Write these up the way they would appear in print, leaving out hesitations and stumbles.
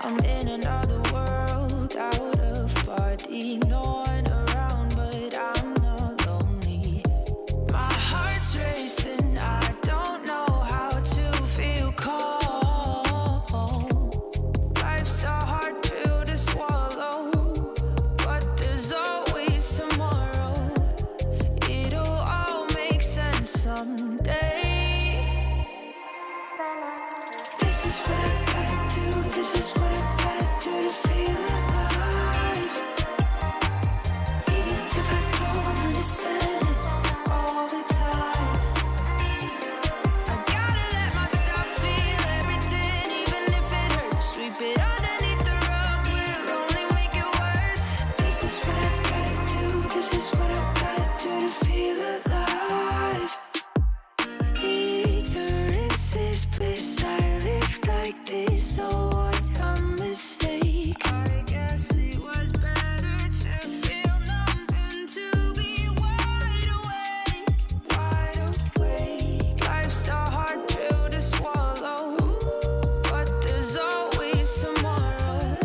I'm in another world, out of body. No one around, but I'm not lonely. My heart's racing, I don't know how to feel calm. Life's a hard pill to swallow, but there's always tomorrow. It'll all make sense someday. This is what I gotta do, this is what I gotta do to feel alive. Even if I don't understand it all the time, I gotta let myself feel everything, even if it hurts. Sweep it underneath the rug, will only make it worse. This is what I gotta do, this is what I gotta do to feel alive. Ignorance is bliss, I live like this, oh what a mistake. I guess it was better to feel numb than to be wide awake. Wide awake. Life's a hard pill to swallow, but there's always tomorrow.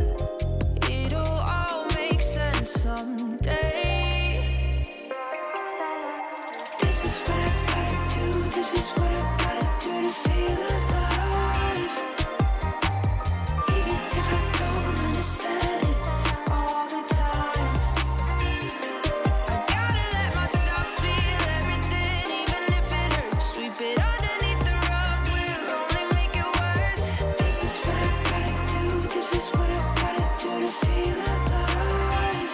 It'll all make sense someday. This is what I gotta do, this is what I gotta do to feel alive. Even if I don't understand it all the time, I gotta let myself feel everything, even if it hurts. Sweep it underneath the rug, will only make it worse. This is what I gotta do, this is what I gotta do to feel alive.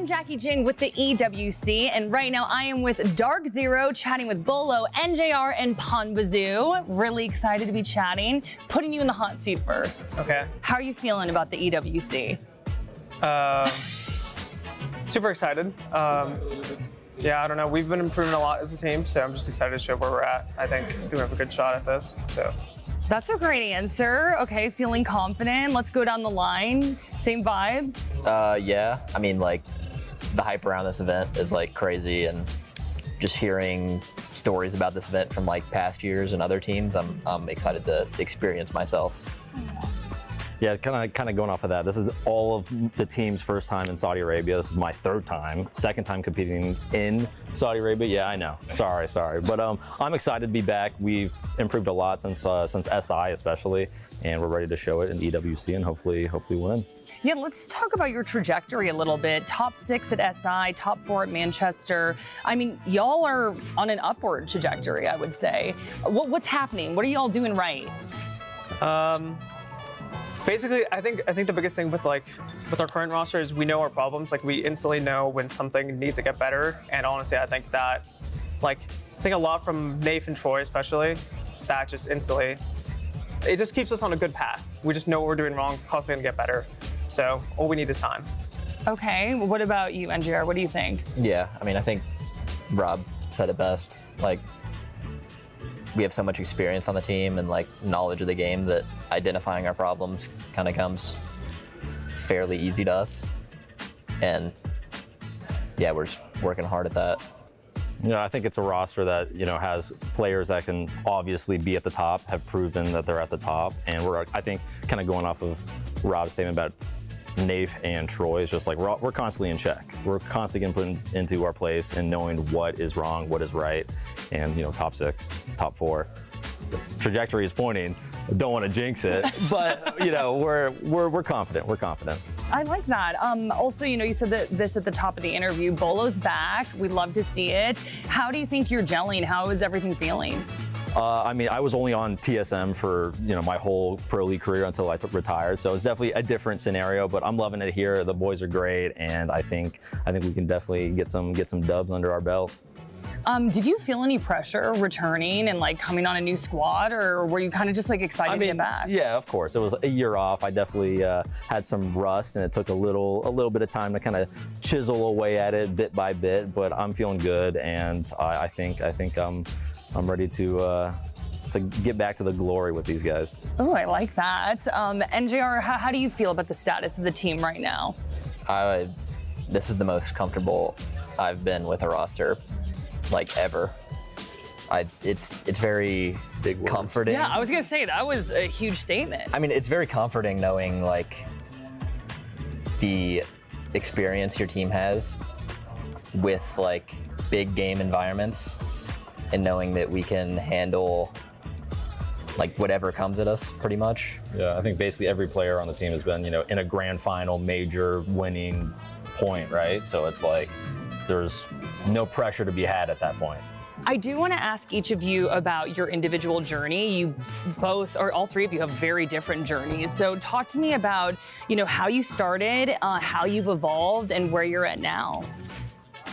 I'm Jackie Jing with the EWC, and right now I am with DarkZero, chatting with Bolo, NJR, and Panbazoo. Really excited to be chatting. Putting you in the hot seat first. Okay. How are you feeling about the EWC? Super excited. Yeah, I don't know. We've been improving a lot as a team, so I'm just excited to show where we're at. I think we have a good shot at this. So. That's a great answer. Okay, feeling confident. Let's go down the line. Same vibes? Yeah. I mean, like, the hype around this event is like crazy, and just hearing stories about this event from like past years and other teams, I'm excited to experience myself. Yeah, kind of going off of that. This is all of the team's first time in Saudi Arabia. This is my third time, second time competing in Saudi Arabia. Yeah, I know. Sorry. But I'm excited to be back. We've improved a lot since SI especially, and we're ready to show it in EWC and hopefully win. Yeah, let's talk about your trajectory a little bit. Top 6 at SI, top 4 at Manchester. I mean, y'all are on an upward trajectory, I would say. What's happening? What are y'all doing right? Basically, I think the biggest thing with our current roster is we know our problems. Like, we instantly know when something needs to get better. And honestly, I think that, I think a lot from Nafe and Troy especially, that just instantly, it just keeps us on a good path. We just know what we're doing wrong, constantly gonna get better. So all we need is time. Okay, well, what about you, NGR? What do you think? Yeah, I mean, I think Rob said it best. Like, we have so much experience on the team and like knowledge of the game that identifying our problems kind of comes fairly easy to us. And yeah, we're just working hard at that. I think it's a roster that, has players that can obviously be at the top, have proven that they're at the top. And we're, I think, kind of going off of Rob's statement about Nafe and Troy, is just like we're constantly in check. We're constantly getting put into our place and knowing what is wrong, what is right, and top 6, top 4. The trajectory is pointing. I don't want to jinx it, but we're confident. We're confident. I like that. Also, you said that this at the top of the interview. Bolo's back. We'd love to see it. How do you think you're gelling? How is everything feeling? I mean, I was only on TSM for my whole pro league career until I retired, so it's definitely a different scenario. But I'm loving it here. The boys are great, and I think we can definitely get some dubs under our belt. Did you feel any pressure returning and like coming on a new squad, or were you kind of just like excited to get back? Yeah, of course. It was a year off. I definitely had some rust, and it took a little bit of time to kind of chisel away at it bit by bit. But I'm feeling good, and I think I'm ready to get back to the glory with these guys. Oh, I like that. NJR, how do you feel about the status of the team right now? This is the most comfortable I've been with a roster, like, ever. It's very comforting. Yeah, I was gonna say that was a huge statement. I mean, it's very comforting knowing like the experience your team has with like big game environments, and knowing that we can handle like whatever comes at us pretty much. Yeah, I think basically every player on the team has been, in a grand final major winning point, right? So it's like there's no pressure to be had at that point. I do want to ask each of you about your individual journey. You both, or all three of you, have very different journeys. So talk to me about, how you started, how you've evolved, and where you're at now.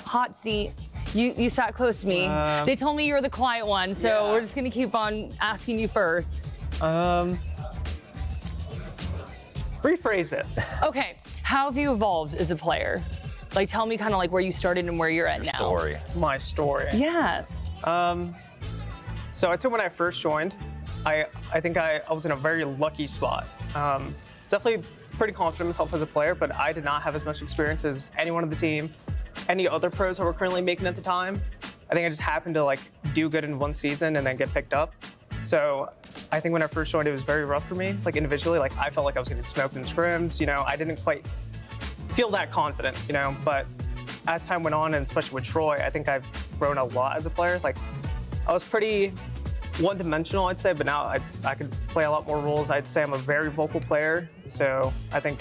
Hot seat. You sat close to me. They told me you were the quiet one, so we're just gonna keep on asking you first. Rephrase it. Okay, how have you evolved as a player? Like, tell me kind of like where you started and where you're at now. Story. My story. Yes. So I'd say when I first joined, I think I was in a very lucky spot. Definitely pretty confident in myself as a player, but I did not have as much experience as anyone on the team, any other pros that were currently making at the time. I think I just happened to like do good in one season and then get picked up. So I think when I first joined, it was very rough for me. Like individually, like I felt like I was getting smoked in scrims. I didn't quite feel that confident, but as time went on, and especially with Troy, I think I've grown a lot as a player. Like I was pretty one-dimensional, I'd say, but now I could play a lot more roles. I'd say I'm a very vocal player, so I think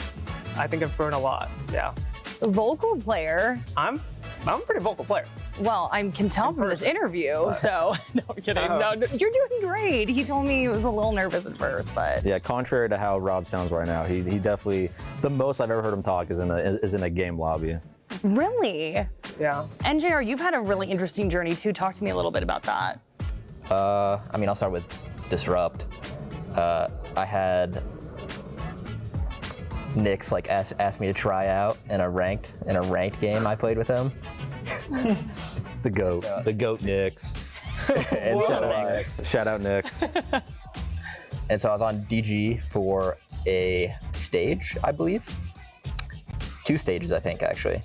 I've grown a lot. Yeah. Vocal player. I'm a pretty vocal player. Well, I can tell from this interview, so no, I'm kidding. No, you're doing great. He told me he was a little nervous at first, but yeah, contrary to how Rob sounds right now, he definitely, the most I've ever heard him talk is in a game lobby. Really? Yeah. NJR, you've had a really interesting journey too. Talk to me a little bit about that. I mean, I'll start with Disrupt. I had Nick's like asked me to try out in a ranked game I played with him. The goat Knicks. And Shout out Knicks. And so I was on DG for a stage, I believe. 2 stages, I think, actually.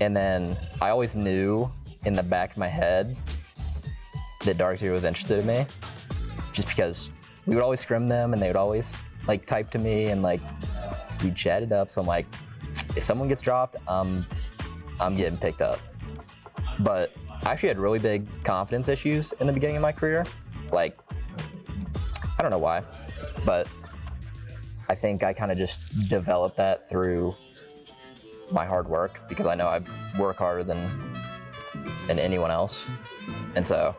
And then I always knew in the back of my head that DarkZero was interested in me, just because we would always scrim them and they would always like type to me and like we chatted up. So I'm like, if someone gets dropped, I'm getting picked up. But I actually had really big confidence issues in the beginning of my career. Like, I don't know why, but I think I kind of just developed that through my hard work, because I know I work harder than anyone else. And so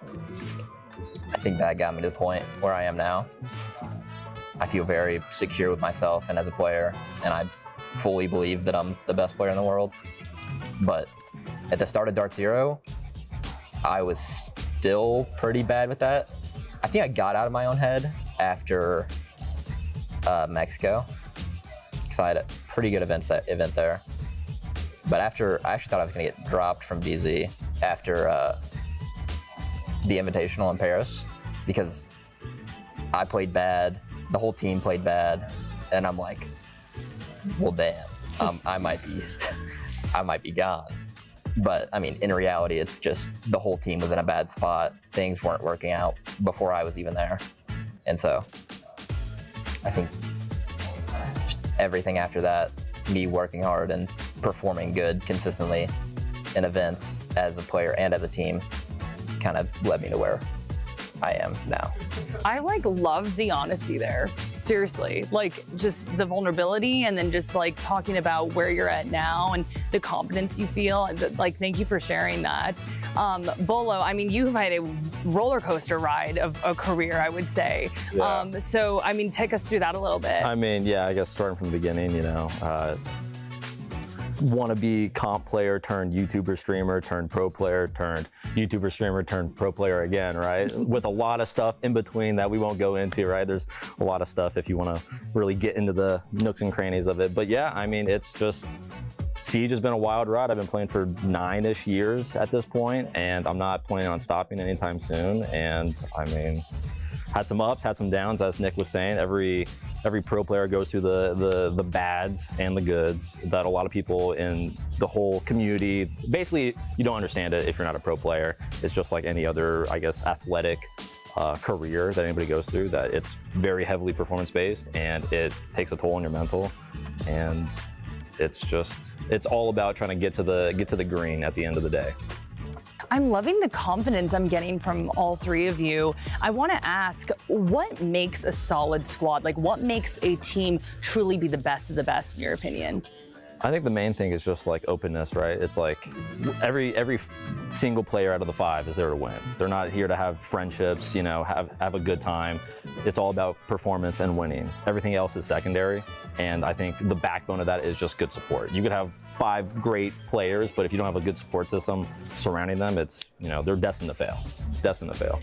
I think that got me to the point where I am now. I feel very secure with myself and as a player, and I fully believe that I'm the best player in the world. But at the start of DarkZero, I was still pretty bad with that. I think I got out of my own head after Mexico, because I had a pretty good event there. But after, I actually thought I was going to get dropped from DZ after the Invitational in Paris, because I played bad, the whole team played bad, and I'm like, well, damn, I might be gone. But I mean, in reality, it's just the whole team was in a bad spot. Things weren't working out before I was even there. And so I think just everything after that, me working hard and performing good consistently in events as a player and as a team, kind of led me to where I am now. I like loved the honesty there. Seriously, like just the vulnerability and then just like talking about where you're at now and the confidence you feel. Like, thank you for sharing that. Bolo, I mean, you've had a roller coaster ride of a career, I would say. Yeah. So, I mean, take us through that a little bit. I mean, yeah, I guess starting from the beginning, you know, wannabe comp player turned YouTuber streamer turned pro player turned YouTuber streamer turned pro player again, right? With a lot of stuff in between that we won't go into, right? There's a lot of stuff if you want to really get into the nooks and crannies of it. But yeah, I mean, it's just, Siege has been a wild ride. I've been playing for 9-ish years at this point, and I'm not planning on stopping anytime soon. And I mean, had some ups, had some downs, as Nick was saying. Every pro player goes through the bads and the goods that a lot of people in the whole community, basically, you don't understand it if you're not a pro player. It's just like any other, I guess, athletic career that anybody goes through, that it's very heavily performance-based and it takes a toll on your mental. And it's all about trying to get to the green at the end of the day. I'm loving the confidence I'm getting from all three of you. I want to ask, what makes a solid squad? Like, what makes a team truly be the best of the best, in your opinion? I think the main thing is just like openness, right? It's like every single player out of the 5 is there to win. They're not here to have friendships, you know, have a good time. It's all about performance and winning. Everything else is secondary. And I think the backbone of that is just good support. You could have 5 great players, but if you don't have a good support system surrounding them, it's, you know, they're destined to fail. Destined to fail.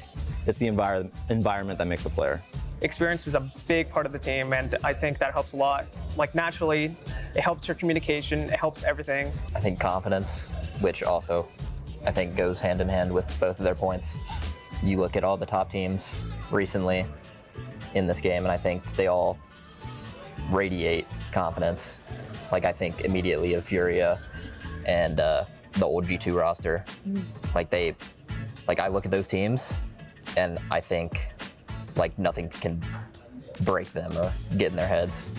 It's the environment that makes the player. Experience is a big part of the team, and I think that helps a lot. Like, naturally, it helps your communication, it helps everything. I think confidence, which also I think goes hand in hand with both of their points. You look at all the top teams recently in this game, and I think they all radiate confidence. Like, I think immediately of Furia and the old G2 roster. Like I look at those teams and I think like nothing can break them or get in their heads.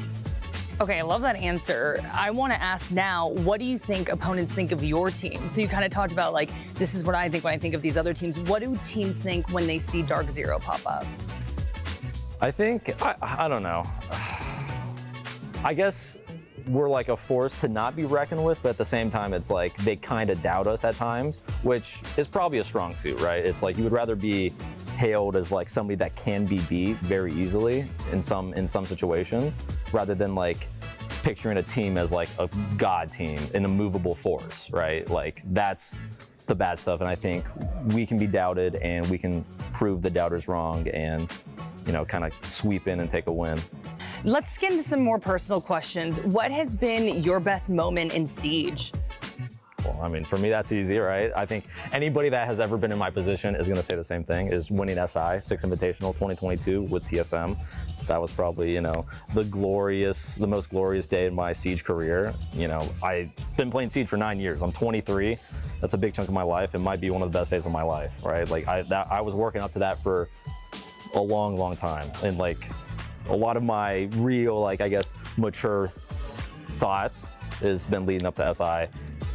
Okay, I love that answer. I want to ask now, what do you think opponents think of your team? So you kind of talked about like, this is what I think when I think of these other teams. What do teams think when they see DarkZero pop up? I think, I don't know. I guess we're like a force to not be reckoned with, but at the same time, it's like they kind of doubt us at times, which is probably a strong suit, right? It's like you would rather be hailed as like somebody that can be beat very easily in some situations, rather than like picturing a team as like a god team, an immovable force, right? Like that's the bad stuff, and I think we can be doubted, and we can prove the doubters wrong, and kind of sweep in and take a win. Let's get into some more personal questions. What has been your best moment in Siege? Well, I mean, for me, that's easy, right? I think anybody that has ever been in my position is going to say the same thing, is winning SI, 6 Invitational 2022 with TSM. That was probably, the most glorious day in my Siege career. I've been playing Siege for 9 years. I'm 23. That's a big chunk of my life. It might be one of the best days of my life, right? Like I was working up to that for a long, long time. And like a lot of my real, I guess, mature thoughts has been leading up to SI.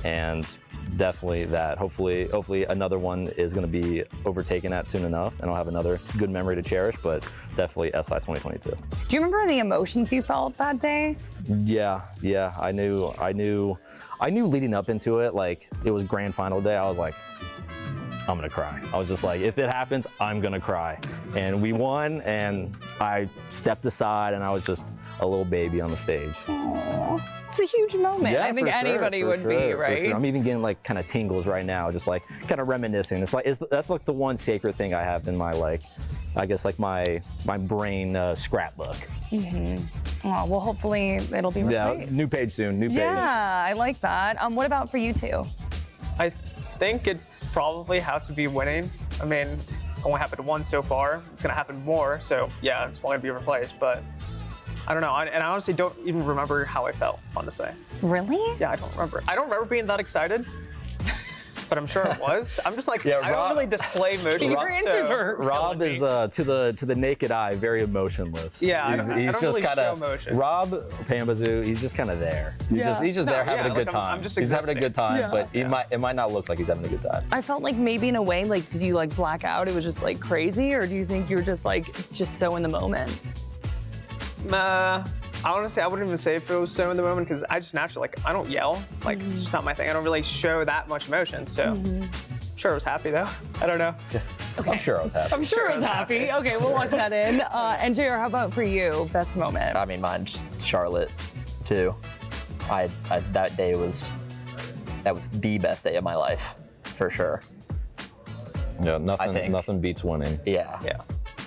And definitely that. Hopefully another one is going to be overtaken at soon enough, and I'll have another good memory to cherish, but definitely SI 2022. Do you remember the emotions you felt that day? Yeah, I knew leading up into it, like it was grand final day, I was like, I'm gonna cry. I was just like, if it happens, I'm gonna cry. And we won, and I stepped aside, and I was just a little baby on the stage. Aww. It's a huge moment. Yeah, I think anybody would be, right? Sure. I'm even getting kind of tingles right now, just kind of reminiscing. That's like the one sacred thing I have in my my brain scrapbook. Mm-hmm. Oh, well, hopefully it'll be replaced. Yeah, new page soon. New page. Yeah, I like that. What about for you two? I think it probably have to be winning. I mean, it's only happened once so far. It's gonna happen more, so yeah, it's probably gonna be replaced. But I don't know, and I honestly don't even remember how I felt, honestly. Really? Yeah, I don't remember. I don't remember being that excited, but I'm sure it was. I'm just like, Yeah, I don't really display emotion. Your answers are Rob is to the naked eye very emotionless. Yeah, I he's don't just really kind show of emotion. Rob Pambazoo. He's just kind of there. He's just there having a good time. I'm just he's having a good time, Yeah. but it might not look like he's having a good time. I felt like maybe in a way, did you black out? It was just crazy, or do you think you were just so in the moment? Honestly, I wouldn't even say if it was so in the moment, because I just naturally, I don't yell. It's just not my thing. I don't really show that much emotion, so I'm sure I was happy, though. I don't know. Okay. I'm sure I was happy. I'm sure I was happy. Okay, we'll lock that in. And JR, how about for you? Best moment? I mean, mine's Charlotte, too. That day was the best day of my life, for sure. Yeah, nothing beats winning. Yeah.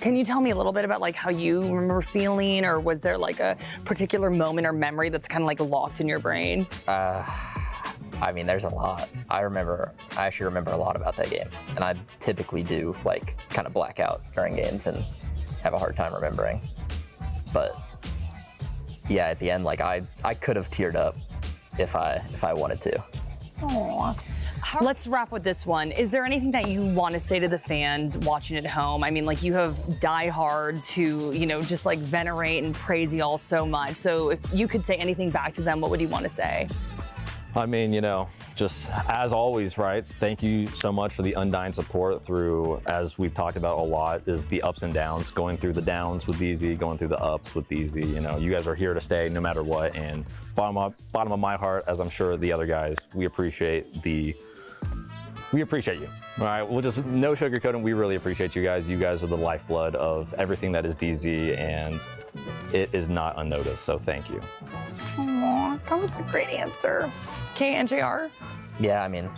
Can you tell me a little bit about how you remember feeling, or was there a particular moment or memory that's kind of locked in your brain? I mean, there's a lot. I actually remember a lot about that game, and I typically do kind of black out during games and have a hard time remembering. But yeah, at the end, I could have teared up if I wanted to. Aww. Let's wrap with this one. Is there anything that you want to say to the fans watching at home? I mean, you have diehards who, just venerate and praise y'all so much. So if you could say anything back to them, what would you want to say? I mean, just as always, right? Thank you so much for the undying support through, as we've talked about a lot, is the ups and downs, going through the downs with DZ, going through the ups with DZ. You guys are here to stay no matter what. And bottom of my heart, as I'm sure the other guys, we appreciate you. All right, we'll just no sugarcoating. We really appreciate you guys. You guys are the lifeblood of everything that is DZ, and it is not unnoticed. So thank you. Aww, that was a great answer. Okay, and JR? Yeah, I mean,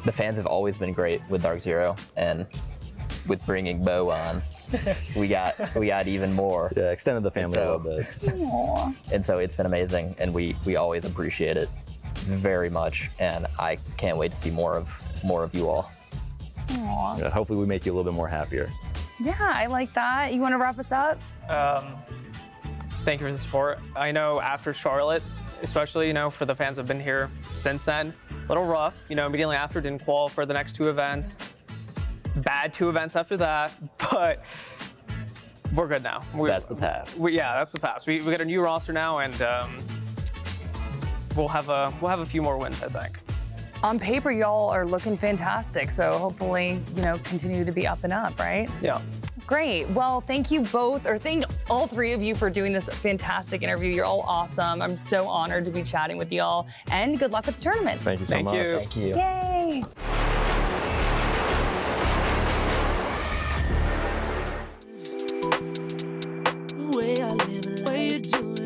the fans have always been great with DarkZero, and with bringing Bo on, we got even more. Yeah, extended the family a little bit. Aww. And so it's been amazing, and we always appreciate it very much, and I can't wait to see more of you all. Aww. Yeah, hopefully we make you a little bit more happier. Yeah, I like that. You want to wrap us up? Thank you for the support. I know after Charlotte, especially, for the fans that have been here since then, a little rough. Immediately after, didn't qualify for the next 2 events. Bad 2 events after that, but we're good now. That's the past. Yeah, that's the past. We got a new roster now, and we'll have a few more wins, I think. On paper, y'all are looking fantastic. So hopefully, continue to be up and up, right? Yeah. Great. Well, thank you both, or thank all 3 of you for doing this fantastic interview. You're all awesome. I'm so honored to be chatting with y'all, and good luck with the tournament. Thank you so much. Thank you. Yay. The way I live, the way you do it.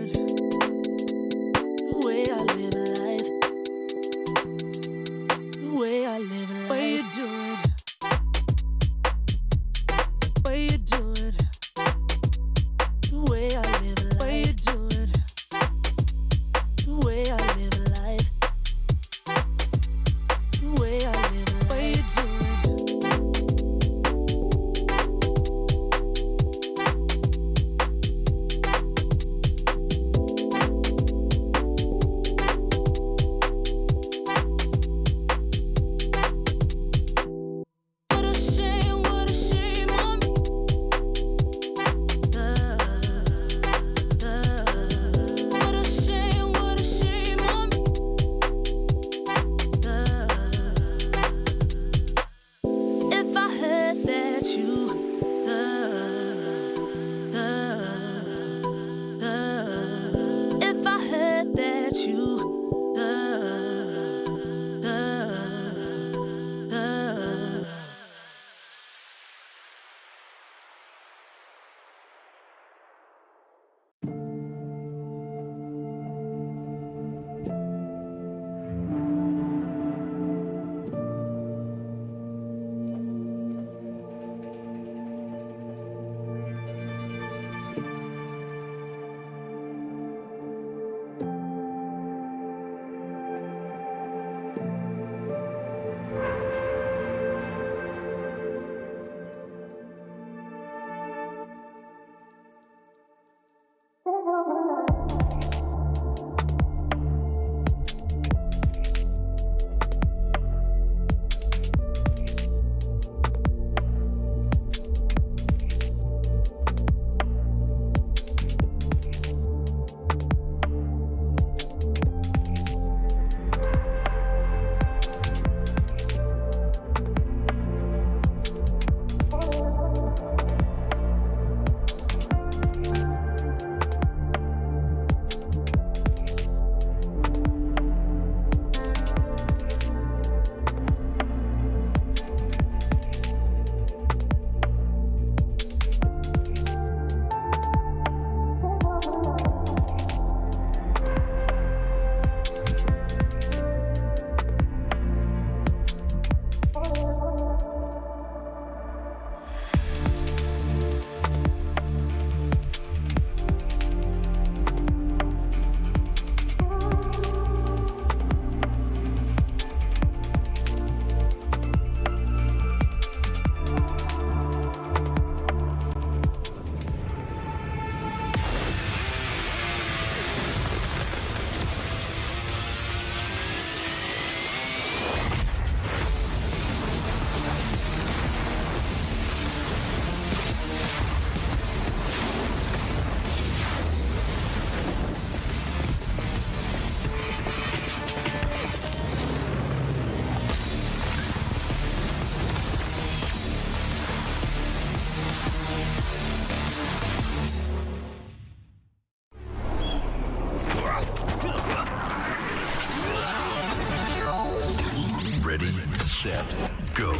go.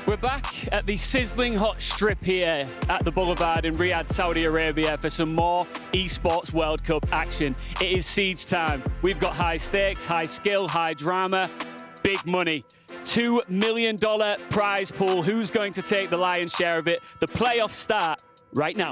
We're back at the sizzling hot strip here at the Boulevard in Riyadh, Saudi Arabia for some more Esports World Cup action. It is siege time. We've got high stakes, high skill, high drama, big money. $2 million prize pool. Who's going to take the lion's share of it? The playoffs start right now.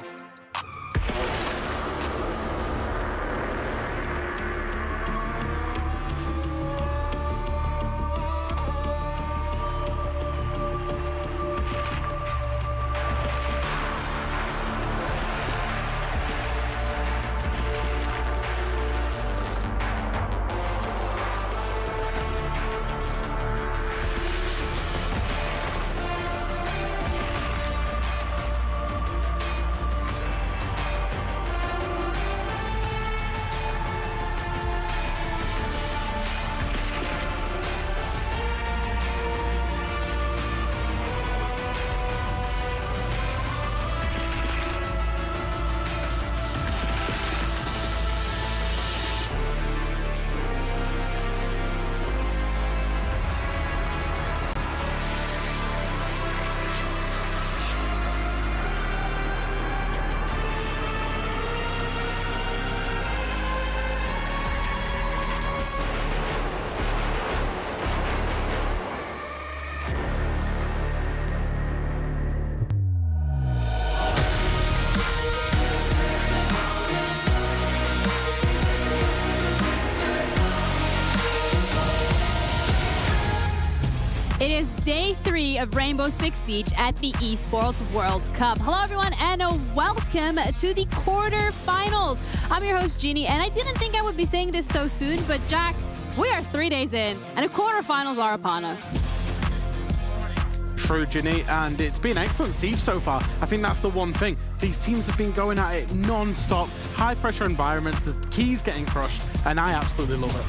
It is day 3 of Rainbow Six Siege at the Esports World Cup. Hello everyone and welcome to the quarterfinals. I'm your host Jeannie and I didn't think I would be saying this so soon, but Jack, we are 3 days in and the quarterfinals are upon us. True, Ginny, and it's been excellent siege so far. I think that's the one thing. These teams have been going at it non-stop, high pressure environments, the keys getting crushed, and I absolutely love it.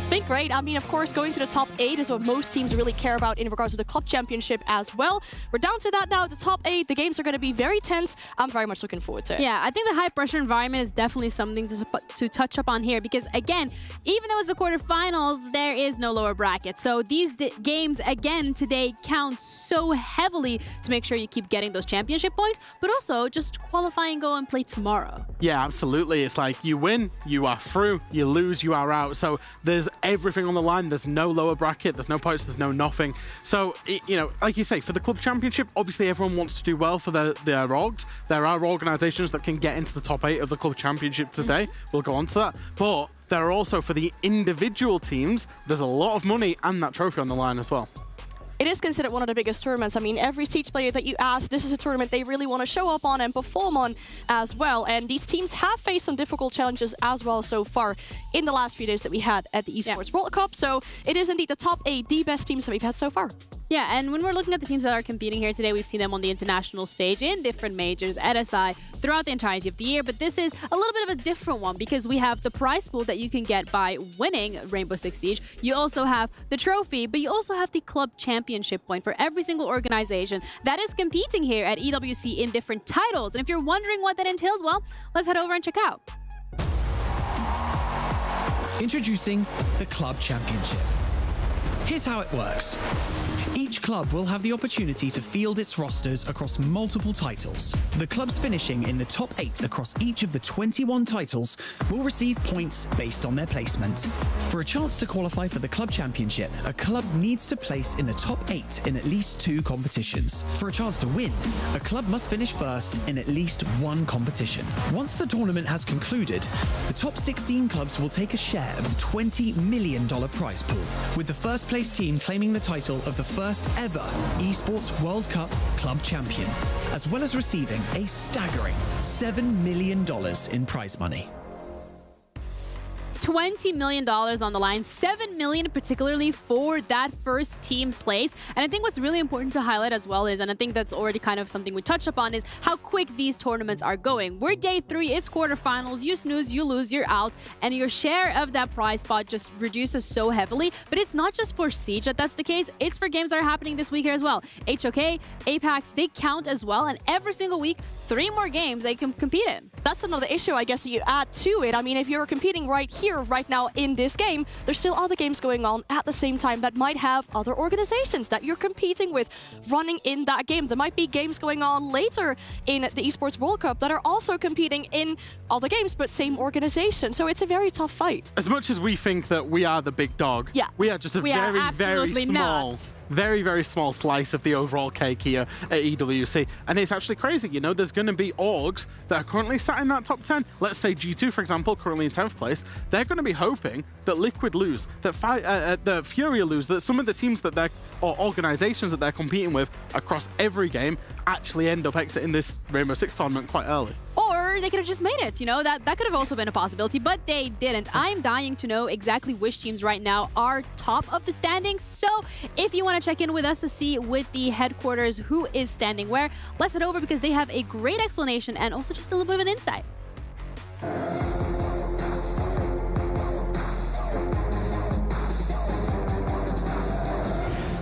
It's been great. I mean, of course, going to the top 8 is what most teams really care about in regards to the club championship as well. We're down to that now, the top 8. The games are going to be very tense. I'm very much looking forward to it. Yeah, I think the high-pressure environment is definitely something to touch up on here because, again, even though it's the quarterfinals, there is no lower bracket. So these games, again, today count so heavily to make sure you keep getting those championship points, but also just qualify and go and play tomorrow. Yeah, absolutely. It's like you win, you are through, you lose, you are out. So there's everything on the line. There's no lower bracket, there's no points, there's no nothing. So, like you say, for the club championship, obviously everyone wants to do well for their orgs. There are organizations that can get into the top 8 of the club championship today. We'll go on to that. But there are also, for the individual teams, there's a lot of money and that trophy on the line as well. It is considered one of the biggest tournaments. I mean, every Siege player that you ask, this is a tournament they really want to show up on and perform on as well. And these teams have faced some difficult challenges as well so far in the last few days that we had at the Esports World Cup. So it is indeed the top 8, the best teams that we've had so far. Yeah, and when we're looking at the teams that are competing here today, we've seen them on the international stage in different majors at SI throughout the entirety of the year. But this is a little bit of a different one because we have the prize pool that you can get by winning Rainbow Six Siege. You also have the trophy, but you also have the club championship point for every single organization that is competing here at EWC in different titles. And if you're wondering what that entails, well, let's head over and check out. Introducing the Club Championship. Here's how it works. Each club will have the opportunity to field its rosters across multiple titles. The clubs finishing in the top 8 across each of the 21 titles will receive points based on their placement. For a chance to qualify for the Club Championship, a club needs to place in the top 8 in at least 2 competitions. For a chance to win, a club must finish first in at least 1 competition. Once the tournament has concluded, the top 16 clubs will take a share of the $20 million prize pool, with the first place team claiming the title of the first ever Esports World Cup Club Champion, as well as receiving a staggering $7 million in prize money. $20 million on the line, $7 million particularly for that first team place. And I think what's really important to highlight as well is, and I think that's already kind of something we touched upon, is how quick these tournaments are going. We're day 3, it's quarterfinals, you snooze, you lose, you're out, and your share of that prize spot just reduces so heavily. But it's not just for Siege that's the case, it's for games that are happening this week here as well. HOK, Apex, they count as well, and every single week, 3 more games they can compete in. That's another issue, I guess, that you add to it. I mean, if you're competing right here, right now in this game, there's still other games going on at the same time that might have other organizations that you're competing with running in that game. There might be games going on later in the Esports World Cup that are also competing in other games, but same organization. So it's a very tough fight. As much as we think that we are the big dog, yeah, we are just a very, very small slice of the overall cake here at EWC. And it's actually crazy, you know, there's going to be orgs that are currently sat in that top 10. Let's say G2, for example, currently in 10th place. They're going to be hoping that Liquid lose, that Furia lose, that some of the teams that they're, or organizations that they're competing with across every game actually end up exiting this Rainbow Six tournament quite early. Or they could have just made it, you know, that could have also been a possibility, but they didn't. I'm dying to know exactly which teams right now are top of the standings. So if you want to check in with us to see with the headquarters who is standing where, let's head over because they have a great explanation and also just a little bit of an insight.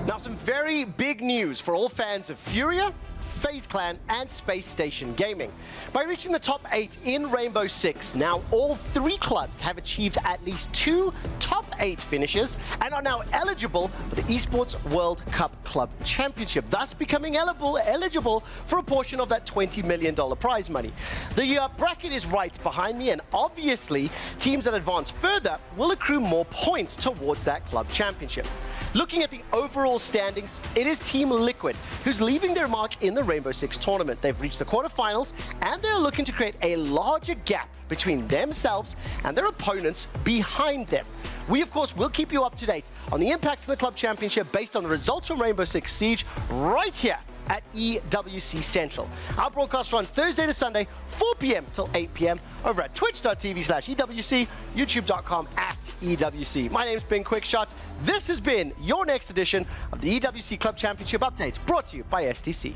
Now, some very big news for all fans of Furia, FaZe Clan and Space Station Gaming. By reaching the top 8 in Rainbow Six, now all 3 clubs have achieved at least 2 top 8 finishes and are now eligible for the Esports World Cup Club Championship, thus becoming eligible for a portion of that $20 million prize money. The bracket is right behind me, and obviously teams that advance further will accrue more points towards that club championship. Looking at the overall standings, it is Team Liquid who's leaving their mark in the Rainbow Six tournament. They've reached the quarterfinals and they're looking to create a larger gap between themselves and their opponents behind them. We, of course, will keep you up to date on the impacts of the club championship based on the results from Rainbow Six Siege right here at EWC Central. Our broadcast runs Thursday to Sunday, 4 p.m. till 8 p.m. over at twitch.tv/EWC, youtube.com/EWC. My name's been Quickshot. This has been your next edition of the EWC Club Championship Update, brought to you by STC.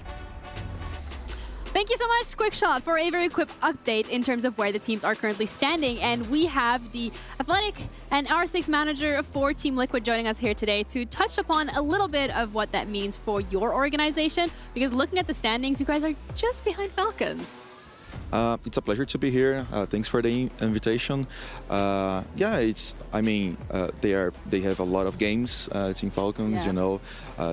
Thank you so much, Quickshot, for a very quick update in terms of where the teams are currently standing. And we have the Athletic and R6 manager for Team Liquid joining us here today to touch upon a little bit of what that means for your organization. Because looking at the standings, you guys are just behind Falcons. It's a pleasure to be here. Thanks for the invitation. Yeah, they have a lot of games, Team Falcons, Yeah. you know.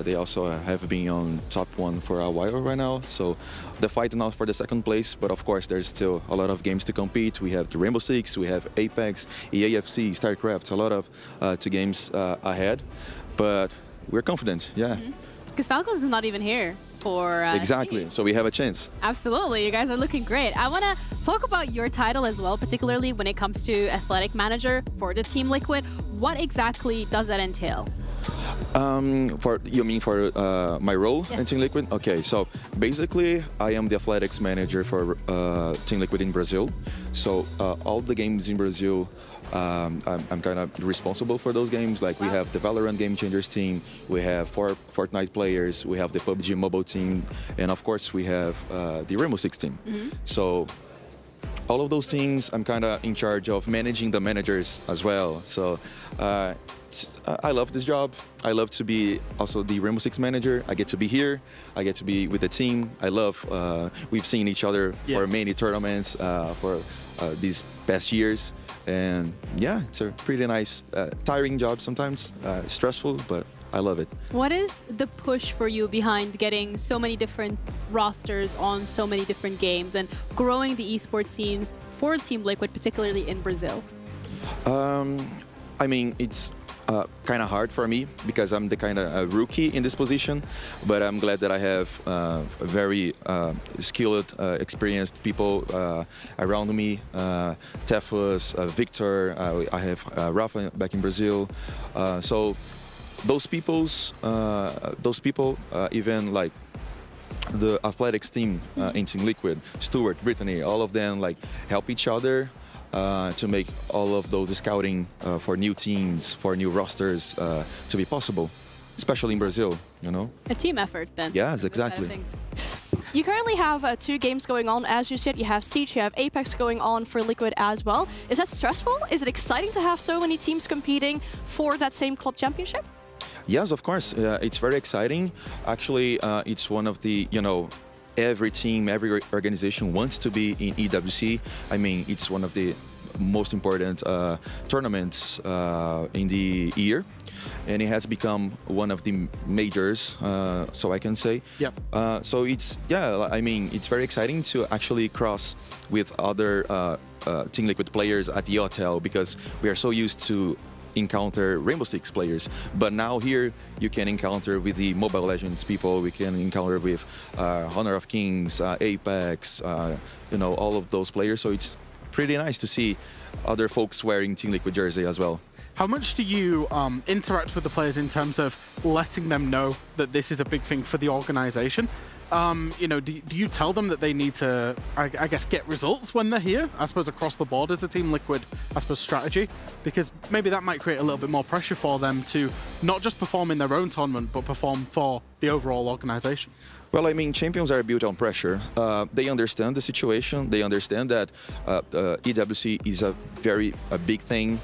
They also have been on top 1 for a while right now. So the fight now for the 2nd place, but of course there's still a lot of games to compete. We have the Rainbow Six, we have Apex, EAFC, StarCraft, a lot of 2 games ahead. But we're confident, yeah. Because Falcons is not even here for Exactly, team. so we have a chance. Absolutely, you guys are looking great. I want to talk about your title as well, particularly when it comes to Athletic Manager for the Team Liquid. What exactly does that entail? You mean for my role Yes. in Team Liquid? Okay, so basically I am the athletics manager for Team Liquid in Brazil. So all the games in Brazil, I'm kind of responsible for those games. Like we have the Valorant Game Changers team, we have Fortnite players, we have the PUBG mobile team, and of course we have the Rainbow Six team. So all of those teams, I'm kind of in charge of managing the managers as well. So I love this job. I love to be also the Rainbow Six manager. I get to be here. I get to be with the team. I love, we've seen each other for many tournaments for these past years. And yeah, it's a pretty nice, tiring job sometimes, stressful, but I love it. What is the push for you behind getting so many different rosters on so many different games and growing the esports scene for Team Liquid, particularly in Brazil? I mean, it's kind of hard for me because I'm the kind of rookie in this position, but I'm glad that I have very skilled, experienced people around me. Tefus, Victor, I have Rafa back in Brazil. So those people, even like the athletics team in Team Liquid, Stuart, Brittany, all of them like help each other to make all of those scouting for new teams, for new rosters to be possible, especially in Brazil, you know? A team effort then. Yes, exactly. You currently have 2 games going on. As you said, you have Siege, you have Apex going on for Liquid as well. Is that stressful? Is it exciting to have so many teams competing for that same club championship? Yes, of course. It's very exciting. Actually, it's one of the, you know, every team, every organization wants to be in EWC. I mean, it's one of the most important tournaments in the year, and it has become one of the majors, so I can say. Yep. So it's, yeah, I mean, it's very exciting to actually cross with other Team Liquid players at the hotel because we are so used to encounter Rainbow Six players, but now here you can encounter with the Mobile Legends people, we can encounter with Honor of Kings, Apex, you know, all of those players, so it's pretty nice to see other folks wearing Team Liquid jersey as well. How much do you interact with the players in terms of letting them know that this is a big thing for the organization? You know, do you tell them that they need to, I guess, get results when they're here? I suppose across the board as a Team Liquid, I suppose, strategy, because maybe that might create a little bit more pressure for them to not just perform in their own tournament, but perform for the overall organization. Well, I mean, champions are built on pressure. They understand the situation. They understand that EWC is a big thing.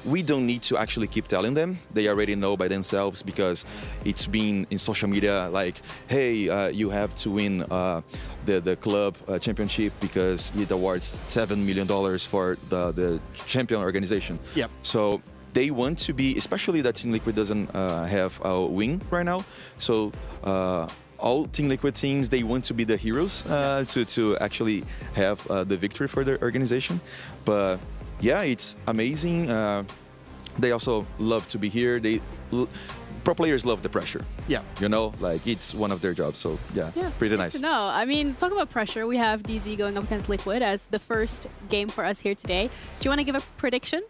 We don't need to actually keep telling them. They already know by themselves because it's been in social media like, hey, you have to win the club championship because it awards $7 million for the champion organization. Yep. So they want to be, especially that Team Liquid doesn't have a win right now. So all Team Liquid teams, they want to be the heroes to actually have the victory for their organization. But yeah, it's amazing. They also love to be here. Pro players love the pressure. Yeah. You know, like it's one of their jobs. So yeah, pretty nice. No, I mean, talk about pressure. We have DZ going up against Liquid as the first game for us here today. Do you want to give a prediction?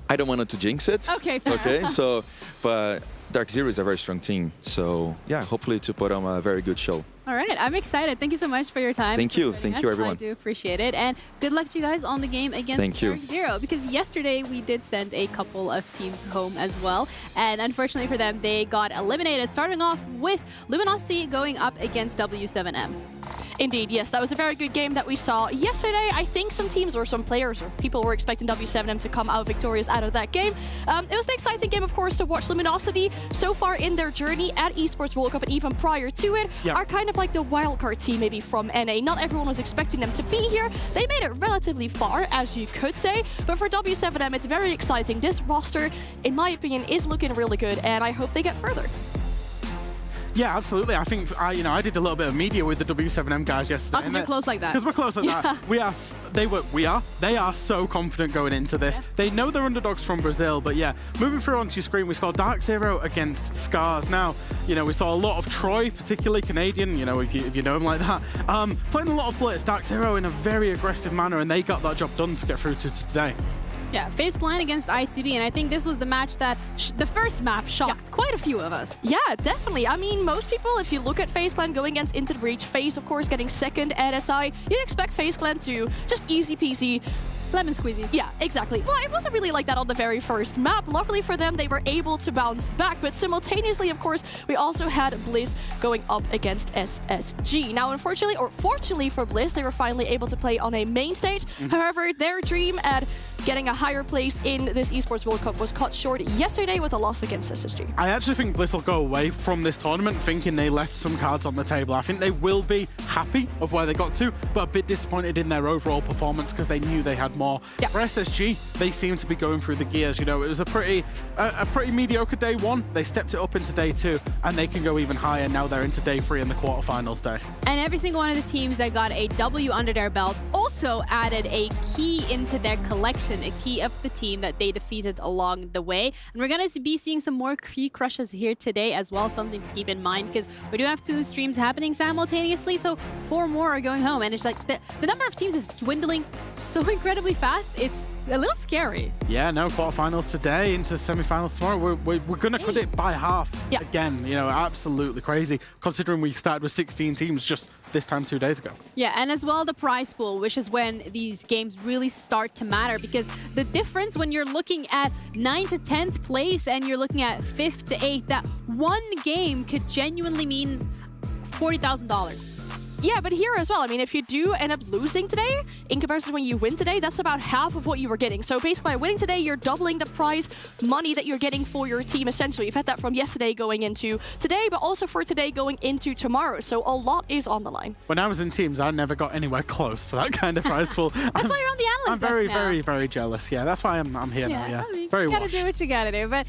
I don't want to jinx it. Okay, fair. Okay, so, but DarkZero is a very strong team. So yeah, hopefully to put on a very good show. All right, I'm excited. Thank you so much for your time. Thank you. Thank you, everyone. I do appreciate it. And good luck to you guys on the game against DarkZero. Because yesterday we did send a couple of teams home as well. And unfortunately for them, they got eliminated, starting off with Luminosity going up against W7M. Indeed, yes, that was a very good game that we saw yesterday. I think some teams or some players or people were expecting W7M to come out victorious out of that game. It was an exciting game, of course, to watch. Luminosity so far in their journey at Esports World Cup and even prior to it are kind of like the wildcard team maybe from NA. Not everyone was expecting them to be here. They made it relatively far, as you could say, but for W7M, it's very exciting. This roster, in my opinion, is looking really good, and I hope they get further. Yeah, absolutely. I think I did a little bit of media with the W7M guys yesterday. Because you're close like that. Because we're close like that. They are so confident going into this. They know they're underdogs from Brazil, but yeah, moving through onto your screen, we saw DarkZero against Scars. Now, we saw a lot of Troy, particularly Canadian, if you know him like that, playing a lot of Blitz. DarkZero in a very aggressive manner, and they got that job done to get through to today. Yeah, FaZe Clan against ITB, and I think this was the match that the first map shocked quite a few of us. Yeah, definitely. I mean, most people, if you look at FaZe Clan going against Into the Breach, FaZe, of course, getting second at SI, you'd expect FaZe Clan to just easy peasy. Lemon squeezy. Yeah, exactly. Well, it wasn't really like that on the very first map. Luckily for them, they were able to bounce back. But simultaneously, of course, we also had Bliss going up against SSG. Now, unfortunately, or fortunately for Bliss, they were finally able to play on a main stage. However, their dream at getting a higher place in this Esports World Cup was cut short yesterday with a loss against SSG. I actually think Bliss will go away from this tournament thinking they left some cards on the table. I think they will be happy of where they got to, but a bit disappointed in their overall performance because they knew they had more. Yeah. For SSG, they seem to be going through the gears. It was a pretty mediocre day one. They stepped it up into day two, and they can go even higher. Now they're into day three in the quarterfinals day. And every single one of the teams that got a W under their belt also added a key into their collection, a key of the team that they defeated along the way. And we're going to be seeing some more key crushes here today as well, something to keep in mind, because we do have 2 streams happening simultaneously, so 4 more are going home. And it's like the number of teams is dwindling so incredibly fast, it's a little scary. Yeah, no, quarterfinals today into semifinals tomorrow. We're going to cut it by half again. Absolutely crazy, considering we started with 16 teams just this time 2 days ago. Yeah, and as well the prize pool, which is when these games really start to matter, because the difference when you're looking at 9th to 10th place and you're looking at 5th to 8th, that one game could genuinely mean $40,000. Yeah, but here as well, I mean, if you do end up losing today, in comparison to when you win today, that's about half of what you were getting. So basically, by winning today, you're doubling the prize money that you're getting for your team, essentially. You've had that from yesterday going into today, but also for today going into tomorrow. So a lot is on the line. When I was in teams, I never got anywhere close to that kind of prize pool. That's why you're on the analyst I'm very, desk now. very, very jealous. Yeah, that's why I'm here now. Yeah, I mean, very you gotta washed. do what you gotta do. But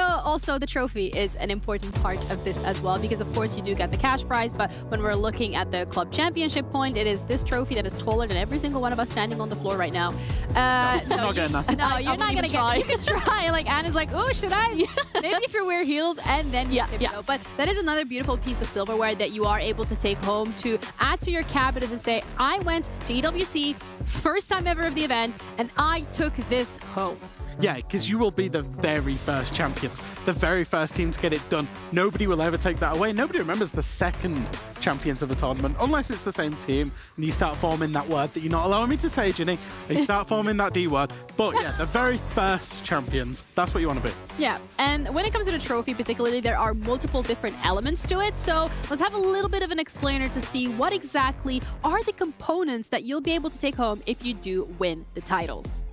also the trophy is an important part of this as well, because of course you do get the cash prize, but when we're looking at the club championship point, it is this trophy that is taller than every single one of us standing on the floor right now. I'm not getting that. No, you're not gonna get it. You can try. Like Anna's like, oh, should I? Maybe if you wear heels and then you go. But that is another beautiful piece of silverware that you are able to take home to add to your cabinet and say, I went to EWC, first time ever of the event, and I took this home. Yeah, because you will be the very first champions, the very first team to get it done. Nobody will ever take that away. Nobody remembers the second champions of a tournament, unless it's the same team and you start forming that word that you're not allowing me to say, Ginny. You start forming that D word. But yeah, the very first champions, that's what you want to be. Yeah, and when it comes to the trophy particularly, there are multiple different elements to it. So let's have a little bit of an explainer to see what exactly are the components that you'll be able to take home if you do win the titles.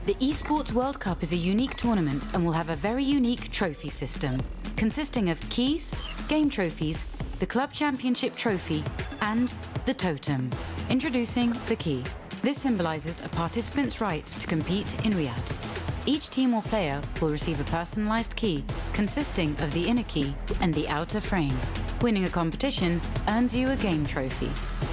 The Esports World Cup is a unique tournament and will have a very unique trophy system, consisting of keys, game trophies, the Club Championship trophy, and the totem. Introducing the key. This symbolizes a participant's right to compete in Riyadh. Each team or player will receive a personalized key consisting of the inner key and the outer frame. Winning a competition earns you a game trophy.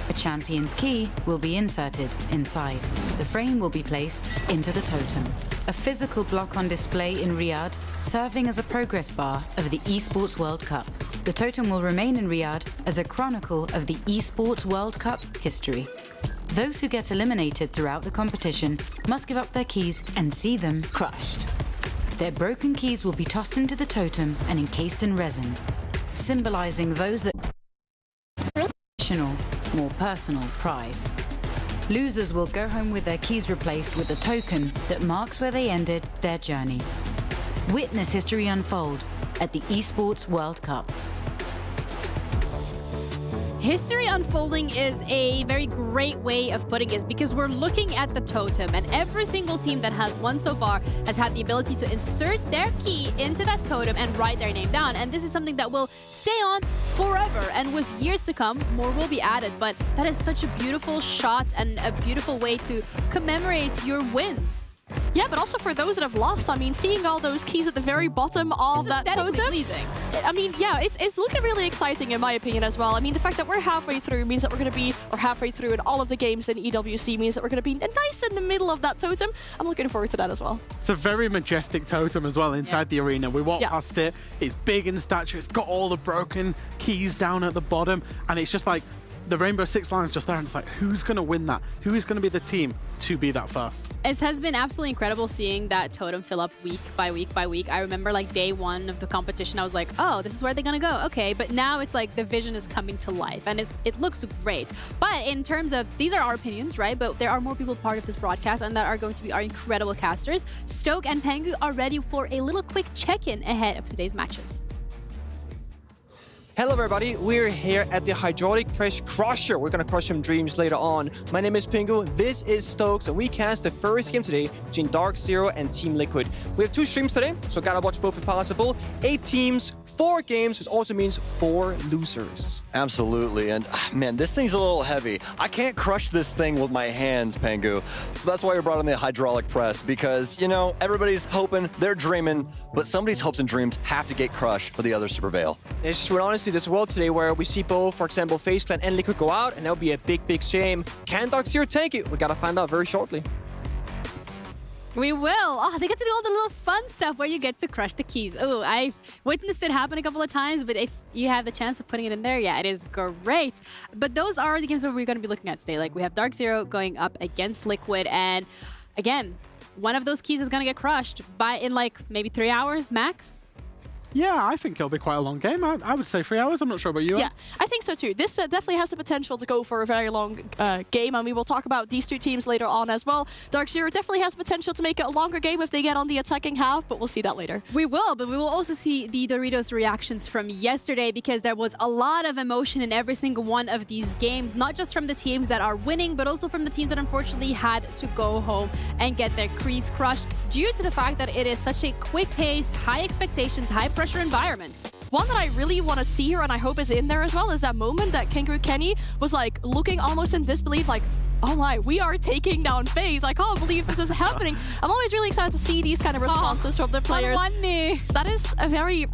A champion's key will be inserted inside. The frame will be placed into the totem. A physical block on display in Riyadh, serving as a progress bar of the Esports World Cup. The totem will remain in Riyadh as a chronicle of the Esports World Cup history. Those who get eliminated throughout the competition must give up their keys and see them crushed. Their broken keys will be tossed into the totem and encased in resin, symbolizing those that more personal prize. Losers will go home with their keys replaced with a token that marks where they ended their journey. Witness history unfold at the Esports World Cup. History unfolding is a very great way of putting it because we're looking at the totem, and every single team that has won so far has had the ability to insert their key into that totem and write their name down. And this is something that will stay on forever. And with years to come, more will be added. But that is such a beautiful shot and a beautiful way to commemorate your wins. Yeah, but also for those that have lost, I mean, seeing all those keys at the very bottom of that totem, pleasing. I mean, yeah, it's looking really exciting in my opinion as well. I mean, the fact that we're halfway through means that we're going to be, or halfway through in all of the games in EWC means that we're going to be nice in the middle of that totem. I'm looking forward to that as well. It's a very majestic totem as well inside the arena. We walk past it, it's big in stature, it's got all the broken keys down at the bottom, and it's just like, the Rainbow Six line's just there, and it's like, who's going to win that? Who is going to be the team to be that first? It has been absolutely incredible seeing that totem fill up week by week by week. I remember like day one of the competition, I was like, oh, this is where they're going to go. Okay, but now it's like the vision is coming to life, and it looks great. But in terms of, these are our opinions, right? But there are more people part of this broadcast, and that are going to be our incredible casters. Stoke and Pengu are ready for a little quick check-in ahead of today's matches. Hello everybody, we're here at the Hydraulic Press Crusher. We're gonna crush some dreams later on. My name is Pingu, this is Stokes, and we cast the first game today between DarkZero and Team Liquid. We have 2 streams today, so gotta watch both if possible. 8 teams, 4 games, which also means 4 losers. Absolutely, and man, this thing's a little heavy. I can't crush this thing with my hands, Pengu. So that's why we brought in the hydraulic press, because, you know, everybody's hoping, they're dreaming, but somebody's hopes and dreams have to get crushed for the others to prevail. It's true, honestly, there's a world today where we see both, for example, FaZe Clan and Liquid go out, and that would be a big, big shame. Can DarkZero take it? We gotta find out very shortly. We will. Oh, they get to do all the little fun stuff where you get to crush the keys. Oh, I've witnessed it happen a couple of times, but if you have the chance of putting it in there, yeah, it is great. But those are the games that we're going to be looking at today. Like, we have DarkZero going up against Liquid, and again, one of those keys is going to get crushed in like maybe 3 hours max. Yeah, I think it'll be quite a long game. I would say 3 hours. I'm not sure about you. Yeah, I think so too. This definitely has the potential to go for a very long game, and we will talk about these 2 teams later on as well. DarkZero definitely has potential to make it a longer game if they get on the attacking half, but we'll see that later. We will, but we will also see the Doritos reactions from yesterday, because there was a lot of emotion in every single one of these games, not just from the teams that are winning, but also from the teams that unfortunately had to go home and get their crease crushed due to the fact that it is such a quick-paced, high expectations, high-pressure environment. One that I really want to see here, and I hope is in there as well, is that moment that Kangaroo Kenny was like looking almost in disbelief, like, oh my, we are taking down FaZe. I can't believe this is happening. I'm always really excited to see these kind of responses from the players. On one knee. That is a very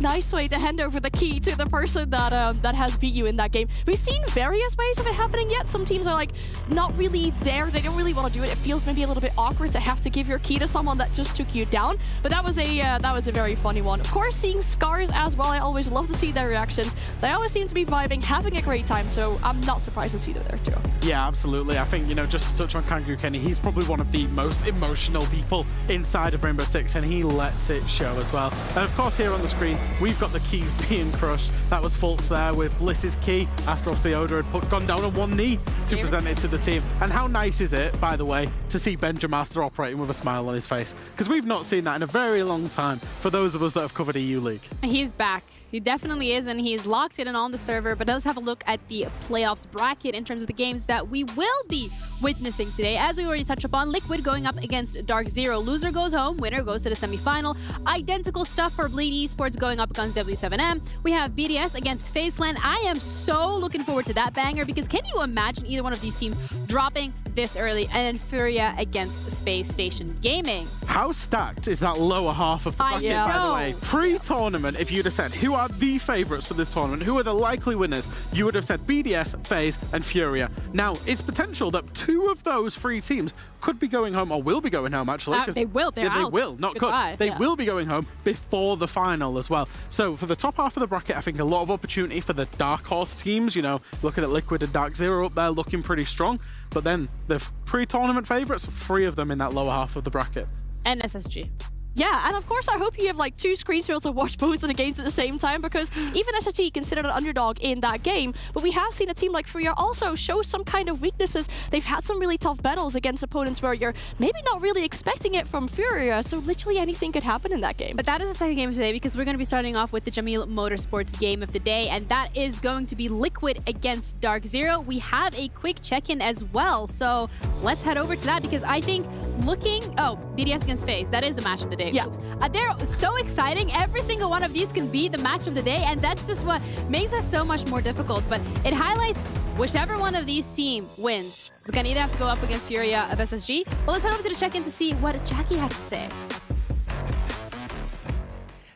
nice way to hand over the key to the person that has beat you in that game. We've seen various ways of it happening yet. Some teams are like not really there. They don't really want to do it. It feels maybe a little bit awkward to have to give your key to someone that just took you down. But that was a very funny one. Of course, seeing Scars as well. I always love to see their reactions. They always seem to be vibing, having a great time. So I'm not surprised to see them there too. Yeah, absolutely. I think, you know, just to touch on Kangaroo Kenny, he's probably one of the most emotional people inside of Rainbow Six, and he lets it show as well. And of course, here on the screen, we've got the keys being crushed. That was Fultz there with Bliss's key after obviously Oda had gone down on one knee to present it to the team. And how nice is it, by the way, to see Benja Master operating with a smile on his face? Because we've not seen that in a very long time for those of us that have covered EU League. He's back. He definitely is, and he's locked in and on the server. But let's have a look at the playoffs bracket in terms of the games that we will be witnessing today. As we already touched upon, Liquid going up against DarkZero. Loser goes home, winner goes to the semifinal. Identical stuff for Bleed Esports going up against W7M. We have BDS against FaZe Clan. I am so looking forward to that banger, because can you imagine either one of these teams dropping this early? And then Furia against Space Station Gaming. How stacked is that lower half of the bracket, by the way? Pre-tournament, if you'd have said, who are the favourites for this tournament? Who are the likely winners? You would have said BDS, FaZe, and Furia. Now, it's potential that 2 of those 3 teams could be going home, or will be going home, actually. They will. They're they out. will, not Goodbye. could. They will be going home before the final as well. So for the top half of the bracket, I think a lot of opportunity for the Dark Horse teams. You know, looking at Liquid and DarkZero up there looking pretty strong. But then the pre-tournament favourites, 3 of them in that lower half of the bracket. And SSG. Yeah, and of course, I hope you have like 2 screens to be able to watch both of the games at the same time, because even SSG considered an underdog in that game, but we have seen a team like Furia also show some kind of weaknesses. They've had some really tough battles against opponents where you're maybe not really expecting it from Furia, so literally anything could happen in that game. But that is the second game today, because we're going to be starting off with the Jamil Motorsports game of the day, and that is going to be Liquid against DarkZero. We have a quick check-in as well, so let's head over to that, because I think BDS against FaZe, that is the match of the day. Yeah. They're so exciting. Every single one of these can be the match of the day, and that's just what makes us so much more difficult. But it highlights whichever one of these teams wins. We're gonna either have to go up against Furia of SSG. Well, let's head over to the check-in to see what Jackie had to say.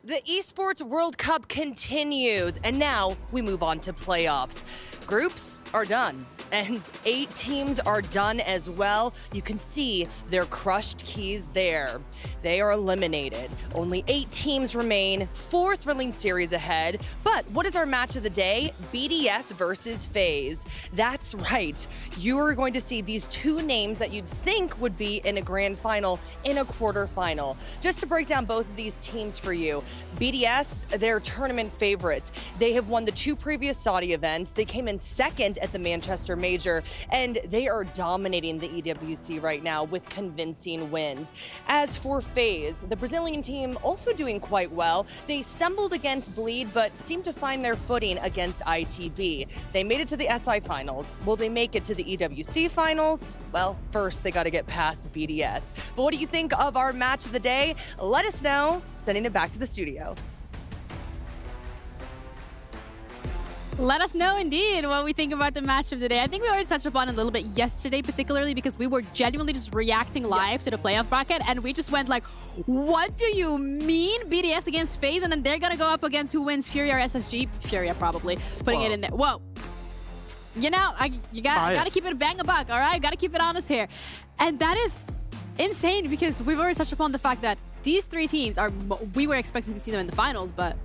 The Esports World Cup continues, and now we move on to playoffs. Groups are done, and 8 teams are done as well. You can see their crushed keys there. They are eliminated. Only 8 teams remain, 4 thrilling series ahead. But what is our match of the day? BDS versus FaZe. That's right. You are going to see these 2 names that you'd think would be in a grand final in a quarterfinal. Just to break down both of these teams for you, BDS, they're tournament favorites. They have won the 2 previous Saudi events. They came in second at the Manchester Major, and they are dominating the EWC right now with convincing wins. As for FaZe, the Brazilian team also doing quite well. They stumbled against Bleed, but seemed to find their footing against ITB. They made it to the SI finals. Will they make it to the EWC finals? Well, first they got to get past BDS. But what do you think of our match of the day? Let us know. Sending it back to the studio. Let us know indeed what we think about the match of the day. I think we already touched upon it a little bit yesterday, particularly because we were genuinely just reacting live to the playoff bracket, and we just went like, what do you mean BDS against FaZe? And then they're gonna go up against who wins, Furia or SSG? Furia probably, putting it in there. Whoa. You know, you gotta keep it bang a buck, all right? Gotta keep it honest here. And that is insane, because we've already touched upon the fact that these 3 teams we were expecting to see them in the finals, but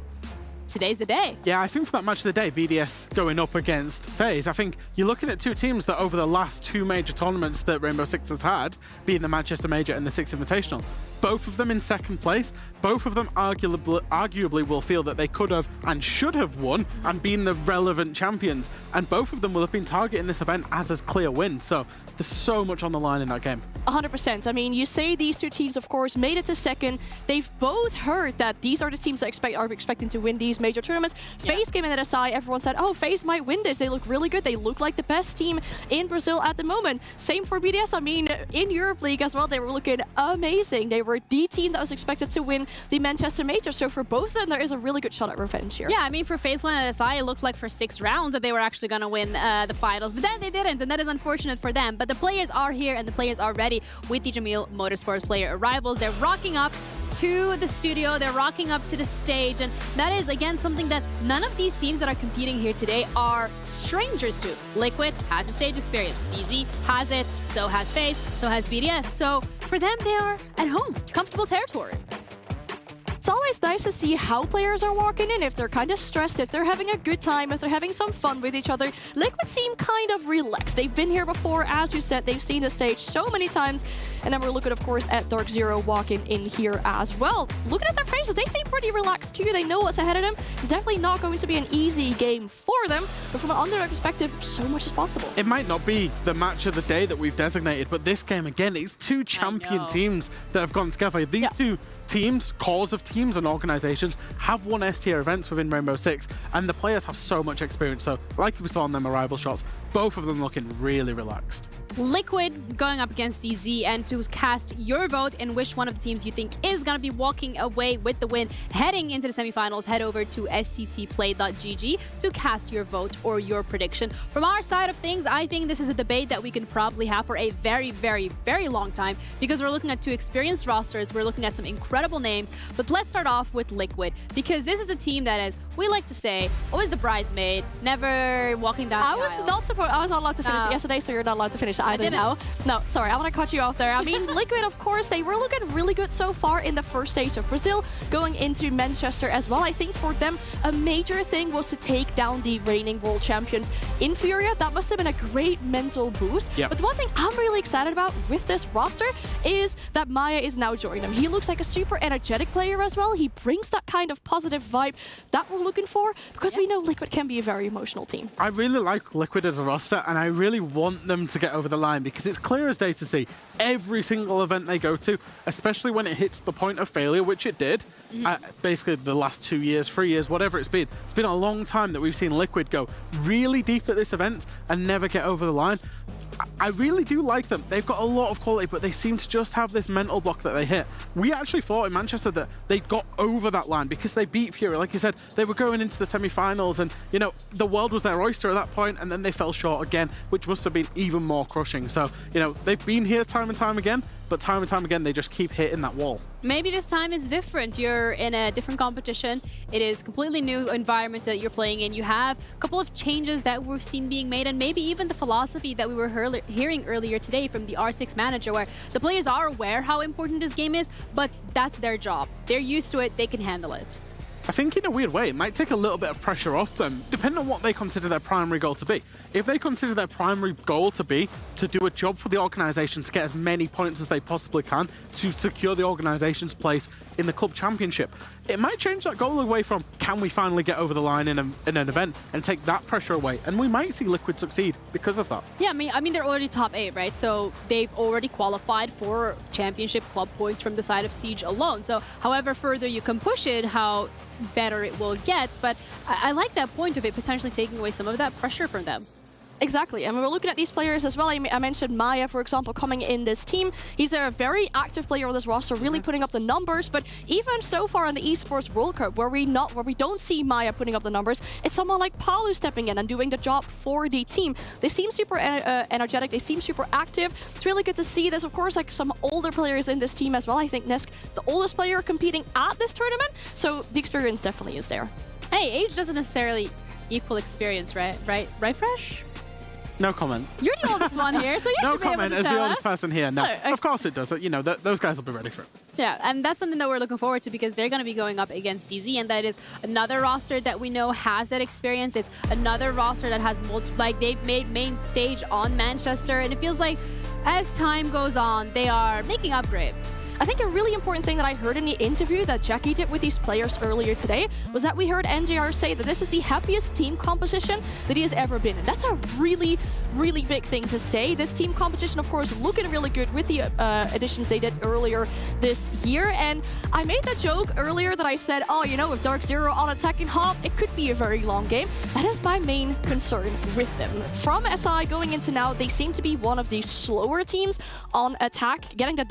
today's the day. Yeah, I think for that match of the day, BDS going up against FaZe, I think you're looking at 2 teams that over the last 2 major tournaments that Rainbow Six has had, being the Manchester Major and the Six Invitational, both of them in second place, both of them arguably will feel that they could have and should have won and been the relevant champions, and both of them will have been targeting this event as a clear win, so there's so much on the line in that game. 100%. I mean, you say these 2 teams, of course, made it to second. They've both heard that these are the teams that are expecting to win these major tournaments. FaZe came in at SI. Everyone said, oh, FaZe might win this. They look really good. They look like the best team in Brazil at the moment. Same for BDS. I mean, in Europe League as well, they were looking amazing. They were the team that was expected to win the Manchester Major. So for both of them, there is a really good shot at revenge here. Yeah, I mean, for FaZe at SI, it looked like for 6 rounds that they were actually going to win the finals, but then they didn't, and that is unfortunate for them. But the players are here, and the players are ready with the Jamil Motorsports player arrivals. They're rocking up to the studio, they're rocking up to the stage, and that is, again, something that none of these teams that are competing here today are strangers to. Liquid has a stage experience, DZ has it, so has FaZe, so has BDS. So for them, they are at home, comfortable territory. It's always nice to see how players are walking in, if they're kind of stressed, if they're having a good time, if they're having some fun with each other. Liquid seem kind of relaxed. They've been here before, as you said, they've seen the stage so many times. And then we're looking, of course, at DarkZero walking in here as well. Looking at their faces, they seem pretty relaxed too. They know what's ahead of them. It's definitely not going to be an easy game for them, but from an underdog perspective, so much is possible. It might not be the match of the day that we've designated, but this game, again, it's 2 champion teams that have gone together. These 2 teams, cores of teams and organizations, have won S-tier events within Rainbow Six, and the players have so much experience. So, like we saw in them arrival shots, both of them looking really relaxed. Liquid going up against DZ, and to cast your vote in which one of the teams you think is going to be walking away with the win heading into the semifinals, head over to stcplay.gg to cast your vote or your prediction. From our side of things, I think this is a debate that we can probably have for a very, very, very long time, because we're looking at 2 experienced rosters, we're looking at some incredible names, but let's start off with Liquid, because this is a team that has we like to say, always the bridesmaid, never walking down the aisle. I was not allowed to finish it yesterday, so you're not allowed to finish it either now. No, sorry, I want to cut you off there. I mean, Liquid, of course, they were looking really good so far in the first stage of Brazil, going into Manchester as well. I think for them, a major thing was to take down the reigning world champions in Furia. That must have been a great mental boost. Yep. But the one thing I'm really excited about with this roster is that Maya is now joining them. He looks like a super energetic player as well. He brings that kind of positive vibe that we're looking for, because we know Liquid can be a very emotional team. I really like Liquid as a roster, and I really want them to get over the line, because it's clear as day to see every single event they go to, especially when it hits the point of failure, which it did. Basically the last 2 years, 3 years, whatever it's been a long time that we've seen Liquid go really deep at this event and never get over the line. I really do like them. They've got a lot of quality, but they seem to just have this mental block that they hit. We actually thought in Manchester that they got over that line because they beat Fury. Like you said, they were going into the semi-finals, and you know, the world was their oyster at that point, and then they fell short again, which must have been even more crushing. So, you know, they've been here time and time again, but time and time again, they just keep hitting that wall. Maybe this time it's different. You're in a different competition. It is a completely new environment that you're playing in. You have a couple of changes that we've seen being made, and maybe even the philosophy that we were hearing earlier today from the R6 manager, where the players are aware how important this game is, but that's their job. They're used to it. They can handle it. I think in a weird way, it might take a little bit of pressure off them, depending on what they consider their primary goal to be. If they consider their primary goal to be to do a job for the organization, to get as many points as they possibly can, to secure the organization's place in the club championship, it might change that goal away from, can we finally get over the line in an event, and take that pressure away. And we might see Liquid succeed because of that. Yeah, I mean, they're already top 8, right? So they've already qualified for championship club points from the side of Siege alone. So however further you can push it, how better it will get. But I like that point of it potentially taking away some of that pressure from them. Exactly, and we're looking at these players as well. I mentioned Maya, for example, coming in this team. He's a very active player on this roster, really putting up the numbers. But even so far in the Esports World Cup, where we don't see Maya putting up the numbers, it's someone like Palu stepping in and doing the job for the team. They seem super energetic. They seem super active. It's really good to see. There's of course like some older players in this team as well. I think Nesk, the oldest player competing at this tournament, so the experience definitely is there. Hey, age doesn't necessarily equal experience, right? Right, Fresh? No comment. You're the oldest one here, so you no should be able comment to as tell the oldest us. person here. No, Okay. of course it does. You know, those guys will be ready for it. Yeah, and that's something that we're looking forward to, because they're going to be going up against DZ, and that is another roster that we know has that experience. It's another roster that has they've made main stage on Manchester, and it feels like as time goes on, they are making upgrades. I think a really important thing that I heard in the interview that Jackie did with these players earlier today was that we heard NJR say that this is the happiest team composition that he has ever been in. That's a really, really big thing to say. This team composition, of course, looking really good with the additions they did earlier this year. And I made that joke earlier that I said, oh, you know, with DarkZero on attacking half, it could be a very long game. That is my main concern with them. From SI going into now, they seem to be one of the slower teams on attack, having that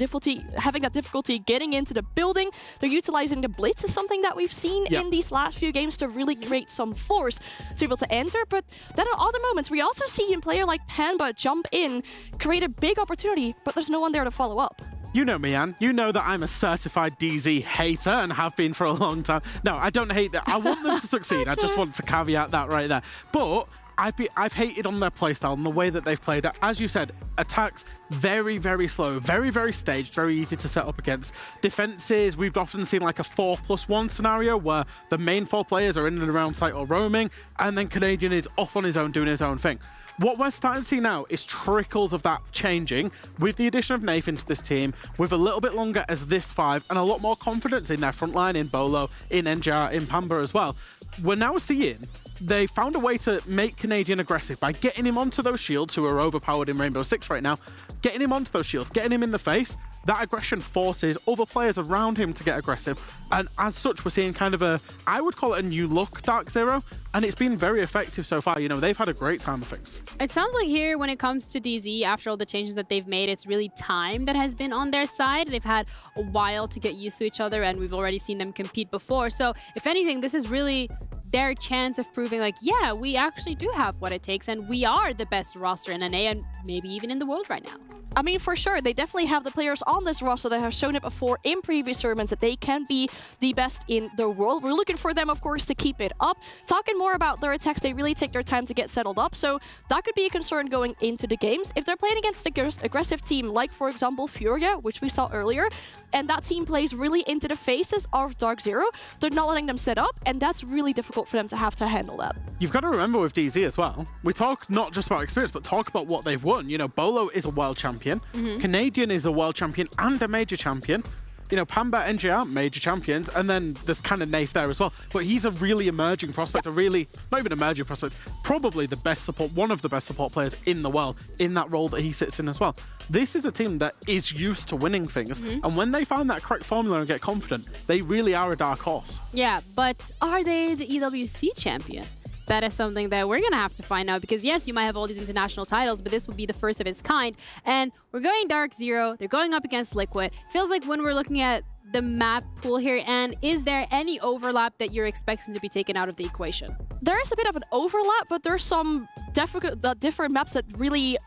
difficulty getting into the building. They're utilizing the blitz is something that we've seen in these last few games to really create some force to be able to enter. But then at other moments, we also see a player like Panba jump in, create a big opportunity, but there's no one there to follow up. You know me, Anne. You know that I'm a certified DZ hater and have been for a long time. No, I don't hate that. I want them to succeed. I just want to caveat that right there. But I've hated on their playstyle and the way that they've played it. As you said, attacks very, very slow, very, very staged, very easy to set up against. Defenses, we've often seen like a 4+1 scenario where the main 4 players are in and around site or roaming, and then Canadian is off on his own doing his own thing. What we're starting to see now is trickles of that changing with the addition of Nath into this team, with a little bit longer as this 5 and a lot more confidence in their front line, in Bolo, in NJR, in Pamba as well. We're now seeing they found a way to make Canadian aggressive by getting him onto those shields, who are overpowered in Rainbow Six right now, getting him onto those shields, getting him in the face. That aggression forces other players around him to get aggressive. And as such, we're seeing kind of I would call it a new look DarkZero, and it's been very effective so far. You know, they've had a great time of things. It sounds like here, when it comes to DZ, after all the changes that they've made, it's really time that has been on their side. They've had a while to get used to each other, and we've already seen them compete before. So if anything, this is really their chance of proving like, yeah, we actually do have what it takes, and we are the best roster in NA and maybe even in the world right now. I mean, for sure, they definitely have the players on this roster that have shown it before in previous tournaments that they can be the best in the world. We're looking for them, of course, to keep it up. Talking more about their attacks, they really take their time to get settled up, so that could be a concern going into the games. If they're playing against an aggressive team, like, for example, Furia, which we saw earlier, and that team plays really into the faces of DarkZero, they're not letting them set up, and that's really difficult for them to have to handle that. You've got to remember with DZ as well, we talk not just about experience, but talk about what they've won. You know, Bolo is a world champion, Canadian is a world champion and a major champion. You know, Pamba, NJ aren't major champions, and then there's kind of Nafe there as well. But he's a really emerging prospect, a really, not even emerging prospect, probably the best support, one of the best support players in the world in that role that he sits in as well. This is a team that is used to winning things, and when they find that correct formula and get confident, they really are a dark horse. Yeah, but are they the EWC champion? That is something that we're going to have to find out, because yes, you might have all these international titles, but this would be the first of its kind. And we're going DarkZero. They're going up against Liquid. Feels like when we're looking at the map pool here, and is there any overlap that you're expecting to be taken out of the equation? There is a bit of an overlap, but there's some different maps that really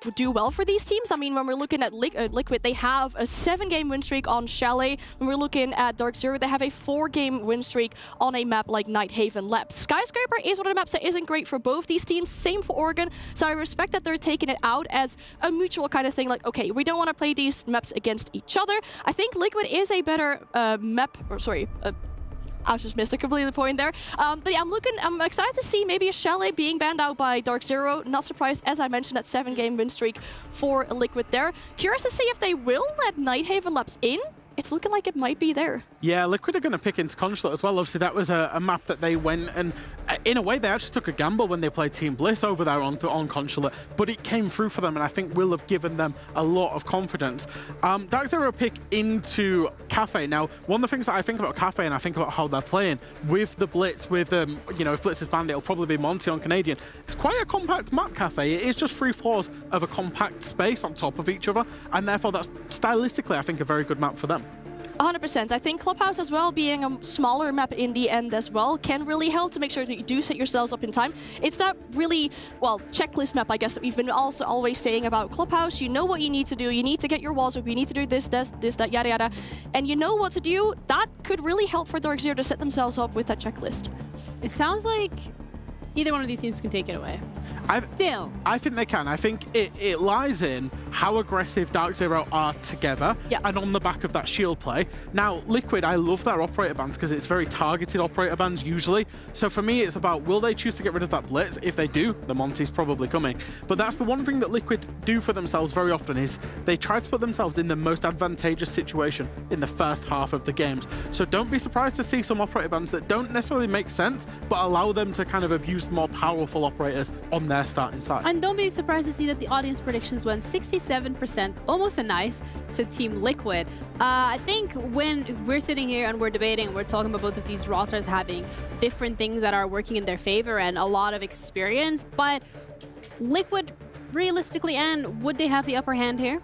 would do well for these teams. I mean, when we're looking at Liquid, they have a 7-game win streak on Chalet. When we're looking at DarkZero, they have a 4-game win streak on a map like Nighthaven Labs. Skyscraper is one of the maps that isn't great for both these teams. Same for Oregon. So I respect that they're taking it out as a mutual kind of thing. Like, okay, we don't want to play these maps against each other. I think Liquid is a better I just missed completely the point there. But yeah, I'm excited to see maybe a Chalet being banned out by DarkZero. Not surprised, as I mentioned, that 7-game win streak for Liquid there. Curious to see if they will let Nighthaven Labs in. It's looking like it might be there. Yeah, Liquid are going to pick into Consulate as well. Obviously, that was a map that they went, and in a way, they actually took a gamble when they played Team Bliss over there on Consulate, but it came through for them, and I think will have given them a lot of confidence. DarkZero pick into Kafe. Now, one of the things that I think about Kafe, and I think about how they're playing, with the Blitz, with you know, if Blitz is banned, it'll probably be Monty on Canadian. It's quite a compact map, Kafe. It is just 3 floors of a compact space on top of each other, and therefore that's stylistically, I think, a very good map for them. 100%. I think Clubhouse as well, being a smaller map in the end as well, can really help to make sure that you do set yourselves up in time. It's that really, well, checklist map, I guess, that we've been also always saying about Clubhouse. You know what you need to do. You need to get your walls up. You need to do this, that, yada, yada. And you know what to do. That could really help for DarkZero to set themselves up with that checklist. It sounds like either one of these teams can take it away. I think they can. I think it lies in how aggressive DarkZero are together and on the back of that shield play. Now, Liquid, I love their operator bans because it's very targeted operator bans usually. So for me, it's about, will they choose to get rid of that Blitz? If they do, the Monty's probably coming. But that's the one thing that Liquid do for themselves very often, is they try to put themselves in the most advantageous situation in the first half of the games. So don't be surprised to see some operator bans that don't necessarily make sense, but allow them to kind of abuse the more powerful operators on their starting side. And don't be surprised to see that the audience predictions went 67%, almost a nice, to Team Liquid. I think when we're sitting here and we're debating, we're talking about both of these rosters having different things that are working in their favor and a lot of experience, but Liquid, realistically, and would they have the upper hand here?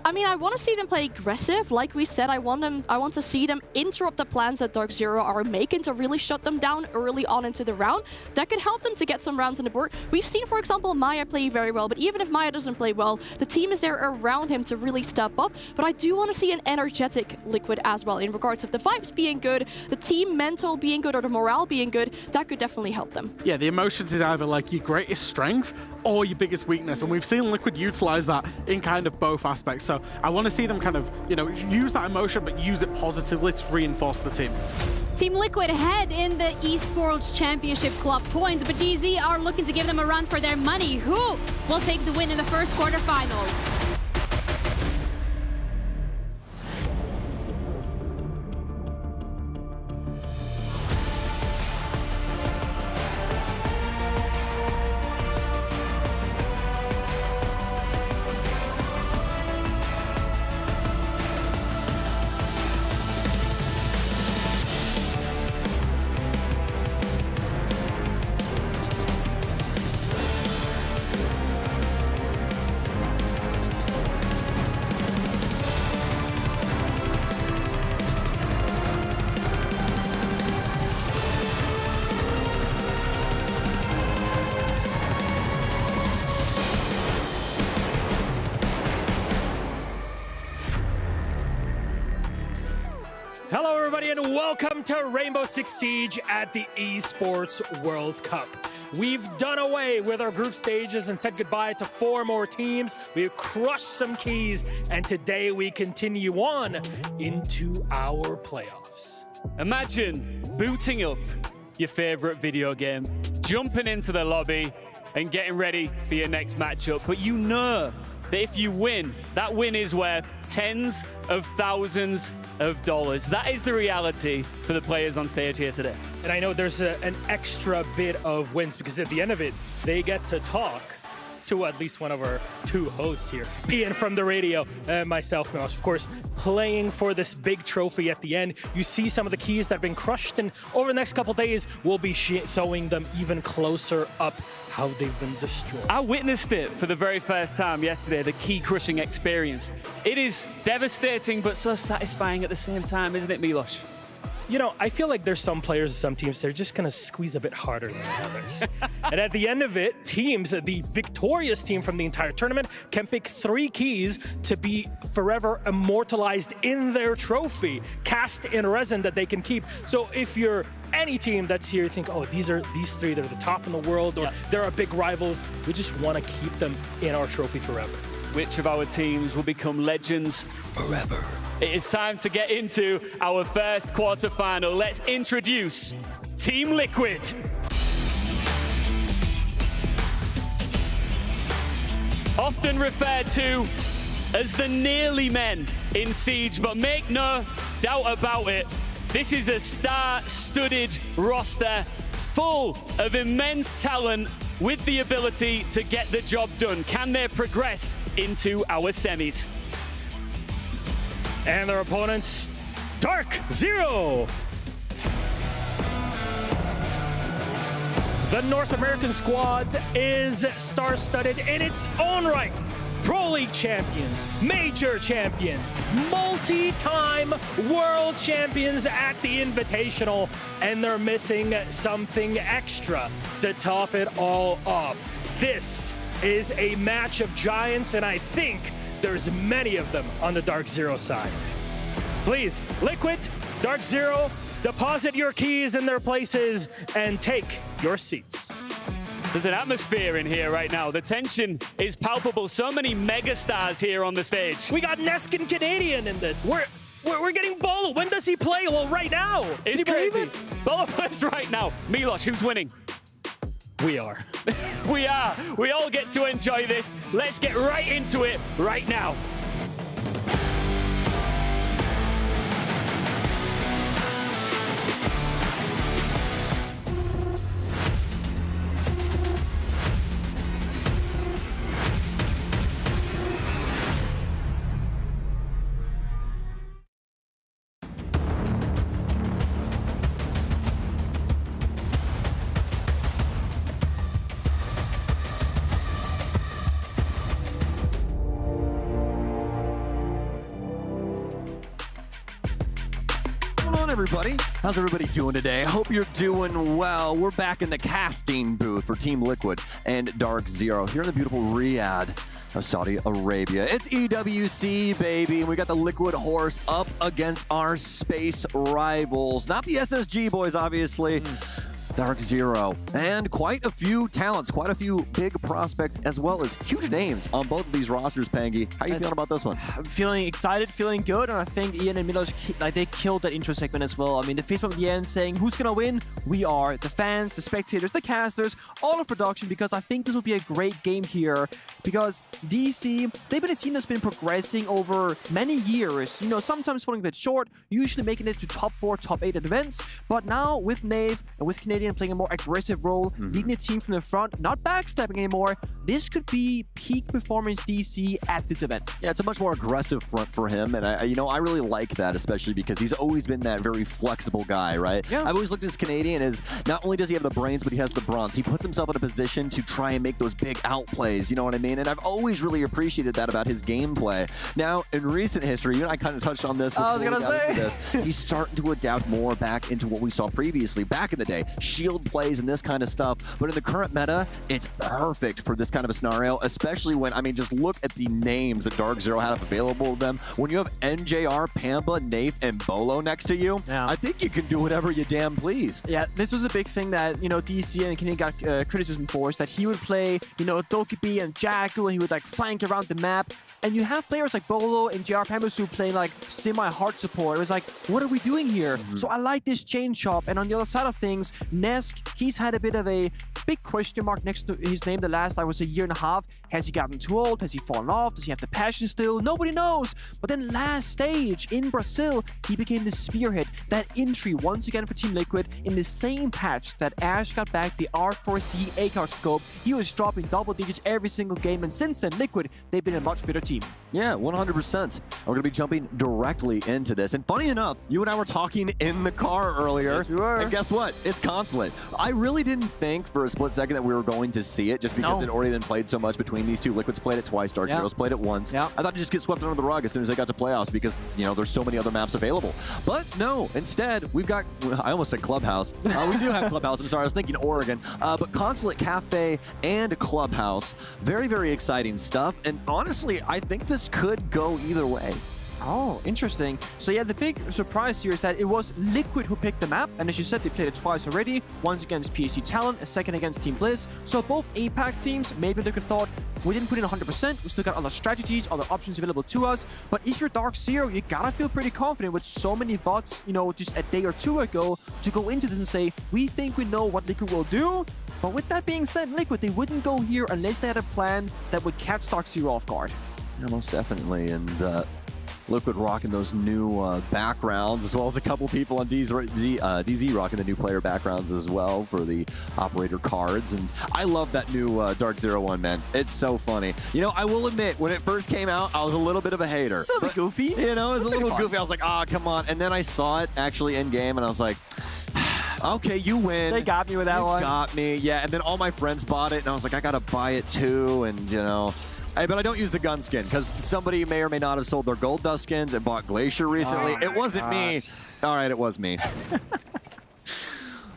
I mean, I want to see them play aggressive. Like we said, I want to see them interrupt the plans that DarkZero are making to really shut them down early on into the round. That could help them to get some rounds on the board. We've seen, for example, Maya play very well, but even if Maya doesn't play well, the team is there around him to really step up. But I do want to see an energetic Liquid as well, in regards of the vibes being good, the team mental being good, or the morale being good. That could definitely help them. Yeah, the emotions is either like your greatest strength or your biggest weakness, and we've seen Liquid utilize that in kind of both aspects. So I want to see them kind of, you know, use that emotion, but use it positively to reinforce the team. Team Liquid ahead in the Esports Championship Club points, but DZ are looking to give them a run for their money. Who will take the win in the first quarterfinals? Hello, everybody, and welcome to Rainbow Six Siege at the Esports World Cup. We've done away with our group stages and said goodbye to 4 more teams. We've crushed some keys, and today we continue on into our playoffs. Imagine booting up your favorite video game, jumping into the lobby, and getting ready for your next matchup. But you know that if you win, that win is worth tens of thousands of dollars. That is the reality for the players on stage here today. And I know there's an extra bit of wins because at the end of it, they get to talk to at least one of our 2 hosts here. Ian from the radio, myself, of course, playing for this big trophy at the end. You see some of the keys that have been crushed, and over the next couple days, we'll be showing them even closer up how they've been destroyed. I witnessed it for the very first time yesterday, the key crushing experience. It is devastating, but so satisfying at the same time, isn't it, Milos? You know, I feel like there's some players and some teams, they're just going to squeeze a bit harder than others. And at the end of it, teams, the victorious team from the entire tournament, can pick 3 keys to be forever immortalized in their trophy, cast in resin that they can keep. So if you're any team that's here, you think, oh, these 3, they're the top in the world, or they're our big rivals, we just want to keep them in our trophy forever. Which of our teams will become legends forever? It is time to get into our first quarterfinal. Let's introduce Team Liquid. Often referred to as the nearly men in Siege, but make no doubt about it, this is a star-studded roster full of immense talent with the ability to get the job done. Can they progress into our semis? And their opponents, DarkZero. The North American squad is star-studded in its own right. Pro League champions, major champions, multi-time world champions at the Invitational, and they're missing something extra to top it all off. This is a match of giants, and I think there's many of them on the DarkZero side. Please, Liquid, DarkZero, deposit your keys in their places and take your seats. There's an atmosphere in here right now. The tension is palpable. So many megastars here on the stage. We got Neskin Canadian in this. We're getting Bolo. When does he play? Well, right now. It's crazy. Bolo plays right now. Milos, who's winning? We are. We are. We all get to enjoy this. Let's get right into it right now. Everybody, how's everybody doing today? I hope you're doing well. We're back in the casting booth for Team Liquid and DarkZero here in the beautiful Riyadh of Saudi Arabia. It's EWC, baby, and we got the Liquid horse up against our space rivals. Not the SSG boys, obviously. DarkZero, and quite a few talents, quite a few big prospects, as well as huge names on both of these rosters, Pangy. How are you feeling about this one? I'm feeling excited, feeling good, and I think Ian and Milos, they killed that intro segment as well. I mean, the Facebook at the end saying, who's gonna win? We are. The fans, the spectators, the casters, all of production, because I think this will be a great game here, because DC, they've been a team that's been progressing over many years, you know, sometimes falling a bit short, usually making it to top 4, top 8 at events, but now with Nave and with Canadian playing a more aggressive role, leading the team from the front, not backstepping anymore, this could be peak performance DC at this event. Yeah, it's a much more aggressive front for him, and I really like that, especially because he's always been that very flexible guy, right? Yeah. I've always looked at this Canadian as not only does he have the brains, but he has the bronze. He puts himself in a position to try and make those big outplays, you know what I mean? And I've always really appreciated that about his gameplay. Now, in recent history, you and I kind of touched on this before I was gonna say. he's starting to adapt more back into what we saw previously. Back in the day, shield plays and this kind of stuff. But in the current meta, it's perfect for this kind of a scenario, especially when, I mean, just look at the names that DarkZero had available to them. When you have NJR, Pampa, Nafe, and Bolo next to you, I think you can do whatever you damn please. Yeah, this was a big thing that, you know, DC and Kenny got criticism for, is that he would play, you know, Dokkaebi and Jackal, and he would like flank around the map. And you have players like Bolo and JR Pambasu playing like semi-hard support. It was like, what are we doing here? So I like this change up. And on the other side of things, Nesk, he's had a bit of a big question mark next to his name the last, I would say, year and a half. Has he gotten too old? Has he fallen off? Does he have the passion still? Nobody knows. But then last stage in Brazil, he became the spearhead, that entry once again for Team Liquid in the same patch that Ash got back the R4C ACOG scope. He was dropping double digits every single game. And since then, Liquid, they've been a much better team. Yeah, 100%. We're going to be jumping directly into this. And funny enough, you and I were talking in the car earlier. Yes, we were. And guess what? It's Consulate. I really didn't think for a split second that we were going to see it, just because it already been played so much between these two. Liquid's played it twice, DarkZero's played it once. I thought it'd just get swept under the rug as soon as they got to playoffs because, you know, there's so many other maps available. But no, instead, we've got, I almost said Clubhouse. We do have Clubhouse. I'm sorry, I was thinking Oregon. But Consulate, Kafe, and Clubhouse. Very, very exciting stuff. And honestly, I think this could go either way. Oh, interesting. So yeah, the big surprise here is that it was Liquid who picked the map, and as you said, they played it twice already. Once against PSG Talent, a second against Team Blizz. So both APAC teams, maybe Liquid thought, we didn't put in 100%, we still got other strategies, other options available to us. But if you're DarkZero, you gotta feel pretty confident with so many VODs, you know, just a day or two ago, to go into this and say, we think we know what Liquid will do. But with that being said, Liquid, they wouldn't go here unless they had a plan that would catch DarkZero off guard. Yeah, most definitely. And Liquid rocking those new backgrounds, as well as a couple people on DZ rocking the new player backgrounds as well for the operator cards. And I love that new DarkZero one, man. It's so funny. You know, I will admit, when it first came out, I was a little bit of a hater. It's a little bit goofy. You know, it was a little goofy. I was like, ah, come on. And then I saw it actually in game, and I was like, okay, you win. They got me with that one. You got me, yeah. And then all my friends bought it, and I was like, I gotta buy it too. And, you know, but I don't use the gun skin because somebody may or may not have sold their gold dust skins and bought Glacier recently. It wasn't me. All right, it was me.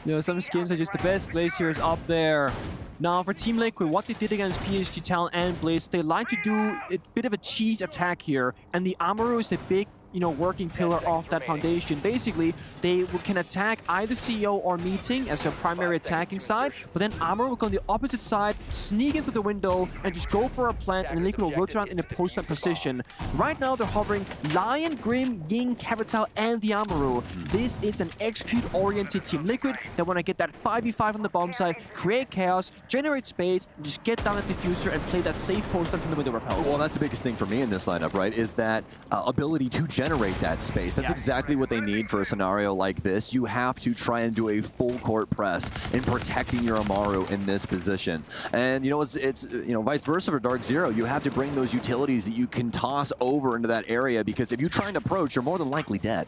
You know, some skins are just the best. Glacier is up there. Now, for Team Liquid, what they did against PSG Talent and Blizz, they like to do a bit of a cheese attack here. And the Amaru is the big, you know, working pillar of that foundation. Basically, they can attack either CEO or Meeting as their primary attacking side, but then Amaru will go on the opposite side, sneak into the window, and just go for a plant, and Liquid will rotate around in a post-plant position. Right now, they're hovering Lion, Grim, Ying, Capital, and the Amaru. This is an execute-oriented Team Liquid that want to get that 5v5 on the bomb side, create chaos, generate space, and just get down the diffuser and play that safe post-plant from the window repels. Well, that's the biggest thing for me in this lineup, right, is that ability to generate that space. That's exactly what they need for a scenario like this. You have to try and do a full court press in protecting your Amaru in this position. And you know, it's you know, vice versa for DarkZero. You have to bring those utilities that you can toss over into that area, because if you try and approach, you're more than likely dead.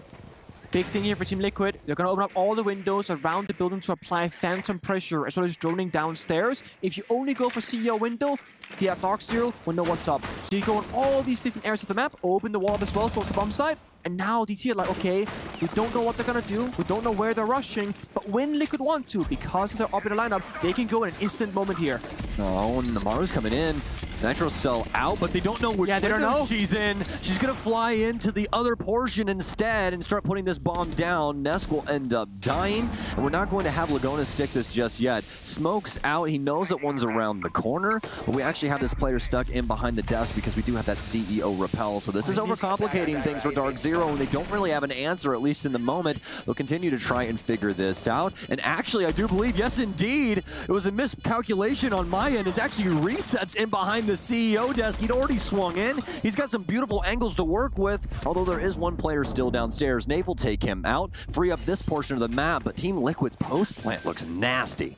Big thing here for Team Liquid, they're going to open up all the windows around the building to apply phantom pressure, as well as droning downstairs. If you only go for CEO window, the DarkZero will know what's up. So you go on all these different areas of the map, open the wall up as well towards the bomb side, and now DC are like, okay, we don't know what they're going to do, we don't know where they're rushing, but when Liquid want to, because they're up in the lineup, they can go in an instant moment here. Oh, and Amaru's coming in. Nitro Cell out, but they don't know which window she's in. She's going to fly into the other portion instead and start putting this bomb down. Nesk will end up dying, and we're not going to have Laguna stick this just yet. Smoke's out. He knows that one's around the corner, but we actually have this player stuck in behind the desk because we do have that CEO repel. So this is overcomplicating things for DarkZero, and they don't really have an answer, at least in the moment. They'll continue to try and figure this out. And actually, I do believe, yes, indeed, it was a miscalculation on my end. It's actually resets in behind the CEO desk. He'd already swung in. He's got some beautiful angles to work with, although there is one player still downstairs. Nafe will take him out, free up this portion of the map, but Team Liquid's post plant looks nasty.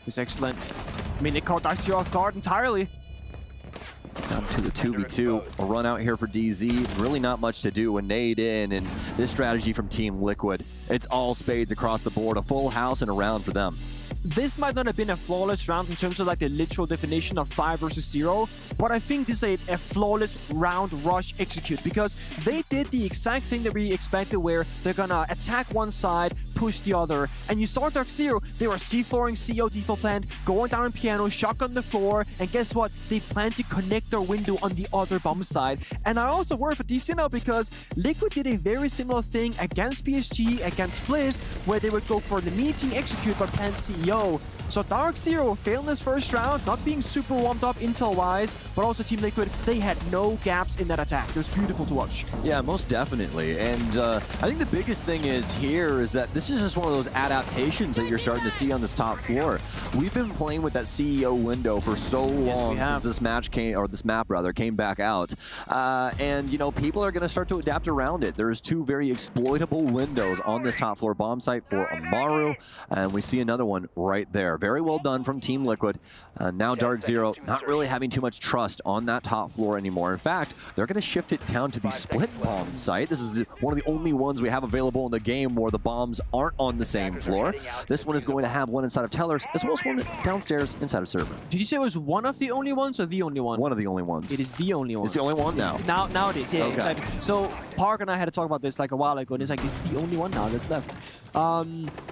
It's excellent. I mean, they caught DarkZero off guard entirely. Down to the 2v2. A run out here for DZ. Really not much to do. A nade in, and this strategy from Team Liquid. It's all spades across the board. A full house and a round for them. This might not have been a flawless round in terms of like the literal definition of 5 versus 0, but I think this is a flawless round rush execute, because they did the exact thing that we expected, where they're gonna attack one side, push the other. And you saw DarkZero, they were C4ing CO default plant, going down on piano, shotgun the floor, and guess what? They plan to connect their window on the other bomb side. And I also worry for DC now because Liquid did a very similar thing against PSG, against Blizz, where they would go for the meeting execute but plant CEO. So DarkZero failed this first round, not being super warmed up intel-wise, but also Team Liquid, they had no gaps in that attack. It was beautiful to watch. Yeah, most definitely. And I think the biggest thing is that this is just one of those adaptations that you're starting to see on this top floor. We've been playing with that CEO window for so long since this match this map came back out. And you know, people are going to start to adapt around it. There's two very exploitable windows on this top floor bomb site for Amaru, and we see another one right there. Very well done from Team Liquid. Now DarkZero not really having too much trust on that top floor anymore. In fact, they're going to shift it down to the split bomb site. This is one of the only ones we have available in the game where the bombs aren't on the same floor. This one is going to have one inside of Tellers, as well as one downstairs inside of Server. Did you say it was one of the only ones or the only one? One of the only ones. It is the only one. It's the only one now. Now it is, yeah, Okay. exactly. So Park and I had to talk about this like a while ago, and it's like, it's the only one now that's left.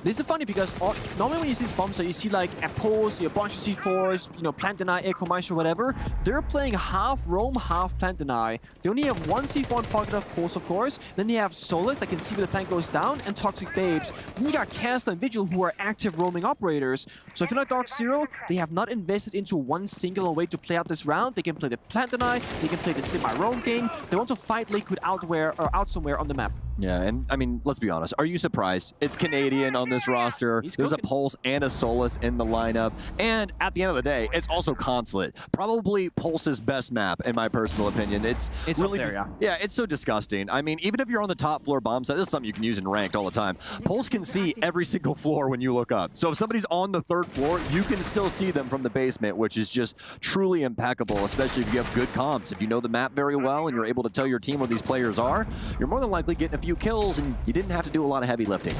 This is funny because normally when you see these bombs, so you see like a pulse, a bunch of C4s, you know, plant deny, echo meister, whatever. They're playing half roam, half plant deny. They only have one C4 in pocket of pulse, of course. Then they have Solus, I can see where the plant goes down, and Toxic Babes. Then you got Castle and Vigil, who are active roaming operators. So if you're like DarkZero, they have not invested into one singular way to play out this round. They can play the plant deny, they can play the semi-roam game. They want to fight Liquid out somewhere on the map. Yeah, and I mean, let's be honest. Are you surprised? It's Canadian on this roster. There's a Pulse and a Solus in the lineup. And at the end of the day, it's also Consulate. Probably Pulse's best map, in my personal opinion. It's really up there, yeah, it's so disgusting. I mean, even if you're on the top floor bomb site, this is something you can use in ranked all the time. Pulse can see every single floor when you look up. So if somebody's on the third floor, you can still see them from the basement, which is just truly impeccable, especially if you have good comps. If you know the map very well and you're able to tell your team where these players are, you're more than likely getting a few kills, and you didn't have to do a lot of heavy lifting.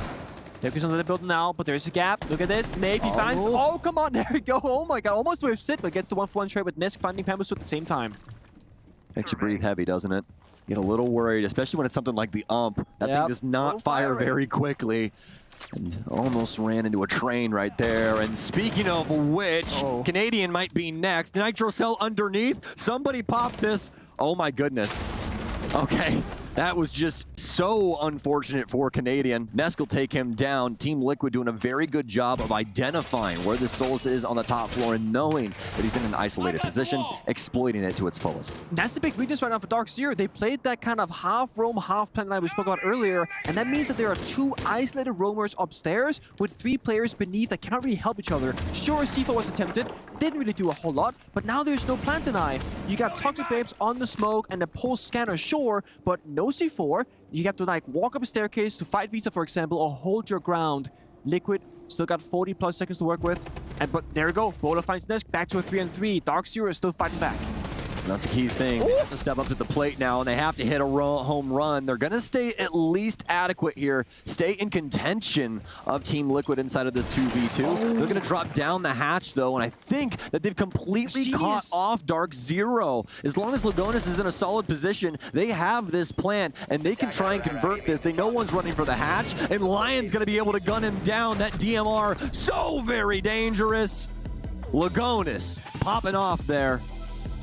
Deku's on the build now, but there's a gap. Look at this. Nave, he finds... Oh, come on. There we go. Oh my god. Almost with Sit, but gets the 1-for-1 trade with Nisk finding Pambusu at the same time. Makes you breathe heavy, doesn't it? Get a little worried, especially when it's something like the Ump. That thing does not fire very quickly. And almost ran into a train right there. And speaking of which, Canadian might be next. Nitro Cell underneath. Somebody popped this. Oh my goodness. Okay. That was just so unfortunate for Canadian. Nesk will take him down. Team Liquid doing a very good job of identifying where the Solus is on the top floor and knowing that he's in an isolated position, exploiting it to its fullest. That's the big weakness right now for DarkZero. They played that kind of half roam, half plant line we spoke about earlier, and that means that there are two isolated roamers upstairs with 3 players beneath that cannot really help each other. Sure, C4 was attempted, didn't really do a whole lot, but now there's no plant deny. You got Toxic Babes on the smoke and the pulse scanner, sure, but no C4. You have to like walk up a staircase to fight Visa, for example, or hold your ground. Liquid still got 40+ seconds to work with, but there we go. Bola finds Nesk, back to a 3-on-3. DarkZero is still fighting back. And that's the key thing. They have to step up to the plate now, and they have to hit a home run. They're going to stay at least adequate here, stay in contention of Team Liquid inside of this 2v2. They're going to drop down the hatch, though, and I think that they've completely caught off DarkZero. As long as Lagonis is in a solid position, they have this plant, and they can try and convert this. They know one's running for the hatch, and Lion's going to be able to gun him down. That DMR, so very dangerous. Lagonis popping off there.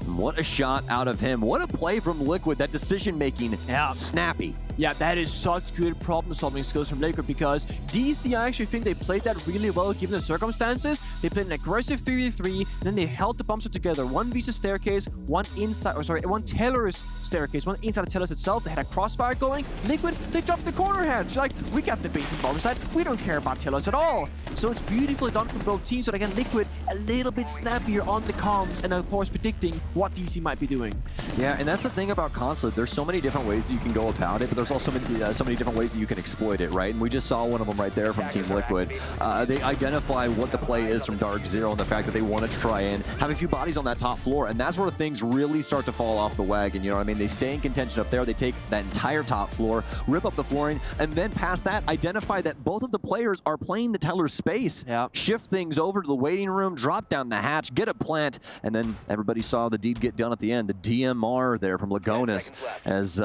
What a shot out of him. What a play from Liquid. That decision-making, snappy. Yeah, that is such good problem-solving skills from Liquid because DC, I actually think they played that really well given the circumstances. They played an aggressive 3v3, and then they held the bombs together. One Visa staircase, one Teller's staircase, one inside of Teller's itself. They had a crossfire going. Liquid, they dropped the corner hedge. Like, we got the basic bomb side. We don't care about Teller's at all. So it's beautifully done from both teams. So again, Liquid a little bit snappier on the comms and of course predicting what DC might be doing. Yeah, and that's the thing about Consulate. There's so many different ways that you can go about it, but there's also so many different ways that you can exploit it, right? And we just saw one of them right there from Team Liquid. They identify what the play is from DarkZero and the fact that they wanted to try and have a few bodies on that top floor, and that's where things really start to fall off the wagon, you know what I mean? They stay in contention up there, they take that entire top floor, rip up the flooring, and then past that, identify that both of the players are playing the Teller's space. Shift things over to the waiting room, drop down the hatch, get a plant, and then everybody saw the deed get done at the end. The DMR there from Lagonis as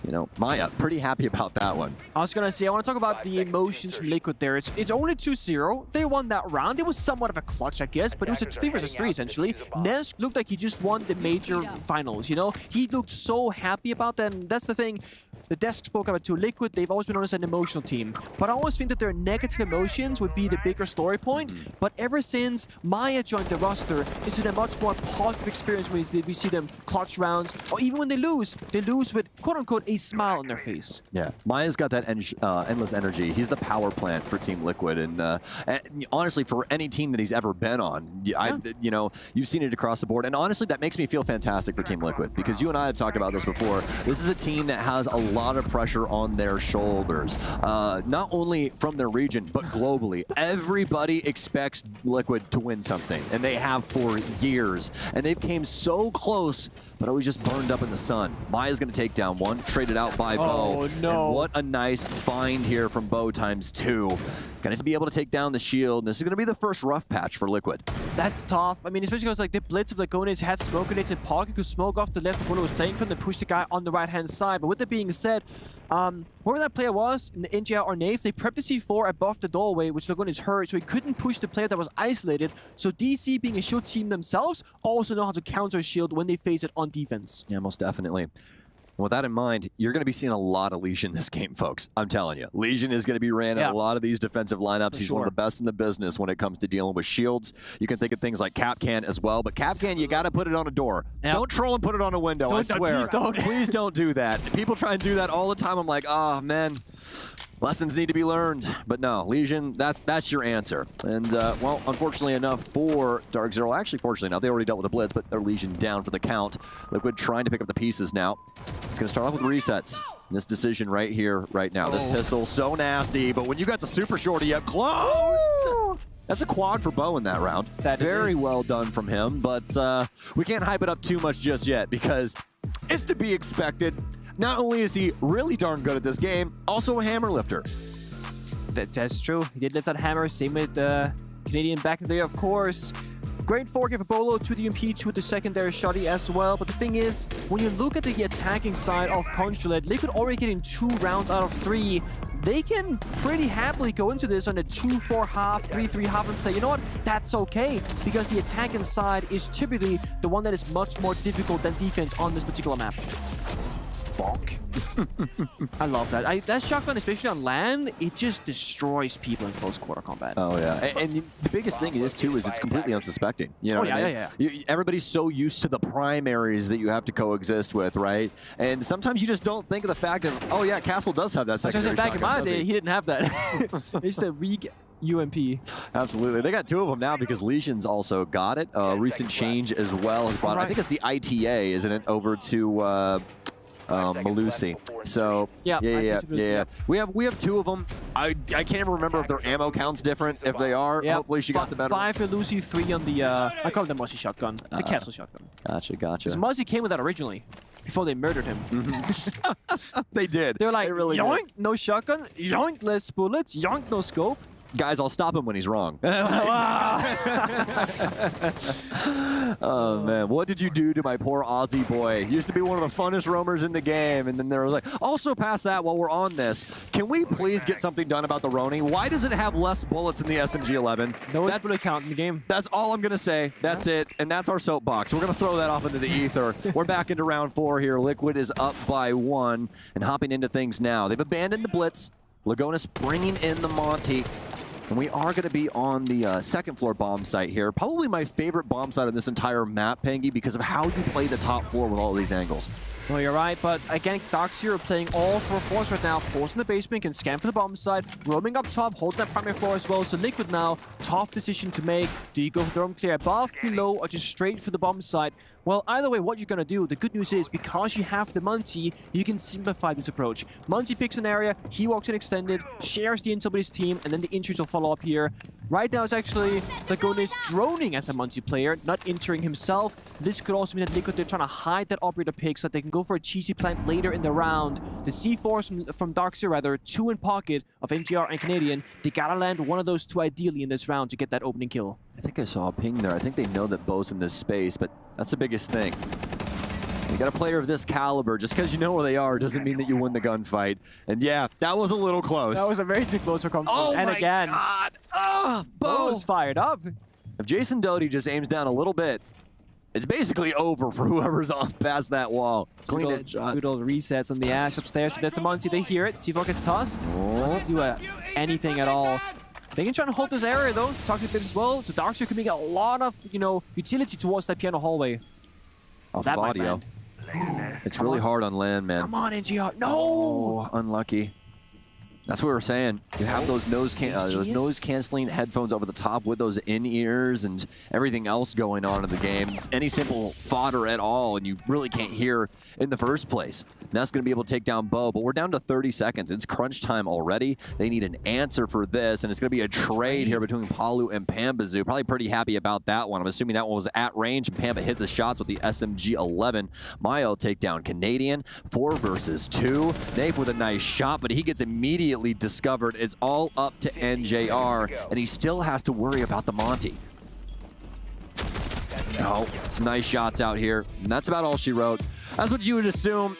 You know, Maya, pretty happy about that one. I was gonna say, I want to talk about the emotions from Liquid there. It's only 2-0. They won that round. It was somewhat of a clutch, I guess, but it was a 3 versus 3 essentially. Nesk looked like he just won the major finals, you know? He looked so happy about that, and that's the thing. The desk spoke about too. Liquid, they've always been known as an emotional team, but I always think that their negative emotions would be the bigger story point. But ever since Maya joined the roster, it's been a much more positive experience when we see them clutch rounds, or even when they lose with quote-unquote a smile on their face. Yeah, Maya's got that endless energy. He's the power plant for Team Liquid, and honestly, for any team that he's ever been on, you know, you've seen it across the board. And honestly, that makes me feel fantastic for Team Liquid, because you and I have talked about this before. This is a team that has a lot of pressure on their shoulders, not only from their region, but globally. Everybody expects Liquid to win something, and they have for years. And they've came so close, but always just burned up in the sun. Maya's going to take down one, traded out by Bo. Oh, no. And what a nice find here from Bo ×2. Going to be able to take down the shield. This is going to be the first rough patch for Liquid. That's tough. I mean, especially because like the blitz of Lagones had smoke grenades and Pocket could smoke off the left when it was playing from, then push the guy on the right-hand side. But with that being said, whoever that player was, in the NGR or Nave, they prepped the C4 above the doorway, which Lagones heard, so he couldn't push the player that was isolated. So DC, being a shield team themselves, also know how to counter shield when they face it on defense. Yeah, most definitely. With that in mind, you're going to be seeing a lot of Legion this game, folks. I'm telling you. Legion is going to be ran in a lot of these defensive lineups. He's one of the best in the business when it comes to dealing with shields. You can think of things like Capcan as well, but Capcan, you got to put it on a door. Don't troll and put it on a window, I swear. Please don't do that. People try and do that all the time. I'm like, oh, man. Lessons need to be learned. But no, Legion, that's your answer. And, well, unfortunately enough for DarkZero, actually, fortunately enough, they already dealt with the blitz, but they're Legion down for the count. Liquid trying to pick up the pieces now. It's going to start off with resets. This decision right here, right now. This pistol, so nasty, but when you got the super shorty up close, that's a quad for Bo in that round. Very well done from him, but we can't hype it up too much just yet because it's to be expected. Not only is he really darn good at this game, also a hammer lifter. That's true. He did lift that hammer. Same with the Canadian back there, of course. Great fork for Bolo to the MP2 with the secondary shotty as well. But the thing is, when you look at the attacking side of Consulate, Liquid already getting 2 rounds out of 3. They can pretty happily go into this on a 2-4 half, 3-3 half and say, you know what, that's okay. Because the attacking side is typically the one that is much more difficult than defense on this particular map. Bonk. I love that. That shotgun, especially on land, it just destroys people in close quarter combat. Oh, yeah. And the biggest thing is, too, is it's completely unsuspecting. You know what I mean? Everybody's so used to the primaries that you have to coexist with, right? And sometimes you just don't think of the fact of, oh, yeah, Castle does have that secondary back in my shotgun, day, he didn't have that. It's the weak UMP. Absolutely. They got 2 of them now because Legion's also got it. Recent change as well has brought, I think it's the ITA, isn't it, over to Malusi. So yeah. We have 2 of them. I can't even remember if their ammo count's different. If they are, hopefully she got the better 5 Malusi, 3 on the I call it the Muzzy shotgun, the Castle shotgun. Gotcha. Because Muzzy came with that originally before they murdered him. They did. They're like, they really yoink, did. No shotgun, yoink, less bullets, yoink, no scope. Guys, I'll stop him when he's wrong. Oh, man. What did you do to my poor Aussie boy? He used to be one of the funnest roamers in the game. And then they were like, also past that, while we're on this, can we please get something done about the Roni? Why does it have less bullets in the SMG-11? That's bullet count in the game. That's all I'm going to say. That's it. And that's our soapbox. We're going to throw that off into the ether. We're back into round 4 here. Liquid is up by 1 and hopping into things now. They've abandoned the Blitz. Lagones bringing in the Monty. And we are going to be on the second floor bomb site here. Probably my favorite bomb site on this entire map, Pengy, because of how you play the top floor with all of these angles. Well, you're right, but again, DarkZero playing all 4 floors right now. Force in the basement, can scan for the bomb site, roaming up top, holding that primary floor as well. So Liquid now, tough decision to make. Do you go for the roam clear above, below, or just straight for the bomb site? Well, either way, what you're going to do, the good news is, because you have the Munty, you can simplify this approach. Munty picks an area, he walks in extended, shares the intel with his team, and then the injuries will follow up here. Right now, it's actually Lagones droning as a Munty player, not entering himself. This could also mean that Liquid, they're trying to hide that operator pick so that they can go for a cheesy plant later in the round. The C4s from DarkZero, rather, 2 in pocket of MGR and Canadian. They gotta land one of those 2 ideally in this round to get that opening kill. I think I saw a ping there. I think they know that Bo's in this space, but that's the biggest thing. You got a player of this caliber, just because you know where they are doesn't mean that you win the gunfight. And yeah, that was a little close. That was a very too close for comfort. Oh and my again, God. Oh, Bo's fired up. If Jason Doty just aims down a little bit, it's basically over for whoever's off past that wall. Clean it, shot. Good old resets on the Ash upstairs. There's a Monty. They hear it. C4 gets tossed. Doesn't do anything at all. They can try and hold this area though. Talk a bit as well. So DarkZero can make a lot of, utility towards that piano hallway. Off that might audio. land. It's really hard on land, man. Come on, NGR. No! Oh, unlucky. That's what we're saying. You have those noise canceling headphones over the top with those in-ears and everything else going on in the game. It's any simple fodder at all, and you really can't hear in the first place. That's going to be able to take down Bo, but we're down to 30 seconds. It's crunch time already. They need an answer for this, and it's going to be a trade here between Palu and Pambazoo. Probably pretty happy about that one. I'm assuming that one was at range, and Pamba hits the shots with the SMG-11. Mayo take down Canadian. 4 versus 2. Nape with a nice shot, but he gets immediately discovered. It's all up to NJR, and he still has to worry about the Monty. Oh, some nice shots out here. And that's about all she wrote. That's what you would assume,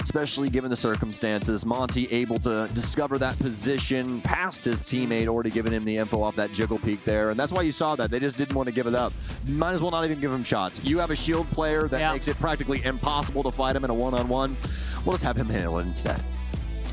especially given the circumstances. Monty able to discover that position past his teammate, already giving him the info off that jiggle peek there. And that's why you saw that. They just didn't want to give it up. Might as well not even give him shots. You have a shield player that makes it practically impossible to fight him in a one-on-one. We'll just have him handle it instead.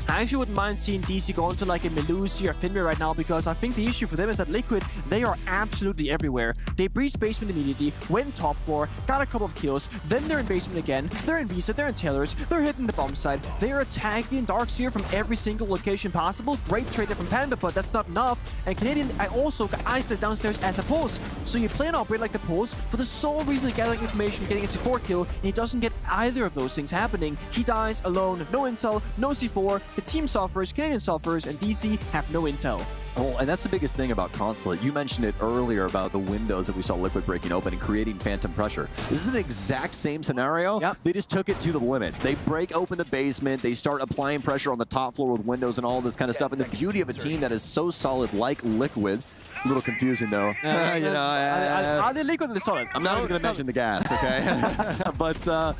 I actually wouldn't mind seeing DC go into like a Melusi or Finway right now, because I think the issue for them is that Liquid, they are absolutely everywhere. They breached basement immediately, went top floor, got a couple of kills, then they're in basement again, they're in reset, they're in tailors, they're hitting the bomb site, they're attacking DarkZero from every single location possible. Great trade there from Panda, but that's not enough. And Canadian, I also got isolated downstairs as a pulse. So you play an operate like the pulse for the sole reason of gathering information, getting a C4 kill, and he doesn't get either of those things happening. He dies alone, no intel, no C4, the team suffers, Canadian suffers, and DC have no intel. Well, and that's the biggest thing about Consulate. You mentioned it earlier about the windows that we saw Liquid breaking open and creating phantom pressure. This is an exact same scenario. Yep. They just took it to the limit. They break open the basement. They start applying pressure on the top floor with windows and all this kind of stuff. And the beauty of a team that is so solid like Liquid, a little confusing though. Are they Liquid or solid? I'm not even going to mention the gas, okay? But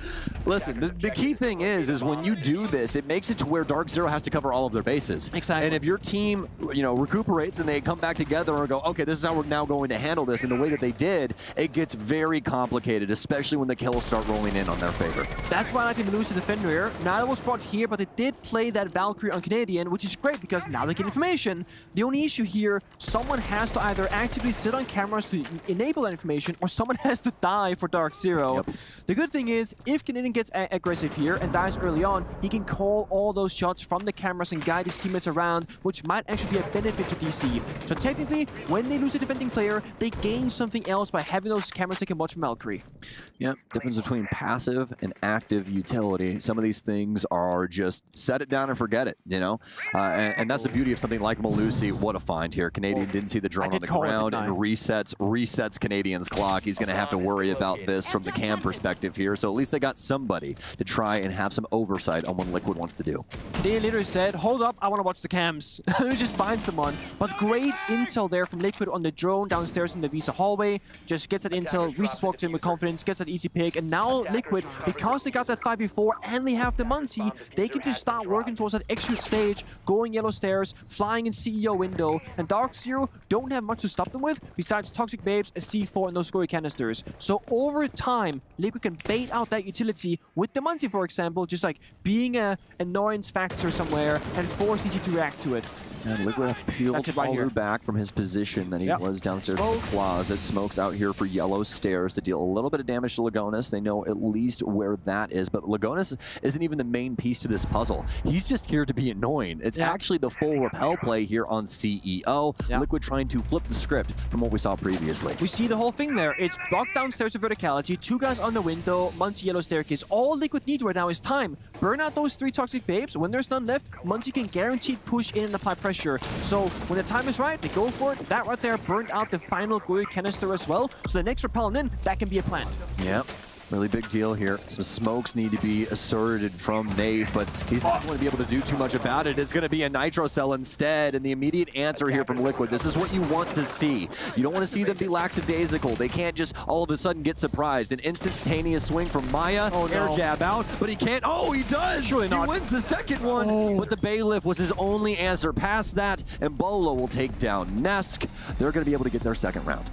listen, the key thing is when you do this, it makes it to where DarkZero has to cover all of their bases. Exactly. And if your team, recuperates and they come back together and go, okay, this is how we're now going to handle this, in the way that they did, it gets very complicated, especially when the kills start rolling in on their favor. That's why I think they lose to the Fenrir. Now that was brought here, but they did play that Valkyrie on Canadian, which is great because now they get information. The only issue here, someone has to either actively sit on cameras to enable that information, or someone has to die for DarkZero. Yep. The good thing is, if Canadian gets aggressive here and dies early on, he can call all those shots from the cameras and guide his teammates around, which might actually be a benefit to DC. So technically, when they lose a defending player, they gain something else by having those cameras they can watch from Valkyrie. Yep, difference between passive and active utility. Some of these things are just set it down and forget it, and that's the beauty of something like Melusi. What a find here. Canadian didn't see the drone on the ground and resets Canadian's clock. He's going to have to worry about this from the cam perspective here, so at least they got somebody to try and have some oversight on what Liquid wants to do. Canadian literally said, hold up, I want to watch the cams. Let me just find someone. But great intel there from Liquid on the drone downstairs in the Visa hallway. Just gets that intel, Reese walks in with confidence, gets that easy pick, and now Liquid, because they got that 5v4 and they have the Monty, they can just start working towards that execute stage, going yellow stairs, flying in CEO window, and DarkZero don't have much to stop them with besides Toxic Babes, a C4, and those scory canisters. So over time, Liquid can bait out that utility with the Monty, for example, just like being an annoyance factor somewhere and force DC to react to it. And Liquid peeled Palu back from his position that he was downstairs in the closet. Smokes out here for yellow stairs to deal a little bit of damage to Lagonis. They know at least where that is, but Lagonis isn't even the main piece to this puzzle. He's just here to be annoying. It's actually the full repel play here on CEO. Liquid trying to flip the script from what we saw previously. We see the whole thing there. It's blocked downstairs with verticality, 2 guys on the window, Muncie yellow staircase. All Liquid need right now is time. Burn out those 3 Toxic Babes. When there's none left, Muncie can guaranteed push in and apply pressure. So when the time is right, they go for it. That right there burned out the final Goy canister as well. So the next repel in, that can be a plant. Yep. Really big deal here. Some smokes need to be asserted from Nave, but he's not going to be able to do too much about it. It's going to be a Nitro Cell instead, and the immediate answer here from Liquid. This is what you want to see. You don't want to see them be lackadaisical. They can't just all of a sudden get surprised. An instantaneous swing from Maya, air jab out, but he can't. Oh, he does! Surely not. He wins the second one, but the Bailiff was his only answer. Past that, and Bolo will take down Nesk. They're going to be able to get their second round.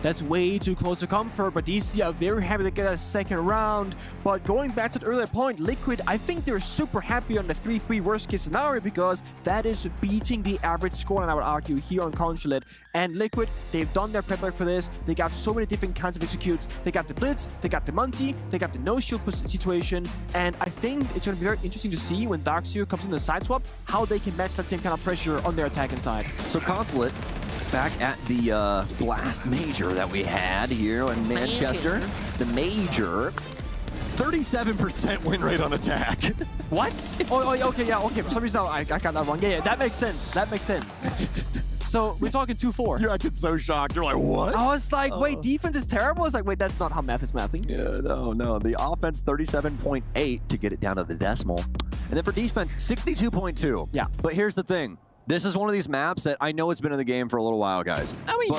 That's way too close to comfort, but DC are very happy to get a second round. But going back to the earlier point, Liquid, I think they're super happy on the 3-3 worst case scenario because that is beating the average score, and I would argue, here on Consulate. And Liquid, they've done their prep work for this. They got so many different kinds of executes. They got the Blitz, they got the Monty, they got the no-shield situation. And I think it's going to be very interesting to see when DarkZero comes in the side swap, how they can match that same kind of pressure on their attacking side. So Consulate, back at the Blast Major that we had here in Manchester. The Major, 37% win rate on attack. What? Okay, yeah, okay. For some reason, I got that wrong. Yeah, that makes sense. That makes sense. So we're talking 2-4. You're acting so shocked. You're like, what? I was like, wait, defense is terrible? It's like, wait, that's not how math is mathing. Yeah, no. The offense, 37.8 to get it down to the decimal. And then for defense, 62.2. Yeah. But here's the thing. This is one of these maps that I know it's been in the game for a little while, guys. I mean,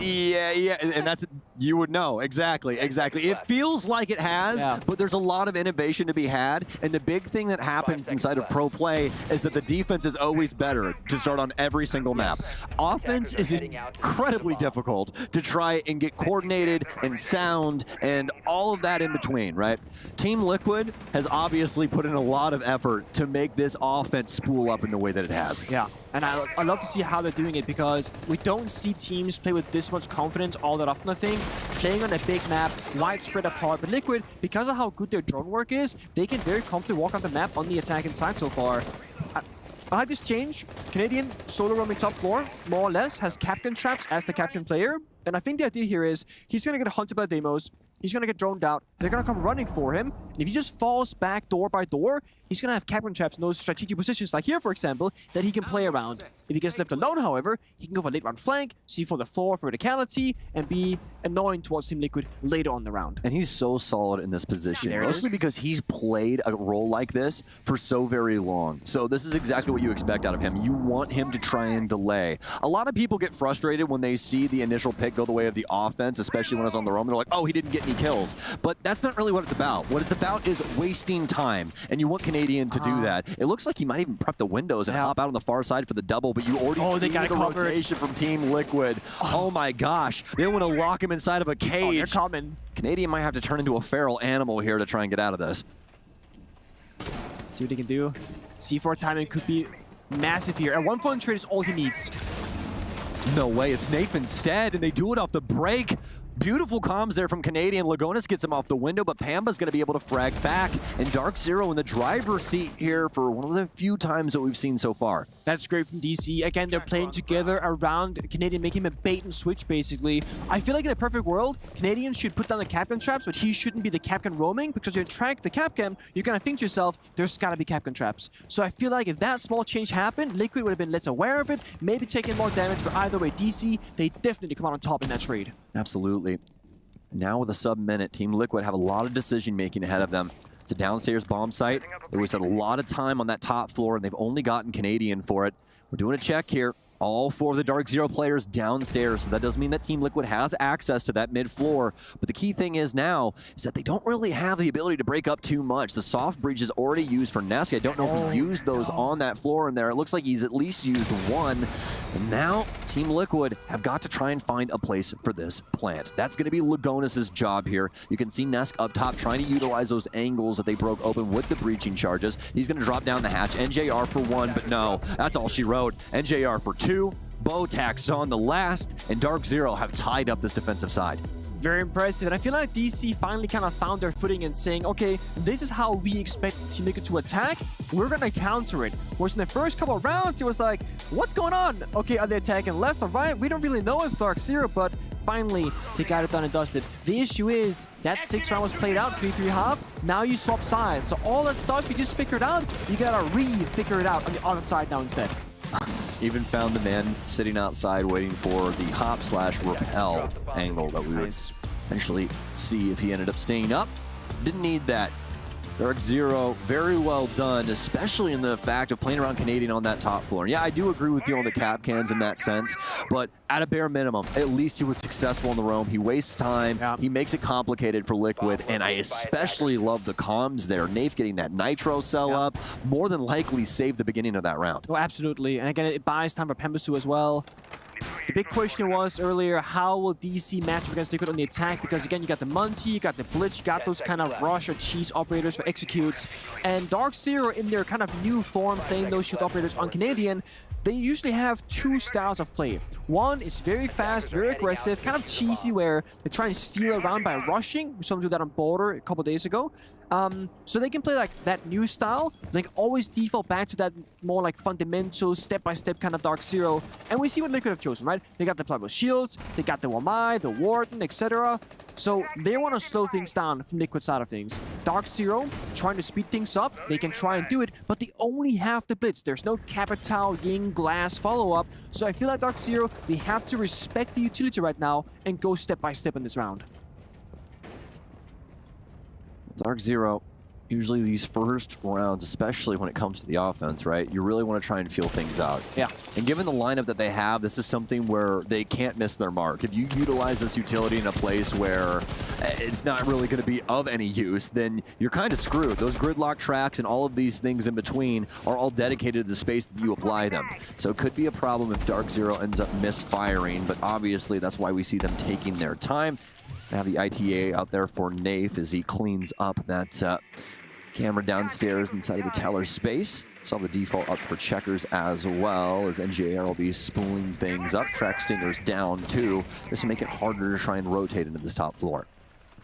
yeah, and that's, you would know, exactly. It feels like it has, but there's a lot of innovation to be had, and the big thing that happens inside of pro play is that the defense is always better to start on every single map. Offense is incredibly difficult to try and get coordinated and sound and all of that in between, right? Team Liquid has obviously put in a lot of effort to make this offense spool up in the way that it has. Yeah. And I love to see how they're doing it because we don't see teams play with this much confidence all that often, I think. Playing on a big map, widespread apart. But Liquid, because of how good their drone work is, they can very comfortably walk on the map on the attacking side so far. I like this change. Canadian solo roaming top floor, more or less, has Capcan traps as the Capcan player. And I think the idea here is he's going to get hunted by demos. He's going to get droned out. They're going to come running for him. And if he just falls back door by door, he's going to have Capcan traps in those strategic positions, like here, for example, that he can play around. If he gets left alone, however, he can go for late round flank, see for the floor for verticality, and be annoying towards Team Liquid later on the round. And he's so solid in this position, mostly because he's played a role like this for so very long. So this is exactly what you expect out of him. You want him to try and delay. A lot of people get frustrated when they see the initial pick go the way of the offense, especially when it's on the roam. They're like, oh, he didn't get any kills. But that's not really what it's about. What it's about is wasting time, and you want Canadian to do that. It looks like he might even prep the windows and hop out on the far side for the double, but you already see the rotation from Team Liquid. Oh my gosh. They want to lock him inside of a cage. Oh, they're coming. Canadian might have to turn into a feral animal here to try and get out of this. See what he can do. C4 timing could be massive here. And 1-point trade is all he needs. No way, it's Nafe instead, and they do it off the break. Beautiful comms there from Canadian. Lagonis gets him off the window, but Pamba's going to be able to frag back. And DarkZero in the driver's seat here for one of the few times that we've seen so far. That's great from DC. Again, they're playing together around Canadian, making him a bait and switch, basically. I feel like in a perfect world, Canadian should put down the Capcan traps, but he shouldn't be the Capcan roaming, because you track the Capcan, you're going to think to yourself, there's got to be Capcan traps. So I feel like if that small change happened, Liquid would have been less aware of it, maybe taking more damage, but either way, DC, they definitely come out on top in that trade. Absolutely. Now with a sub-minute, Team Liquid have a lot of decision-making ahead of them. It's a downstairs bomb site. They wasted a lot of time on that top floor, and they've only gotten Canadian for it. We're doing a check here. All four of the DarkZero players downstairs, so that doesn't mean that Team Liquid has access to that mid floor. But the key thing is now is that they don't really have the ability to break up too much. The soft breach is already used for Nesk. I don't know if he used those on that floor in there. It looks like he's at least used one. And now Team Liquid have got to try and find a place for this plant. That's going to be Lagonis' job here. You can see Nesk up top trying to utilize those angles that they broke open with the breaching charges. He's going to drop down the hatch. NJR for one, but no, that's all she wrote. NJR for two. Botax on the last, and DarkZero have tied up this defensive side. Very impressive, and I feel like DC finally kind of found their footing and saying, okay, this is how we expect Team Liquid to attack, we're gonna counter it. Whereas in the first couple of rounds, it was like, what's going on? Okay, are they attacking left or right? We don't really know as DarkZero, but finally, they got it done and dusted. The issue is, that 6th round was played out, 3-3 half, now you swap sides. So all that stuff you just figured out, you gotta re-figure it out on the other side now instead. Even found the man sitting outside waiting for the hop/rappel angle that we would Eventually see if he ended up staying up. Didn't need that. DarkZero, very well done, especially in the fact of playing around Canadian on that top floor. Yeah, I do agree with you on the cap cans in that sense, but at a bare minimum, at least he was successful in the roam. He wastes time, he makes it complicated for Liquid, and I especially love the comms there. Nafe getting that Nitro cell up, more than likely saved the beginning of that round. Oh, absolutely, and again, it buys time for Pembasu as well. The big question was earlier, how will DC match up against Liquid on the attack? Because again, you got the Munty, you got the Blitz, you got those kind of rush or cheese operators for executes. And DarkZero, in their kind of new form, playing those shield operators on Canadian, they usually have two styles of play. One is very fast, very aggressive, kind of cheesy, where they try and steal around by rushing. We saw them do that on Border a couple days ago. So they can play like that new style, like always default back to that more like fundamental step-by-step kind of DarkZero. And we see what Liquid have chosen, right? They got the Plugable Shields, they got the Wamai, the Warden, etc. So they want to slow things down from Liquid side of things. DarkZero trying to speed things up, they can try and do it, but they only have the Blitz. There's no Capital, Ying, Glass follow-up. So I feel like DarkZero, they have to respect the utility right now and go step-by-step in this round. DarkZero, usually these first rounds, especially when it comes to the offense, right? You really want to try and feel things out. Yeah. And given the lineup that they have, this is something where they can't miss their mark. If you utilize this utility in a place where it's not really going to be of any use, then you're kind of screwed. Those gridlock tracks and all of these things in between are all dedicated to the space that you apply them. So it could be a problem if DarkZero ends up misfiring, but obviously that's why we see them taking their time. They have the ITA out there for Nafe as he cleans up that camera downstairs inside of the teller space. Saw the default up for checkers as well, as NJR will be spooling things up. Track Stingers down too, just to make it harder to try and rotate into this top floor.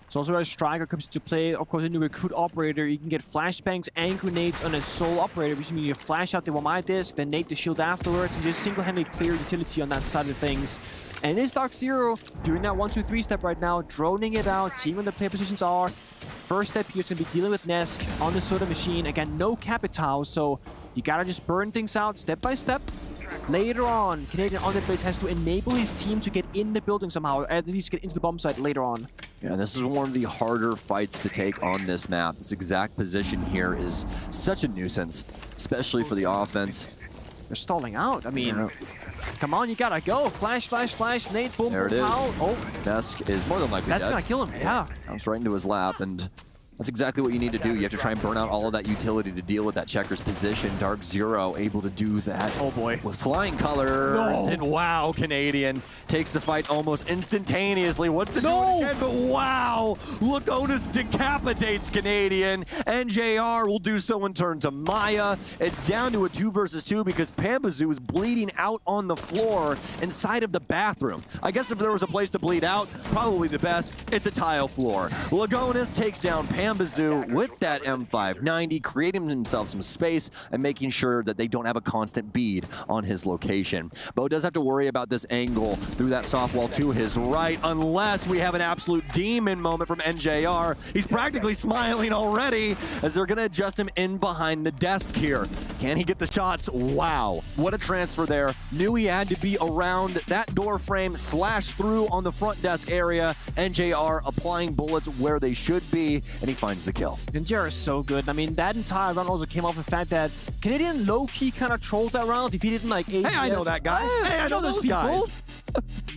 So also as Striker comes into play, of course, in the Recruit operator, you can get flashbangs and grenades on a Soul operator, which means you flash out the Wamai disc, then nade the shield afterwards, and just single-handedly clear utility on that side of things. And it is DarkZero doing that 1-2-3 step right now, droning it out, seeing where the play positions are. First step here is going to be dealing with Nesk on the Soda machine. Again, no Capital, so you gotta just burn things out step by step. Later on, Canadian on the base has to enable his team to get in the building somehow, or at least get into the bomb site later on. Yeah, this is one of the harder fights to take on this map. This exact position here is such a nuisance, especially for the offense. They're stalling out. I mean, come on, you gotta go. Flash, flash, flash, nade, boom, there boom, it is. pow. Oh, Nesk is more than likely that's dead. gonna kill him, yeah. Comes right into his lap, and that's exactly what you need to do. You have to try and burn out all of that utility to deal with that Checkers position. DarkZero able to do that. Oh boy. With flying colors. No. And wow, Canadian takes the fight almost instantaneously. What's the do it again? But wow, Lagonis decapitates Canadian. NJR will do so in turn to Maya. It's down to a 2 versus 2 because Pambazu is bleeding out on the floor inside of the bathroom. I guess if there was a place to bleed out, probably the best, it's a tile floor. Lagonis takes down Pambazu with that M590, creating himself some space and making sure that they don't have a constant bead on his location. Bo does have to worry about this angle through that soft wall to his right, unless we have an absolute demon moment from NJR. He's practically smiling already as they're going to adjust him in behind the desk here. Can he get the shots? Wow, what a transfer there. Knew he had to be around that door frame, slash through on the front desk area. NJR applying bullets where they should be, and he finds the kill. NJR is so good. I mean, that entire round also came off the fact that Canadian low-key kind of trolled that round, defeated him like 8. Hey, I know that guy. Hey, I know those people. guys.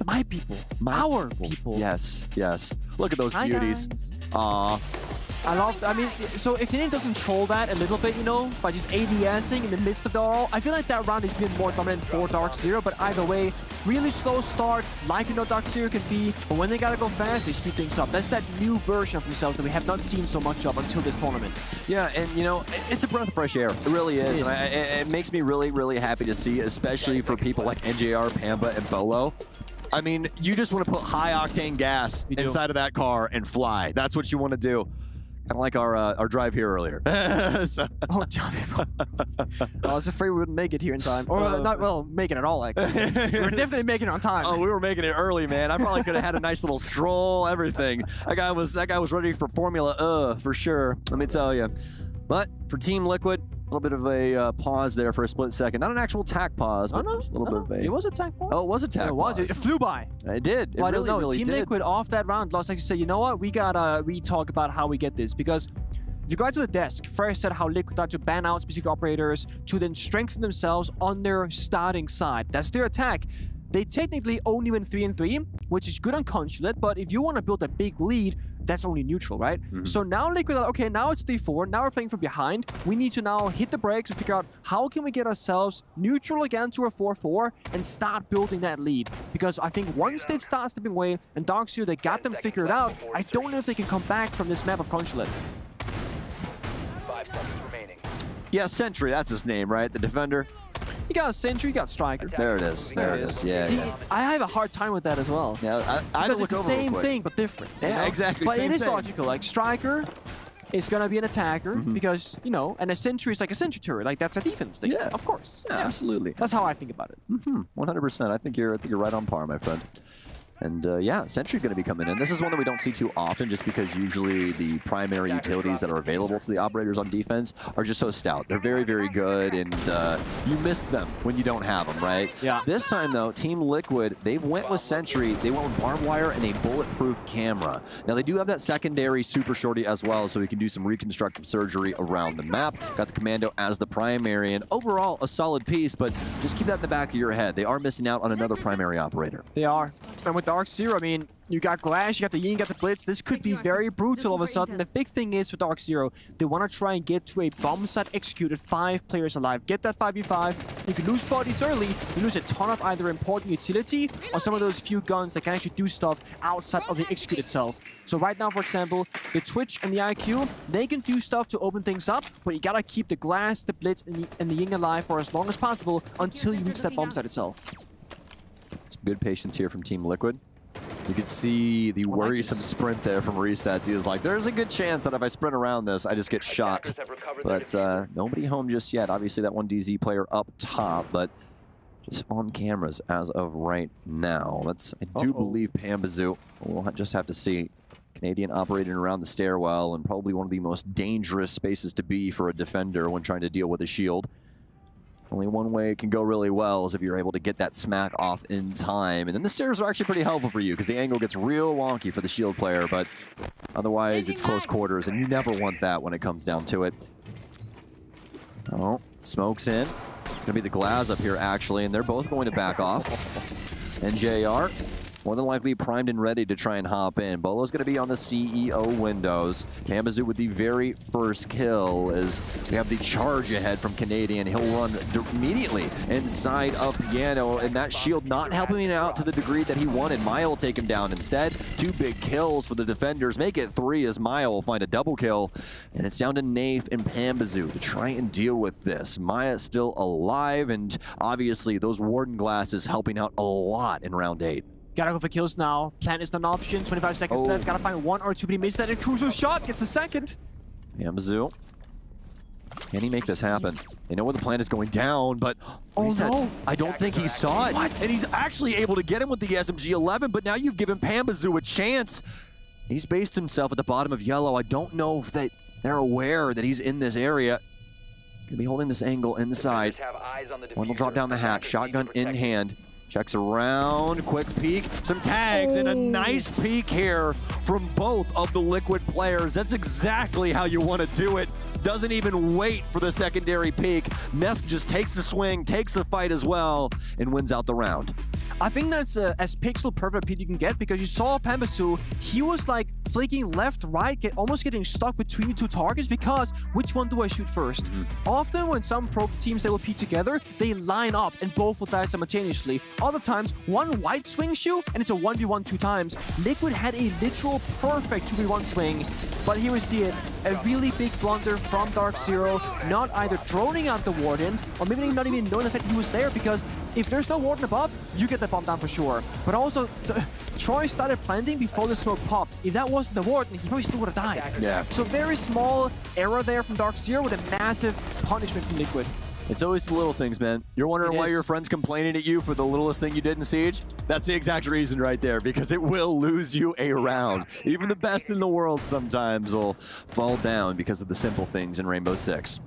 My people. Our people. Yes, yes. Look at those Hi, beauties. guys. Aw. I mean, so if Canadian doesn't troll that a little bit, you know, by just ADSing in the midst of the all, I feel like that round is even more dominant for DarkZero, but either way, really slow start, like you know DarkZero can be, but when they gotta go fast, they speed things up. That's that new version of themselves that we have not seen so much of until this tournament. Yeah, and you know, it's a breath of fresh air. It really is. It is. And it makes me really, really happy to see, especially for people like NJR, Pamba, and Bolo. I mean, you just want to put high-octane gas inside of that car and fly. That's what you want to do. Kind of like our drive here earlier. So. Oh, Johnny. I was afraid we wouldn't make it here in time. Or not, well, make it at all, like. We were definitely making it on time. Oh, we were making it early, man. I probably could have had a nice little stroll, everything. That guy was ready for Formula for sure, let me tell you. But for Team Liquid, little bit of a pause there for a split second. Not an actual tack pause, but just a little bit of a... It was a tack pause. Oh, it was a tack It was. pause. It flew by. It did. It Well, I don't know. really Team did. Liquid off that round lost. Like you said, you know what? We gotta re-talk about how we get this, because if you go to the desk, first said how Liquid had to ban out specific operators to then strengthen themselves on their starting side. That's their attack. They technically only win 3-3, which is good on Consulate, but if you want to build a big lead, that's only neutral, right? So now Liquid are, okay, now it's 3-4, now we're playing from behind. We need to now hit the brakes and figure out how can we get ourselves neutral again to a 4-4 and start building that lead. Because I think once they start stepping away and DarkZero, they got them figured out, I don't know if they can come back from this map of Consulate. Yeah, Sentry, that's his name, right? The defender. You got Sentry, you got Striker. There it is. There it is. Yeah. See, yeah. I have a hard time with that as well. Yeah, I because look it's the over same real quick. thing, but different. Yeah, you know? exactly. But Same, it is same. logical. Like, Striker is going to be an attacker because, you know, and a Sentry is like a Sentry turret. Like, that's a defense thing. Yeah. Of course. Yeah, absolutely. That's how I think about it. 100%. I think you're right on par, my friend. And yeah, Sentry's going to be coming in. This is one that we don't see too often just because usually the primary utilities that are available to the operators on defense are just so stout. They're very, very good, and you miss them when you don't have them, right? Yeah. This time, though, Team Liquid, they went with Sentry. They went with barbed wire and a bulletproof camera. Now, they do have that secondary super shorty as well, so we can do some reconstructive surgery around the map. Got the Commando as the primary, and overall, a solid piece, but just keep that in the back of your head. They are missing out on another primary operator. They are. And with DarkZero, I mean, you got Glash, you got the Yin, you got the Blitz. This could be very brutal all of a sudden. The big thing is for DarkZero, they want to try and get to a bomb site executed 5 players alive. Get that 5v5. If you lose bodies early, you lose a ton of either important utility or some of those few guns that can actually do stuff outside of the execute itself. So right now, for example, the Twitch and the IQ, they can do stuff to open things up, but you gotta keep the Glass, the Blitz, and the Yin alive for as long as possible until you reach that bomb site itself. Some good patience here from Team Liquid. You could see the worrisome sprint there from Resets. He was like, there's a good chance that if I sprint around this, I just get shot. But nobody home just yet. Obviously, that one DZ player up top, but just on cameras as of right now. I do believe Pambazoo. We'll just have to see. Canadian operating around the stairwell and probably one of the most dangerous spaces to be for a defender when trying to deal with a shield. Only one way it can go really well is if you're able to get that smack off in time. And then the stairs are actually pretty helpful for you because the angle gets real wonky for the shield player, but otherwise it's close quarters, and you never want that when it comes down to it. Oh, smoke's in. It's going to be the Glaz up here, actually, and they're both going to back off. NJR, more than likely primed and ready to try and hop in. Bolo's going to be on the CEO windows. Pambazoo with the very first kill as we have the charge ahead from Canadian. He'll run immediately inside of Piano, and that shield not helping him out to the degree that he wanted. Maya will take him down instead. 2 big kills for the defenders. Make it 3 as Maya will find a double kill. And it's down to Nafe and Pambazoo to try and deal with this. Maya's still alive, and obviously those Warden glasses helping out a lot in round 8. Gotta go for kills now. Plant is not an option. 25 seconds left. Gotta find 1 or 2, but he missed that. And Crusoe's shot gets the second. Pambazoo. Can he make this happen? They know where the plant is going down, but no. I don't think he saw it. What? And he's actually able to get him with the SMG-11, but now you've given Pambazoo a chance. He's based himself at the bottom of yellow. I don't know if they're aware that he's in this area. Gonna be holding this angle inside. One will drop down the hatch. Shotgun in hand. Checks around, quick peek, some tags, and a nice peek here from both of the Liquid players. That's exactly how you want to do it. Doesn't even wait for the secondary peek. Nesk just takes the swing, takes the fight as well, and wins out the round. I think that's as pixel perfect peek you can get, because you saw Pambazoo, he was like flicking left, right, almost getting stuck between the 2 targets because which one do I shoot first? Often when some pro teams, they will peek together, they line up and both will die simultaneously. Other times, one white swing shoot and it's a 1v1 2 times. Liquid had a literal perfect 2v1 swing, but here we see it. A really big blunder from DarkZero, not either droning out the Warden or maybe not even knowing the fact he was there, because if there's no Warden above, you get the bomb down for sure. But also, Troy started planting before the smoke popped. If that wasn't the Warden, he probably still would have died. Yeah. So very small error there from DarkZero with a massive punishment from Liquid. It's always the little things, man. You're wondering why your friend's complaining at you for the littlest thing you did in Siege? That's the exact reason right there, because it will lose you a round. Even the best in the world sometimes will fall down because of the simple things in Rainbow Six.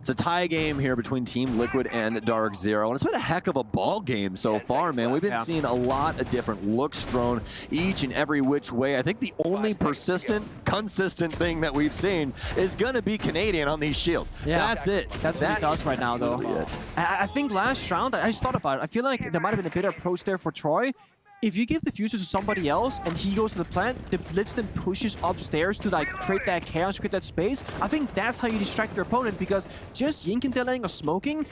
It's a tie game here between Team Liquid and DarkZero, and it's been a heck of a ball game so far, man. We've been seeing a lot of different looks thrown each and every which way. I think the only persistent, consistent thing that we've seen is going to be Canadian on these shields. Yeah. That's it. That's what he does right now, though. I think last round, I just thought about it. I feel like there might have been a better approach there for Troy. If you give the fuser to somebody else and he goes to the plant, the Blitz then pushes upstairs to like create that chaos, create that space. I think that's how you distract your opponent, because just yinkendeling or smoking,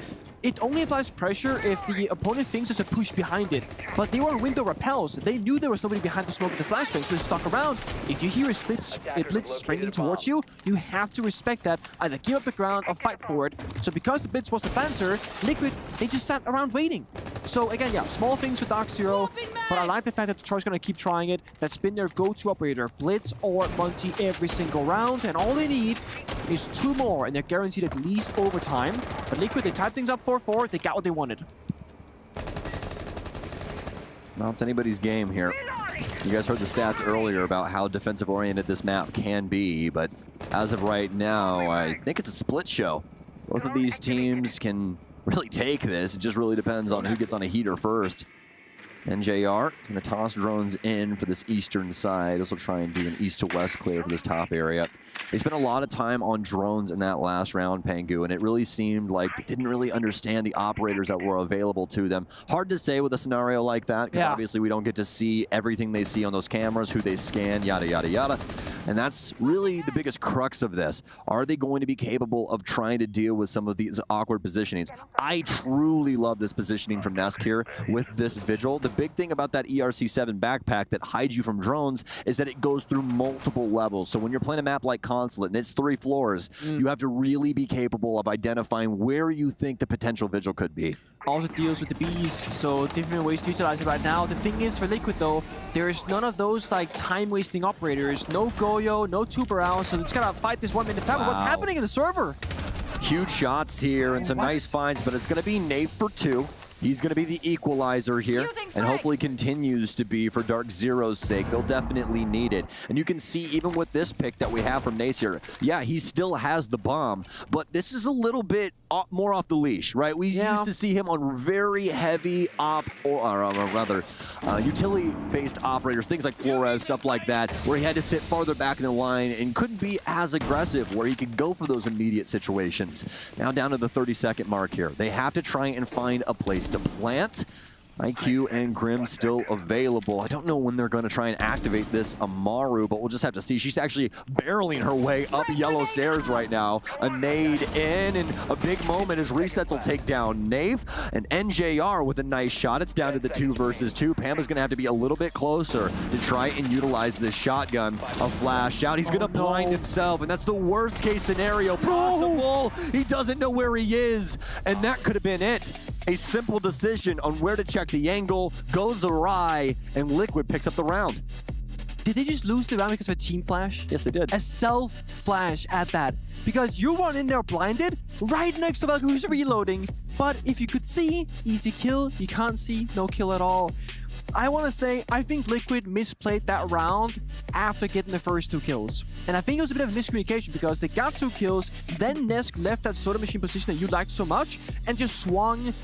it only applies pressure if the opponent thinks there's a push behind it. But they were on window repels. They knew there was nobody behind the smoke at the flashbang, so they stuck around. If you hear a Blitz sprinting towards you, you have to respect that. Either give up the ground or fight for it. So because the Blitz was the planter, Liquid, they just sat around waiting. So again, yeah, small things with DarkZero, but I like the fact that Troy's going to keep trying it. That's been their go-to operator, Blitz or Monty every single round, and all they need is 2 more, and they're guaranteed at least overtime. But Liquid, they tied things up 4-4, they got what they wanted. Well, it's anybody's game here. You guys heard the stats earlier about how defensive-oriented this map can be, but as of right now, I think it's a split show. Both of these teams can really take this. It just really depends on who gets on a heater first. NJR is going to toss drones in for this eastern side. This will try and do an east to west clear for this top area. They spent a lot of time on drones in that last round, Pangu, and it really seemed like they didn't really understand the operators that were available to them. Hard to say with a scenario like that, because obviously we don't get to see everything they see on those cameras, who they scan, yada, yada, yada. And that's really the biggest crux of this. Are they going to be capable of trying to deal with some of these awkward positionings? I truly love this positioning from Nesk here with this Vigil. The big thing about that ERC-7 backpack that hides you from drones is that it goes through multiple levels. So when you're playing a map like Consulate and it's 3 floors, you have to really be capable of identifying where you think the potential Vigil could be. Also deals with the bees, so different ways to utilize it right now. The thing is, for Liquid though, there is none of those like time-wasting operators. No Goyo, no Tuberao, so it's gotta fight this 1 minute time. What's happening in the server? Huge shots here and some nice finds, but it's gonna be Nate for 2. He's going to be the equalizer here, and hopefully continues to be for DarkZero's sake. They'll definitely need it. And you can see even with this pick that we have from Nace here, yeah, he still has the bomb, but this is a little bit more off the leash, right? We used to see him on very heavy utility-based operators, things like Flores, stuff like that, where he had to sit farther back in the line and couldn't be as aggressive, where he could go for those immediate situations. Now down to the 30-second mark here. They have to try and find a place to plant. IQ and Grim still available. I don't know when they're going to try and activate this Amaru, but we'll just have to see. She's actually barreling her way up yellow stairs right now. A nade in, and a big moment as Resets will take down Nave, and NJR with a nice shot. It's down to the 2 versus 2. Pama's going to have to be a little bit closer to try and utilize this shotgun. A flash out. He's going to blind himself, and that's the worst case scenario possible. He doesn't know where he is, and that could have been it. A simple decision on where to check the angle goes awry, and Liquid picks up the round. Did they just lose the round because of a team flash? Yes, they did. A self-flash at that. Because you run in there blinded, right next to Valkyrie who's reloading. But if you could see, easy kill. You can't see, no kill at all. I want to say, I think Liquid misplayed that round after getting the first 2 kills. And I think it was a bit of a miscommunication because they got 2 kills, then Nesk left that soda machine position that you liked so much and just swung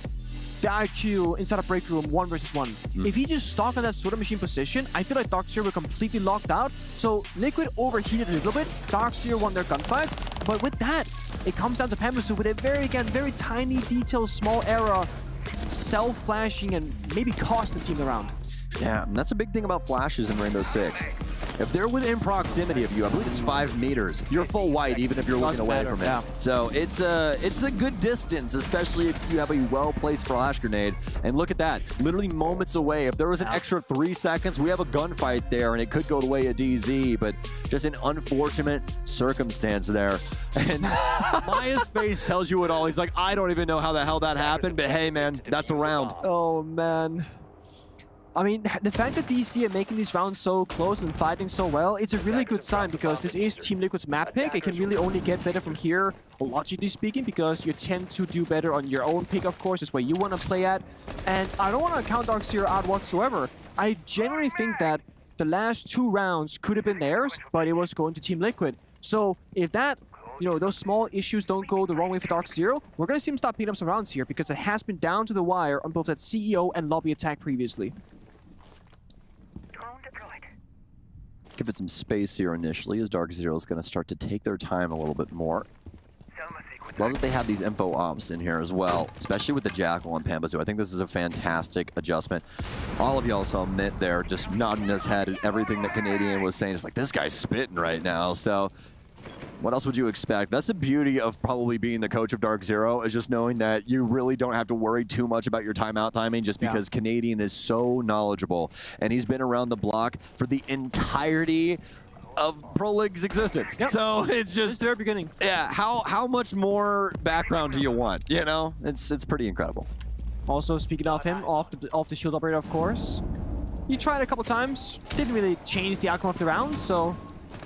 the IQ inside a break room 1 versus 1. If he just stuck on that soda machine position, I feel like DarkZero were completely locked out. So Liquid overheated a little bit. DarkZero won their gunfights. But with that, it comes down to Pamasu with a very tiny detail, small error, self-flashing and maybe cost the team the round. Yeah, and that's a big thing about flashes in Rainbow Six. If they're within proximity of you, I believe it's 5 meters, you're full white even if you're looking away from it. So it's a good distance, especially if you have a well-placed flash grenade. And look at that, literally moments away. If there was an extra 3 seconds, we have a gunfight there and it could go the way of DZ, but just an unfortunate circumstance there. And Maya's face tells you it all. He's like, I don't even know how the hell that happened, but hey man, that's a round. Oh man. I mean, the fact that DC are making these rounds so close and fighting so well, it's a really good sign because this is Team Liquid's map pick. It can really only get better from here, logically speaking, because you tend to do better on your own pick, of course. It's where you want to play at. And I don't want to count DarkZero out whatsoever. I generally think that the last 2 rounds could have been theirs, but it was going to Team Liquid. So if that those small issues don't go the wrong way for DarkZero, we're going to see him start picking up some rounds here because it has been down to the wire on both that CEO and lobby attack previously. Give it some space here initially as DarkZero is going to start to take their time a little bit more. Love that they have these info ops in here as well, especially with the Jackal and Pambazoo. I think this is a fantastic adjustment. All of y'all saw Mint there just nodding his head at everything that Canadian was saying. It's like, this guy's spitting right now. So what else would you expect? That's the beauty of probably being the coach of DarkZero, is just knowing that you really don't have to worry too much about your timeout timing just because Canadian is so knowledgeable. And he's been around the block for the entirety of Pro League's existence. So it's just their beginning. Yeah, how much more background do you want? You know, it's pretty incredible. Also, speaking of him, off the shield operator, of course. He tried a couple times, didn't really change the outcome of the round, so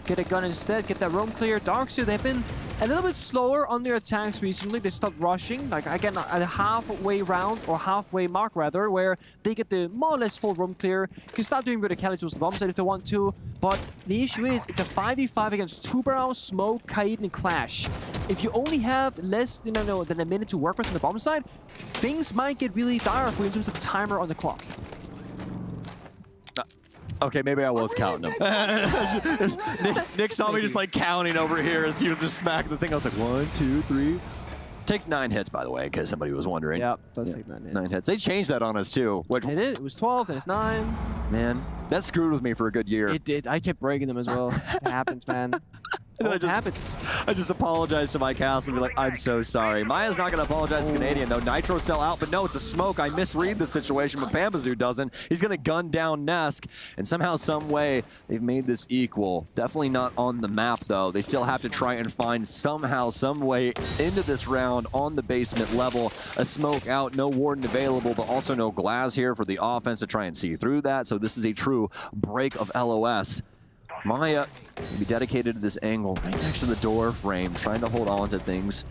get a gun instead, get that roam clear. DarkZero, they've been a little bit slower on their attacks recently. They stopped rushing, like again, at a halfway round, or halfway mark rather, where they get the more or less full roam clear, can start doing verticality towards the bomb site if they want to. But the issue is, it's a 5v5 against 2-barrel, Smoke, Kaid, and Clash. If you only have less than a minute to work with on the bomb side, things might get really dire for you in terms of the timer on the clock. Okay, maybe I was counting them. Nick saw me just like counting over here as he was just smacking the thing. I was like, 1, 2, 3. Takes 9 hits, by the way, in case somebody was wondering. Yeah, does take 9 hits. 9 hits. They changed that on us too. It did. It was 12, and it's 9. Man, that screwed with me for a good year. It did. I kept breaking them as well. It happens, man. I just apologized to my cast and be like, I'm so sorry. Maya's not going to apologize to Canadian, though. Nitro sell out, but no, it's a Smoke. I misread the situation, but Pambazoo doesn't. He's going to gun down Nesk, and somehow, some way, they've made this equal. Definitely not on the map, though. They still have to try and find somehow, some way into this round on the basement level. A Smoke out, no Warden available, but also no Glass here for the offense to try and see through that. So this is a true break of LOS. Maya will be dedicated to this angle right next to the door frame, trying to hold on to things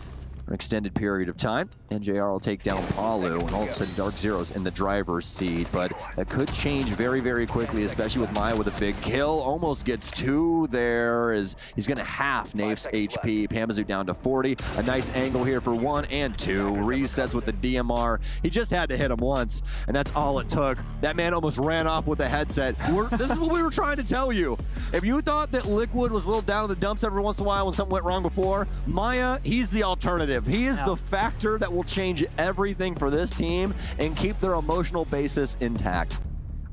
for an extended period of time. NJR will take down Palu, and all of a sudden DarkZero's in the driver's seat, but it could change very, very quickly, especially with Maya with a big kill. Almost gets 2 there, as he's going to half Nafe's HP. Pambazoo down to 40. A nice angle here for 1 and 2. Resets with the DMR. He just had to hit him once, and that's all it took. That man almost ran off with the headset. This is what we were trying to tell you. If you thought that Liquid was a little down in the dumps every once in a while when something went wrong before, Maya, he's the alternative. He is the factor that will change everything for this team and keep their emotional basis intact.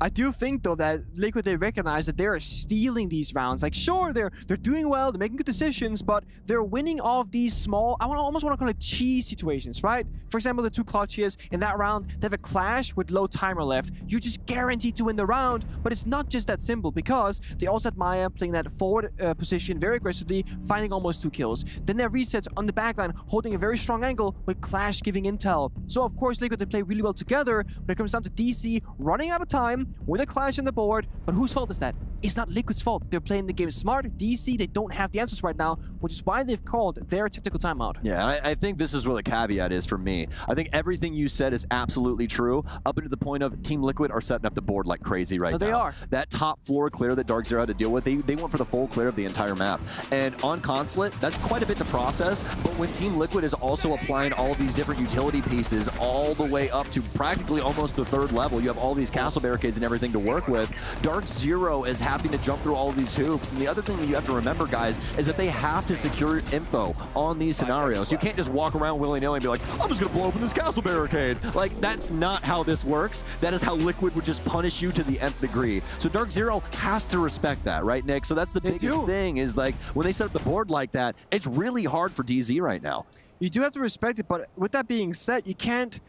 I do think, though, that Liquid, they recognize that they're stealing these rounds. Like, sure, they're doing well, they're making good decisions, but they're winning off these small, almost want to call it cheese situations, right? For example, the 2 clutches in that round, they have a clash with low timer left. You're just guaranteed to win the round, but it's not just that simple, because they also had Maya playing that forward position very aggressively, finding almost 2 kills. Then they have resets on the backline, holding a very strong angle with Clash giving intel. So, of course, Liquid, they play really well together, but it comes down to DC running out of time, with a Clash on the board, but whose fault is that? It's not Liquid's fault. They're playing the game smart. DC, they don't have the answers right now, which is why they've called their tactical timeout. Yeah, I think this is where the caveat is for me. I think everything you said is absolutely true, up into the point of Team Liquid are setting up the board like crazy right now. They are. That top floor clear that DarkZero had to deal with, they went for the full clear of the entire map. And on Consulate, that's quite a bit to process, but when Team Liquid is also applying all of these different utility pieces all the way up to practically almost the 3rd level, you have all these castle barricades and everything to work with. DarkZero is having to jump through all of these hoops. And the other thing that you have to remember, guys, is that they have to secure info on these scenarios. You can't just walk around willy-nilly and be like, I'm just going to blow open this castle barricade. Like, that's not how this works. That is how Liquid would just punish you to the nth degree. So DarkZero has to respect that, right, Nick? So that's the biggest thing, is like, when they set up the board like that, it's really hard for DZ right now. You do have to respect it, but with that being said, you can't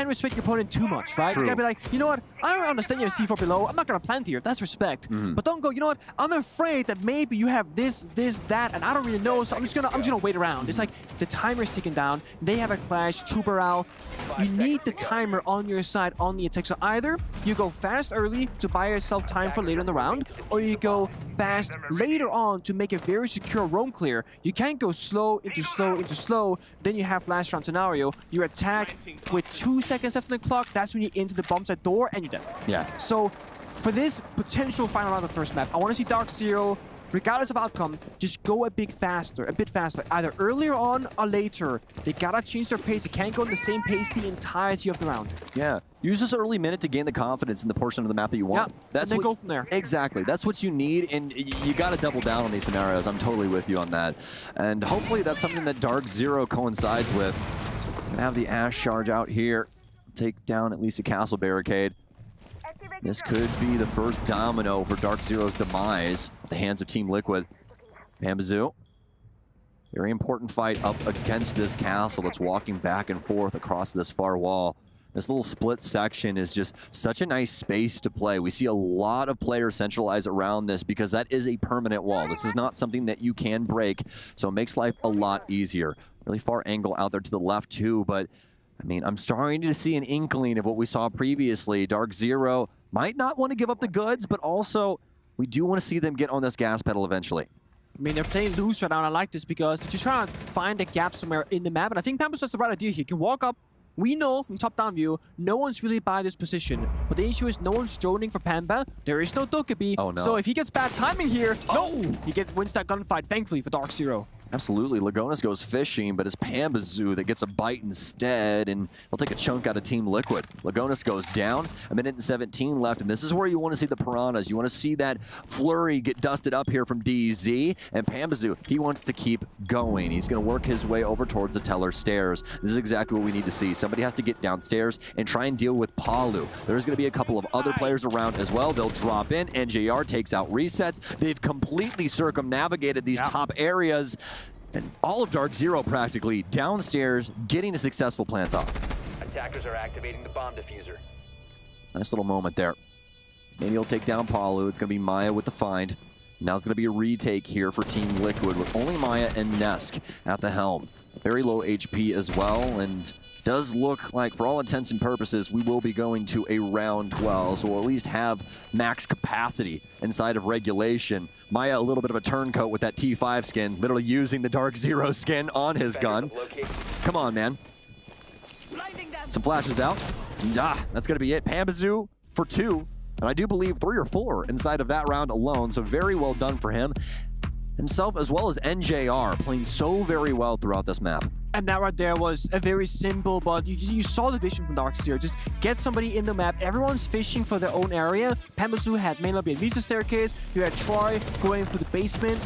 respect your opponent too much, right? True. You gotta be like, you know what? I understand you have C4 below. I'm not gonna plant here. That's respect. But don't go, you know what? I'm afraid that maybe you have this, that, and I don't really know, so I'm just gonna wait around. It's like the timer's ticking down. They have a Clash, 2-barrel. You need the timer on your side on the attack. So either you go fast early to buy yourself time for later in the round, or you go fast later on to make a very secure roam clear. You can't go slow into slow into slow. Then you have last round scenario. You attack with 2 seconds left on the clock. That's when you enter the bomb site door and you're dead. Yeah. So for this potential final round of the first map, I want to see DarkZero regardless of outcome, just go a bit faster, either earlier on or later. They gotta change their pace. They can't go in the same pace the entirety of the round. Yeah, use this early minute to gain the confidence in the portion of the map that you want. Yeah, That's and then what, go from there. Exactly, that's what you need, and you gotta double down on these scenarios. I'm totally with you on that. And hopefully that's something that DarkZero coincides with. Gonna have the Ash charge out here, take down at least a castle barricade. This could be the first domino for DarkZero's demise at the hands of Team Liquid. Pambazoo, very important fight up against this castle that's walking back and forth across this far wall. This little split section is just such a nice space to play. We see a lot of players centralize around this because that is a permanent wall. This is not something that you can break, so it makes life a lot easier. Really far angle out there to the left too, but I mean, I'm starting to see an inkling of what we saw previously. DarkZero might not want to give up the goods, but also we do want to see them get on this gas pedal eventually. I mean, they're playing loose right now, and I like this because they're just trying to find a gap somewhere in the map, and I think Pambazoo has the right idea here. You can walk up. We know from top-down view, no one's really by this position. But the issue is no one's droning for Pamba. There is no Dokkaebi. Oh, no. So if he gets bad timing here, he wins that gunfight, thankfully, for DarkZero. Absolutely. Lagonis goes fishing, but it's Pambazoo that gets a bite instead, and he'll take a chunk out of Team Liquid. Lagonis goes down, 1:17 left, and this is where you want to see the Piranhas. You want to see that flurry get dusted up here from DZ, and Pambazoo, he wants to keep going. He's going to work his way over towards the Teller stairs. This is exactly what we need to see. Somebody has to get downstairs and try and deal with Palu. There's going to be a couple of other players around as well. They'll drop in. NJR takes out resets. They've completely circumnavigated these top areas. And all of DarkZero practically downstairs getting a successful plant off. Attackers are activating the bomb diffuser. Nice little moment there. Maybe he'll take down Palu. It's going to be Maya with the find. Now it's going to be a retake here for Team Liquid with only Maya and Nesk at the helm. Very low HP as well, and does look like, for all intents and purposes, we will be going to a round 12, so we'll at least have max capacity inside of regulation. Maya, a little bit of a turncoat with that T5 skin, literally using the DarkZero skin on his gun. Come on, man. Some flashes out. And, that's going to be it. Pambazoo for 2, and I do believe 3 or 4 inside of that round alone, so very well done for him. Himself as well as NJR playing so very well throughout this map. And that right there was a very simple, but you saw the vision from DarkZero. Just get somebody in the map. Everyone's fishing for their own area. Pambazoo had mainly a Visa staircase. You had Troy going through the basement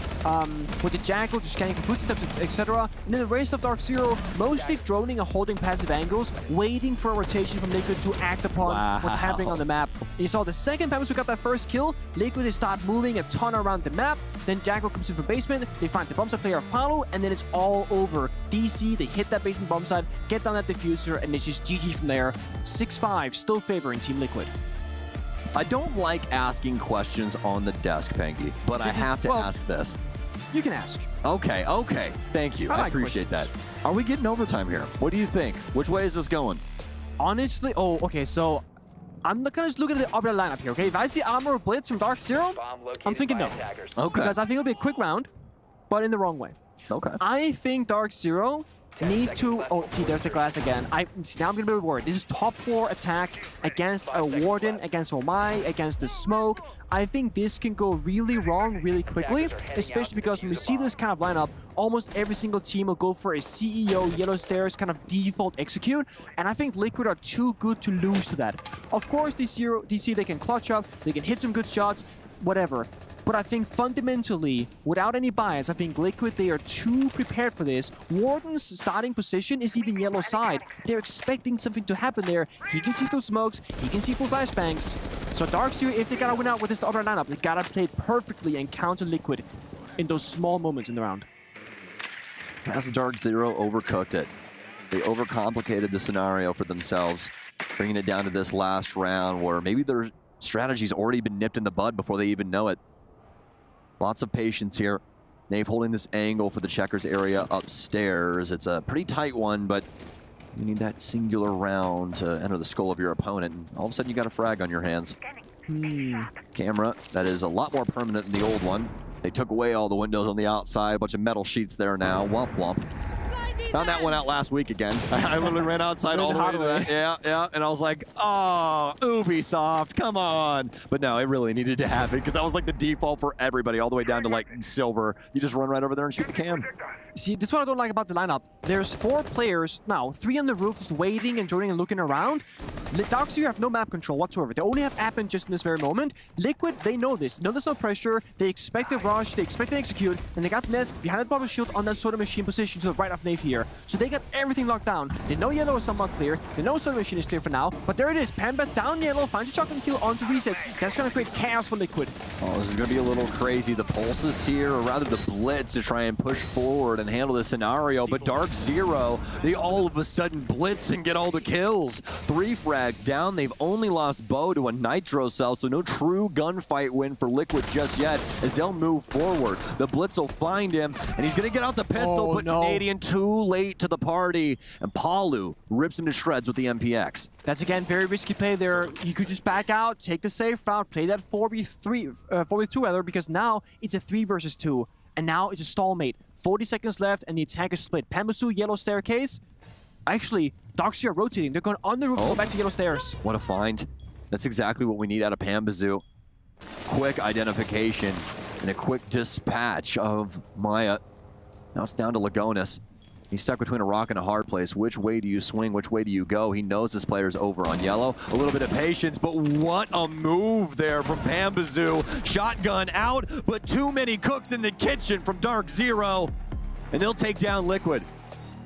with the Jackal, just scanning for footsteps, etc. And then the rest of DarkZero mostly droning and holding passive angles, waiting for a rotation from Liquid to act upon what's happening on the map. And you saw the second Pambazoo got that first kill, Liquid they start moving a ton around the map. Then Jackal comes in from basement. They find the bomb site player of Palu, and then it's all over. DC, they hit that basement bomb site, get down that diffuser, and it's just GG from there. 6-5, still favoring Team Liquid. I don't like asking questions on the desk, Panky, but I have to ask this. You can ask. Okay. Thank you. I appreciate that. Are we getting overtime here? What do you think? Which way is this going? Honestly, okay, so I'm gonna just look at the other lineup here, okay? If I see Armor Blitz from DarkZero, I'm thinking no. Okay. Because I think it'll be a quick round, but in the wrong way. Okay. I think DarkZero need to... Oh, see, there's the glass again. Now I'm going to be worried. This is top 4 attack against a Warden, against Omai, against the Smoke. I think this can go really wrong really quickly, especially because when we see this kind of lineup, almost every single team will go for a CEO, Yellow Stairs, kind of default execute, and I think Liquid are too good to lose to that. Of course, DC, they can clutch up, they can hit some good shots, whatever. But I think fundamentally, without any bias, I think Liquid, they are too prepared for this. Warden's starting position is even yellow side. They're expecting something to happen there. He can see those smokes, he can see full flashbangs. So DarkZero, if they gotta win out with this other lineup, they gotta play perfectly and counter Liquid in those small moments in the round. As DarkZero overcooked it. They overcomplicated the scenario for themselves, bringing it down to this last round where maybe their strategy's already been nipped in the bud before they even know it. Lots of patience here. Nave holding this angle for the checkers area upstairs. It's a pretty tight one, but you need that singular round to enter the skull of your opponent. And all of a sudden, you got a frag on your hands. Camera, that is a lot more permanent than the old one. They took away all the windows on the outside, a bunch of metal sheets there now. Womp womp. Found that one out last week again. I literally ran outside all the way to that. Yeah. And I was like, oh, Ubisoft, come on. But no, it really needed to happen because that was like the default for everybody, all the way down to like silver. You just run right over there and shoot the cam. See, this is what I don't like about the lineup. There's 4 players now, 3 on the roof just waiting and joining and looking around. DarkZero have no map control whatsoever. They only have Admin just in this very moment. Liquid, they know this. They know there's no pressure. They expect the rush. They expect to execute. And they got Nest behind the bubble shield on that Soda Machine position to the right of Nave here. So they got everything locked down. They know Yellow is somewhat clear. They know Soda Machine is clear for now. But there it is. Panda down Yellow, finds a shotgun kill onto resets. That's going to create chaos for Liquid. Oh, this is going to be a little crazy. The pulses here, or rather the blitz to try and push forward and handle this scenario. But DarkZero, they all of a sudden blitz and get all the kills. 3 frags down. They've only lost Bo to a Nitro cell, so no true gunfight win for Liquid just yet as they'll move forward. The blitz will find him, and he's going to get out the pistol, but Canadian too late to the party. And Palu rips him to shreds with the MPX. That's, again, very risky play there. You could just back out, take the safe route, play that 4v2 rather, because now it's a 3 versus 2. And now it's a stalemate. 40 seconds left, and the attack is split. Pambasu, Yellow Staircase. Actually, DarkZero rotating. They're going on the roof, go back to Yellow Stairs. What a find. That's exactly what we need out of Pambazu. Quick identification and a quick dispatch of Maya. Now it's down to Lagonis. He's stuck between a rock and a hard place. Which way do you swing? Which way do you go? He knows this player's over on Yellow. A little bit of patience, but what a move there from Pambazu. Shotgun out, but too many cooks in the kitchen from DarkZero. And they'll take down Liquid.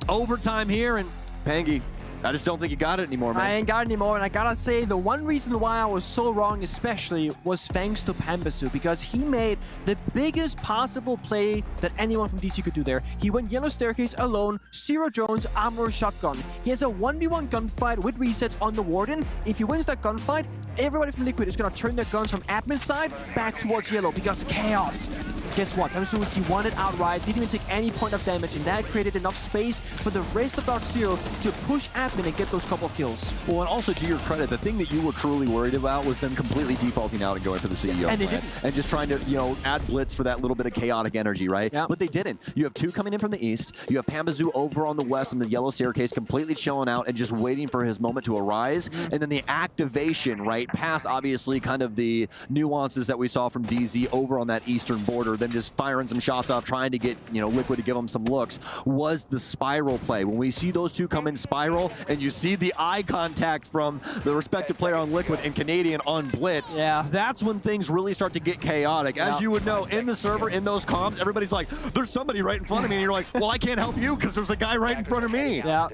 Overtime here, and Pangy, I just don't think you got it anymore, man. I ain't got it anymore, and I gotta say, the one reason why I was so wrong especially was thanks to Pambasu, because he made the biggest possible play that anyone from DC could do there. He went Yellow Staircase alone, 0 drones, armor, shotgun. He has a 1v1 gunfight with resets on the Warden. If he wins that gunfight, everybody from Liquid is gonna turn their guns from admin side back towards Yellow, because chaos. Guess what? Pambasu, he won it outright, didn't even take any point of damage, and that created enough space for the rest of DarkZero to push admin and get those couple of kills. Well, and also to your credit, the thing that you were truly worried about was them completely defaulting out and going for the CEO and plan. And just trying to, you know, add blitz for that little bit of chaotic energy, right? Yeah. But they didn't. You have 2 coming in from the east. You have Pambazu over on the west on the Yellow Staircase, completely chilling out and just waiting for his moment to arise. And then the activation, right, past obviously kind of the nuances that we saw from DZ over on that eastern border, then just firing some shots off, trying to get, you know, Liquid to give them some looks, was the spiral play. When we see those 2 come in spiral, and you see the eye contact from the respective player on Liquid and Canadian on Blitz, that's when things really start to get chaotic. As you would know, in the server, in those comms, everybody's like, there's somebody right in front of me, and you're like, well, I can't help you because there's a guy right in front of me. Yeah,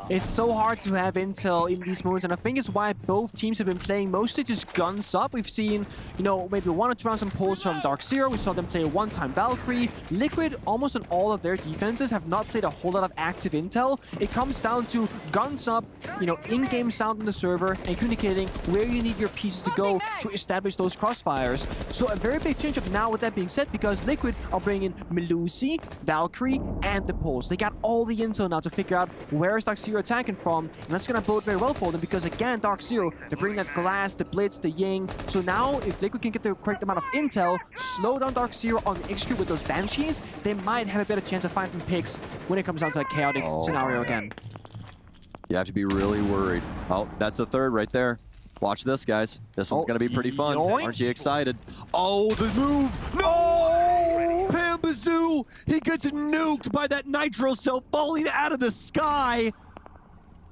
it's so hard to have intel in these moments, and I think it's why both teams have been playing mostly just guns up. We've seen, you know, maybe 1 or 2 rounds on pulls from DarkZero. We saw them play a 1-time Valkyrie. Liquid, almost on all of their defenses, have not played a whole lot of active intel. It comes down to guns up, you know, in-game sound on the server, and communicating where you need your pieces to go to establish those crossfires. So a very big change-up now with that being said, because Liquid are bringing Melusi, Valkyrie, and the Pulse. They got all the intel now to figure out where is DarkZero attacking from, and that's going to bode very well for them, because again, DarkZero, they're bringing that Glass, the Blitz, the Ying. So now, if Liquid can get the correct amount of intel, slow down DarkZero on the execute with those Banshees, they might have a better chance of finding picks when it comes down to that chaotic scenario again. You have to be really worried. Oh, that's the 3rd right there. Watch this, guys. This one's going to be pretty fun. Yoink. Aren't you excited? Oh, the move! No! Pambazu! He gets nuked by that Nitro cell falling out of the sky.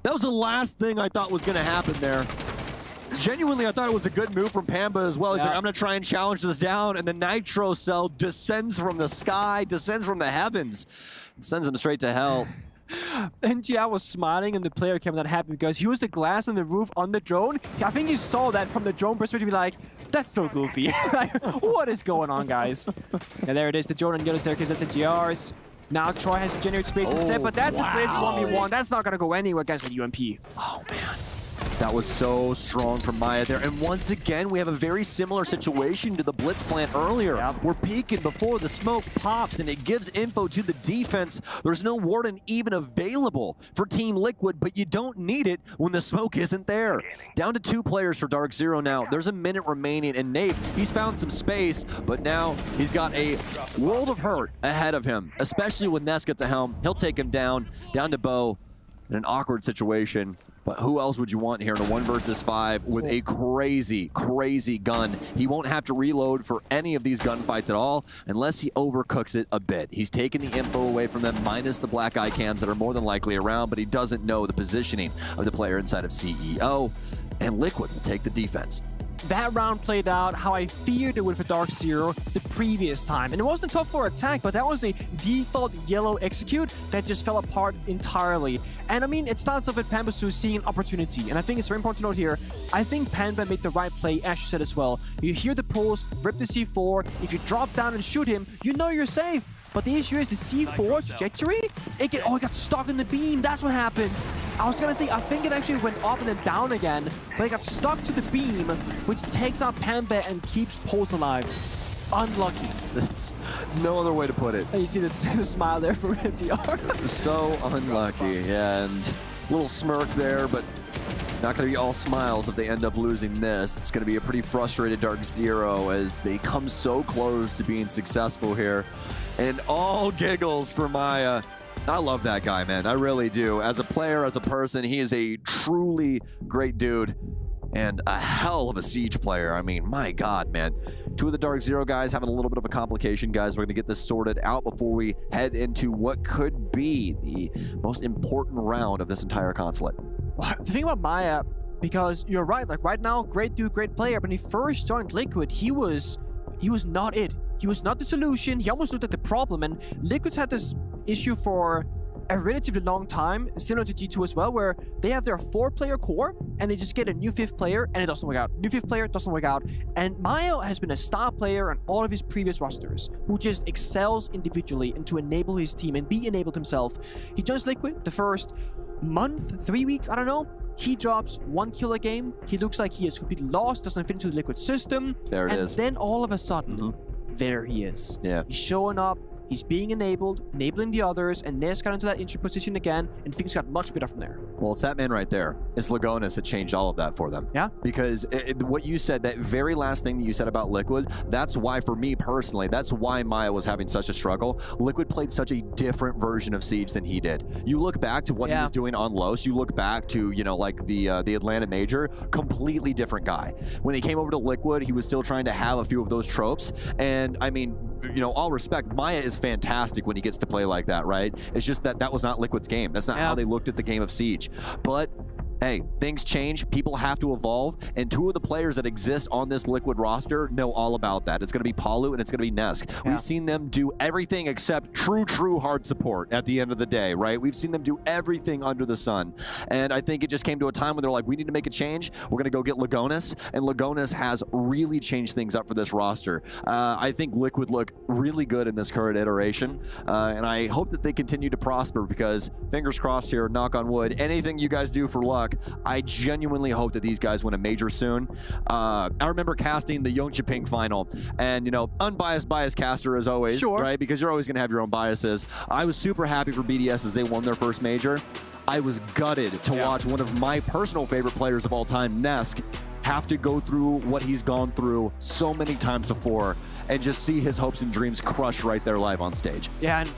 That was the last thing I thought was going to happen there. Genuinely, I thought it was a good move from Pamba as well. He's like, I'm going to try and challenge this down, and the Nitro cell descends from the sky, descends from the heavens, and sends him straight to hell. And yeah, I was smiling and the player came not happy because he was the glass on the roof on the drone. I think you saw that from the drone perspective, be like, that's so goofy. Like, what is going on, guys? And there it is, the drone on Yellow Staircase, that's a GRs. Now Troy has to generate space instead, but that's a Blitz 1v1. That's not going to go anywhere against the UMP. Oh, man. That was so strong from Maya there. And once again, we have a very similar situation to the Blitz plant earlier. We're peeking before the smoke pops, and it gives info to the defense. There's no Warden even available for Team Liquid, but you don't need it when the smoke isn't there. Down to 2 players for DarkZero now. There's a minute remaining, and Nate, he's found some space, but now he's got a world of hurt ahead of him, especially with Nesk at the helm. He'll take him down to Bo in an awkward situation. But who else would you want here in a 1 versus 5 with a crazy, crazy gun? He won't have to reload for any of these gunfights at all unless he overcooks it a bit. He's taken the info away from them, minus the black eye cams that are more than likely around, but he doesn't know the positioning of the player inside of CEO. And Liquid will take the defense. That round played out how I feared it would for DarkZero the previous time. And it wasn't a top floor attack, but that was a default yellow execute that just fell apart entirely. And I mean, it starts off with Pambasu seeing an opportunity. And I think it's very important to note here, I think Panda made the right play, as you said as well. You hear the pulse, rip the C4. If you drop down and shoot him, you know you're safe. But the issue is the C4 trajectory, it got stuck in the beam. That's what happened. I was gonna say, I think it actually went up and then down again, but it got stuck to the beam, which takes out Panda and keeps Pulse alive. Unlucky. That's no other way to put it. And you see the smile there from MDR. So unlucky, yeah, and little smirk there, but not going to be all smiles if they end up losing this. It's going to be a pretty frustrated DarkZero as they come so close to being successful here. And all giggles for Maya. I love that guy, man. I really do. As a player, as a person, he is a truly great dude and a hell of a Siege player. I mean, my God, man. 2 of the DarkZero guys having a little bit of a complication, guys. We're going to get this sorted out before we head into what could be the most important round of this entire Consulate. The thing about Maya, because you're right, like right now, great dude, great player, but when he first joined Liquid, he was not it. He was not the solution. He almost looked at the problem, and Liquid's had this issue for a relatively long time, similar to G2 as well, where they have their 4-player core, and they just get a new 5th player, and it doesn't work out. New 5th player doesn't work out. And Maya has been a star player on all of his previous rosters, who just excels individually and to enable his team and be enabled himself. He joins Liquid the first month, 3 weeks, I don't know. He drops 1 kill a game. He looks like he is completely lost, doesn't fit into the Liquid system. There it is. And then all of a sudden, there he is. Yeah. He's showing up. He's being enabled, enabling the others, and Ness got into that entry position again, and things got much better from there. Well, it's that man right there. It's Lagonis that changed all of that for them. Yeah. Because what you said, that very last thing that you said about Liquid, that's why, for me personally, that's why Maya was having such a struggle. Liquid played such a different version of Siege than he did. You look back to what he was doing on Los, you look back to, you know, like the Atlanta Major, completely different guy. When he came over to Liquid, he was still trying to have a few of those tropes, and I mean, you know, all respect, Maya is fantastic when he gets to play like that, right? It's just that that was not Liquid's game. That's not how they looked at the game of Siege. But hey, things change, people have to evolve, and 2 of the players that exist on this Liquid roster know all about that. It's going to be Palu and it's going to be Nesk. We've seen them do everything except true hard support at the end of the day, right? We've seen them do everything under the sun. And I think it just came to a time when they're like, we need to make a change. We're going to go get Lagonis, and Lagonis has really changed things up for this roster. I think Liquid look really good in this current iteration, and I hope that they continue to prosper because, fingers crossed here, knock on wood, anything you guys do for luck, I genuinely hope that these guys win a major soon. I remember casting the Yongchiping final, and, you know, unbiased bias caster as always, right? Because you're always going to have your own biases. I was super happy for BDS as they won their first major. I was gutted to watch one of my personal favorite players of all time, Nesk, have to go through what he's gone through so many times before and just see his hopes and dreams crushed right there live on stage. Yeah, and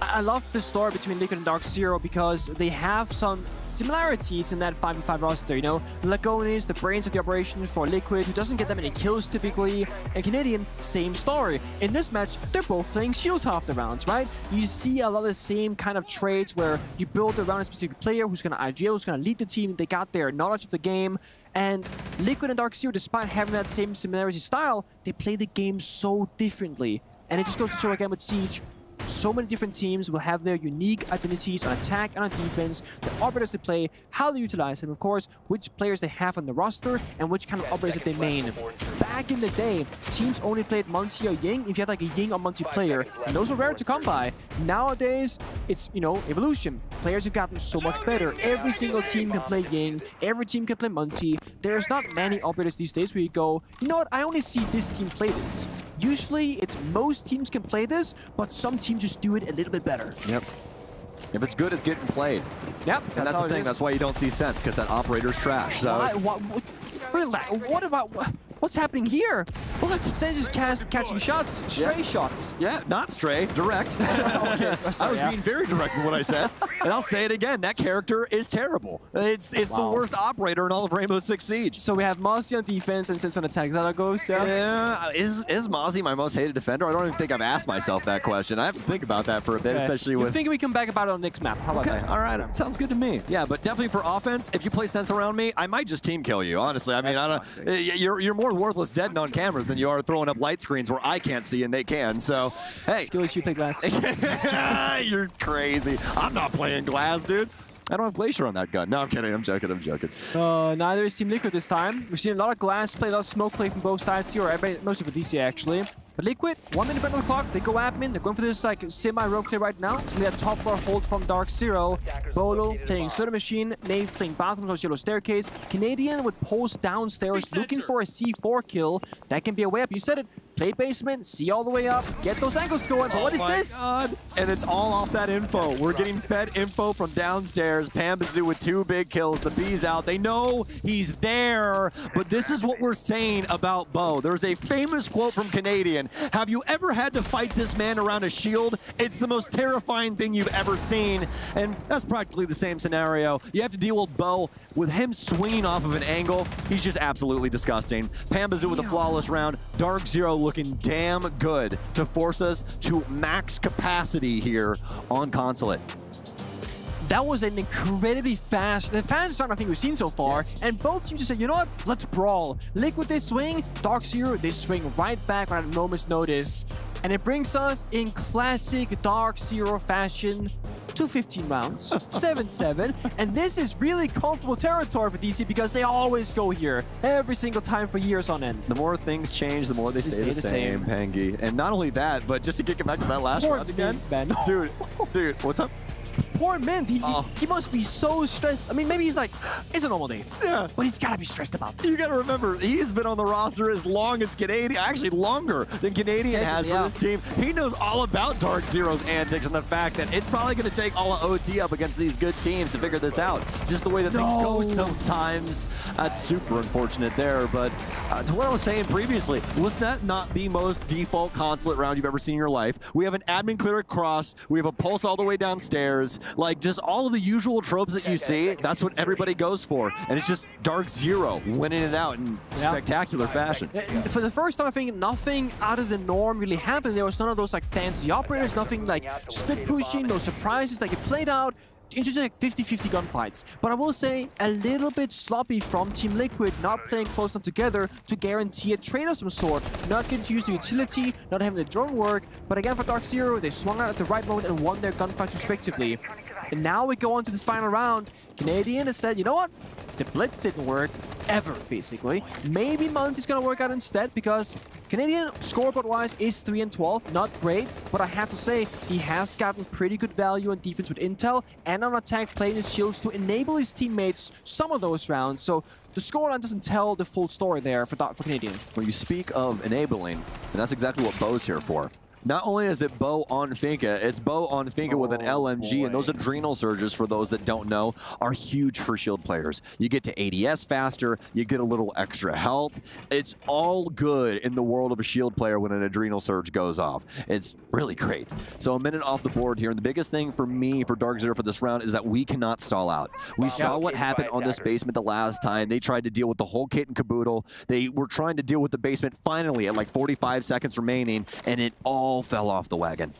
I love the story between Liquid and DarkZero because they have some similarities in that 5v5 roster, you know? Lagonis, the brains of the operation for Liquid, who doesn't get that many kills typically, and Canadian, same story. In this match, they're both playing shields half the rounds, right? You see a lot of the same kind of traits where you build around a specific player who's going to IGL, who's going to lead the team, they got their knowledge of the game, and Liquid and DarkZero, despite having that same similarity style, they play the game so differently. And it just goes to show again with Siege, So many different teams will have their unique identities on attack and on defense, the operators they play, how they utilize them, of course, which players they have on the roster, and which kind of operators that they main. Back in the day, teams only played multi or Ying if you had like a Ying or multiplayer, and those were rare to come by. Nowadays, it's, you know, evolution. Players have gotten so much better. Every single team can play Ying, every team can play multi. There's not many operators these days where you go, you know what, I only see this team play this. Usually, it's most teams can play this, but some teams just do it a little bit better. Yep. If it's good, it's getting played. Yep, and that's the thing. That's why you don't see sense, because that operator's trash. So. What about... What's happening here? What? Sense is catching shots, stray shots. Yeah, not stray, direct. I was being very direct with what I said. And I'll say it again, that character is terrible. It's the worst operator in all of Rainbow Six Siege. So we have Mozzie on defense and Sense on attack. Is that how it goes? Yeah. Is Mozzie my most hated defender? I don't even think I've asked myself that question. I have to think about that for a bit, especially with... You think we come back about it on next map? How about that? All right. Sounds good to me. Yeah, but definitely for offense, if you play Sense around me, I might just team kill you, honestly. I mean, you're more worthless dead on cameras than you are throwing up light screens where I can't see and they can. So, hey. Skill issue, play glass. You're crazy. I'm not playing glass, dude. I don't have Glacier on that gun. No, I'm kidding. I'm joking. Neither is Team Liquid this time. We've seen a lot of glass play, a lot of smoke play from both sides here, or most of it DC actually. But Liquid, 1 minute on the clock, they go admin, they're going for this like semi-rogue clear right now. We have top floor hold from DarkZero, Bolo playing Soda Machine, Nave playing bottom of Yellow Staircase, Canadian would post downstairs looking for a C4 kill. That can be a way up. You said it. Play basement, see all the way up, get those angles going. But what is this? God. And it's all off that info. We're getting fed info from downstairs. Pambazoo with 2 big kills. The B's out. They know he's there. But this is what we're saying about Bo. There's a famous quote from Canadian. Have you ever had to fight this man around a shield? It's the most terrifying thing you've ever seen. And that's practically the same scenario. You have to deal with Bo. With him swinging off of an angle, he's just absolutely disgusting. Pambazoo with a flawless round. DarkZero looking damn good to force us to max capacity here on Consulate. That was an incredibly fast, the fastest round I think we've seen so far. Yes. And both teams just said, you know what, let's brawl. Liquid, they swing. DarkZero, they swing right back on a moment's notice. And it brings us in classic DarkZero fashion to 15 rounds, 7-7. And this is really comfortable territory for DC because they always go here every single time for years on end. The more things change, the more they stay the same, Pangy. And not only that, but just to get back to that last round again. Man. Dude, what's up? Poor Mint, he must be so stressed. I mean, maybe he's like, it's a normal day. Yeah. But he's gotta be stressed about this. You gotta remember, he's been on the roster as long as Canadian, actually longer than Canadian has for this team. He knows all about DarkZero's antics and the fact that it's probably gonna take all of OT up against these good teams to figure this out. It's just the way that things go sometimes. That's super unfortunate there, but to what I was saying previously, was that not the most default Consulate round you've ever seen in your life? We have an admin clear across, we have a pulse all the way downstairs, like just all of the usual tropes that you see, that's what everybody goes for. And it's just DarkZero winning it out in spectacular fashion. For the first time, I think nothing out of the norm really happened. There was none of those like fancy operators, nothing like split pushing, no surprises. Like it played out into like 50-50 gunfights. But I will say a little bit sloppy from Team Liquid, not playing close enough together to guarantee a trade of some sort. Not getting to use the utility, not having the drone work. But again, for DarkZero, they swung out at the right moment and won their gunfights respectively. And now we go on to this final round. Canadian has said, you know what? The Blitz didn't work ever, basically. Maybe Monty's gonna work out instead because Canadian scoreboard-wise is 3-12, not great, but I have to say he has gotten pretty good value on defense with intel and on attack playing his shields to enable his teammates some of those rounds. So the scoreline doesn't tell the full story there for Canadian. When you speak of enabling, and that's exactly what Bo's here for. Not only is it Bo on Finka, it's Bo on Finka with an LMG, and those adrenal surges, for those that don't know, are huge for shield players. You get to ADS faster, you get a little extra health. It's all good in the world of a shield player when an adrenal surge goes off. It's really great. So a minute off the board here, and the biggest thing for me, for DarkZero for this round, is that we cannot stall out. We saw what happened on this basement the last time. They tried to deal with the whole kit and caboodle. They were trying to deal with the basement finally at like 45 seconds remaining, and it all fell off the wagon.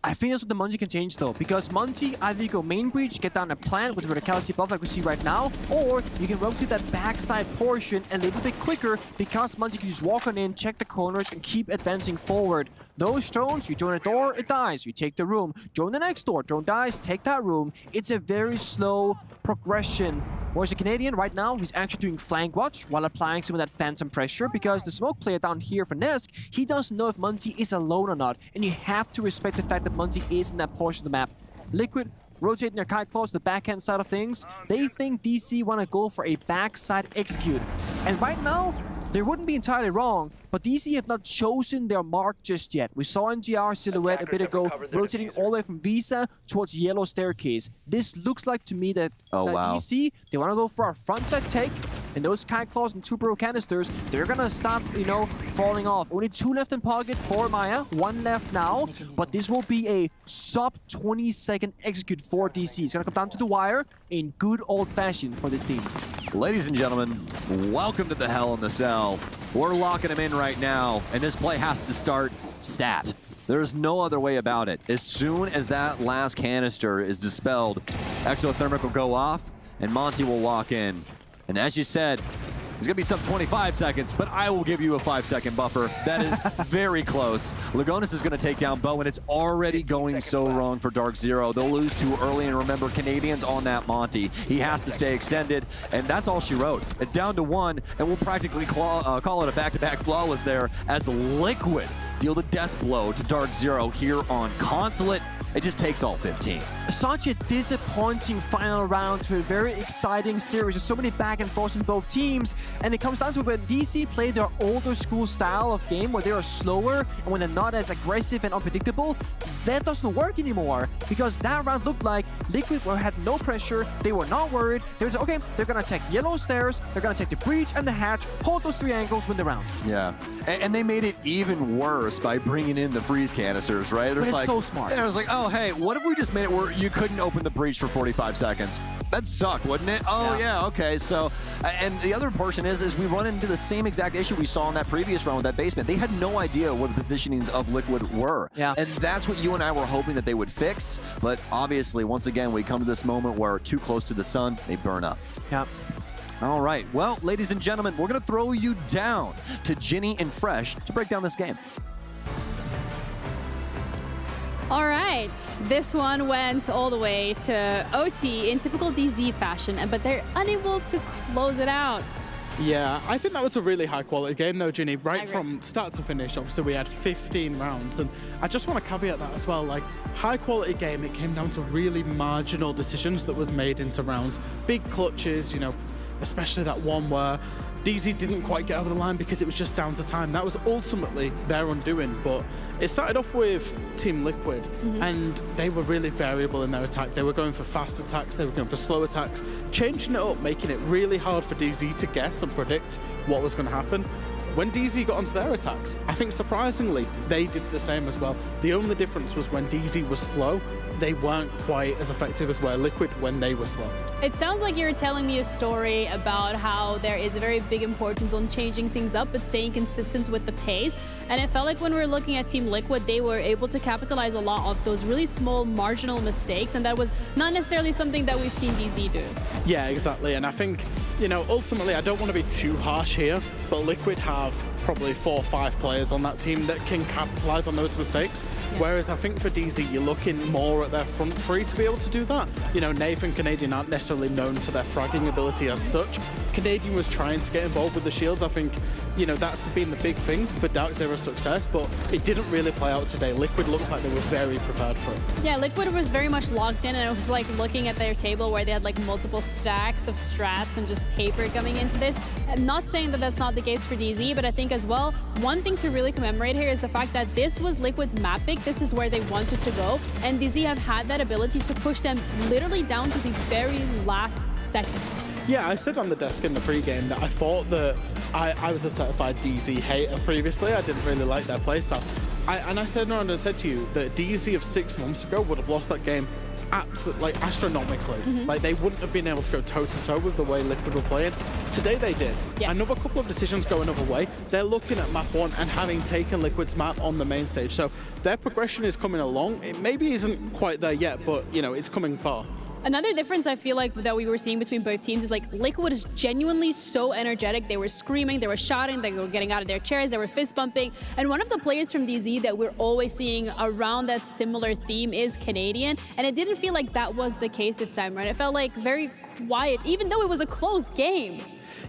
I think that's what the Monty can change though, because Monty either you go main breach, get down a plant with verticality buff like we see right now, or you can rotate that backside portion a little bit quicker because Monty can just walk on in, check the corners, and keep advancing forward. Those drones, you join a door, it dies. You take the room, join the next door, drone dies, take that room. It's a very slow progression. Whereas the Canadian right now, he's actually doing flank watch while applying some of that phantom pressure because the smoke player down here for Nesk, he doesn't know if Monty is alone or not. And you have to respect the fact that Monty is in that portion of the map. Liquid rotating their kite claws to the backhand side of things. They think DC want to go for a backside execute. And right now, they wouldn't be entirely wrong, but DC have not chosen their mark just yet. We saw NGR Silhouette a bit ago rotating all the way from Visa towards Yellow Staircase. This looks like to me that, DC, they want to go for a frontside take, and those kite claws and 2 bro canisters, they're gonna start, you know, falling off. Only 2 left in pocket for Maya, 1 left now, but this will be a sub 20-second execute for DC. It's gonna come down to the wire in good old fashion for this team. Ladies and gentlemen, welcome to the Hell in the Cell. We're locking him in right now, and this play has to start stat. There's no other way about it. As soon as that last canister is dispelled, Exothermic will go off, and Monty will walk in. And as you said, it's going to be sub 25 seconds, but I will give you a 5-second buffer. That is very close. Lagonis is going to take down Bo, and it's already going so wrong for DarkZero. They'll lose too early, and remember, Canadians on that Monty. He has to stay extended, and that's all she wrote. It's down to 1, and we'll practically call it a back-to-back flawless there as Liquid deal the death blow to DarkZero here on Consulate. It just takes all 15. Such a disappointing final round to a very exciting series. There's so many back and forth in both teams, and it comes down to when DC play their older school style of game where they are slower and when they're not as aggressive and unpredictable, that doesn't work anymore because that round looked like Liquid had no pressure, they were not worried. They were like, okay, they're gonna take Yellow Stairs, they're gonna take the breach and the hatch, hold those 3 angles, win the round. Yeah, and they made it even worse by bringing in the freeze canisters, right? But it's so smart. I was like, oh, hey, what if we just made it where you couldn't open the breach for 45 seconds? That'd suck, wouldn't it? Oh, yeah, okay. So, and the other portion is we run into the same exact issue we saw in that previous round with that basement. They had no idea what the positionings of Liquid were. Yeah. And that's what you and I were hoping that they would fix. But obviously, once again, we come to this moment where too close to the sun, they burn up. Yeah. All right. Well, ladies and gentlemen, we're going to throw you down to Ginny and Fresh to break down this game. All right, this one went all the way to OT in typical DZ fashion, but they're unable to close it out. Yeah, I think that was a really high-quality game, though, Ginny. Right from start to finish, obviously, we had 15 rounds. And I just want to caveat that as well. Like, high-quality game, it came down to really marginal decisions that was made into rounds. Big clutches, you know, especially that one where DZ didn't quite get over the line because it was just down to time. That was ultimately their undoing, but it started off with Team Liquid, and they were really variable in their attack. They were going for fast attacks, they were going for slow attacks, changing it up, making it really hard for DZ to guess and predict what was going to happen. When DZ got onto their attacks, I think surprisingly, they did the same as well. The only difference was when DZ was slow, they weren't quite as effective as were Liquid when they were slow. It sounds like you're telling me a story about how there is a very big importance on changing things up but staying consistent with the pace. And it felt like when we were looking at Team Liquid, they were able to capitalize a lot of those really small marginal mistakes, and that was not necessarily something that we've seen DZ do. Yeah, exactly. And I think, you know, ultimately, I don't want to be too harsh here, but Liquid have probably 4 or 5 players on that team that can capitalize on those mistakes. Yeah. Whereas I think for DZ, you're looking more at their front three to be able to do that. You know, Nath and Canadian aren't necessarily known for their fragging ability as such. Canadian was trying to get involved with the shields. I think, you know, that's been the big thing for DarkZero's success, but it didn't really play out today. Liquid looks like they were very prepared for it. Yeah, Liquid was very much locked in, and it was like looking at their table where they had like multiple stacks of strats and just paper coming into this. I'm not saying that that's not the case for DZ, but I think as well, one thing to really commemorate here is the fact that this was Liquid's map pick. This is where they wanted to go, and DZ have had that ability to push them literally down to the very last second. Yeah, I said on the desk in the pregame that I thought that I was a certified DZ hater previously. I didn't really like their playstyle. And I said to you that DZ of 6 months ago would have lost that game absolutely astronomically. Like they wouldn't have been able to go toe-to-toe with the way Liquid were playing. Today they did. Another couple of decisions go another way. They're looking at map 1 and having taken Liquid's map on the main stage. So their progression is coming along. It maybe isn't quite there yet, but you know, it's coming far. Another difference I feel like that we were seeing between both teams is like Liquid is genuinely so energetic. They were screaming, they were shouting, they were getting out of their chairs, they were fist bumping. And one of the players from DZ that we're always seeing around that similar theme is Canadian. And it didn't feel like that was the case this time, right? It felt like very quiet, even though it was a close game.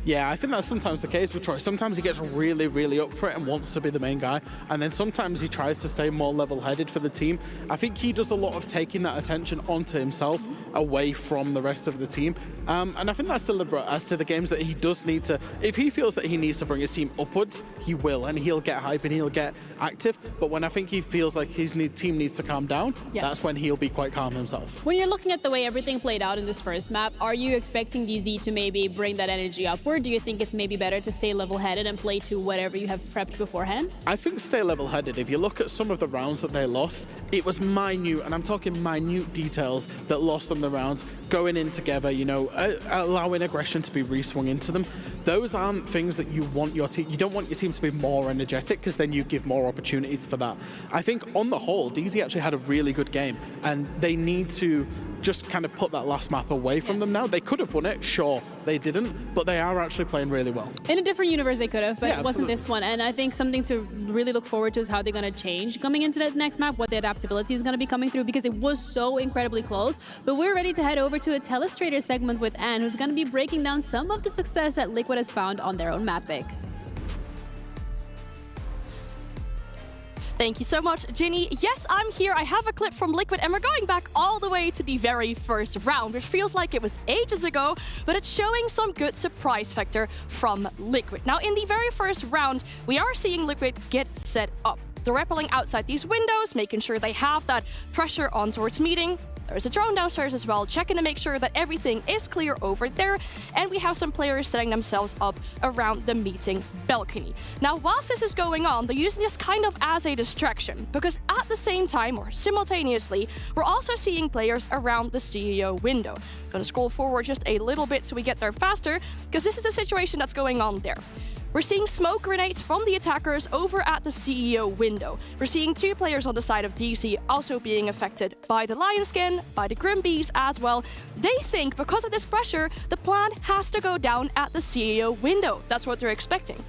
Yeah, I think that's sometimes the case with Troy. Sometimes he gets really, really up for it and wants to be the main guy. And then sometimes he tries to stay more level-headed for the team. I think he does a lot of taking that attention onto himself away from the rest of the team. And I think that's deliberate as to the games that he does need to... If he feels that he needs to bring his team upwards, he will. And he'll get hype and he'll get active. But when I think he feels like his team needs to calm down, that's when he'll be quite calm himself. When you're looking at the way everything played out in this first map, are you expecting DZ to maybe bring that energy upward? Do you think it's maybe better to stay level-headed and play to whatever you have prepped beforehand? I think stay level-headed. If you look at some of the rounds that they lost, it was minute, and I'm talking minute details that lost them the rounds, going in together, you know, allowing aggression to be re-swung into them. Those aren't things that you want your team... You don't want your team to be more energetic because then you give more opportunities for that. I think on the whole, DZ actually had a really good game, and they need to just kind of put that last map away from them now. They could have won it, sure, they didn't, but they are actually playing really well. In a different universe they could have, but Yeah, it wasn't absolutely. this one. And I think something to really look forward to is how they're going to change coming into that next map, what the adaptability is going to be coming through, because it was so incredibly close. But we're ready to head over to a Telestrator segment with Anne, who's going to be breaking down some of the success that Liquid has found on their own map pick. Thank you so much, Ginny. Yes, I'm here. I have a clip from Liquid, and we're going back all the way to the very first round, which feels like it was ages ago, but it's showing some good surprise factor from Liquid. Now, in the very first round, we are seeing Liquid get set up. They're rappelling outside these windows, making sure they have that pressure on towards meeting. There's a drone downstairs as well, checking to make sure that everything is clear over there. And we have some players setting themselves up around the meeting balcony. Now, whilst this is going on, they're using this kind of as a distraction, because at the same time, or simultaneously, we're also seeing players around the CEO window. Gonna scroll forward just a little bit so we get there faster, because this is the situation that's going on there. We're seeing smoke grenades from the attackers over at the CEO window. We're seeing 2 players on the side of DC also being affected by the Lion Skin, by the Grim Bees as well. They think because of this pressure, the plant has to go down at the CEO window. That's what they're expecting.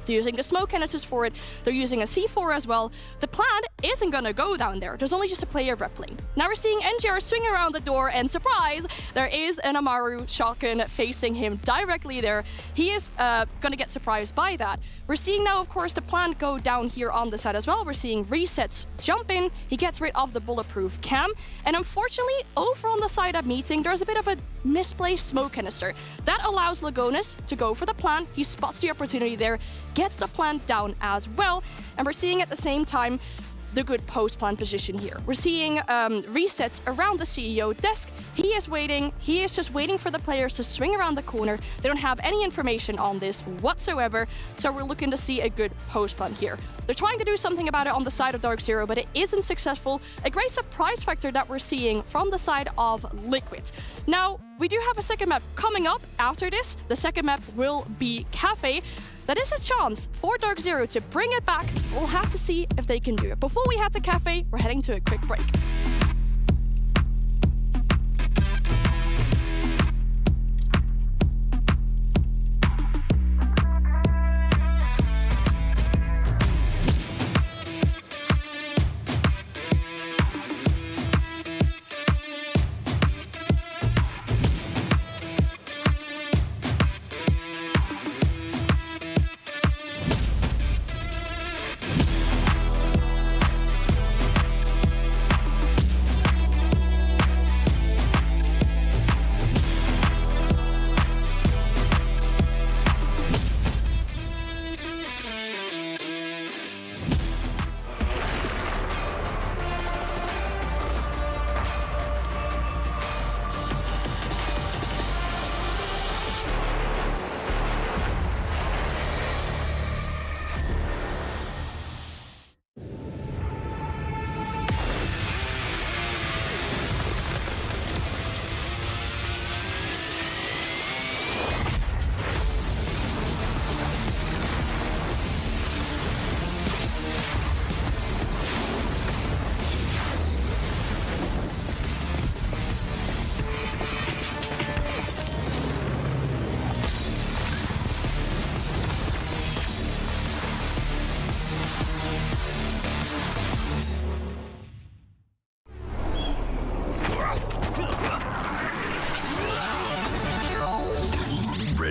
They're using the smoke canisters for it. They're using a C4 as well. The plan isn't gonna go down there. There's only just a player rappelling. Now we're seeing NGR swing around the door, and surprise, there is an Amaru shotgun facing him directly there. He is gonna get surprised by that. We're seeing now, of course, the plant go down here on the side as well. We're seeing Resets jump in. He gets rid of the bulletproof cam. And unfortunately, over on the side of meeting, there's a bit of a misplaced smoke canister. That allows Lagonis to go for the plant. He spots the opportunity there, gets the plant down as well. And we're seeing at the same time the good post-plant position here. We're seeing resets around the CEO desk. He is waiting. He is just waiting for the players to swing around the corner. They don't have any information on this whatsoever, so we're looking to see a good post-plant here. They're trying to do something about it on the side of DarkZero, but it isn't successful. A great surprise factor that we're seeing from the side of Liquid. Now, we do have a second map coming up after this. The second map will be Kafe. That is a chance for DarkZero to bring it back. We'll have to see if they can do it. Before we head to Kafe, we're heading to a quick break.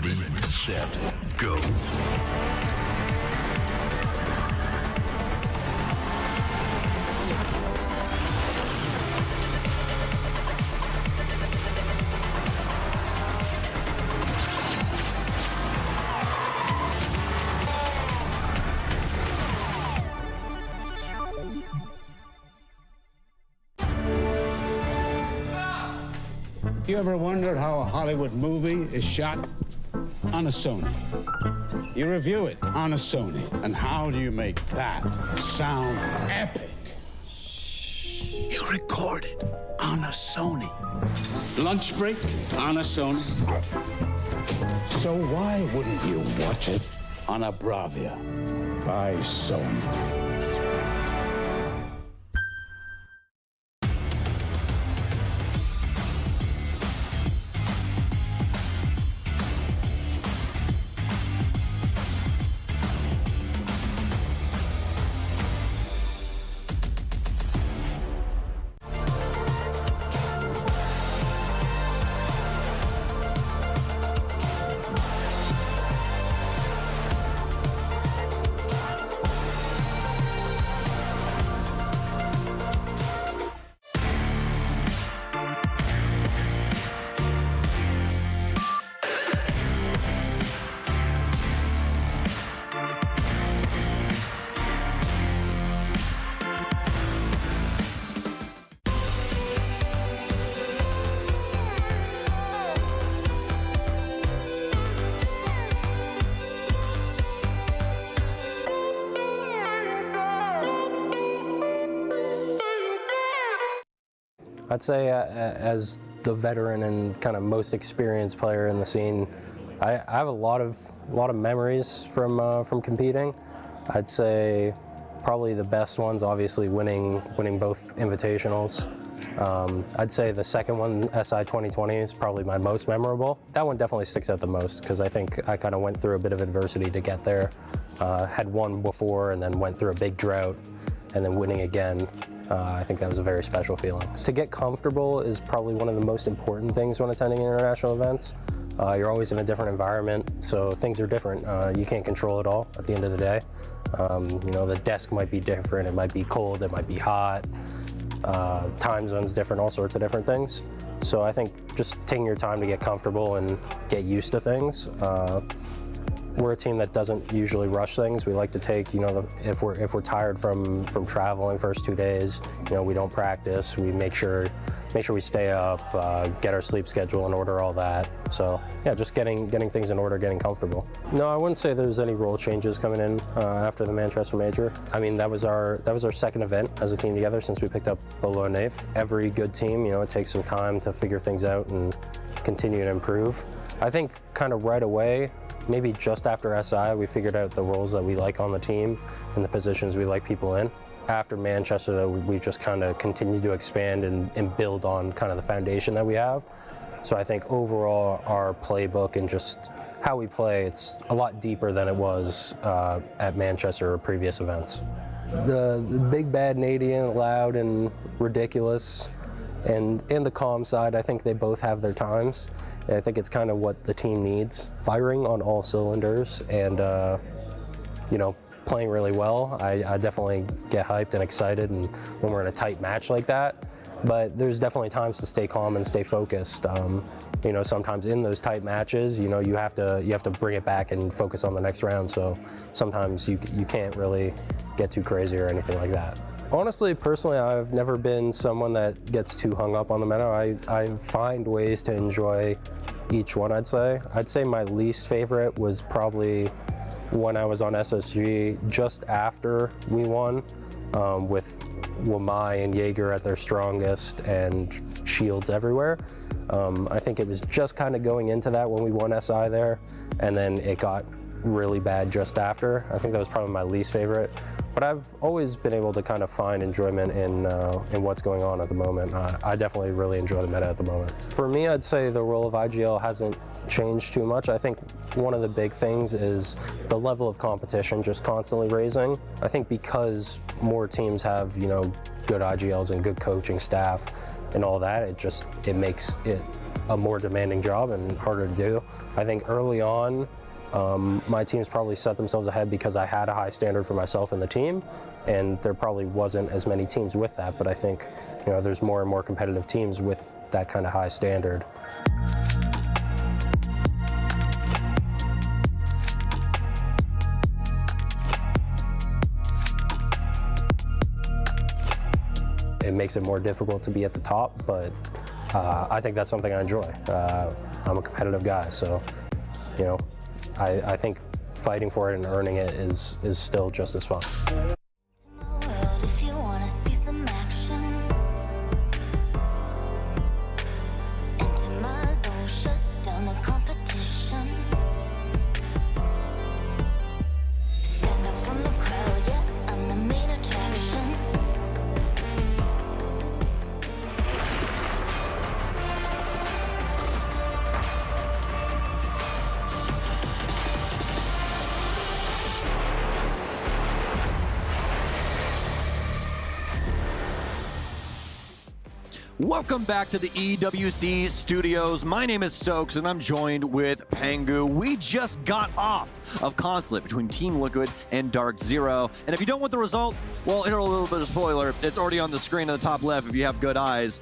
Ready, set, go. You ever wondered how a Hollywood movie is shot? On a Sony. You review it on a Sony. And how do you make that sound epic? You record it on a Sony. Lunch break on a Sony. So why wouldn't you watch it on a Bravia by Sony? I'd say as the veteran and kind of most experienced player in the scene, I have a lot of memories from competing. I'd say probably the best ones, obviously winning both invitationals. I'd say the second one, SI 2020, is probably my most memorable. That one definitely sticks out the most because I think I kind of went through a bit of adversity to get there. Had won before and then went through a big drought and then winning again. I think that was a very special feeling. To get comfortable is probably one of the most important things when attending international events. You're always in a different environment, so things are different. You can't control it all at the end of the day. You know, the desk might be different, it might be cold, it might be hot, time zone's different, all sorts of different things. So I think just taking your time to get comfortable and get used to things. We're a team that doesn't usually rush things. We like to take, you know, if we're tired from traveling first 2 days, you know, we don't practice. We make sure we stay up, get our sleep schedule in order, all that. So yeah, just getting things in order, getting comfortable. No, I wouldn't say there's any role changes coming in after the Manchester Major. I mean, that was our second event as a team together since we picked up Bolo and Naif. Every good team, you know, it takes some time to figure things out and continue to improve. I think kind of right away, maybe just after SI, we figured out the roles that we like on the team and the positions we like people in. After Manchester, though, we just kind of continued to expand and build on kind of the foundation that we have. So I think overall, our playbook and just how we play, it's a lot deeper than it was at Manchester or previous events. The big bad Nadian, loud and ridiculous, and the calm side, I think they both have their times. And I think it's kind of what the team needs. Firing on all cylinders and, you know, playing really well. I definitely get hyped and excited and when we're in a tight match like that. But there's definitely times to stay calm and stay focused. You know, sometimes in those tight matches, you know, you have to bring it back and focus on the next round. So sometimes you can't really get too crazy or anything like that. Honestly, personally, I've never been someone that gets too hung up on the meta. I find ways to enjoy each one, I'd say. I'd say my least favorite was probably when I was on SSG just after we won with Wamai and Jaeger at their strongest and shields everywhere. I think it was just kind of going into that when we won SI there, and then it got really bad just after. I think that was probably my least favorite. But I've always been able to kind of find enjoyment in what's going on at the moment. I definitely really enjoy the meta at the moment. For me, I'd say the role of IGL hasn't changed too much. I think one of the big things is the level of competition just constantly raising. I think because more teams have, you know, good IGLs and good coaching staff and all that, it makes it a more demanding job and harder to do. I think early on, my teams probably set themselves ahead because I had a high standard for myself and the team, and there probably wasn't as many teams with that, but I think, you know, there's more and more competitive teams with that kind of high standard. It makes it more difficult to be at the top, but I think that's something I enjoy. I'm a competitive guy, so, you know, I think fighting for it and earning it is still just as fun. If you wanna see some action, enter my zone, shut down the competition. Stand up from the crowd, yeah, I'm the main attraction. Welcome back to the EWC studios. My name is Stokes and I'm joined with Pangu. We just got off of Consulate between Team Liquid and DarkZero. And if you don't want the result, well, here a little bit of spoiler. It's already on the screen in the top left if you have good eyes.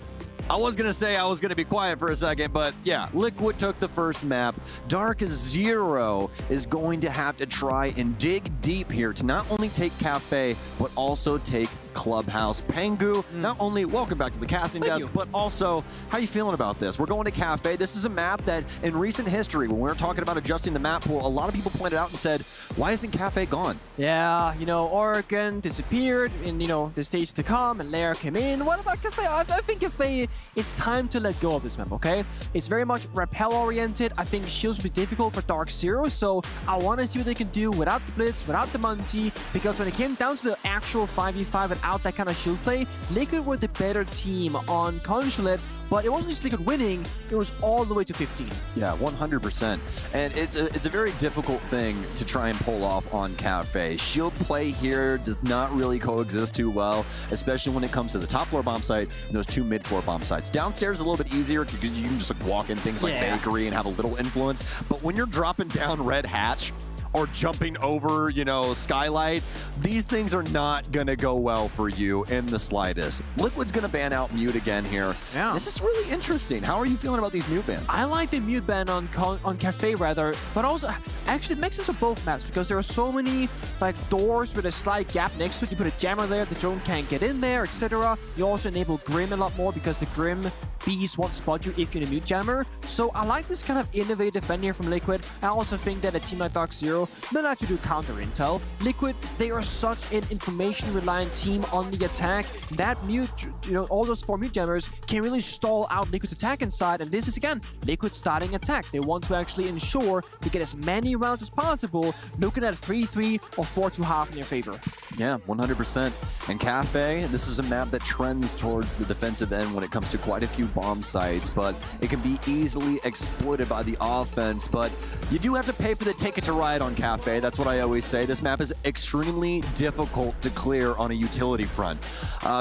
I was going to say I was going to be quiet for a second, but yeah, Liquid took the first map. DarkZero is going to have to try and dig deep here to not only take Kafe, but also take Clubhouse. Pangu, not only welcome back to the casting desk, but also, how you feeling about this? We're going to Kafe. This is a map that in recent history, when we were talking about adjusting the map pool, a lot of people pointed out and said, why isn't Kafe gone? Yeah, you know, Oregon disappeared in, you know, the stage to come, and Lair came in. What about Kafe? I think Kafe, it's time to let go of this map, okay? It's very much rappel-oriented. I think shields will be difficult for DarkZero, so I want to see what they can do without the Blitz, without the Munty, because when it came down to the actual 5v5 without that kind of shield play, Liquid were the better team on Consulate, but it wasn't just Liquid winning, it was all the way to 15. Yeah, 100%. And it's a very difficult thing to try and pull off on Kafe. Shield play here does not really coexist too well, especially when it comes to the top floor bomb site and those two mid floor bomb sites. Downstairs is a little bit easier because you can just like walk in things like bakery and have a little influence. But when you're dropping down Red Hatch, or jumping over, you know, Skylight, these things are not gonna go well for you in the slightest. Liquid's gonna ban out mute again here. Yeah. This is really interesting. How are you feeling about these mute bans? I like the mute ban on Kafe rather, but also actually it makes sense of both maps because there are so many like doors with a slight gap next to it. You put a jammer there, the drone can't get in there, etc. You also enable Grim a lot more because the Grim beast won't spot you if you're in a mute jammer. So I like this kind of innovative ban here from Liquid. I also think that a team like DarkZero, they like to do counter intel. Liquid, they are such an information reliant team on the attack. That mute, you know, all those 4 mute jammers can really stall out Liquid's attack inside, and this is again Liquid starting attack. They want to actually ensure to get as many rounds as possible, looking at 3-3 or 4-2-half in their favor. Yeah, 100%. And Kafe, this is a map that trends towards the defensive end when it comes to quite a few bomb sites, but it can be easily exploited by the offense. But you do have to pay for the ticket to ride on Kafe. That's what I always say. This map is extremely difficult to clear on a utility front.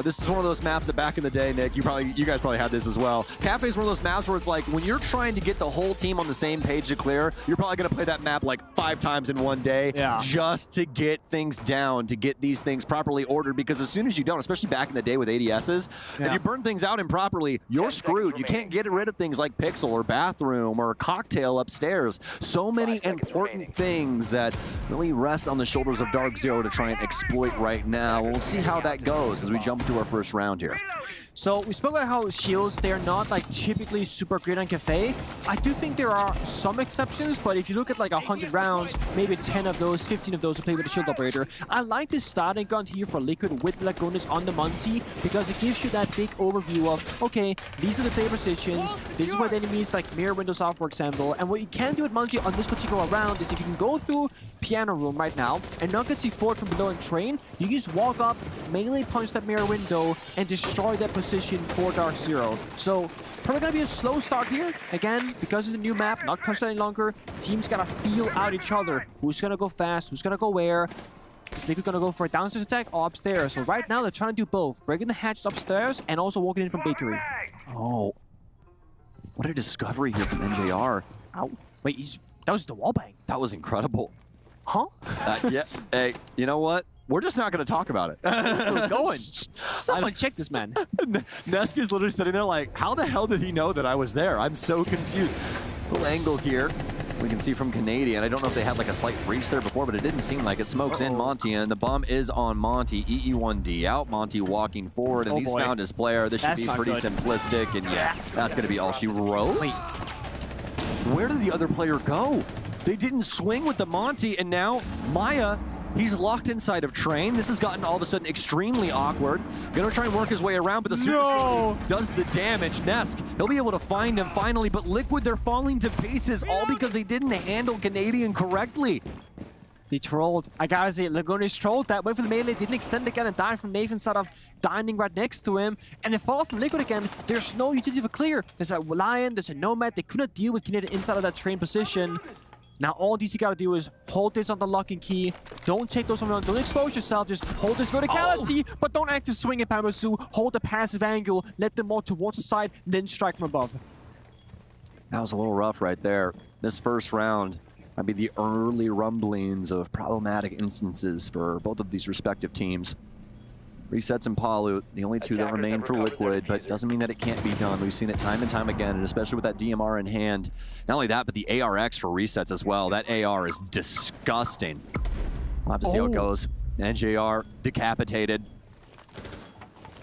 This is one of those maps that back in the day, Nick, you guys probably had this as well. Kafe is one of those maps where it's like when you're trying to get the whole team on the same page to clear, you're probably going to play that map like 5 times in one day just to get things down, to get these things properly ordered, because as soon as you don't, especially back in the day with ADSs, if you burn things out improperly, you're screwed. You can't get rid of things like Pixel or Bathroom or Cocktail upstairs. So many important things that really rest on the shoulders of DarkZero to try and exploit right now. We'll see how that goes as we jump into our first round here. So we spoke about how shields, they're not like typically super great on Kafe. I do think there are some exceptions, but if you look at like 100 rounds, maybe 10 of those, 15 of those will play with the shield operator. I like the starting gun here for Liquid with Lagonis on the Munty because it gives you that big overview of, okay, these are the play positions, this is where the enemies like mirror windows are, for example. And what you can do at Munty on this particular round is if you can go through Piano Room right now and not get C4 from below and train, you can just walk up, melee punch that mirror window, and destroy that position for DarkZero. So probably gonna be a slow start here. Again, because it's a new map, not Consulate any longer, teams gotta feel out each other. Who's gonna go fast, who's gonna go where? Is Liquid gonna go for a downstairs attack or upstairs? So right now they're trying to do both, breaking the hatches upstairs and also walking in from bakery. Oh. What a discovery here from NJR. Ow. Wait, that was the wall bang. That was incredible. Huh? Yeah. Hey, you know what? We're just not going to talk about it. It's still going. Someone check this man. Nesk is literally sitting there like, how the hell did he know that I was there? I'm so confused. Little angle here. We can see from Canadian. I don't know if they had like a slight breach there before, but it didn't seem like it. Smokes in Monty, and the bomb is on Monty. EE1D out. Monty walking forward, and he's found his player. This should be pretty simplistic, and yeah, that's going to be all she wrote. Wait. Where did the other player go? They didn't swing with the Monty, and now Maya, he's locked inside of Train. This has gotten all of a sudden extremely awkward. Gonna try and work his way around, but the super does the damage. Nesk, he'll be able to find him finally, but Liquid, they're falling to pieces, all because they didn't handle Canadian correctly. They trolled. I gotta say, Lagonis trolled that. Went for the melee, didn't extend again, and died from Nathan instead of dining right next to him. And they fall off from Liquid again. There's no utility for clear. There's a Lion, there's a Nomad. They could not deal with Canadian inside of that Train position. Now all DC gotta do is hold this on the lock and key. Don't take those around. Don't expose yourself. Just hold this verticality, but don't active swing at Pamasu. Hold the passive angle. Let them all towards the side, then strike from above. That was a little rough right there. This first round might be the early rumblings of problematic instances for both of these respective teams. Resets and Palu, the only two that remain for Liquid, but doesn't mean that it can't be done. We've seen it time and time again, and especially with that DMR in hand. Not only that, but the ARX for resets as well. That AR is disgusting. We'll have to see how it goes. NJR decapitated.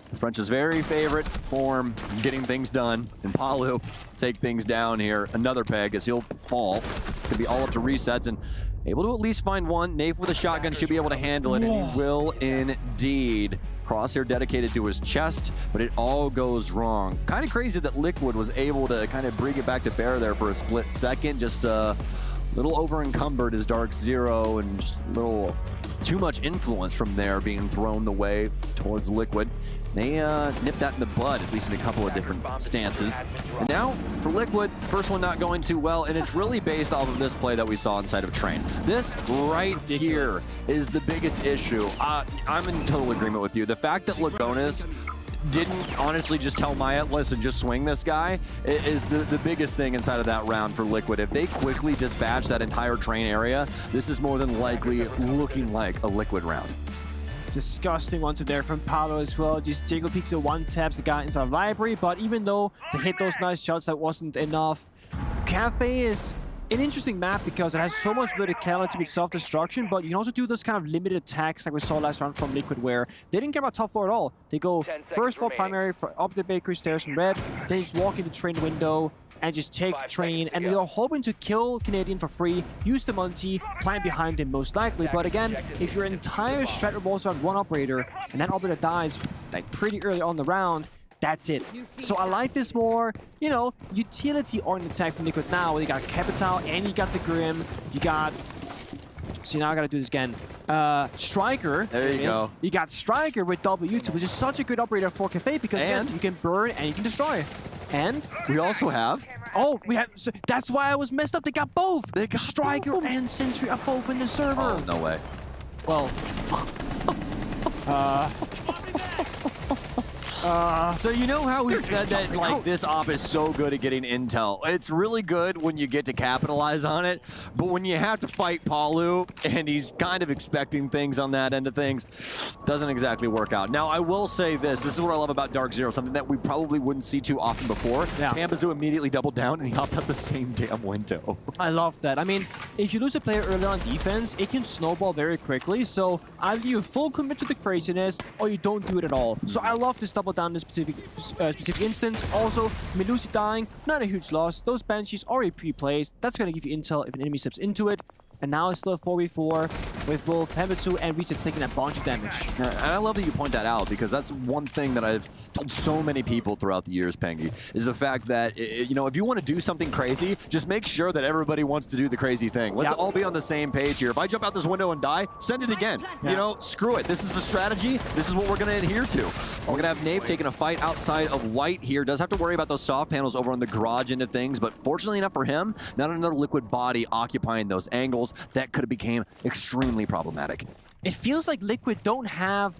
The French's very favorite form of getting things done. And Palu take things down here. Another peg as he'll fall. Could be all up to resets and able to at least find one. Nafe with a shotgun should be able to handle it, and he will indeed. Crosshair dedicated to his chest, but it all goes wrong. Kind of crazy that Liquid was able to kind of bring it back to bear there for a split second. Just a little over-encumbered as DarkZero, and just a little too much influence from there being thrown the way towards Liquid. They nipped that in the bud, at least in a couple of different stances. And now, for Liquid, first one not going too well, and it's really based off of this play that we saw inside of Train. This right here is the biggest issue. I'm in total agreement with you. The fact that Lagonis didn't honestly just tell Maya, listen, just swing this guy, is the biggest thing inside of that round for Liquid. If they quickly dispatch that entire Train area, this is more than likely looking like a Liquid round. Disgusting ones in there from Paolo as well. Just Jiggle peeks at one taps the guy inside of library, but even though to hit those nice shots that wasn't enough. Cafe is an interesting map because it has so much verticality with self-destruction, but you can also do those kind of limited attacks like we saw last round from Liquid, where they didn't care about top floor at all. They go first floor primary, up the bakery stairs from red, then just walk in the Train window and just take Train, and they're hoping to kill Canadian for free, use the multi, plant behind him most likely. But again, if your entire strat revolves around one operator, and that operator dies like pretty early on the round, that's it. So I like this more, you know, utility-oriented attack from Liquid now. You got Capital, and you got the Grim, you got... See, now I gotta do this again. Striker. There you go. You got Striker with W2, which is such a good operator for Cafe because again, you can burn and you can destroy. And we also have... Oh, we have... So that's why I was messed up. They got both. They got Striker and Sentry are both in the server. Oh, no way. Well... So you know how we said that like this op is so good at getting intel? It's really good when you get to capitalize on it, but when you have to fight Palu and he's kind of expecting things on that end of things, doesn't exactly work out. Now I will say this is what I love about DarkZero, something that we probably wouldn't see too often before. Yeah. Pambazu immediately doubled down and he hopped out the same damn window. I love that. I mean, if you lose a player early on defense, it can snowball very quickly, so either you full commit to the craziness or you don't do it at all. So I love this double down in this specific instance. Also, Melusi dying, not a huge loss. Those Banshees already pre-placed. That's going to give you intel if an enemy steps into it. And now it's still a 4v4 with both Pembatsu and Resets taking a bunch of damage. And I love that you point that out because that's one thing that I've told so many people throughout the years, Pengy, is the fact that, you know, if you want to do something crazy, just make sure that everybody wants to do the crazy thing. Let's all be on the same page here. If I jump out this window and die, send it again. You know, screw it. This is the strategy. This is what we're going to adhere to. We're going to have Nave taking a fight outside of White here. Does have to worry about those soft panels over on the garage end of things, but fortunately enough for him, not another Liquid body occupying those angles. That could have became extremely problematic. It feels like Liquid don't have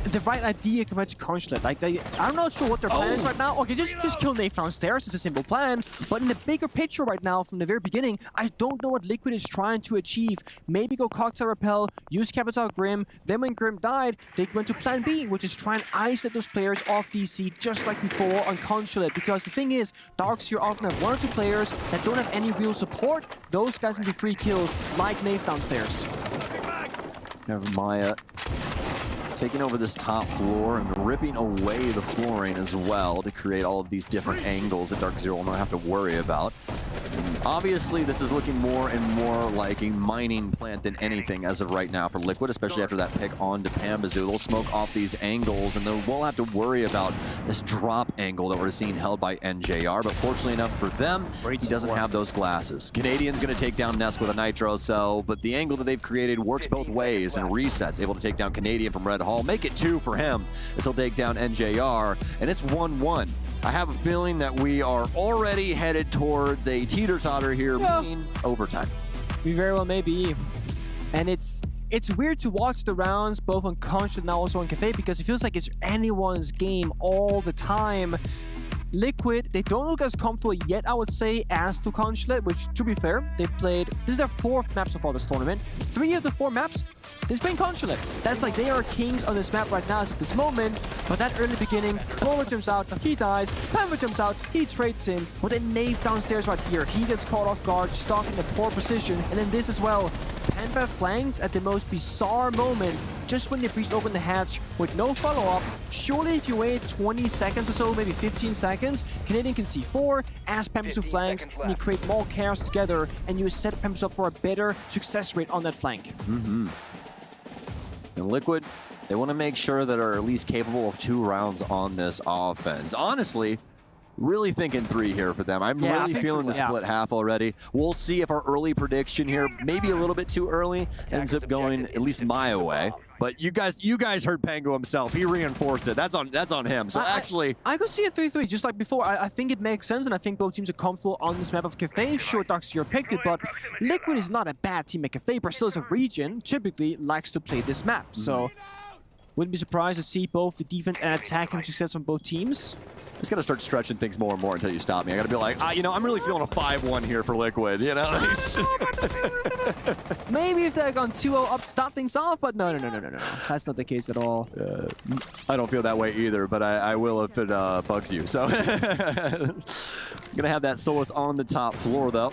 the right idea compared to Consulate. Like, I'm not sure what their plan is right now. Okay, just kill Nate downstairs. It's a simple plan. But in the bigger picture right now, from the very beginning, I don't know what Liquid is trying to achieve. Maybe go Cocktail Repel, use Capital Grim. Then when Grim died, they went to plan B, which is try and isolate those players off DC just like before on Consulate. Because the thing is, DarkZero often have 1 or 2 players that don't have any real support. Those guys can do free kills like Nate downstairs. Never Maya taking over this top floor and ripping away the flooring as well to create all of these different angles that DarkZero will not have to worry about. And obviously, this is looking more and more like a mining plant than anything as of right now for Liquid, especially after that pick onto Pambazoo. They'll smoke off these angles, and they won't have to worry about this drop angle that we're seeing held by NJR. But fortunately enough for them, he doesn't have those glasses. Canadian's going to take down Nesk with a Nitro Cell, but the angle that they've created works both ways, and Reset's able to take down Canadian from Red Hall. Make it 2 for him as he'll take down NJR, and it's 1-1. I have a feeling that we are already headed towards a teeter-totter here, meaning overtime. We very well may be. And it's weird to watch the rounds both on Consulate and also on Kafe because it feels like it's anyone's game all the time. Liquid, they don't look as comfortable yet, I would say, as to Consulate, which, to be fair, they've played... This is their 4th map so far this tournament. 3 of the 4 maps, they've been Consulate. That's like they are kings on this map right now as of this moment, but that early beginning, Rover jumps out, he dies, Pamper jumps out, he trades in, with a Knave downstairs right here. He gets caught off guard, stuck in a poor position, and then this as well. Pamper flanks at the most bizarre moment, just when they breached open the hatch with no follow-up. Surely if you wait 20 seconds or so, maybe 15 seconds, Canadian can see 4, as Pamper flanks, and you create more chaos together, and you set Pamper up for a better success rate on that flank. And Liquid, they want to make sure that are at least capable of 2 rounds on this offense. Honestly, really thinking 3 here for them. I'm really feeling the split half already. We'll see if our early prediction here, maybe a little bit too early, ends up going at least my way. But you guys heard Pango himself. He reinforced it. That's on him. So actually, I could see a 3-3 just like before. I think it makes sense, and I think both teams are comfortable on this map of Kafe. Sure, DarkZero picked it, but Liquid is not a bad team at Kafe. Brazil as a region typically likes to play this map. So wouldn't be surprised to see both the defense and attack have success on both teams. Just gotta start stretching things more and more until you stop me. I gotta be like, you know, I'm really feeling a 5-1 here for Liquid, you know? Maybe if they're gone 2-0 up, start things off, but no. That's not the case at all. I don't feel that way either, but I will if it bugs you. So, gonna have that Solus on the top floor, though.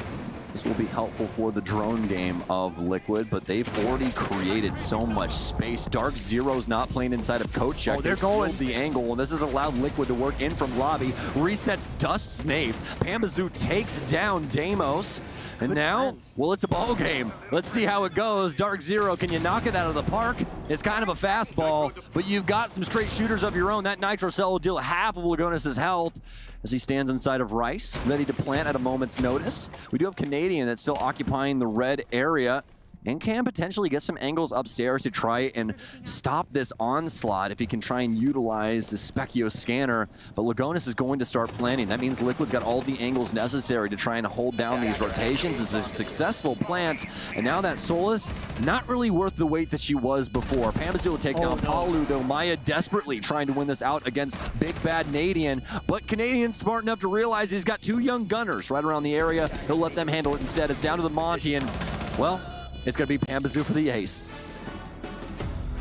This will be helpful for the drone game of Liquid, but they've already created so much space. DarkZero's not playing inside of Coach Check. They're going the angle, and this has allowed Liquid to work in from lobby. Resets Dust Snake. Pambazoo takes down Deimos. And now, well, it's a ball game. Let's see how it goes. DarkZero, can you knock it out of the park? It's kind of a fastball, but you've got some straight shooters of your own. That Nitro Cell will deal half of Lagonis' health as he stands inside of Rice, ready to plant at a moment's notice. We do have Canadian that's still occupying the red area and can potentially get some angles upstairs to try and stop this onslaught if he can try and utilize the Specchio scanner. But Lagonis is going to start planning. That means Liquid's got all the angles necessary to try and hold down these rotations. It's a successful plant, and now that Solus, not really worth the weight that she was before. Pambazoo will take down Palu, though Maya desperately trying to win this out against Big Bad Canadian, but Canadian's smart enough to realize he's got 2 young gunners right around the area. He'll let them handle it instead. It's down to the Monty, and, well, it's going to be Pambazoo for the ace.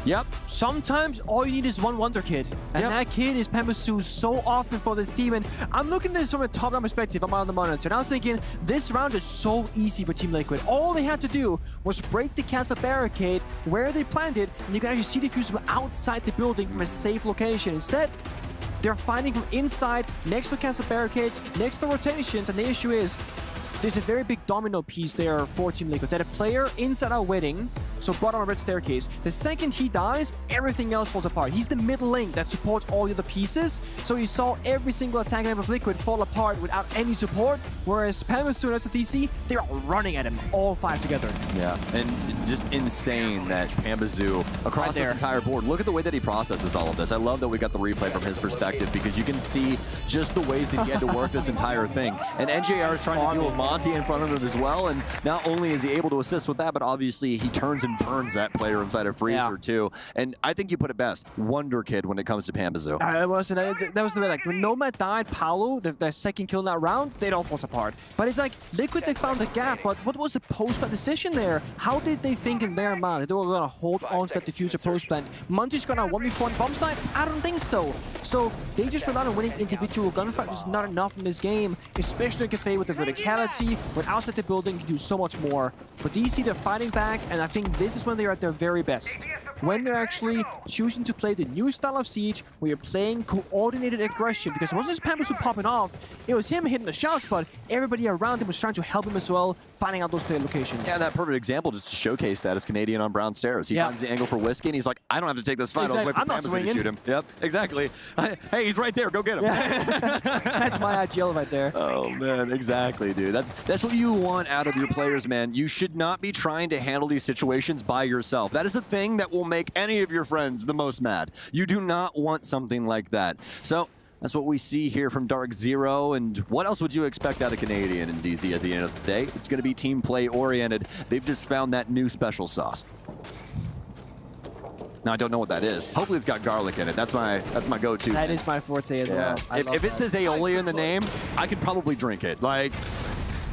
Yep, sometimes all you need is one wonder kid. And that kid is Pambazoo so often for this team. And I'm looking at this from a top-down perspective. I'm on the monitor. And I was thinking, this round is so easy for Team Liquid. All they had to do was break the castle barricade where they planned it. And you can actually see the fuse from outside the building from a safe location. Instead, they're fighting from inside, next to castle barricades, next to rotations. And the issue is, there's a very big domino piece there for Team Liquid. That a player inside our wedding, so bottom of red staircase, the second he dies, everything else falls apart. He's the middle link that supports all the other pieces. So you saw every single attack of Liquid fall apart without any support, whereas Pambazoo and STC, they're all running at him, all 5 together. Yeah, and just insane that Pambazoo, across this entire board, look at the way that he processes all of this. I love that we got the replay from his perspective because you can see just the ways that he had to work this entire thing. And NJR is trying to deal with Monty in front of him as well, and not only is he able to assist with that, but obviously he turns and and burns that player inside a freezer too. And I think you put it best, Wonder Kid when it comes to Pambazu. That was the way, like, when Nomad died, Paolo, the second kill in that round, they all fall apart. But it's like, Liquid, they found the gap, but what was the post-plant decision there? How did they think in their mind that they were gonna hold on to that diffuser post-plant? Munty's gonna 1v4 on bomb side? I don't think so. So they just relied on winning individual gunfight, which is not enough in this game, especially in Kafe with the verticality. When outside the building, you can do so much more. But DC, they're fighting back, and I think this is when they're at their very best. When they're actually choosing to play the new style of Siege, where you're playing coordinated aggression, because it wasn't just Pambazu popping off, it was him hitting the shots, but everybody around him was trying to help him as well, finding out those player locations. Yeah, that perfect example just to showcase that is Canadian on Brown Stairs. He finds the angle for Whiskey, and he's like, I don't have to take this fight. Exactly. I was waiting for Pambazu to shoot him. Yep, exactly. Hey, he's right there. Go get him. That's my IGL right there. Oh, man, exactly, dude. That's what you want out of your players, man. You should not be trying to handle these situations by yourself. That is a thing that will make any of your friends the most mad. You do not want something like that. So that's what we see here from DarkZero. And what else would you expect out of Canadian and DZ at the end of the day? It's going to be team play oriented. They've just found that new special sauce. Now, I don't know what that is. Hopefully it's got garlic in it. That's my go-to. That is my forte as well. If it says aioli in the name, I could probably drink it. Like,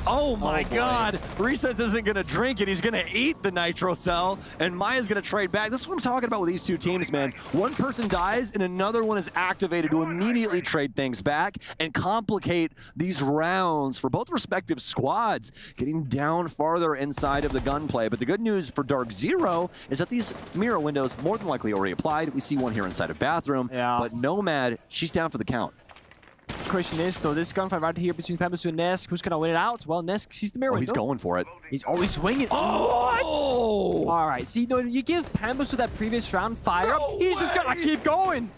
oh my God. Recess isn't going to drink it. He's going to eat the Nitro Cell, and Maya's going to trade back. This is what I'm talking about with these two teams, man. One person dies, and another one is activated to immediately trade things back and complicate these rounds for both respective squads, getting down farther inside of the gunplay. But the good news for DarkZero is that these mirror windows more than likely already applied. We see one here inside a bathroom, but Nomad, she's down for the count. Question is, though, this gunfight right here between Pambazu and Nesk, who's going to win it out? Well, Nesk sees the mirror window. He's going for it. He's always swinging. Oh! What? All right, see, no, you give Pambazu that previous round fire up, he's just going to keep going.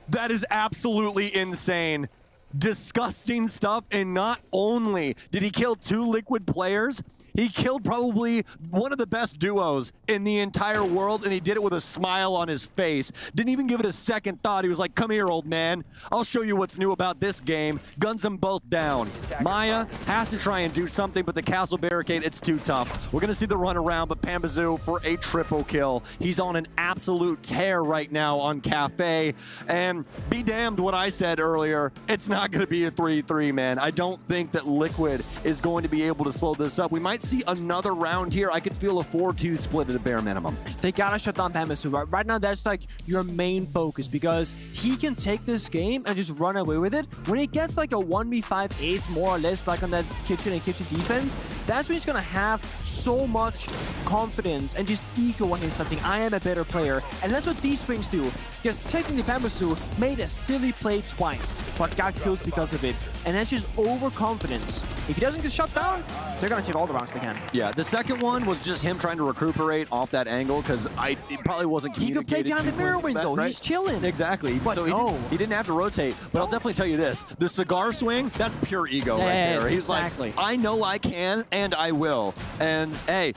That is absolutely insane. Disgusting stuff, and not only did he kill 2 Liquid players, he killed probably one of the best duos in the entire world, and he did it with a smile on his face. Didn't even give it a second thought. He was like, come here, old man. I'll show you what's new about this game. Guns them both down. Maya has to try and do something, but the castle barricade, it's too tough. We're going to see the run around, but Pambazu for a triple kill. He's on an absolute tear right now on Kafe. And be damned what I said earlier. It's not going to be a 3-3, man. I don't think that Liquid is going to be able to slow this up. We might see another round here. I could feel a 4-2 split at a bare minimum. They gotta shut down Pambazu. Right now, that's like your main focus, because he can take this game and just run away with it. When he gets like a 1v5 ace, more or less, like on that kitchen and kitchen defense, that's when he's gonna have so much confidence and just ego when he's saying, I am a better player. And that's what these swings do. Because technically Pambazu made a silly play twice, but got killed because of it. And that's just overconfidence. If he doesn't get shut down, they're gonna take all the rounds they can. Yeah, the second one was just him trying to recuperate off that angle, because it probably wasn't communicated. He could play behind the mirror window. Right? He's chilling. Exactly. But so no. he didn't have to rotate. But I'll definitely tell you this: the cigar swing, that's pure ego right there. He's exactly. like, I know I can, and I will. And hey,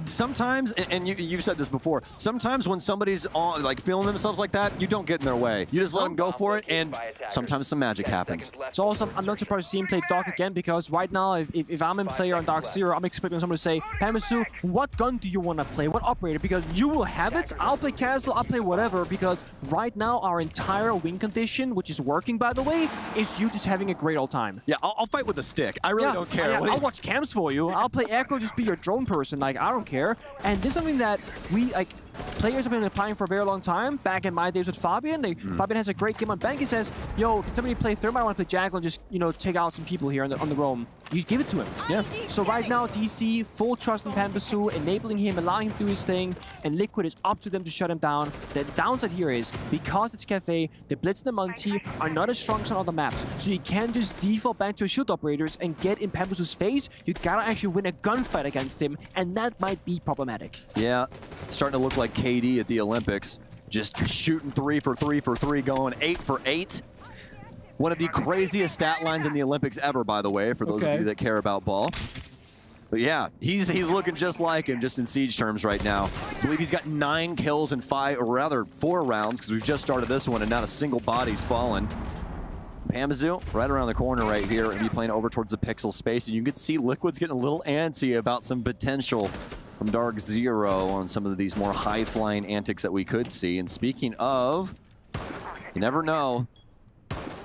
sometimes, and you've said this before, sometimes when somebody's on, like feeling themselves like that, you don't get in their way. You just let them go for it, and sometimes some magic happens. So also, I'm not surprised to see him play Dark again, because right now, if I'm a player on DarkZero, I'm expecting someone to say, Pambazu, what gun do you want to play? What operator? Because you will have it. I'll play Castle, I'll play whatever, because right now, our entire win condition, which is working, by the way, is you just having a great old time. Yeah, I'll fight with a stick. I really don't care. I'll watch cams for you. I'll play Echo, just be your drone person. Like, I don't care. And this is something that we, like, players have been applying for a very long time. Back in my days with Fabian, Fabian has a great game on Bank. He says, yo, can somebody play Thermite? I want to play Jackal and just, you know, take out some people here on the roam. You give it to him. Yeah. So right now, DC, full trust in Pambazu, enabling him, allowing him to do his thing, and Liquid is up to them to shut him down. The downside here is, because it's Kafe, the Blitz and the Munty are not as strong as on other maps, so you can't just default back to shield operators and get in Pambazu's face. You gotta actually win a gunfight against him, and that might be problematic. Yeah, it's starting to look like KD at the Olympics. Just shooting 3 for 3 for 3, going 8 for 8. One of the craziest stat lines in the Olympics ever, by the way, for those of you that care about ball. But yeah, he's looking just like him, just in Siege terms right now. I believe he's got 9 kills in 4 rounds, because we've just started this one and not a single body's fallen. Pambazu right around the corner right here, and be playing over towards the pixel space, and you can see Liquid's getting a little antsy about some potential from DarkZero on some of these more high-flying antics that we could see. And speaking of, you never know.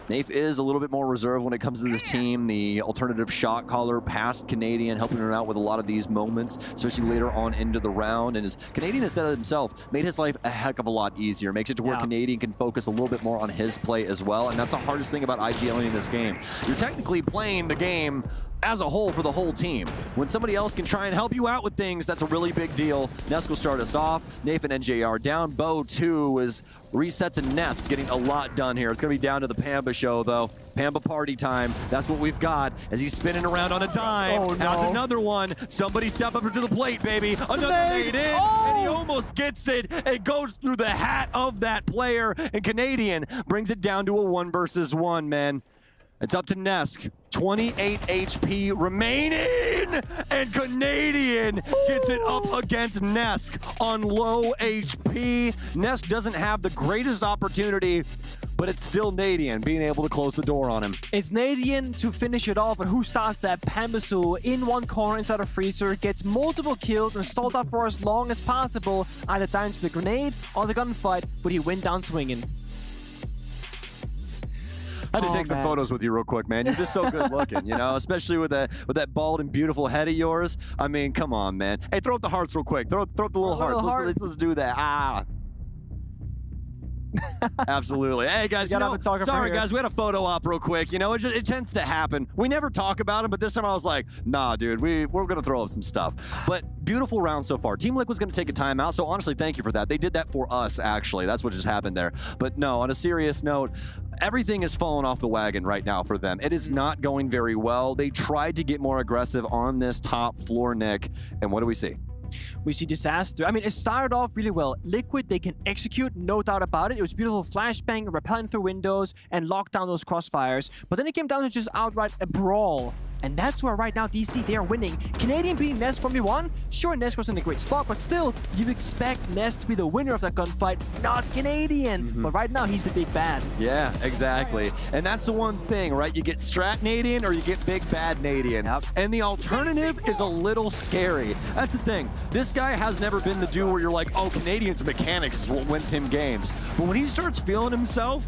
Nafe is a little bit more reserved when it comes to this team. The alternative shot caller past Canadian, helping her out with a lot of these moments, especially later on into the round. And as Canadian has said it himself, made his life a heck of a lot easier. Makes it to where Canadian can focus a little bit more on his play as well. And that's the hardest thing about IGLing in this game. You're technically playing the game as a whole for the whole team. When somebody else can try and help you out with things, that's a really big deal. Nest will start us off. Nafe and NJR down. Bo, too, is resets and Nest getting a lot done here. It's going to be down to the Pamba show, though. Pamba party time. That's what we've got as he's spinning around on a dime. Oh, no. Has another one. Somebody step up to the plate, baby. Another made in, and he almost gets it. It goes through the hat of that player, and Canadian brings it down to a 1-versus-1, man. It's up to Nesk. 28 HP remaining, and Canadian gets it up against Nesk on low HP. Nesk doesn't have the greatest opportunity, but it's still Nadian being able to close the door on him. It's Nadian to finish it off, but who starts that? Pambasu in one corner inside a freezer, gets multiple kills and stalls out for as long as possible, either down to the grenade or the gunfight, but he went down swinging. I had to take some photos with you real quick, man. You're just so good looking, you know, especially with that bald and beautiful head of yours. I mean, come on, man. Hey, throw up the hearts real quick. Throw up the little hearts. Let's do that. Ah. Absolutely. Hey, guys, sorry, guys, we had a photo op real quick. You know, it tends to happen. We never talk about them, but this time I was like, nah, dude, we're going to throw up some stuff. But beautiful round so far. Team Liquid's going to take a timeout, so honestly, thank you for that. They did that for us, actually. That's what just happened there. But no, on a serious note, everything is falling off the wagon right now for them. It is not going very well. They tried to get more aggressive on this top floor, Nick, and what do we see? We see disaster. I mean, it started off really well. Liquid, they can execute, no doubt about it. It was beautiful flashbang, repelling through windows, and lock down those crossfires. But then it came down to just outright a brawl. And that's where right now DC, they are winning. Canadian beating Nest 1v1. Sure, Nest was in a great spot, but still, you expect Nest to be the winner of that gunfight, not Canadian. But right now, he's the big bad. Yeah, exactly. And that's the one thing, right? You get Strat Nadian or you get Big Bad Nadian. And the alternative is a little scary. That's the thing. This guy has never been the dude where you're like, oh, Canadian's mechanics is what wins him games. But when he starts feeling himself,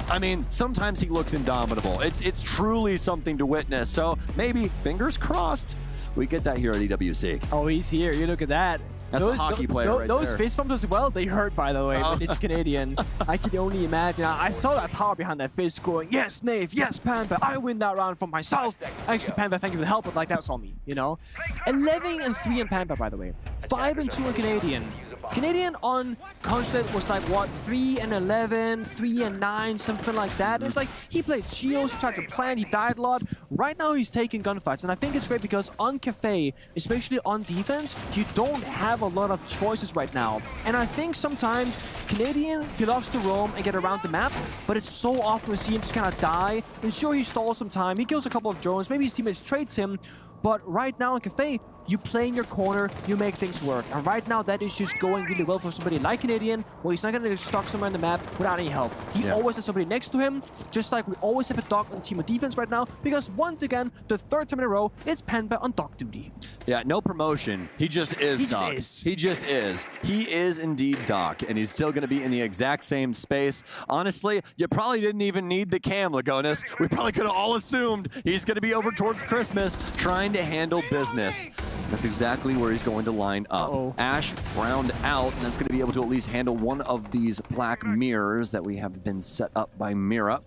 I mean, sometimes he looks indomitable. It's truly something to witness. So maybe, fingers crossed, we get that here at EWC. Oh, he's here. You look at that. That's a hockey player right Those there. fist bumps as well, they hurt, by the way, but it's Canadian. I can only imagine. I saw that power behind that fist going, yes, Nave, yes, Panda, I win that round for myself. Actually, Panda, thank you for the help, but like, that's all me, you know? 11-3 in Panda, by the way. 5-2 in Canadian. Canadian on Consulate was like, what, 3-11, 3-9, something like that. It's like, he played shields, he tried to plant, he died a lot. Right now, he's taking gunfights, and I think it's great because on Kafe, especially on defense, you don't have a lot of choices right now. And I think sometimes Canadian, he loves to roam and get around the map, but it's so often we see him just kind of die. And sure, he stalls some time, he kills a couple of drones, maybe his teammates trades him, but right now in Kafe, you play in your corner, you make things work. And right now, that is just going really well for somebody like Canadian, where he's not going to get stuck somewhere in the map without any help. He always has somebody next to him, just like we always have a dog on team of defense right now, because once again, the third time in a row, it's Panda on dog duty. Yeah, no promotion. He just is Doc. He just is. He is indeed Doc, and he's still going to be in the exact same space. Honestly, you probably didn't even need the cam, Lagonis. We probably could have all assumed he's going to be over towards Christmas trying to handle business. That's exactly where he's going to line up. Ash round out, and that's going to be able to at least handle one of these black mirrors that we have been set up by Mira.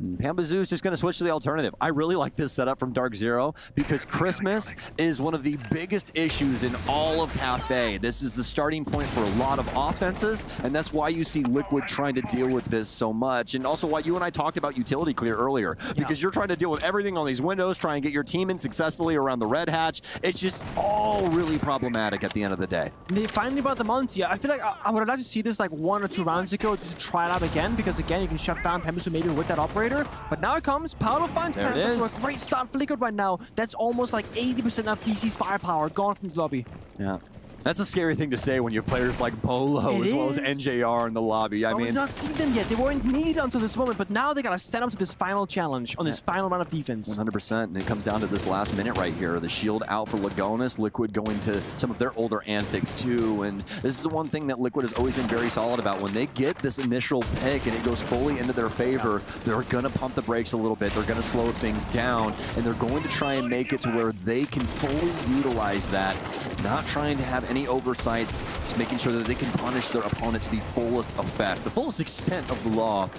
Pambazoo's just going to switch to the alternative. I really like this setup from DarkZero because Christmas is one of the biggest issues in all of Kafe. This is the starting point for a lot of offenses, and that's why you see Liquid trying to deal with this so much, and also why you and I talked about utility clear earlier, because you're trying to deal with everything on these windows, try and get your team in successfully around the red hatch. It's just all really problematic at the end of the day. They finally brought the Monty. I feel like I would have liked to see this like 1 or 2 rounds ago just to try it out again, because again, you can shut down Pembasu maybe with that operator. But now it comes. Paolo finds Panda. So a great start for Liquid right now. That's almost like 80% of DC's firepower gone from the lobby. Yeah. That's a scary thing to say when you have players like Bolo as well as NJR in the lobby. I mean, we've not seen them yet. They weren't needed until this moment, but now they got to stand up to this final challenge on this final round of defense. 100%, and it comes down to this last minute right here. The shield out for Lagonis, Liquid going to some of their older antics too, and this is the one thing that Liquid has always been very solid about. When they get this initial pick and it goes fully into their favor, they're going to pump the brakes a little bit, they're going to slow things down, and they're going to try and make it to where they can fully utilize that, not trying to have any oversights, just making sure that they can punish their opponent to the fullest effect, the fullest extent of the law.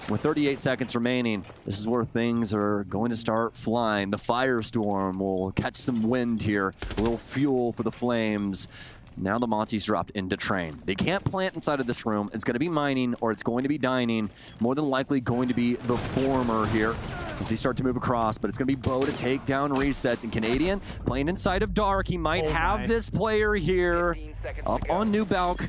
With 38 seconds remaining, this is where things are going to start flying. The Firestorm will catch some wind here, a little fuel for the flames. Now the Monty's dropped into train. They can't plant inside of this room. It's going to be mining or it's going to be dining. More than likely going to be the former here as they start to move across, but it's going to be Bo to take down resets. And Canadian playing inside of Dark. He might have this player here up on New Balk.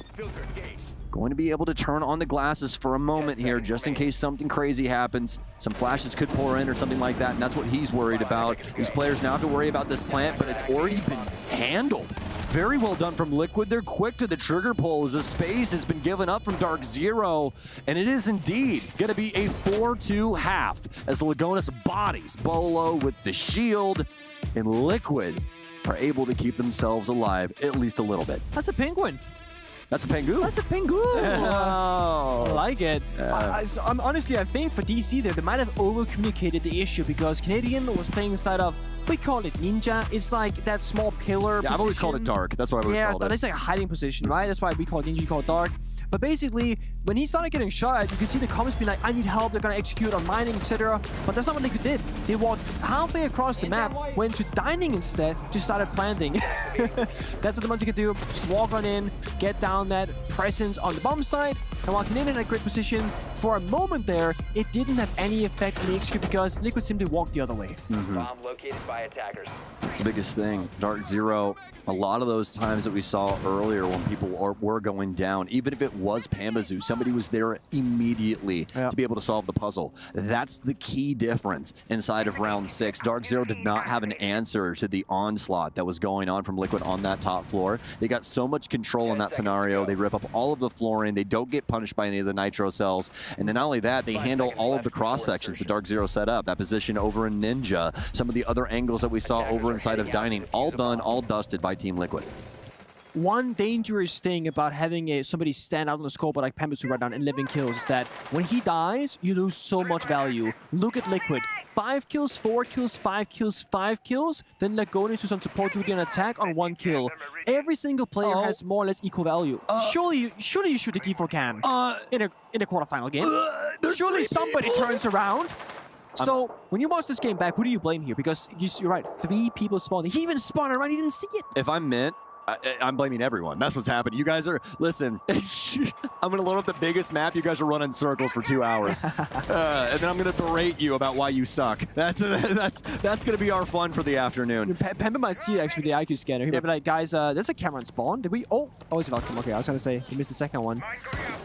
Going to be able to turn on the glasses for a moment here just in case something crazy happens. Some flashes could pour in or something like that, and that's what he's worried about. These players now have to worry about this plant, but it's already been handled. Very well done from Liquid. They're quick to the trigger pull as the space has been given up from DarkZero, and it is indeed going to be a 4-2 half as the Lagonis bodies Bolo with the shield, and Liquid are able to keep themselves alive at least a little bit. That's a penguin. That's a Pengu. That's a Pengu. Oh. I like it. Honestly, I think for DC there, they might have over-communicated the issue because Canadian was playing inside of, we call it Ninja. It's like that small pillar position. I've always called it Dark. That's what I've always called it. Yeah, it's like a hiding position, right? That's why we call it Ninja, you call it Dark. But basically, when he started getting shot at, you can see the comments being like, I need help, they're going to execute on mining, etc. But that's not what Liquid did. They walked halfway across the map, went to dining instead, just started planting. That's what the Monty could do. Just walk on in, get down that presence on the bomb site. And while Canadian had a great position, for a moment there, it didn't have any effect on the execute because Liquid simply walked the other way. Bomb located by attackers. That's the biggest thing. DarkZero, a lot of those times that we saw earlier when people were going down, even if it was Pambazu, somebody was there immediately to be able to solve the puzzle. That's the key difference inside of round 6. DarkZero did not have an answer to the onslaught that was going on from Liquid on that top floor. They got so much control in that scenario. They rip up all of the flooring. They don't get punished by any of the nitro cells. And then not only that, they handle all of the cross sections that DarkZero set up. That position over in Ninja, some of the other angles that we saw over inside of Dining, all done, all dusted by Team Liquid. One dangerous thing about having somebody stand out on the scope like Pambasu right now and 11 kills is that when he dies, you lose so much value. Look at Liquid. 5 kills, 4 kills, 5 kills, 5 kills. Then Lagonis who's on support duty and attack on 1 kill. Every single player has more or less equal value. Surely you shoot the default cam in a quarterfinal game. Surely somebody turns around. So, when you watch this game back, who do you blame here? Because you're right, 3 people spawned. He even spawned around, he didn't see it. If I'm Mint, I'm blaming everyone. That's what's happening. You guys are, listen, I'm going to load up the biggest map. You guys are running circles for 2 hours. And then I'm going to berate you about why you suck. That's going to be our fun for the afternoon. Pemba might see it actually with the IQ scanner. He might be like, guys, there's a camera on spawn. Did we? Oh, it's about to come. Okay, I was going to say, he missed the second one.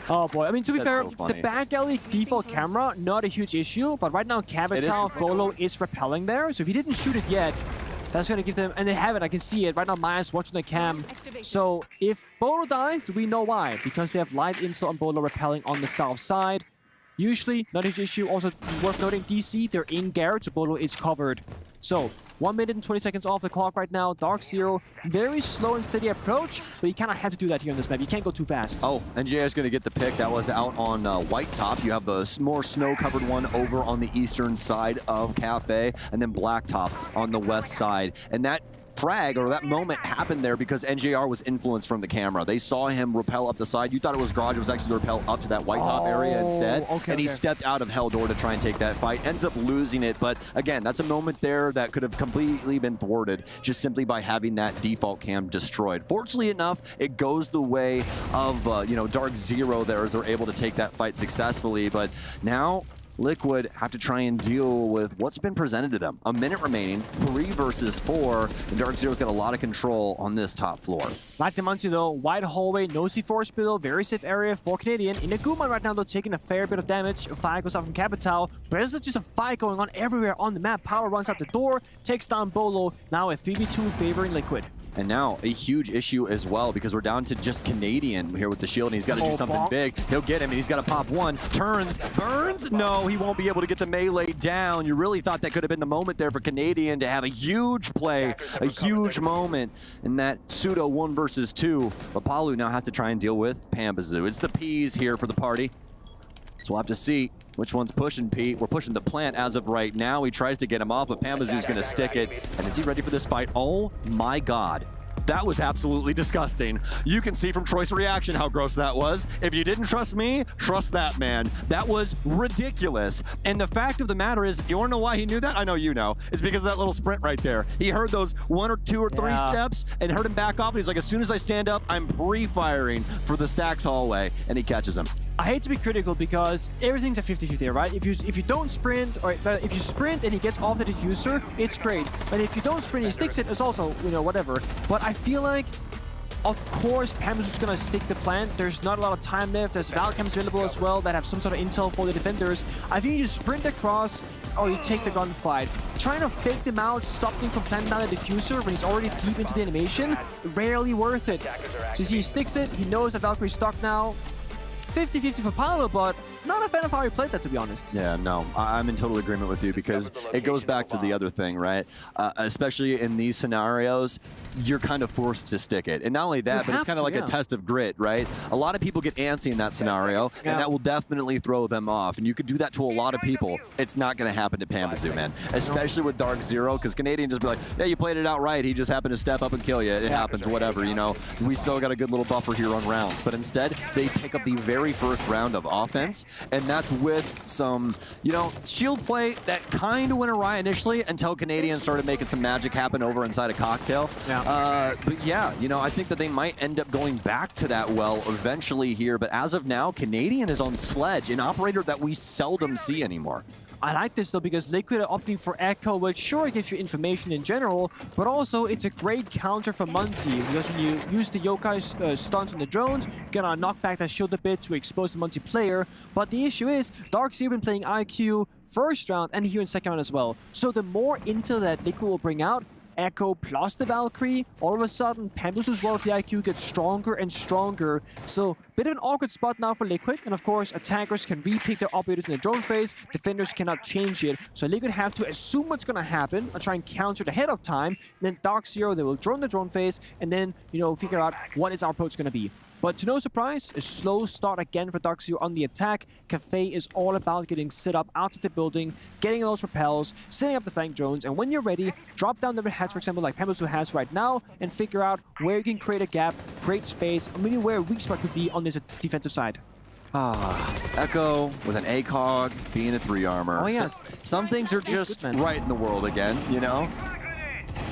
Oh boy, I mean, to be fair, the back alley default camera, not a huge issue, but right now Capital Bolo is repelling there, so if he didn't shoot it yet, that's going to give them, and they have it, I can see it. Right now, Maya's watching the cam. So if Bolo dies, we know why. Because they have live intel on Bolo repelling on the south side. Usually, not a huge issue. Also, worth noting, DC, they're in Garrett, so Bolo is covered. So, 1 minute and 20 seconds off the clock right now. DarkZero, very slow and steady approach, but you kind of have to do that here on this map. You can't go too fast. Oh, NJR is going to get the pick. That was out on White Top. You have the more snow-covered one over on the eastern side of Kafe, and then Black Top on the west side. And that frag, or that moment, happened there because NJR was influenced from the camera. They saw him rappel up the side. You thought it was Garage. It was actually the rappel up to that White Top area instead. And he stepped out of Helldoor to try and take that fight. Ends up losing it. But again, that's a moment there that could have completely been thwarted just simply by having that default cam destroyed. Fortunately enough, it goes the way of DarkZero there as they're able to take that fight successfully. But now Liquid have to try and deal with what's been presented to them. A minute remaining, 3 versus 4, and DarkZero's got a lot of control on this top floor. Like the Monty though, wide hallway, no C4 below, very safe area for Canadian. In a Guman right now, though, taking a fair bit of damage. A fire goes out from Capital, but there's just a fight going on everywhere on the map. Power runs out the door, takes down Bolo, now a 3v2 favoring Liquid. And now a huge issue as well, because we're down to just Canadian here with the shield, and he's got to do something big. He'll get him, and he's got to pop one. Turns, burns. No, he won't be able to get the melee down. You really thought that could have been the moment there for Canadian to have a huge play, a huge moment in that pseudo 1 versus 2. But Palu now has to try and deal with Pambazoo. It's the P's here for the party. So we'll have to see which one's pushing Pete. We're pushing the plant as of right now. He tries to get him off, but Pambazoo's going to stick it. And is he ready for this fight? Oh my God. That was absolutely disgusting. You can see from Troy's reaction how gross that was. If you didn't trust me, trust that man. That was ridiculous. And the fact of the matter is, you wanna know why he knew that? I know you know. It's because of that little sprint right there. He heard those 1 or 2 or 3 steps and heard him back off. And he's like, as soon as I stand up, I'm pre-firing for the Stacks hallway. And he catches him. I hate to be critical because everything's a 50-50, right? If you don't sprint, or if you sprint and he gets off the diffuser, it's great. But if you don't sprint and he sticks it, it's also, you know, whatever. But I feel like, of course, Pambazoo's gonna stick the plant. There's not a lot of time left. There's Valcams available as well that have some sort of intel for the defenders. I think you just sprint across or you take the gunfight. Trying to fake them out, stop them from planting down the diffuser when he's already deep into the animation, rarely worth it. So he sticks it, he knows that Valkyrie's stuck now. 50-50 for Paolo, but not a fan of how he played that, to be honest. Yeah, no, I'm in total agreement with you, because it goes back to the other thing, right? Especially in these scenarios, you're kind of forced to stick it. And not only that, but it's kind of like a test of grit, right? A lot of people get antsy in that scenario, and that will definitely throw them off. And you could do that to a lot of people. It's not going to happen to Pambazoo, man. Especially with DarkZero, because Canadian just be like, yeah, you played it out right. He just happened to step up and kill you. It happens, whatever, you know. We still got a good little buffer here on rounds. But instead, they pick up the very first round of offense, and that's with some, you know, shield play that kind of went awry initially until Canadian started making some magic happen over inside a cocktail. But yeah, you know, I think that they might end up going back to that well eventually here, but as of now, Canadian is on Sledge, an operator that we seldom see anymore. I like this though, because Liquid are opting for Echo, which sure gives you information in general, but also it's a great counter for Monty, because when you use the yokai stunts on the drones, you're gonna knock back that shield a bit to expose the Monty player. But the issue is, DarkZero been playing IQ first round and here in second round as well. So the more intel that Liquid will bring out, Echo plus the Valkyrie, all of a sudden Pambazoo's World of the IQ gets stronger and stronger. So bit of an awkward spot now for Liquid, and of course attackers can repick their operators in the drone phase, defenders cannot change it. So Liquid have to assume what's gonna happen and try and counter it ahead of time. And then DarkZero, they will drone the drone phase and then, you know, figure out what is our approach gonna be. But to no surprise, a slow start again for DarkZero on the attack. Cafe is all about getting set up outside the building, getting those repels, setting up the flank drones, and when you're ready, drop down the hatch, for example, like Pambazoo has right now, and figure out where you can create a gap, create space, or maybe where a weak spot could be on this defensive side. Echo with an ACOG, being a 3 armor. Oh yeah. Some things are just right in the world again, you know?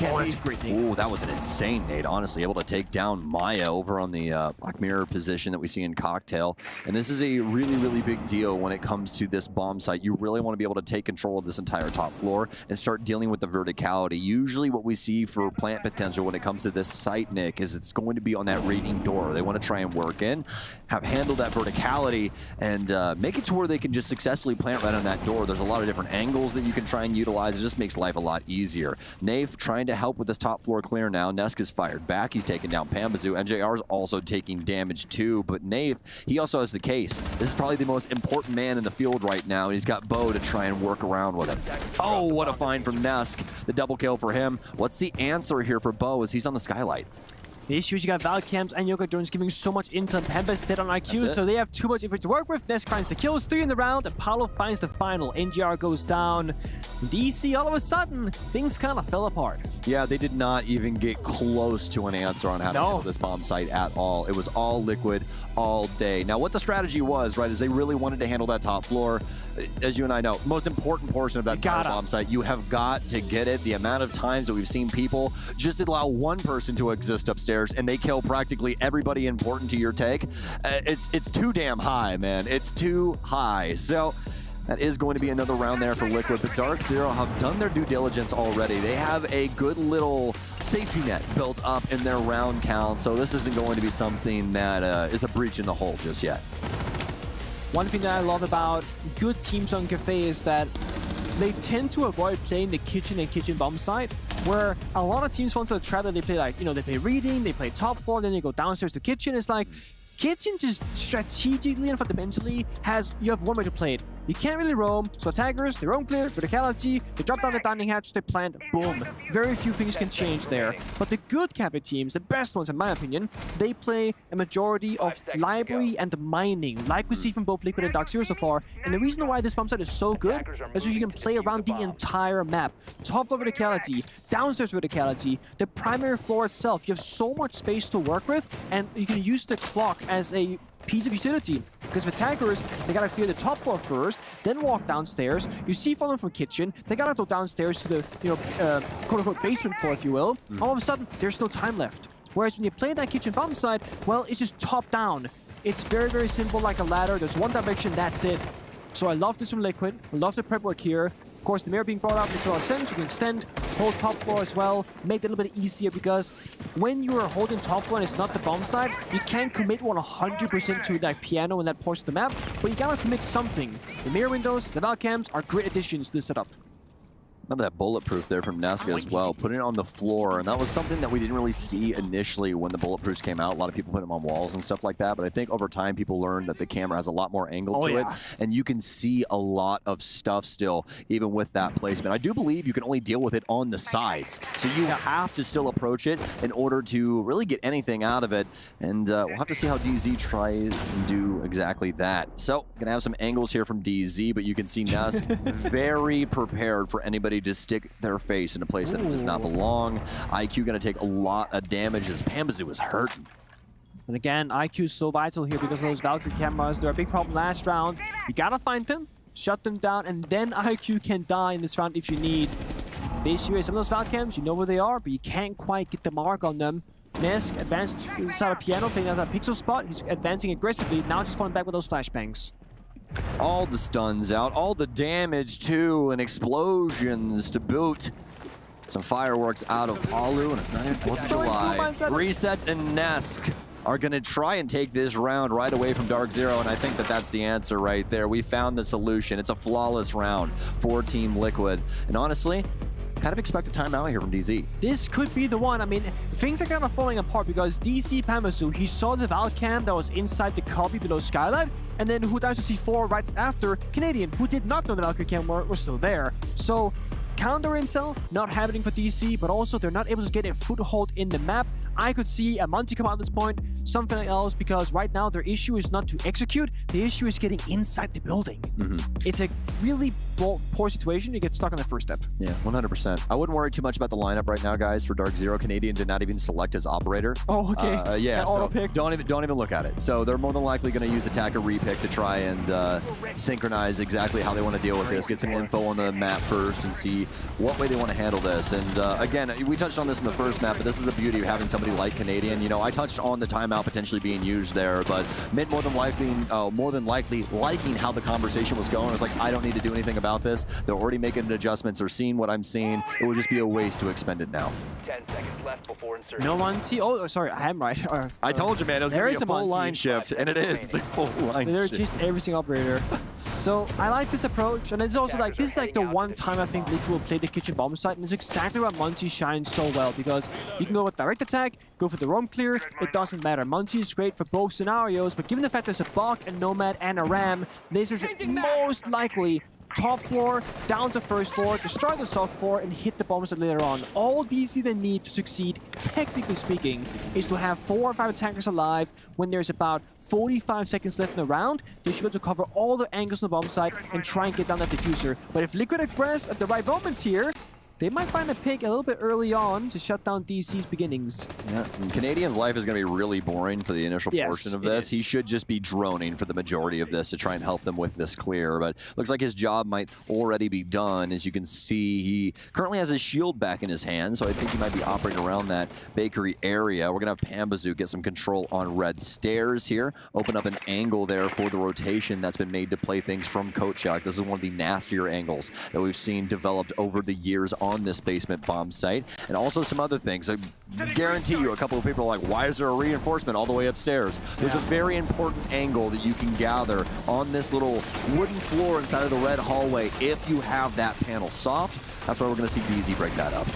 Oh, that's a great nade. Oh, that was an insane nade, honestly. Able to take down Maya over on the Black Mirror position that we see in Cocktail. And this is a really, really big deal when it comes to this bomb site. You really want to be able to take control of this entire top floor and start dealing with the verticality. Usually what we see for plant potential when it comes to this site, Nick, is it's going to be on that raiding door. They want to try and work in, have handled that verticality, and make it to where they can just successfully plant right on that door. There's a lot of different angles that you can try and utilize. It just makes life a lot easier. Nave trying to help with this top floor clear now. Nesk is fired back. He's taking down Pambazoo. NJR is also taking damage too, but Nave, he also has the case. This is probably the most important man in the field right now, and he's got Bo to try and work around with him. Oh, what a find from Nesk. The double kill for him. What's the answer here for Bo as he's on the skylight? The issue is you got Valcams and Yoga drones giving so much intel. Pamba's dead on IQ, so they have too much info to work with. Nesk finds the kills, 3 in the round, and Paolo finds the final. NGR goes down. DC, all of a sudden, things kind of fell apart. Yeah, they did not even get close to an answer on how to handle this bomb site at all. It was all Liquid all day. Now, what the strategy was, right, is they really wanted to handle that top floor. As you and I know, most important portion of that bomb site, you have got to get it. The amount of times that we've seen people just allow one person to exist upstairs and they kill practically everybody important to your take. It's too damn high, man. It's too high. So that is going to be another round there for Liquid, but DarkZero have done their due diligence already. They have a good little safety net built up in their round count, so this isn't going to be something that is a breach in the hole just yet. One thing that I love about good teams on Cafe is that they tend to avoid playing the kitchen and kitchen bomb side, where a lot of teams fall into the trap that they play like, they play reading, they play top floor, then they go downstairs to kitchen. It's like, kitchen just strategically and fundamentally you have one way to play it. You can't really roam, so attackers, they roam clear, verticality, they drop down the dining hatch, they plant, boom. Very few things can change there. But the good Kafe teams, the best ones in my opinion, they play a majority of library and mining, like we see from both Liquid and DarkZero so far. And the reason why this bomb site is so good is so you can play around the entire map. Top floor verticality, downstairs verticality, the primary floor itself. You have so much space to work with, and you can use the clock as a piece of utility. Because for attackers, they gotta clear the top floor first, then walk downstairs. You see falling from kitchen, they gotta go downstairs to the, quote-unquote basement floor, if you will. All of a sudden, there's no time left. Whereas when you play that kitchen bomb side, well, it's just top down. It's very, very simple, like a ladder. There's one direction, that's it. So I love this from Liquid. I love the prep work here. Of course, the mirror being brought up makes a lot of sense. You can extend, hold top floor as well, make it a little bit easier, because when you are holding top floor and it's not the bomb side, you can't commit 100% to that piano and that portion of the map, but you gotta commit something. The mirror windows, the Val cams are great additions to this setup. Love that bulletproof there from Nesca as well, putting it on the floor, and that was something that we didn't really see initially when the bulletproofs came out. A lot of people put them on walls and stuff like that, but I think over time people learned that the camera has a lot more angle to it, and you can see a lot of stuff still, even with that placement. I do believe you can only deal with it on the sides, so you have to still approach it in order to really get anything out of it, and we'll have to see how DZ tries and do exactly that. So, gonna have some angles here from DZ, but you can see Nesk very prepared for anybody to stick their face in a place that it does not belong. IQ gonna take a lot of damage as Pambazu is hurting. And again, IQ is so vital here because of those Valkyrie cameras. They're a big problem last round. You gotta find them, shut them down, and then IQ can die in this round if you need. The issue is some of those Val cams, you know where they are, but you can't quite get the mark on them. Nesk advanced inside a piano, playing outside a pixel spot. He's advancing aggressively, now just falling back with those flashbangs. All the stuns out, all the damage too, and explosions to boot. Some fireworks out of Palu, and it's not even 4th of July. Resets and Nesk are going to try and take this round right away from DarkZero, and I think that that's the answer right there. We found the solution. It's a flawless round for Team Liquid. And honestly, kind of expect a timeout here from DZ. This could be the one. I mean, things are kind of falling apart because DZ Pambazu, he saw the Val cam that was inside the copy below Skylight, and then who dies to C4 right after Canadian, who did not know the Valkyrie cam were still there. So counter intel not happening for DC, but also they're not able to get a foothold in the map. I could see a Monty come out at this point, something else, because right now their issue is not to execute, the issue is getting inside the building. It's a really poor situation to get stuck on the first step. Yeah, 100%. I wouldn't worry too much about the lineup right now, guys, for DarkZero. Canadian did not even select his operator. Oh, okay. Yeah, so auto-pick. Don't even look at it. So they're more than likely going to use attacker repick to try and synchronize exactly how they want to deal with this, get some info on the map first and see what way they want to handle this. And again, we touched on this in the first map, but this is the beauty of having somebody like Canadian. You know, I touched on the timeout potentially being used there, but Mid more than likely liking how the conversation was going. I was like, I don't need to do anything about this. They're already making adjustments or seeing what I'm seeing. It would just be a waste to expend it now. 10 seconds left before insertion. No Monty. Oh, sorry, I am right. I told you, man, it was going to be a full line shift, and it is. It's a full line They're shift. just every single operator. So I like this approach, and it's also like, this is like the one time I think Liquid will play the kitchen bomb site, and it's exactly where Monty shines so well, because you can go with direct attack, go for the roam clear, it doesn't matter. Monty is great for both scenarios, but given the fact there's a Bok, a Nomad, and a Ram, this is most likely top floor, down to first floor, destroy the soft floor, and hit the bombs later on. All DC they need to succeed, technically speaking, is to have 4 or 5 attackers alive. When there's about 45 seconds left in the round, they should be able to cover all the angles on the bomb site and try and get down that diffuser. But if Liquid aggress at the right moments here, they might find a pick a little bit early on to shut down DC's beginnings. Yeah, and Canadian's life is going to be really boring for the initial portion of this. He should just be droning for the majority of this to try and help them with this clear, but looks like his job might already be done. As you can see, he currently has his shield back in his hand, so I think he might be operating around that bakery area. We're going to have Pambazu get some control on red stairs here, open up an angle there for the rotation that's been made to play things from Kochak. This is one of the nastier angles that we've seen developed over the years on on this basement bomb site, and also some other things. I guarantee you a couple of people are like, why is there a reinforcement all the way upstairs? There's a very important angle that you can gather on this little wooden floor inside of the red hallway if you have that panel soft. That's why we're going to see DZ break that up.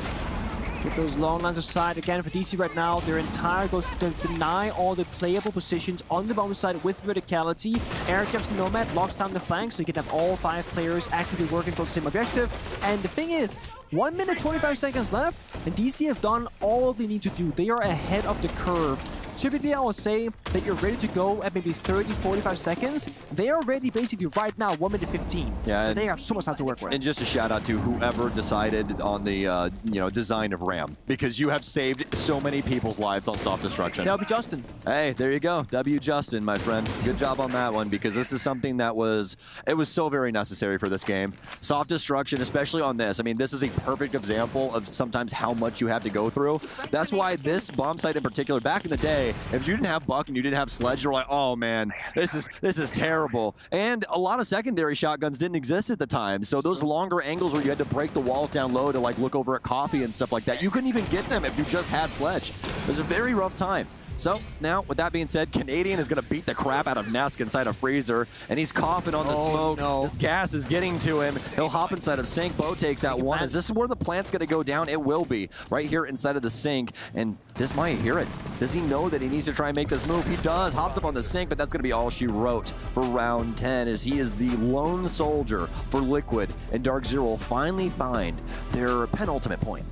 Get those long lines aside again for DC right now. Their entire goes to deny all the playable positions on the bomb side with verticality. Aircraft's Nomad locks down the flank, so you can have all 5 players actively working towards the same objective. And the thing is, 1 minute 25 seconds left, and DC have done all they need to do. They are ahead of the curve. Typically, I would say that you're ready to go at maybe 30, 45 seconds. They are ready basically right now, 1 minute 15. Yeah, so they have so much time to work with. And just a shout out to whoever decided on the design of RAM, because you have saved so many people's lives on soft destruction. W Justin. Hey, there you go. W Justin, my friend. Good job on that one, because this is something that was so very necessary for this game. Soft destruction, especially on this. I mean, this is a perfect example of sometimes how much you have to go through. That's why this bomb site in particular, back in the day, if you didn't have Buck and you didn't have Sledge, you're like, oh man, this is terrible. And a lot of secondary shotguns didn't exist at the time, so those longer angles where you had to break the walls down low to like look over at Kafe and stuff like that, you couldn't even get them if you just had Sledge. It was a very rough time. So now, with that being said, Canadian is going to beat the crap out of Nesk inside a freezer, and he's coughing on the smoke. No. This gas is getting to him. He'll hop inside of sink. Bo takes out one. Is this where the plant's going to go down? It will be, right here inside of the sink, and this might hear it. Does he know that he needs to try and make this move? He does. Hops up on the sink, but that's going to be all she wrote for round 10, as he is the lone soldier for Liquid, and DarkZero will finally find their penultimate point.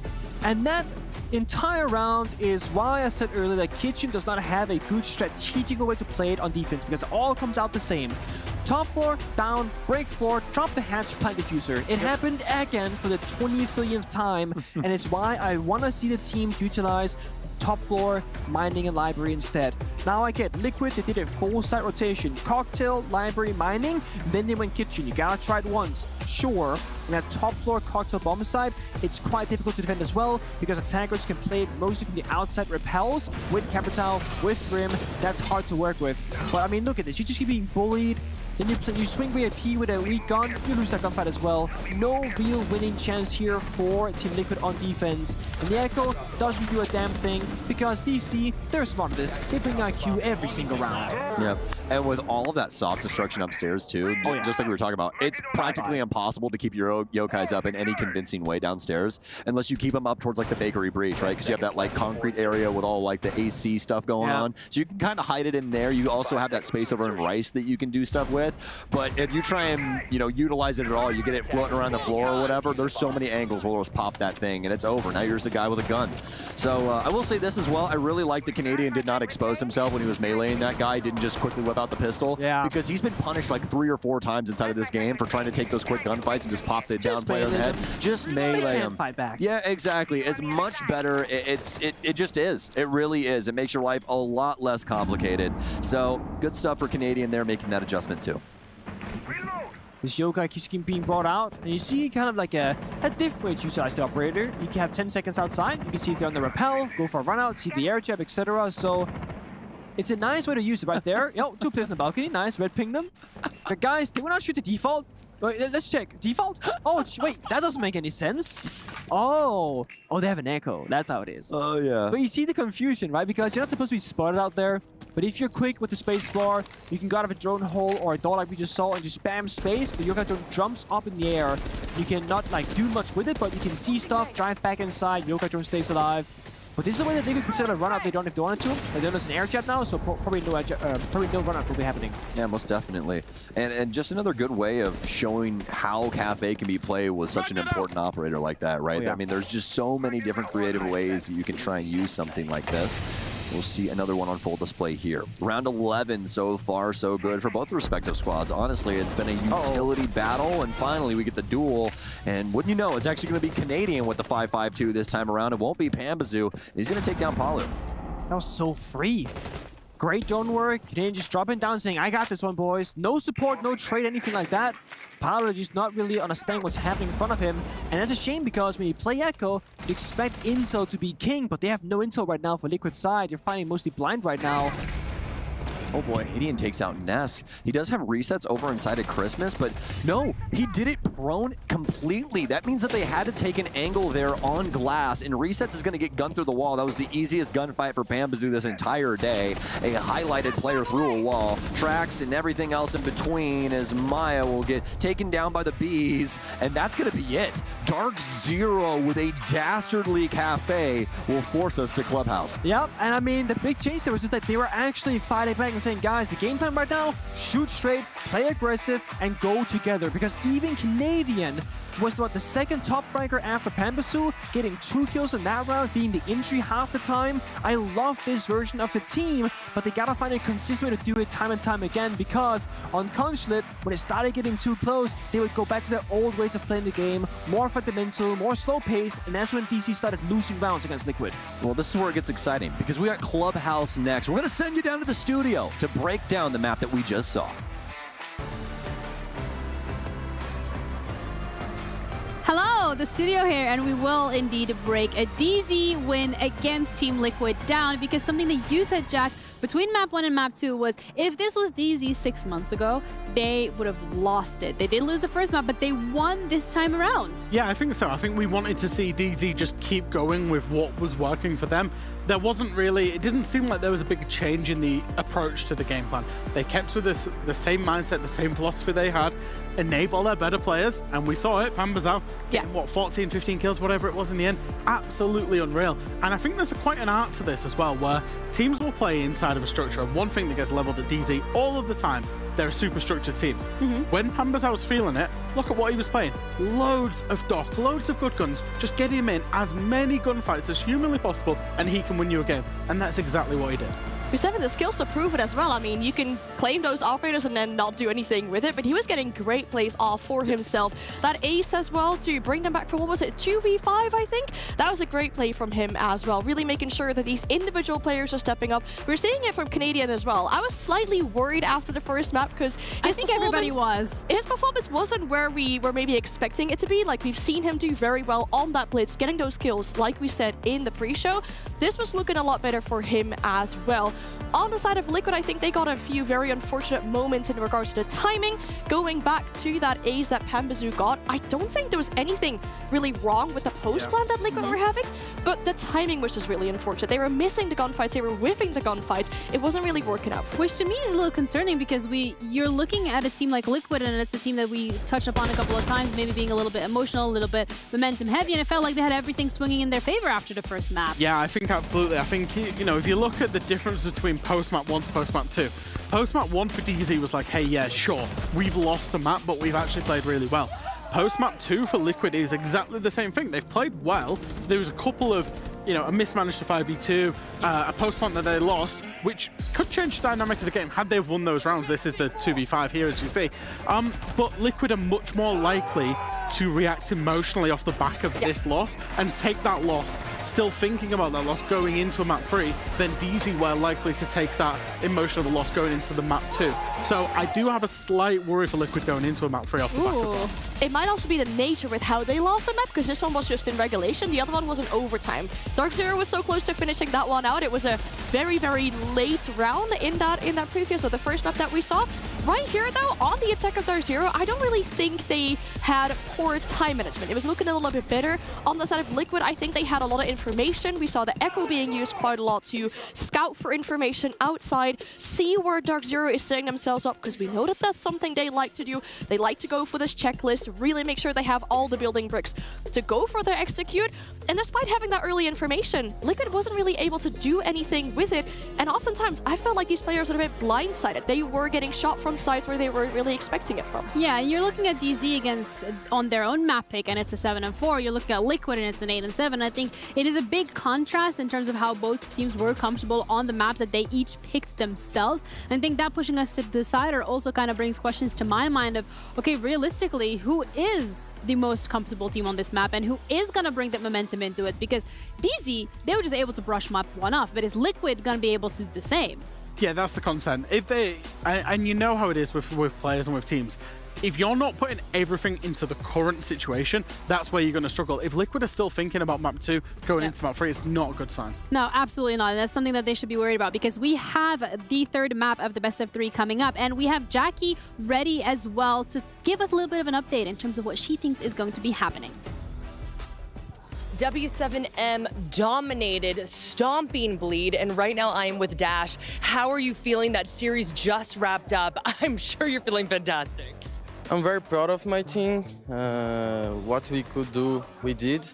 And that entire round is why I said earlier that Kitchen does not have a good strategical way to play it on defense, because it all comes out the same. Top floor, down, break floor, drop the hatch, plant diffuser. It happened again for the 20th millionth time, and it's why I want to see the teams utilize top floor, mining, and library instead. Now I get Liquid, they did a full site rotation. Cocktail, library, mining, then they went kitchen. You gotta try it once. Sure, in that top floor cocktail bomb side, it's quite difficult to defend as well, because attackers can play it mostly from the outside repels. With Capital, with Rim, that's hard to work with. But I mean, look at this. You just keep being bullied. Then you swing VIP with a weak gun, you lose that gunfight as well. No real winning chance here for Team Liquid on defense. And the Echo doesn't do a damn thing, because DC, they're smart at this. They bring IQ every single round. Yep. And with all of that soft destruction upstairs too, just like we were talking about, it's practically impossible to keep your yokais up in any convincing way downstairs, unless you keep them up towards like the bakery breach, right? Because you have that like concrete area with all like the AC stuff going on. So you can kind of hide it in there. You also have that space over in Rice that you can do stuff with. But if you try and, utilize it at all, you get it floating around the floor or whatever, there's so many angles where it'll just pop that thing and it's over. Now you're just a guy with a gun. So I will say this as well. I really like the Canadian did not expose himself when he was meleeing that guy. Didn't just quickly whip out the pistol. Yeah. Because he's been punished like 3 or 4 times inside of this game for trying to take those quick gunfights and just pop the down player in the head. Just melee him. Fight back. Yeah, exactly. It's much better. It just is. It really is. It makes your life a lot less complicated. So good stuff for Canadian there, making that adjustment too. This yokai keeps being brought out, and you see kind of like a different way to utilize the operator. You can have 10 seconds outside, you can see if they're on the rappel, go for a run out, see the air jab, etc. So it's a nice way to use it right there. 2 players on the balcony, nice, red ping them. But guys, they will not shoot the default. Wait, let's check. Default? Oh, wait, that doesn't make any sense. Oh, they have an echo. That's how it is. Oh, yeah. But you see the confusion, right? Because you're not supposed to be spotted out there. But if you're quick with the space bar, you can go out of a drone hole or a door like we just saw and just spam space. The yokai drone jumps up in the air. You cannot do much with it, but you can see stuff, drive back inside, yokai drone stays alive. But this is the way that they could consider a run-out if they wanted to. But then there's an air jet now, so probably no run-out will be happening. Yeah, most definitely. And just another good way of showing how Kafe can be played with such an important operator like that, right? Oh, yeah. I mean, there's just so many different creative ways that you can try and use something like this. We'll see another one on full display here. Round 11 so far, so good for both respective squads. Honestly, it's been a utility battle, and finally we get the duel. And wouldn't you know, it's actually going to be Canadian with the 5-5-2 this time around. It won't be Pambazoo. He's going to take down Palu. That was so free. Great drone work. Canadian just dropping down saying, I got this one, boys. No support, no trade, anything like that. Palu just not really understanding what's happening in front of him. And that's a shame, because when you play Echo, you expect Intel to be king, but they have no Intel right now for Liquid side. You're finding mostly blind right now. Oh boy, Canadian takes out Nesk. He does have resets over inside of Christmas, but no, he did it prone completely. That means that they had to take an angle there on glass, and resets is going to get gunned through the wall. That was the easiest gunfight for Pambazoo this entire day. A highlighted player through a wall, tracks and everything else in between as Maya will get taken down by the bees, and that's going to be it. DarkZero with a dastardly Kafe will force us to Clubhouse. Yep, and I mean, the big change there was just that they were actually fighting back and saying, guys, the game plan right now, shoot straight, play aggressive, and go together. Because even Canadian was the second top fragger after Pambazoo, getting 2 kills in that round, being the injury half the time. I love this version of the team, but they gotta find a consistent way to do it time and time again, because on Consulate, when it started getting too close, they would go back to their old ways of playing the game, more fundamental, more slow paced, and that's when DC started losing rounds against Liquid. Well, this is where it gets exciting, because we got Clubhouse next. We're gonna send you down to the studio to break down the map that we just saw. Hello, the studio here, and we will indeed break a DZ win against Team Liquid down, because something that you said, Jack, between map 1 and map 2 was if this was DZ 6 months ago, they would have lost it. They did lose the first map, but they won this time around. Yeah, I think so. I think we wanted to see DZ just keep going with what was working for them. There wasn't really, it didn't seem like there was a big change in the approach to the game plan. They kept with the same mindset, the same philosophy they had, enable their better players, and we saw it. Pambazoo getting, what, 14, 15 kills, whatever it was in the end. Absolutely unreal. And I think there's quite an art to this as well, where teams will play inside of a structure, and one thing that gets leveled at DZ all of the time, they're a super structured team. When Pambazoo was feeling it, look at what he was playing. Loads of Doc, loads of good guns. Just get him in as many gunfights as humanly possible, and he can win you a game. And that's exactly what he did. He's having the skills to prove it as well. I mean, you can claim those operators and then not do anything with it, but he was getting great plays off for himself. That ace as well to bring them back from, what was it, 2v5, I think? That was a great play from him as well, really making sure that these individual players are stepping up. We're seeing it from Canadian as well. I was slightly worried after the first map because I think everybody was. His performance wasn't where we were maybe expecting it to be. Like, we've seen him do very well on that blitz, getting those kills, like we said in the pre-show. This was looking a lot better for him as well. On the side of Liquid, I think they got a few very unfortunate moments in regards to the timing. Going back to that ace that Pambazoo got, I don't think there was anything really wrong with the post plan that Liquid were having, but the timing was just really unfortunate. They were missing the gunfights, they were whiffing the gunfights. It wasn't really working out. Which to me is a little concerning, because you're looking at a team like Liquid, and it's a team that we touched upon a couple of times, maybe being a little bit emotional, a little bit momentum heavy, and it felt like they had everything swinging in their favor after the first map. Yeah, I think absolutely. I think, you know, if you look at the difference between post-map 1 to post-map 2, post-map 1 for DZ was like, hey, yeah, sure, we've lost a map, but we've actually played really well. Post-map 2 for Liquid is exactly the same thing. They've played well. There was a couple of, you know, a mismanaged to 5v2, a post-plant that they lost, which could change the dynamic of the game had they have won those rounds. This is the 2v5 here, as you see. But Liquid are much more likely to react emotionally off the back of this loss and take that loss, still thinking about that loss going into a map 3, then DZ were likely to take that emotional loss going into the map 2. So I do have a slight worry for Liquid going into a map 3 off the back of that. It might also be the nature with how they lost the map, because this one was just in regulation, the other one was in overtime. DarkZero was so close to finishing that one out. It was a very, very late round in that preview, so the first map that we saw. Right here, though, on the attack of DarkZero, I don't really think they had poor time management. It was looking a little bit better. On the side of Liquid, I think they had a lot of information. We saw the Echo being used quite a lot to scout for information outside, see where DarkZero is setting themselves up, because we know that that's something they like to do. They like to go for this checklist, really make sure they have all the building bricks to go for their execute. And despite having that early information, Liquid wasn't really able to do anything with it. And oftentimes, I felt like these players were a bit blindsided. They were getting shot from sides where they were really expecting it from. Yeah, you're looking at DZ against on their own map pick, and it's a 7-4. You're looking at Liquid, and it's an 8-7. I think it is a big contrast in terms of how both teams were comfortable on the maps that they each picked themselves. And I think that pushing us to the decider also kind of brings questions to my mind of, okay, realistically, who is the most comfortable team on this map and who is going to bring that momentum into it? Because DZ, they were just able to brush map 1 off, but is Liquid going to be able to do the same? Yeah, that's the concern. If they, and you know how it is with players and with teams, if you're not putting everything into the current situation, that's where you're going to struggle. If Liquid are still thinking about map 2 going into map 3, it's not a good sign. No, absolutely not. That's something that they should be worried about, because we have the third map of the best of 3 coming up, and we have Jackie ready as well to give us a little bit of an update in terms of what she thinks is going to be happening. W7M dominated, stomping Bleed, and right now I am with Dash. How are you feeling? That series just wrapped up. I'm sure you're feeling fantastic. I'm very proud of my team. What we could do, we did.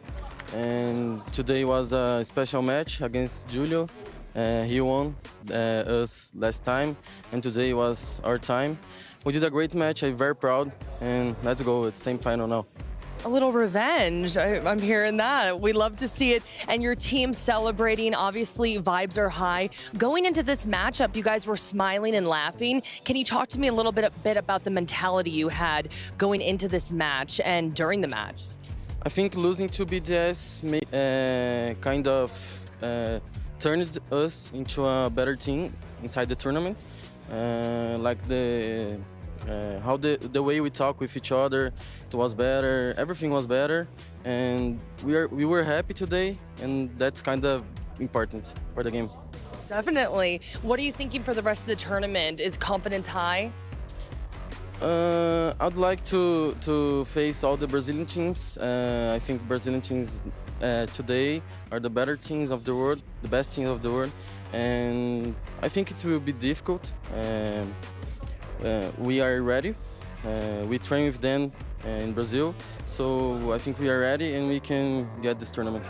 And today was a special match against Julio. He won us last time, and today was our time. We did a great match. I'm very proud, and let's go. It's semi-final now. A little revenge. I'm hearing that. We love to see it. And your team celebrating. Obviously, vibes are high. Going into this matchup, you guys were smiling and laughing. Can you talk to me a little bit about the mentality you had going into this match and during the match? I think losing to BDS kind of turned us into a better team inside the tournament. Like how the way we talk with each other, it was better. Everything was better, and we were happy today, and that's kind of important for the game. Definitely. What are you thinking for the rest of the tournament? Is confidence high? I'd like to face all the Brazilian teams. I think Brazilian teams today are the better teams of the world, the best teams of the world, and I think it will be difficult. We are ready. We train with them in Brazil, so I think we are ready and we can get this tournament.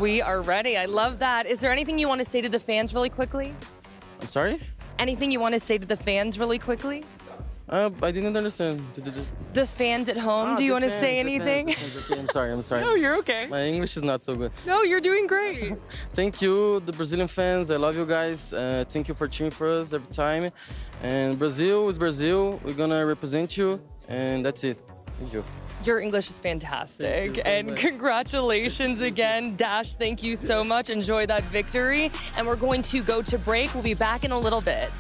We are ready. I love that. Is there anything you want to say to the fans really quickly? I'm sorry? Anything you want to say to the fans really quickly? I didn't understand. The fans at home, do you want to say anything? Okay, I'm sorry. No, you're okay. My English is not so good. No, you're doing great. Thank you, the Brazilian fans. I love you guys. Thank you for cheering for us every time. And Brazil is Brazil. We're gonna represent you, and that's it. Thank you. Your English is fantastic. And congratulations again. Dash, thank you so much. Enjoy that victory. And we're going to go to break. We'll be back in a little bit.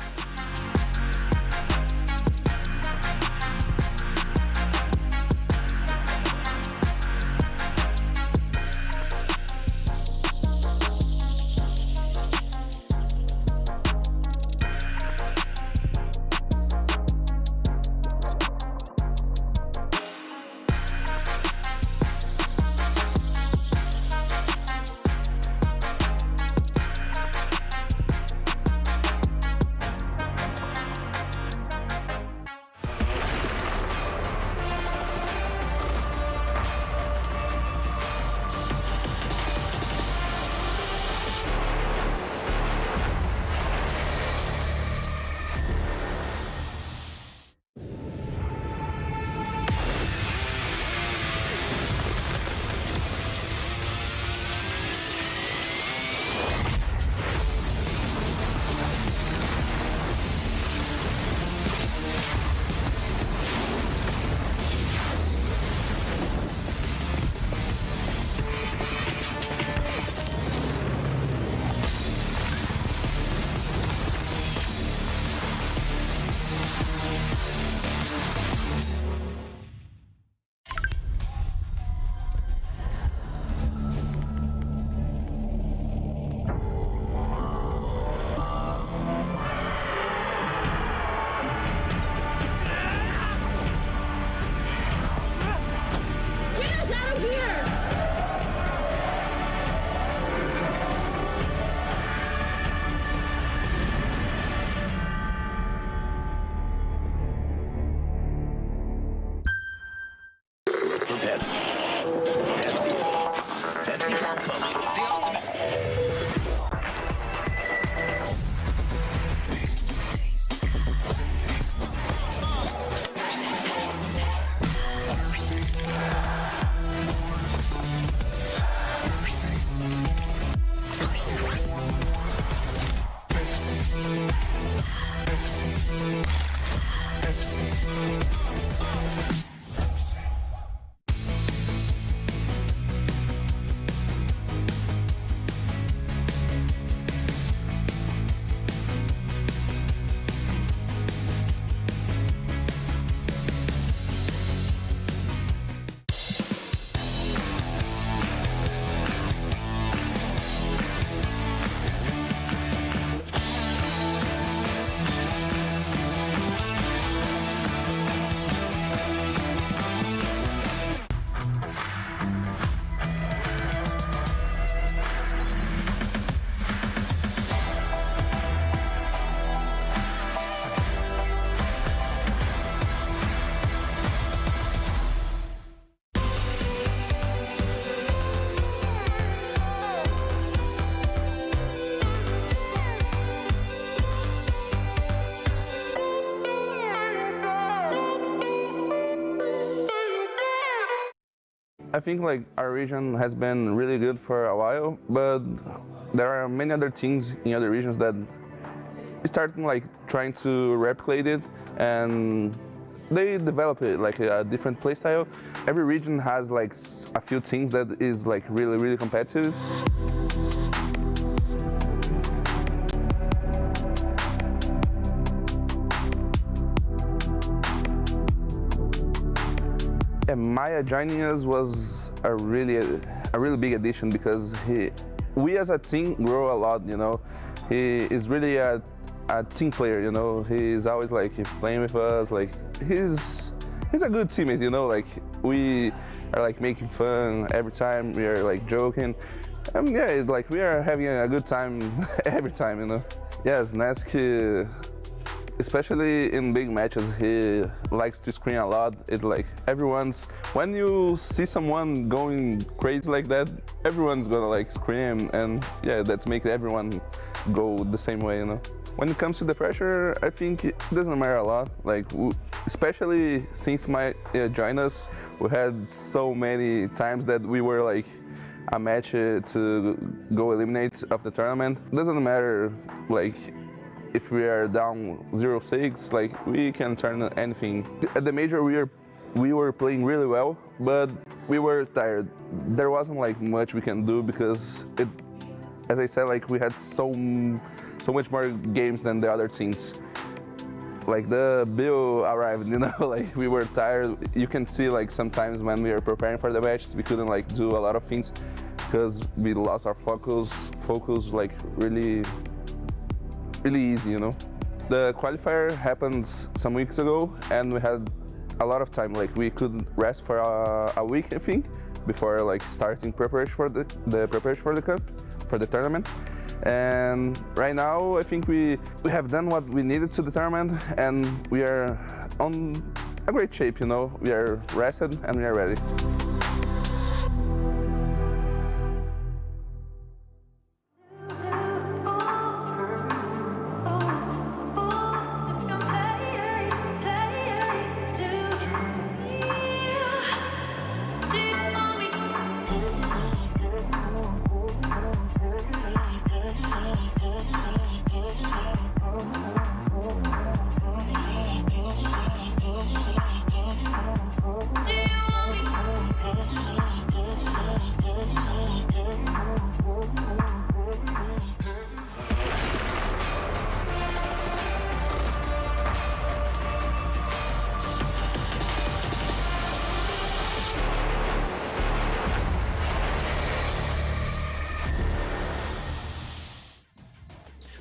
I think like our region has been really good for a while, but there are many other teams in other regions that starting like trying to replicate it, and they develop it like a different play style. Every region has like a few teams that is like really competitive. And Maya joining us was a really big addition because we as a team grow a lot, you know. He is really a team player, you know. He's always like playing with us, like he's a good teammate, you know. Like we are like making fun every time, we are like joking. Yeah, like we are having a good time every time, you know. Yes, Nesk, especially in big matches, he likes to scream a lot. It's like when you see someone going crazy like that, everyone's gonna like scream, and yeah, that's make everyone go the same way, you know. When it comes to the pressure, I think it doesn't matter a lot. Like, especially since Maya joined us, we had so many times that we were like a match to go eliminate of the tournament. It doesn't matter like if we are down 0-6, like we can turn anything. At the major, we were playing really well, but we were tired. There wasn't like much we can do because as I said, like we had so much more games than the other teams. Like the bill arrived, you know, like we were tired. You can see like sometimes when we were preparing for the matches, we couldn't like do a lot of things because we lost our focus like really easy, you know. The qualifier happened some weeks ago, and we had a lot of time. Like we could rest for a week, I think, before like starting preparation for the preparation for the cup, for the tournament. And right now, I think we have done what we needed to the tournament, and we are on a great shape, you know. We are rested and we are ready.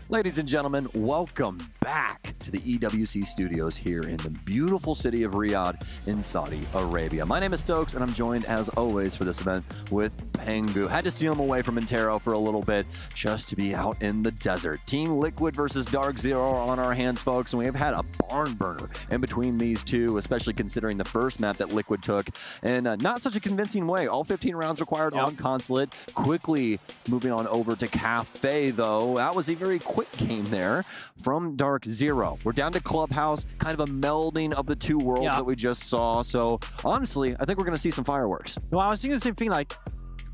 Ladies and gentlemen, welcome back to the EWC studios here in the beautiful city of Riyadh in Saudi Arabia. My name is Stokes, and I'm joined, as always, for this event with Pengu. Had to steal him away from Intero for a little bit just to be out in the desert. Team Liquid versus DarkZero are on our hands, folks, and we have had a barn burner in between these two, especially considering the first map that Liquid took in not such a convincing way. All 15 rounds required on Consulate. Quickly moving on over to Kafe, though. That was a very quick game there from DarkZero. We're down to Clubhouse, kind of a melding of the two worlds that we just saw. So honestly, I think we're going to see some fireworks. No, I was thinking the same thing. Like,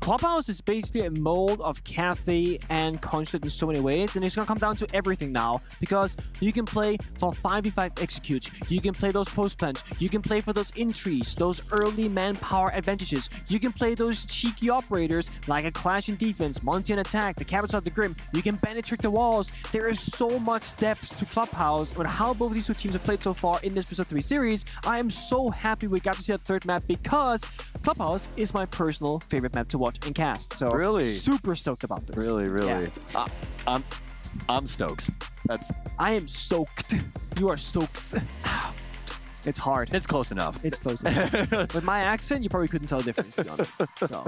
Clubhouse is basically a mold of Kafe and Consulate in so many ways, and it's going to come down to everything now, because you can play for 5v5 executes, you can play those post plants, you can play for those entries, those early manpower advantages, you can play those cheeky operators like a Clash in defense, Monty in attack, the Cabins of the Grim, you can penetrate the walls. There is so much depth to Clubhouse, and how both these two teams have played so far in this best of 3 series. I am so happy we got to see that third map, because Clubhouse is my personal favorite map to watch and cast. So really super stoked about this. Really. Yeah. I'm Stokes. I am stoked. You are Stokes. It's hard. It's close enough. It's close enough. With my accent, you probably couldn't tell the difference, to be honest. So,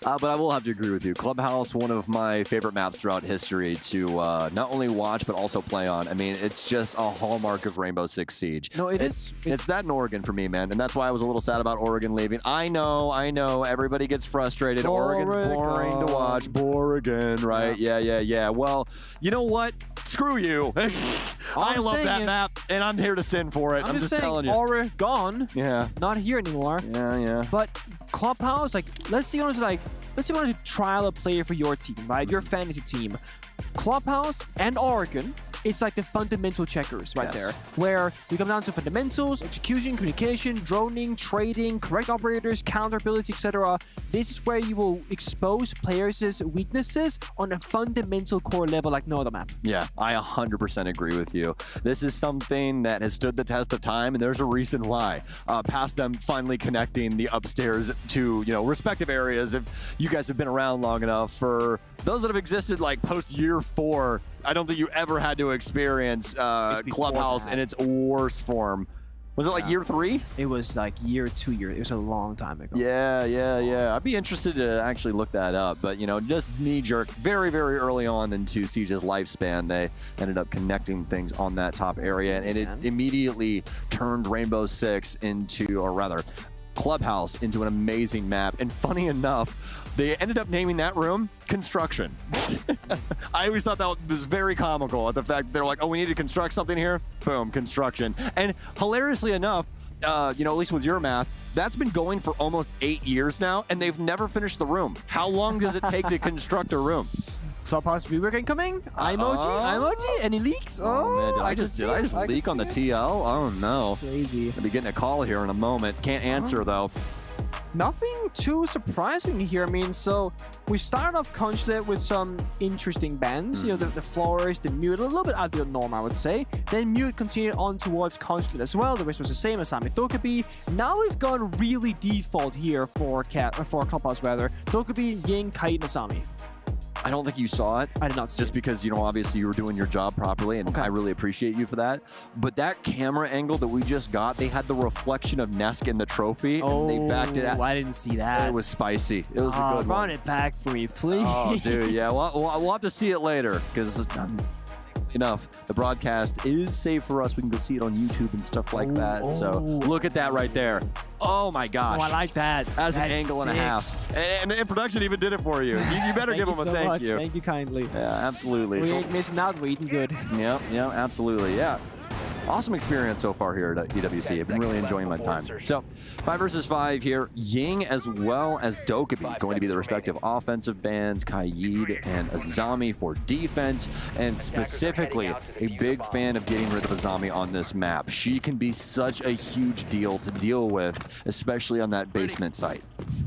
but I will have to agree with you. Clubhouse, one of my favorite maps throughout history to not only watch, but also play on. I mean, it's just a hallmark of Rainbow Six Siege. No, it's that in Oregon for me, man. And that's why I was a little sad about Oregon leaving. I know. Everybody gets frustrated. Oregon's boring to watch. Boring, right? Yeah. Well, you know what? screw you. I love that map, and I'm here to sin for it. I'm just telling you. Aura gone. Yeah. Not here anymore. Yeah. But Clubhouse, like, let's say you want to trial a player for your team, right? Your fantasy team. Clubhouse and Oregon, it's like the fundamental checkers right there, where you come down to fundamentals, execution, communication, droning, trading, correct operators, counter ability, etc. This is where you will expose players' weaknesses on a fundamental core level like no other map. Yeah, I 100% agree with you. This is something that has stood the test of time, and there's a reason why. Past them finally connecting the upstairs to, respective areas. If you guys have been around long enough, for those that have existed like post year 4, I don't think you ever had to experience Clubhouse in its worst form. Was it like year 3? It was like year 2 years. It was a long time ago. Yeah. I'd be interested to actually look that up. But, just knee-jerk, very, very early on into Siege's lifespan, they ended up connecting things on that top area. And it immediately turned Rainbow Six into, or rather, Clubhouse into an amazing map. And funny enough, they ended up naming that room Construction. I always thought that was very comical at the fact that they're like, oh, we need to construct something here. Boom, construction. And hilariously enough, at least with your math, that's been going for almost 8 years now, and they've never finished the room. How long does it take to construct a room? Clubhouse rework incoming? Emoji? Any leaks? Man, did I just leak on the TL? Oh no. Crazy. I'll be getting a call here in a moment. Can't answer though. Nothing too surprising here. I mean, so we started off Consulate with some interesting bans. The Flores, the Mute, a little bit out of the norm, I would say. Then Mute continued on towards Consulate as well. The rest was the same as Asami Dokubi. Now we've gone really default here for Clubhouse, rather. Dokubi, Ying, Kite, and Asami. I don't think you saw it. I did not see Just because, obviously you were doing your job properly, and I really appreciate you for that. But that camera angle that we just got, they had the reflection of Nesk in the trophy, and they backed it out. I didn't see that. It was spicy. It was a good one. Run it back for me, please. Oh, dude, yeah. We'll have to see it later, because enough. The broadcast is safe for us. We can go see it on YouTube and stuff like that. So look at that right there. Oh my gosh. I like that. That's an angle and a half. And production even did it for you. So you better give them a thank you. Thank you kindly. Yeah, absolutely. We ain't missing out. We're eating good. Yeah, absolutely. Yeah. Awesome experience so far here at EWC. I've been really enjoying my time. So 5 versus 5 here. Ying as well as Dokubi going to be the respective offensive bans. Kaid and Azami for defense. And specifically, a big fan of getting rid of Azami on this map. She can be such a huge deal to deal with, especially on that basement site.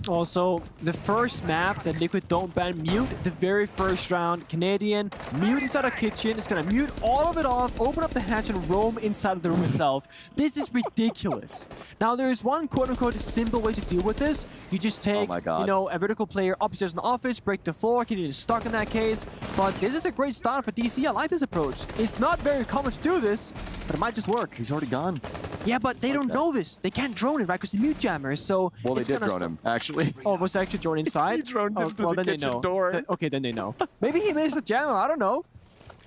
Also, the first map that Liquid don't ban Mute, the very first round, Canadian, Mute inside a kitchen, is going to mute all of it off, open up the hatch and roam inside of the room itself. This is ridiculous. Now, there is one quote-unquote simple way to deal with this. You just take, a vertical player upstairs in the office, break the floor, Canadian is stuck in that case. But this is a great start for DC. I like this approach. It's not very common to do this, but it might just work. He's already gone. Yeah, but they don't know this. They can't drone it, right? Because the Mute jammer is so... Well, they did drone him, actually. Oh, was it actually drone inside? He droned him through the kitchen door. Okay, then they know. Maybe he missed the jammer. I don't know.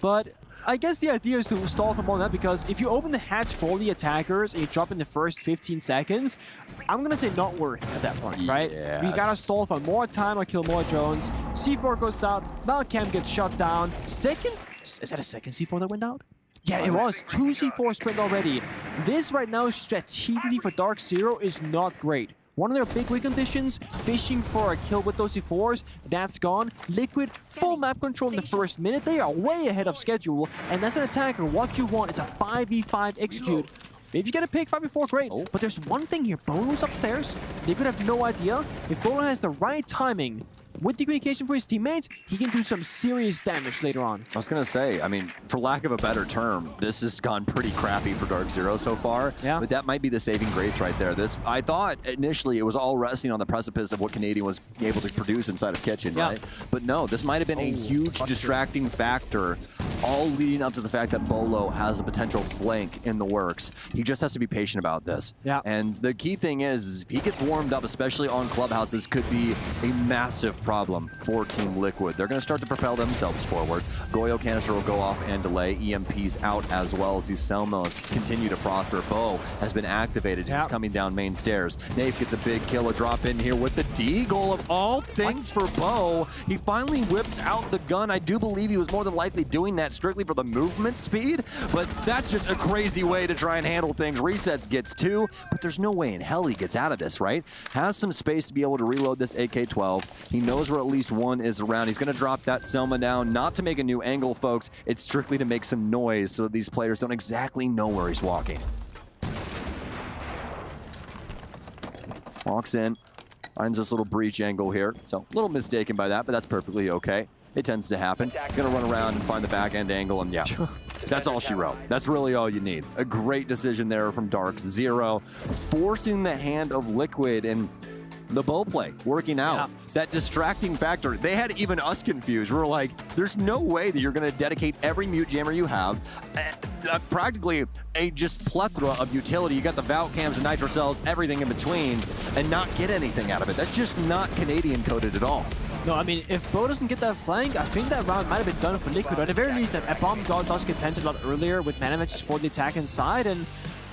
But I guess the idea is to stall for more than that, because if you open the hatch for the attackers and you drop in the first 15 seconds, I'm going to say not worth at that point, right? Yes. We got to stall for more time or kill more drones. C4 goes out. Malcam gets shut down. Second... Is that a second C4 that went out? Yeah, it was. 2 C4 sprint already. This right now, strategically for DarkZero, is not great. One of their big win conditions, fishing for a kill with those C4s, that's gone. Liquid, full map control in the first minute. They are way ahead of schedule. And as an attacker, what you want is a 5v5 execute. If you get a pick, 5v4, great. But there's one thing here. Bono's upstairs. Liquid have no idea. If Bono has the right timing, with the communication for his teammates, he can do some serious damage later on. I was going to say, I mean, for lack of a better term, this has gone pretty crappy for DarkZero so far. Yeah. But that might be the saving grace right there. I thought initially it was all resting on the precipice of what Canadian was able to produce inside of Kitchen, right? But no, this might have been a huge distracting factor, all leading up to the fact that Bolo has a potential flank in the works. He just has to be patient about this. Yeah. And the key thing is, if he gets warmed up, especially on Clubhouse, this could be a massive problem for Team Liquid. They're going to start to propel themselves forward. Goyo canister will go off and delay. EMP's out as well as these Selmas continue to prosper. Bo has been activated. He's coming down main stairs. Nave gets a big kill, a drop in here with the D goal of all things for Bo. He finally whips out the gun. I do believe he was more than likely doing that that strictly for the movement speed, but that's just a crazy way to try and handle things. Resets gets 2, but there's no way in hell he gets out of this, right? Has some space to be able to reload this AK-12. He knows where at least one is around. He's going to drop that Selma down, not to make a new angle, folks. It's strictly to make some noise so that these players don't exactly know where he's walking. Walks in, finds this little breach angle here. So a little mistaken by that, but that's perfectly okay. It tends to happen. Gonna run around and find the back end angle, and yeah, that's all she wrote. That's really all you need. A great decision there from DarkZero, forcing the hand of Liquid, and the bow play working out. Yeah. That distracting factor, they had even us confused. We're like, there's no way that you're going to dedicate every mute jammer you have, practically a just plethora of utility. You got the Valk cams and nitro cells, everything in between, and not get anything out of it. That's just not Canadian coded at all. No, I mean, if Bo doesn't get that flank, I think that round might have been done for Liquid. Or at the very least, a bomb god does get planted a lot earlier with Manamatches for the attack inside, and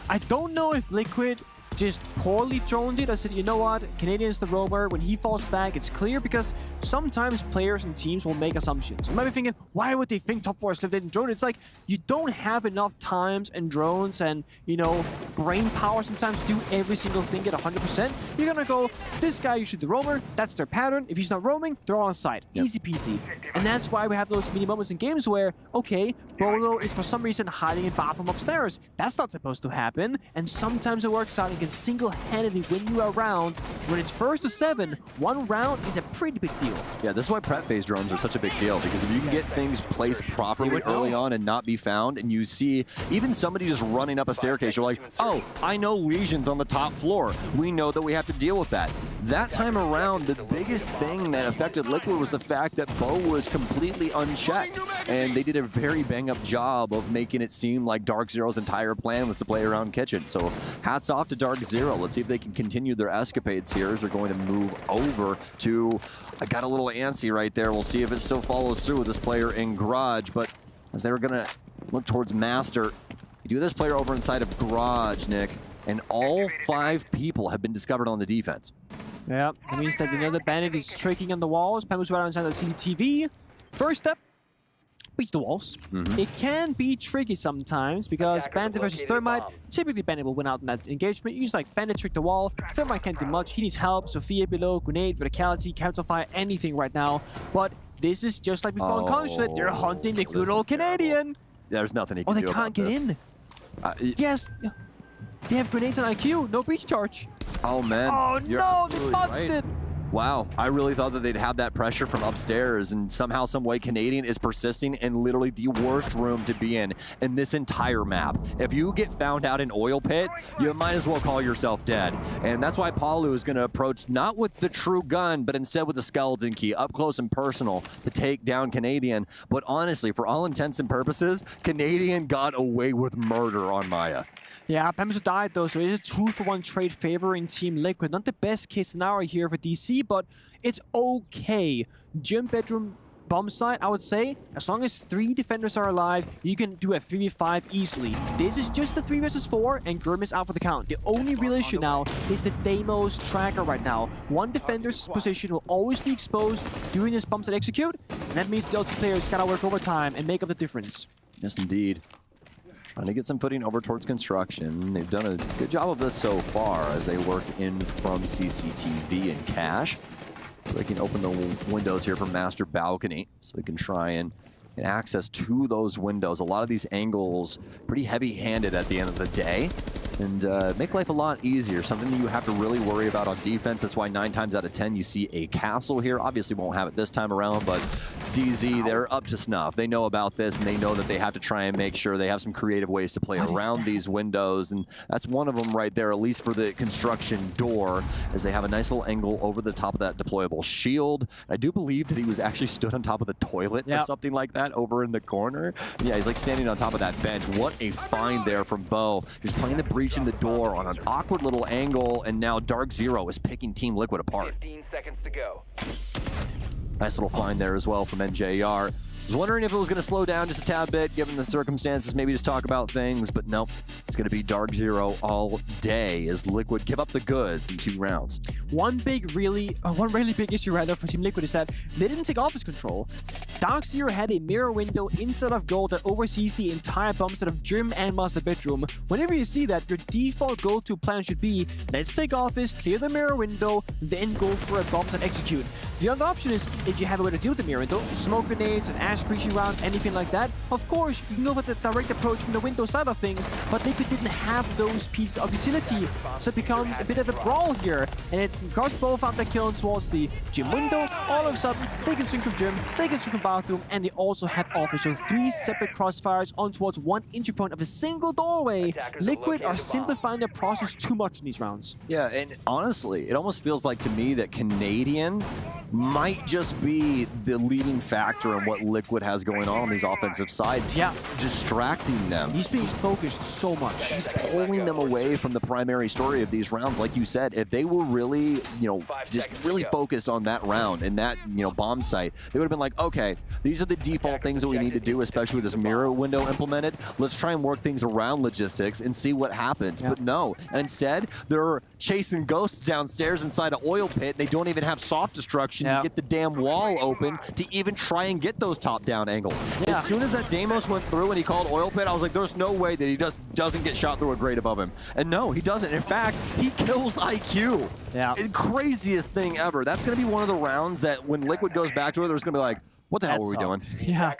I don't know if Liquid just poorly droned it. I said, you know what, Canadian's the roamer. When he falls back, it's clear, because sometimes players and teams will make assumptions. You might be thinking, why would they think top 4 if they didn't drone? It's like, you don't have enough times and drones and, you know, brain power sometimes to do every single thing at 100%. You're gonna go, this guy usually the roamer, that's their pattern. If he's not roaming, they're on site. Yep. Easy peasy. And that's why we have those mini moments in games where, okay, Bolo is for some reason hiding in bathroom upstairs. That's not supposed to happen. And sometimes it works out and can single-handedly win you a round. When it's 1st to 7, 1 round is a pretty big deal. Yeah, this is why prep phase drones are such a big deal, because if you can get things placed properly early on and not be found, and you see even somebody just running up a staircase, you're like, oh, I know Legion's on the top floor. We know that we have to deal with that. That time around, the biggest thing that affected Liquid was the fact that Bo was completely unchecked, and they did a very bang-up job of making it seem like DarkZero's entire plan was to play around Kitchen. So hats off to DarkZero. Let's see if they can continue their escapades here as they're going to move over to, I got a little antsy right there. We'll see if it still follows through with this player in Garage, but as they were gonna look towards Master, you do this player over inside of Garage, Nick, and all 5 people have been discovered on the defense. Yeah, that means that another bandit is tricking on the walls. Pamu's right inside the CCTV. First step, beats the walls. It can be tricky sometimes because Bandit versus Thermite, typically Bandit will win out in that engagement. You just like Bandit trick the wall, Thermite can't do much, he needs help, Sophia below, grenade, verticality, capital fire, anything right now. But this is just like before on Consulate, they're hunting the good old Canadian. There's nothing he can do about this. Oh, they can't get in. Yes, they have grenades on IQ, no breach charge. Oh man. Oh no, they punched it. Wow, I really thought that they'd have that pressure from upstairs, and somehow, some way, Canadian is persisting in literally the worst room to be in this entire map. If you get found out in Oil Pit, you might as well call yourself dead. And that's why Palu is going to approach not with the true gun, but instead with the skeleton key, up close and personal, to take down Canadian. But honestly, for all intents and purposes, Canadian got away with murder on Maya. Yeah, Pamu's died though, so it is a 2-for-1 trade favoring Team Liquid. Not the best case scenario here for DC, but it's okay. Gym bedroom bomb site, I would say, as long as 3 defenders are alive, you can do a 3v5 easily. This is just a 3 versus 4, and Grim is out for the count. The only real issue now is the Deimos tracker right now. 1 defender's position will always be exposed during this bomb site execute, and that means the LT players gotta work overtime and make up the difference. Yes, indeed. Trying to get some footing over towards construction. They've done a good job of this so far as they work in from CCTV and cache. They can open the windows here from Master Balcony so they can try and get access to those windows. A lot of these angles pretty heavy-handed at the end of the day, and make life a lot easier. Something that you have to really worry about on defense. That's why 9 times out of 10 you see a castle here. Obviously won't have it this time around, but DZ, they're up to snuff. They know about this, and they know that they have to try and make sure they have some creative ways to play around these windows, and that's one of them right there, at least for the construction door, as they have a nice little angle over the top of that deployable shield. I do believe that he was actually stood on top of the toilet or something like that over in the corner. Yeah, he's like standing on top of that bench. What a find there from Bo. He's playing the breach in the door on an awkward little angle, and now DarkZero is picking Team Liquid apart. 15 seconds to go. Nice little find there as well from NJR. was wondering if it was going to slow down just a tad bit, given the circumstances, maybe just talk about things, but nope. It's going to be DarkZero all day as Liquid give up the goods in 2 rounds. One really big issue right now for Team Liquid is that they didn't take office control. DarkZero had a mirror window inside of gold that oversees the entire bomb set of gym and master bedroom. Whenever you see that, your default go-to plan should be, let's take office, clear the mirror window, then go for a bomb and execute. The other option is, if you have a way to deal with the mirror window, smoke grenades, an ash breaching round, anything like that, of course, you can go for the direct approach from the window side of things, but Liquid didn't have those pieces of utility, so it becomes a bit of a brawl here, and because both out their kill towards the gym window, all of a sudden, they can swing from gym, they can swing from bathroom, and they also have office, so 3 separate crossfires on towards 1 entry point of a single doorway. Liquid are simplifying their process too much in these rounds. Yeah, and honestly, it almost feels like to me that Canadian might just be the leading factor in what Liquid has going on these offensive sides. Yes. He's distracting them. He's being focused so much. He's pulling them away from the primary story of these rounds. Like you said, if they were really, just really focused on that round and that, bomb site, they would have been like, okay, these are the default things that we need to do, especially with this mirror window implemented. Let's try and work things around logistics and see what happens. But no, instead, they're chasing ghosts downstairs inside an oil pit. They don't even have soft destruction to get the damn wall open to even try and get those top-down angles. As soon as that Deimos went through and he called oil pit, I was like, there's no way that he just doesn't get shot through a grate above him. And no, he doesn't. In fact, he kills IQ. Yeah. Craziest thing ever. That's going to be one of the rounds that when Liquid goes back to it, there's going to be like, what the hell were we doing? Yeah.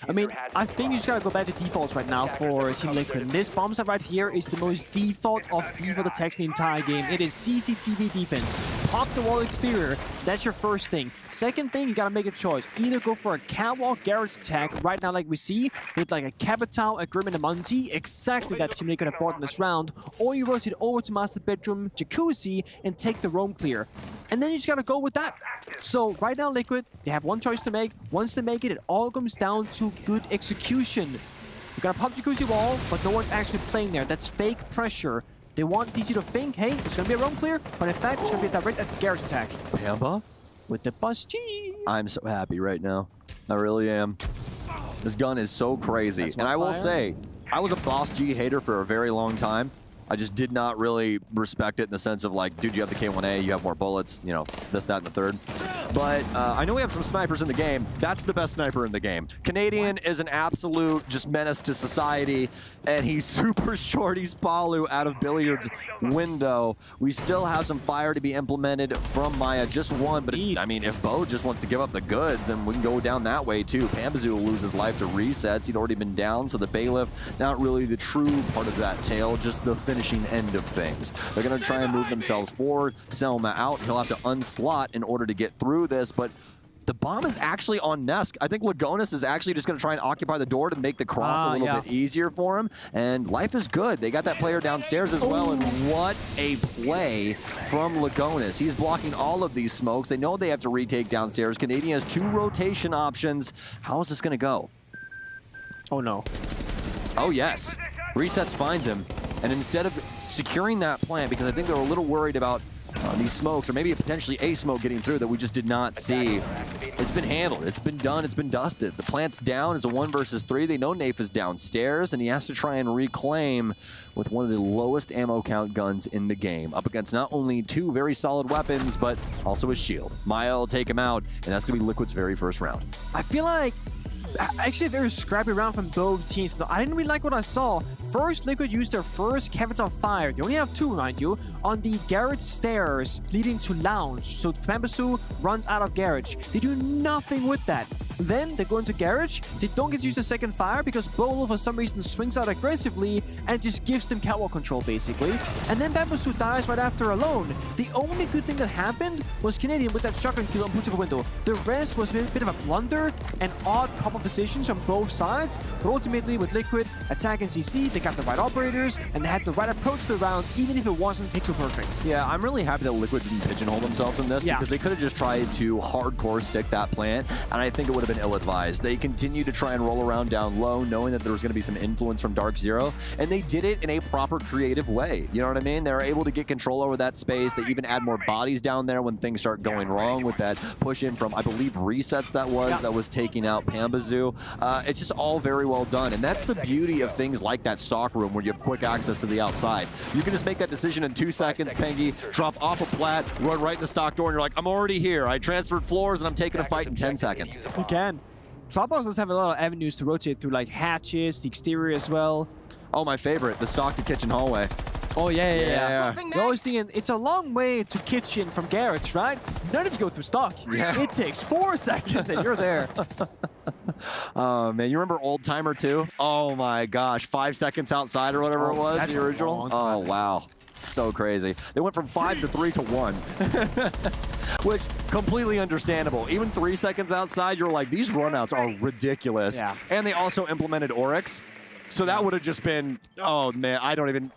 I mean, I think you just gotta go back to defaults right now for Team Liquid. This bomb site right here is the most default of default attacks in the entire game. It is CCTV defense. Pop the wall exterior. That's your first thing. Second thing, you gotta make a choice. Either go for a catwalk garage attack right now like we see, with like a Capital, a Grim, and a Monty, exactly that Team Liquid have brought in this round, or you rotate over to Master Bedroom, Jacuzzi, and take the roam clear. And then you just gotta go with that. So right now Liquid, they have one choice to make. Once they make it, it all comes down to good execution. You gotta pop Jacuzzi wall, but no one's actually playing there. That's fake pressure. They want DC to think, hey, it's gonna be a roam clear, but in fact, it's gonna be a direct garage attack. Pamba? With the bus G. I'm so happy right now. I really am. This gun is so crazy. And I will say, I was a Boss G hater for a very long time. I just did not really respect it in the sense of like, dude, you have the K1A, you have more bullets, this, that, and the third. But I know we have some snipers in the game. That's the best sniper in the game. Canadian is an absolute just menace to society, and he's super short. He's Palu out of Billiard's window. We still have some fire to be implemented from Maya, just one. But I mean, if Bo just wants to give up the goods, then we can go down that way too. Pambazoo will lose his life to resets. He'd already been down, so the bailiff, not really the true part of that tale, just the finishing end of things. They're going to try and move themselves forward. Selma out. He'll have to unslot in order to get through this, but the bomb is actually on Nesk. I think Lagonis is actually just going to try and occupy the door to make the cross a little bit easier for him. And life is good. They got that player downstairs as well. And what a play from Lagonis. He's blocking all of these smokes. They know they have to retake downstairs. Canadian has 2 rotation options. How is this going to go? Oh, no. Oh, yes. Resets finds him. And instead of securing that plant, because I think they're a little worried about these smokes, or maybe potentially a smoke getting through that we just did not see. It's been handled. It's been done. It's been dusted. The plant's down. It's a 1 versus 3. They know Nafe is downstairs, and he has to try and reclaim with one of the lowest ammo count guns in the game, up against not only 2 very solid weapons, but also his shield. Maya will take him out, and that's going to be Liquid's very first round. I feel like actually a very scrappy round from both teams. I didn't really like what I saw. First, Liquid used their first Capital Fire. They only have 2, mind you, on the garage stairs leading to lounge. So Pambazoo runs out of garage. They do nothing with that. Then they go into garage. They don't get to use the second fire because Bolo for some reason swings out aggressively and just gives them catwalk control basically. And then Pambazoo dies right after alone. The only good thing that happened was Canadian with that shotgun kill on Putable Window. The rest was a bit of a blunder and odd couple of decisions on both sides. But ultimately with Liquid attacking CC, they got the right operators and they had the right approach to the round even if it wasn't pixel perfect. Yeah, I'm really happy that Liquid didn't pigeonhole themselves in this because they could have just tried to hardcore stick that plant, and I think it would would have been ill-advised. They continued to try and roll around down low, knowing that there was going to be some influence from DarkZero, and they did it in a proper creative way. You know what I mean? They were able to get control over that space. They even add more bodies down there when things start going wrong with that push in from, I believe, resets that was taking out Pambazoo. It's just all very well done, and that's the beauty of things like that stock room where you have quick access to the outside. You can just make that decision in 2 seconds, Pengy, drop off a plat, run right in the stock door, and you're like, I'm already here. I transferred floors, and I'm taking a fight in 10 seconds. You can. Clubhouse does have a lot of avenues to rotate through, like hatches, the exterior as well. Oh, my favorite, the stock to kitchen hallway. Oh, yeah. You're always thinking, it's a long way to kitchen from garage, right? None of you go through stock. Yeah. It takes 4 seconds and you're there. Oh, man, you remember Old Timer 2? Oh, my gosh, 5 seconds outside or whatever it was, the original? Oh, wow. So crazy. They went from 5 to 3 to 1. Which, completely understandable. Even 3 seconds outside, you're like, these runouts are ridiculous. Yeah. And they also implemented Oryx. So that would have just been, oh man,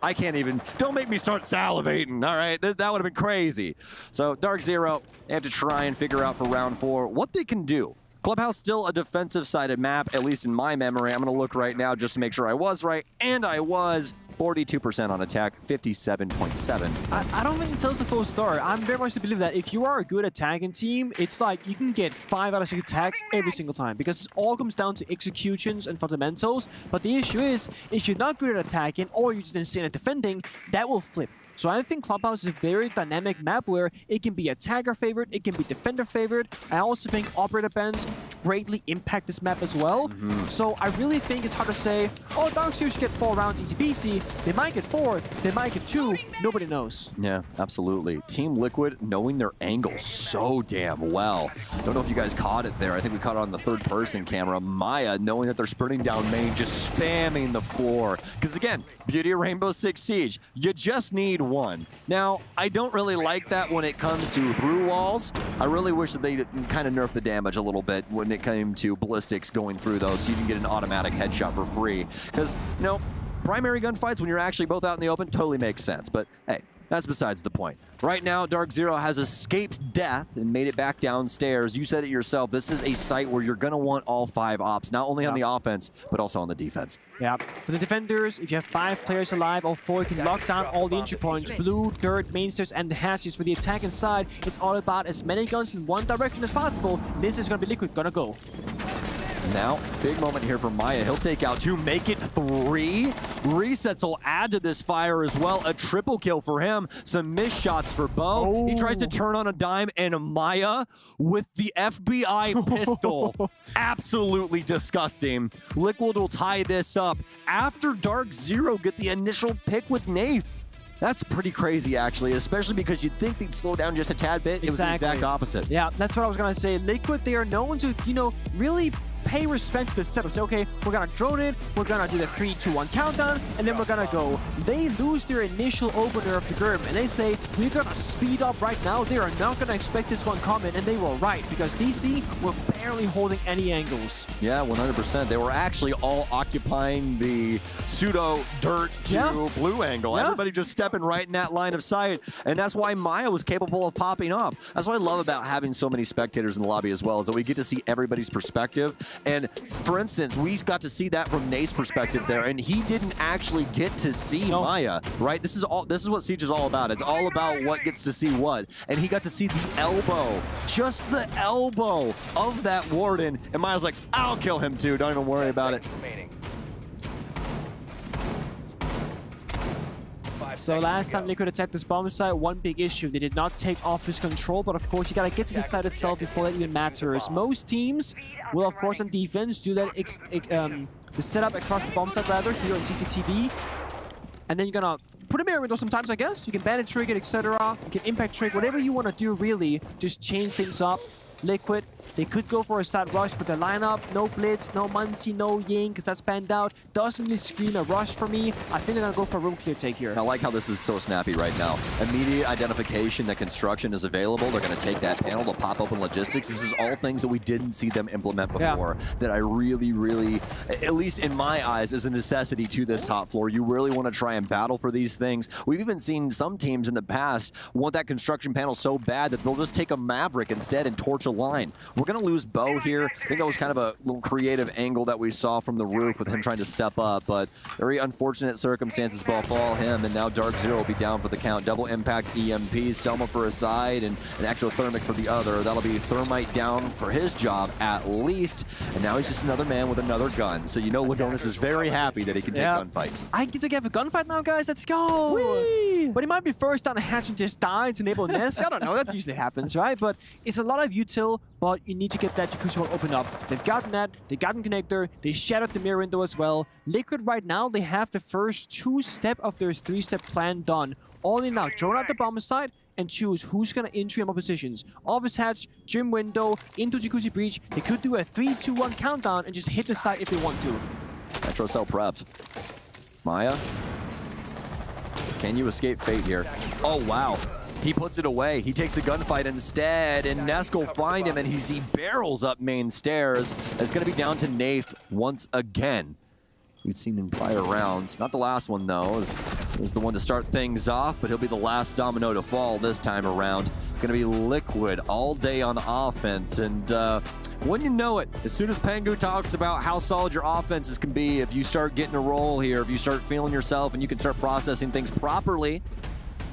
I can't even, don't make me start salivating, all right? That would have been crazy. So DarkZero, they have to try and figure out for round 4 what they can do. Clubhouse still a defensive-sided map, at least in my memory. I'm going to look right now just to make sure I was right, and I was. 42% on attack, 57.7. I don't think it tells the full story. I'm very much to believe that if you are a good attacking team, it's like you can get 5 out of 6 attacks every single time because it all comes down to executions and fundamentals. But the issue is, if you're not good at attacking or you're just insane at defending, that will flip. So I think Clubhouse is a very dynamic map where it can be attacker favorite, it can be defender favorite. I also think operator bans greatly impact this map as well. So I really think it's hard to say, oh, DarkZero should get 4 rounds easy peasy. They might get 4, they might get 2, nobody knows. Yeah, absolutely. Team Liquid knowing their angles so damn well. Don't know if you guys caught it there. I think we caught it on the third-person camera. Maya knowing that they're sprinting down main, just spamming the floor. Because again, beauty of Rainbow Six Siege, you just need 1. Now, I don't really like that when it comes to through walls. I really wish that they kind of nerfed the damage a little bit when it came to ballistics going through those so you can get an automatic headshot for free. Because, you know, primary gunfights when you're actually both out in the open totally makes sense. But, hey, that's besides the point. Right now, DarkZero has escaped death and made it back downstairs. You said it yourself. This is a site where you're going to want all 5 ops, not only on the offense, but also on the defense. Yeah. For the defenders, if you have 5 players alive, all 4 can lock down all the entry points. Blue, dirt, main stairs, and the hatches. For the attacking side, it's all about as many guns in one direction as possible. This is going to be Liquid gonna go. Now, big moment here for Maya. He'll take out 2, make it 3. Resets will add to this fire as well. A triple kill for him. Some missed shots for Bo. He tries to turn on a dime, and Maya with the FBI pistol. Absolutely disgusting. Liquid will tie this up after DarkZero get the initial pick with Nath. That's pretty crazy, actually, especially because you'd think they'd slow down just a tad bit. It was the exact opposite. Yeah, that's what I was going to say. Liquid, they are known to, you know, really pay respect to the setup. Say, okay, we're going to drone it, we're going to do the 3, 2, 1 countdown, and then we're going to go. They lose their initial opener of the GERM, and they say, we're going to speed up right now. They are not going to expect this one coming, and they were right, because DC were barely holding any angles. Yeah, 100%. They were actually all occupying the pseudo dirt to blue angle. Everybody just stepping right in that line of sight, and that's why Maya was capable of popping off. That's what I love about having so many spectators in the lobby as well, is that we get to see everybody's perspective. And for instance, we got to see that from Nate's perspective there, and he didn't actually get to see Maya, right? This is what Siege is all about. It's all about what gets to see what. And he got to see the elbow, just the elbow of that warden. And Maya's like, I'll kill him too. Don't even worry about it. So last time Liquid attacked this bomb site, one big issue. They did not take office control, but of course you gotta get to the site itself before that even matters. Most teams will, of course, on defense, do that the setup across the bomb site rather, here on CCTV. And then you're gonna put a mirror window sometimes, I guess. You can bandit trick it, etc. You can impact trick, whatever you want to do, really. Just change things up. Liquid, they could go for a side rush, but their lineup, no blitz, no Munty, no Ying, because that's banned out. Doesn't really scream a rush for me. I think they're gonna go for a room clear take here. I like how this is so snappy right now. Immediate identification that construction is available. They're gonna take that panel to pop open logistics. This is all things that we didn't see them implement before that I really, really, at least in my eyes, is a necessity to this top floor. You really want to try and battle for these things. We've even seen some teams in the past want that construction panel so bad that they'll just take a Maverick instead and torch a line. We're going to lose Bo here. I think that was kind of a little creative angle that we saw from the roof with him trying to step up, but very unfortunate circumstances befall him, and now DarkZero will be down for the count. Double impact EMP, Selma for a side, and an exothermic for the other. That'll be Thermite down for his job at least, and now he's just another man with another gun. So you know Wadonis is very happy that he can take gunfights. I get to have a gunfight now, guys. Let's go. Whee! But he might be first down a hatch and just die to enable Nest. I don't know. That usually happens, right? But it's a lot of util, but you need to get that jacuzzi wall opened up. They've gotten that. They've gotten connector. They shattered the mirror window as well. Liquid right now, they have the first 2-step of their 3-step plan done. All in now, drone out the bomber side and choose who's going to entry in more positions. Office hatch, gym window, into jacuzzi breach. They could do a 3-2-1 countdown and just hit the site if they want to. Metro Cell prepped. Maya, can you escape fate here? Oh, wow. He puts it away. He takes a gunfight instead, and Nesk will find him, and he barrels up main stairs. It's going to be down to Nafe once again. We've seen in prior rounds. Not the last one, though. It was the one to start things off, but he'll be the last domino to fall this time around. It's going to be Liquid all day on offense, and when you know it, as soon as Pengu talks about how solid your offenses can be, if you start getting a roll here, if you start feeling yourself and you can start processing things properly,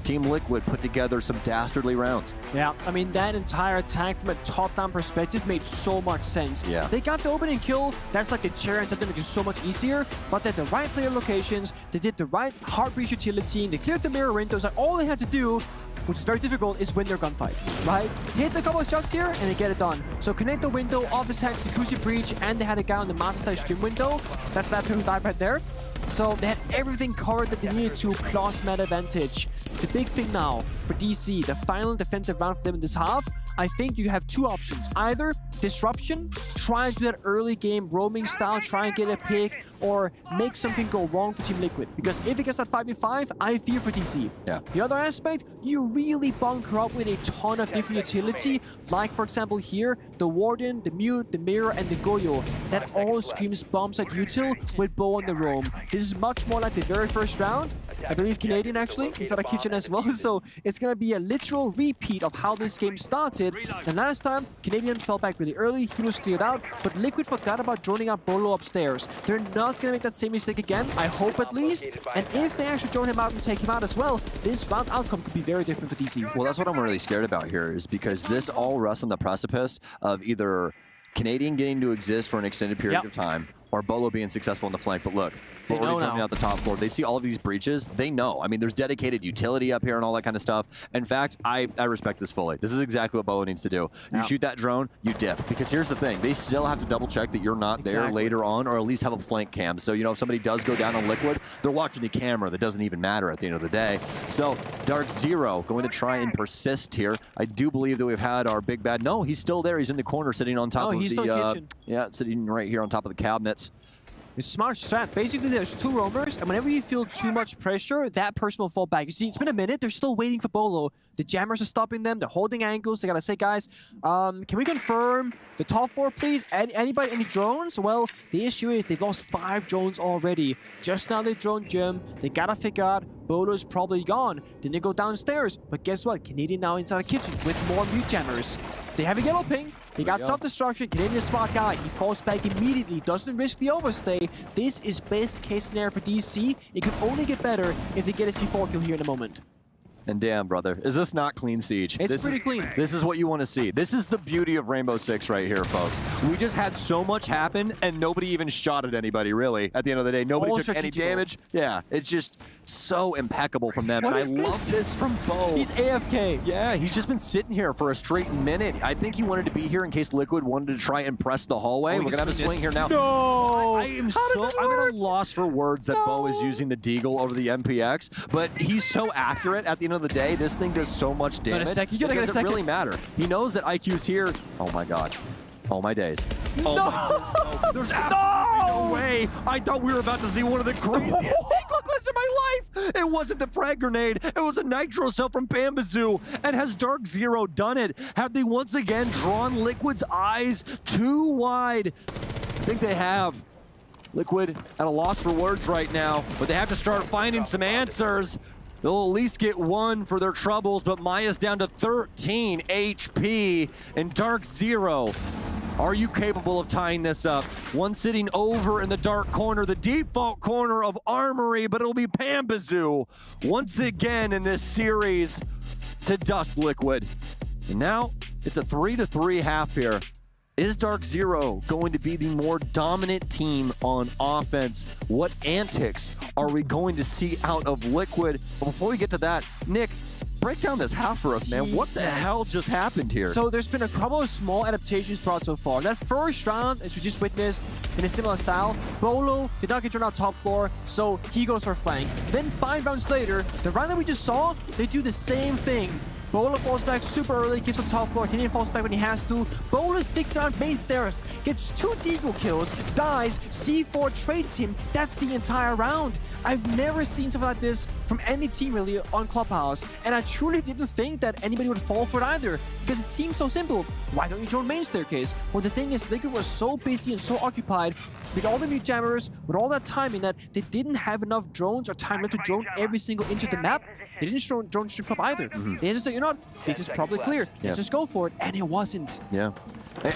Team Liquid put together some dastardly rounds. Yeah, I mean, that entire attack from a top-down perspective made so much sense. Yeah. They got the opening kill. That's like the cherry on top to make it so much easier. But they had the right player locations. They did the right hard breach utility. They cleared the mirror windows. And all they had to do, which is very difficult, is win their gunfights, right? Hit a couple of shots here, and they get it done. So connect the window, office hatch, jacuzzi breach, and they had a guy on the master stage gym window. That's that who died right there. So they had everything covered that they needed to, plus meta advantage. The big thing now for DC, the final defensive round for them in this half, I think you have two options. Either disruption, try and do that early game roaming style, try and get a pick, or make something go wrong for Team Liquid. Because if it gets that 5v5, I fear for DC. Yeah. The other aspect, you really bunker up with a ton of different utility, like for example here, the Warden, the Mute, the Mirror, and the Goyo. That all screams bombs at util with Bow on the roam. This is much more like the very first round. I believe Canadian actually, instead of Kitchen as well. So it's gonna be a literal repeat of how this game started. And last time, Canadian fell back really early, he was cleared out, but Liquid forgot about droning out Bolo upstairs. They're not gonna make that same mistake again, I hope at least. And if they actually drone him out and take him out as well, this round outcome could be very different for DC. Well, that's what I'm really scared about here, is because this all rests on the precipice of either Canadian getting to exist for an extended period of time, or Bolo being successful on the flank. But look, we're already jumping out the top floor. They see all of these breaches. They know. I mean, there's dedicated utility up here and all that kind of stuff. In fact, I respect this fully. This is exactly what Bolo needs to do. You shoot that drone, you dip. Because here's the thing. They still have to double check that you're not there later on, or at least have a flank cam. So, you know, if somebody does go down on Liquid, they're watching the camera. That doesn't even matter at the end of the day. So, DarkZero going to try and persist here. I do believe that we've had our big bad. No, he's still there. He's in the corner sitting on top of he's the... still kitchen. Yeah, sitting right here on top of the cabinets. It's smart strat. Basically, there's two roamers, and whenever you feel too much pressure, that person will fall back. You see, it's been a minute. They're still waiting for Bolo. The jammers are stopping them. They're holding angles. They gotta say, guys, can we confirm the top four, please? Anybody, any drones? Well, the issue is they've lost 5 drones already. Just now they drone Jim. They gotta figure out Bolo's probably gone. Then they go downstairs. But guess what? Canadian now inside the kitchen with more mute jammers. They have a yellow ping. They got self-destruction. Canadian is a smart guy. He falls back immediately. Doesn't risk the overstay. This is best case scenario for DC. It could only get better if they get a C4 kill here in a moment. And damn, brother, is this not clean siege? It's pretty clean. This is what you want to see. This is the beauty of Rainbow Six right here, folks. We just had so much happen, and nobody even shot at anybody, really. At the end of the day, nobody took any damage. Yeah, it's just so impeccable from them. What and is I love this from Bo. He's AFK. Yeah, he's just been sitting here for a straight minute. I think he wanted to be here in case Liquid wanted to try and press the hallway. We're gonna have a swing here now. No! I'm at a loss for words that Bo is using the Deagle over the MPX, but he's so accurate at the end of the day. This thing does so much damage. It doesn't really matter. He knows that IQ's here. Oh my god. Oh my days. Oh my God. There's absolutely no way. I thought we were about to see one of the craziest take-looks in my life. It wasn't the frag grenade. It was a nitro cell from Bambazoo. And has DarkZero done it? Have they once again drawn Liquid's eyes too wide? I think they have. Liquid at a loss for words right now, but they have to start finding some answers. They'll at least get one for their troubles, but Maya's down to 13 HP. And DarkZero, are you capable of tying this up? One sitting over in the dark corner, the default corner of Armory, but it'll be Pambazoo once again in this series to dust Liquid. And now it's a 3-3 half here. Is DarkZero going to be the more dominant team on offense? What antics are we going to see out of Liquid? But before we get to that, Nick, break down this half for us, man. What the hell just happened here? So there's been a couple of small adaptations throughout so far. That first round, as we just witnessed, in a similar style, Bolo did not get turned out top floor, so he goes for flank. Then 5 rounds later, the round that we just saw, they do the same thing. Bolo falls back super early, gives him top floor. Canadian falls back when he has to. Bolo sticks around main stairs, gets 2 deagle kills, dies, C4 trades him. That's the entire round. I've never seen something like this from any team really on Clubhouse, and I truly didn't think that anybody would fall for it either, because it seems so simple. Why don't you drone main staircase? Well, the thing is, Liquid was so busy and so occupied with all the mute jammers, with all that timing, that they didn't have enough drones or time left to drone every single inch of the map. They didn't drone strip up either. They just said, you know what, this is probably clear. Let's just go for it, and it wasn't. Yeah.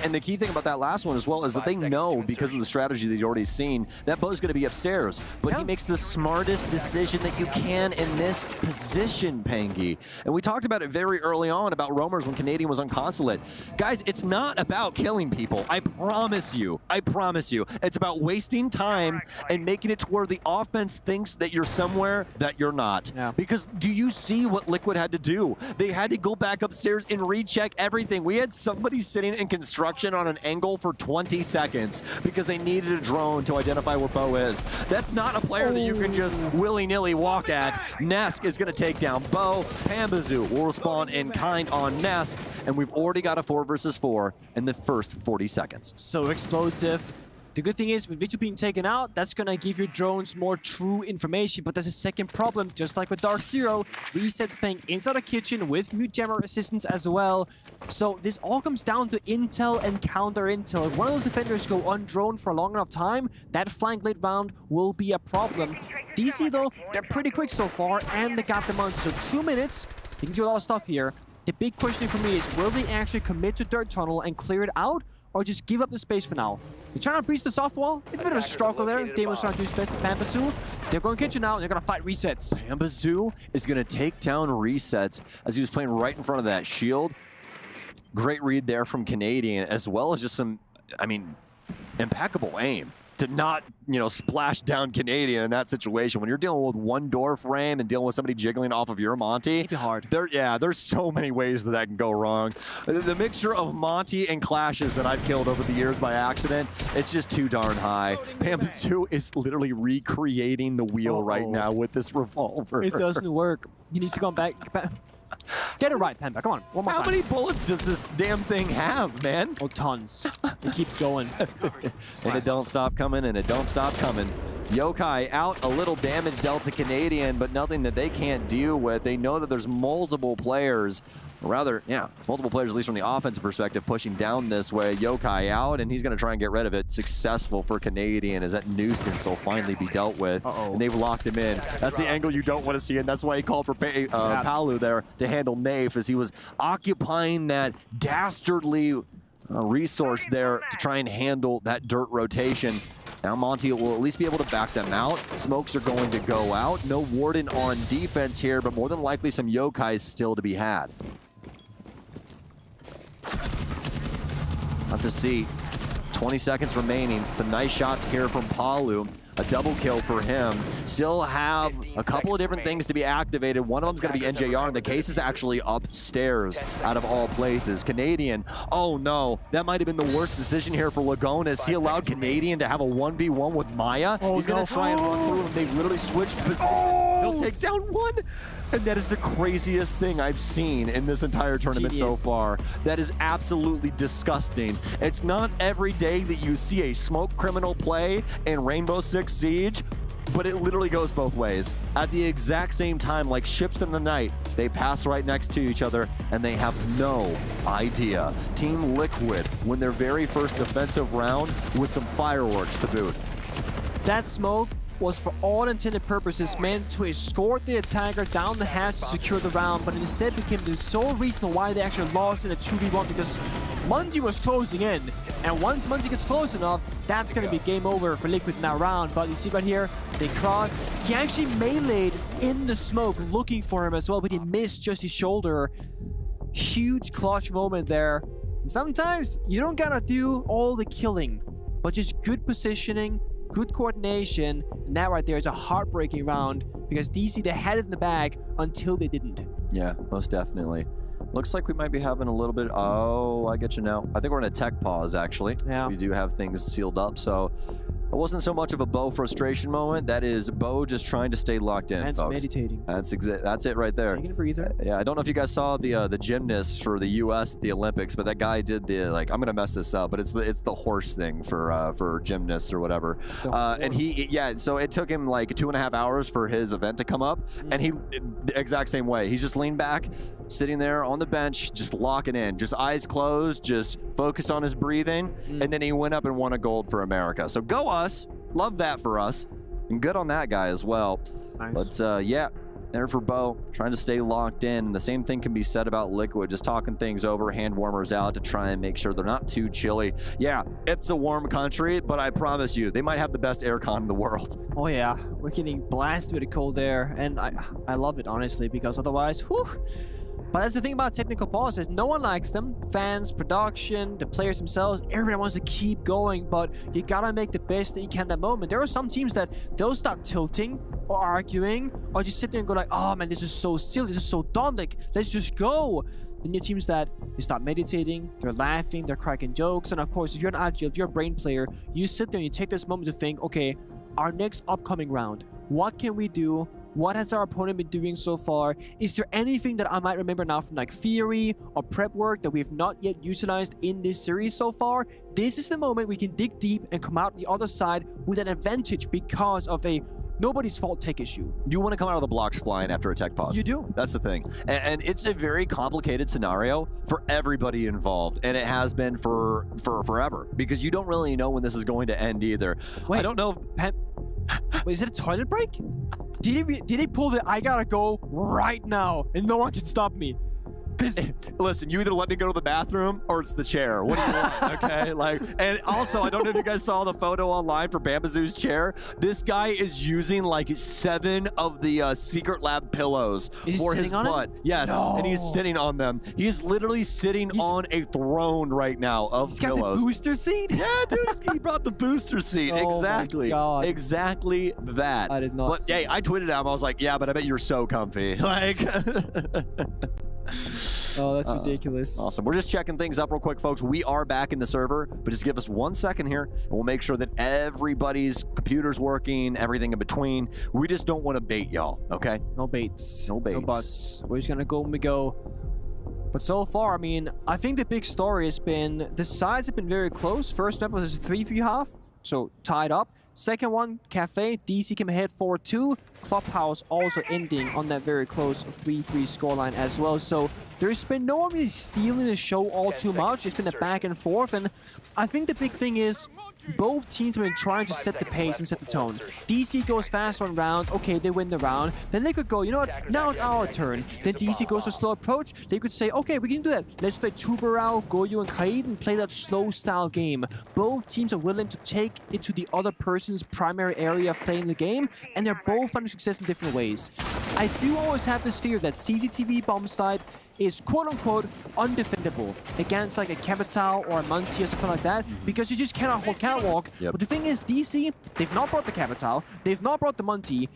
And the key thing about that last one as well is that they know, because of the strategy they've already seen, that Bo's going to be upstairs. But he makes the smartest decision that you can in this position, Pangy. And we talked about it very early on about roamers when Canadian was on Consulate. Guys, it's not about killing people. I promise you. I promise you. It's about wasting time and making it to where the offense thinks that you're somewhere that you're not. Because do you see what Liquid had to do? They had to go back upstairs and recheck everything. We had somebody sitting in construction on an angle for 20 seconds because they needed a drone to identify where Bo is. That's not a player that you can just willy-nilly walk at. Nesk is going to take down Bo. Pambazoo will respond in kind on Nesk, and we've already got a 4 versus 4 in the first 40 seconds. So explosive. The good thing is, with Vigil being taken out, that's gonna give your drones more true information, but there's a second problem, just like with DarkZero. Reset's playing inside the kitchen with mute jammer assistance as well. So this all comes down to intel and counter intel. If one of those defenders go undroned for a long enough time, that flank late round will be a problem. DC though, they're pretty quick so far, and they got the monster. So 2 minutes, they can do a lot of stuff here. The big question for me is, will they actually commit to Dirt Tunnel and clear it out, or just give up the space for now? They're trying to breach the soft wall. It's a bit of a struggle there. Damon's trying to do his best at Pambazoo. They're going kitchen now. They're going to fight resets. Pambazoo is going to take down resets as he was playing right in front of that shield. Great read there from Canadian, as well as just some, I mean, impeccable aim to not, you know, splash down Canadian in that situation. When you're dealing with one door frame and dealing with somebody jiggling off of your Monty, it'd be hard. There's so many ways that can go wrong. The mixture of Monty and clashes that I've killed over the years by accident, it's just too darn high. Pambazoo is literally recreating the wheel right now with this revolver. It doesn't work. He needs to go back. Get it right, Pamba. Come on, one more time. How many bullets does this damn thing have, man? Oh, tons. It keeps going. And it don't stop coming, and it don't stop coming. Yokai out, a little damage dealt to Canadian, but nothing that they can't deal with. They know that there's multiple players, or rather, yeah, multiple players, at least from the offensive perspective, pushing down this way. Yokai out, and he's going to try and get rid of it. Successful for Canadian, as that nuisance will finally be dealt with. And they've locked him in. That's the angle you don't want to see, and that's why he called for Palu there to handle Nafe, as he was occupying that dastardly resource there to try and handle that dirt rotation. Now Monty will at least be able to back them out. Smokes are going to go out. No Warden on defense here, but more than likely some Yokais still to be had. Have to see. 20 seconds remaining. Some nice shots here from Palu. A double kill for him. Still have a couple of different things to be activated. One of them's going to be NJR, and the case is actually upstairs out of all places. Canadian, oh no, that might have been the worst decision here for Lagonas. He allowed Canadian to have a 1v1 with Maya. He's going to try and run through him. They've literally switched positions. They'll take down one. And that is the craziest thing I've seen in this entire tournament so far. That is absolutely disgusting. It's not every day that you see a smoke criminal play in Rainbow Six Siege, but it literally goes both ways. At the exact same time, like ships in the night, they pass right next to each other, and they have no idea. Team Liquid win their very first defensive round with some fireworks to boot. That smoke was for all intended purposes meant to escort the attacker down the hatch to secure the round, but instead became the sole reason why they actually lost in a 2v1 because Mundy was closing in. And once Mundy gets close enough, that's going to be game over for Liquid in that round. But you see right here, they cross. He actually meleeed in the smoke looking for him as well, but he missed just his shoulder. Huge clutch moment there. And sometimes you don't gotta do all the killing, but just good positioning, good coordination, and that right there is a heartbreaking round because DC, they had it in the bag until they didn't. Yeah, most definitely. Looks like we might be having a little bit... Oh, I get you now. I think we're in a tech pause, actually. Yeah. We do have things sealed up, so it wasn't so much of a Bo frustration moment. That is Bo just trying to stay locked in, That's folks. meditating. That's it right there. Taking a breather. Yeah, I don't know if you guys saw the gymnast for the U.S. at the Olympics, but that guy did the, like, I'm gonna mess this up, but it's the horse thing for gymnasts or whatever. And so it took him like 2.5 hours for his event to come up, and he the exact same way. He's just leaned back, sitting there on the bench, just locking in, just eyes closed, just focused on his breathing, and then he went up and won a gold for America. So go us, love that for us, and good on that guy as well. Nice. But yeah, there for Bo, trying to stay locked in. And the same thing can be said about Liquid, just talking things over, hand warmers out to try and make sure they're not too chilly. Yeah, it's a warm country, but I promise you, they might have the best aircon in the world. Oh yeah, we're getting blasted with the cold air, and I love it, honestly, because otherwise, whew. But that's the thing about technical pauses. No one likes them. Fans, production, the players themselves, everyone wants to keep going, but you gotta make the best that you can that moment. There are some teams that they'll start tilting or arguing or just sit there and go like, oh man, this is so silly, this is so dumb, like, let's just go. Then your teams that they start meditating, they're laughing, they're cracking jokes, and of course, if you're an agile, if you're a brain player, you sit there and you take this moment to think, okay, our next upcoming round, what can we do? What has our opponent been doing so far? Is there anything that I might remember now from like theory or prep work that we have not yet utilized in this series so far? This is the moment we can dig deep and come out the other side with an advantage because of a nobody's fault tech issue. You want to come out of the blocks flying after a tech pause. You do. That's the thing. And it's a very complicated scenario for everybody involved. And it has been for forever because you don't really know when this is going to end either. Wait, I don't know. Wait, is it a toilet break? Did he pull the I gotta go right now and no one can stop me? Listen, you either let me go to the bathroom or it's the chair. What do you want? Okay, like, and also I don't know if you guys saw the photo online for Bambazoo's chair. This guy is using like 7 of the secret lab pillows for his butt. Yes, no. And he's sitting on them. He is literally sitting on a throne right now of he's pillows. Got the booster seat? Yeah, dude, he brought the booster seat. Oh Exactly. my God. Exactly that. I did not. But hey, I tweeted at him. I was like, yeah, but I bet you're so comfy. Like. Oh, that's ridiculous. Awesome. We're just checking things up real quick, folks. We are back in the server, but just give us 1 second here, and we'll make sure that everybody's computer's working, everything in between. We just don't want to bait y'all, okay? No baits. No baits. No buts. We're just gonna go when we go. But so far, I mean, I think the big story has been the sides have been very close. First map was a 3-3-half, so tied up. Second one, Kafe, DC came ahead 4-2. Clubhouse also ending on that very close 3-3 scoreline as well. So there's been no one really stealing the show all too much. It's been a back and forth. And I think the big thing is both teams have been trying to set the pace and set the tone. DC goes fast on round. Okay, they win the round. Then they could go, you know what? Now it's our turn. Then DC goes a slow approach. They could say, okay, we can do that. Let's play Tubarao, Goyo, and Kaid and play that slow style game. Both teams are willing to take it to the other person's primary area of playing the game. And they're both finding success in different ways. I do always have this fear that CCTV bomb side is quote-unquote undefendable against like a Capital or a Munty or something like that because you just cannot hold catwalk. Yep. But the thing is, DC, they've not brought the Capital, they've not brought the Munty,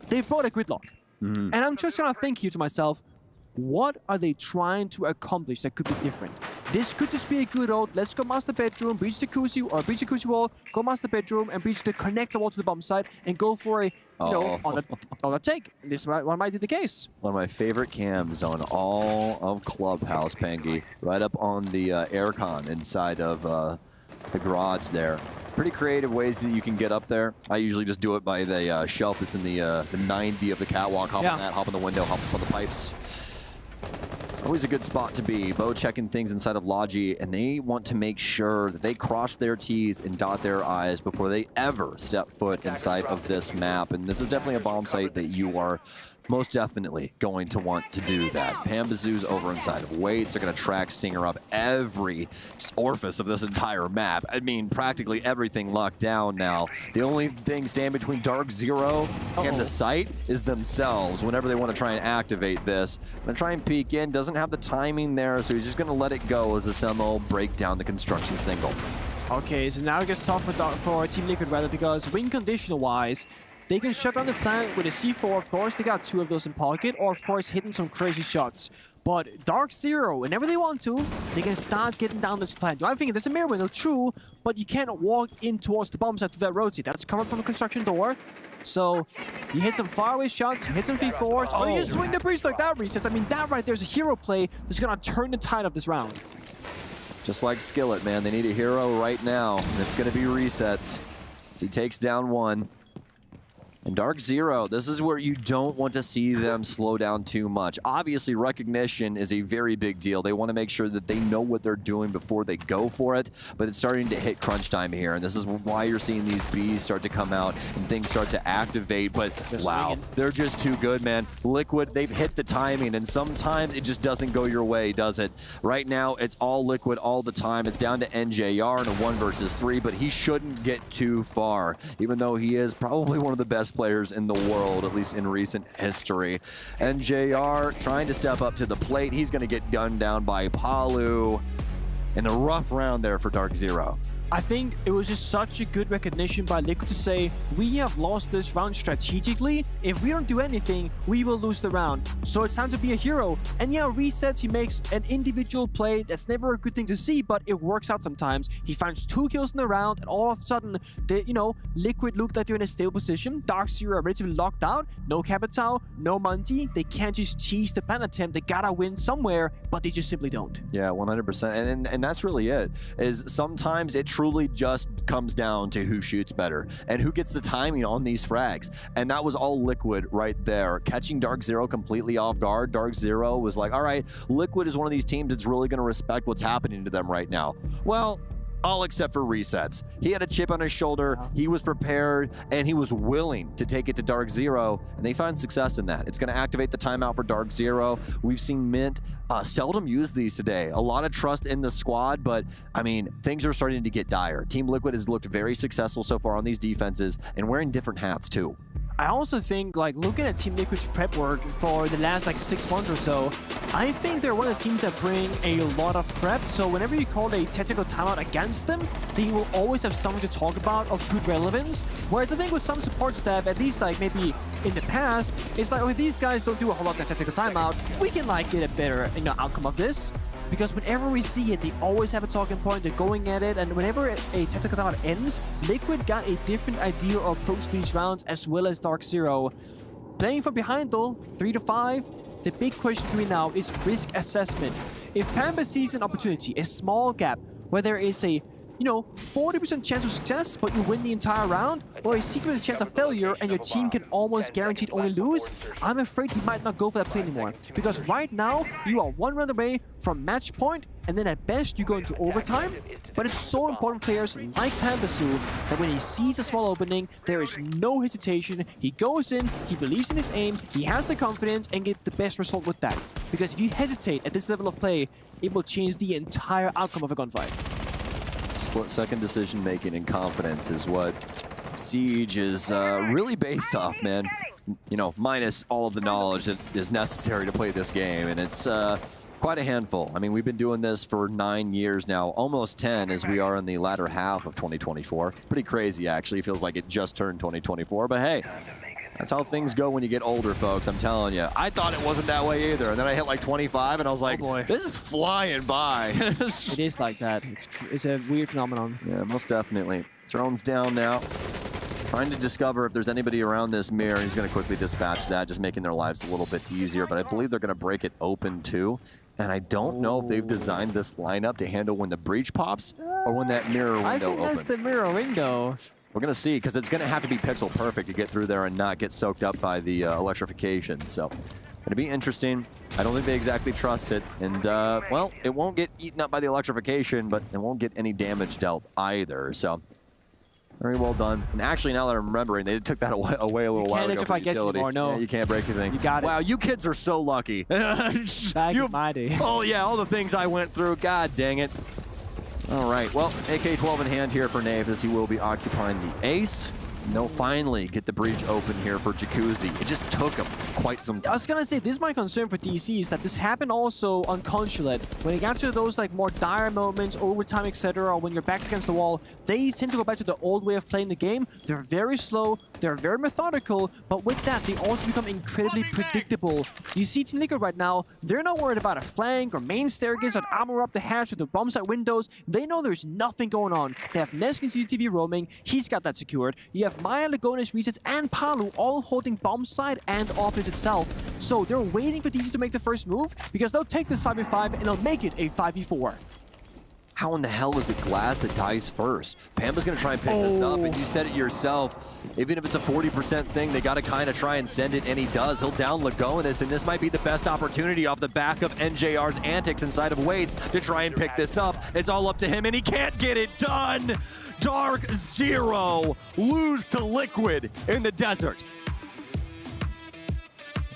they've brought a Gridlock. And I'm just gonna think here to myself, what are they trying to accomplish that could be different? This could just be a good old, let's go master bedroom, breach the Kusi, or breach the Kusi wall, go master bedroom, and breach the connector wall to the bomb site, and go for a, you know, on a take. This one might be the case. One of my favorite cams on all of Clubhouse, Pengy, right up on the aircon inside of the garage there. Pretty creative ways that you can get up there. I usually just do it by the shelf that's in the 90 of the catwalk, hop on that, hop on the window, hop up on the pipes. Always a good spot to be. Bo checking things inside of Logi, and they want to make sure that they cross their T's and dot their I's before they ever step foot inside of this map. And this is definitely a bomb site that you are most definitely going to want to do that. Pambazoo's over inside of Waits. They're going to track Stinger up every orifice of this entire map. I mean, practically everything locked down now. The only thing standing between DarkZero and the site is themselves whenever they want to try and activate this. Going to try and peek in. Doesn't have the timing there, so he's just going to let it go as the Semo break down the construction single. Okay, so now it gets tough for Team Liquid, rather, because win conditional-wise, they can shut down the plant with a C4, of course. They got 2 of those in pocket, or of course hitting some crazy shots. But DarkZero, whenever they want to, they can start getting down this plant. I'm thinking there's a mirror window, true, but you can't walk in towards the bomb site through that rotate. That's covered from the construction door. So you hit some faraway shots, you hit some V4s. Oh, you just swing the breeze like that, Recess. I mean, that right there's a hero play that's gonna turn the tide of this round. Just like Skillet, man, they need a hero right now, and it's gonna be Resets as he takes down one. And DarkZero, this is where you don't want to see them slow down too much. Obviously, recognition is a very big deal. They want to make sure that they know what they're doing before they go for it, but it's starting to hit crunch time here, and this is why you're seeing these Bs start to come out and things start to activate, but wow, they're just too good, man. Liquid, they've hit the timing, and sometimes it just doesn't go your way, does it? Right now, it's all Liquid all the time. It's down to NJR in a 1 versus 3, but he shouldn't get too far, even though he is probably one of the best players in the world, at least in recent history. NJR trying to step up to the plate. He's going to get gunned down by Palu. And a rough round there for DarkZero. I think it was just such a good recognition by Liquid to say, we have lost this round strategically. If we don't do anything, we will lose the round. So it's time to be a hero. And yeah, Resets, he makes an individual play. That's never a good thing to see, but it works out sometimes. He finds 2 kills in the round, and all of a sudden, Liquid looked like they're in a stable position. DarkZero are relatively locked out. No Capital, no Monty. They can't just cheese the ban attempt. They gotta win somewhere, but they just simply don't. Yeah, 100%. And that's really it, is sometimes it truly just comes down to who shoots better and who gets the timing on these frags. And that was all Liquid right there. Catching DarkZero completely off guard. DarkZero was like, all right, Liquid is one of these teams that's really going to respect what's happening to them right now. Well, all except for Resets. He had a chip on his shoulder, he was prepared, and he was willing to take it to DarkZero, and they found success in that. It's going to activate the timeout for DarkZero. We've seen Mint seldom use these today. A lot of trust in the squad, but I mean, things are starting to get dire. Team Liquid has looked very successful so far on these defenses, and wearing different hats too. I also think, like, looking at Team Liquid's prep work for the last, 6 months or so, I think they're one of the teams that bring a lot of prep. So whenever you call a tactical timeout against them, they will always have something to talk about of good relevance. Whereas I think with some support staff, at least, maybe in the past, it's like, these guys don't do a whole lot in that tactical timeout. We can, get a better, outcome of this. Because whenever we see it, they always have a talking point, they're going at it, and whenever a tactical timeout ends, Liquid got a different idea or approach to these rounds, as well as DarkZero. Playing from behind though, 3 to 5, the big question for me now is risk assessment. If Pamba sees an opportunity, a small gap, where there is a 40% chance of success, but you win the entire round, or a 60% chance of failure and your team can almost guaranteed only lose, I'm afraid he might not go for that play anymore. Because right now, you are 1 round away from match point, and then at best, you go into overtime. But it's so important for players like Pambazoo that when he sees a small opening, there is no hesitation. He goes in, he believes in his aim, he has the confidence, and get the best result with that. Because if you hesitate at this level of play, it will change the entire outcome of a gunfight. Split-second decision-making and confidence is what Siege is really based off, man. Minus all of the knowledge that is necessary to play this game, and it's quite a handful. I mean, we've been doing this for 9 years now, almost 10 as we are in the latter half of 2024. Pretty crazy, actually. It feels like it just turned 2024, but hey, that's how things go when you get older, folks. I'm telling you. I thought it wasn't that way either. And then I hit 25, and I was like, this is flying by. It is like that. It's a weird phenomenon. Yeah, most definitely. Drone's down now. Trying to discover if there's anybody around this mirror. He's going to quickly dispatch that, just making their lives a little bit easier. But I believe they're going to break it open, too. And I don't know if they've designed this lineup to handle when the breach pops or when that mirror window opens. I think that's the mirror window. We're going to see, because it's going to have to be pixel perfect to get through there and not get soaked up by the electrification. So Going to be interesting. I don't think they exactly trust it. And, well, it won't get eaten up by the electrification, but it won't get any damage dealt either. So, very well done. And actually, now that I'm remembering, they took that away a little while ago for utility. No. Yeah, you can't break anything. You got it. Wow, you kids are so lucky. Back in my day. Oh, yeah, all the things I went through. God dang it. All right, well, AK-12 in hand here for Nave as he will be occupying the ace. And they'll finally get the breach open here for Jacuzzi. It just took him quite some time. I was gonna say, this is my concern for DC is that this happened also on Consulate. When it got to those like more dire moments, overtime, etc., or when your back's against the wall, they tend to go back to the old way of playing the game. They're very slow, they're very methodical, but with that, they also become incredibly predictable. You see Team Liquid right now, they're not worried about a flank or main staircase or armor up the hatch or the bomb site windows. They know there's nothing going on. They have Nesk and CCTV roaming, he's got that secured. You have Maya, Lagonis, Resets, and Palu all holding bomb side and office itself. So they're waiting for DC to make the first move because they'll take this 5v5 and they'll make it a 5v4. How in the hell is it Glass that dies first? Pamba's going to try and pick this up, and you said it yourself. Even if it's a 40% thing, they got to kind of try and send it, and he does. He'll down Lagonis, and this might be the best opportunity off the back of NJR's antics inside of Waits to try and pick this up. It's all up to him, and he can't get it done! DarkZero lose to Liquid in the desert.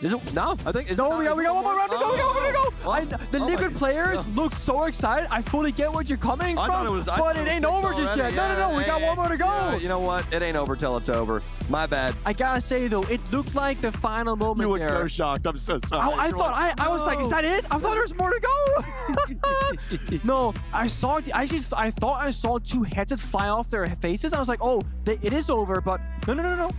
Is it? No, I think. We got one more round to go. We got one more to go. The Liquid players look so excited. I fully get what you're coming from, but it ain't over just yet. No. We got one more to go. Yeah, you know what? It ain't over till it's over. My bad. I gotta say though, it looked like the final moment. You look so shocked. I'm so sorry. I was like, is that it? I thought there was more to go. No, I thought I saw two headsets fly off their faces. I was like, oh, it is over. But no.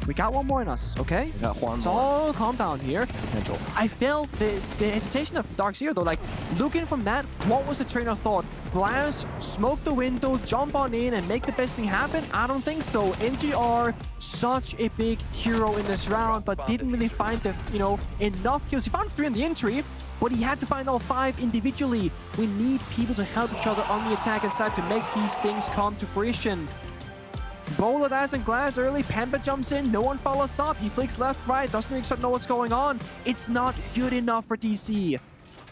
We got one more in us, okay? We got one more. All calm down here. Potential. I felt the hesitation of DarkZero though, like looking from that, what was the train of thought? Glass, smoke the window, jump on in and make the best thing happen? I don't think so. NGR, such a big hero in this round, but didn't really find the, enough kills. He found 3 in the entry, but he had to find all 5 individually. We need people to help each other on the attack inside to make these things come to fruition. Bowler dies in Glass early, Pamba jumps in, no one follows up, he flicks left, right, doesn't really know what's going on. It's not good enough for DC.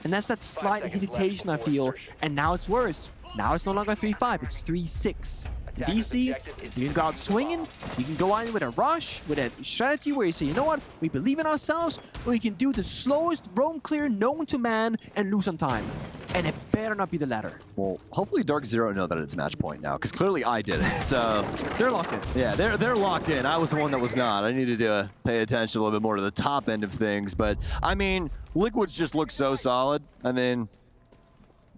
And that's that slight hesitation I feel, and now it's worse. Now it's no longer 3-5, it's 3-6. DC, you can go out swinging, you can go in with a rush, with a strategy where you say, you know what, we believe in ourselves, or you can do the slowest roam clear known to man and lose on time. And it better not be the latter. Well, hopefully DarkZero know that it's match point now, because clearly I didn't. So they're locked in. Yeah, they're locked in. I was the one that was not. I needed to pay attention a little bit more to the top end of things. But I mean, Liquids just look so solid. I mean,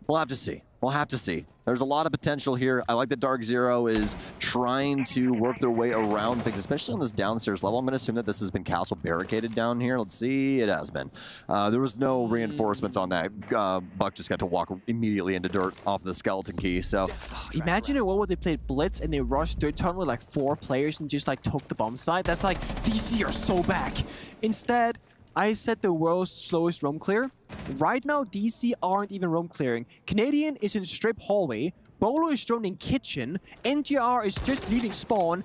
we'll have to see. We'll have to see. There's a lot of potential here. I like that DarkZero is trying to work their way around things, especially on this downstairs level. I'm going to assume that this has been castle barricaded down here. Let's see. It has been. There was no reinforcements on that. Buck just got to walk immediately into dirt off the skeleton key. So imagine what would they played Blitz and they rushed third turn with like 4 players and just like took the bomb side. That's like, DC are so back. Instead, I said the world's slowest roam clear. Right now, DC aren't even roam clearing. Canadian is in strip hallway. Bolo is thrown in kitchen. NGR is just leaving spawn.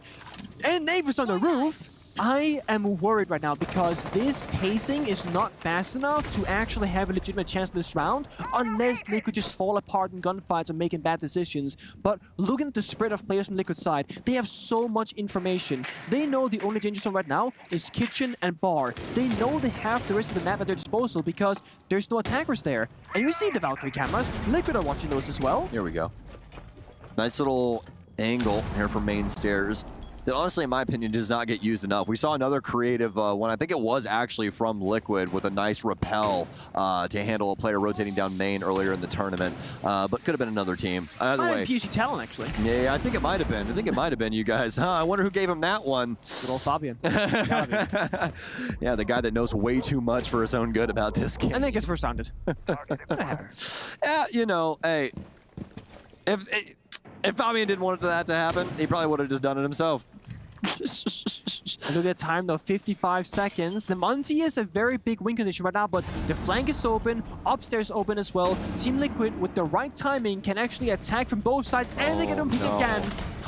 And Nave is on the roof. I am worried right now because this pacing is not fast enough to actually have a legitimate chance in this round unless Liquid just fall apart in gunfights and making bad decisions. But looking at the spread of players from Liquid side, they have so much information. They know the only danger zone right now is kitchen and bar. They know they have the rest of the map at their disposal because there's no attackers there. And you see the Valkyrie cameras. Liquid are watching those as well. Here we go. Nice little angle here from main stairs that honestly, in my opinion, does not get used enough. We saw another creative one. I think it was actually from Liquid with a nice repel to handle a player rotating down main earlier in the tournament. But could have been another team. Either way. PSG talent, actually. Yeah, I think it might have been. I think it might have been you guys. Huh, I wonder who gave him that one. Good old Fabian. Yeah, the guy that knows way too much for his own good about this game. I think it's first sounded. That happens. Yeah, you know, hey, if Fabian didn't want that to happen, he probably would have just done it himself. Look at the time though, 55 seconds. The Monty is a very big win condition right now, but the flank is open, upstairs open as well. Team Liquid, with the right timing, can actually attack from both sides, and they get him peek again.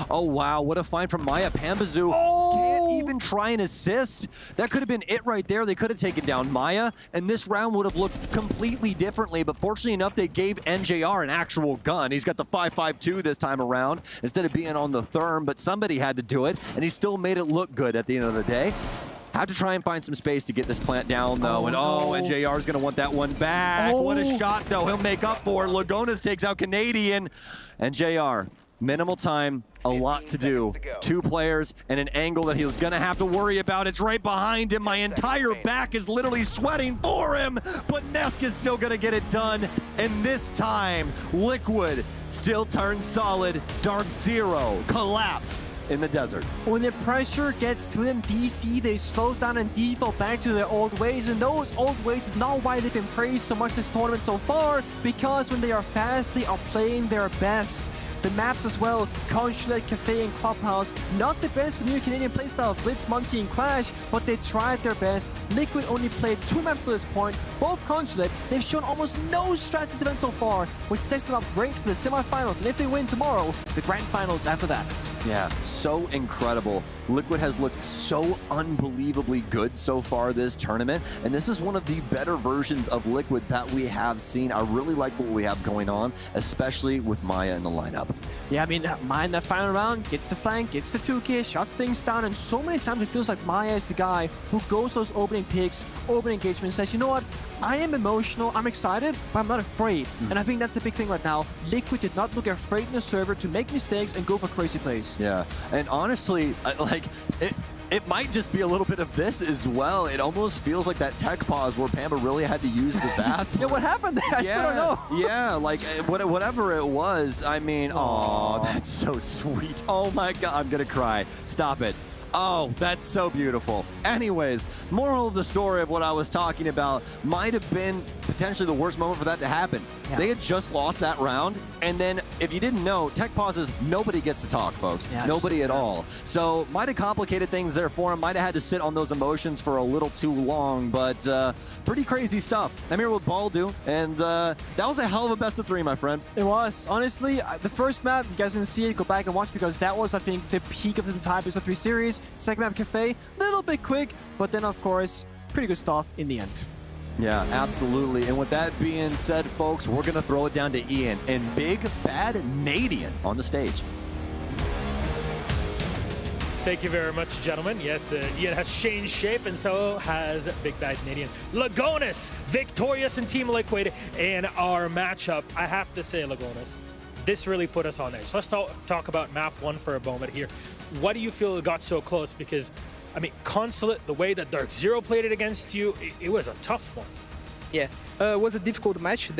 Oh wow, what a find from Maya Pambazoo. Oh! Can't even try and assist. That could have been it right there. They could have taken down Maya, and this round would have looked completely differently. But fortunately enough, they gave NJR an actual gun. He's got the 5.52 this time around instead of being on the therm, but somebody had to do it, and he still made it look good at the end of the day. Have to try and find some space to get this plant down, though. And NJR is going to want that one back. What a shot, though. He'll make up for it. Lagonas takes out Canadian. NJR, minimal time, a lot to do. 2 players and an angle that he was going to have to worry about. It's right behind him. My entire back is literally sweating for him. But Nesk is still going to get it done. And this time, Liquid still turns solid. DarkZero collapse in the desert. When the pressure gets to them, DC, they slow down and default back to their old ways, and those old ways is not why they've been praised so much this tournament so far, because when they are fast, they are playing their best. The maps as well, Consulate, Kafe, and Clubhouse, not the best for new Canadian playstyle of Blitz, Monty, and Clash, but they tried their best. Liquid only played 2 maps to this point, both Consulate. They've shown almost no strats this event so far, which sets them up great for the semifinals, and if they win tomorrow, the grand finals after that. Yeah, so incredible. Liquid has looked so unbelievably good so far this tournament, and this is one of the better versions of Liquid that we have seen. I really like what we have going on, especially with Maya in the lineup. Yeah, I mean, Maya in that final round gets the flank, gets the 2K, shuts things down, and so many times it feels like Maya is the guy who goes those opening picks, opening engagements, says, you know what, I am emotional, I'm excited, but I'm not afraid. And I think that's the big thing right now. Liquid did not look afraid in the server to make mistakes and go for crazy plays. Yeah, and honestly, it might just be a little bit of this as well. It almost feels like that tech pause where Pamba really had to use the bathroom. Yeah, what happened there? I still don't know. Yeah, like whatever it was. I mean, oh, that's so sweet. Oh my God, I'm gonna cry. Stop it. Oh, that's so beautiful. Anyways, moral of the story of what I was talking about might have been potentially the worst moment for that to happen. Yeah. They had just lost that round, and then if you didn't know, tech pauses, nobody gets to talk, folks. Yeah, nobody at all. So might have complicated things there for him, might have had to sit on those emotions for a little too long, but pretty crazy stuff. I'm here with Baldu, and that was a hell of a best of 3, my friend. It was. Honestly, the first map, you guys didn't see it, go back and watch, because that was, I think, the peak of this entire best of 3 series. Second map, Kafe, little bit quick, but then, of course, pretty good stuff in the end. Yeah, absolutely. And with that being said, folks, we're going to throw it down to Ian and Big Bad Nadian on the stage. Thank you very much, gentlemen. Yes, Ian has changed shape, and so has Big Bad Canadian. Lagonas, victorious in Team Liquid in our matchup. I have to say, Lagonas, this really put us on edge. So let's talk about map 1 for a moment here. What do you feel it got so close? Because, I mean, Consulate, the way that DarkZero played it against you, it was a tough one. Yeah, it was a difficult match,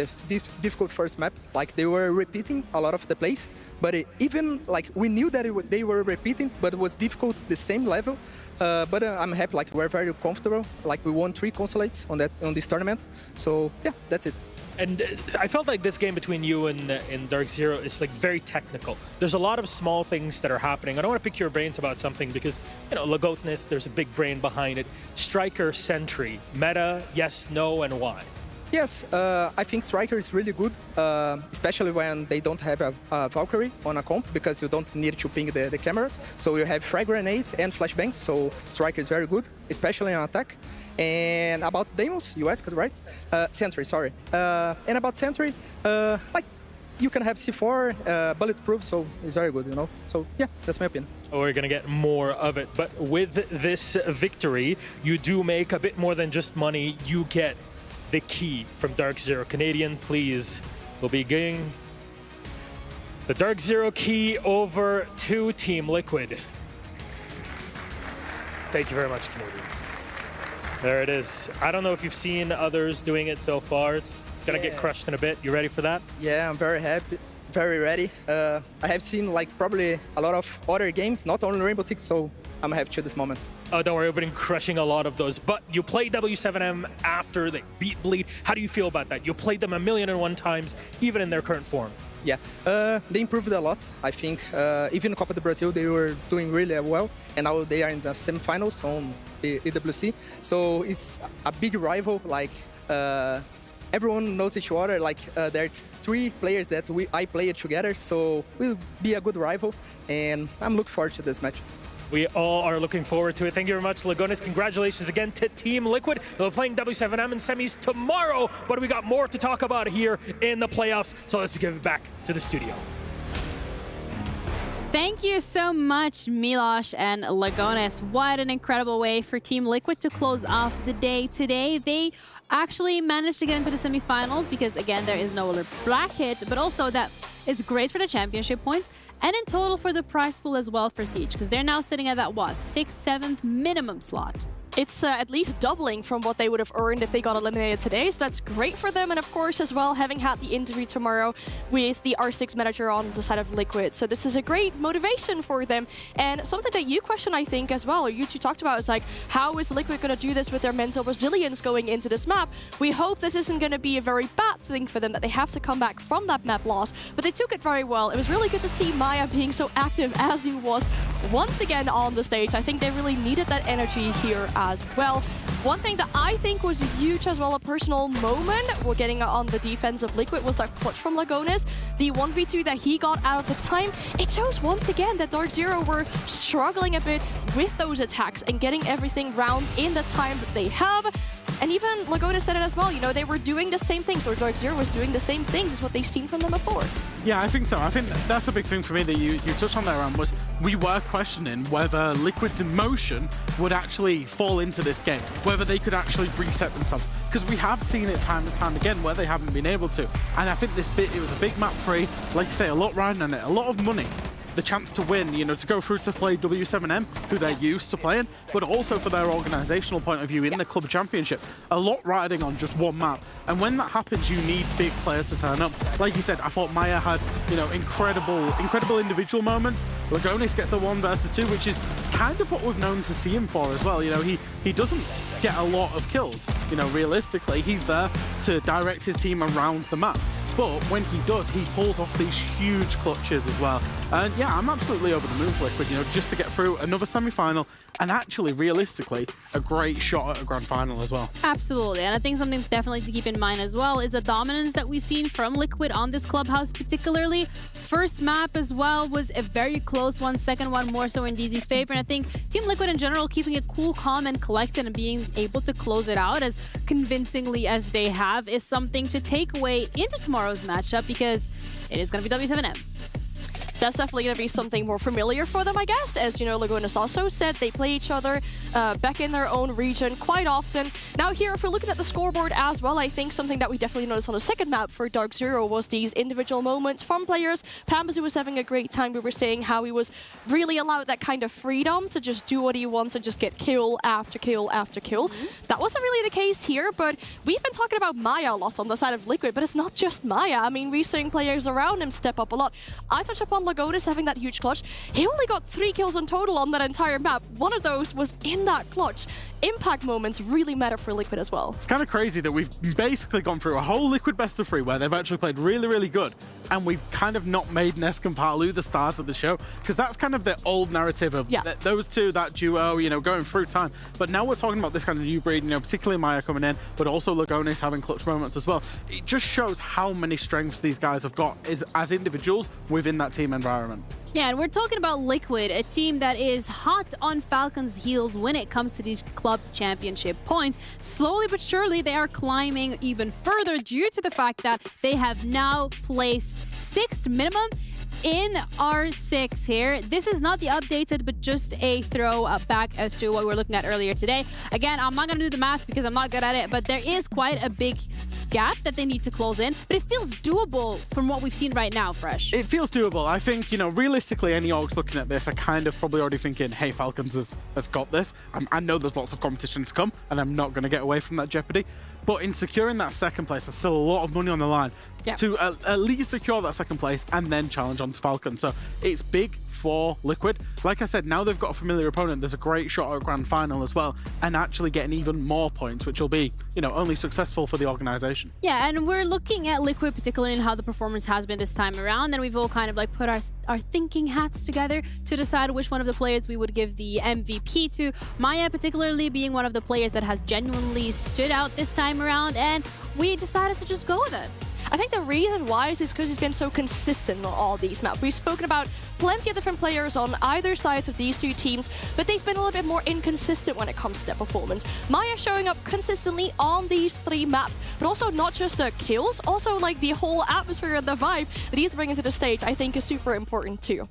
difficult first map. Like, they were repeating a lot of the plays, but even, like, we knew that they were repeating, but it was difficult the same level. But I'm happy, like, we're very comfortable. Like, we won 3 Consulates on this tournament. So, yeah, that's it. And I felt like this game between you and DarkZero is like very technical. There's a lot of small things that are happening. I don't want to pick your brains about something because, you know, Lagotness, there's a big brain behind it. Striker, Sentry, meta, yes, no, and why? Yes, I think Striker is really good, especially when they don't have a Valkyrie on a comp, because you don't need to ping the cameras. So you have frag grenades and flashbangs, so Striker is very good, especially on attack. And about Deimos, you asked, right? Sentry, sorry. And about Sentry, like, you can have C4, bulletproof, so it's very good, you know? So, yeah, that's my opinion. Oh, we're going to get more of it. But with this victory, you do make a bit more than just money. You get the key from DarkZero. Canadian, please, will be getting the DarkZero key over to Team Liquid. Thank you very much, Canadian. There it is. I don't know if you've seen others doing it so far. It's gonna get crushed in a bit. You ready for that? Yeah, I'm very happy, very ready. I have seen like probably a lot of other games, not only Rainbow Six, so I'm happy to this moment. Oh, don't worry, we've been crushing a lot of those. But you played W7M after they beat Bleed. How do you feel about that? You played them 1,000,001 times, even in their current form. Yeah, they improved a lot. I think even Copa do Brasil, they were doing really well. And now they are in the semifinals on the EWC. So it's a big rival, like everyone knows each other. Like there's 3 players that I played together, so we'll be a good rival. And I'm looking forward to this match. We all are looking forward to it. Thank you very much, Lagonis. Congratulations again to Team Liquid. They're playing W7M in semis tomorrow, but we got more to talk about here in the playoffs. So let's give it back to the studio. Thank you so much, Milosh and Lagonis. What an incredible way for Team Liquid to close off the day today. They actually managed to get into the semifinals because, again, there is no other bracket, but also that is great for the championship points and in total for the prize pool as well for Siege, because they're now sitting at that, 6th, 7th minimum slot. It's at least doubling from what they would have earned if they got eliminated today, so that's great for them. And of course, as well, having had the interview tomorrow with the R6 manager on the side of Liquid. So this is a great motivation for them. And something that you question, I think, as well, or you two talked about, is like, how is Liquid going to do this with their mental resilience going into this map? We hope this isn't going to be a very bad thing for them, that they have to come back from that map loss. But they took it very well. It was really good to see Maya being so active as he was once again on the stage. I think they really needed that energy here as well. One thing that I think was huge as well, a personal moment, we're getting on the defense of Liquid, was that clutch from Lagonis. The 1v2 that he got out of the time, it shows once again that DarkZero were struggling a bit with those attacks and getting everything round in the time that they have. And even Lagonis said it as well, you know, they were doing the same things, or DarkZero was doing the same things as what they've seen from them before. Yeah, I think so. I think that's the big thing for me that you touched on there, Ram, was we were questioning whether Liquid's emotion would actually fall into this game, whether they could actually reset themselves, because we have seen it time and time again where they haven't been able to. And I think this bit, it was a big map free, like you say, a lot riding on it, a lot of money. The chance to win, you know, to go through to play W7M, who they're used to playing, but also for their organizational point of view in the club championship. A lot riding on just one map. And when that happens, you need big players to turn up. Like you said, I thought Maya had, you know, incredible individual moments. Lagonis gets a 1 versus 2, which is kind of what we've known to see him for as well. You know, he doesn't get a lot of kills. You know, realistically, he's there to direct his team around the map. But when he does, he pulls off these huge clutches as well. And yeah, I'm absolutely over the moon for Liquid, you know, just to get through another semi-final and actually, realistically, a great shot at a grand final as well. Absolutely, and I think something definitely to keep in mind as well is the dominance that we've seen from Liquid on this Clubhouse particularly. First map as well was a very close one, second one more so in DZ's favor, and I think Team Liquid in general keeping it cool, calm, and collected and being able to close it out as convincingly as they have is something to take away into tomorrow's matchup, because it is going to be W7M. That's definitely going to be something more familiar for them, I guess. As you know, Lagonis also said, they play each other back in their own region quite often. Now here, if we're looking at the scoreboard as well, I think something that we definitely noticed on the second map for DarkZero was these individual moments from players. Pambazu was having a great time. We were saying how he was really allowed that kind of freedom to just do what he wants and just get kill after kill after kill. That wasn't really the case here, but we've been talking about Maya a lot on the side of Liquid, but it's not just Maya. I mean, we're seeing players around him step up a lot. I touched upon Lagonis having that huge clutch. He only got 3 kills in total on that entire map. One of those was in that clutch. Impact moments really matter for Liquid as well. It's kind of crazy that we've basically gone through a whole Liquid best of 3 where they've actually played really, really good, and we've kind of not made Nesk and Palu the stars of the show, because that's kind of the old narrative of those two, that duo, you know, going through time. But now we're talking about this kind of new breed, you know, particularly Maya coming in, but also Lagonis having clutch moments as well. It just shows how many strengths these guys have got as individuals within that team environment. Yeah, and we're talking about Liquid, a team that is hot on Falcon's heels when it comes to these club championship points. Slowly but surely, they are climbing even further due to the fact that they have now placed 6th minimum in R6 here. This is not the updated, but just a throw back as to what we were looking at earlier today. Again, I'm not going to do the math because I'm not good at it, but there is quite a big gap that they need to close in, but it feels doable from what we've seen right now, Fresh. It feels doable. I think, you know, realistically, any orgs looking at this are kind of probably already thinking, hey, Falcons has got this. I know there's lots of competition to come, and I'm not going to get away from that jeopardy. But in securing that second place, there's still a lot of money on the line to at least secure that second place and then challenge on to Falcon. So it's big for Liquid. Like I said, now they've got a familiar opponent. There's a great shot at a grand final as well, and actually getting even more points, which will be, you know, only successful for the organization. Yeah, and we're looking at Liquid, particularly in how the performance has been this time around, and we've all kind of like put our thinking hats together to decide which one of the players we would give the MVP to. Maya particularly being one of the players that has genuinely stood out this time around, and we decided to just go with it. I think the reason why is because he's been so consistent on all these maps. We've spoken about plenty of different players on either sides of these two teams, but they've been a little bit more inconsistent when it comes to their performance. Maya showing up consistently on these 3 maps, but also not just the kills, also like the whole atmosphere and the vibe that he's bringing to the stage, I think is super important too.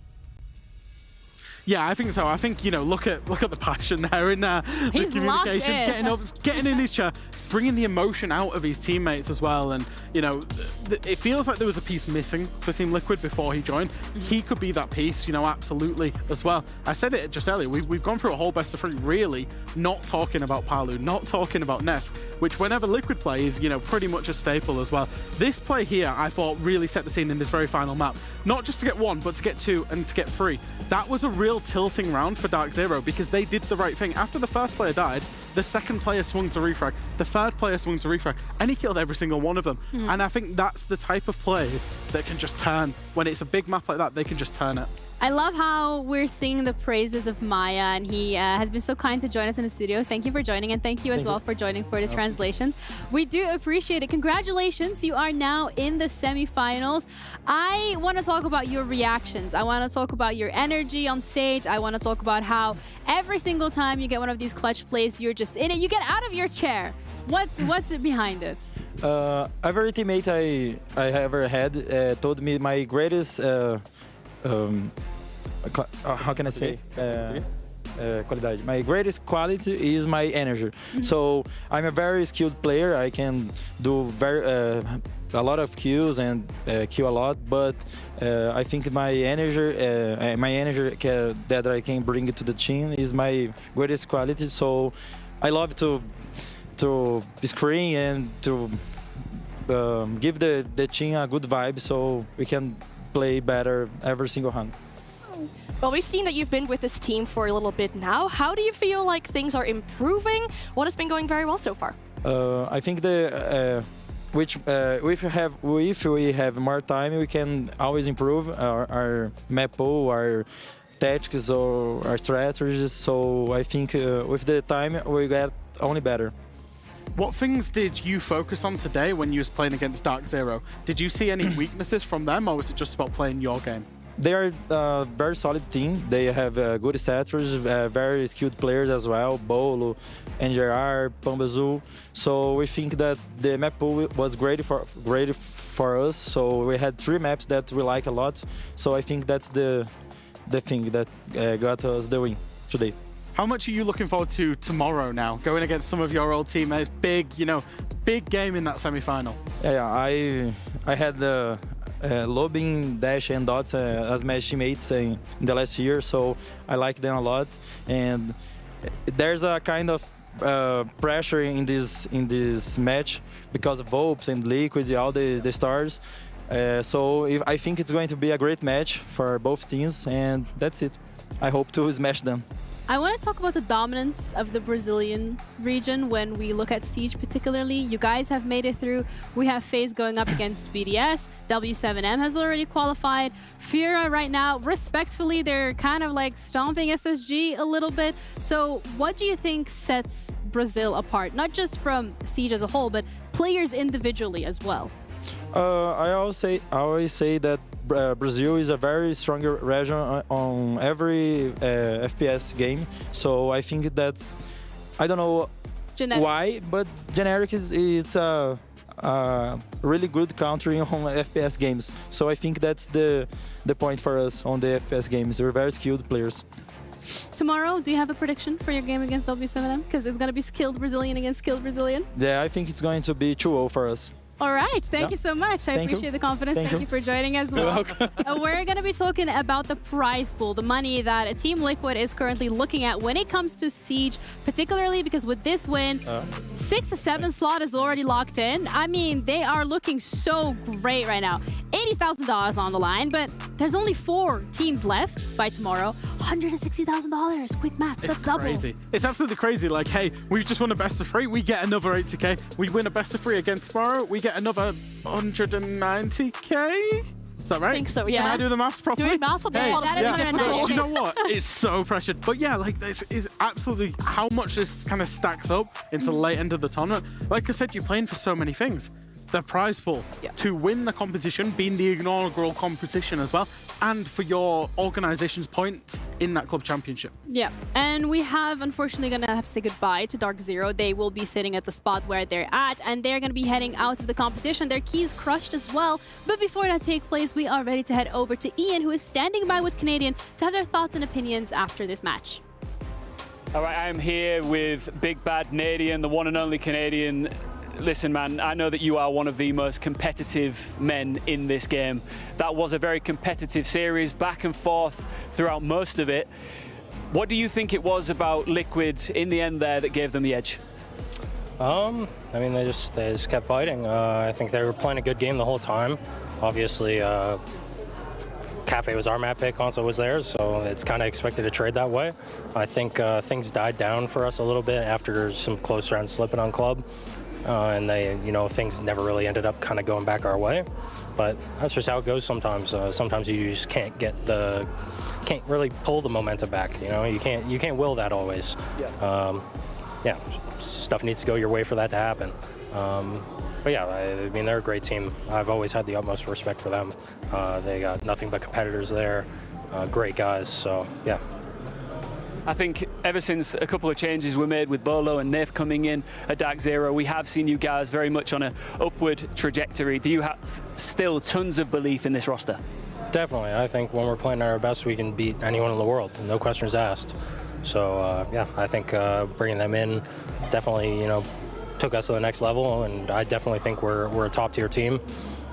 Yeah, I think so. I think, you know, look at the passion there in the communication, getting in his chair, bringing the emotion out of his teammates as well. And, you know, it feels like there was a piece missing for Team Liquid before he joined. He could be that piece, you know, absolutely as well. I said it just earlier. We've gone through a whole best of 3, really not talking about Palu, not talking about Nesk, which whenever Liquid play is, you know, pretty much a staple as well. This play here, I thought, really set the scene in this very final map. Not just to get 1, but to get 2 and to get 3. That was a real tilting round for DarkZero because they did the right thing. After the first player died, the second player swung to refrag, the third player swung to refrag, and he killed every single one of them. And I think that's the type of plays that can just turn. When it's a big map like that, they can just turn it. I love how we're singing the praises of Maya, and he has been so kind to join us in the studio. Thank you for joining, and thank you as well for joining for the translations. We do appreciate it. Congratulations, you are now in the semifinals. I want to talk about your reactions. I want to talk about your energy on stage. I want to talk about how every single time you get one of these clutch plays, you're just in it. You get out of your chair. What's it behind it? Every teammate I ever had told me my greatest how can I say? Qualidade. My greatest quality is my energy. So I'm a very skilled player. I can do a lot of kills and kill a lot, but I think my energy that I can bring to the team is my greatest quality. So I love to screen and to give the team a good vibe, so we can play better every single hand. Well, we've seen that you've been with this team for a little bit now. How do you feel like things are improving? What has been going very well so far? I think if we have more time, we can always improve our map pool, our tactics, or our strategies. So I think with the time, we get only better. What things did you focus on today when you was playing against DarkZero? Did you see any weaknesses from them, or was it just about playing your game? They are a very solid team. They have good strategies, very skilled players as well, Bolo, NJR, Pambazu. So we think that the map pool was great for us. So we had 3 maps that we like a lot. So I think that's the thing that got us the win today. How much are you looking forward to tomorrow now, going against some of your old teammates? Big game in that semi-final. Yeah, I had Lobin, Dash, and Dots as my teammates in the last year, so I like them a lot. And there's a kind of pressure in this match because of Vopes and Liquid, all the stars. So I think it's going to be a great match for both teams, and that's it. I hope to smash them. I want to talk about the dominance of the Brazilian region when we look at Siege particularly. You guys have made it through. We have FaZe going up against BDS. W7M has already qualified. Fira right now, respectfully, they're kind of like stomping SSG a little bit. So what do you think sets Brazil apart? Not just from Siege as a whole, but players individually as well. I always say that Brazil is a very strong region on every FPS game. So I think that, I don't know why, but generic it's a really good country on FPS games. So I think that's the point for us on the FPS games. We're very skilled players. Tomorrow, do you have a prediction for your game against W7M? Because it's going to be skilled Brazilian against skilled Brazilian. Yeah, I think it's going to be 2-0 for us. All right, thank you so much. I appreciate the confidence. Thank you for joining as well. We're going to be talking about the prize pool, the money that Team Liquid is currently looking at when it comes to Siege, particularly because with this win, 6 to 7 slot is already locked in. I mean, they are looking so great right now. $80,000 on the line, but there's only 4 teams left by tomorrow. $160,000. Quick maths, that's double. Crazy. It's absolutely crazy. Like, hey, we've just won a best of 3. We get another 80K. We win a best of 3 again tomorrow. We get another 190K. Is that right? I think so, yeah. Can I do the maths properly? Doing maths on the that is Do you know what? It's so pressured. But yeah, like this is absolutely how much this kind of stacks up into the late end of the tournament. Like I said, you're playing for so many things. the prize pool to win the competition, being the inaugural competition as well, and for your organization's points in that club championship. Yeah, and we have unfortunately going to have to say goodbye to DarkZero. They will be sitting at the spot where they're at, and they're going to be heading out of the competition. Their keys crushed as well. But before that takes place, we are ready to head over to Ian, who is standing by with Canadian to have their thoughts and opinions after this match. All right, I'm here with Big Bad Canadian, the one and only Canadian. Listen, man, I know that you are one of the most competitive men in this game. That was a very competitive series, back and forth throughout most of it. What do you think it was about Liquid in the end there that gave them the edge? I mean, they just kept fighting. I think they were playing a good game the whole time. Obviously, Kafe was our map pick, Consulate was theirs, so it's kind of expected to trade that way. I think things died down for us a little bit after some close rounds slipping on club. And they, things never really ended up kind of going back our way. But that's just how it goes sometimes. Sometimes you just can't really pull the momentum back. You can't will that always. Yeah, stuff needs to go your way for that to happen. But yeah, I mean, they're a great team. I've always had the utmost respect for them. They got nothing but competitors there, great guys. So yeah. I think ever since a couple of changes were made with Bolo and Nif coming in at DarkZero, we have seen you guys very much on an upward trajectory. Do you have still tons of belief in this roster? Definitely. I think when we're playing at our best, we can beat anyone in the world, no questions asked. So yeah, I think bringing them in definitely, took us to the next level, and I definitely think we're a top-tier team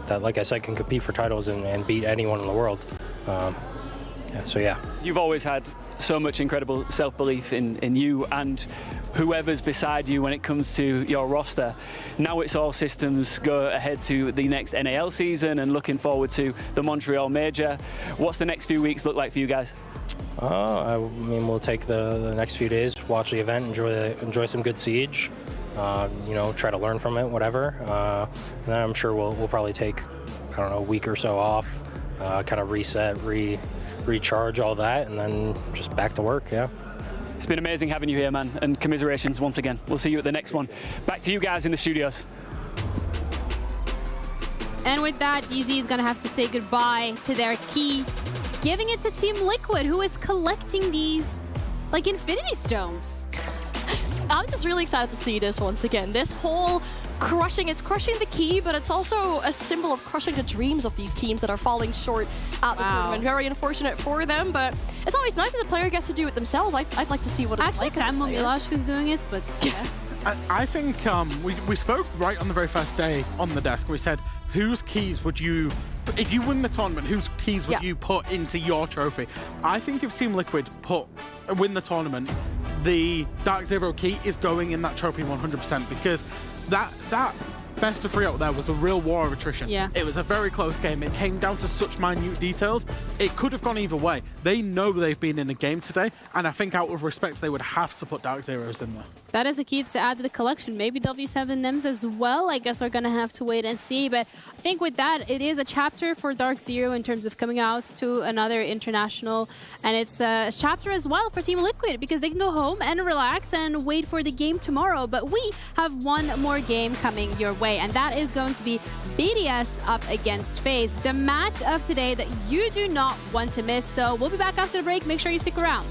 that, like I said, can compete for titles and beat anyone in the world. So yeah. You've always had so much incredible self-belief in you and whoever's beside you when it comes to your roster. Now it's all systems go ahead to the next NAL season and looking forward to the Montreal Major. What's the next few weeks look like for you guys? I mean, we'll take the next few days, watch the event, enjoy some good Siege, try to learn from it, whatever. And then I'm sure we'll probably take, I don't know, a week or so off, kind of reset, recharge all that, and then just back to work. Yeah. It's been amazing having you here, man, and commiserations once again. We'll see you at the next one. Back to you guys in the studios. And with that, DZ is going to have to say goodbye to their key, giving it to Team Liquid, who is collecting these like Infinity Stones. I'm just really excited to see this once again. This whole it's crushing the key, but it's also a symbol of crushing the dreams of these teams that are falling short at the tournament. Very unfortunate for them, but it's always nice that the player gets to do it themselves. I'd like to see what it's like. Actually, it's Milosh who's doing it, but yeah. I think we spoke right on the very first day on the desk. We said, whose keys would you, if you win the tournament, whose keys would you put into your trophy? I think if Team Liquid win the tournament, the DarkZero key is going in that trophy 100%, because that best of 3 out there was a real war of attrition. Yeah. It was a very close game. It came down to such minute details. It could have gone either way. They know they've been in a game today, and I think out of respect, they would have to put DarkZeros in there. That is the key to add to the collection. Maybe W7 NIMS as well. I guess we're going to have to wait and see. But I think with that, it is a chapter for DarkZero in terms of coming out to another international. And it's a chapter as well for Team Liquid, because they can go home and relax and wait for the game tomorrow. But we have one more game coming your way, and that is going to be BDS up against FaZe, the match of today that you do not want to miss. So we'll be back after the break. Make sure you stick around.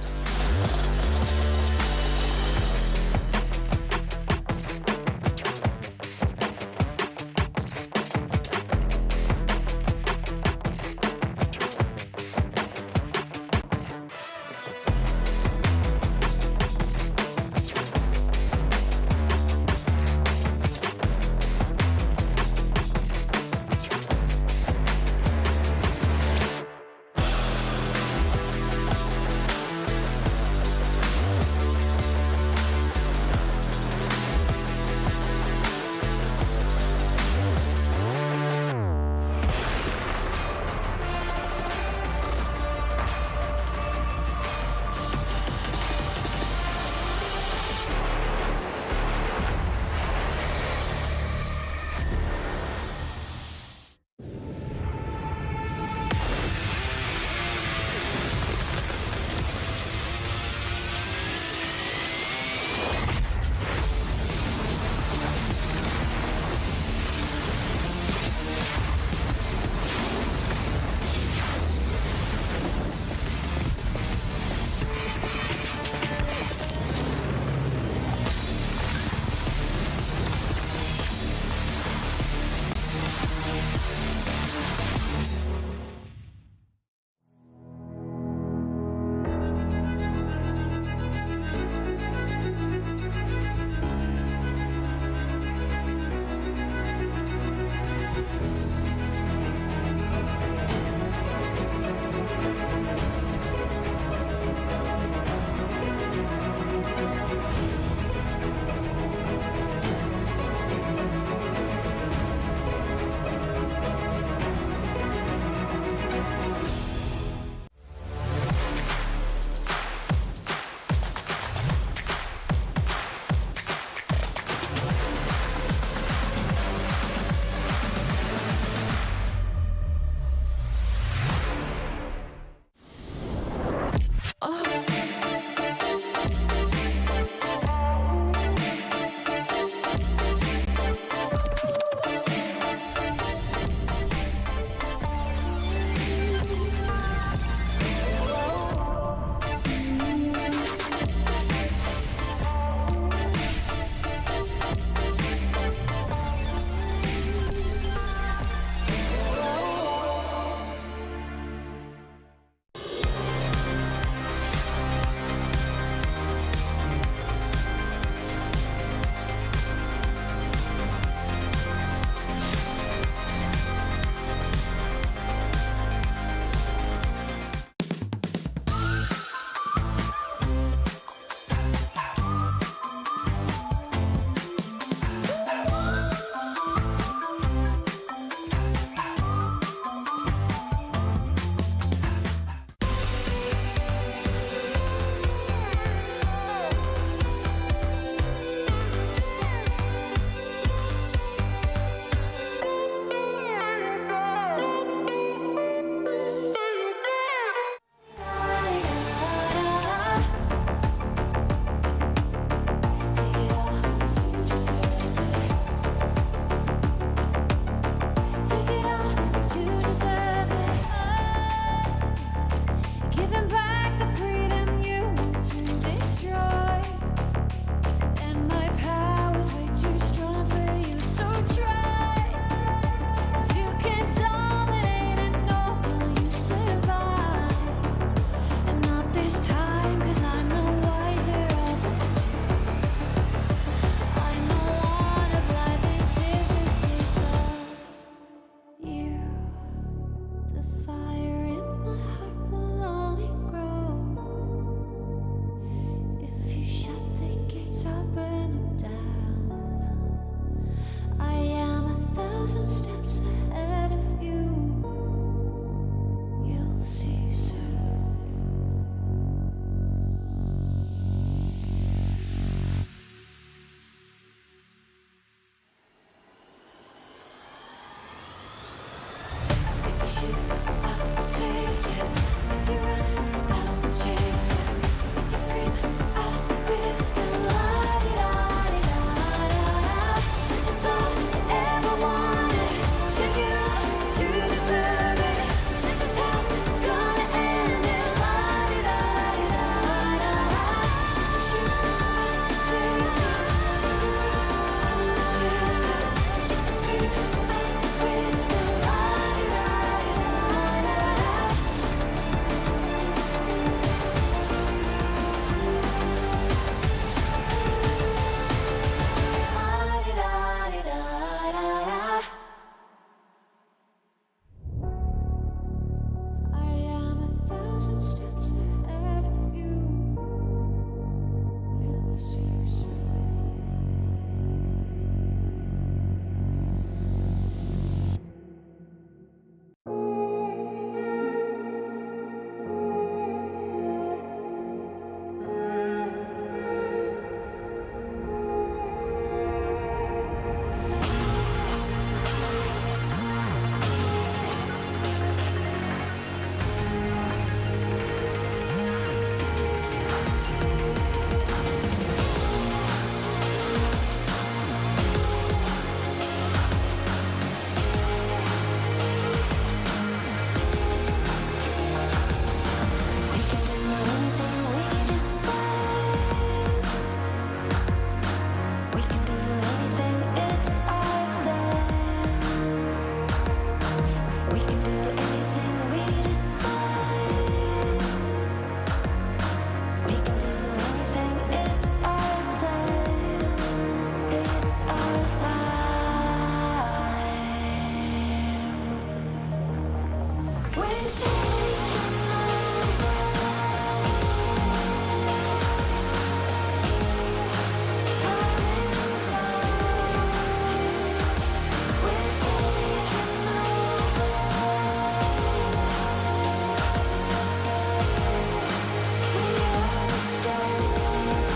thousand steps ahead of you. You'll see soon. If you shoot, I'll take it. If you run, I'll chase it. If you scream, I'll whisper. La-di-da-di-da-da-da. This is all you ever wanted. Take it all, you deserve it. This is how we're gonna end it. La-di-da-di-da-da-da. If you shoot, I'll take it. Chase it. If you scream, I'll whisper. I am 1,000 steps ahead of you. You'll see soon. We can do anything we decide. We can do anything, it's our time. We can do anything we decide. We can do anything, it's our time. It's our time. We're taking over. Time is ours. We're taking over. We are stars. We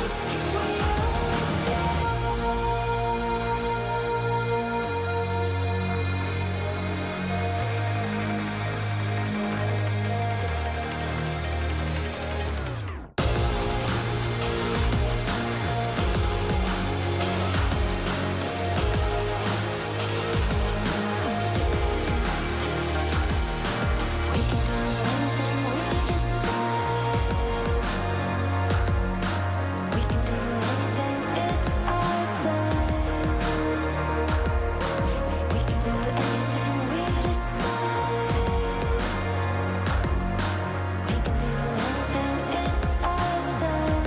We can do anything we decide. We can do anything, it's our time. We can do anything we decide. We can do anything, it's our time.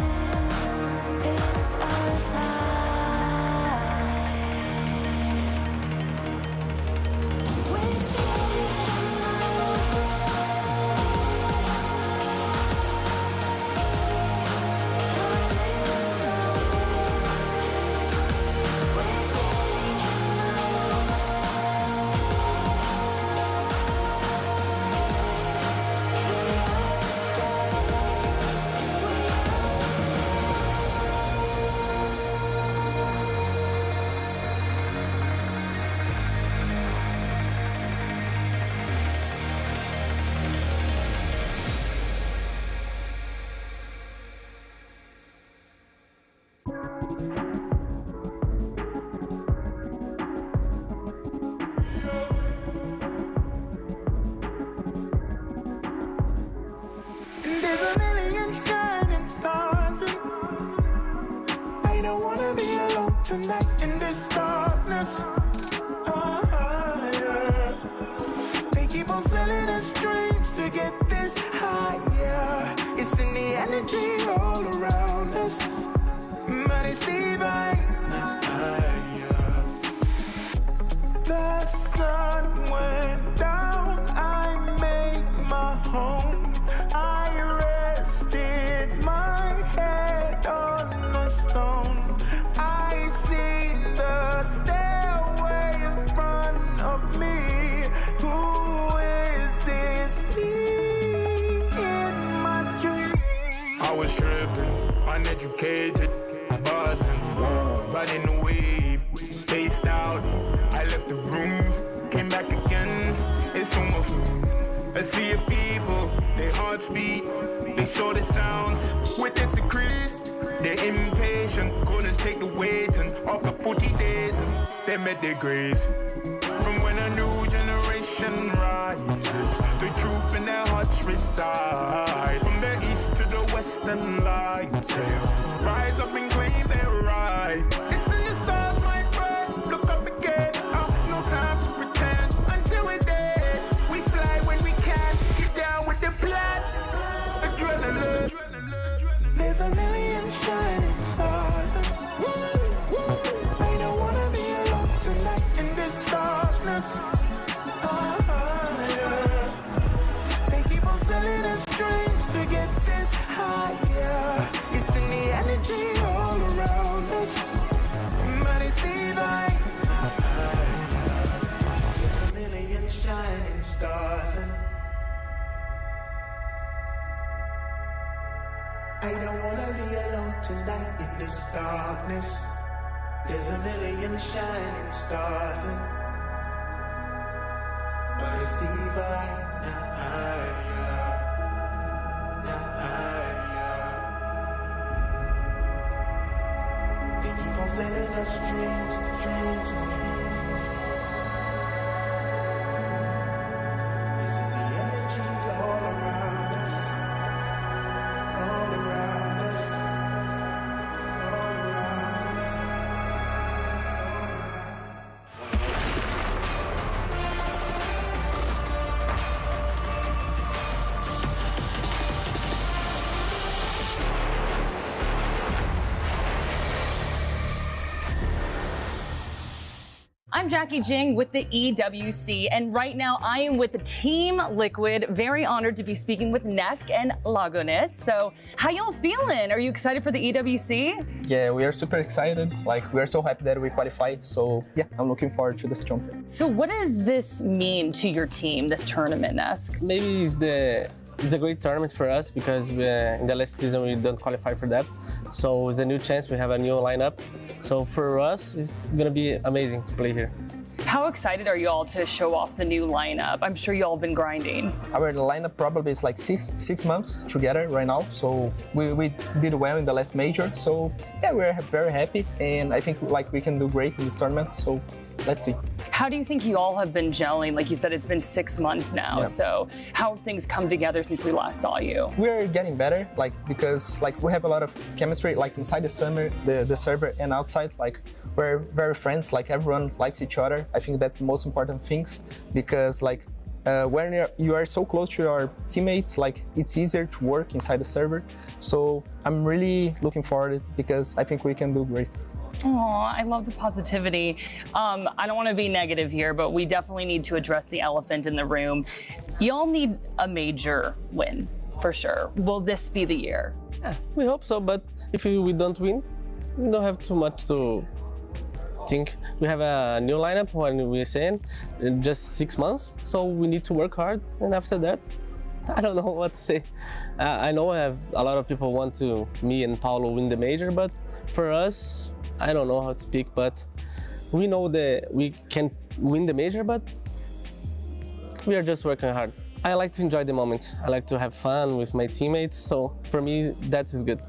It's our time. We're taking over. Time is ours. We're taking over. We are stars. We There's a million shining stars, and I don't wanna be alone tonight in this darkness. Yeah. They keep on selling us dreams to get this higher. It's in the energy all around us, but it's divine. The sun went down, I made my home. I rested my head on a stone. I see the stairway in front intoxicated, buzzing, riding the wave, spaced out. I left the room, came back again. It's almost noon. A sea of people, their hearts beat. They saw the sounds, witnessed the crease. They're impatient, couldn't take the weight. And after 40 days, and they met their graves. From when a new generation rises, the truth in their hearts reside. From the east to the western lights, they'll rise up and claim their right. It's in the stars, my friend. Look up again. No time to pretend. Until we're dead, we fly when we can. Get down with the plan. Adrenaline. There's a million shining stars. I don't wanna be alone tonight in this darkness. They keep on selling us dreams to get this higher. It's in the energy all around us. But it's divine. There's a million shining stars. I don't wanna be alone tonight in this darkness. There's a million shining stars, but it's divine. They keep on sending us dreams. It's in the energy all around us. All around us. I'm Jackie Jing with the EWC, and right now I am with the Team Liquid. Very honored to be speaking with Nesk and Lagonis. So, how y'all feeling? Are you excited for the EWC? Yeah, we are super excited. Like, we are so happy that we qualified. So, yeah, I'm looking forward to this jump. So, what does this mean to your team, this tournament, Nesk? Maybe it's a great tournament for us because in the last season we don't qualify for that. So it's a new chance, we have a new lineup. So for us, it's gonna be amazing to play here. How excited are you all to show off the new lineup? I'm sure you all have been grinding. Our lineup probably is like six months together right now. So we did well in the last major. So yeah, we're very happy. And I think like we can do great in this tournament. So let's see. How do you think you all have been gelling? Like you said, it's been 6 months now. Yeah. So how have things come together since we last saw you? We're getting better, like because like we have a lot of chemistry, like inside the server and outside. Like we're very friends. Like everyone likes each other. I think that's the most important things because like when you are so close to your teammates, like it's easier to work inside the server. So I'm really looking forward because I think we can do great. Oh, I love the positivity. I don't want to be negative here, but we definitely need to address the elephant in the room. Y'all need a major win, for sure. Will this be the year? Yeah, we hope so, but if we don't win, we don't have too much to think. We have a new lineup when we're saying in just 6 months, so we need to work hard, and after that, I don't know what to say. I know I have a lot of people want me and Paulo win the major, but for us, I don't know how to speak, but we know that we can win the major, but we are just working hard. I like to enjoy the moment. I like to have fun with my teammates, so for me, that is good.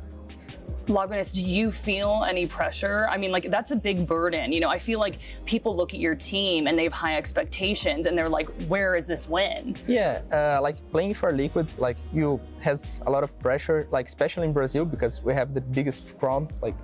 Lagonis, do you feel any pressure? I mean, like, that's a big burden. You know, I feel like people look at your team and they have high expectations and they're like, where is this win? Yeah, like playing for Liquid, like you has a lot of pressure, like especially in Brazil because we have the biggest crowd, like,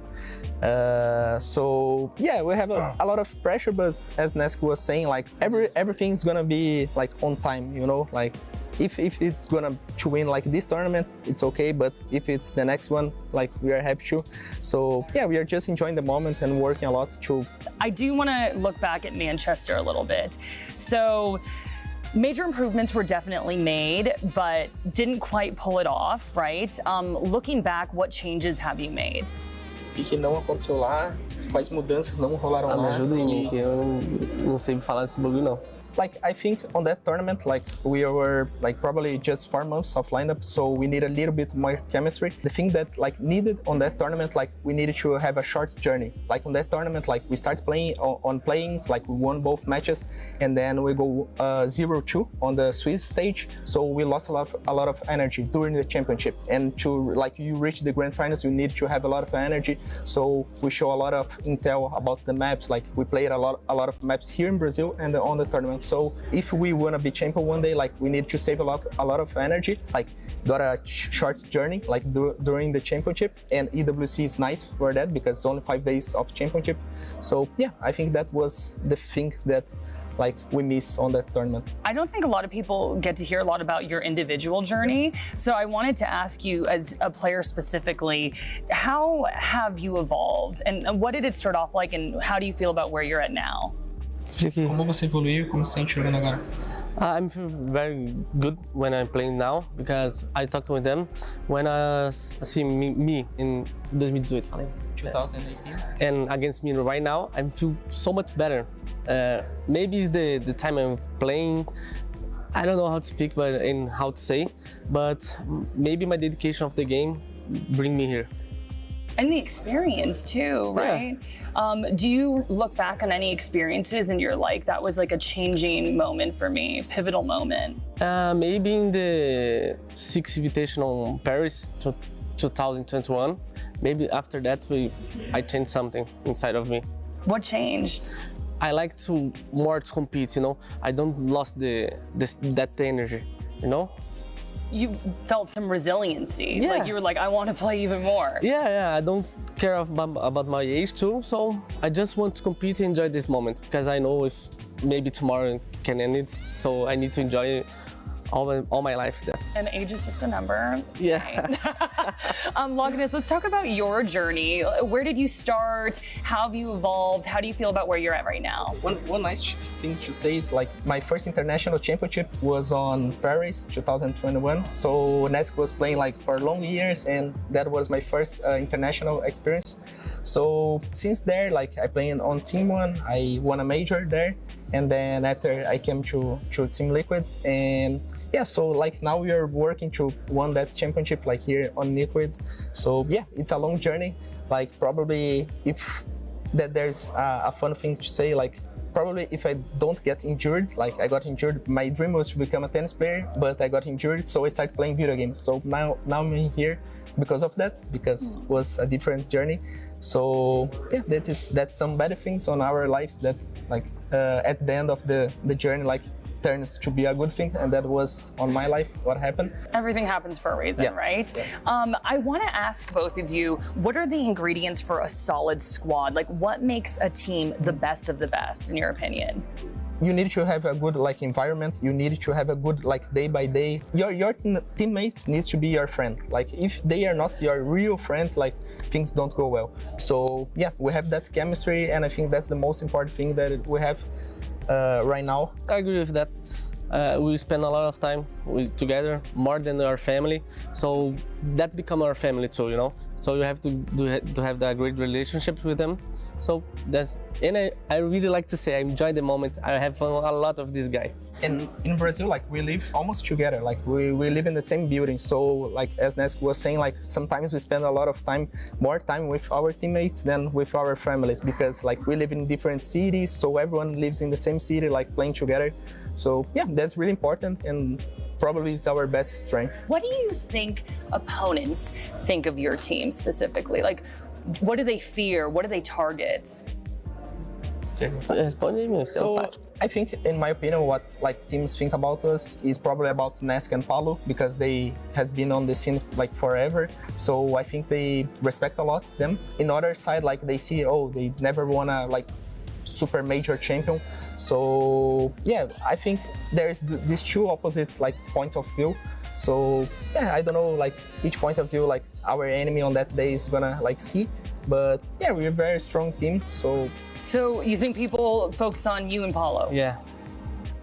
so yeah, we have a lot of pressure, but as Nesk was saying, like everything's gonna be like on time, you know, like if it's gonna to win like this tournament, it's okay, but if it's the next one, like we are happy to. So yeah, we are just enjoying the moment and working a lot to. I do want to look back at Manchester a little bit. So major improvements were definitely made, but didn't quite pull it off, right? Looking back, what changes have you made? E que não aconteceu lá, quais mudanças não rolaram lá? Me ajuda aí, que eu não sei falar desse bagulho não. like I think on that tournament, like we were like probably just 4 months of lineup, so we need a little bit more chemistry. The thing that like needed on that tournament, like we needed to have a short journey. Like on that tournament, like we start playing on play-ins, like we won both matches, and then we go 0-2 on the Swiss stage. So we lost a lot of energy during the championship, and to like you reach the grand finals, you need to have a lot of energy. So we show a lot of intel about the maps. Like we played a lot of maps here in Brazil and on the tournament. So if we wanna be champion one day, like we need to save a lot of energy. Like got a short journey like during the championship, and EWC is nice for that because it's only 5 days of championship. So yeah, I think that was the thing that like we miss on that tournament. I don't think a lot of people get to hear a lot about your individual journey. So I wanted to ask you, as a player specifically, how have you evolved, and what did it start off like, and how do you feel about where you're at now? Como você evoluiu, como se sente jogando agora? I'm feel very good when I'm playing now because I talked with them when I see me in 2018. 2018. And against me right now, I feel so much better. Maybe it's the time I'm playing. I don't know how to speak and how to say, but maybe my dedication of the game bring me here. And the experience too, right? Yeah. Do you look back on any experiences and you're like, that was like a changing moment for me, pivotal moment? Maybe in the 6th Invitational Paris 2021. Maybe after that, I changed something inside of me. What changed? I like more to compete, you know? I don't lost that energy, you know? You felt some resiliency. Yeah. Like you were like, I want to play even more. Yeah, I don't care about my age too, so I just want to compete and enjoy this moment because I know if maybe tomorrow can end it, so I need to enjoy all my life there. And age is just a number. Yeah. Loganus, let's talk about your journey. Where did you start? How have you evolved? How do you feel about where you're at right now? One nice thing to say is like my first international championship was on Paris 2021. So Nesk was playing like for long years, and that was my first international experience. So since there, like I played on Team 1, I won a major there, and then after I came to Team Liquid, and yeah, so like now we are working to win that championship like here on Liquid. So yeah, it's a long journey. Like probably if that there's a fun thing to say, like probably if I don't get injured, like I got injured, my dream was to become a tennis player, but I got injured, so I started playing video games. So now I'm here because of that, because it was a different journey. So yeah, that's it. That's some better things on our lives that like at the end of the journey, like turns to be a good thing, and that was on my life what happened. Everything happens for a reason, right? Yeah. I want to ask both of you, what are the ingredients for a solid squad? Like what makes a team the best of the best in your opinion? You need to have a good like environment. You need to have a good like day by day. Your teammates needs to be your friend. Like if they are not your real friends, like things don't go well. So yeah, we have that chemistry, and I think that's the most important thing that we have right now. I agree with that. We spend a lot of time together, more than our family. So that become our family too, you know. So you have to have that great relationship with them. So that's, and I really like to say I enjoy the moment. I have fun a lot of this guy. And in Brazil, like we live almost together. Like we live in the same building. So like as Nesk was saying, like sometimes we spend a lot of time, more time with our teammates than with our families, because like we live in different cities. So everyone lives in the same city, like playing together. So yeah, that's really important, and probably is our best strength. What do you think opponents think of your team specifically? Like, what do they fear? What do they target? So I think, in my opinion, what like teams think about us is probably about Nesk and Paulo, because they has been on the scene like forever. So I think they respect a lot them. In other side, like they see, oh, they never won a like super major champion. So yeah, I think there's these two opposite like points of view. So yeah, I don't know, like each point of view, like our enemy on that day is gonna like see. But yeah, we're a very strong team. So you think people focus on you and Paulo? Yeah.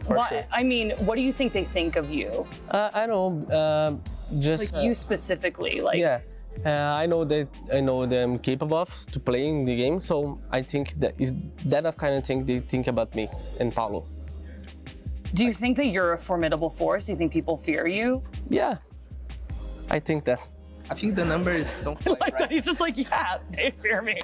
Sure. I mean, what do you think they think of you? I don't know. Just like you specifically, like. Yeah. I know them capable of to play in the game, so I think that is that kind of thing they think about me and Paulo. Do you think that you're a formidable force? Do you think people fear you? Yeah, I think that. I think the numbers don't like right. That. He's just like, yeah, they fear me.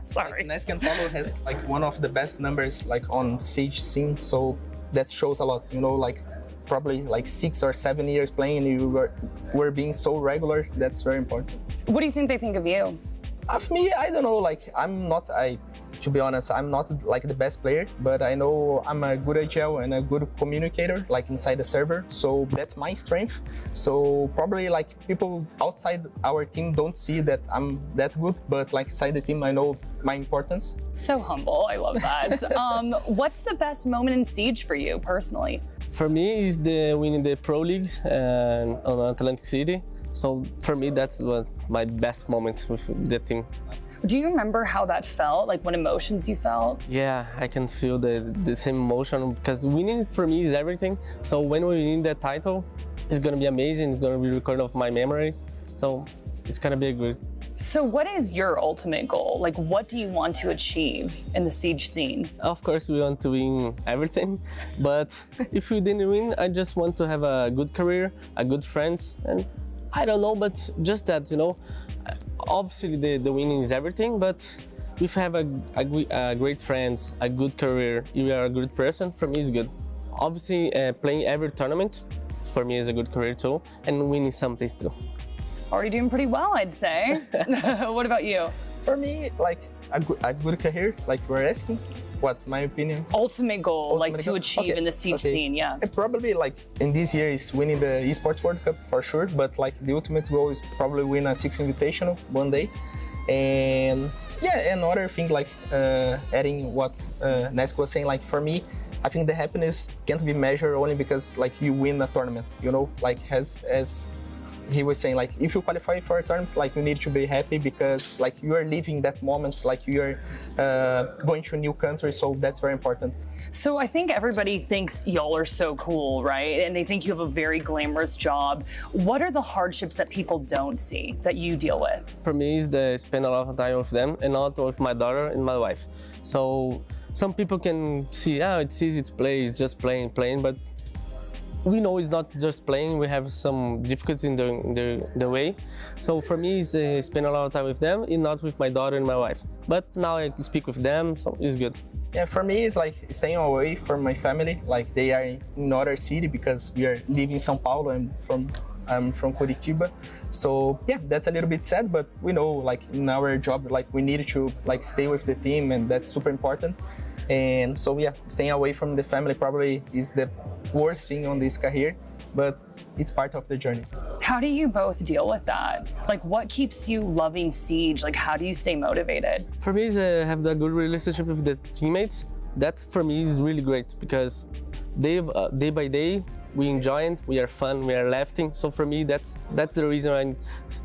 Sorry. Like, Nesk and Paulo has like one of the best numbers like on Siege scene, so that shows a lot. You know, like probably like 6 or 7 years playing, you were being so regular. That's very important. What do you think they think of you? Of me, I don't know. Like to be honest, I'm not like the best player, but I know I'm a good agile and a good communicator, like inside the server. So that's my strength. So probably like people outside our team don't see that I'm that good, but like inside the team, I know my importance. So humble, I love that. What's the best moment in Siege for you personally? For me, is the winning the Pro Leagues on Atlantic City. So for me, that's what my best moments with the team. Do you remember how that felt? Like what emotions you felt? Yeah, I can feel the same emotion because winning for me is everything. So when we win that title, it's gonna be amazing. It's gonna be recorded of my memories. So it's gonna be good. So what is your ultimate goal? Like what do you want to achieve in the Siege scene? Of course, we want to win everything, but if we didn't win, I just want to have a good career, a good friends, and I don't know, but just that, you know. Obviously, the winning is everything, but if you have a great friends, a good career, you are a good person, for me it's good. Obviously, playing every tournament, for me is a good career too, and winning something too. Already doing pretty well, I'd say. What about you? For me, like a good career, like we're asking. What's my opinion? Ultimate goal, like to achieve in the Siege scene, yeah. Probably like in this year is winning the Esports World Cup for sure, but like the ultimate goal is probably win a 6 Invitational one day. And yeah, another thing like adding what Nesk was saying, like for me, I think the happiness can't be measured only because like you win a tournament, you know, like as he was saying, like if you qualify for a tournament, like you need to be happy because like you are living that moment, like you are going to a new country, so that's very important. So I think everybody thinks y'all are so cool, right? And they think you have a very glamorous job. What are the hardships that people don't see that you deal with? For me, is to spend a lot of time with them and not with my daughter and my wife. So some people can see, it's easy to play, it's just playing, but we know it's not just playing, we have some difficulties in the way. So for me, it's spend a lot of time with them and not with my daughter and my wife. But now I speak with them, so it's good. Yeah, for me, it's like staying away from my family. Like they are in another city because we are living in São Paulo and I'm from Curitiba. So yeah, that's a little bit sad, but we know like in our job, like we need to like stay with the team and that's super important. And so yeah, staying away from the family probably is the worst thing on this career, but it's part of the journey. How do you both deal with that? Like what keeps you loving Siege? Like how do you stay motivated? For me, is have a good relationship with the teammates. That for me is really great because day by day, we enjoy it, we are fun, we are laughing. So for me, that's the reason I'm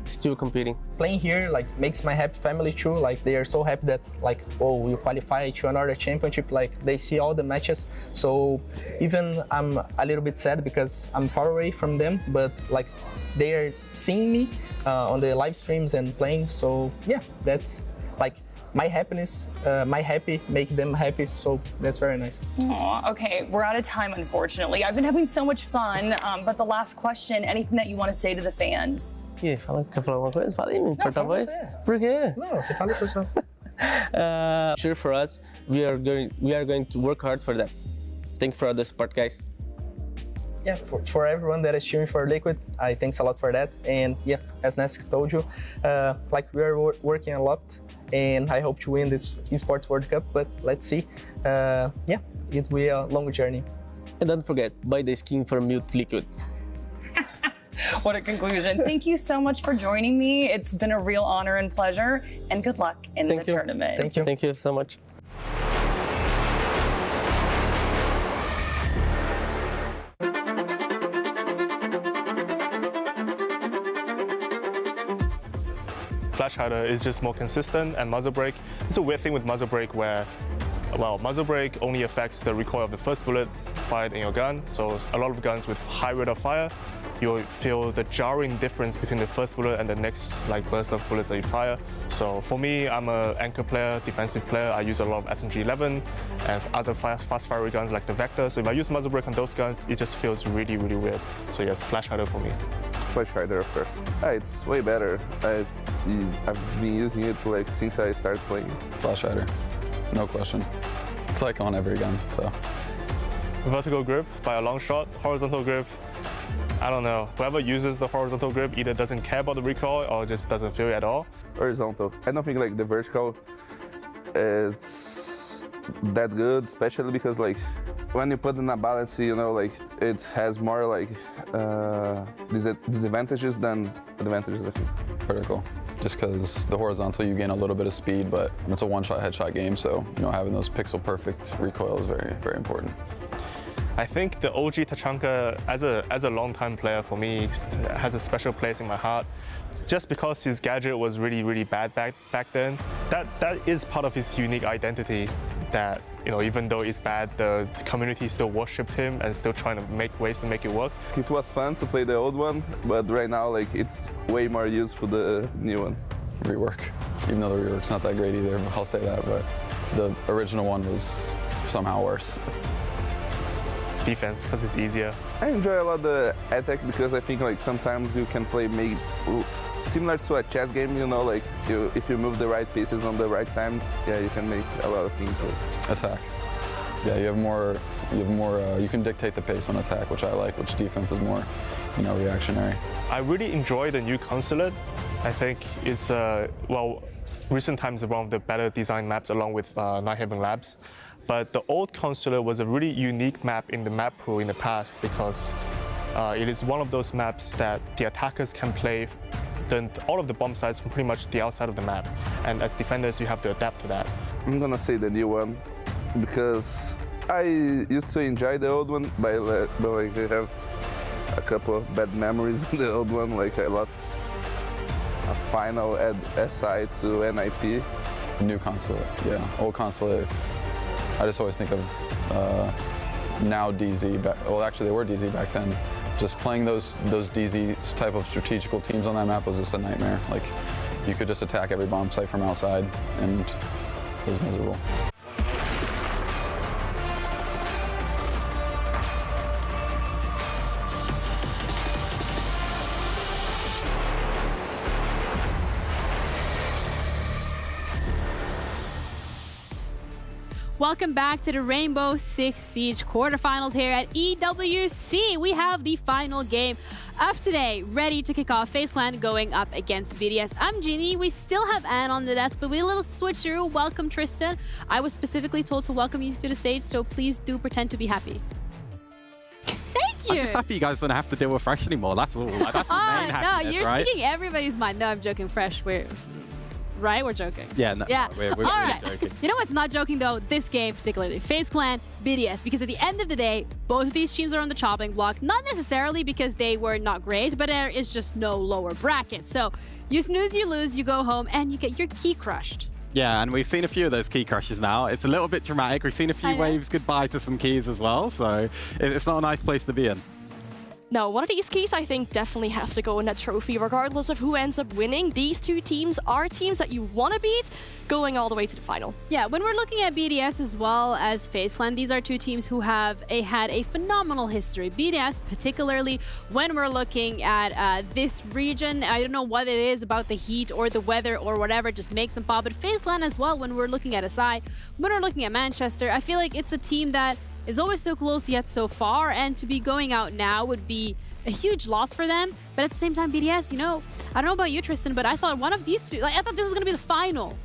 still competing. Playing here like makes my happy family too. Like they are so happy that like, oh, you qualify to another championship. Like they see all the matches. So even I'm a little bit sad because I'm far away from them, but like they are seeing me on the live streams and playing. So yeah, that's like my happiness, my happy make them happy, so that's very nice. Aww, okay, we're out of time, unfortunately. I've been having so much fun, but the last question, anything that you want to say to the fans? Quer falar alguma coisa? Fala aí, porta-voz. Por quê? Não, você fala pessoal. Sure, for us, we are going to work hard for that. Thank you for all the support, guys. Yeah, for everyone that is cheering for Liquid, I thanks a lot for that. And yeah, as Nesk told you, like we are working a lot, and I hope to win this Esports World Cup. But let's see. Yeah, it will be a long journey. And don't forget, buy the skin for Mute Liquid. What a conclusion. Thank you so much for joining me. It's been a real honor and pleasure, and good luck in the tournament. Thank you. Thank you so much. Flash hider is just more consistent, and muzzle brake, it's a weird thing with muzzle brake where, well, muzzle brake only affects the recoil of the first bullet fired in your gun, so a lot of guns with high rate of fire you'll feel the jarring difference between the first bullet and the next like burst of bullets that you fire. So for me, I'm an anchor player, defensive player. I use a lot of SMG-11 and other fast fire guns like the Vector. So if I use muzzle brake on those guns, it just feels really, really weird. So yes, flash hider for me. Flash hider, of course. It's way better. I've been using it like since I started playing. Flash hider, no question. It's like on every gun, so. Vertical grip by a long shot, horizontal grip. I don't know. Whoever uses the horizontal grip either doesn't care about the recoil or just doesn't feel it at all. Horizontal. I don't think like the vertical is that good, especially because like when you put in a balance, you know, like it has more like disadvantages than advantages, I think. Vertical. Just because the horizontal, you gain a little bit of speed, but it's a one-shot headshot game, so you know having those pixel-perfect recoil is very, very important. I think the OG Tachanka, as a long-time player for me, has a special place in my heart. Just because his gadget was really, really bad back then, that is part of his unique identity. That, you know, even though it's bad, the community still worshipped him and still trying to make ways to make it work. It was fun to play the old one, but right now like it's way more useful the new one. Rework, even though the rework's not that great either, I'll say that, but the original one was somehow worse. Defense, because it's easier. I enjoy a lot the attack because I think like sometimes you can play similar to a chess game, you know, like if you move the right pieces on the right times, yeah, you can make a lot of things with attack. Yeah, you can dictate the pace on attack, which I like, which defense is more, you know, reactionary. I really enjoy the new Consulate. I think it's, well, recent times one of the better designed maps along with Nighthaven Labs. But the old Consulate was a really unique map in the map pool in the past because it is one of those maps that the attackers can play all of the bomb sites from pretty much the outside of the map. And as defenders, you have to adapt to that. I'm gonna say the new one because I used to enjoy the old one, but like I have a couple of bad memories in the old one. Like I lost a final at SI to NIP. New Consulate, yeah. Old Consulate, I just always think of now DZ, well actually they were DZ back then. Just playing those DZ type of strategical teams on that map was just a nightmare. Like you could just attack every bomb site from outside and it was miserable. Welcome back to the Rainbow Six Siege quarterfinals here at EWC. We have the final game of today ready to kick off. FaZe Clan going up against BDS. I'm Ginny. We still have Anne on the desk, but we had a little switcheroo. Welcome, Tristan. I was specifically told to welcome you to the stage, so please do pretend to be happy. Thank you. I'm just happy you guys don't have to deal with Fresh anymore. That's all. Like, that's the main happiness, no, you're right? speaking everybody's mind. No, I'm joking. Fresh, right? We're joking. Yeah, no, yeah. We're all really right. joking. You know what's not joking though? This game particularly. FaZe Clan, BDS. Because at the end of the day, both of these teams are on the chopping block. Not necessarily because they were not great, but there is just no lower bracket. So you snooze, you lose, you go home, and you get your key crushed. Yeah, and we've seen a few of those key crushes now. It's a little bit dramatic. We've seen a few waves goodbye to some keys as well, so it's not a nice place to be in. No, one of these keys I think definitely has to go in that trophy, regardless of who ends up winning. These two teams are teams that you want to beat going all the way to the final. Yeah, when we're looking at BDS as well as FaZe Clan, these are two teams who have had a phenomenal history. BDS, particularly when we're looking at this region, I don't know what it is about the heat or the weather or whatever, just makes them pop. But FaZe Clan as well, when we're looking at SI, when we're looking at Manchester, I feel like it's a team that is always so close yet so far, and to be going out now would be a huge loss for them. But at the same time, BDS, you know, I don't know about you, Tristan, but I thought one of these two, I thought this was going to be the final.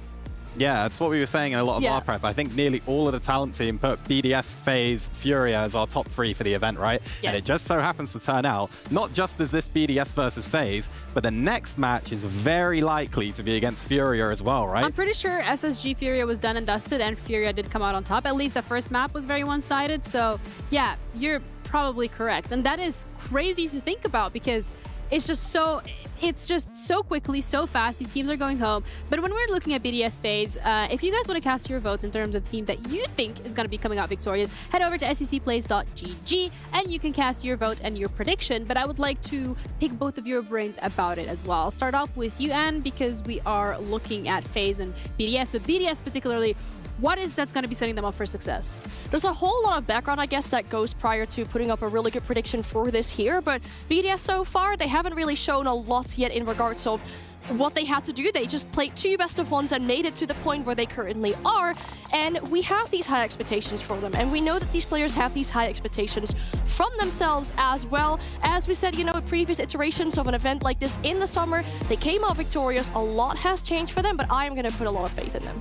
Yeah, that's what we were saying in a lot of our prep. I think nearly all of the talent team put BDS, FaZe, Furia as our top three for the event, right? Yes. And it just so happens to turn out, not just as this BDS versus FaZe, but the next match is very likely to be against Furia as well, right? I'm pretty sure SSG Furia was done and dusted, and Furia did come out on top. At least the first map was very one-sided. So yeah, you're probably correct. And that is crazy to think about because it's just so... it's just so quickly, so fast. These teams are going home. But when we're looking at BDS FaZe, if you guys want to cast your votes in terms of the team that you think is going to be coming out victorious, head over to secplays.gg and you can cast your vote and your prediction. But I would like to pick both of your brains about it as well. I'll start off with you, Anne, because we are looking at FaZe and BDS, but BDS particularly, what is that's going to be setting them up for success? There's a whole lot of background, I guess, that goes prior to putting up a really good prediction for this here, but BDS so far, they haven't really shown a lot yet in regards of what they had to do. They just played 2 best of 1s and made it to the point where they currently are, and we have these high expectations for them, and we know that these players have these high expectations from themselves as well. As we said, you know, previous iterations of an event like this in the summer, they came out victorious. A lot has changed for them, but I am going to put a lot of faith in them.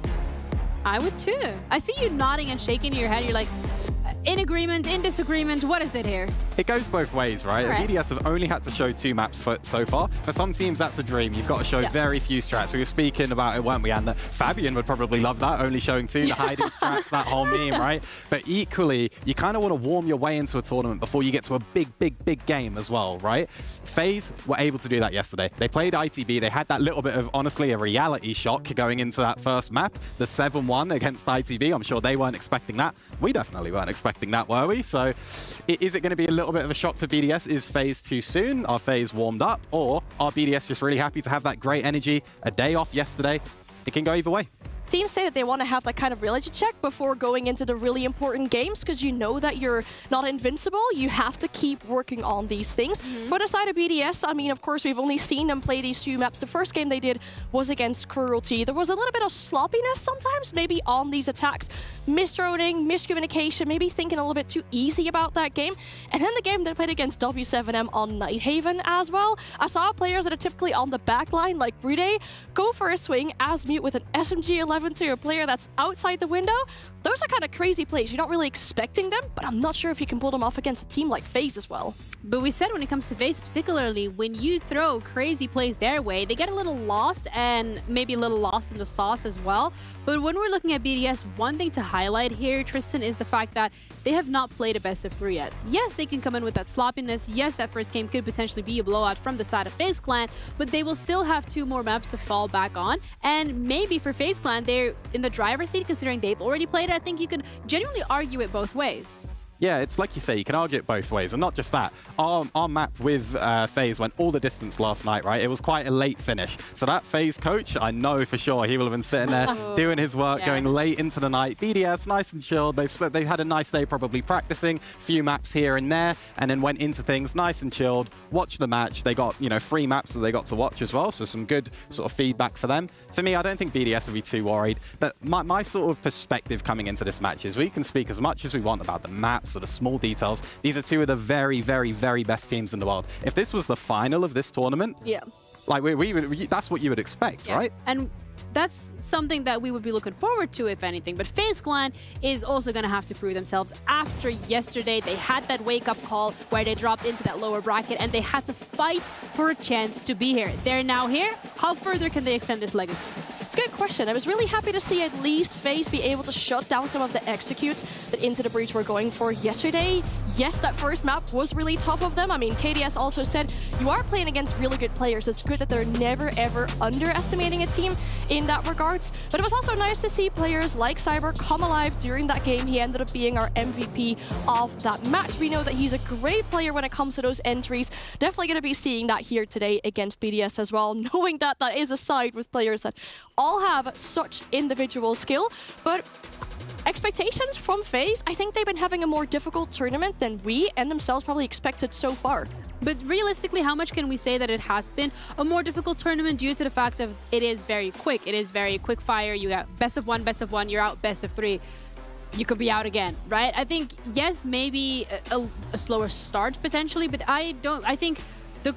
I would too. I see you nodding and shaking your head. You're like, in agreement, in disagreement, what is it here? It goes both ways, right? Right. BDS have only had to show 2 maps so far. For some teams, that's a dream. You've got to show very few strats. We were speaking about it, weren't we? And Fabian would probably love that, only showing 2, the hiding strats, that whole meme, right? But equally, you kind of want to warm your way into a tournament before you get to a big game as well, right? FaZe were able to do that yesterday. They played ITB. They had that little bit of, honestly, a reality shock going into that first map, the 7-1 against ITB. I'm sure they weren't expecting that. We definitely weren't expecting that, were we? So is it going to be a little bit of a shock for BDS? Is FaZe too soon? Are FaZe warmed up? Or are BDS just really happy to have that great energy? A day off yesterday? It can go either way. Teams say that they want to have that kind of reality check before going into the really important games, because you know that you're not invincible. You have to keep working on these things. For the side of BDS, I mean, of course, we've only seen them play these 2 maps. The first game they did was against Cruelty. There was a little bit of sloppiness sometimes, maybe on these attacks. Misdroning, miscommunication, maybe thinking a little bit too easy about that game. And then the game they played against W7M on Nighthaven as well. I saw players that are typically on the back line, like Brude, go for a swing as mute with an SMG-11 to a player that's outside the window. Those are kind of crazy plays. You're not really expecting them, but I'm not sure if you can pull them off against a team like FaZe as well. But we said when it comes to FaZe particularly, when you throw crazy plays their way, they get a little lost and maybe a little lost in the sauce as well. But when we're looking at BDS, one thing to highlight here, Tristan, is the fact that they have not played a best of 3 yet. Yes, they can come in with that sloppiness. Yes, that first game could potentially be a blowout from the side of FaZe Clan, but they will still have 2 more maps to fall back on. And maybe for FaZe Clan, they're in the driver's seat considering they've already played it. I think you could genuinely argue it both ways. Yeah, it's like you say, you can argue it both ways. And not just that, our map with FaZe went all the distance last night, right? It was quite a late finish. So that FaZe coach, I know for sure he will have been sitting there doing his work, going late into the night. BDS, nice and chilled. They had a nice day probably practicing, few maps here and there, and then went into things nice and chilled, watched the match. They got, 3 maps that they got to watch as well, so some good sort of feedback for them. For me, I don't think BDS will be too worried. But my sort of perspective coming into this match is we can speak as much as we want about the maps, or the small details. These are 2 of the very, very, very best teams in the world. If this was the final of this tournament, like that's what you would expect, right? And that's something that we would be looking forward to, if anything. But FaZe Clan is also going to have to prove themselves. After yesterday, they had that wake-up call where they dropped into that lower bracket and they had to fight for a chance to be here. They're now here. How further can they extend this legacy? It's a good question. I was really happy to see at least FaZe be able to shut down some of the executes that Into the Breach were going for yesterday. Yes, that first map was really tough of them. I mean, KDS also said, you are playing against really good players. It's good that they're never, ever underestimating a team in that regards. But it was also nice to see players like Cyber come alive during that game. He ended up being our MVP of that match. We know that he's a great player when it comes to those entries. Definitely going to be seeing that here today against BDS as well, knowing that that is a side with players that all have such individual skill. But expectations from FaZe, I think they've been having a more difficult tournament than we and themselves probably expected so far. But realistically, how much can we say that it has been a more difficult tournament due to the fact of it is very quick? It is very quick fire. You got best of 1, you're out best of 3. You could be out again, right? I think, yes, maybe a slower start potentially, but I think the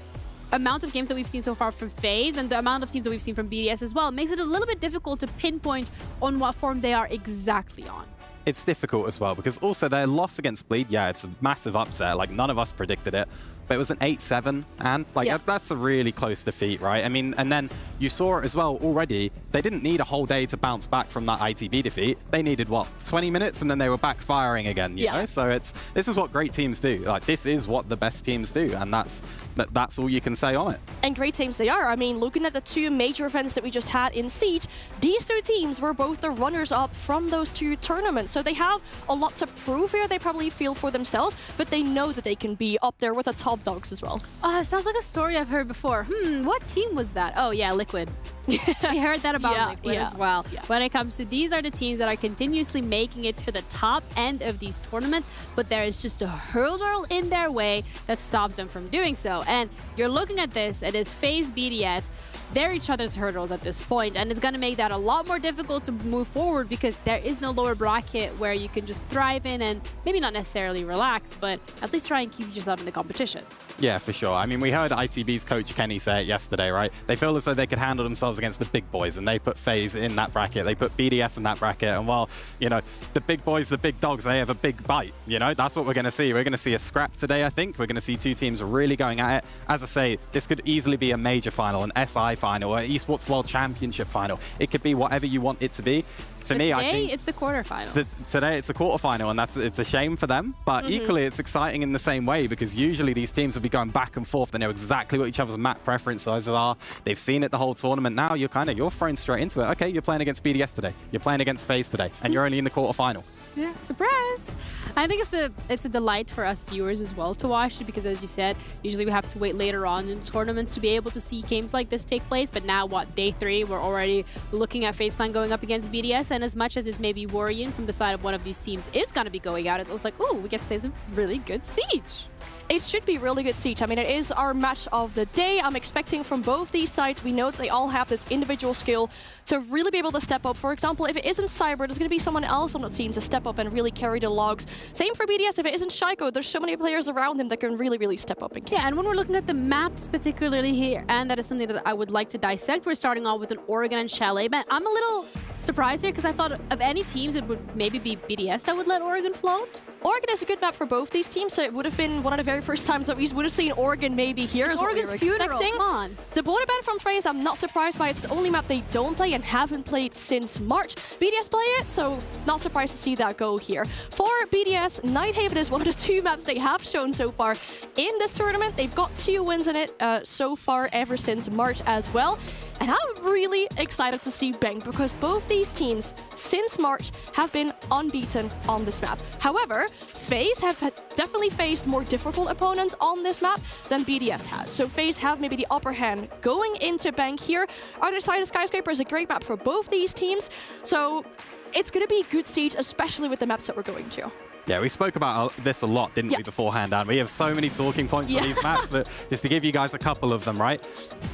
amount of games that we've seen so far from FaZe and the amount of teams that we've seen from BDS as well makes it a little bit difficult to pinpoint on what form they are exactly on. It's difficult as well because also their loss against Bleed, yeah, it's a massive upset. Like none of us predicted it. but it was an 8-7, and like that's a really close defeat, right? I mean, and then you saw it as well already. They didn't need a whole day to bounce back from that ITB defeat. They needed what, 20 minutes, and then they were back firing again. You know, so this is what great teams do. Like, this is what the best teams do, and that's all you can say on it. And great teams they are. I mean, looking at the two major events that we just had in Siege, these two teams were both the runners-up from those two tournaments. So they have a lot to prove here. They probably feel for themselves, but they know that they can be up there with the top dogs as well. It sounds like a story I've heard before. What team was that? Oh yeah, Liquid. We heard that about Liquid as well. When it comes to, these are the teams that are continuously making it to the top end of these tournaments, but there is just a hurdle in their way that stops them from doing so. And you're looking at this, it is FaZe, BDS. They're each other's hurdles at this point, and it's going to make that a lot more difficult to move forward because there is no lower bracket where you can just thrive in and maybe not necessarily relax, but at least try and keep yourself in the competition. Yeah, for sure. I mean, we heard ITB's coach Kenny say it yesterday, right? They feel as though they could handle themselves against the big boys, and they put FaZe in that bracket. They put BDS in that bracket, and while, you know, the big boys, the big dogs, they have a big bite. You know, that's what we're going to see. We're going to see a scrap today, I think. We're going to see two teams really going at it. As I say, this could easily be a major final, an SI final, an Esports World Championship final. It could be whatever you want it to be. For me, I think it's the quarterfinal. Today, it's a quarterfinal, and it's a shame for them. But equally, it's exciting in the same way because usually these teams will be going back and forth. They know exactly what each other's map preferences are. They've seen it the whole tournament. Now you're thrown straight into it. Okay, you're playing against BDS today. You're playing against FaZe today, and you're only in the quarterfinal. Yeah, surprise! I think it's a delight for us viewers as well to watch because, as you said, usually we have to wait later on in tournaments to be able to see games like this take place. But now, day 3, we're already looking at FaZe Clan going up against BDS, and as much as this may be worrying from the side of one of these teams is going to be going out, it's also like, oh, we get to say some really good Siege. It should be really good Siege. I mean, it is our match of the day. I'm expecting from both these sides, we know that they all have this individual skill to really be able to step up. For example, if it isn't Cyber, there's going to be someone else on the team to step up and really carry the logs. Same for BDS. If it isn't Shaiko, there's so many players around him that can really, really step up again. Yeah, and when we're looking at the maps particularly here, and that is something that I would like to dissect, we're starting off with an Oregon and Chalet map. I'm a little surprised here because I thought of any teams, it would maybe be BDS that would let Oregon float. Oregon is a good map for both these teams, so it would have been one of the very first times that we would have seen Oregon maybe here. Is Oregon's what we were funeral. Come on. The border ban from FaZe, I'm not surprised by. It's the only map they don't play and haven't played since March. BDS play it, so not surprised to see that go here. For BDS, Nighthaven is one of the 2 maps they have shown so far in this tournament. They've got 2 wins in it so far ever since March as well. And I'm really excited to see Bank because both these teams since March have been unbeaten on this map. However, FaZe have definitely faced more difficult opponents on this map than BDS has. So FaZe have maybe the upper hand going into Bank here. Other side of Skyscraper is a great map for both these teams. So it's going to be good Siege, especially with the maps that we're going to. Yeah, we spoke about this a lot, didn't we, beforehand? And we have so many talking points on these maps, but just to give you guys a couple of them, right?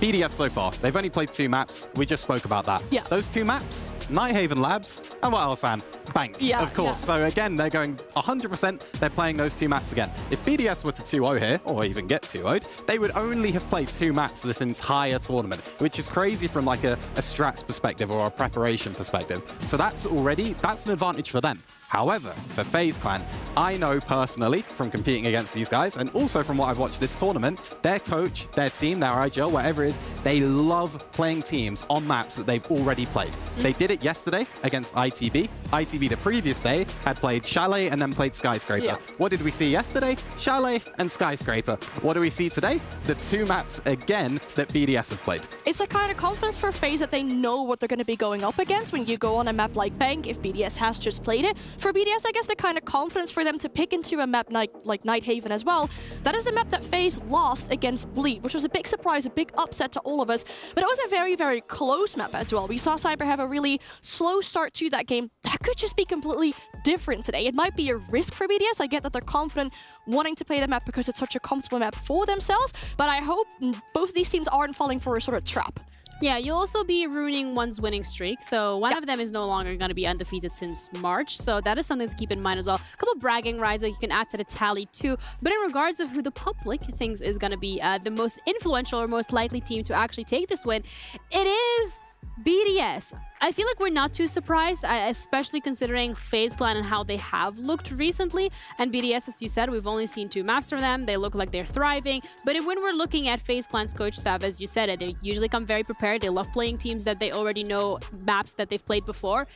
BDS so far, they've only played 2 maps. We just spoke about that. Yeah. Those 2 maps, Nighthaven Labs, and what else, Anne? Bank, of course. So again, they're going 100%, they're playing those 2 maps again. If BDS were to 2-0 here, or even get 2-0'd, they would only have played 2 maps this entire tournament, which is crazy from like a strats perspective or a preparation perspective. So that's an advantage for them. However, for FaZe Clan, I know personally from competing against these guys and also from what I've watched this tournament, their coach, their team, their IGL, whatever it is, they love playing teams on maps that they've already played. They did it yesterday against ITB. ITB the previous day had played Chalet and then played Skyscraper. Yeah. What did we see yesterday? Chalet and Skyscraper. What do we see today? The 2 maps again that BDS have played. It's a kind of confidence for FaZe that they know what they're going to be going up against when you go on a map like Bank, if BDS has just played it. For BDS, I guess the kind of confidence for them to pick into a map like Nighthaven as well. That is the map that FaZe lost against Bleed, which was a big surprise, a big upset to all of us. But it was a very, very close map as well. We saw Cyber have a really slow start to that game. That could just be completely different today. It might be a risk for BDS. I get that they're confident wanting to play the map because it's such a comfortable map for themselves. But I hope both of these teams aren't falling for a sort of trap. Yeah, you'll also be ruining one's winning streak. So one of them is no longer going to be undefeated since March. So that is something to keep in mind as well. A couple of bragging rights that you can add to the tally too. But in regards of who the public thinks is going to be the most influential or most likely team to actually take this win, it is BDS, I feel like we're not too surprised, especially considering FaZe Clan and how they have looked recently. And BDS, as you said, we've only seen 2 maps from them. They look like they're thriving. But when we're looking at FaZe Clan's coach staff, as you said, they usually come very prepared. They love playing teams that they already know, maps that they've played before.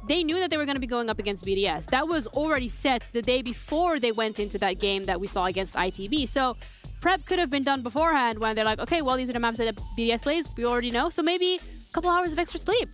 They knew that they were going to be going up against BDS. That was already set the day before they went into that game that we saw against ITB. So prep could have been done beforehand when they're like, okay, well, these are the maps that BDS plays. We already know. So maybe couple hours of extra sleep.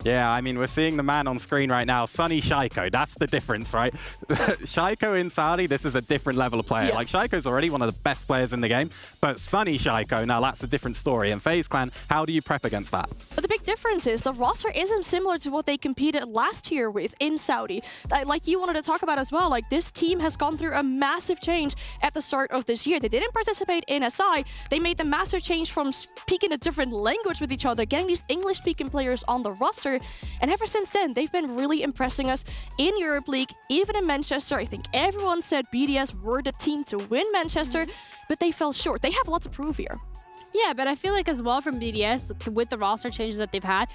Yeah, I mean, we're seeing the man on screen right now, Sunny Shaiko. That's the difference, right? Shaiko in Saudi, this is a different level of player. Yeah. Like, Shaiko's already one of the best players in the game, but Sunny Shaiko, now that's a different story. And FaZe Clan, how do you prep against that? But the big difference is the roster isn't similar to what they competed last year with in Saudi. Like you wanted to talk about as well, like this team has gone through a massive change at the start of this year. They didn't participate in SI. They made the massive change from speaking a different language with each other, getting these English-speaking players on the roster. And ever since then, they've been really impressing us in Europe League, even in Manchester. I think everyone said BDS were the team to win Manchester, but they fell short. They have a lot to prove here. Yeah, but I feel like as well from BDS, with the roster changes that they've had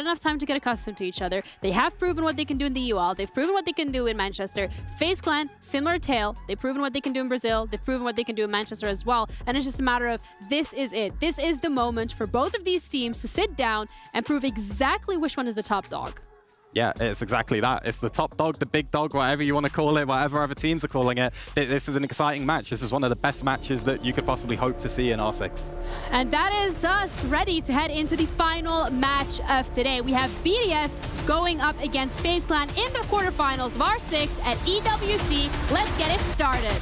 enough time to get accustomed to each other. They have proven what they can do in the UL. They've proven what they can do in Manchester. FaZe Clan, similar tale. They've proven what they can do in Brazil. They've proven what they can do in Manchester as well. And it's just a matter of, this is it. This is the moment for both of these teams to sit down and prove exactly which one is the top dog. Yeah, it's exactly that. It's the top dog, the big dog, whatever you want to call it, whatever other teams are calling it. This is an exciting match. This is one of the best matches that you could possibly hope to see in R6. And that is us ready to head into the final match of today. We have BDS going up against FaZe Clan in their quarterfinals of R6 at EWC. Let's get it started.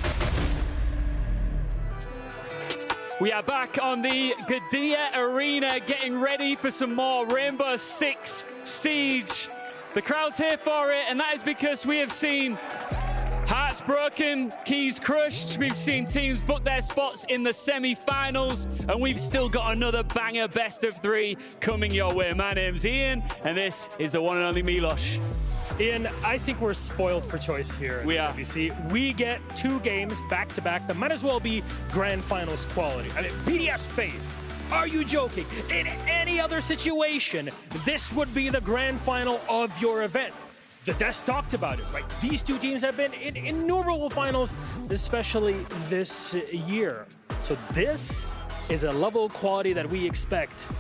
We are back on the Gdynia Arena, getting ready for some more Rainbow Six Siege. The crowd's here for it, and that is because we have seen hearts broken, keys crushed. We've seen teams book their spots in the semi-finals, and we've still got another banger best of 3 coming your way. My name's Ian, and this is the one and only Milos. Ian, I think we're spoiled for choice here. We are. WC. We get 2 games back-to-back that might as well be grand finals quality. I mean, BDS FaZe. Are you joking? In any other situation, this would be the grand final of your event. The desk talked about it, right? These 2 teams have been in innumerable finals, especially this year. So this is a level of quality that we expect.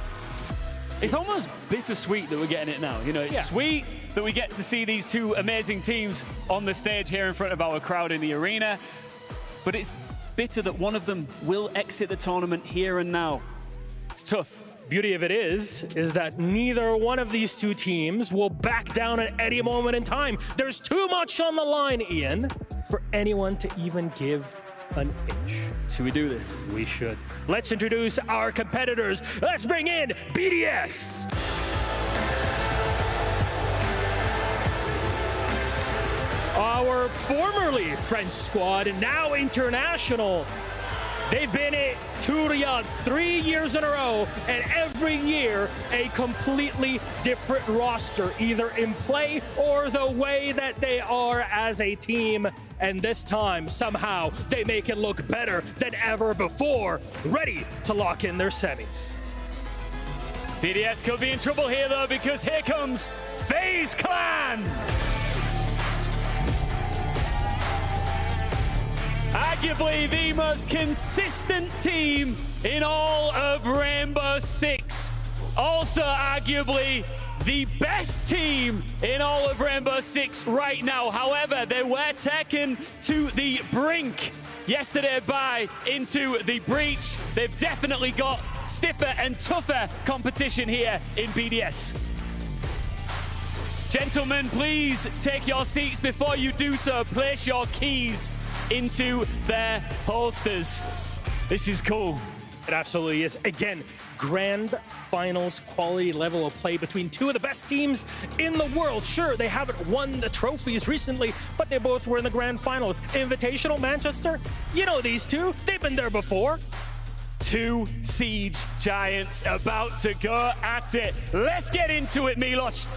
It's almost bittersweet that we're getting it now. You know, it's sweet that we get to see these 2 amazing teams on the stage here in front of our crowd in the arena, but it's bitter that one of them will exit the tournament here and now. It's tough. Beauty of it is that neither one of these 2 teams will back down at any moment in time. There's too much on the line, Ian, for anyone to even give an inch. Should we do this? We should. Let's introduce our competitors. Let's bring in BDS. Our formerly French squad, now international. They've been to Riyadh 3 years in a row, and every year a completely different roster, either in play or the way that they are as a team. And this time, somehow, they make it look better than ever before, ready to lock in their semis. BDS could be in trouble here, though, because here comes FaZe Clan! Arguably the most consistent team in all of Rainbow Six. Also arguably the best team in all of Rainbow Six right now. However, they were taken to the brink yesterday by Into the Breach. They've definitely got stiffer and tougher competition here in BDS. Gentlemen, please take your seats. Before you do so, place your keys into their holsters. This is cool. It absolutely is. Again, grand finals quality level of play between 2 of the best teams in the world. Sure, they haven't won the trophies recently, but they both were in the grand finals. Invitational Manchester, you know these 2. They've been there before. 2 Siege Giants about to go at it. Let's get into it, Milos.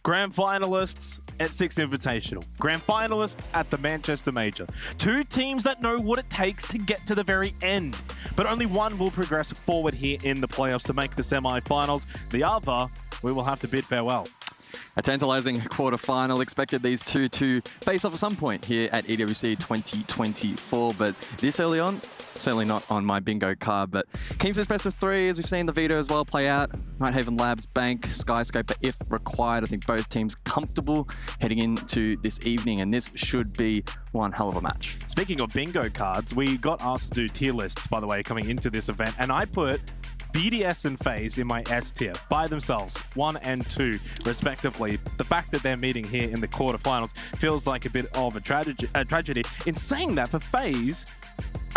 Grand finalists at Six Invitational. Grand finalists at the Manchester Major. Two teams that know what it takes to get to the very end. But only one will progress forward here in the playoffs to make the semi-finals. The other, we will have to bid farewell. A tantalizing quarterfinal. Expected these two to face off at some point here at EWC 2024, but this early on, certainly not on my bingo card, but keen for this best of three, as we've seen the veto as well play out. Nighthaven Labs, Bank, Skyscraper, if required. I think both teams comfortable heading into this evening, and this should be one hell of a match. Speaking of bingo cards, we got asked to do tier lists, by the way, coming into this event, and I put BDS and FaZe in my S tier by themselves, 1 and 2 respectively. The fact that they're meeting here in the quarterfinals feels like a bit of a tragedy. In saying that, for FaZe,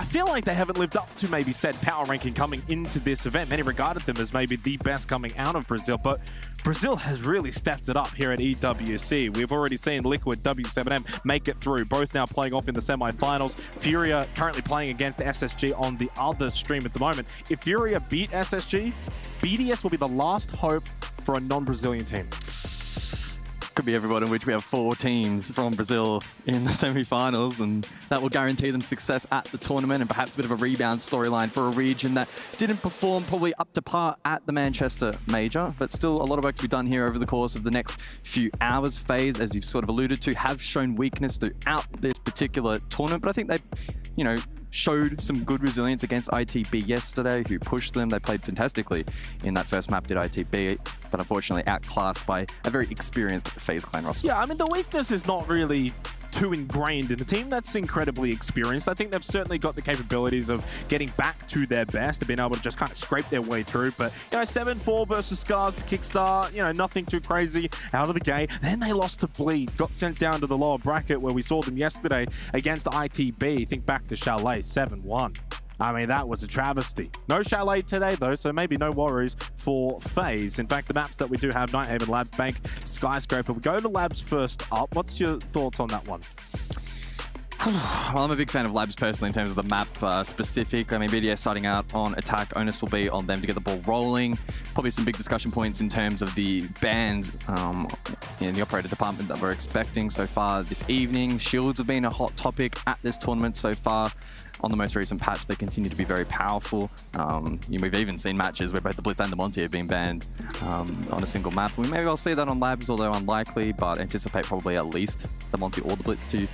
I feel like they haven't lived up to maybe said power ranking coming into this event. Many regarded them as maybe the best coming out of Brazil, but Brazil has really stepped it up here at EWC. We've already seen Liquid, W7M make it through, both now playing off in the semi-finals. Furia currently playing against SSG on the other stream at the moment. If Furia beat SSG, BDS will be the last hope for a non-Brazilian team. Could be everyone, in which we have 4 teams from Brazil in the semi-finals, and that will guarantee them success at the tournament and perhaps a bit of a rebound storyline for a region that didn't perform probably up to par at the Manchester Major, but still a lot of work to be done here over the course of the next few hours. FaZe, as you've sort of alluded to, have shown weakness throughout this particular tournament, but I think they, showed some good resilience against ITB yesterday, who pushed them. They played fantastically in that first map, did ITB, but unfortunately outclassed by a very experienced FaZe clan roster. Yeah, I mean, the weakness is not really too ingrained in a team that's incredibly experienced. I think they've certainly got the capabilities of getting back to their best. They've been able to just kind of scrape their way through. But, 7-4 versus Scars to kickstart, nothing too crazy out of the gate. Then they lost to Bleed, got sent down to the lower bracket where we saw them yesterday against ITB. Think back to Chalet, 7-1. I mean, that was a travesty. No Chalet today, though, so maybe no worries for FaZe. In fact, the maps that we do have, Nighthaven, Labs, Bank, Skyscraper. We go to Labs first up. What's your thoughts on that one? Well, I'm a big fan of Labs personally in terms of the map specific. I mean, BDS starting out on attack. Onus will be on them to get the ball rolling. Probably some big discussion points in terms of the bans in the operator department that we're expecting so far this evening. Shields have been a hot topic at this tournament so far. On the most recent patch, they continue to be very powerful. We've even seen matches where both the Blitz and the Monty have been banned on a single map. We may well see that on Labs, although unlikely, but anticipate probably at least the Monty or the Blitz to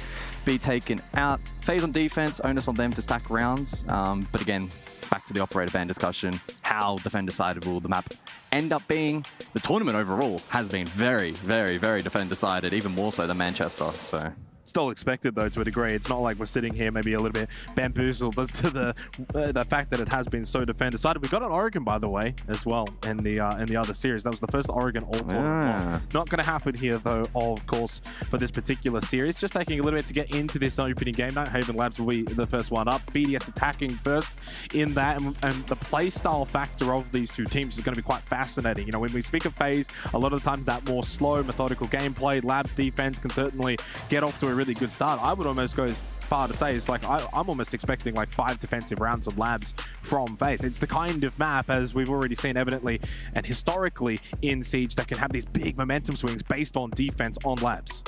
be taken out. FaZe on defense, onus on them to stack rounds. But again, back to the operator ban discussion, how defender-sided will the map end up being? The tournament overall has been very, very, very defender-sided, even more so than Manchester, so... Still expected, though, to a degree. It's not like we're sitting here maybe a little bit bamboozled as to the fact that it has been so defender-sided. We got an Oregon, by the way, as well in the other series. That was the first Oregon all-tournament. Not going to happen here, though, of course, for this particular series. Just taking a little bit to get into this opening game. Nighthaven Labs will be the first one up. BDS attacking first in that, and the play style factor of these two teams is going to be quite fascinating. When we speak of FaZe, a lot of the times that more slow, methodical gameplay, Labs defense can certainly get off to a really good start. I would almost go as far to say it's like I'm almost expecting like 5 defensive rounds of Labs from FaZe. It's the kind of map, as we've already seen evidently and historically in Siege, that can have these big momentum swings based on defense on Labs.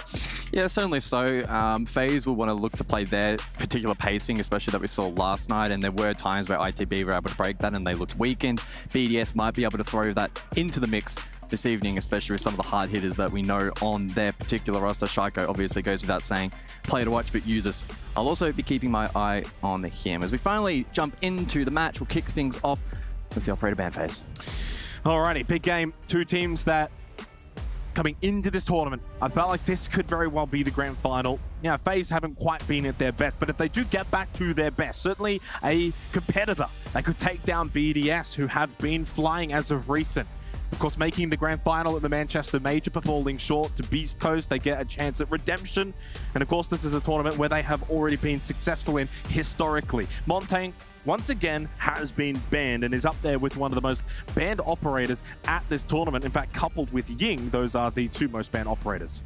Yeah, certainly so. FaZe will want to look to play their particular pacing, especially that we saw last night, and there were times where ITB were able to break that and they looked weakened. BDS might be able to throw that into the mix this evening, especially with some of the hard hitters that we know on their particular roster. Shaiko obviously goes without saying, player to watch, but users. I'll also be keeping my eye on him. As we finally jump into the match, we'll kick things off with the operator ban phase. Alrighty, big game. Two teams that coming into this tournament, I felt like this could very well be the grand final. FaZe haven't quite been at their best, but if they do get back to their best, certainly a competitor, they could take down BDS, who have been flying as of recent. Of course, making the grand final at the Manchester Major, but falling short to Beast Coast. They get a chance at redemption. And of course, this is a tournament where they have already been successful in historically. Montaigne once again has been banned and is up there with one of the most banned operators at this tournament. In fact, coupled with Ying, those are the 2 most banned operators.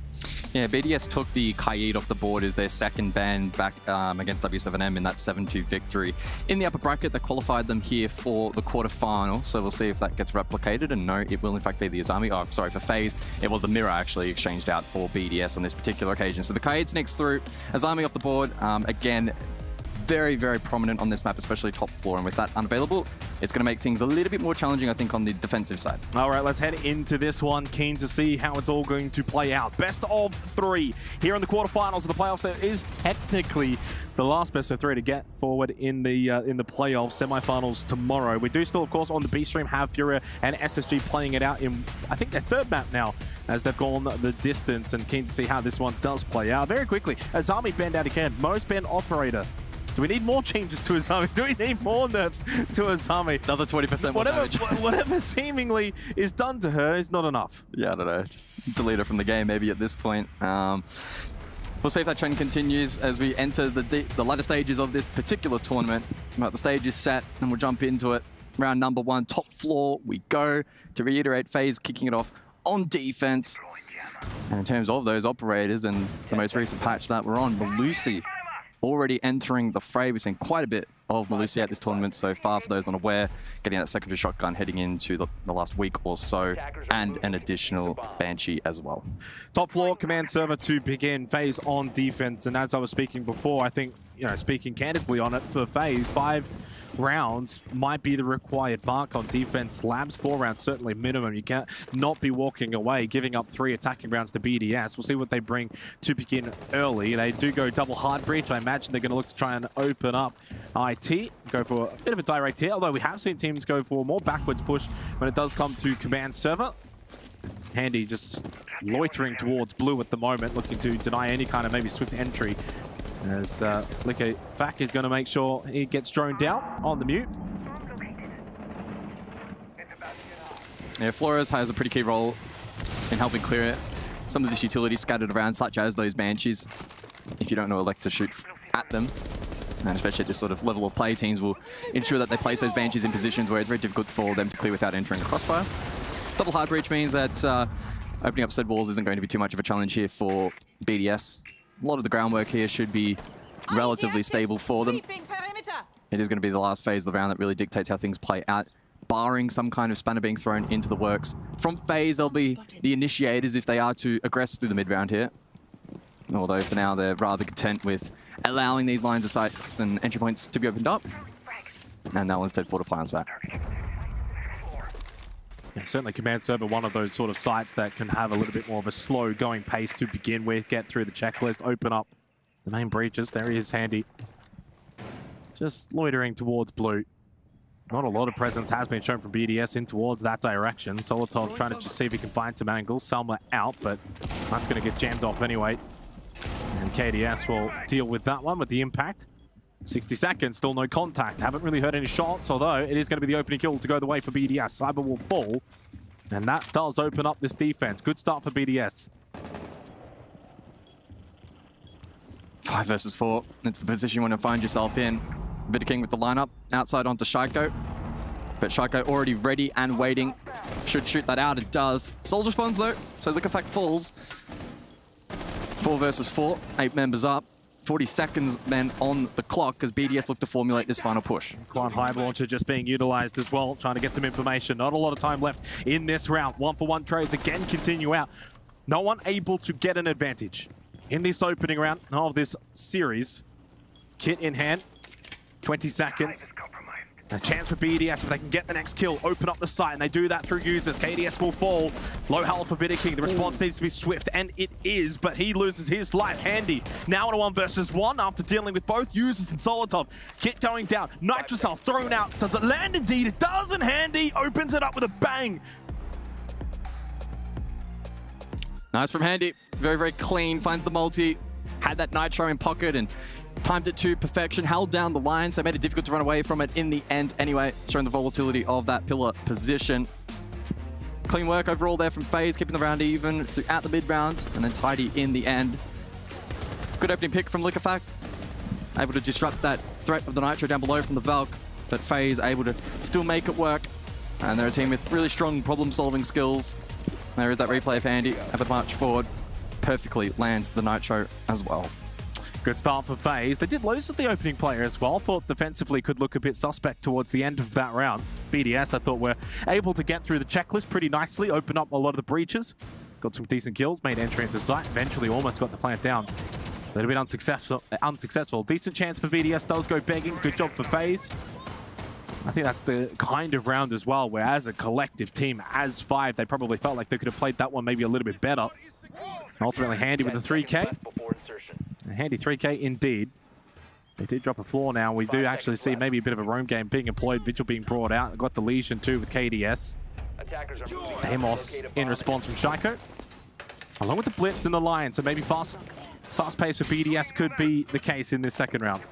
Yeah, BDS took the Kaid off the board as their second ban back against W7M in that 7-2 victory. In the upper bracket, they qualified them here for the quarterfinal, so we'll see if that gets replicated. And no, it will in fact be the Azami. Oh, sorry, for FaZe, it was the Mirror actually exchanged out for BDS on this particular occasion. So the Kaid sneaks through, Azami off the board. Again, very, very prominent on this map, especially top floor. And with that unavailable, it's going to make things a little bit more challenging, I think, on the defensive side. All right, let's head into this one. Keen to see how it's all going to play out. Best of 3 here in the quarterfinals of the playoffs. It is technically the last best of 3 to get forward in the playoff semifinals tomorrow. We do still, of course, on the B stream have Furia and SSG playing it out in, I think, their 3rd map now, as they've gone the distance, and keen to see how this one does play out. Very quickly, Azami banned out again, most banned operator. Do we need more changes to Azami? Do we need more nerfs to Azami? Another 20% more damage. Whatever seemingly is done to her is not enough. Yeah, I don't know. Just delete her from the game maybe at this point. We'll see if that trend continues as we enter the latter stages of this particular tournament. The stage is set and we'll jump into it. Round number 1, top floor we go. To reiterate, FaZe kicking it off on defense. And in terms of those operators and the most recent patch that we're on, Malusi already entering the fray. We've seen quite a bit of Malusi at this tournament so far, for those unaware, getting that secondary shotgun heading into the last week or so, and an additional Banshee as well. Top floor command server to begin. FaZe on defense, and as I was speaking before, I think, you know, speaking candidly on it, for FaZe, 5 rounds might be the required mark on defense. Labs 4 rounds certainly minimum. You can't not be walking away, giving up 3 attacking rounds to BDS. We'll see what they bring to begin early. They do go double hard breach. I imagine they're going to look to try and open up IT, go for a bit of a direct here, although we have seen teams go for more backwards push when it does come to command server. Handy just loitering towards blue at the moment, looking to deny any kind of maybe swift entry, as Fak is going to make sure he gets droned out on the mute. Yeah, Flores has a pretty key role in helping clear some of this utility scattered around, such as those Banshees. If you don't know, elect to shoot at them. And especially at this sort of level of play, teams will ensure that they place those Banshees in positions where it's very difficult for them to clear without entering the crossfire. Double hard breach means that opening up said walls isn't going to be too much of a challenge here for BDS. A lot of the groundwork here should be relatively stable for them. It is going to be the last phase of the round that really dictates how things play out, barring some kind of spanner being thrown into the works. From FaZe, they'll be the initiators if they are to aggress through the mid-round here. Although for now, they're rather content with allowing these lines of sights and entry points to be opened up. And they'll instead fortify on that. Yeah, certainly command server, one of those sort of sites that can have a little bit more of a slow going pace to begin with, get through the checklist, open up the main breaches. There he is, Handy. Just loitering towards blue. Not a lot of presence has been shown from BDS in towards that direction. Solotov trying to just see if he can find some angles. Selma out, but that's going to get jammed off anyway. And KDS will deal with that one with the impact. 60 seconds, still no contact. Haven't really heard any shots, although it is going to be the opening kill to go the way for BDS. Cyber will fall, and that does open up this defense. Good start for BDS. 5 versus 4. It's the position you want to find yourself in. Vidaking with the lineup outside onto Shaiko. But Shaiko already ready and waiting. Should shoot that out. It does. Souls responds though, so Liquefact falls. 4 versus 4. 8 members up. 40 seconds then on the clock as BDS look to formulate this final push. Quan Hive Launcher just being utilized as well, trying to get some information. Not a lot of time left in this round. 1-for-1 trades again continue out. No one able to get an advantage in this opening round of this series. Kit in hand. 20 seconds. A chance for BDS if they can get the next kill, open up the site, and they do that through users. KDS will fall. Low health for Vidaking. The response needs to be swift, and it is, but he loses his life. Handy now in a 1 versus 1 after dealing with both users and Solotov. Kit going down. Nitrocell thrown out. Does it land? Indeed, it does, and Handy opens it up with a bang. Nice from Handy. Very, very clean. Finds the multi. Had that Nitro in pocket and timed it to perfection, held down the line, so made it difficult to run away from it in the end anyway, showing the volatility of that pillar position. Clean work overall there from FaZe, keeping the round even throughout the mid-round, and then tidy in the end. Good opening pick from Liquefact, able to disrupt that threat of the Nitro down below from the Valk. but FaZe able to still make it work. And they're a team with really strong problem-solving skills. There is that replay of Handy, able to march forward. Perfectly lands the Nitro as well. Good start for FaZe. They did lose at the opening player as well. Thought defensively could look a bit suspect towards the end of that round. BDS, I thought, were able to get through the checklist pretty nicely, open up a lot of the breaches. Got some decent kills, made entry into site, eventually almost got the plant down. A little bit unsuccessful. Decent chance for BDS, does go begging. Good job for FaZe. I think that's the kind of round as well, where as a collective team, as 5, they probably felt like they could have played that one maybe a little bit better. Ultimately, Handy with a 3K. A handy 3K indeed. They did drop a floor now. We do actually see maybe a bit of a roam game being employed. Vigil being brought out. Got the Legion too with KDS. Amos in response from Shaiko. Along with the Blitz and the Lion. So maybe fast pace for BDS could be the case in this second round.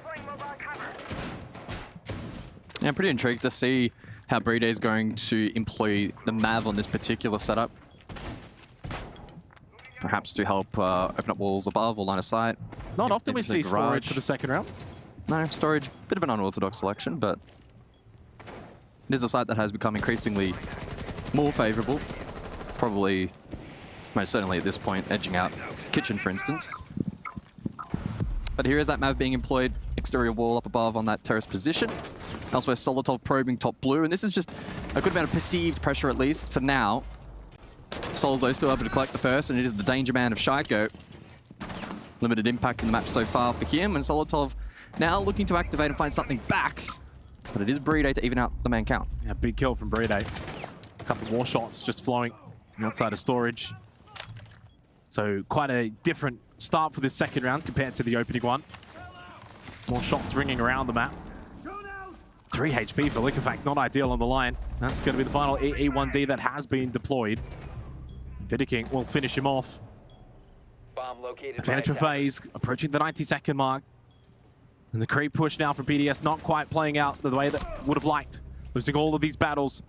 Yeah, I'm pretty intrigued to see how Brede is going to employ the Mav on this particular setup. Perhaps to help open up walls above or line of sight. Not often we see storage for the second round. No, storage, bit of an unorthodox selection, but it is a site that has become increasingly more favorable. Probably, most certainly at this point, edging out Kitchen, for instance. But here is that Mav being employed, exterior wall up above on that terrace position. Elsewhere, Solotov probing top blue, and this is just a good amount of perceived pressure, at least, for now. Souls, though, still able to collect the first, and it is the danger man of Shaiko. Limited impact in the match so far for him, and Solotov now looking to activate and find something back. But it is Brede to even out the man count. Yeah, big kill from Brede. A couple more shots just flowing outside of storage. So quite a different start for this second round compared to the opening one. More shots ringing around the map. 3 HP for Liquefact, not ideal on the line. That's going to be the final E1D that has been deployed. Vidiking will finish him off. Advantage for FaZe, approaching the 90-second mark. And the creep push now from BDS not quite playing out the way that would have liked. Losing all of these battles.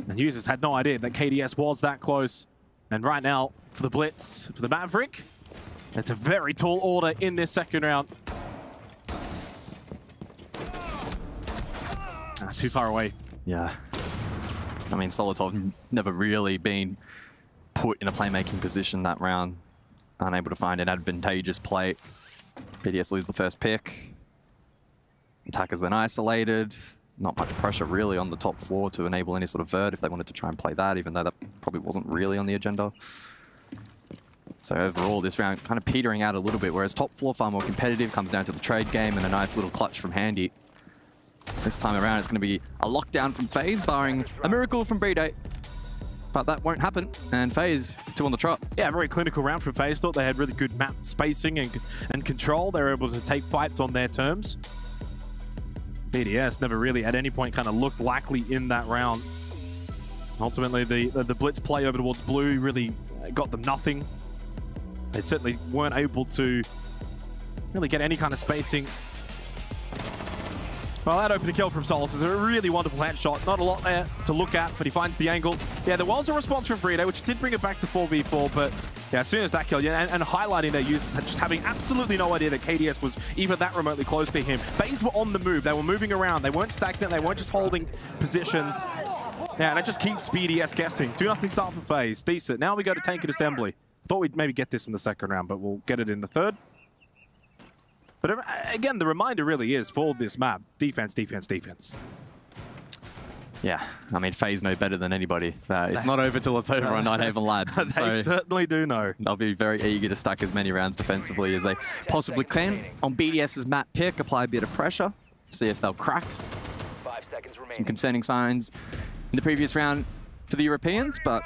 And users had no idea that KDS was that close. And right now, for the Blitz, for the Maverick, it's a very tall order in this second round. Too far away. Yeah. I mean, Solotov never really been put in a playmaking position that round. Unable to find an advantageous play. BDS lose the first pick. Attackers then isolated. Not much pressure really on the top floor to enable any sort of vert if they wanted to try and play that, even though that probably wasn't really on the agenda. So overall, this round kind of petering out a little bit, whereas top floor far more competitive, comes down to the trade game and a nice little clutch from Handy. This time around, it's going to be a lockdown from FaZe, barring a miracle from Brede. But that won't happen, and FaZe 2 on the trot. Yeah, very clinical round from FaZe. Thought they had really good map spacing and control. They were able to take fights on their terms. BDS never really at any point kind of looked likely in that round. Ultimately, the Blitz play over towards blue really got them nothing. They certainly weren't able to really get any kind of spacing. Well, that opening kill from Solis is a really wonderful headshot. Not a lot there to look at, but he finds the angle. Yeah, there was a response from Brede, which did bring it back to 4v4, but yeah, as soon as that kill, yeah, and highlighting their users just having absolutely no idea that KDS was even that remotely close to him. FaZe were on the move. They were moving around. They weren't stagnant. They weren't just holding positions. Yeah, and it just keeps BDS guessing. 2-0 start for FaZe. Decent. Now we go to Tank and Assembly. Thought we'd maybe get this in the second round, but we'll get it in the third. But again, the reminder really is for this map, defense, defense, defense. Yeah, I mean, FaZe know better than anybody. It's not over till it's over on Nighthaven Labs. They certainly do know. They'll be very eager to stack as many rounds defensively as they possibly can. On BDS's map pick, apply a bit of pressure, see if they'll crack. Some concerning signs in the previous round for the Europeans, but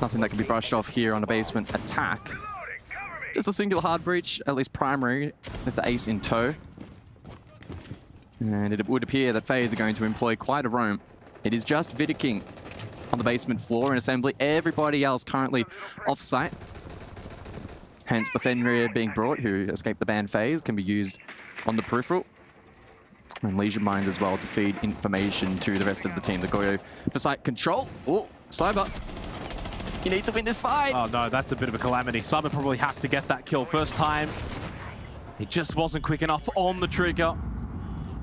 nothing that can be brushed off here on a basement attack. Just a singular hard breach, at least primary, with the ace in tow. And it would appear that FaZe are going to employ quite a roam. It is just Vidiking on the basement floor in Assembly. Everybody else currently off-site. Hence the Fenrir being brought, who escaped the ban FaZe, can be used on the peripheral. And Leisure Mines as well to feed information to the rest of the team. The Goyo for site control. Oh, Cyber. You need to win this fight. Oh no, that's a bit of a calamity. Cyber probably has to get that kill first time. He just wasn't quick enough on the trigger.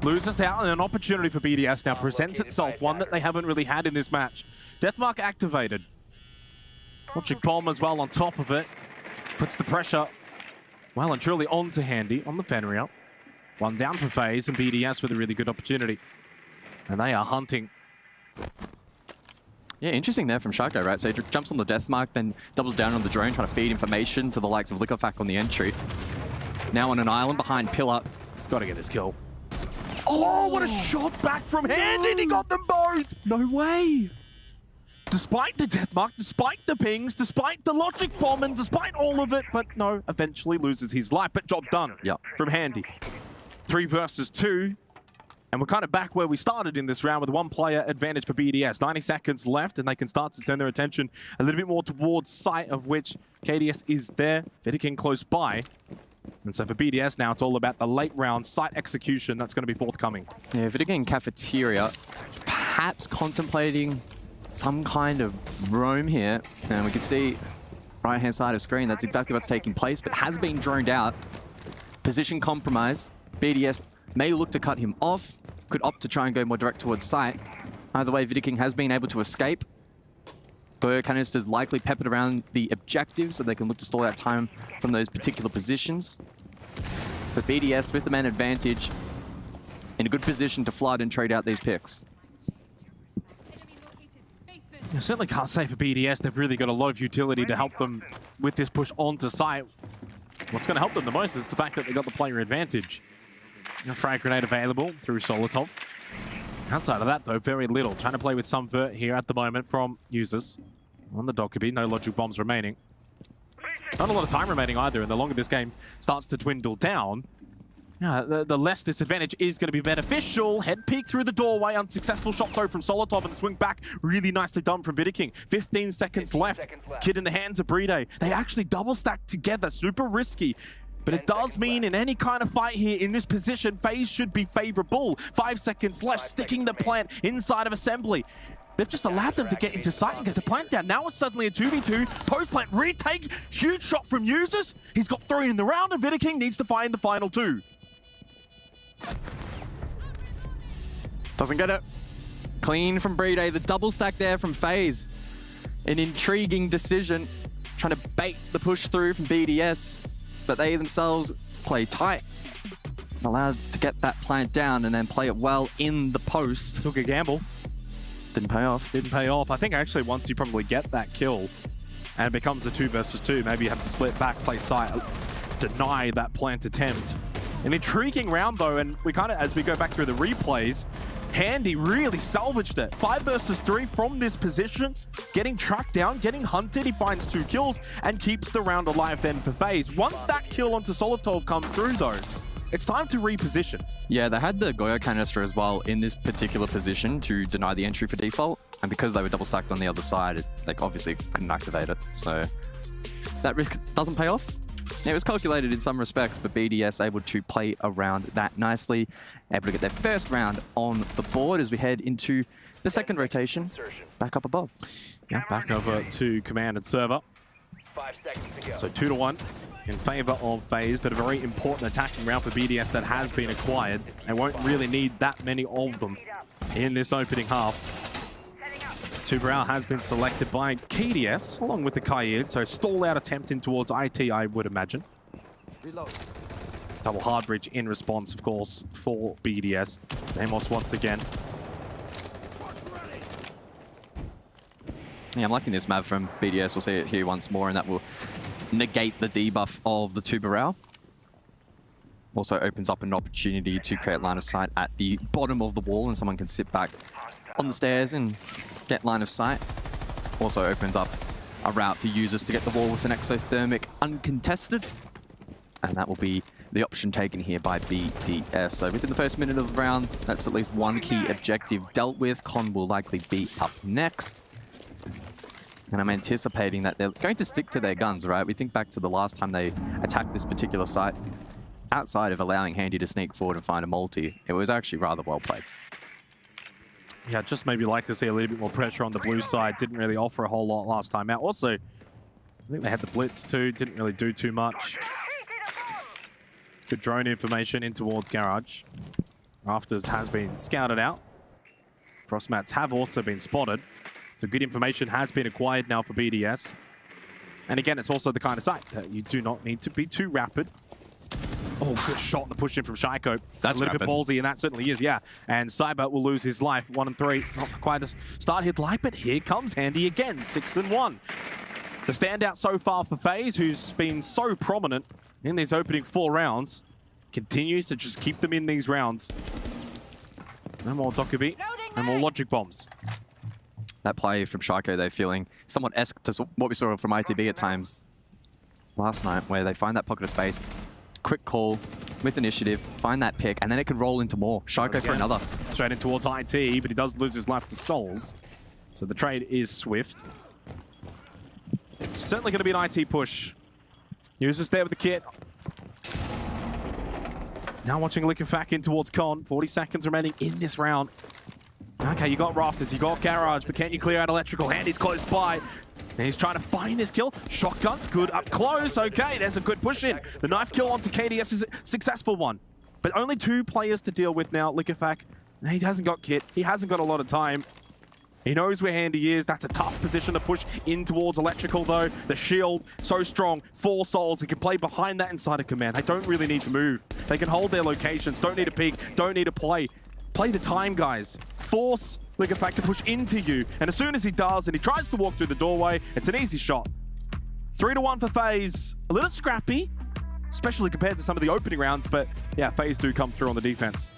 Loses out, and an opportunity for BDS now presents itself, one that they haven't really had in this match. Deathmark activated. Logic Bomb as well on top of it. Puts the pressure well and truly onto Handy on the Fenrir. One down for FaZe, and BDS with a really good opportunity. And they are hunting. Yeah, interesting there from Shako, right? So he jumps on the Deathmark, then doubles down on the drone, trying to feed information to the likes of Liquefac on the entry. Now on an island behind Pillar. Gotta get this kill. Oh, what a shot back from Handy! And he got them both! No way! Despite the Deathmark, despite the pings, despite the Logic Bomb, and despite all of it, but no, eventually loses his life. But job done from Handy. 3 versus 2. And we're kind of back where we started in this round with 1 player advantage for BDS. 90 seconds left, and they can start to turn their attention a little bit more towards sight, of which KDS is there. Vidiking close by. And so for BDS now, it's all about the late round site execution that's going to be forthcoming. Yeah, Vidiking Cafeteria, perhaps contemplating some kind of roam here. And we can see right-hand side of screen, that's exactly what's taking place, but has been droned out. Position compromised. BDS may look to cut him off, could opt to try and go more direct towards site. Either way, Vidiking has been able to escape. Goyo canisters likely peppered around the objective, so they can look to stall out time from those particular positions. But BDS, with the man advantage, in a good position to flood and trade out these picks. I certainly can't say for BDS, they've really got a lot of utility to help them with this push onto site. What's going to help them the most is the fact that they got the player advantage. A frag grenade available through Solotov. Outside of that, though, very little. Trying to play with some vert here at the moment from users. On the Dokkaebi, no logic bombs remaining. Not a lot of time remaining either, and the longer this game starts to dwindle down, the less this advantage is going to be beneficial. Head peek through the doorway, unsuccessful shot though from Solotov, and the swing back really nicely done from Vidiking. 15 seconds left. Kid in the hands of Bride. They actually double stack together, super risky. But it does mean in any kind of fight here in this position, FaZe should be favorable. 5 seconds left, sticking the plant inside of assembly. They've just allowed them to get into sight and get the plant down. Now it's suddenly a 2v2. Post-plant retake. Huge shot from users. He's got 3 in the round, and Vidiking needs to find the final 2. Doesn't get it. Clean from Bride. The double stack there from FaZe. An intriguing decision. Trying to bait the push through from BDS. But they themselves play tight. Allowed to get that plant down and then play it well in the post. Took a gamble. Didn't pay off. Didn't pay off. I think actually once you probably get that kill and it becomes a 2 versus 2, maybe you have to split back, play site, deny that plant attempt. An intriguing round though, and we kind of, as we go back through the replays, Handy really salvaged it. 5 versus 3 from this position, getting tracked down, getting hunted. He finds 2 kills and keeps the round alive then for FaZe. Once that kill onto Solotov comes through though, it's time to reposition. Yeah, they had the Goyo canister as well in this particular position to deny the entry for default. And because they were double stacked on the other side, they obviously couldn't activate it. So that risk doesn't pay off. It was calculated in some respects, but BDS able to play around that nicely. Able to get their first round on the board as we head into the second rotation. Back up above. Yeah, back over to command and server. So 2-1 in favor of FaZe, but a very important attacking round for BDS that has been acquired. They won't really need that many of them in this opening half. Tuberau has been selected by KDS along with the Kaid, so stall out attempt in towards IT, I would imagine. Reload. Double hard bridge in response, of course, for BDS. Amos once again. Yeah, I'm liking this map from BDS. We'll see it here once more, and that will negate the debuff of the Tuberau. Also opens up an opportunity to create line of sight at the bottom of the wall, and someone can sit back on the stairs and get line of sight. Also opens up a route for users to get the wall with an exothermic uncontested. And that will be the option taken here by BDS. So within the first minute of the round, that's at least one key objective dealt with. Con will likely be up next. And I'm anticipating that they're going to stick to their guns, right? We think back to the last time they attacked this particular site. Outside of allowing Handy to sneak forward and find a multi, it was actually rather well played. Yeah, just maybe like to see a little bit more pressure on the blue side. Didn't really offer a whole lot last time out. Also, I think they had the blitz too. Didn't really do too much. Good drone information in towards Garage. Rafters has been scouted out. Frost mats have also been spotted. So good information has been acquired now for BDS. And again, it's also the kind of site that you do not need to be too rapid. Oh, good shot, the push in from Shaiko. That's a little rapid. bit ballsy, and that certainly is, yeah. And Cyber will lose his life, 1 and 3. Not quite a start he'd like, but here comes Handy again, 6 and 1. The standout so far for FaZe, who's been so prominent in these opening 4 rounds, continues to just keep them in these rounds. No more Dokkaebi, no more logic bombs. That play from Shaiko, they're feeling somewhat esque to what we saw from ITB at times last night, where they find that pocket of space, quick call with initiative, find that pick, and then it can roll into more. Shaiko for another. Straight in towards IT, but he does lose his life to Souls. So the trade is swift. It's certainly going to be an IT push. Users there with the kit. Now watching Liquefac in towards Con. 40 seconds remaining in this round. Okay, you got Rafters, you got Garage, but can't you clear out Electrical? Handy's close by. And he's trying to find this kill. Shotgun, good up close. Okay, there's a good push in. The knife kill onto KDS is a successful one. But only 2 players to deal with now. Liquefac, he hasn't got kit. He hasn't got a lot of time. He knows where Handy is. That's a tough position to push in towards Electrical, though. The shield, so strong. 4 souls. He can play behind that inside of command. They don't really need to move. They can hold their locations. Don't need to peek. Don't need to play. Play the time, guys. Force Liquefac to push into you. And as soon as he does, and he tries to walk through the doorway, it's an easy shot. 3 to 1 for FaZe. A little scrappy, especially compared to some of the opening rounds. But yeah, FaZe do come through on the defense.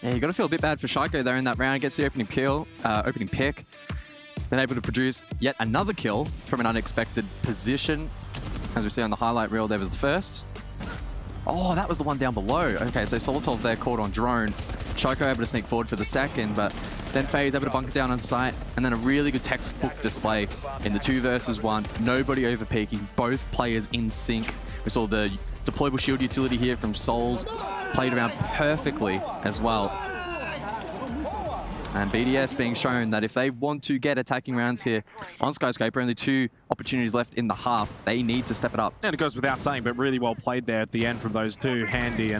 Yeah, you got to feel a bit bad for Shaiko there in that round. Gets the opening kill, opening pick. Then able to produce yet another kill from an unexpected position. As we see on the highlight reel, there was the first. Oh, that was the one down below. Okay, so Solotov there caught on drone. Shaiko able to sneak forward for the second, but then FaZe able to bunker down on site. And then a really good textbook display in the 2 versus 1. Nobody over peeking, both players in sync. We saw the deployable shield utility here from Souls. Played around perfectly as well. And BDS being shown that if they want to get attacking rounds here on Skyscraper, only 2 opportunities left in the half, they need to step it up. And it goes without saying, but really well played there at the end from those 2, Handy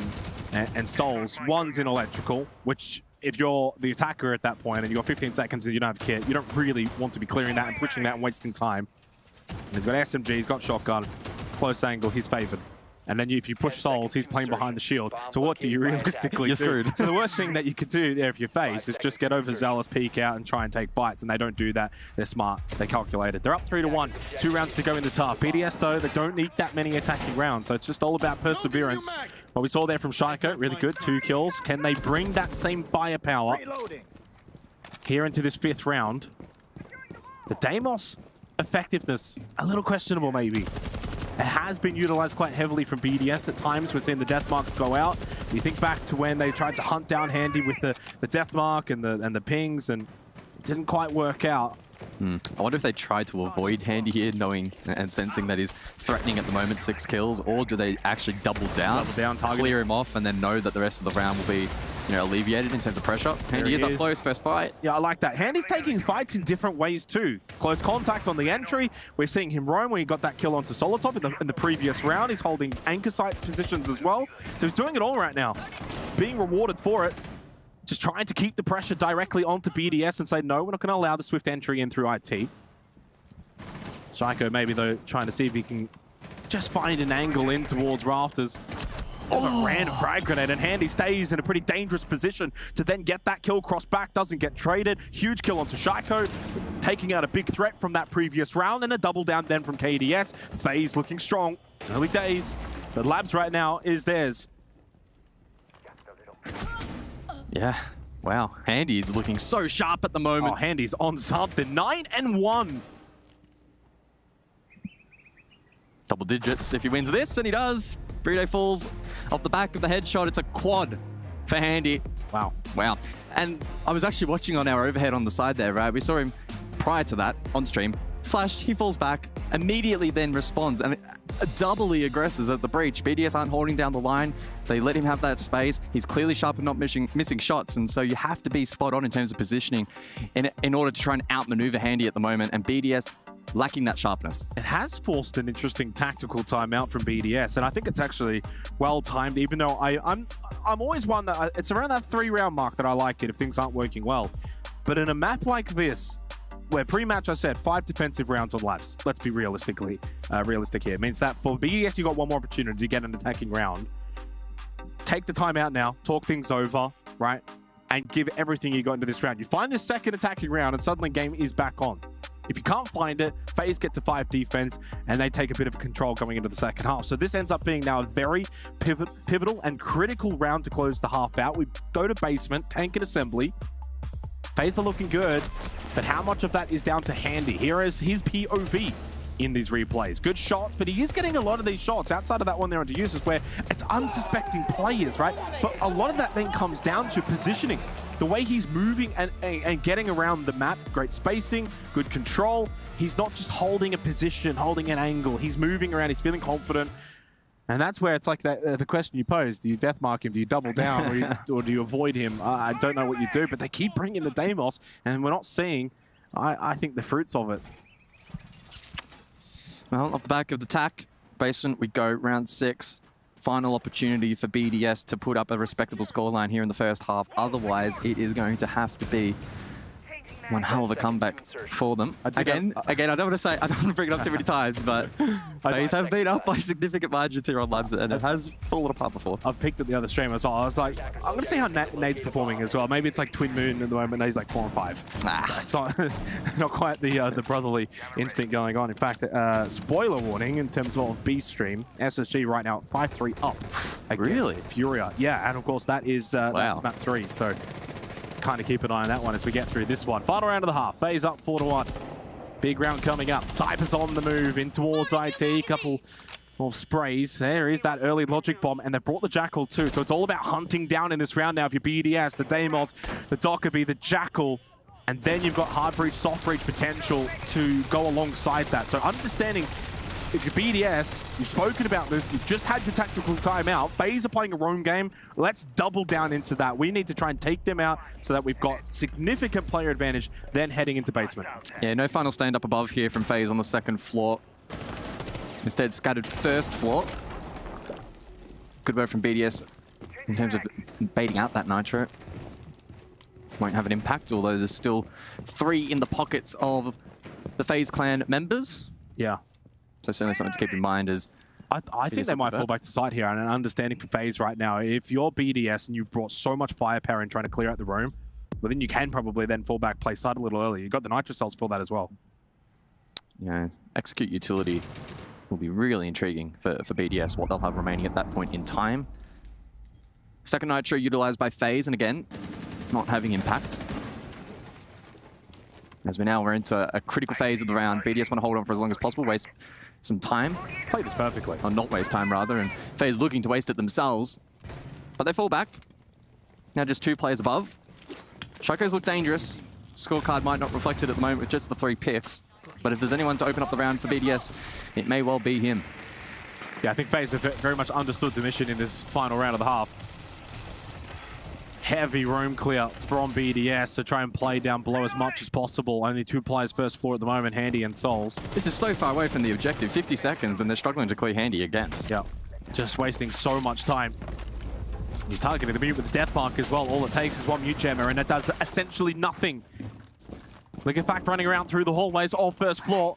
and Souls. One's in Electrical, which if you're the attacker at that point and you've got 15 seconds and you don't have kit, you don't really want to be clearing that and pushing that and wasting time. And he's got SMG, he's got shotgun, close angle, he's favored. And then if you push Souls, he's playing behind the shield. So what do you realistically You're do? screwed. So the worst thing that you could do there if you're FaZe is just get over Zealous, peek out, and try and take fights. And they don't do that. They're smart. They calculated. They're up 3 to 1. 2 rounds to go in this half. BDS, though, they don't need that many attacking rounds. So it's just all about perseverance. What we saw there from Shaiko, really good. 2 kills. Can they bring that same firepower here into this 5th round? The Deimos effectiveness, a little questionable maybe. It has been utilized quite heavily from BDS at times. We're seeing the death marks go out. You think back to when they tried to hunt down Handy with the death mark and the pings, and it didn't quite work out. I wonder if they try to avoid Handy here, knowing and sensing that he's threatening at the moment 6 kills, or do they actually double down, target clear him off, and then know that the rest of the round will be, alleviated in terms of pressure. Handy is up close, first fight. Yeah, I like that. Handy's taking fights in different ways too. Close contact on the entry. We're seeing him roam where he got that kill onto Solotov in the previous round. He's holding anchor site positions as well. So he's doing it all right now. Being rewarded for it. Just trying to keep the pressure directly onto BDS and say, no, we're not going to allow the swift entry in through IT. Shaiko maybe, though, trying to see if he can just find an angle in towards Rafters. Oh, a random frag grenade, and Handy stays in a pretty dangerous position to then get that kill. Cross back, doesn't get traded. Huge kill onto Shaiko, taking out a big threat from that previous round, and a double down then from KDS. FaZe looking strong. Early days, but Labs right now is theirs. Yeah, wow. Handy's looking so sharp at the moment. Oh, Handy's on something. 9 and 1. Double digits if he wins this, and he does. Burrito falls off the back of the headshot. It's a quad for Handy. Wow. Wow. And I was actually watching on our overhead on the side there, right? We saw him prior to that on stream. Flashed, he falls back, immediately then responds, and doubly aggressors at the breach. BDS aren't holding down the line. They let him have that space. He's clearly sharp and not missing shots, and so you have to be spot on in terms of positioning in order to try and outmaneuver Handy at the moment. And BDS lacking that sharpness. It has forced an interesting tactical timeout from BDS, and I think it's actually well timed. Even though I'm always one that it's around that 3-round mark that I like it if things aren't working well. But in a map like this, where pre-match I said 5 defensive rounds on labs, let's be realistic here. It means that for BDS you got one more opportunity to get an attacking round. Take the timeout now, talk things over, right? And give everything you got into this round. You find this second attacking round and suddenly game is back on. If you can't find it, FaZe get to 5 defense and they take a bit of control going into the second half. So this ends up being now a very pivotal and critical round to close the half out. We go to basement, tank and assembly. FaZe are looking good, but how much of that is down to Handy? Here is his POV in these replays. Good shots, but he is getting a lot of these shots outside of that one there onto users where it's unsuspecting players, right? But a lot of that then comes down to positioning. The way he's moving and getting around the map, great spacing, good control. He's not just holding a position, holding an angle. He's moving around, he's feeling confident. And that's where it's like that, the question you pose, do you deathmark him, do you double down, or do you avoid him? I don't know what you do, but they keep bringing the Deimos, and we're not seeing, I think, the fruits of it. Well, off the back of the tack, basement, we go round 6. Final opportunity for BDS to put up a respectable scoreline here in the first half. Otherwise, it is going to have to be one hell of a comeback for them. Again, I don't want to bring it up too many times, but FaZe have been up by significant margins here on Labs, and it has fallen apart before. I've picked at the other stream as well. I was like, I'm going to see how Nade's performing as well. Maybe it's like Twin Moon at the moment. Nade's like 4 and 5. It's not quite the brotherly instinct going on. In fact, spoiler warning in terms of B stream, SSG right now 5-3 up. Really? Furia. Yeah, and of course that is that's map 3. So kind of keep an eye on that one as we get through this one. Final round of the half. FaZe up 4-1. Big round coming up. Cypher's on the move in towards IT. Couple of sprays. There is that early logic bomb, and they've brought the Jackal too. So it's all about hunting down in this round now. If you're BDS, the Deimos, the Dockerby, the Jackal, and then you've got hard breach, soft breach potential to go alongside that. So understanding, if you're BDS, you've spoken about this, you've just had your tactical timeout, FaZe are playing a roam game, let's double down into that. We need to try and take them out so that we've got significant player advantage then heading into basement. Yeah, no final stand up above here from FaZe on the second floor. Instead, scattered first floor. Good work from BDS in terms of baiting out that Nitro. Won't have an impact, although there's still 3 in the pockets of the FaZe clan members. Yeah. So certainly something to keep in mind is... I think they might fall back to side here, and an understanding for FaZe right now, if you're BDS and you've brought so much firepower in trying to clear out the room, well then you can probably then fall back, play side a little early. You've got the Nitro cells for that as well. Yeah, execute utility will be really intriguing for BDS, what they'll have remaining at that point in time. Second Nitro utilized by FaZe, and again, not having impact. As we're into a critical phase of the round, BDS want to hold on for as long as possible, waste some time. Play this perfectly. Or not waste time, rather, and FaZe looking to waste it themselves. But they fall back. Now just 2 players above. Shokos look dangerous. Scorecard might not reflect it at the moment with just the 3 picks. But if there's anyone to open up the round for BDS, it may well be him. Yeah, I think FaZe have very much understood the mission in this final round of the half. Heavy room clear from BDS to try and play down below as much as possible. Only 2 players first floor at the moment, Handy and Souls. This is so far away from the objective, 50 seconds, and they're struggling to clear Handy again. Yeah, just wasting so much time. He's targeting the mute with the death mark as well. All it takes is 1 mute jammer, and it does essentially nothing. Look at Fact running around through the hallways of first floor.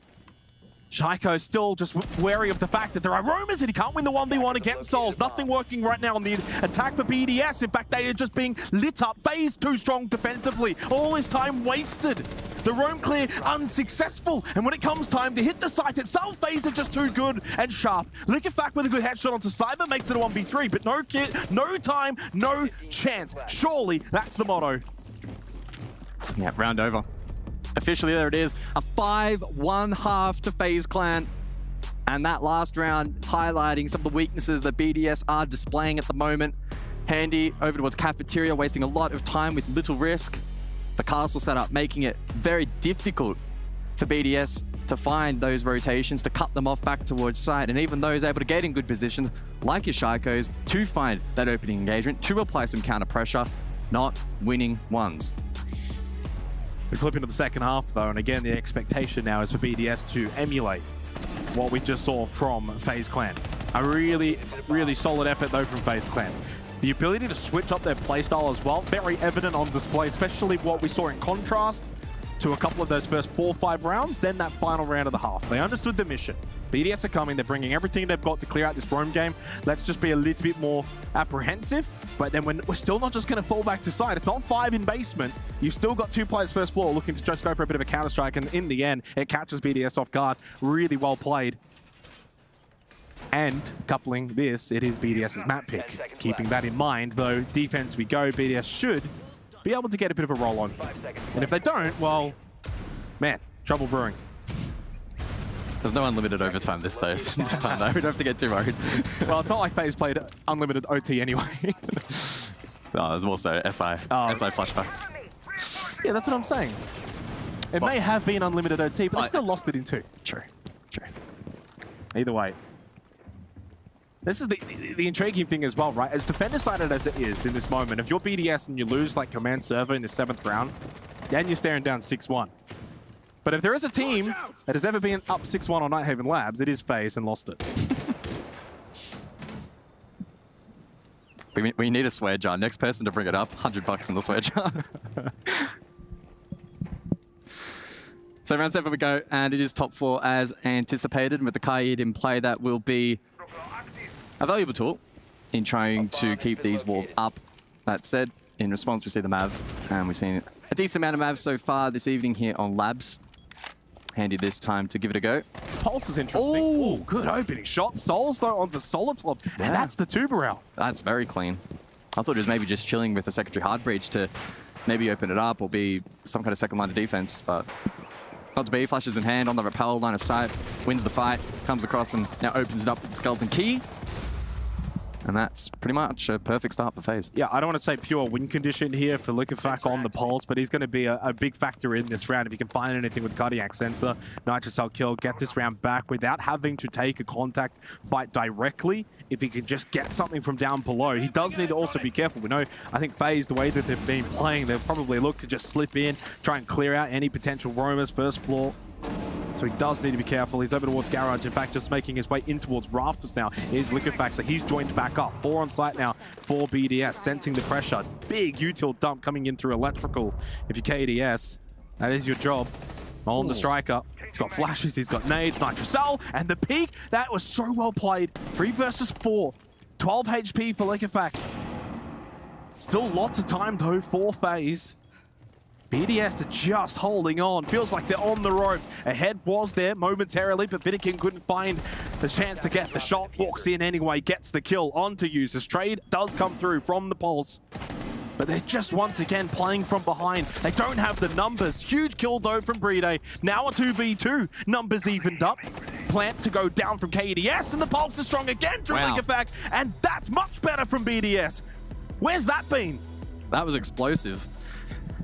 Shaiko still just wary of the fact that there are rumors that he can't win the 1v1 against Souls. Nothing working right now on the attack for BDS. In fact, they are just being lit up. FaZe too strong defensively. All this time wasted. The roam clear unsuccessful. And when it comes time to hit the site itself, FaZe are just too good and sharp. Liquefact with a good headshot onto Cyber makes it a 1v3, but no kit, no time, no chance. Surely that's the motto. Yeah, round over. Officially, there it is. A 5-1 half to FaZe Clan. And that last round highlighting some of the weaknesses that BDS are displaying at the moment. Handy over towards Cafeteria, wasting a lot of time with little risk. The castle setup making it very difficult for BDS to find those rotations, to cut them off back towards site. And even those able to get in good positions, like your Shaikos, to find that opening engagement, to apply some counter pressure, not winning ones. We flip into the second half, though, and again, the expectation now is for BDS to emulate what we just saw from FaZe Clan. A really, really solid effort, though, from FaZe Clan. The ability to switch up their playstyle as well, very evident on display, especially what we saw in contrast to a couple of those first 4 or 5 rounds, then that final round of the half. They understood the mission. BDS are coming, they're bringing everything they've got to clear out this roam game. Let's just be a little bit more apprehensive, but then we're still not just going to fall back to side. It's not 5 in basement. You've still got 2 players first floor looking to just go for a bit of a counter-strike, and in the end, it catches BDS off guard. Really well played. And coupling this, it is BDS's map pick. Keeping that in mind, though, defense we go, BDS should be able to get a bit of a roll on here. And if they don't, well, man, trouble brewing. There's no unlimited overtime this time, though. We don't have to get too worried. Well, it's not like FaZe played unlimited OT anyway. No, there's more so SI flashbacks. Yeah, that's what I'm saying. It may have been unlimited OT, but they still lost it in 2. True. Either way. This is the intriguing thing as well, right? As defender-sided as it is in this moment, if you're BDS and you lose like command server in the 7th round, then you're staring down 6-1. But if there is a team that has ever been up 6-1 on Nighthaven Labs, it is FaZe and lost it. We need a swear jar. Next person to bring it up, $100 in the swear jar. So round 7 we go, and it is top 4 as anticipated. With the Kaid in play, that will be a valuable tool in trying to keep these walls up. That said, in response, we see the Mav, and we've seen a decent amount of Mav so far this evening here on Labs. Handy this time to give it a go. Pulse is interesting. Oh, good opening shot. Souls, though, onto Solitop, and that's the Tuberel. That's very clean. I thought it was maybe just chilling with the secondary hard breach to maybe open it up or be some kind of second line of defense, but not to be. Flashes in hand on the rappel, line of sight, wins the fight, comes across and now opens it up with the Skeleton Key. And that's pretty much a perfect start for FaZe. Yeah, I don't want to say pure win condition here for Liquefac on the Pulse, but he's going to be a big factor in this round. If he can find anything with Cardiac Sensor, Nitrocell kill, get this round back without having to take a contact fight directly. If he can just get something from down below, he does need to also be careful. We know, I think FaZe, the way that they've been playing, they'll probably look to just slip in, try and clear out any potential roamers first floor. So he does need to be careful. He's over towards Garage. In fact, just making his way in towards Rafters now is Liquefac. So he's joined back up. 4 on site now for BDS, sensing the pressure. Big util dump coming in through electrical. If you're KDS, that is your job. On the striker. He's got flashes, he's got nades, Nitrocell, and the peak. That was so well played. 3 versus 4. 12 HP for Liquefac. Still lots of time though for FaZe. BDS are just holding on. Feels like they're on the ropes. A head was there momentarily, but Vidikin couldn't find the chance to get the shot. Walks in anyway, gets the kill onto users. Trade does come through from the Pulse. But they're just once again playing from behind. They don't have the numbers. Huge kill though from Brede. Now a 2v2. Numbers evened up. Plant to go down from KDS, and the Pulse is strong again through Liquefac. And that's much better from BDS. Where's that been? That was explosive.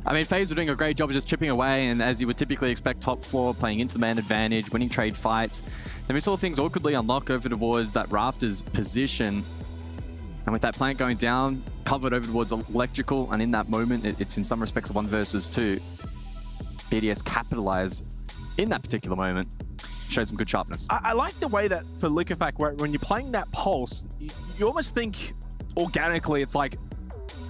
I mean, FaZe were doing a great job of just chipping away, and as you would typically expect, top floor, playing into the man advantage, winning trade fights. Then we saw things awkwardly unlock over towards that Rafters position. And with that plant going down, covered over towards electrical, and in that moment, it's in some respects a 1 versus 2. BDS capitalized in that particular moment. Showed some good sharpness. I like the way that for Liquefac, where when you're playing that Pulse, you almost think organically, it's like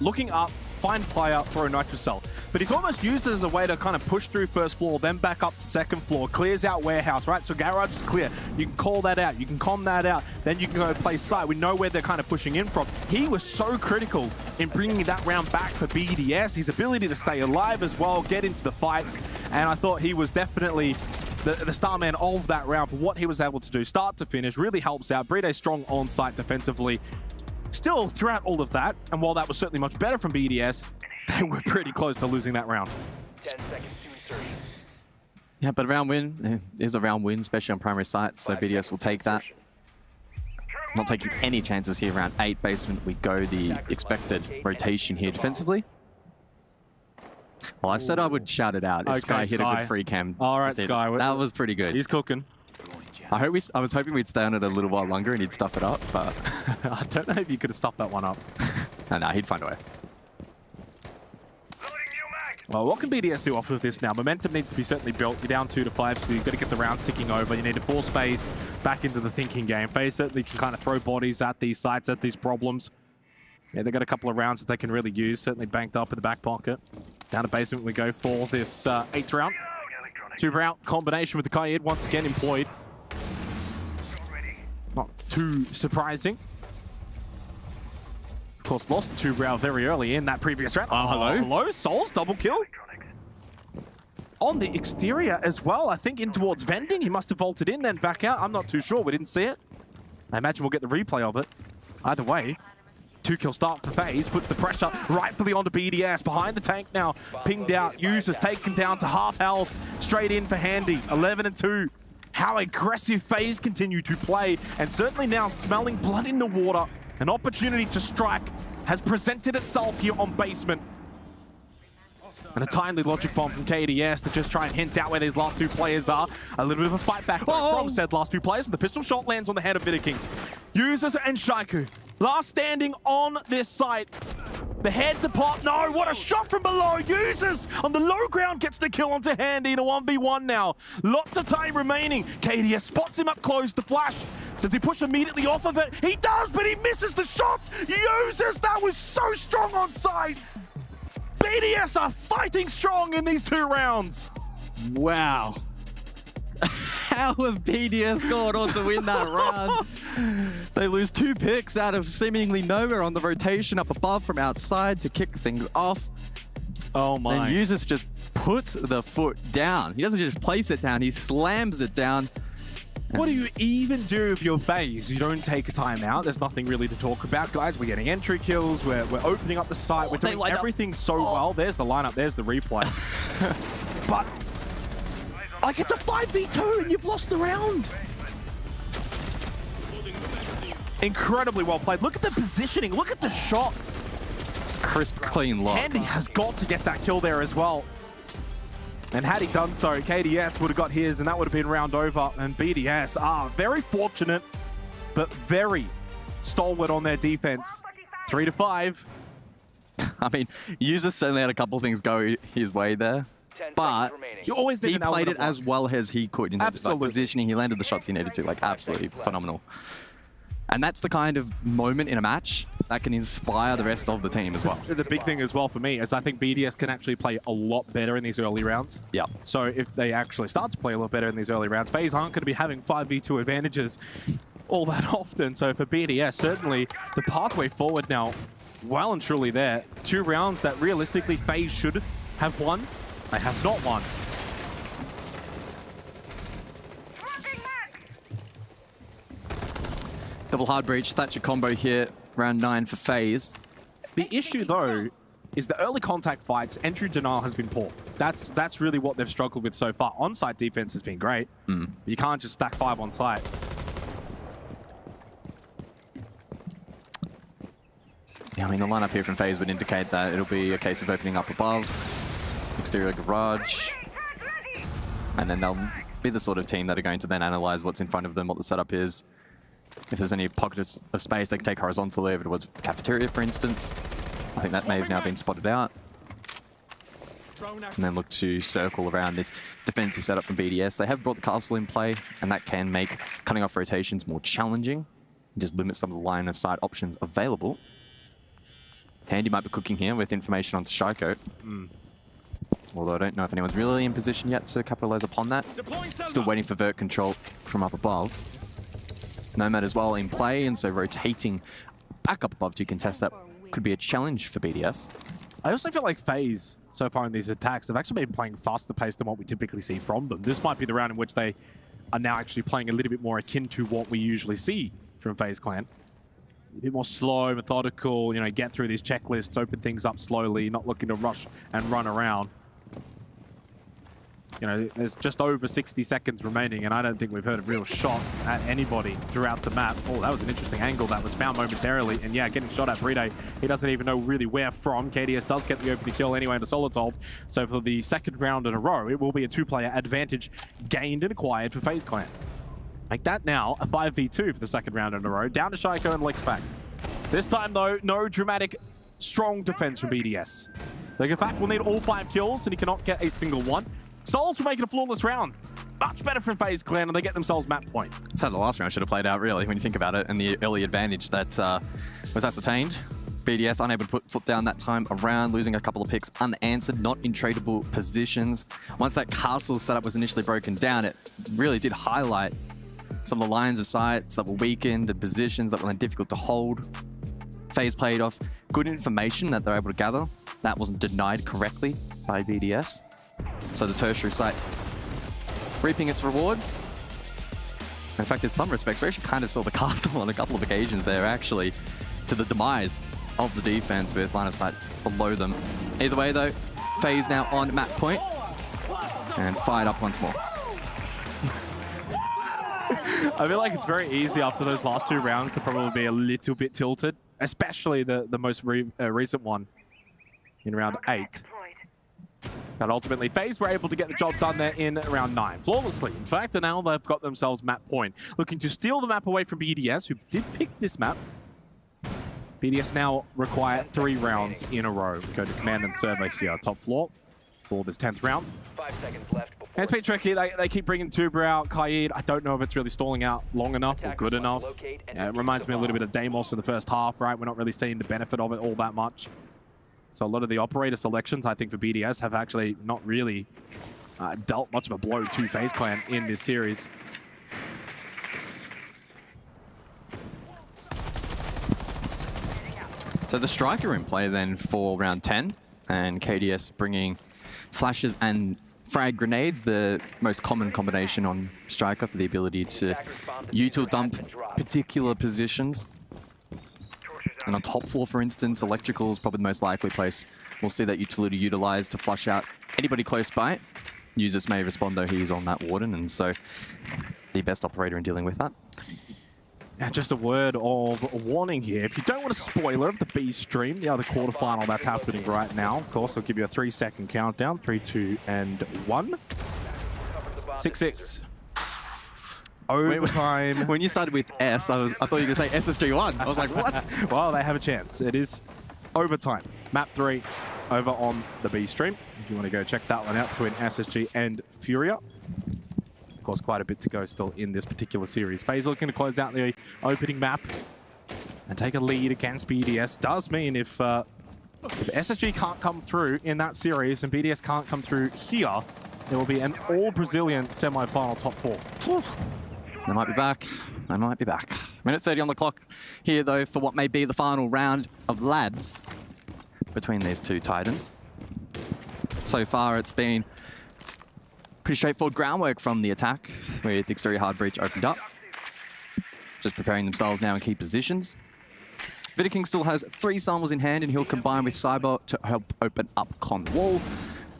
looking up, find player, throw Nitrocell. But he's almost used it as a way to kind of push through first floor, then back up to second floor, clears out warehouse, right? So Garage is clear. You can call that out. You can calm that out. Then you can go play site. We know where they're kind of pushing in from. He was so critical in bringing that round back for BDS. His ability to stay alive as well, get into the fights. And I thought he was definitely the star man of that round for what he was able to do. Start to finish, really helps out. Brede strong on site defensively. Still, throughout all of that, and while that was certainly much better from BDS, they were pretty close to losing that round. 10 seconds to insertion. Yeah, but a round win is a round win, especially on primary sites, so BDS will take that. Not taking any chances here. Round 8 basement, we go the expected rotation here defensively. Well, I said I would shout it out if Okay, Sky hit a Sky. good free cam. All right, Sky. That was pretty good. He's cooking. I was hoping we'd stay on it a little while longer and he'd stuff it up, but I don't know if you could have stuffed that one up. no, he'd find a way. Well, what can BDS do off of this now? Momentum needs to be certainly built. You're down 2-5, so you've got to get the rounds ticking over. You need to force FaZe back into the thinking game. FaZe certainly can kind of throw bodies at these sites, at these problems. Yeah, they've got a couple of rounds that they can really use. Certainly banked up in the back pocket. Down to basement we go for this 8th round. 2-round combination with the Kaid once again employed. Not too surprising. Of course, lost the 2-round very early in that previous round. Oh, hello. Hello, Souls, double kill. On the exterior as well, I think in towards vending. He must have vaulted in, then back out. I'm not too sure. We didn't see it. I imagine we'll get the replay of it. Either way, 2-kill start for FaZe. Puts the pressure rightfully onto BDS. Behind the tank now, pinged out. Users taken down to half health. Straight in for Handy. 11-2. How aggressive FaZe continue to play. And certainly now smelling blood in the water. An opportunity to strike has presented itself here on basement. And a timely logic bomb from KDS to just try and hint out where these last 2 players are. A little bit of a fight back from said last 2 players. And the pistol shot lands on the head of Vidiking. Users and Shaiku, last standing on this site. The head to pop. No, what a shot from below. Users on the low ground gets the kill onto Handy in a 1v1 now. Lots of time remaining. KDS spots him up close. The flash. Does he push immediately off of it? He does, but he misses the shot. Users, that was so strong on site. BDS are fighting strong in these 2 rounds. Wow. How have BDS gone on to win that round? They lose 2 picks out of seemingly nowhere on the rotation up above from outside to kick things off. Oh my. And Users just puts the foot down. He doesn't just place it down, he slams it down. What do you even do if you're FaZe? You don't take a timeout. There's nothing really to talk about, guys. We're getting entry kills. We're opening up the site. We're doing everything so well. There's the lineup. There's the replay. But like, it's a 5v2 and you've lost the round. Incredibly well played. Look at the positioning. Look at the shot. Crisp, clean lock. Handy has got to get that kill there as well. And had he done so, KDS would have got his, and that would have been round over. And BDS are very fortunate, but very stalwart on their defense. 3-5. I mean, Users certainly had a couple things go his way there, but you always need he played it as well as he could in terms of Absolutely. positioning. He landed the shots he needed to, like absolutely phenomenal. And that's the kind of moment in a match that can inspire the rest of the team as well. The big thing as well for me is I think BDS can actually play a lot better in these early rounds. Yeah. So if they actually start to play a lot better in these early rounds, FaZe aren't going to be having 5v2 advantages all that often. So for BDS, certainly the pathway forward now, well and truly there. 2 rounds that realistically FaZe should have won. They have not won. Double hard breach, Thatcher combo here, round 9 for FaZe. The issue though is the early contact fights, entry denial has been poor. That's really what they've struggled with so far. On-site defense has been great. But you can't just stack 5 on site. Yeah, I mean, the lineup here from FaZe would indicate that it'll be a case of opening up above, exterior garage, and then they'll be the sort of team that are going to then analyze what's in front of them, what the setup is. If there's any pockets of space, they can take horizontally over towards cafeteria, for instance. I think that may have now been spotted out. And then look to circle around this defensive setup from BDS. They have brought the castle in play, and that can make cutting off rotations more challenging. And just limit some of the line of sight options available. Handy might be cooking here with information onto Shaiko. Although I don't know if anyone's really in position yet to capitalize upon that. Still waiting for vert control from up above. Nomad as well in play, and so rotating back up above to contest that could be a challenge for BDS. I also feel like FaZe, so far in these attacks, have actually been playing faster paced than what we typically see from them. This might be the round in which they are now actually playing a little bit more akin to what we usually see from FaZe Clan. A bit more slow, methodical, you know, get through these checklists, open things up slowly, not looking to rush and run around. You know, there's just over 60 seconds remaining, and I don't think we've heard a real shot at anybody throughout the map. Oh, that was an interesting angle that was found momentarily. And yeah, getting shot at Bride. He doesn't even know really where from. KDS does get the opening kill anyway into Solitov. So for the 2nd round in a row, it will be a 2-player advantage gained and acquired for FaZe Clan. Make that now a 5v2 for the 2nd round in a row. Down to Shaiko and Lickfact. This time, though, no dramatic, strong defense from BDS. Like, in fact, we'll need all 5 kills, and he cannot get a single one. Souls will make it a flawless round. Much better from FaZe Clan, and they get themselves map point. That's how the last round should have played out, really, when you think about it, and the early advantage that was ascertained. BDS unable to put foot down that time around, losing a couple of picks unanswered, not in tradable positions. Once that castle setup was initially broken down, it really did highlight some of the lines of sights that were weakened, the positions that were difficult to hold. FaZe played off good information that they're able to gather. That wasn't denied correctly by BDS. So the tertiary site reaping its rewards. In fact, in some respects, we actually kind of saw the castle on a couple of occasions there, actually, to the demise of the defense with line of sight below them. Either way, though, FaZe now on map point and fired up once more. I feel like it's very easy after those last 2 rounds to probably be a little bit tilted, especially the most recent one in round 8. But ultimately, FaZe were able to get the job done there in round 9, flawlessly, in fact, and now they've got themselves map point. Looking to steal the map away from BDS, who did pick this map. BDS now require 3 rounds in a row. We go to command and server here, top floor, for this 10th round. 5 seconds left. And it's been tricky. They keep bringing Tuber out, Kaid. I don't know if it's really stalling out long enough or good enough. It reminds me a little bit of Deimos in the first half, right? We're not really seeing the benefit of it all that much. So a lot of the operator selections, I think, for BDS have actually not really dealt much of a blow to FaZe Clan in this series. So the striker in play then for round 10, and KDS bringing flashes and frag grenades, the most common combination on striker for the ability to util dump particular positions. And on top floor, for instance, electrical is probably the most likely place. We'll see that utility utilized to flush out anybody close by. Users may respond though he's on that warden, and so the best operator in dealing with that. And just a word of warning here. If you don't want a spoiler of the B stream, the other quarterfinal that's happening right now, of course, I'll give you a 3-second countdown. 3, 2, and 1. 6-6. Overtime. When you started with S, I thought you were going to say SSG1. I was like, what? Well, they have a chance. It is overtime. Map 3 over on the B stream. If you want to go check that one out between SSG and Furia. Of course, quite a bit to go still in this particular series. FaZe looking to close out the opening map and take a lead against BDS. Does mean if SSG can't come through in that series and BDS can't come through here, there will be an all-Brazilian semi-final top 4. They might be back. They might be back. Minute 30 on the clock here, though, for what may be the final round of labs between these two Titans. So far, it's been pretty straightforward groundwork from the attack, with exterior hard breach opened up. Just preparing themselves now in key positions. Vidaking still has 3 samples in hand, and he'll combine with Cyber to help open up Con Wall.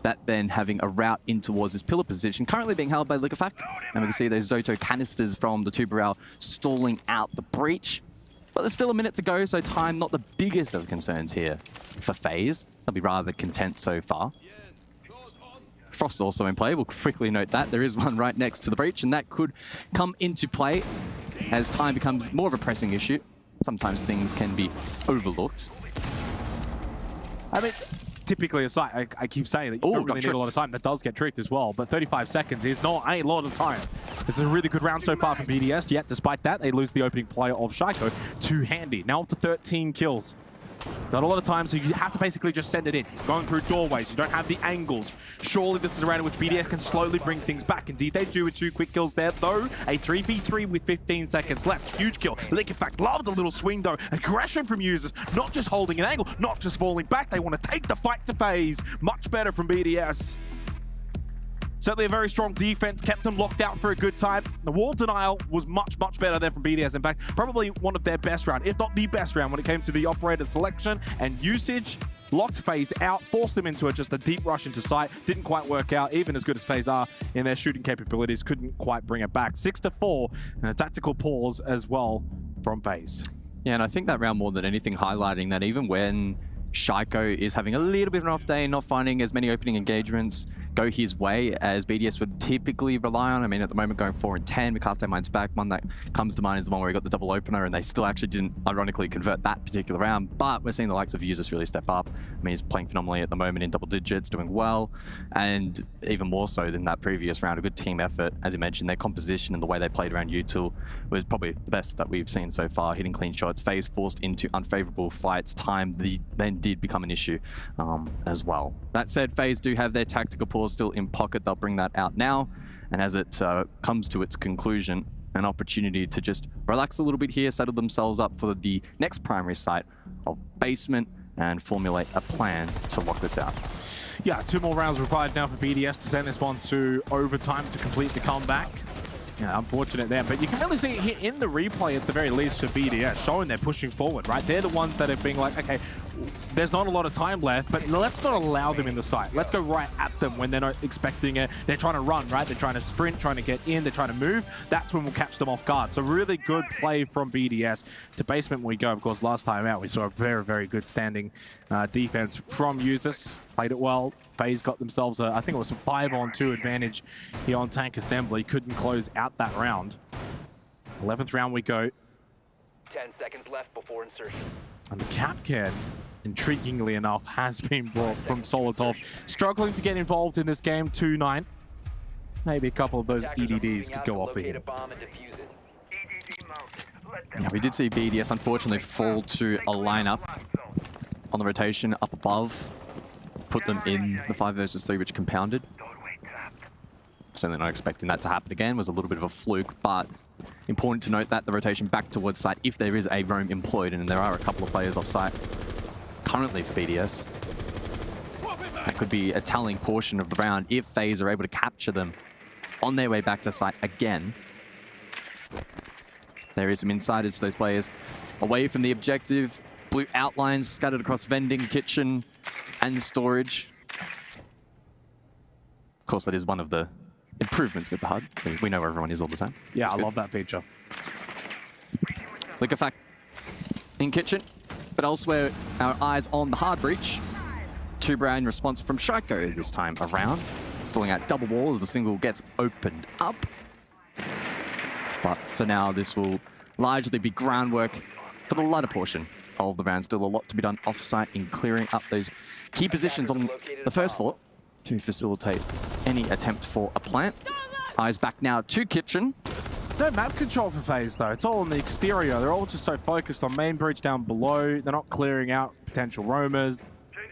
That then having a route in towards this pillar position, currently being held by Liquefac. And we can see those Zoto canisters from the Tuberal stalling out the breach. But there's still a minute to go, so time not the biggest of concerns here for FaZe. They'll be rather content so far. Frost also in play. We'll quickly note that. There is one right next to the breach, and that could come into play as time becomes more of a pressing issue. Sometimes things can be overlooked. I mean, typically a site, I keep saying that you don't really need a lot of time. That does get tricked as well, but 35 seconds is not a lot of time. This is a really good round so far from BDS, yet despite that, they lose the opening player of Shaiko to Handy. Now up to 13 kills. Not a lot of time, so you have to basically just send it in. Going through doorways, you don't have the angles. Surely this is a round in which BDS can slowly bring things back. Indeed, they do with 2 quick kills there, though. A 3v3 with 15 seconds left. Huge kill. Liquefac love the little swing, though. Aggression from users, not just holding an angle, not just falling back. They want to take the fight to FaZe. Much better from BDS. Certainly a very strong defense, kept them locked out for a good time. The wall denial was much, much better there from BDS. In fact, probably one of their best round, if not the best round when it came to the operator selection and usage. Locked FaZe out, forced them into just a deep rush into sight. Didn't quite work out, even as good as FaZe are in their shooting capabilities, couldn't quite bring it back. 6-4, and a tactical pause as well from FaZe. Yeah, and I think that round more than anything highlighting that even when Shaiko is having a little bit of an off day, not finding as many opening engagements, go his way as BDS would typically rely on. I mean, at the moment going 4 and 10, we cast our minds back. One that comes to mind is the one where we got the double opener and they still actually didn't ironically convert that particular round, but we're seeing the likes of Users really step up. I mean, he's playing phenomenally at the moment in double digits, doing well, and even more so than that previous round. A good team effort. As you mentioned, their composition and the way they played around U2 was probably the best that we've seen so far, hitting clean shots. FaZe forced into unfavorable fights. Time then did become an issue as well. That said, FaZe do have their tactical pause still in pocket. They'll bring that out now, and as it comes to its conclusion, an opportunity to just relax a little bit here, settle themselves up for the next primary site of basement, and formulate a plan to lock this out. Yeah, 2 more rounds required now for BDS to send this one to overtime to complete the comeback. Yeah, unfortunate there, but you can really see it here in the replay at the very least for BDS, showing they're pushing forward, right? They're the ones that are being like, okay, there's not a lot of time left, but let's not allow them in the site. Let's go right at them when they're not expecting it. They're trying to run, right? They're trying to sprint, trying to get in, they're trying to move. That's when we'll catch them off guard. So really good play from BDS. To basement we go. Of course, last time out, we saw a very, very good standing defense from Users. Played it well. FaZe got themselves I think it was a 5-on-2 advantage here on Tank Assembly. Couldn't close out that round. 11th round we go. 10 seconds left before insertion. And the Capcan, intriguingly enough, has been brought from Solotov. Struggling to get involved in this game, 2-9. Maybe a couple of those EDDs could go off for him. Yeah, we did see BDS unfortunately fall to a lineup on the rotation up above. Put them in the 5 versus 3, which compounded. Certainly not expecting that to happen again. Was a little bit of a fluke, but important to note that the rotation back towards site, if there is a roam employed, and there are a couple of players off site currently for BDS, that could be a telling portion of the round if FaZe are able to capture them on their way back to site again. There is some insiders to those players away from the objective. Blue outlines scattered across vending, kitchen, and storage. Of course, that is one of the improvements with the HUD. We know where everyone is all the time. Yeah, I love that feature. Liquor fact in kitchen, but elsewhere, our eyes on the hard breach. 2 Brown response from Shiko this time around. Stalling out double wall as the single gets opened up. But for now, this will largely be groundwork for the latter portion of the round. Still a lot to be done off-site in clearing up those key positions on the first floor to facilitate any attempt for a plant. Eyes back now to kitchen. No map control for FaZe though. It's all on the exterior. They're all just so focused on main bridge down below. They're not clearing out potential roamers.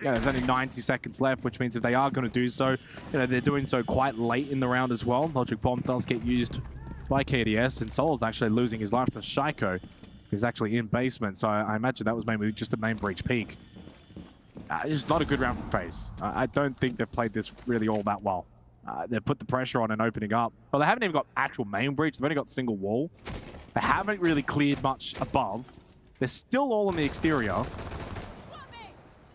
Yeah, there's only 90 seconds left, which means if they are going to do so, you know, they're doing so quite late in the round as well. Logic Bomb does get used by KDS, and Sol's actually losing his life to Shiko, who's actually in basement. So I imagine that was maybe just a main breach peak. It's not a good round for FaZe. I don't think they've played this really all that well. They've put the pressure on and opening up. Well, they haven't even got actual main breach. They've only got single wall. They haven't really cleared much above. They're still all on the exterior.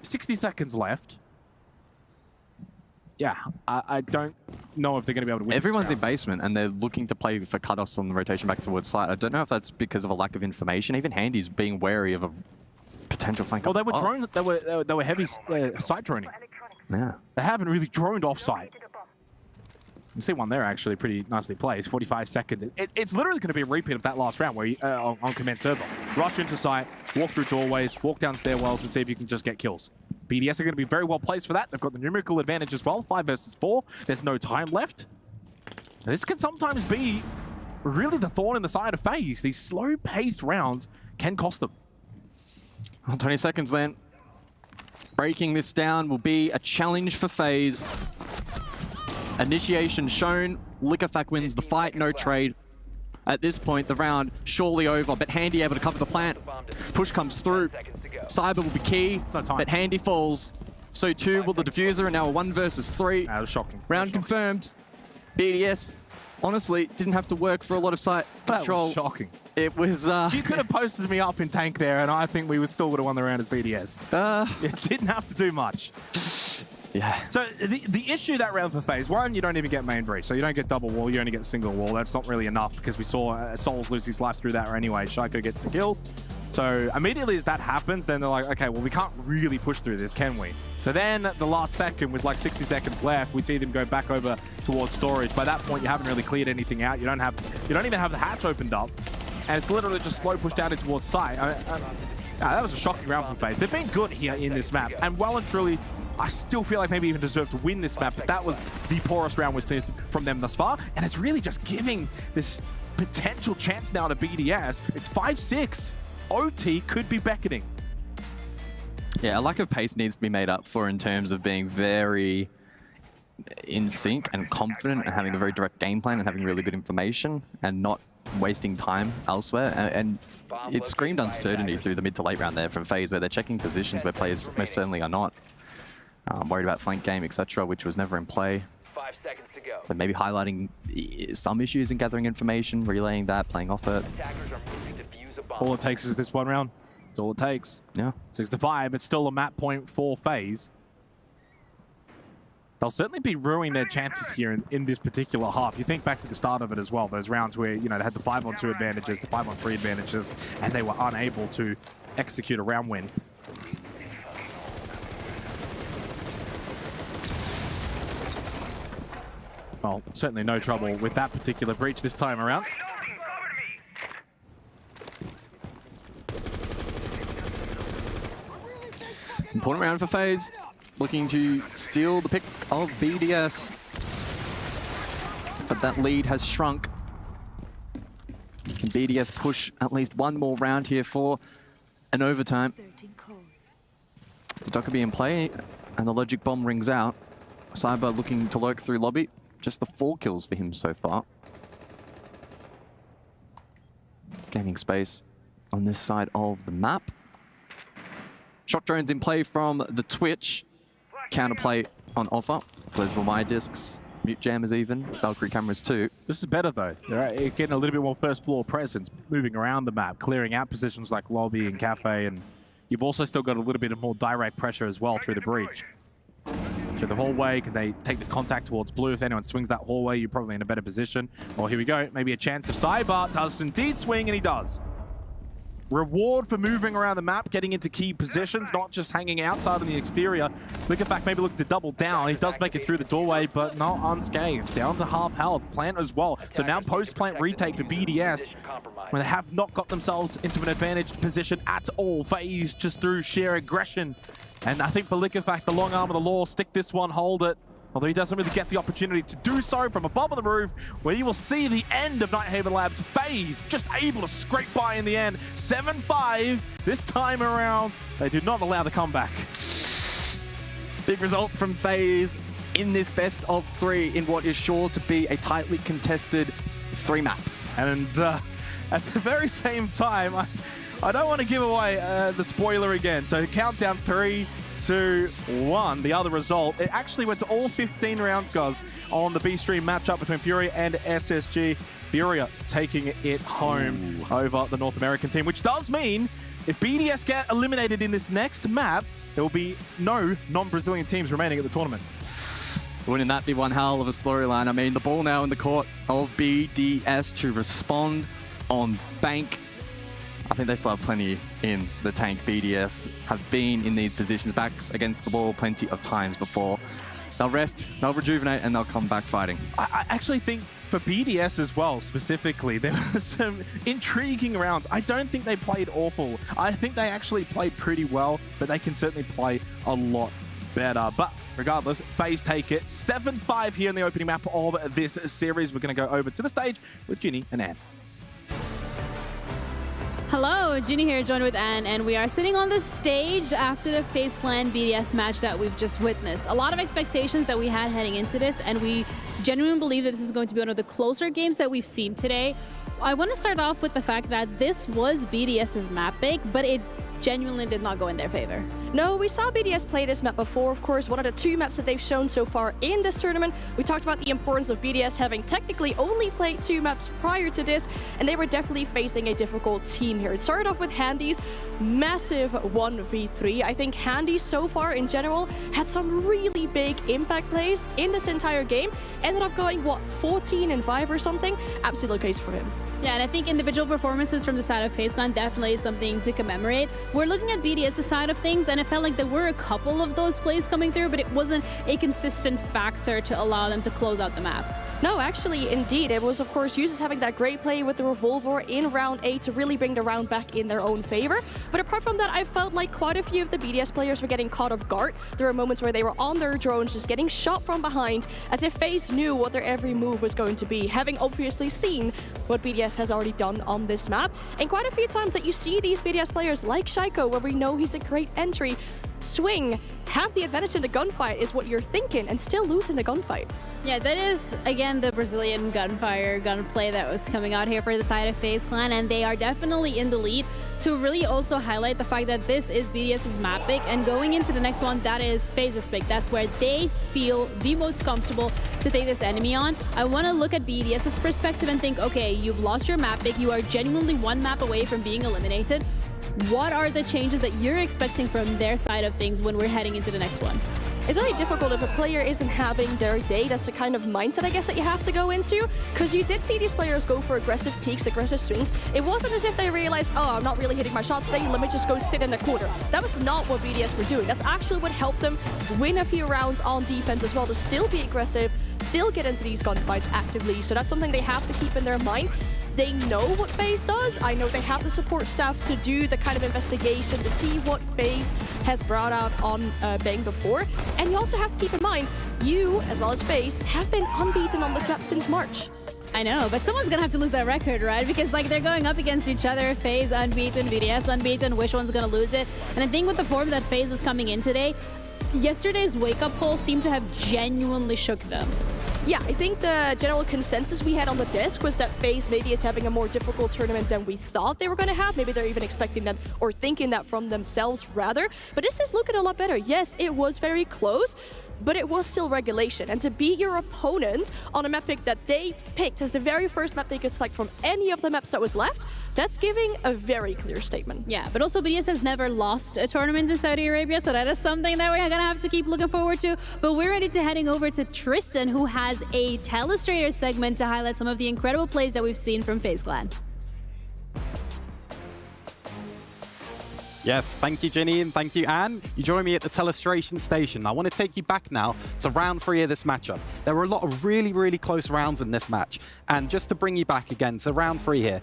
60 seconds left. Yeah, I don't know if they're going to be able to win. Everyone's in basement, and they're looking to play for cutoffs on the rotation back towards site. I don't know if that's because of a lack of information. Even Handy's being wary of a potential flank. Well, they were drone. They were heavy site droning. Yeah, they haven't really droned off site. You see one there actually pretty nicely placed. 45 seconds. It's literally going to be a repeat of that last round where you, on command server. Rush into site, walk through doorways, walk down stairwells, and see if you can just get kills. BDS are going to be very well placed for that. They've got the numerical advantage as well. 5 versus 4. There's no time left. This can sometimes be really the thorn in the side of FaZe. These slow-paced rounds can cost them. Well, 20 seconds then. Breaking this down will be a challenge for FaZe. Initiation shown. Liquorfac wins the fight, no trade. At this point, the round surely over, but Handy able to cover the plant. Push comes through. Cyber will be key, but Handy falls. So too will the diffuser, and now a 1 versus 3. That was shocking. Round confirmed. BDS, honestly, didn't have to work for a lot of site control. That was shocking. It was... You could have posted me up in tank there, and I think we still would have won the round as BDS. It didn't have to do much. Yeah. So the issue that round for FaZe, one, you don't even get main breach, so you don't get double wall, you only get single wall. That's not really enough because we saw Souls lose his life through that anyway. Shiko gets the kill. So immediately as that happens, then they're like, okay, well, we can't really push through this, can we? So then the last second, with like 60 seconds left, we see them go back over towards storage. By that point, you haven't really cleared anything out. You don't even have the hatch opened up. And it's literally just slow push down towards site. That was a shocking round from FaZe. They've been good here in this map. And well and truly, I still feel like maybe even deserve to win this map, but that was the poorest round we've seen from them thus far. And it's really just giving this potential chance now to BDS. It's 5-6. OT could be beckoning. Yeah, a lack of pace needs to be made up for in terms of being very in sync and confident and having a very direct game plan and having really good information and not wasting time elsewhere. And it screamed uncertainty through the mid to late round there from FaZe, where they're checking positions where players most certainly are not. Worried about flank game, etc., which was never in play. 5 seconds to go. So maybe highlighting some issues in gathering information, relaying that, playing off it. All it takes is this one round. That's all it takes. Yeah. 6-5. It's still a map point for FaZe. They'll certainly be ruining their chances here in this particular half. You think back to the start of it as well, those rounds where, you know, they had the 5-on-2 advantages, the 5-on-3 advantages, and they were unable to execute a round win. Well, certainly no trouble with that particular breach this time around. Important round for FaZe. Looking to steal the pick of BDS. But that lead has shrunk. Can BDS push at least one more round here for an overtime? The Docker be in play, and the logic bomb rings out. Cyber looking to lurk through lobby. Just the 4 kills for him so far. Gaining space on this side of the map. Shock drones in play from the Twitch. Counterplay on offer. Flammable my discs. Mute jammers even. Valkyrie cameras too. This is better though. They're getting a little bit more first floor presence, moving around the map, clearing out positions like lobby and cafe, and you've also still got a little bit of more direct pressure as well through the breach. So the hallway, can they take this contact towards blue? If anyone swings that hallway, you're probably in a better position. Well, here we go. Maybe a chance if Cyber does indeed swing, and he does. Reward for moving around the map, getting into key positions, not just hanging outside on the exterior. Liquorfact maybe looking to double down. He does make it through the doorway, but not unscathed. Down to half health. Plant as well. So now post-plant retake for BDS, when they have not got themselves into an advantaged position at all. FaZe just through sheer aggression. And I think for Liquorfact, the long arm of the law, stick this one, hold it. Although he doesn't really get the opportunity to do so from above on the roof, where you will see the end of Nighthaven Labs. FaZe just able to scrape by in the end. 7-5 this time around. They did not allow the comeback. Big result from FaZe in this best of 3 in what is sure to be a tightly contested 3 maps. And at the very same time, I don't want to give away the spoiler again. So countdown 3, 2, 1. The other result, it actually went to all 15 rounds, guys, on the B-Stream matchup between Furia and SSG. Furia taking it home over the North American team, which does mean if BDS get eliminated in this next map, there will be no non-Brazilian teams remaining at the tournament. Wouldn't that be one hell of a storyline? I mean, the ball now in the court of BDS to respond on Bank. I think they still have plenty in the tank. BDS have been in these positions, backs against the wall plenty of times before. They'll rest, they'll rejuvenate, and they'll come back fighting. I actually think for BDS as well, specifically, there were some intriguing rounds. I don't think they played awful. I think they actually played pretty well, but they can certainly play a lot better. But regardless, FaZe take it. 7-5 here in the opening map of this series. We're going to go over to the stage with Ginny and Anne. Hello, Ginny here, joined with Anne, and we are sitting on the stage after the FaZe Clan BDS match that we've just witnessed. A lot of expectations that we had heading into this, and we genuinely believe that this is going to be one of the closer games that we've seen today. I want to start off with the fact that this was BDS's map pick, but it genuinely did not go in their favor. No, we saw BDS play this map before, of course, one of the 2 maps that they've shown so far in this tournament. We talked about the importance of BDS having technically only played 2 maps prior to this, and they were definitely facing a difficult team here. It started off with Handy's massive 1v3. I think Handy so far in general had some really big impact plays in this entire game. Ended up going, what, 14-5 or something? Absolute case for him. Yeah, and I think individual performances from the side of FaZe Clan definitely is something to commemorate. We're looking at BDS's side of things, and it felt like there were a couple of those plays coming through, but it wasn't a consistent factor to allow them to close out the map. No, actually, indeed. It was, of course, users having that great play with the Revolver in round 8 to really bring the round back in their own favor. But apart from that, I felt like quite a few of the BDS players were getting caught off guard. There were moments where they were on their drones, just getting shot from behind, as if FaZe knew what their every move was going to be, having obviously seen what BDS has already done on this map. And quite a few times that you see these BDS players like Shaiko, where we know he's a great entry, swing, have the advantage in the gunfight is what you're thinking, and still lose in the gunfight. Yeah, that is, again, the Brazilian gunplay that was coming out here for the side of FaZe Clan, and they are definitely in the lead to really also highlight the fact that this is BDS's map pick, and going into the next one, that is FaZe's pick. That's where they feel the most comfortable to take this enemy on. I want to look at BDS's perspective and think, okay, you've lost your map pick, you are genuinely 1 map away from being eliminated. What are the changes that you're expecting from their side of things when we're heading into the next one? It's really difficult if a player isn't having their day. That's the kind of mindset, I guess, that you have to go into. Because you did see these players go for aggressive peaks, aggressive swings. It wasn't as if they realized, oh, I'm not really hitting my shots today, let me just go sit in the corner. That was not what BDS were doing. That's actually what helped them win a few rounds on defense as well, to still be aggressive, still get into these gunfights actively. So that's something they have to keep in their mind. They know what FaZe does. I know they have the support staff to do the kind of investigation to see what FaZe has brought out on Bang before. And you also have to keep in mind, you, as well as FaZe, have been unbeaten on this map since March. I know, but someone's gonna have to lose that record, right? Because like they're going up against each other, FaZe unbeaten, BDS unbeaten, which one's gonna lose it? And I think with the form that FaZe is coming in today, yesterday's wake-up call seemed to have genuinely shook them. Yeah, I think the general consensus we had on the disc was that FaZe maybe is having a more difficult tournament than we thought they were going to have. Maybe they're even expecting that or thinking that from themselves rather. But this is looking a lot better. Yes, it was very close, but it was still regulation. And to beat your opponent on a map pick that they picked as the very first map they could select from any of the maps that was left, that's giving a very clear statement. Yeah, but also BDS has never lost a tournament in Saudi Arabia, so that is something that we're gonna have to keep looking forward to. But we're ready to heading over to Tristan, who has a Telestrator segment to highlight some of the incredible plays that we've seen from FaZe Clan. Yes, thank you, Ginny, and thank you, Anne. You join me at the Telestration station. I want to take you back now to round 3 of this matchup. There were a lot of really, really close rounds in this match. And just to bring you back again to round 3 here,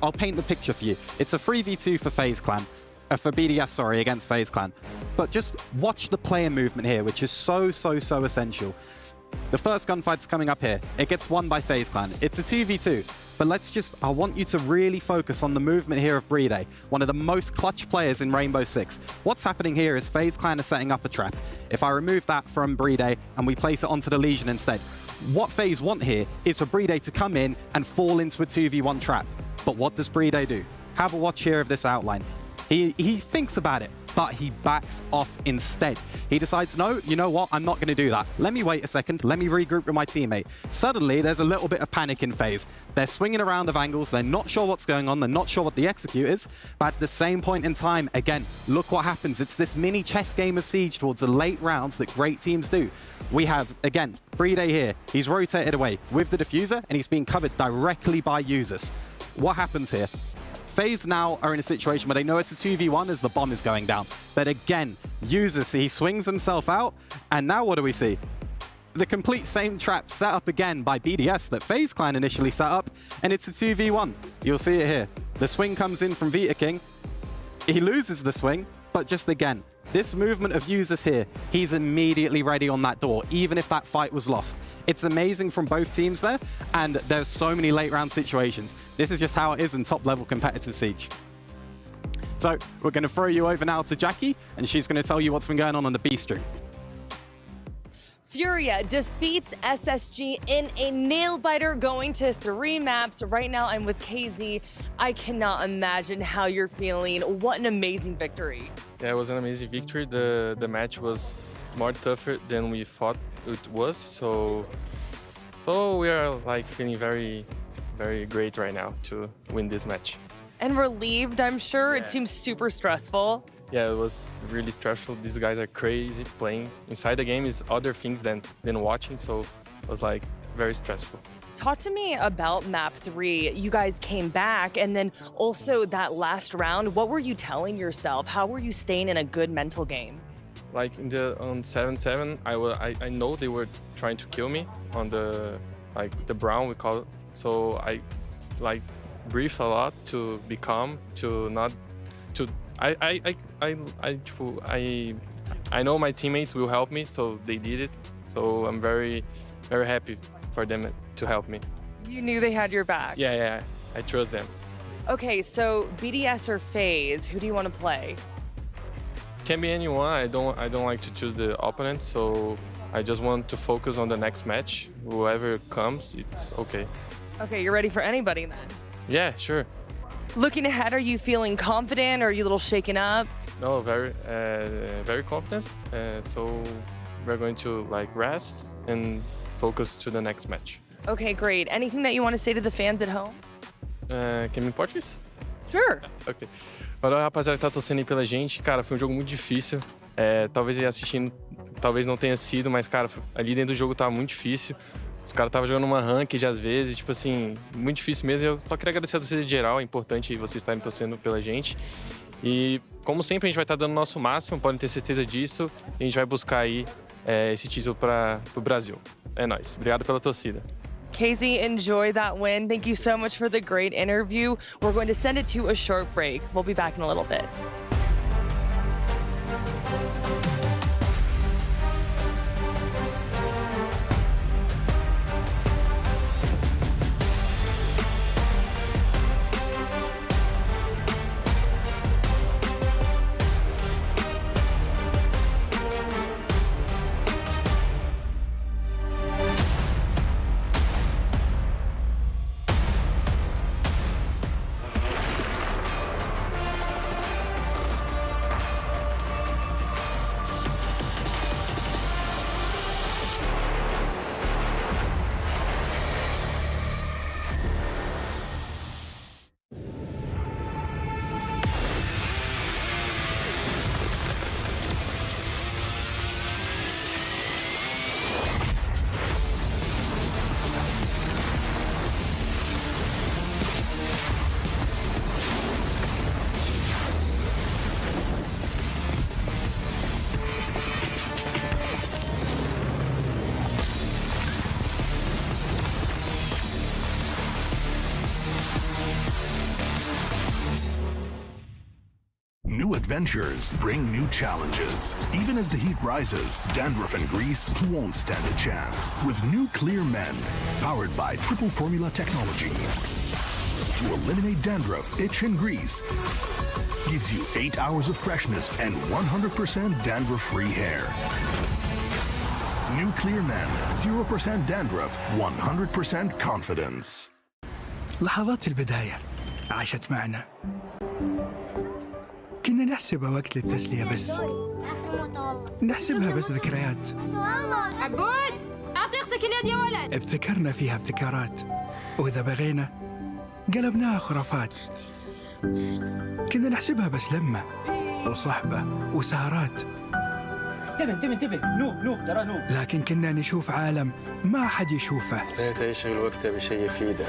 I'll paint the picture for you. It's a 3v2 for FaZe Clan. For BDS, sorry, against FaZe Clan. But just watch the player movement here, which is so essential. The first gunfight's coming up here. It gets won by FaZe Clan. It's a 2v2. But I want you to really focus on the movement here of Brede, one of the most clutch players in Rainbow Six. What's happening here is FaZe Clan is setting up a trap. If I remove that from Brede and we place it onto the Legion instead, what FaZe want here is for Brede to come in and fall into a 2v1 trap. But what does Brede do? Have a watch here of this outline. He thinks about it, but he backs off instead. He decides, no, you know what? I'm not going to do that. Let me wait a second. Let me regroup with my teammate. Suddenly, there's a little bit of panic in FaZe. They're swinging around of angles. They're not sure what's going on. They're not sure what the execute is. But at the same point in time, again, look what happens. It's this mini chess game of Siege towards the late rounds that great teams do. We have, again, Brede here. He's rotated away with the diffuser, and he's being covered directly by users. What happens here? FaZe now are in a situation where they know it's a 2v1 as the bomb is going down. But again, users, he swings himself out, and now what do we see? The complete same trap set up again by BDS that FaZe Clan initially set up, and it's a 2v1. You'll see it here. The swing comes in from Vita King. He loses the swing, but just again, this movement of users here, he's immediately ready on that door, even if that fight was lost. It's amazing from both teams there, and there's so many late round situations. This is just how it is in top level competitive Siege. So we're going to throw you over now to Jackie, and she's going to tell you what's been going on the B stream. Furia defeats SSG in a nail-biter, going to 3 maps. Right now, I'm with KZ. I cannot imagine how you're feeling. What an amazing victory. Yeah, it was an amazing victory. The match was more tougher than we thought it was. So we are like feeling very, very great right now to win this match. And relieved, I'm sure. Yeah. It seems super stressful. Yeah, it was really stressful. These guys are crazy playing. Inside the game is other things than watching, so it was like very stressful. Talk to me about map 3. You guys came back, and then also that last round. What were you telling yourself? How were you staying in a good mental game? Like on 7-7, I know they were trying to kill me on the brown we call it. So I like breathe a lot to be calm, to not to. I know my teammates will help me, so they did it. So I'm very, very happy for them to help me. You knew they had your back. Yeah, I trust them. Okay, so BDS or FaZe, who do you want to play? Can be anyone. I don't like to choose the opponent, so I just want to focus on the next match. Whoever comes, it's okay. Okay, you're ready for anybody then? Yeah, sure. Looking ahead, are you feeling confident or are you a little shaken up? No, very confident. So we're going to like rest and focus to the next match. Okay, great. Anything that you want to say to the fans at home? Can me Portuguese? Sure. Ok. Valeu, rapaziada, que tá torcendo aí pela gente. Cara, foi um jogo muito difícil. Talvez assistindo, talvez não tenha sido, mas, cara, ali dentro do jogo tava muito difícil. Os caras estavam jogando uma ranked às vezes, tipo assim, muito difícil mesmo. Eu só queria agradecer a torcida de geral, é importante vocês estarem torcendo pela gente. E, como sempre, a gente vai estar dando o nosso máximo, podem ter certeza disso. E a gente vai buscar aí esse título para o Brasil. É nóis. Obrigado pela torcida. KZ, enjoy that win. Thank you so much for the great interview. We're going to send it to a short break. We'll be back in a little bit. New adventures bring new challenges. Even as the heat rises, dandruff and grease won't stand a chance. With new Clear Men, powered by triple formula technology. To eliminate dandruff, itch, and grease, gives you 8 hours of freshness and 100% dandruff-free hair. New Clear Men, 0% dandruff, 100% confidence. لحظات البداية عاشت معنا. كنا نحسبها وقت للتسلية بس. نحسبها بس ذكريات. عبود أعطي أختك اليد يا ولد. ابتكرنا فيها ابتكارات، وإذا بغينا قلبناها خرافات. كنا نحسبها بس لمة وصحبة وسهرات. انتبه نوب ترى نوب. لكن كنا نشوف عالم ما حد يشوفه. لا تشغل وقته بشيء يفيده.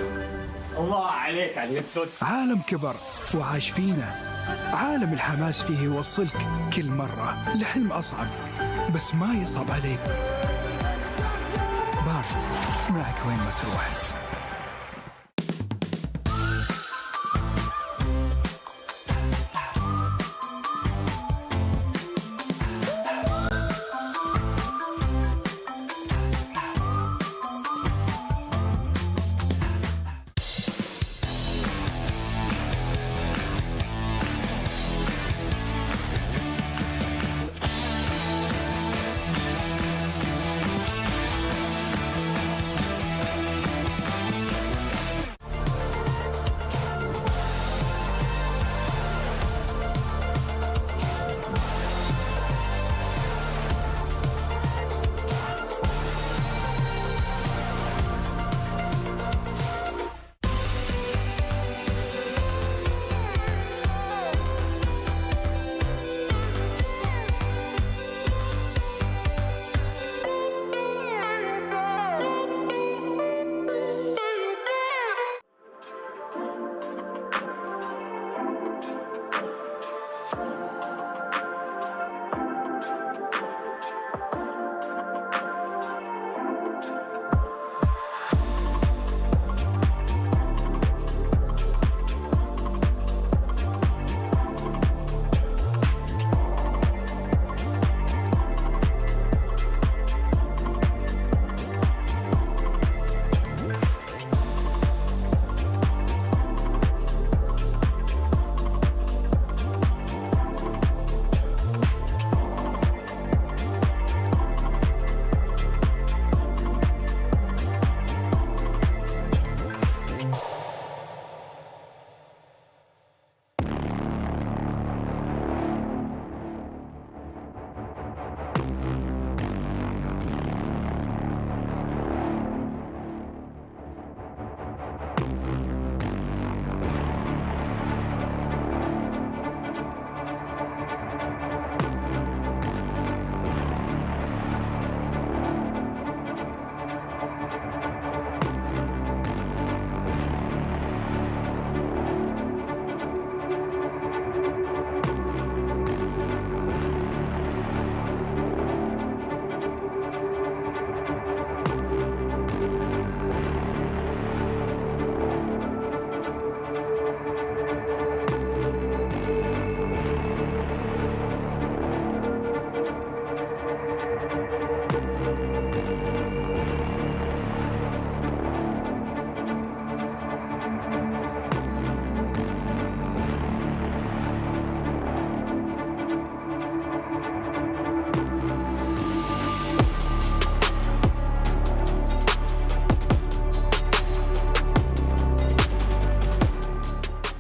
الله عليك على اليد. عالم كبر وعاش فينا. عالم الحماس فيه يوصلك كل مرة لحلم أصعب، بس ما يصعب عليك. بارد معك وين ما تروح.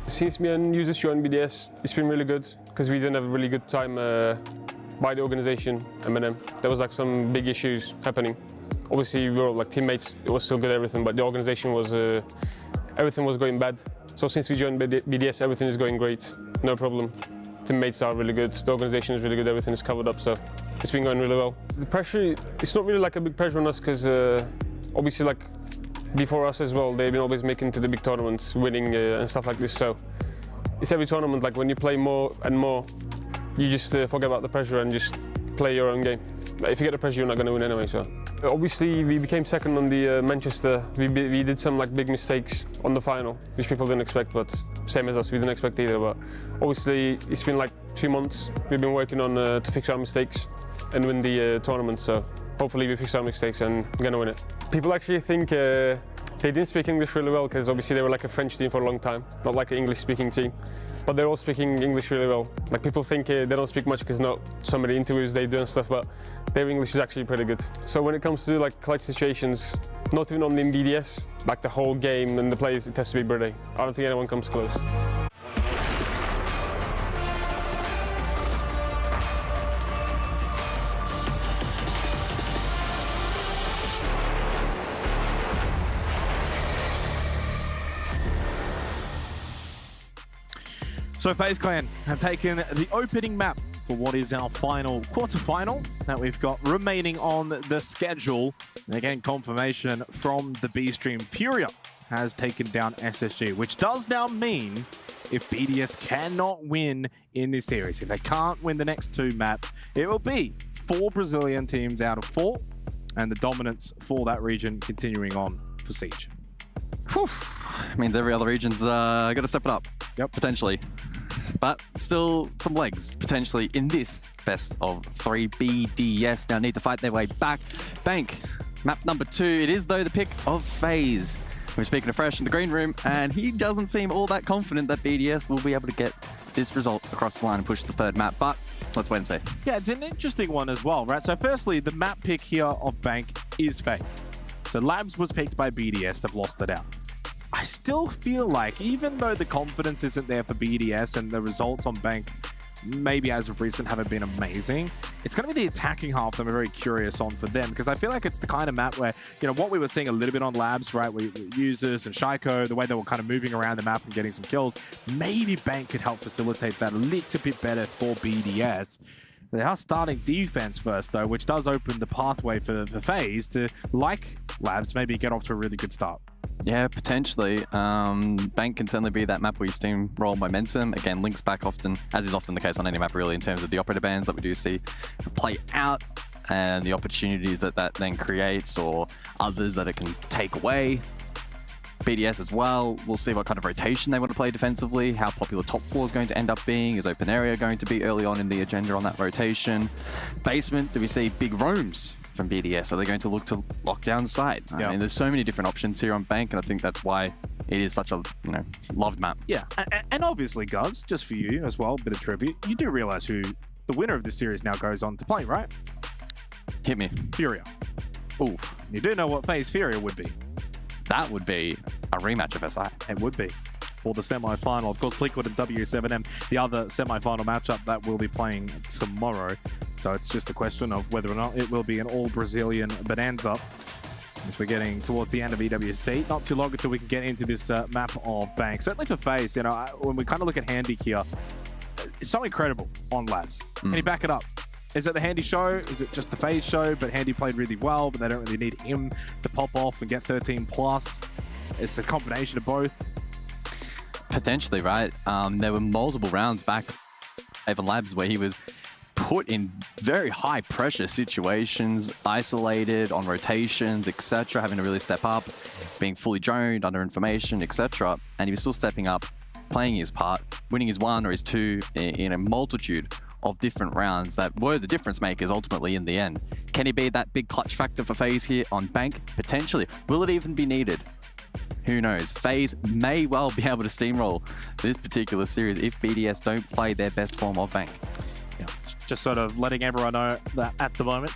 Since me and users joined BDS, it's been really good because we didn't have a really good time by the organization, M&M. There was like some big issues happening. Obviously, we were like teammates, it was still good, everything, but the organization was, everything was going bad. So since we joined BDS, everything is going great, no problem. Teammates are really good, the organization is really good, everything is covered up, so it's been going really well. The pressure, it's not really like a big pressure on us because obviously like before us as well, they've been always making to the big tournaments, winning and stuff like this. So it's every tournament, like when you play more and more, you just forget about the pressure and just play your own game. Like, if you get the pressure, you're not going to win anyway. So obviously, we became second on the Manchester. We did some like big mistakes on the final, which people didn't expect, but same as us, we didn't expect either. But obviously, it's been like 2 months. We've been working on to fix our mistakes and win the tournament. So hopefully, we fix our mistakes and we're going to win it. People actually think they didn't speak English really well because obviously they were like a French team for a long time, not like an English-speaking team. But they're all speaking English really well. Like people think they don't speak much because not so many interviews they do and stuff, but their English is actually pretty good. So when it comes to like clutch situations, not even on the BDS, like the whole game and the players, it has to be Brady. I don't think anyone comes close. So FaZe Clan have taken the opening map for what is our final quarterfinal that we've got remaining on the schedule. And again, confirmation from the B stream, Furia has taken down SSG, which does now mean if BDS cannot win in this series, if they can't win the next 2 maps, it will be 4 Brazilian teams out of 4, and the dominance for that region continuing on for Siege. Whew. Means every other region's got to step it up. Yep. Potentially. But still some legs, potentially, in this best of 3. BDS now need to fight their way back. Bank, map number 2. It is, though, the pick of FaZe. We're speaking to Fresh in the green room, and he doesn't seem all that confident that BDS will be able to get this result across the line and push the 3rd map, but let's wait and see. Yeah, it's an interesting one as well, right? So firstly, the map pick here of Bank is FaZe. So Labs was picked by BDS, they've lost it out. I still feel like, even though the confidence isn't there for BDS and the results on Bank maybe as of recent haven't been amazing, it's going to be the attacking half that I'm very curious on for them, because I feel like it's the kind of map where, you know, what we were seeing a little bit on Labs, right, with users and Shaiko, the way they were kind of moving around the map and getting some kills, maybe Bank could help facilitate that a little bit better for BDS. They are starting defense first, though, which does open the pathway for FaZe to, like Labs, maybe get off to a really good start. Yeah, potentially. Bank can certainly be that map where you steamroll momentum. Again, links back often, as is often the case on any map, really, in terms of the operator bans that we do see play out and the opportunities that that then creates, or others that it can take away. BDS as well, we'll see what kind of rotation they want to play defensively, how popular top floor is going to end up being, is open area going to be early on in the agenda on that rotation. Basement, do we see big roams from BDS? Are they going to look to lock down site? I mean, there's so many different options here on Bank, and I think that's why it is such a, you know, loved map. Yeah, and obviously, Guz, just for you as well, a bit of trivia, you do realize who the winner of this series now goes on to play, right? Hit me. Furia. Oof. You do know what FaZe Furia would be. That would be a rematch of SI. It would be. For the semi-final. Of course, Liquid and W7M, the other semi-final matchup that we'll be playing tomorrow. So it's just a question of whether or not it will be an all-Brazilian bonanza as we're getting towards the end of EWC. Not too long until we can get into this map of Bank. Certainly for FaZe, you know, when we kind of look at Handy here, it's so incredible on Labs. Can you back it up? Is it the Handy show? Is it just the FaZe show? But Handy played really well, but they don't really need him to pop off and get 13+. It's a combination of both. Potentially, right? There were multiple rounds back, even Labs, where he was put in very high pressure situations, isolated on rotations, etc., having to really step up, being fully droned under information, etc. And he was still stepping up, playing his part, winning his 1 or his 2 in a multitude of different rounds that were the difference makers ultimately in the end. Can he be that big clutch factor for FaZe here on Bank? Potentially. Will it even be needed? Who knows? FaZe may well be able to steamroll this particular series if BDS don't play their best form of Bank. Yeah, just sort of letting everyone know that at the moment,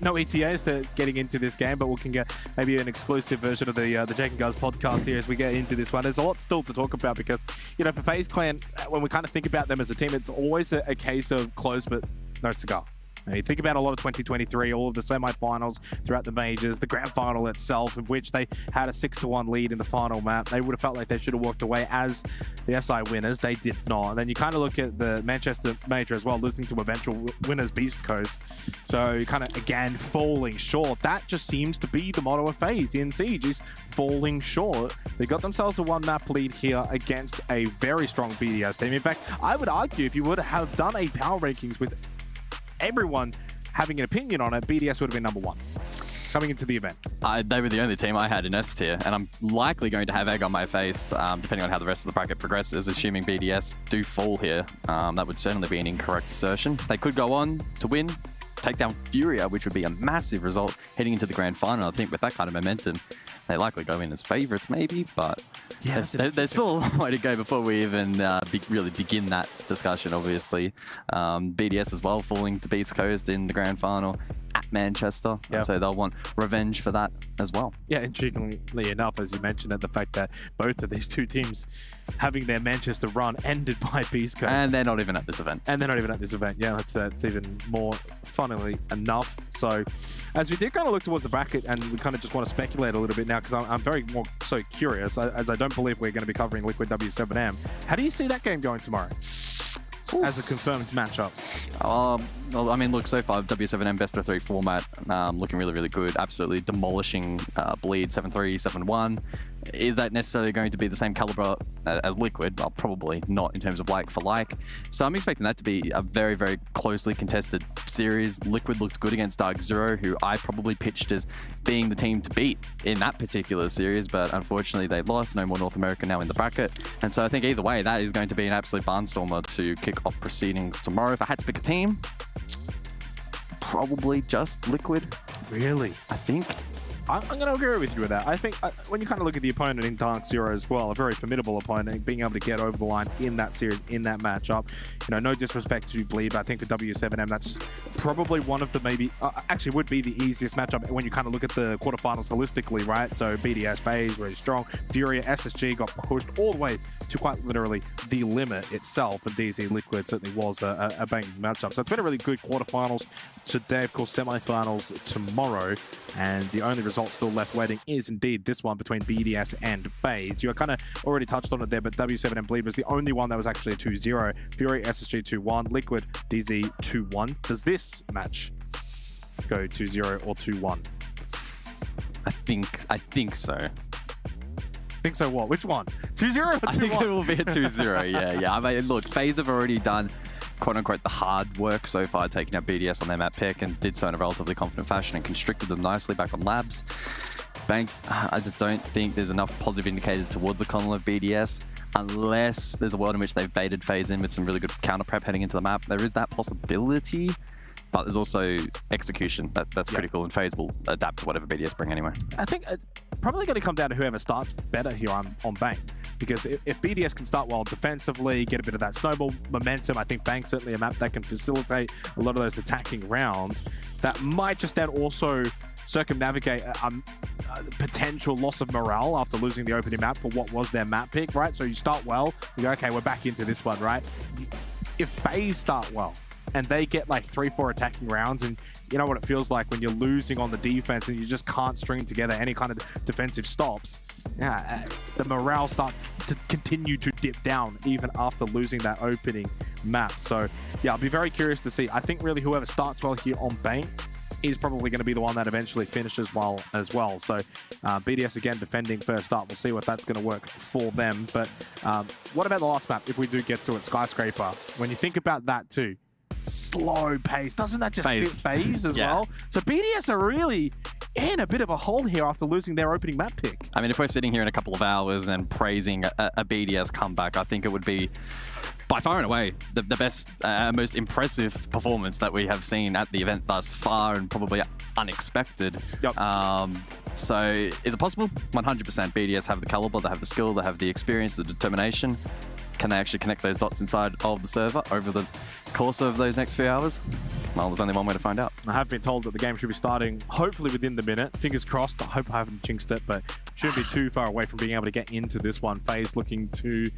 no ETAs to getting into this game, but we can get maybe an exclusive version of the Jake and Guys podcast here as we get into this one. There's a lot still to talk about because, you know, for FaZe Clan, when we kind of think about them as a team, it's always a case of close but no cigar. And you think about a lot of 2023, all of the semifinals throughout the majors, the grand final itself, in which they had a 6-1 lead in the final map. They would have felt like they should have walked away as the SI winners. They did not. And then you kind of look at the Manchester major as well, losing to eventual winners Beast Coast. So kind of, again, falling short. That just seems to be the motto of FaZe in Siege, is falling short. They got themselves a 1-map lead here against a very strong BDS team. In fact, I would argue if you would have done a power rankings with everyone having an opinion on it, BDS would have been number 1 coming into the event. They were the only team I had in S tier, and I'm likely going to have egg on my face depending on how the rest of the bracket progresses, assuming BDS do fall here. That would certainly be an incorrect assertion. They could go on to win, take down Furia, which would be a massive result heading into the grand final. I think with that kind of momentum, they likely go in as favorites maybe, but yeah, there's still a long way to go before we even really begin that discussion, obviously. BDS as well falling to Beast Coast in the grand final at Manchester, and so they'll want revenge for that as well. Yeah, intriguingly enough, as you mentioned, the fact that both of these two teams having their Manchester run ended by Beast Coast. And they're not even at this event. Yeah, that's even more funnily enough. So as we did kind of look towards the bracket, and we kind of just want to speculate a little bit now, because I'm very more so curious, as I don't believe we're going to be covering Liquid W7M. How do you see that game going tomorrow? As a confirmed matchup? Well, I mean, look, so far, W7M best of 3 format, looking really, really good. Absolutely demolishing Bleed 7-3, 7-1. Is that necessarily going to be the same caliber as Liquid? Well, probably not in terms of like for like. So I'm expecting that to be a very, very closely contested series. Liquid looked good against DarkZero, who I probably pitched as being the team to beat in that particular series, but unfortunately they lost. No more North America now in the bracket. And so I think either way, that is going to be an absolute barnstormer to kick off proceedings tomorrow. If I had to pick a team, probably just Liquid. Really? I think. I'm going to agree with you with that. I think when you kind of look at the opponent in DarkZero as well, a very formidable opponent, being able to get over the line in that series, in that matchup. You know, no disrespect to Bleed, but I think the W7M, that's probably one of the maybe, actually would be the easiest matchup when you kind of look at the quarterfinals holistically, right? So BDS FaZe, very strong. Furia, SSG got pushed all the way to quite literally the limit itself, and DZ Liquid certainly was a banging matchup. So it's been a really good quarterfinals today, of course, semifinals tomorrow, and the only result still left waiting is indeed this one between BDS and FaZe. You kind of already touched on it there, but W7M Bleed was the only one that was actually a 2-0. Fury, SSG 2-1, Liquid, DZ 2-1. Does this match go 2-0 or 2-1? I think so. Think so what? Which one? 2-0 or 2-1? I think it will be a 2-0, yeah. I mean, look, FaZe have already done quote-unquote the hard work so far, taking out BDS on their map pick, and did so in a relatively confident fashion and constricted them nicely back on labs. Bank, I just don't think there's enough positive indicators towards the column of BDS, unless there's a world in which they've baited FaZe in with some really good counter prep heading into the map. There is that possibility, but there's also execution that's critical, and FaZe will adapt to whatever BDS bring anyway. I think it's probably going to come down to whoever starts better here on Bank. Because if BDS can start well defensively, get a bit of that snowball momentum, I think Bank's certainly a map that can facilitate a lot of those attacking rounds. That might just then also circumnavigate a potential loss of morale after losing the opening map for what was their map pick, right? So you start well, you go, okay, we're back into this one, right? If FaZe start well, and they get like 3-4 attacking rounds, and you know what it feels like when you're losing on the defense and you just can't string together any kind of defensive stops. Yeah, the morale starts to continue to dip down even after losing that opening map. So yeah, I'll be very curious to see. I think really whoever starts well here on Bank is probably going to be the one that eventually finishes well as well. So BDS again defending first up. We'll see what that's going to work for them. But what about the last map if we do get to it, Skyscraper? When you think about that too, slow pace. Doesn't that just fit FaZe as well? So BDS are really in a bit of a hole here after losing their opening map pick. I mean, if we're sitting here in a couple of hours and praising a BDS comeback, I think it would be by far and away the best, most impressive performance that we have seen at the event thus far, and probably unexpected. Yep. So is it possible? 100%. BDS have the caliber, they have the skill, they have the experience, the determination. Can they actually connect those dots inside of the server over the course of those next few hours? Well, there's only one way to find out. I have been told that the game should be starting hopefully within the minute. Fingers crossed. I hope I haven't jinxed it, but shouldn't be too far away from being able to get into this one. FaZe looking to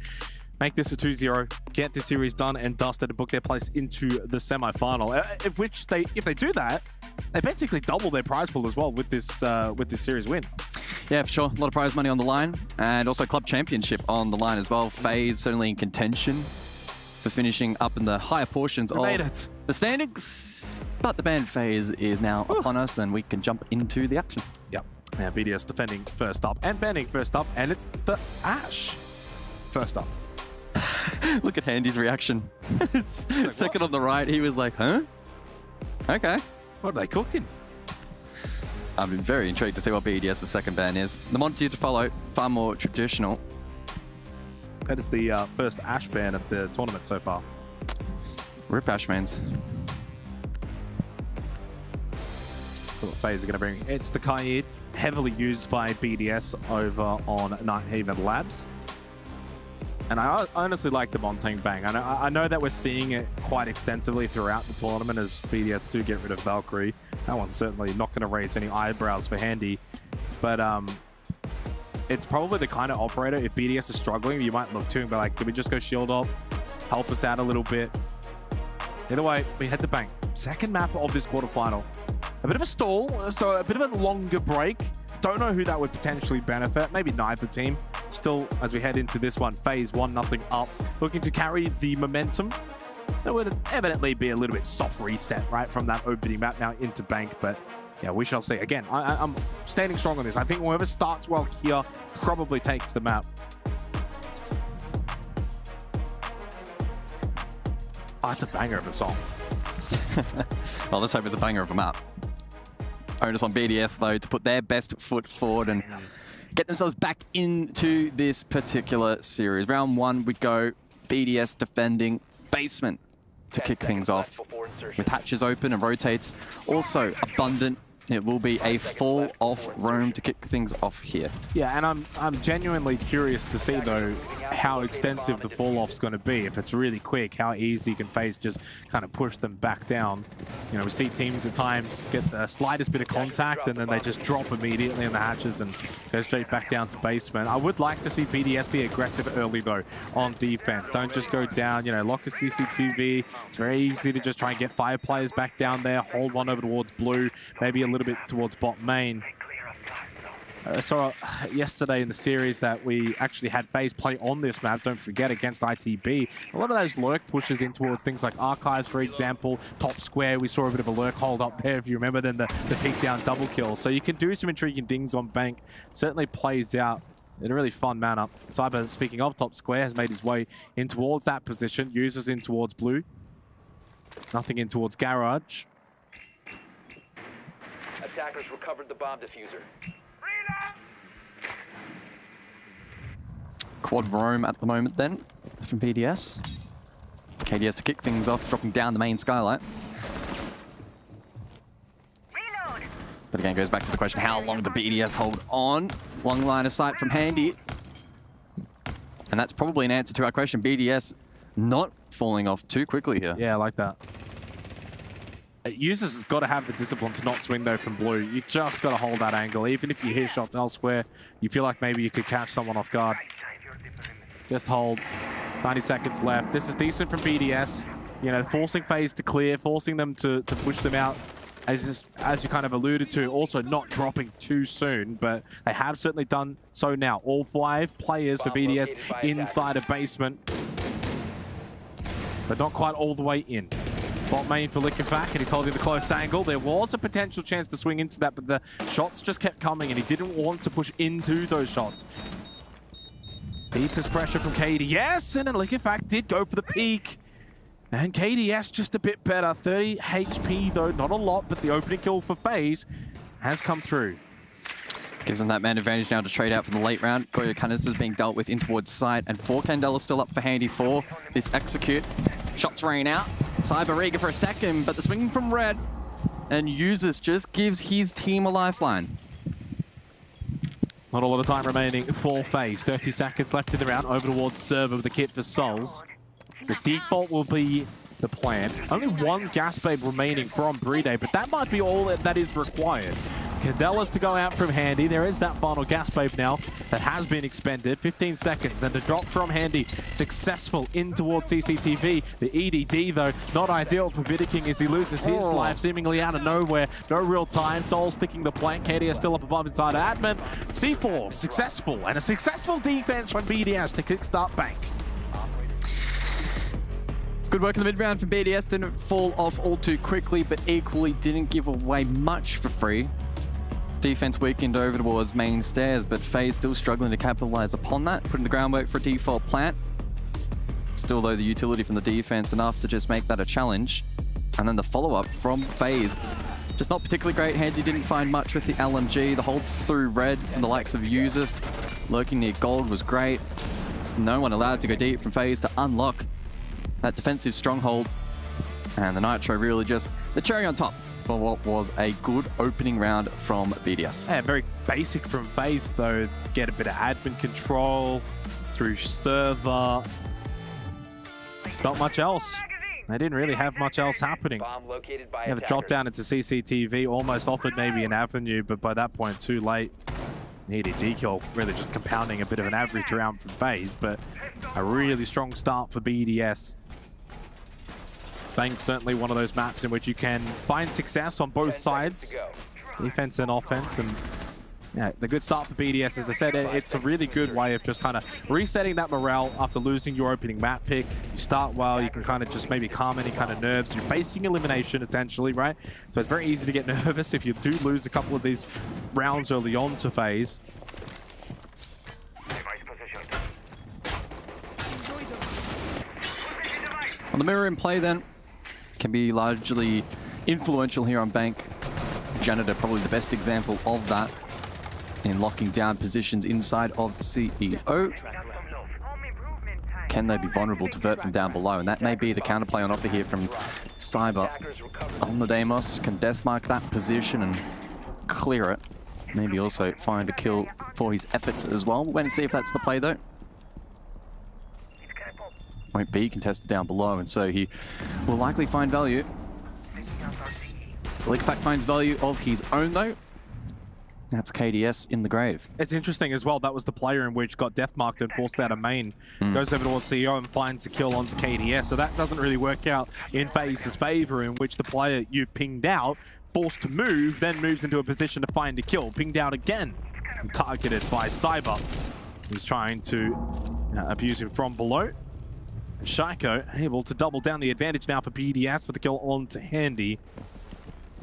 make this a 2-0, get this series done and dusted, and book their place into the semi-final. If they do that, they basically double their prize pool as well with this series win. Yeah, for sure. A lot of prize money on the line, and also club championship on the line as well. FaZe certainly in contention for finishing up in the higher portions of the standings. But the band phase is now upon us, and we can jump into the action. Yep. Yeah, BDS defending first up and banning first up, and it's the Ash first up. Look at Handy's reaction. Second on the right, he was like, huh? Okay. What are they cooking? I'm very intrigued to see what BDS's second ban is. The Monty to follow, far more traditional. That is the first Ash ban at the tournament so far. Rip Ash bans. So what FaZe are going to bring? It's the Kaid, heavily used by BDS over on Night Haven Labs. And I honestly like the Montaigne Bang. I know that we're seeing it quite extensively throughout the tournament as BDS do get rid of Valkyrie. That one's certainly not going to raise any eyebrows for Handy. But it's probably the kind of operator, if BDS is struggling, you might look to and be like, can we just go shield off? Help us out a little bit. Either way, we head to Bang. Second map of this quarterfinal. A bit of a stall, so a bit of a longer break. Don't know who that would potentially benefit. Maybe neither team. Still, as we head into this one, FaZe 1-0 up, looking to carry the momentum. There would evidently be a little bit soft reset, right, from that opening map now into Bank, but yeah, we shall see. Again, I'm standing strong on this. I think whoever starts well here probably takes the map. Oh, it's a banger of a song. Well, let's hope it's a banger of a map. Onus on BDS, though, to put their best foot forward and get themselves back into this particular series. Round one, we go BDS defending basement to kick things off with hatches open and rotates. Also abundant. It will be a fall off roam to kick things off here. Yeah, and I'm genuinely curious to see though how extensive the fall off's going to be. If it's really quick, how easy can FaZe just kind of push them back down? You know, we see teams at times get the slightest bit of contact and then they just drop immediately in the hatches and go straight back down to basement. I would like to see BDS be aggressive early though on defense. Don't just go down, you know, lock a CCTV. It's very easy to just try and get 5 players back down there, hold one over towards blue, maybe a little bit towards bot main. Saw yesterday in the series that we actually had FaZe play on this map, don't forget, against ITB. A lot of those lurk pushes in towards things like Archives, for example. Top square, we saw a bit of a lurk hold up there, if you remember, then the peek down double kill. So you can do some intriguing things on Bank. Certainly plays out in a really fun manner. Cyber, speaking of top square, has made his way in towards that position. Users in towards blue. Nothing in towards garage. Attackers recovered the bomb diffuser. Quad roam at the moment then from BDS. KDS to kick things off, dropping down the main skylight. But again, goes back to the question, how long do BDS hold on? Long line of sight from Handy. And that's probably an answer to our question. BDS not falling off too quickly here. Yeah, I like that. Users has got to have the discipline to not swing though from blue. You just got to hold that angle. Even if you hear shots elsewhere, you feel like maybe you could catch someone off guard. Just hold. 90 seconds left. This is decent from BDS. You know, forcing FaZe to clear, forcing them to push them out. As you kind of alluded to, also not dropping too soon, but they have certainly done so now. All 5 players for BDS inside a basement, but not quite all the way in. Bot main for Liquefac, and he's holding the close angle. There was a potential chance to swing into that, but the shots just kept coming, and he didn't want to push into those shots. Deepest pressure from KDS, and then Liquefac did go for the peak. And KDS just a bit better. 30 HP though, not a lot, but the opening kill for FaZe has come through. Gives them that man advantage now to trade out for the late round. Goyo canisters being dealt with in towards side, and 4 Candela still up for Handy for this execute. Shots rain out. Cyber eager for a second, but the swing from Red and Uses just gives his team a lifeline. Not a lot of time remaining for FaZe. 30 seconds left in the round. Over towards server with the kit for Souls. So default will be the plan. Only 1 gas babe remaining from Bride, but that might be all that is required. Candela's to go out from Handy. There is that final gas babe now that has been expended. 15 seconds, then the drop from Handy. Successful in towards CCTV. The EDD, though, not ideal for Vidiking as he loses his life seemingly out of nowhere. No real time. Soul sticking the plank. KDS still up above inside admin. C4, successful. And a successful defense from BDS to kickstart Bank. Good work in the mid-round for BDS. Didn't fall off all too quickly, but equally didn't give away much for free. Defense weakened over towards main stairs, but FaZe still struggling to capitalize upon that, putting the groundwork for a default plant. Still, though, the utility from the defense enough to just make that a challenge. And then the follow-up from FaZe, just not particularly great. Handy didn't find much with the LMG. The hold through Red from the likes of Users. Lurking near gold was great. No one allowed to go deep from FaZe to unlock that defensive stronghold. And the Nitro really just the cherry on top for what was a good opening round from BDS. Yeah, very basic from FaZe, though. Get a bit of admin control through server. Not much else. They didn't really have much else happening. Yeah, the drop down into CCTV almost offered maybe an avenue, but by that point, too late. Needed dekill, really just compounding a bit of an average round from FaZe, but a really strong start for BDS. Bank's certainly one of those maps in which you can find success on both sides, defense and offense. And yeah, the good start for BDS, as I said, it's a really good way of just kind of resetting that morale after losing your opening map pick. You start well, you can kind of just maybe calm any kind of nerves. You're facing elimination, essentially, right? So it's very easy to get nervous if you do lose a couple of these rounds early on to FaZe. On the mirror in play then, can be largely influential here on Bank. Janitor probably the best example of that in locking down positions inside of CEO. Can they be vulnerable to Vert from down below? And that may be the counterplay on offer here from Cyber. On the Deimos can deathmark that position and clear it. Maybe also find a kill for his efforts as well. We'll wait and see if that's the play though. Won't be contested down below, and so he will likely find value. Leakfact finds value of his own though. That's KDS in the grave. It's interesting as well, that was the player in which got deathmarked and forced out of main. Goes over towards CEO and finds a kill onto KDS, so that doesn't really work out in FaZe's favor, in which the player you've pinged out, forced to move, then moves into a position to find a kill. Pinged out again, and targeted by Cyber. He's trying to abuse him from below. Shaiko able to double down the advantage now for BDS with the kill on to Handy.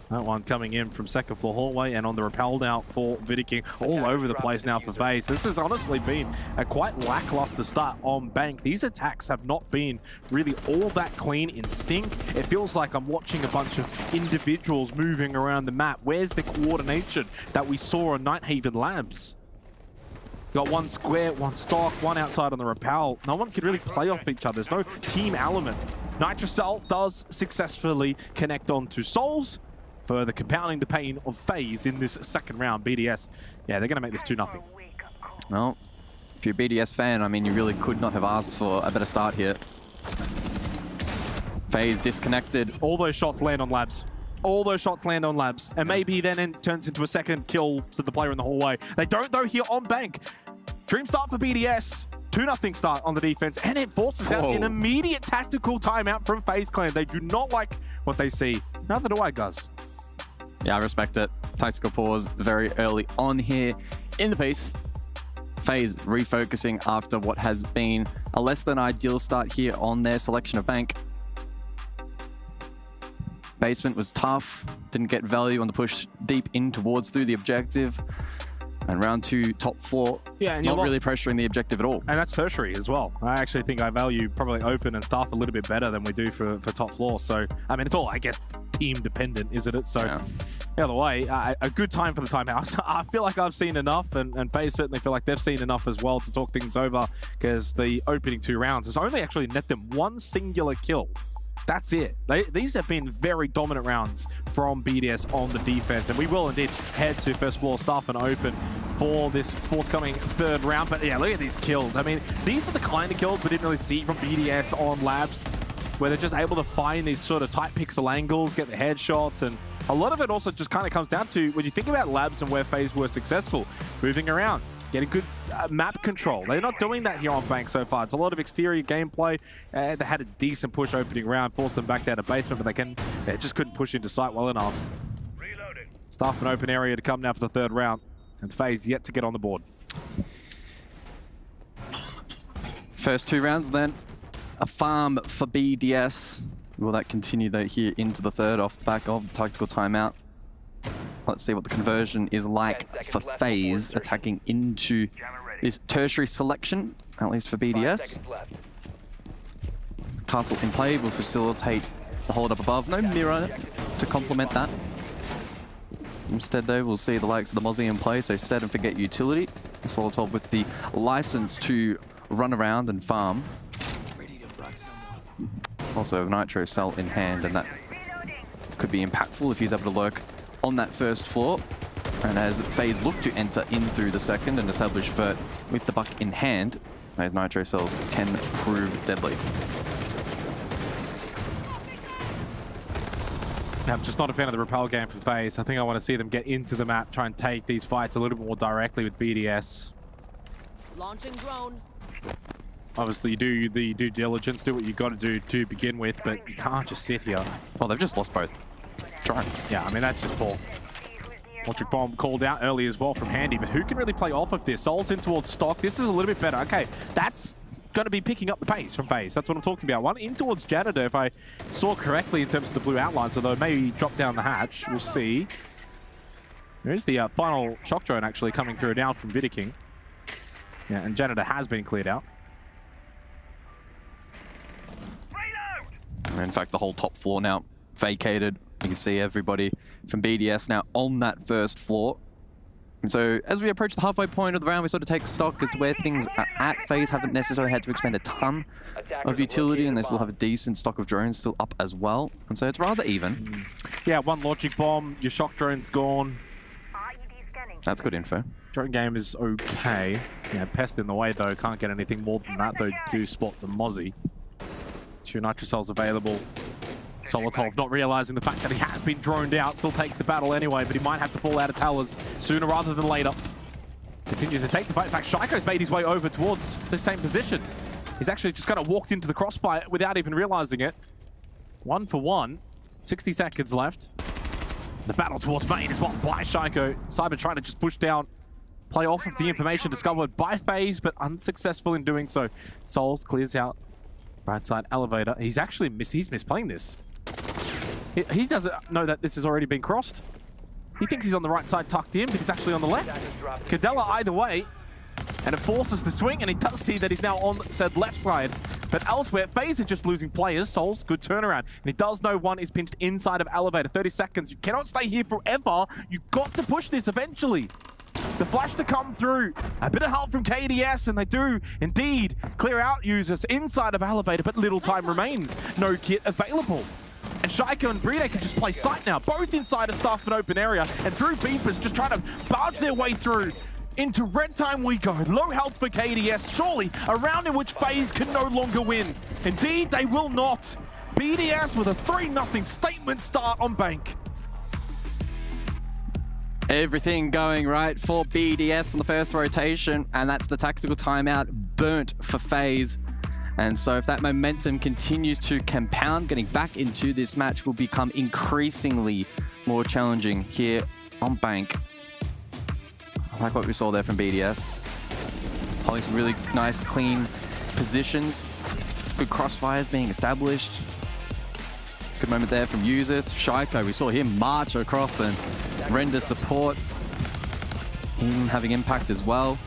That one coming in from second floor hallway and on the rappel now for Vidiking. All over the place now for FaZe. This has honestly been a quite lackluster start on Bank. These attacks have not been really all that clean in sync. It feels like I'm watching a bunch of individuals moving around the map. Where's the coordination that we saw on Nighthaven Labs? Got one square, one stock, one outside on the rappel. No one can really play off each other. There's no team element. Nitrocell does successfully connect onto Souls, further compounding the pain of FaZe in this second round. BDS, yeah, they're going to make this 2-0. Well, if you're a BDS fan, I mean, you really could not have asked for a better start here. FaZe disconnected. All those shots land on Labs. All those shots land on Labs. And maybe then it turns into a second kill to the player in the hallway. They don't, though, here on Bank. Dream start for BDS. 2-0 start on the defense. And it forces out an immediate tactical timeout from FaZe Clan. They do not like what they see. Neither do I, Guz. Yeah, I respect it. Tactical pause very early on here in the piece. FaZe refocusing after what has been a less than ideal start here on their selection of Bank. Basement was tough, didn't get value on the push deep in towards through the objective. And round 2, top floor, yeah, and not really pressuring the objective at all. And that's tertiary as well. I actually think I value probably open and staff a little bit better than we do for top floor. So, I mean, it's all, I guess, team dependent, isn't it? So, The other way, a good time for the timeouts. I feel like I've seen enough, and FaZe certainly feel like they've seen enough as well to talk things over, because the opening 2 rounds has only actually net them 1 singular kill. That's it. These have been very dominant rounds from BDS on the defense, and we will indeed head to first floor staff and open for this forthcoming 3rd round. But yeah, look at these kills. I mean, these are the kind of kills we didn't really see from BDS on Labs, where they're just able to find these sort of tight pixel angles, get the headshots, and a lot of it also just kind of comes down to, when you think about Labs and where FaZe were successful, moving around, getting good map control. They're not doing that here on Bank so far. It's a lot of exterior gameplay. They had a decent push opening round, forced them back down to basement, but they just couldn't push into site well enough. Staff an open area to come now for the 3rd round, and FaZe yet to get on the board. First 2 rounds then. A farm for BDS. Will that continue though here into the 3rd off the back of tactical timeout? Let's see what the conversion is like for FaZe attacking into this tertiary selection, at least for BDS. Castle in play will facilitate the hold up above. No mirror to complement that. Instead though, we'll see the likes of the Mozzie in play, so set and forget utility. Solotov with the license to run around and farm. Also a Nitro cell in hand, and that could be impactful if he's able to lurk on that first floor. And as FaZe look to enter in through the 2nd and establish Vert with the buck in hand, those Nitro cells can prove deadly. I'm just not a fan of the repel game for FaZe. I think I want to see them get into the map, try and take these fights a little bit more directly with BDS. Launching drone. Obviously, you do the due diligence, do what you got to do to begin with, but you can't just sit here. Well, they've just lost both drones. Yeah, I mean, that's just poor. Electric Bomb called out early as well from Handy, but who can really play off of this? Soul's in towards Stock. This is a little bit better. Okay, that's going to be picking up the pace from FaZe. That's what I'm talking about. One in towards Janitor, if I saw correctly in terms of the blue outlines, although maybe drop down the hatch. We'll see. There's the final shock drone actually coming through now from Vidiking. Yeah, and Janitor has been cleared out. In fact, the whole top floor now vacated. You can see everybody from BDS now on that first floor. And so as we approach the halfway point of the round, we sort of take stock as to where things are at. FaZe haven't necessarily had to expend a ton of utility, and they still have a decent stock of drones still up as well. And so it's rather even. Yeah, 1 logic bomb, your shock drone's gone. That's good info. Drone game is okay. Yeah, Pest in the way though, can't get anything more than that though. Do spot the Mozzie. 2 Nitro cells available. Solotov not realizing the fact that he has been droned out, still takes the battle anyway, but he might have to fall out of towers sooner rather than later. Continues to take the fight. In fact, Shaiko's made his way over towards the same position. He's actually just kind of walked into the crossfire without even realizing it. 1 for 1. 60 seconds left. The battle towards main is won by Shaiko. Cyber trying to just push down, play off of the information discovered by FaZe, but unsuccessful in doing so. Souls clears out right side elevator. He's actually he's misplaying this. He doesn't know that this has already been crossed. He thinks he's on the right side tucked in, but he's actually on the left. Cadella either way, and it forces the swing, and he does see that he's now on said left side. But elsewhere, FaZe are just losing players. Souls, good turnaround. And he does know one is pinched inside of elevator. 30 seconds. You cannot stay here forever. You've got to push this eventually. The flash to come through. A bit of help from KDS, and they do indeed clear out users inside of elevator, but little time remains. No kit available. And Shaiko and Bride can just play sight now, both inside a staff but open area, and through Beepers just trying to barge their way through. Into red time we go. Low health for KDS. Surely a round in which FaZe can no longer win. Indeed, they will not. BDS with a 3-0 statement start on Bank. Everything going right for BDS on the first rotation, and that's the tactical timeout burnt for FaZe. And so if that momentum continues to compound, getting back into this match will become increasingly more challenging here on Bank. I like what we saw there from BDS. Holding some really nice, clean positions. Good crossfires being established. Good moment there from users. Shaiko, we saw him march across and render support. Him having impact as well.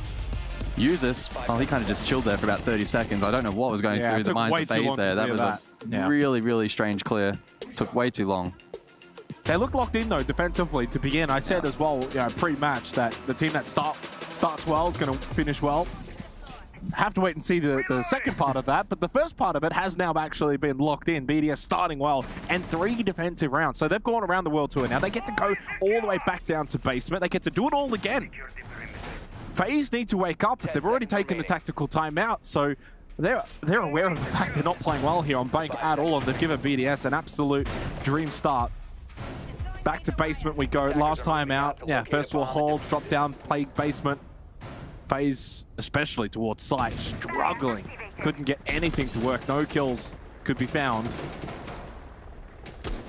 Users, well, he kind of just chilled there for about 30 seconds. I don't know what was going through the minds of FaZe there. That was a really, really strange clear. Took way too long. They look locked in, though, defensively to begin. I said as well, pre-match, that the team that starts well is going to finish well. Have to wait and see the second part of that, but the first part of it has now actually been locked in. BDS starting well, and 3 defensive rounds. So they've gone around the World Tour. Now they get to go all the way back down to basement. They get to do it all again. FaZe need to wake up, but they've already taken the tactical timeout, so they're aware of the fact they're not playing well here on Bank at all, and they've given BDS an absolute dream start. Back to basement we go. Last time out, first wall hold, drop down, play basement. FaZe, especially towards site, struggling. Couldn't get anything to work. No kills could be found.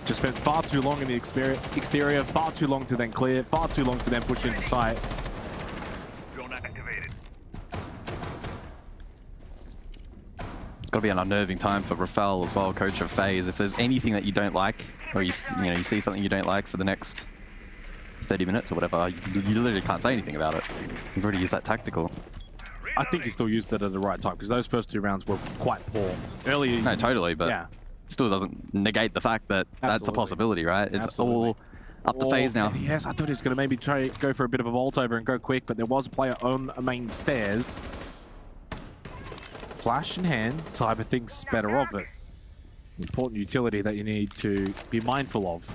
Just spent far too long in the exterior, far too long to then clear, far too long to then push into site. It's got to be an unnerving time for Rafael as well, coach of FaZe. If there's anything that you don't like, or you see something you don't like for the next 30 minutes or whatever, you literally can't say anything about it. You've already used that tactical. I think he still used it at the right time, because those first 2 rounds were quite poor. Earlier, no, totally, but still doesn't negate the fact that that's a possibility, right? It's all up to FaZe now. Yes, I thought he was going to maybe go for a bit of a vault over and go quick, but there was a player on main stairs. Flash in hand, Cyber thinks better of it. Important utility that you need to be mindful of.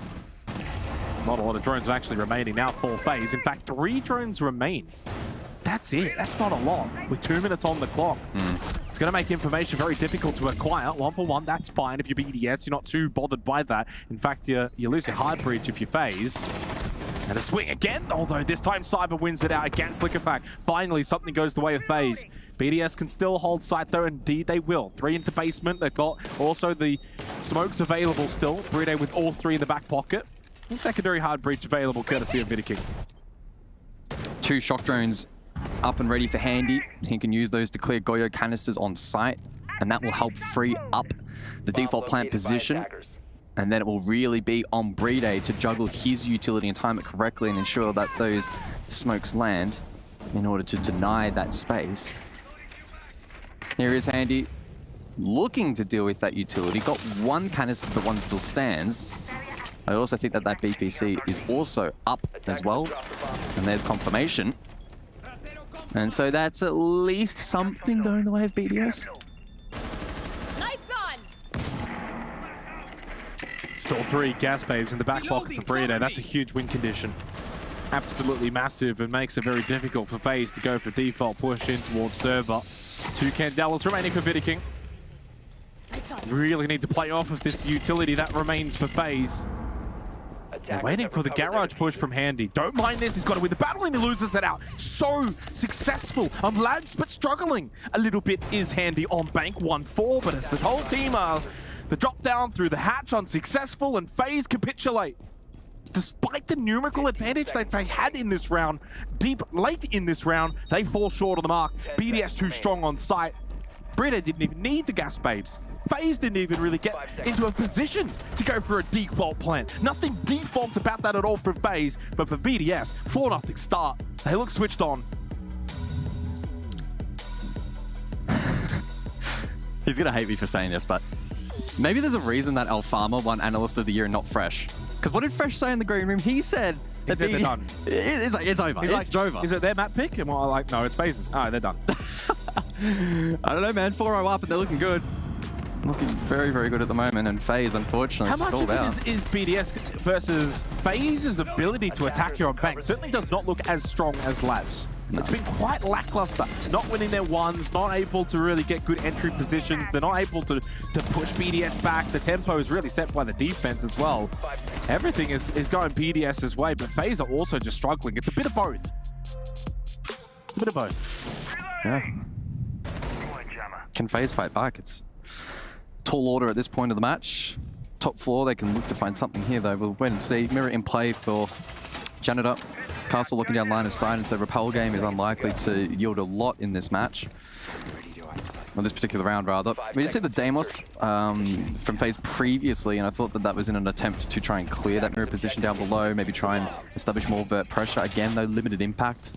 Not a lot of drones are actually remaining now for FaZe. In fact, 3 drones remain. That's it. That's not a lot. With 2 minutes on the clock. It's going to make information very difficult to acquire. 1-for-1, that's fine if you're BDS. You're not too bothered by that. In fact, you lose your hard breach if you FaZe. And a swing again, although this time Cyber wins it out against Liquefact. Finally, something goes the way of FaZe. BDS can still hold site, though. Indeed, they will. 3 into basement. They've got also the smokes available still. Bride with all 3 in the back pocket. And secondary hard breach available, courtesy of Vidiking. 2 shock drones up and ready for Handy. He can use those to clear Goyo canisters on site, and that will help free up the default plant position. And then it will really be on Bride to juggle his utility and time it correctly and ensure that those smokes land in order to deny that space. Here is Handy, looking to deal with that utility. Got 1 canister, but 1 still stands. I also think that that BPC is also up as well. And there's confirmation. And so that's at least something going the way of BDS. Still 3 gas babes in the back pocket for Brito. That's a huge win condition. Absolutely massive, and makes it very difficult for FaZe to go for default push in towards server. 2 Candelas remaining for Vidiking. Really need to play off of this utility that remains for FaZe. They're waiting for the garage push from Handy. Don't mind this, he's got to win the battle and he loses it out. So successful on Labs, but struggling a little bit is Handy on Bank 1-4, but as the whole team are, the drop down through the hatch unsuccessful and FaZe capitulate. Despite the numerical advantage that they had in this round, late in this round, they fall short of the mark. BDS too strong on site. Brita didn't even need the gas babes. FaZe didn't even really get into a position to go for a default plant. Nothing default about that at all for FaZe, but for BDS, 4-0 start. They look switched on. He's gonna hate me for saying this, but maybe there's a reason that Alfama won Analyst of the Year and not Fresh. Because what did Fresh say in the green room? He said that they're done. It's over. It's over. Is it their map pick? And we're like, no, it's FaZe's. Oh, they're done. I don't know, man. 4-0 up, and they're looking good. Looking very, very good at the moment, and FaZe, unfortunately, how much stalled of out. it is BDS versus FaZe's ability to attack here on Bank? Certainly does not look as strong as Labs. No. It's been quite lackluster. Not winning their ones, not able to really get good entry positions. They're not able to push BDS back. The tempo is really set by the defense as well. Everything is going BDS's way, but FaZe are also just struggling. It's a bit of both. It's a bit of both. Yeah. Can FaZe fight back? It's tall order at this point of the match. Top floor, they can look to find something here though. We'll wait and see. Mirror in play for Janitor. Castle looking down line of sight, and so Repel game is unlikely to yield a lot in this match. Well, this particular round, rather. We did see the Deimos from FaZe previously, and I thought that that was in an attempt to try and clear that mirror position down below, maybe try and establish more vert pressure. Again, though, limited impact.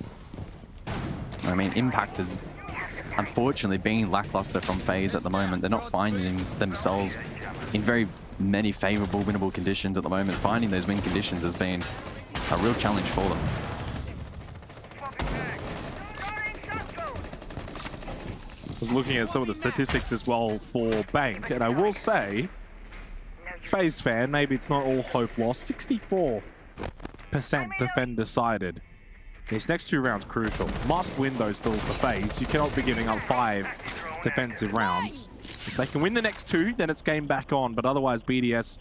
I mean, impact is unfortunately being lackluster from FaZe at the moment. They're not finding themselves in very many favorable winnable conditions at the moment. Finding those win conditions has been a real challenge for them. I was looking at some of the statistics as well for Bank, and I will say, FaZe fan, maybe it's not all hope lost. 64% defend decided. These next 2 rounds crucial. Must win those still for FaZe. You cannot be giving up 5 defensive rounds. If they can win the next 2, then it's game back on. But otherwise, BDS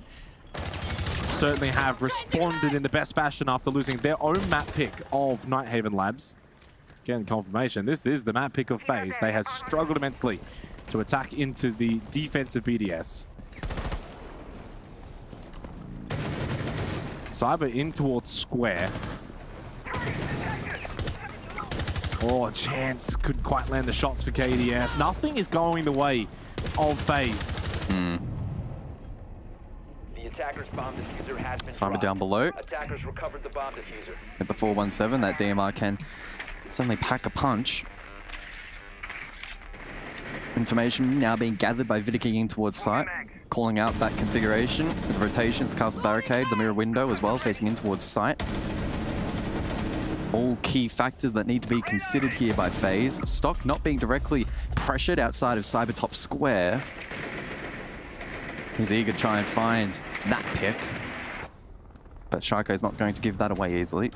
certainly have responded in the best fashion after losing their own map pick of Nighthaven Labs. Again, confirmation. This is the map pick of FaZe. They have struggled immensely to attack into the defensive BDS. Cyber in towards Square. Oh, Chance couldn't quite land the shots for KDS. Nothing is going the way of FaZe. The attacker's bomb diffuser has been Cyber down below. Attackers recovered the bomb diffuser. At the 417, that DMR can suddenly pack a punch. Information now being gathered by Vidiking in towards site, calling out that configuration with rotations, the castle barricade, the mirror window as well, facing in towards site. All key factors that need to be considered here by FaZe. Stock not being directly pressured outside of Cyber top square. He's eager to try and find that pick, but Sharko's not going to give that away easily.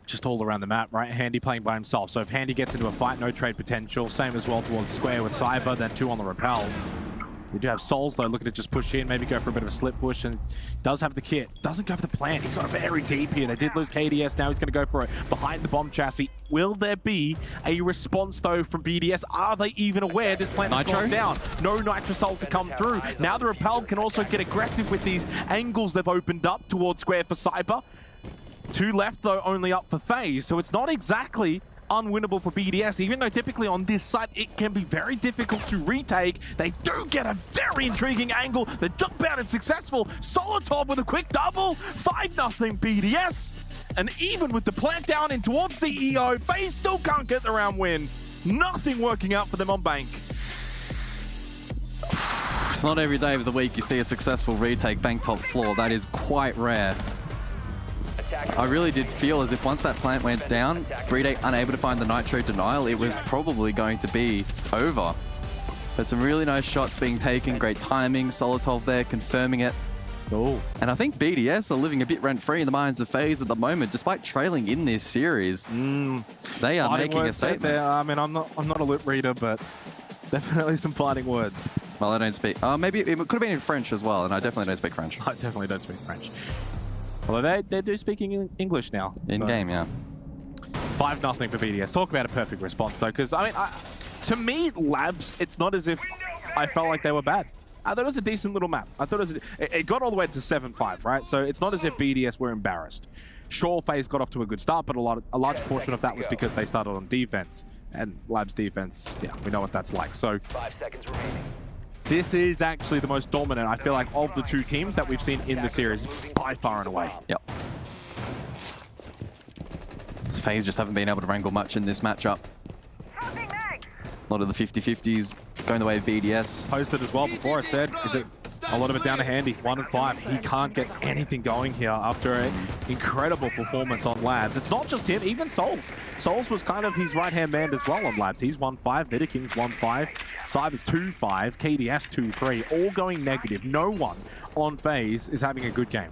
Just all around the map, right? Handy playing by himself. So if Handy gets into a fight, no trade potential. Same as well towards Square with Cyber, then 2 on the Repel. We do have Souls, though, looking to just push in, maybe go for a bit of a slip push, and does have the kit. Doesn't go for the plant. He's got a very deep here. They did lose KDS. Now he's going to go for it behind the bomb chassis. Will there be a response, though, from BDS? Are they even aware this plant has gone down? No Nitrosol to come through. Now the Repel can also get aggressive with these angles they've opened up towards Square for Cyber. 2 left, though, only up for FaZe, so it's not exactly unwinnable for BDS, even though typically on this site it can be very difficult to retake. They do get a very intriguing angle. The jump out is successful. Solotov with a quick double. 5-0 BDS. And even with the plant down in towards CEO, FaZe still can't get the round win. Nothing working out for them on Bank. It's not every day of the week you see a successful retake Bank top floor. That is quite rare. I really did feel as if once that plant went down, Brede unable to find the Nitro denial, it was probably going to be over. There's some really nice shots being taken, great timing, Solotov there confirming it. Oh. And I think BDS are living a bit rent-free in the minds of FaZe at the moment, despite trailing in this series. They are making a statement. There. I mean, I'm not a lip reader, but definitely some fighting words. Well, I don't speak. Maybe it could have been in French as well, and I definitely don't speak French. I definitely don't speak French. Although they do speaking English now. In-game, yeah. 5-0 for BDS. Talk about a perfect response, though, because, I mean, to me, Labs, it's not as if I felt like they were bad. I thought it was a decent little map. I thought it got all the way to 7-5, right? So it's not as if BDS were embarrassed. Sure, FaZe got off to a good start, but a large portion of that was because they started on defense. And Labs defense, yeah, we know what that's like. So 5 seconds remaining. This is actually the most dominant, I feel like, of the 2 teams that we've seen in the series by far and away. Yep. FaZe just haven't been able to wrangle much in this matchup. A lot of the 50-50s going the way of BDS. Posted as well before, I said, is it a lot of it down to Handy? 1 and 5. He can't get anything going here after an incredible performance on Labs. It's not just him, even Souls. Souls was kind of his right-hand man as well on Labs. He's 1-5, Vidiking's 1-5, Cyber's 2-5, KDS 2-3, all going negative. No one on FaZe is having a good game.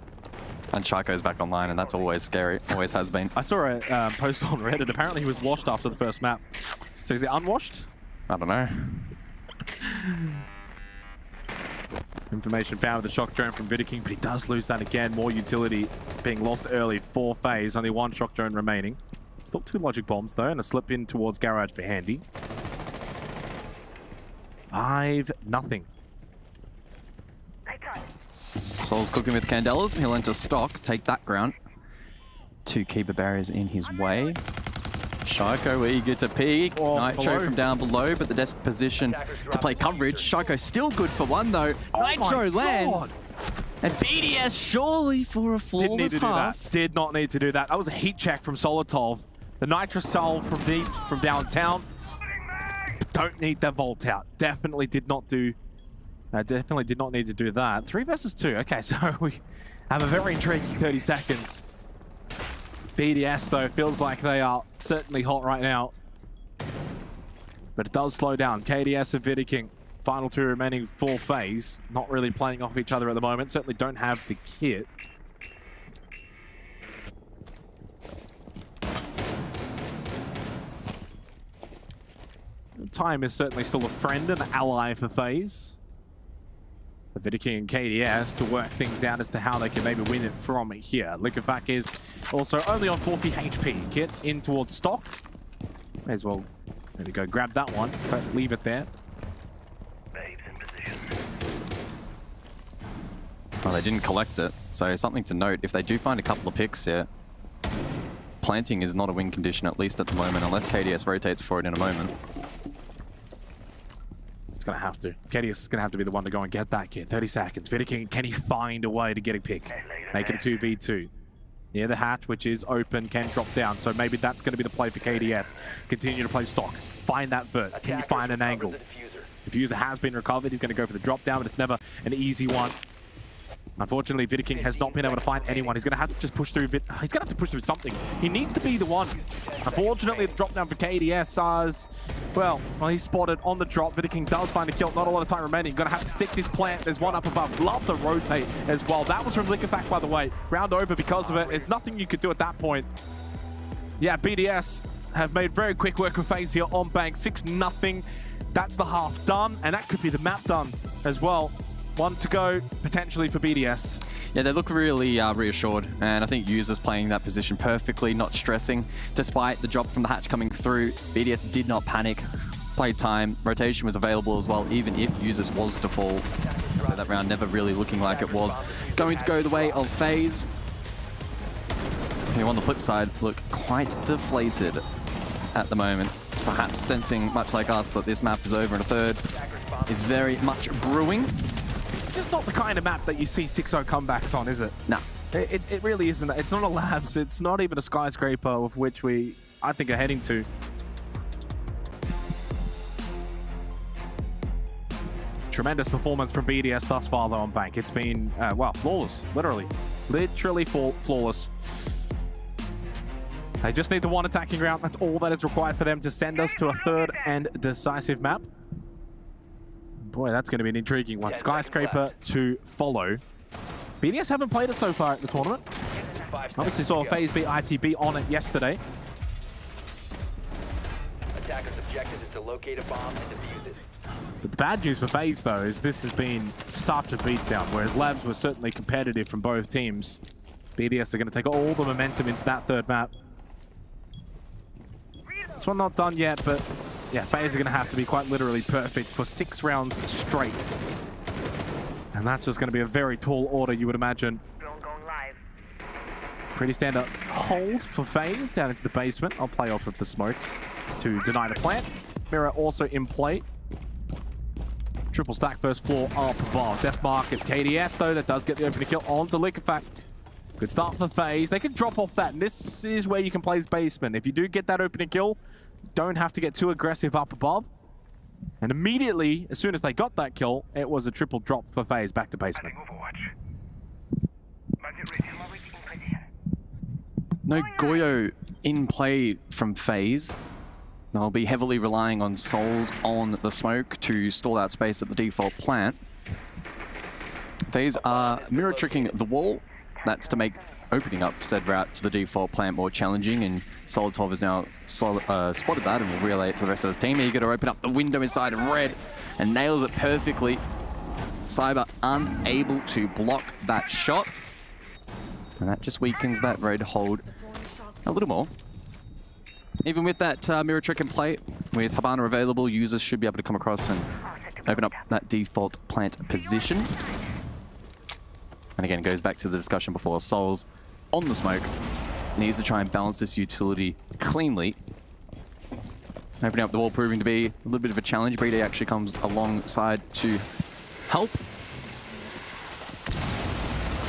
And Charco's back online, and that's always scary. Always has been. I saw a post on Reddit. Apparently he was washed after the first map. So is he unwashed? I don't know. Information found with the shock drone from Vidiking, but he does lose that again. More utility being lost early for FaZe. Only 1 shock drone remaining. Still 2 logic bombs though, and a slip in towards Garage for Handy. 5-0. Sol's cooking with Candelas. He'll enter stock, take that ground. 2 keeper barriers in his way. Sharko eager to peek. Nitro from down below, but the desk position to play coverage. Sharko still good for 1 though. Nitro lands. And BDS surely for a flawless Didn't need to half. do that. Did not need to do that. That was a heat check from Solotov. The Nitro Soul from deep, from downtown. Don't need that vault out. Definitely did not do Definitely did not need to do that. 3 versus 2. Okay, so we have a very intriguing 30 seconds. BDS, though, feels like they are certainly hot right now. But it does slow down. KDS and Vidiking, final 2 remaining full phase. Not really playing off each other at the moment. Certainly don't have the kit. Time is certainly still a friend and ally for FaZe. Vidiking and KDS to work things out as to how they can maybe win it from here. Liquefac is also only on 40 HP. Kit in towards stock. May as well maybe go grab that one, but leave it there. Well, they didn't collect it, so something to note, if they do find a couple of picks here, planting is not a win condition, at least at the moment, unless KDS rotates for it in a moment. It's going to have to. KDS is going to have to be the one to go and get that kit. 30 seconds. Vidiking, can he find a way to get a pick? Make it a 2v2. Near the hatch, which is open, can drop down. So maybe that's going to be the play for KDS. Continue to play stock. Find that vert. Can you find an angle? Diffuser has been recovered. He's going to go for the drop down, but it's never an easy one. Unfortunately, Vidiking has not been able to find anyone. He's going to have to just push through. He's going to have to push through something. He needs to be the one. Unfortunately, the drop down for KDS. Well, he's spotted on the drop. Vidiking does find a kill. Not a lot of time remaining. Going to have to stick this plant. There's one up above. Love the rotate as well. That was from Liquefac, by the way. Round over because of it. There's nothing you could do at that point. Yeah, BDS have made very quick work of FaZe here on bank. 6-0. That's the half done, and that could be the map done as well. 1 to go, potentially, for BDS. Yeah, they look really reassured, and I think Users playing that position perfectly, not stressing. Despite the drop from the hatch coming through, BDS did not panic. Played time, rotation was available as well, even if Users was to fall. So that round never really looking like it was going to go the way of FaZe. Who on the flip side look quite deflated at the moment. Perhaps sensing, much like us, that this map is over in a third is very much brewing. It's just not the kind of map that you see 6-0 comebacks on, is it? No. It really isn't. It's not a Labs. It's not even a skyscraper of which we, I think, are heading to. Tremendous performance from BDS thus far, though, on bank. It's been, well, flawless. Literally flawless. They just need the one attacking round. That's all that is required for them to send us to a third and decisive map. Boy, that's going to be an intriguing one. Skyscraper to follow. BDS haven't played it so far at the tournament. Obviously saw FaZe beat ITB on it yesterday. Attacker's objective is to locate a bomb and defuse it. But the bad news for FaZe, though, is this has been such a beatdown, whereas Labs was certainly competitive from both teams. BDS are going to take all the momentum into that third map. This one not done yet, but yeah, FaZe are going to have to be quite literally perfect for 6 rounds straight. And that's just going to be a very tall order, you would imagine. Pretty standard hold for FaZe down into the basement. I'll play off of the smoke to deny the plant. Mirror also in play. Triple stack first floor up above. Death Mark, it's KDS though, that does get the opening kill onto Liquefac. Good start for FaZe. They can drop off that, and this is where you can play his basement. If you do get that opening kill, don't have to get too aggressive up above. And immediately, as soon as they got that kill, it was a triple drop for FaZe back to basement. No Goyo in play from FaZe. They'll be heavily relying on Souls on the smoke to stall out space at the default plant. FaZe are mirror tricking the wall. That's to make opening up said route to the default plant more challenging, and Solitov has now spotted that and will relay it to the rest of the team. Eager to open up the window inside of red and nails it perfectly. Cyber unable to block that shot, and that just weakens that red hold a little more. Even with that mirror trick in play, with Habana available, Users should be able to come across and open up that default plant position. And again, it goes back to the discussion before. Souls on the smoke needs to try and balance this utility cleanly. Opening up the wall proving to be a little bit of a challenge. Brede actually comes alongside to help.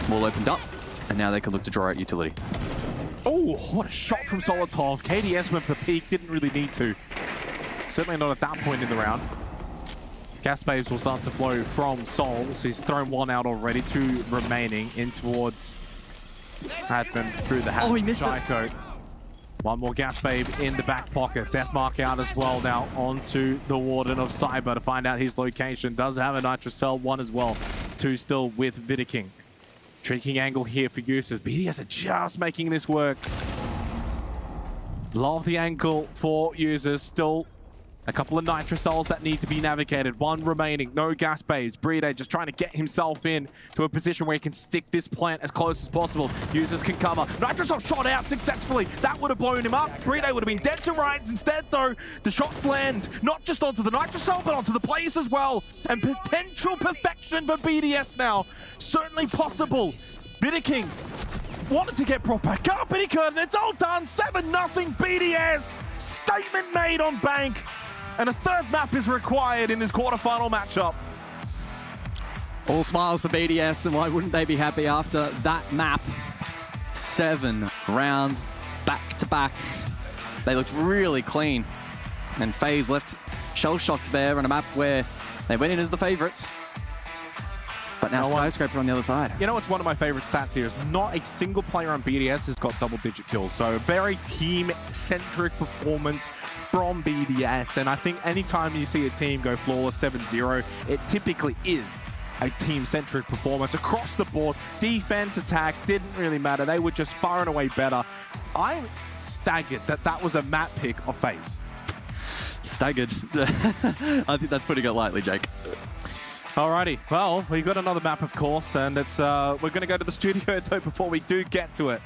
Wall opened up, and now they can look to draw out utility. Oh, what a shot from Solitov. KDS went for the peak, didn't really need to. Certainly not at that point in the round. Gas waves will start to flow from Souls. He's thrown one out already, 2 remaining in towards Admin through the hat. Oh, he missed it. One more gas babe in the back pocket. Death mark out as well now onto the Warden of Cyber to find out his location. Does have a Nitrocell, 1 as well. 2 still with Vidiking. Tricking angle here for users. BDS are just making this work. Love the angle for users. Still a couple of Nitrocells that need to be navigated. 1 remaining. No gas babes. Brede just trying to get himself in to a position where he can stick this plant as close as possible. Users can cover. Nitrocell shot out successfully. That would have blown him up. Brede would have been dead to rights. Instead, though, the shots land not just onto the Nitrocell, but onto the players as well. And potential perfection for BDS now. Certainly possible. Vidiking wanted to get brought back up, and he couldn't. It's all done. 7-0 BDS. Statement made on Bank. And a 3rd map is required in this quarterfinal matchup. All smiles for BDS, and why wouldn't they be happy after that map? 7 rounds back to back. They looked really clean. And FaZe left shell-shocked there on a map where they went in as the favorites. But now Skyscraper on the other side. You know what's one of my favorite stats here is not a single player on BDS has got double-digit kills. So very team-centric performance from BDS. And I think anytime you see a team go flawless 7-0, it typically is a team-centric performance across the board. Defense, attack, didn't really matter. They were just far and away better. I'm staggered that that was a map pick of FaZe. Staggered. I think that's putting it lightly, Jake. Alrighty, well, we got another map, of course, and it's we're going to go to the studio, though, before we do get to it.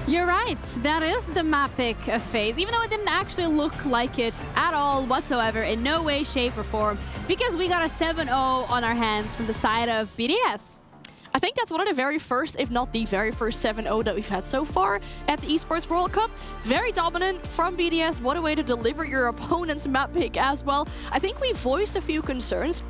You're right. That is the map pick of FaZe, even though it didn't actually look like it at all whatsoever, in no way, shape, or form, because we got a 7-0 on our hands from the side of BDS. I think that's one of the very first, if not the very first 7-0 that we've had so far at the Esports World Cup. Very dominant from BDS. What a way to deliver your opponent's map pick as well. I think we voiced a few concerns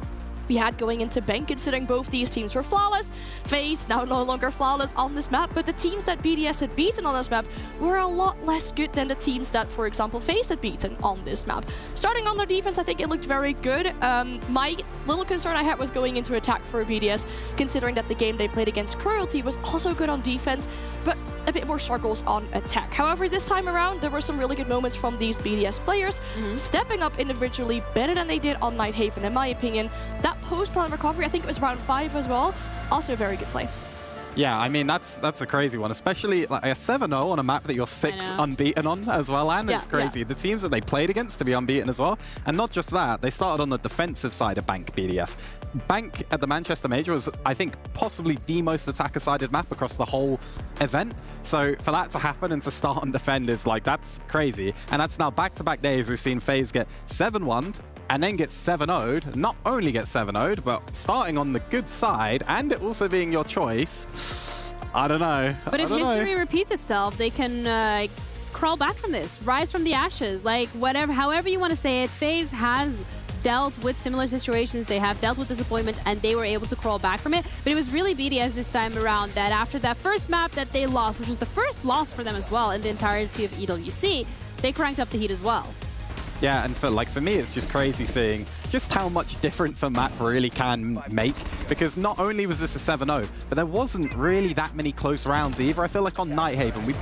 we had going into Bank, considering both these teams were flawless. FaZe now no longer flawless on this map, but the teams that BDS had beaten on this map were a lot less good than the teams that, for example, FaZe had beaten on this map. Starting on their defense, I think it looked very good. My little concern I had was going into attack for BDS, considering that the game they played against Cruelty was also good on defense, but a bit more struggles on attack. However, this time around, there were some really good moments from these BDS players, stepping up individually better than they did on Nighthaven, in my opinion. That post-plan recovery, I think it was round 5 as well, also a very good play. Yeah, I mean, that's a crazy one, especially like a 7-0 on a map that you're 6 unbeaten on as well, and it's crazy. Yeah. The teams that they played against to be unbeaten as well. And not just that, they started on the defensive side of Bank BDS. Bank at the Manchester Major was, I think, possibly the most attacker-sided map across the whole event. So for that to happen and to start on defend is like, that's crazy. And that's now back-to-back days we've seen FaZe get 7-1 and then get 7-0'd. Not only get 7-0'd, but starting on the good side and it also being your choice. I don't know. But if history repeats itself, they can crawl back from this, rise from the ashes, like whatever, however you want to say it. FaZe has dealt with similar situations, they have dealt with disappointment, and they were able to crawl back from it. But it was really BDS this time around that after that first map that they lost, which was the first loss for them as well in the entirety of EWC, they cranked up the heat as well. Yeah, and for me, it's just crazy seeing just how much difference a map really can make, because not only was this a 7-0, but there wasn't really that many close rounds either. I feel like on Nighthaven,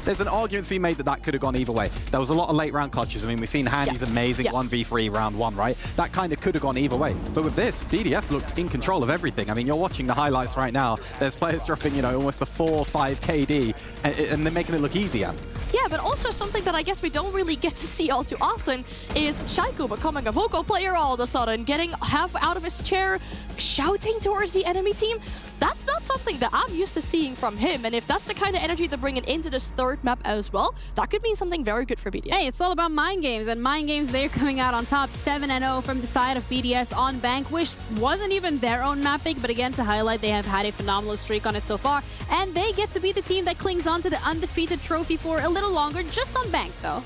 there's an argument to be made that that could have gone either way. There was a lot of late round clutches. I mean, we've seen Handy's amazing 1v3 round 1, right? That kind of could have gone either way. But with this, BDS looked in control of everything. I mean, you're watching the highlights right now. There's players dropping, you know, almost a 4 or 5 KD, and they're making it look easier. Yeah, but also something that I guess we don't really get to see all too often is Shaiko becoming a vocal player all of a sudden, getting half out of his chair, shouting towards the enemy team. That's not something that I'm used to seeing from him, and if that's the kind of energy they're bringing into this third map as well, that could mean something very good for BDS. Hey, it's all about mind games, and mind games, they're coming out on top, 7-0 from the side of BDS on Bank, which wasn't even their own map pick, but again, to highlight, they have had a phenomenal streak on it so far, and they get to be the team that clings on to the undefeated trophy for a little longer, just on Bank, though.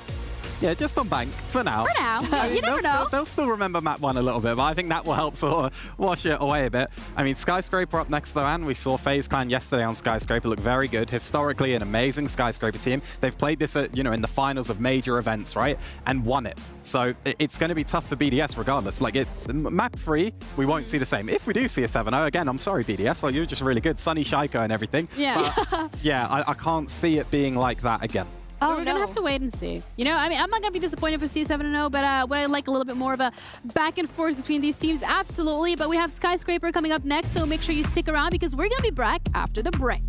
Yeah, just on bank for now. For now. I mean, You never know. They'll still remember map 1 a little bit, but I think that will help sort of wash it away a bit. I mean, Skyscraper up next though, and we saw FaZe Clan yesterday on Skyscraper look very good. Historically, an amazing Skyscraper team. They've played this at, you know, in the finals of major events, right? And won it. So it's going to be tough for BDS regardless. Like, map 3, we won't see the same. If we do see a 7-0, again, I'm sorry, BDS. Like, you're just really good. Sunny Shaiko and everything. Yeah. But, yeah, I can't see it being like that again. Oh, we're going to have to wait and see. You know, I mean, I'm not going to be disappointed if we see 7-0, but would I like a little bit more of a back and forth between these teams? Absolutely. But we have Skyscraper coming up next, so make sure you stick around because we're going to be back after the break.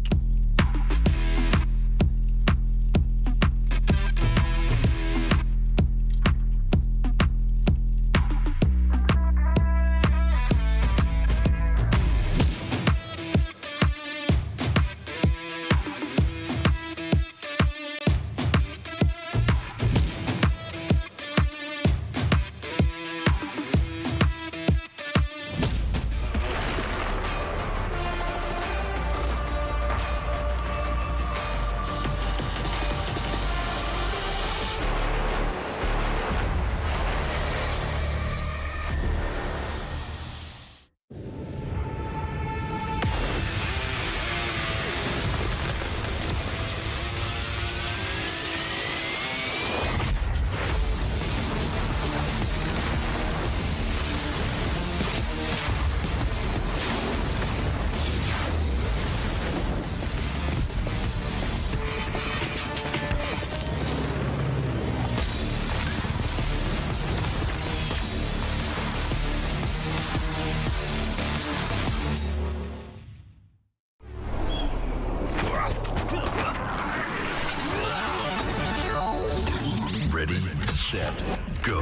Ready, set, go.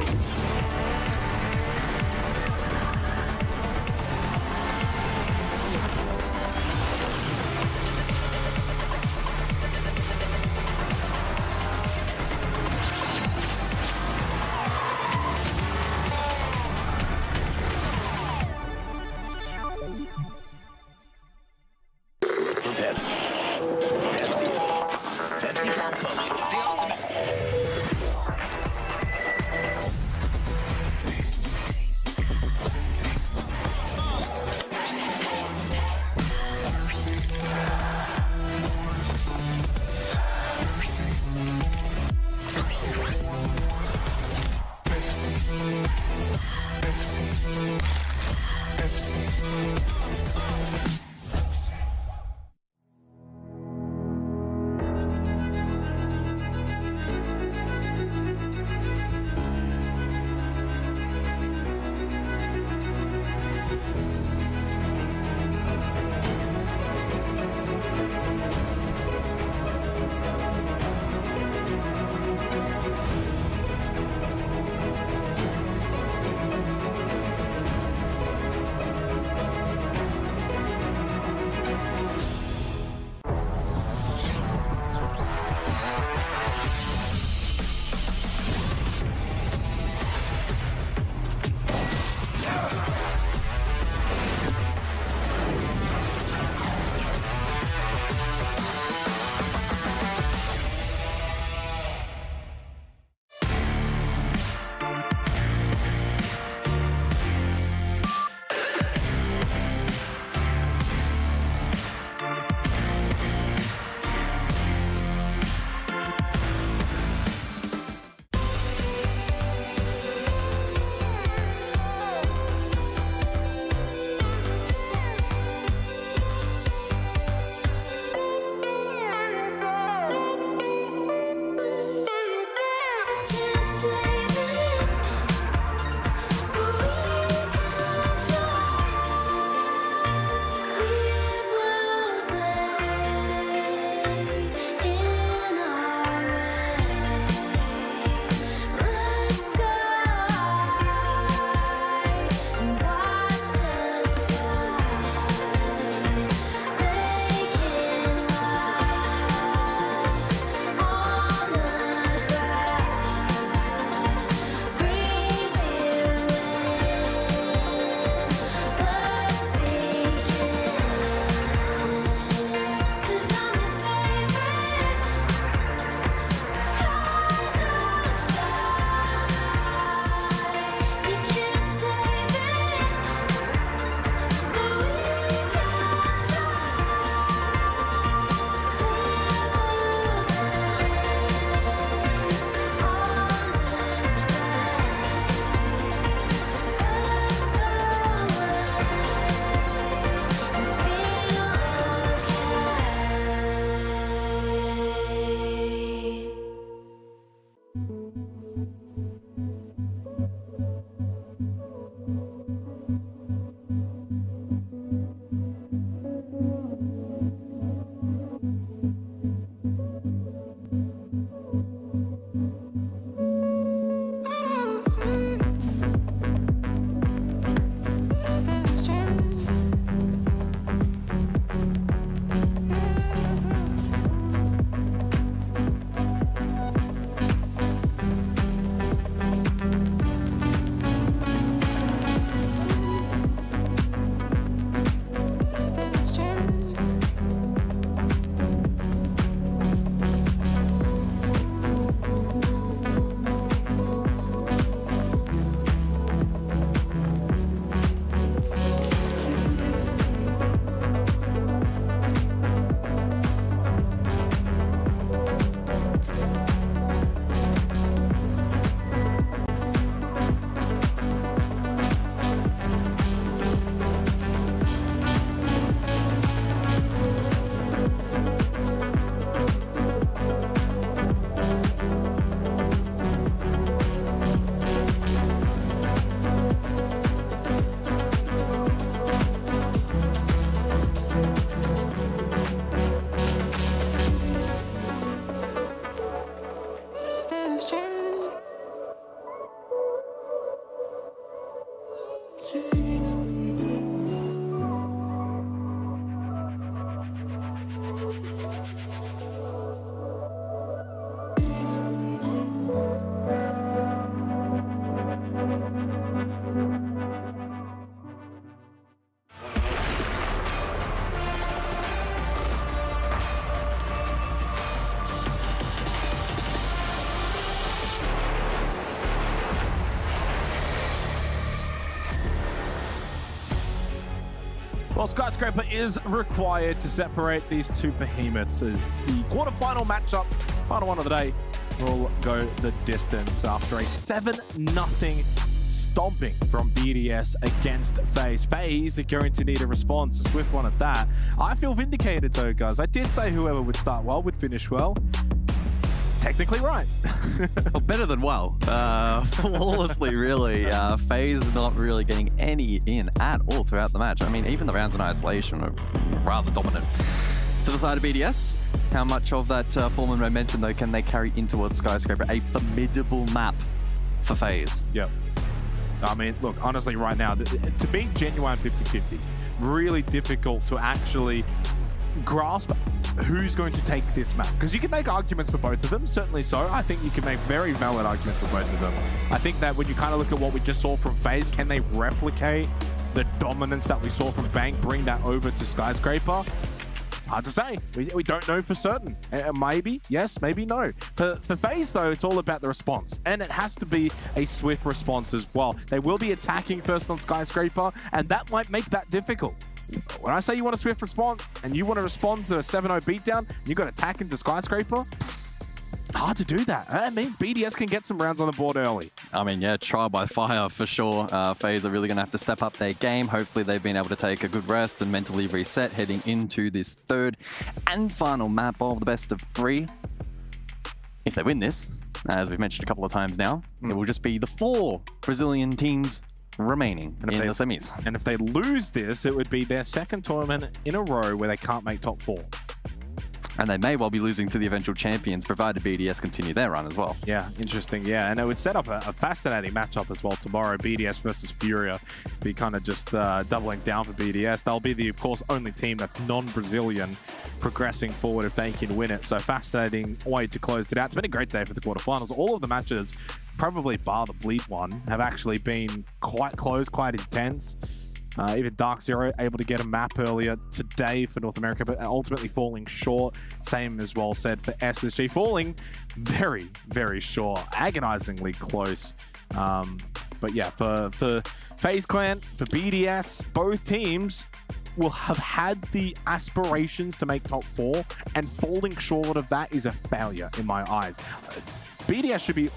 Well, Skyscraper is required to separate these two behemoths as the quarterfinal matchup, final one of the day, will go the distance after a 7-0 stomping from BDS against FaZe. FaZe are going to need a response, a swift one at that. I feel vindicated though, guys. I did say whoever would start well would finish well. Technically right. Well, better than well. Flawlessly, really. FaZe not really getting any in at all throughout the match. I mean, even the rounds in isolation were rather dominant. To the side of BDS, how much of that form and momentum, though, can they carry in towards Skyscraper? A formidable map for FaZe. Yep. I mean, look, honestly, right now, to be genuine 50-50, really difficult to actually grasp who's going to take this map. Because you can make arguments for both of them, certainly so. I think you can make very valid arguments for both of them. I think that when you kind of look at what we just saw from FaZe, can they replicate the dominance that we saw from Bank, bring that over to Skyscraper? Hard to say. We don't know for certain. Maybe, yes, maybe no. For FaZe, though, it's all about the response. And it has to be a swift response as well. They will be attacking first on Skyscraper, and that might make that difficult. When I say you want a swift response, and you want to respond to a 7-0 beatdown, and you've got to attack into Skyscraper, hard to do that. That means BDS can get some rounds on the board early. I mean, yeah, trial by fire for sure. FaZe are really going to have to step up their game. Hopefully they've been able to take a good rest and mentally reset heading into this third and final map of the best of 3. If they win this, as we've mentioned a couple of times now, it will just be the 4 Brazilian teams remaining in the semis. And if they lose this, it would be their second tournament in a row where they can't make top 4. And they may well be losing to the eventual champions, provided BDS continue their run as well. Yeah, interesting. Yeah, and it would set up a fascinating matchup as well tomorrow. BDS versus Furia. Be kind of just doubling down for BDS. They'll be the, of course, only team that's non-Brazilian progressing forward if they can win it. So fascinating way to close it out. It's been a great day for the quarterfinals. All of the matches, probably bar the Bleed one, have actually been quite close, quite intense. Even DarkZero able to get a map earlier today for North America, but ultimately falling short. Same as well said for SSG, falling very, very short, agonizingly close. But yeah, for FaZe Clan, for BDS, both teams will have had the aspirations to make top 4, and falling short of that is a failure in my eyes. BDS should be,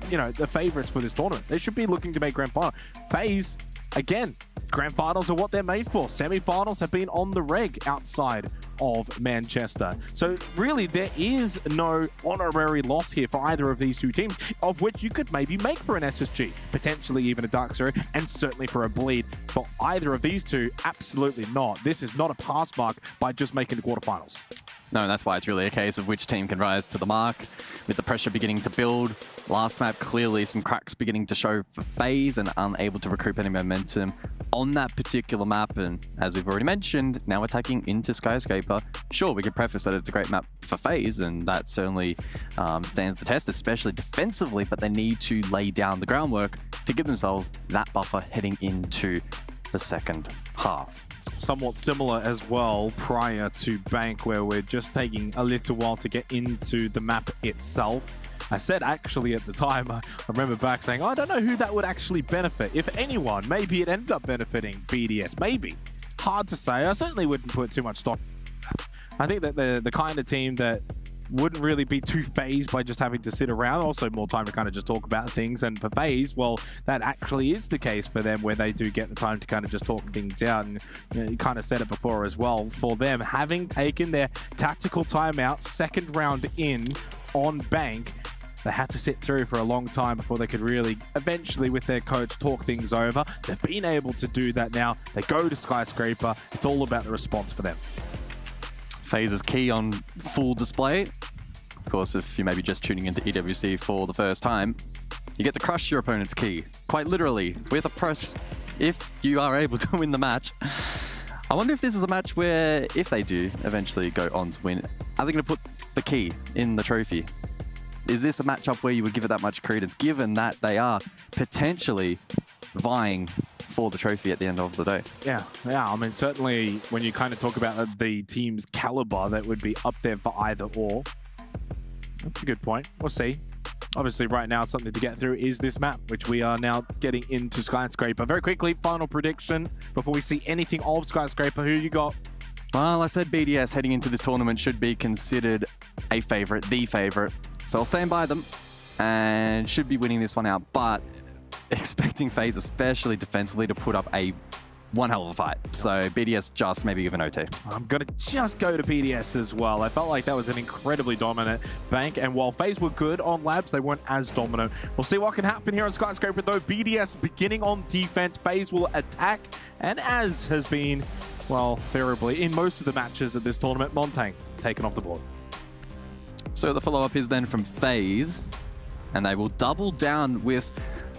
you know, the favorites for this tournament. They should be looking to make grand final. FaZe, again, grand finals are what they're made for. Semi-finals have been on the reg outside of Manchester. So really, there is no honorary loss here for either of these two teams, of which you could maybe make for an SSG, potentially even a DarkZero, and certainly for a Bleed. For either of these two, absolutely not. This is not a pass mark by just making the quarterfinals. No, that's why it's really a case of which team can rise to the mark, with the pressure beginning to build. Last map, clearly some cracks beginning to show for FaZe and unable to recoup any momentum on that particular map. And as we've already mentioned, now attacking into Skyscraper. Sure, we could preface that it's a great map for FaZe, and that certainly stands the test, especially defensively, but they need to lay down the groundwork to give themselves that buffer heading into the second half. Somewhat similar as well prior to Bank, where we're just taking a little while to get into the map itself. I said actually at the time, I remember back saying, I don't know who that would actually benefit. If anyone, maybe it ended up benefiting BDS, maybe. Hard to say. I certainly wouldn't put too much stock. I think that the kind of team that wouldn't really be too phased by just having to sit around. Also more time to kind of just talk about things. And for FaZe, well, that actually is the case for them, where they do get the time to kind of just talk things out. And you kind of said it before as well. For them, having taken their tactical timeout, second round in on Bank, they had to sit through for a long time before they could really, eventually with their coach, talk things over. They've been able to do that now. They go to Skyscraper. It's all about the response for them. FaZe's key on full display. Of course, if you may be just tuning into EWC for the first time, you get to crush your opponent's key, quite literally, with a press, if you are able to win the match. I wonder if this is a match where, if they do eventually go on to win, are they going to put the key in the trophy? Is this a matchup where you would give it that much credence, given that they are potentially vying for the trophy at the end of the day? Yeah. I mean, certainly when you kind of talk about the team's caliber, that would be up there for either or. That's a good point. We'll see. Obviously, right now, something to get through is this map, which we are now getting into Skyscraper. Very quickly, final prediction before we see anything of Skyscraper. Who you got? Well, I said BDS heading into this tournament should be considered a favorite, the favorite. So I'll stand by them and should be winning this one out. But expecting FaZe, especially defensively, to put up a one hell of a fight. So BDS just maybe give an OT. I'm going to just go to BDS as well. I felt like that was an incredibly dominant bank. And while FaZe were good on Labs, they weren't as dominant. We'll see what can happen here on Skyscraper, though. BDS beginning on defense. FaZe will attack. And as has been, well, variably in most of the matches of this tournament, Montang taken off the board. So the follow-up is then from FaZe. And they will double down with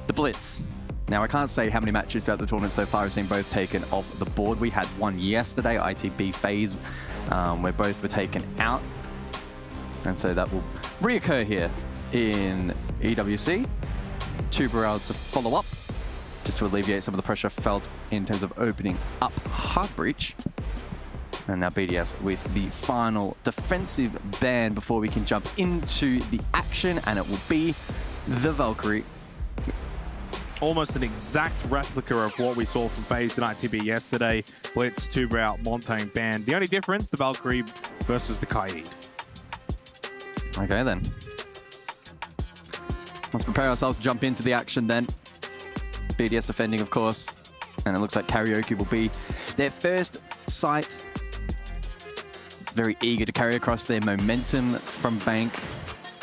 the Blitz. Now, I can't say how many matches throughout the tournament so far have seen both taken off the board. We had one yesterday, ITB FaZe, where both were taken out. And so that will reoccur here in EWC. Tuberel to follow up, just to alleviate some of the pressure felt in terms of opening up Heartbreach. And now BDS with the final defensive ban before we can jump into the action, and it will be the Valkyrie. Almost an exact replica of what we saw from FaZe and ITB yesterday. Blitz, Tuber Montaigne banned. The only difference, the Valkyrie versus the Kaid. Okay then. Let's prepare ourselves to jump into the action then. BDS defending, of course. And it looks like Karaoke will be their first sight. Very eager to carry across their momentum from Bank.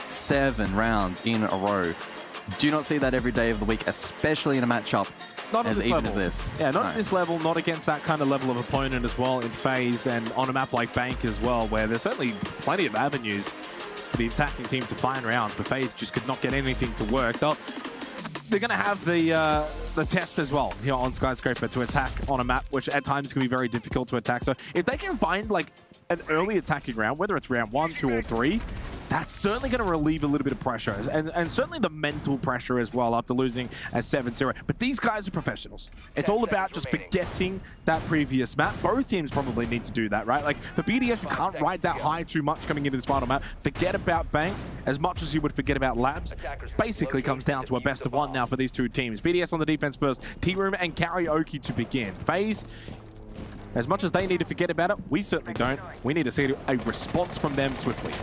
7 rounds in a row. Do not see that every day of the week, especially in a matchup not as this even level. as this. Yeah, not at this level, not against that kind of level of opponent as well in FaZe, and on a map like Bank as well, where there's certainly plenty of avenues for the attacking team to find rounds, but FaZe just could not get anything to work. They're going to have the test as well here on Skyscraper to attack on a map, which at times can be very difficult to attack. So if they can find like an early attacking round, whether it's round 1, 2, or 3, that's certainly going to relieve a little bit of pressure, and certainly the mental pressure as well after losing at 7-0. But these guys are professionals. It's all about just forgetting that previous map. Both teams probably need to do that, right? Like for BDS, you can't ride that high too much coming into this final map. Forget about Bank as much as you would forget about Labs. Basically comes down to a best of one now for these two teams. BDS on the defense first, T-Room and Karaoke to begin. FaZe, as much as they need to forget about it, we certainly don't. We need to see a response from them swiftly.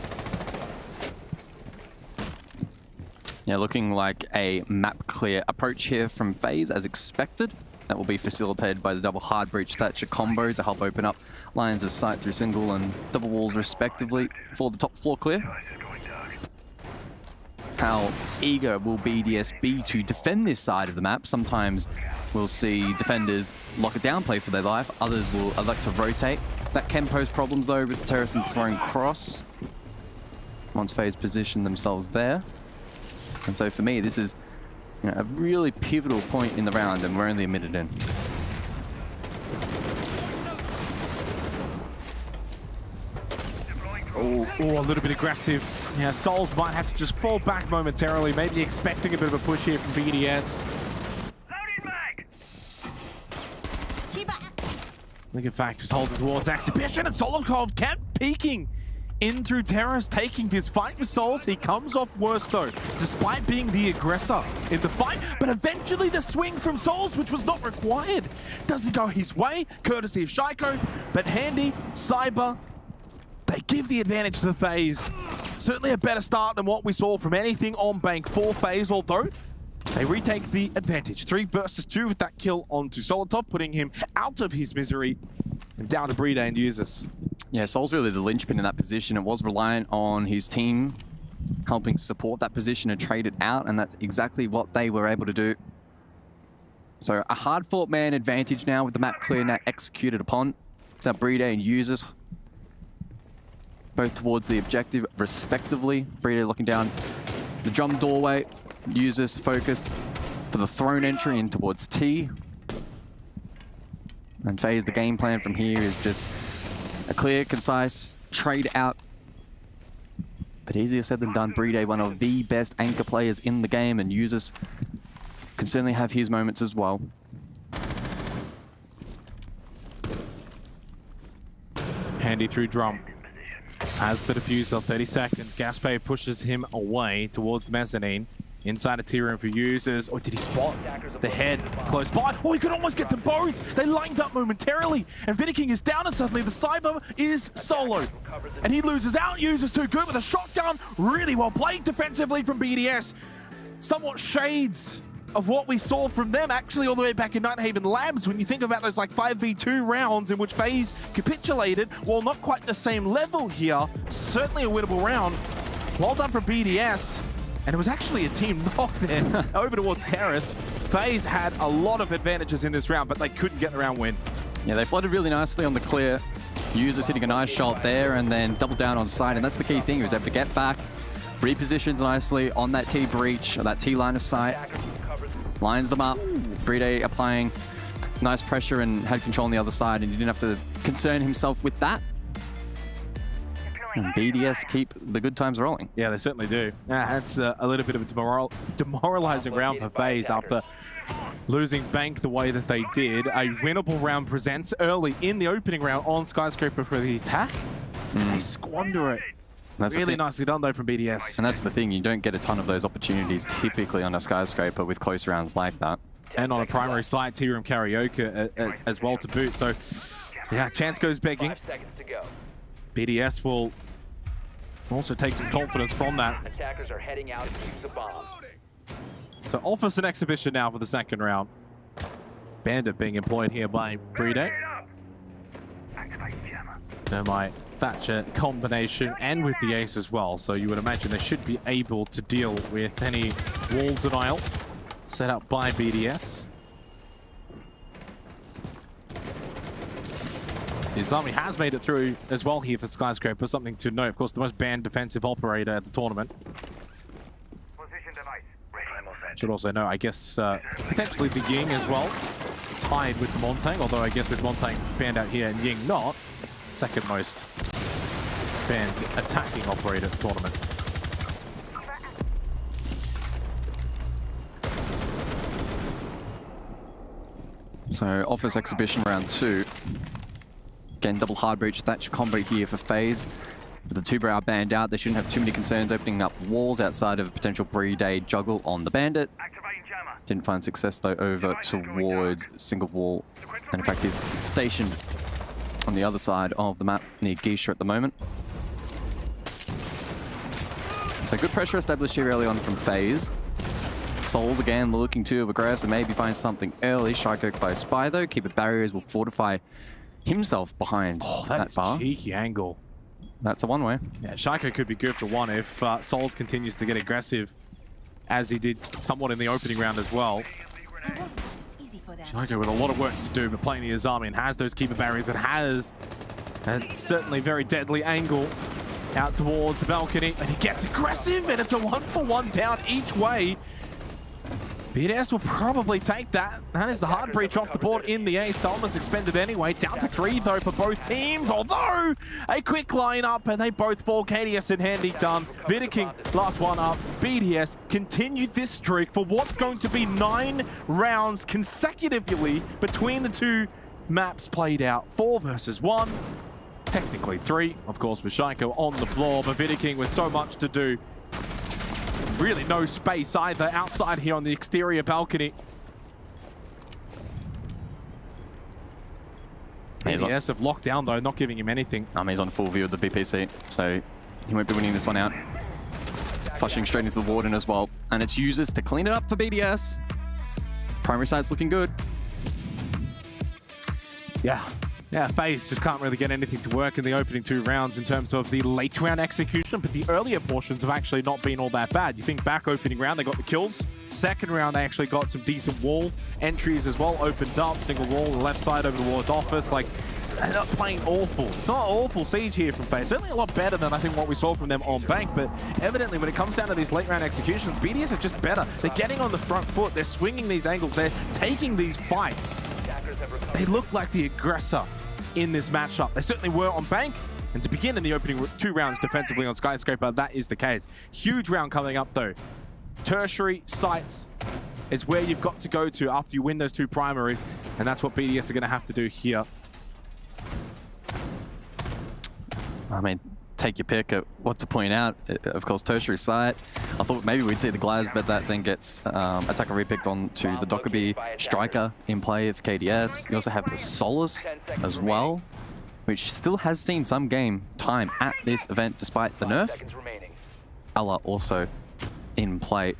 Yeah, looking like a map clear approach here from FaZe as expected. That will be facilitated by the double hard breach Thatcher combo to help open up lines of sight through single and double walls respectively for the top floor clear. How eager will BDS be to defend this side of the map? Sometimes we'll see defenders lock it down, play for their life. Others will elect to rotate. That can pose problems though with Terrace and throwing cross. Once FaZe position themselves there. And so for me, this is a really pivotal point in the round, and we're only a minute in. Oh, a little bit aggressive. Yeah, Souls might have to just fall back momentarily, maybe expecting a bit of a push here from BDS. Look at Fact just holding towards Exhibition, and Solodkov kept peeking in through Terrace, taking this fight with Souls. He comes off worse though, despite being the aggressor in the fight. But eventually the swing from Souls, which was not required, doesn't go his way, courtesy of Shaiko. But Handy, Cyber, they give the advantage to the FaZe. Certainly a better start than what we saw from anything on Bank for FaZe, although they retake the advantage. 3 versus 2 with that kill onto Solotov, putting him out of his misery and down to Breda and Users. Yeah, Sol's really the linchpin in that position. It was reliant on his team helping support that position and trade it out, and that's exactly what they were able to do. So a hard-fought man advantage now with the map clear now executed upon. It's now Breda and Users both towards the objective respectively. Breda looking down the drum doorway. Users focused for the throne entry in towards T. And FaZe, the game plan from here is just a clear, concise trade out. But easier said than done. Breda, one of the best anchor players in the game, and Users can certainly have his moments as well. Handy through drum. Has the diffuser, 30 seconds. Gaspe pushes him away towards the mezzanine. Inside a tea room for users. Oh, did he spot the head close by? Oh, he could almost get to both. They lined up momentarily. And Vidiking is down, and suddenly the Cyber is solo. And he loses out. Users too good with a shotgun. Really well played defensively from BDS. Somewhat shades of what we saw from them actually all the way back in Nighthaven Labs. When you think about those like 5v2 rounds in which FaZe capitulated, while not quite the same level here, certainly a winnable round. Well done from BDS. And it was actually a team knock there over towards Terrace. FaZe had a lot of advantages in this round, but they couldn't get the round win. Yeah, they flooded really nicely on the clear. Users hitting a nice shot there and then double down on side. And that's the key thing. He was able to get back, repositions nicely on that T breach, or that T line of sight. Lines them up. Brede applying nice pressure and had control on the other side, and he didn't have to concern himself with that. And BDS keep the good times rolling. Yeah, they certainly do. That's a little bit of a demoralizing round for FaZe after losing Bank the way that they did. A winnable round presents early in the opening round on Skyscraper for the attack. They squander it. That's really nicely done though from BDS. And that's the thing, you don't get a ton of those opportunities typically on a Skyscraper with close rounds like that. And on a primary site, Tea Room Karaoke as well to boot. So yeah, chance goes begging. BDS will also take some confidence from that. Attackers are heading out to use the bomb. So offers an exhibition now for the second round. Bandit being employed here by Brede. Thermite, Thatcher combination, and with the ace as well. So you would imagine they should be able to deal with any wall denial set up by BDS. Izami has made it through as well here for Skyscraper. Something to note, of course, the most banned defensive operator at the tournament. Should also know, I guess, potentially the Ying as well. Tied with the Montang, although I guess with Montang banned out here and Ying not. Second most banned attacking operator at the tournament. So Office Exhibition round 2. Again, double hard breach Thatcher combo here for FaZe. With the two brow banned out, they shouldn't have too many concerns opening up walls outside of a potential Brede juggle on the Bandit. Didn't find success though over towards single wall. And in fact, he's stationed on the other side of the map near Geisha at the moment. So good pressure established here early on from FaZe. Souls again looking to aggress and maybe find something early. Shaiko close by though. Keeper barriers will fortify himself behind that bar. A cheeky angle. That's a one-way. Yeah, Shaiko could be good for one if Souls continues to get aggressive, as he did somewhat in the opening round as well. Shaiko with a lot of work to do, but playing the Izami and has those keeper barriers and has a certainly very deadly angle out towards the balcony, and he gets aggressive, and it's a 1-for-1 down each way. BDS will probably take that. That is the hard breach off the board in the A. Salma's expended anyway. Down to 3 though for both teams, although a quick lineup and they both fall. KDS and Handy done. Vidiking last one up. BDS continued this streak for what's going to be 9 rounds consecutively between the two maps played out. 4 versus 1. Technically 3, of course, with Shaiko on the floor, but Vidiking with so much to do. Really no space either outside here on the exterior balcony. BDS have locked down though, not giving him anything. He's on full view of the BPC, so he won't be winning this one out. Flushing straight into the Warden as well. And it's users to clean it up for BDS. Primary side's looking good. Yeah, FaZe just can't really get anything to work in the opening 2 rounds in terms of the late round execution, but the earlier portions have actually not been all that bad. You think back opening round, they got the kills. Second round, they actually got some decent wall entries as well, opened up, single wall, the left side over towards Office. Like, they're not playing awful. It's not awful siege here from FaZe. Certainly a lot better than I think what we saw from them on Bank, but evidently when it comes down to these late round executions, BDS are just better. They're getting on the front foot, they're swinging these angles, they're taking these fights. They look like the aggressor in this matchup. They certainly were on Bank, and to begin in the opening 2 rounds defensively on Skyscraper, that is the case. Huge round coming up though. Tertiary sites is where you've got to go to after you win those 2 primaries, and that's what BDS are going to have to do here. I mean, take your pick at what to point out. Of course, tertiary site. I thought maybe we'd see the Glaz, but that then gets attacker repicked onto the Dockerby striker in play for KDS. You also have the Solace as well, which still has seen some game time at this event despite the nerf. Ella also in play.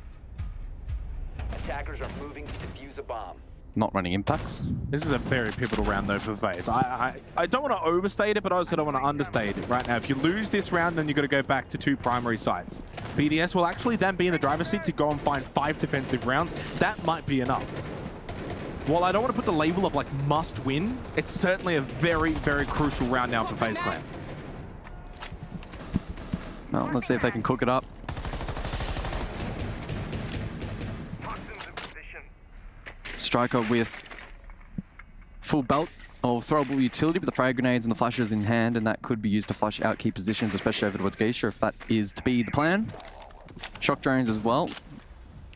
Attackers are moving to defuse a bomb. Not running impacts. This is a very pivotal round though for FaZe. I don't want to overstate it, but I also don't want to understate it right now. If you lose this round, then you've got to go back to 2 primary sites. BDS will actually then be in the driver's seat to go and find 5 defensive rounds. That might be enough. While I don't want to put the label of like must win, it's certainly a very, very crucial round now for FaZe Clan. Well, let's see if they can cook it up. Striker with full belt of throwable utility, with the frag grenades and the flashes in hand, and that could be used to flush out key positions, especially over towards Geisha, if that is to be the plan. Shock drones as well,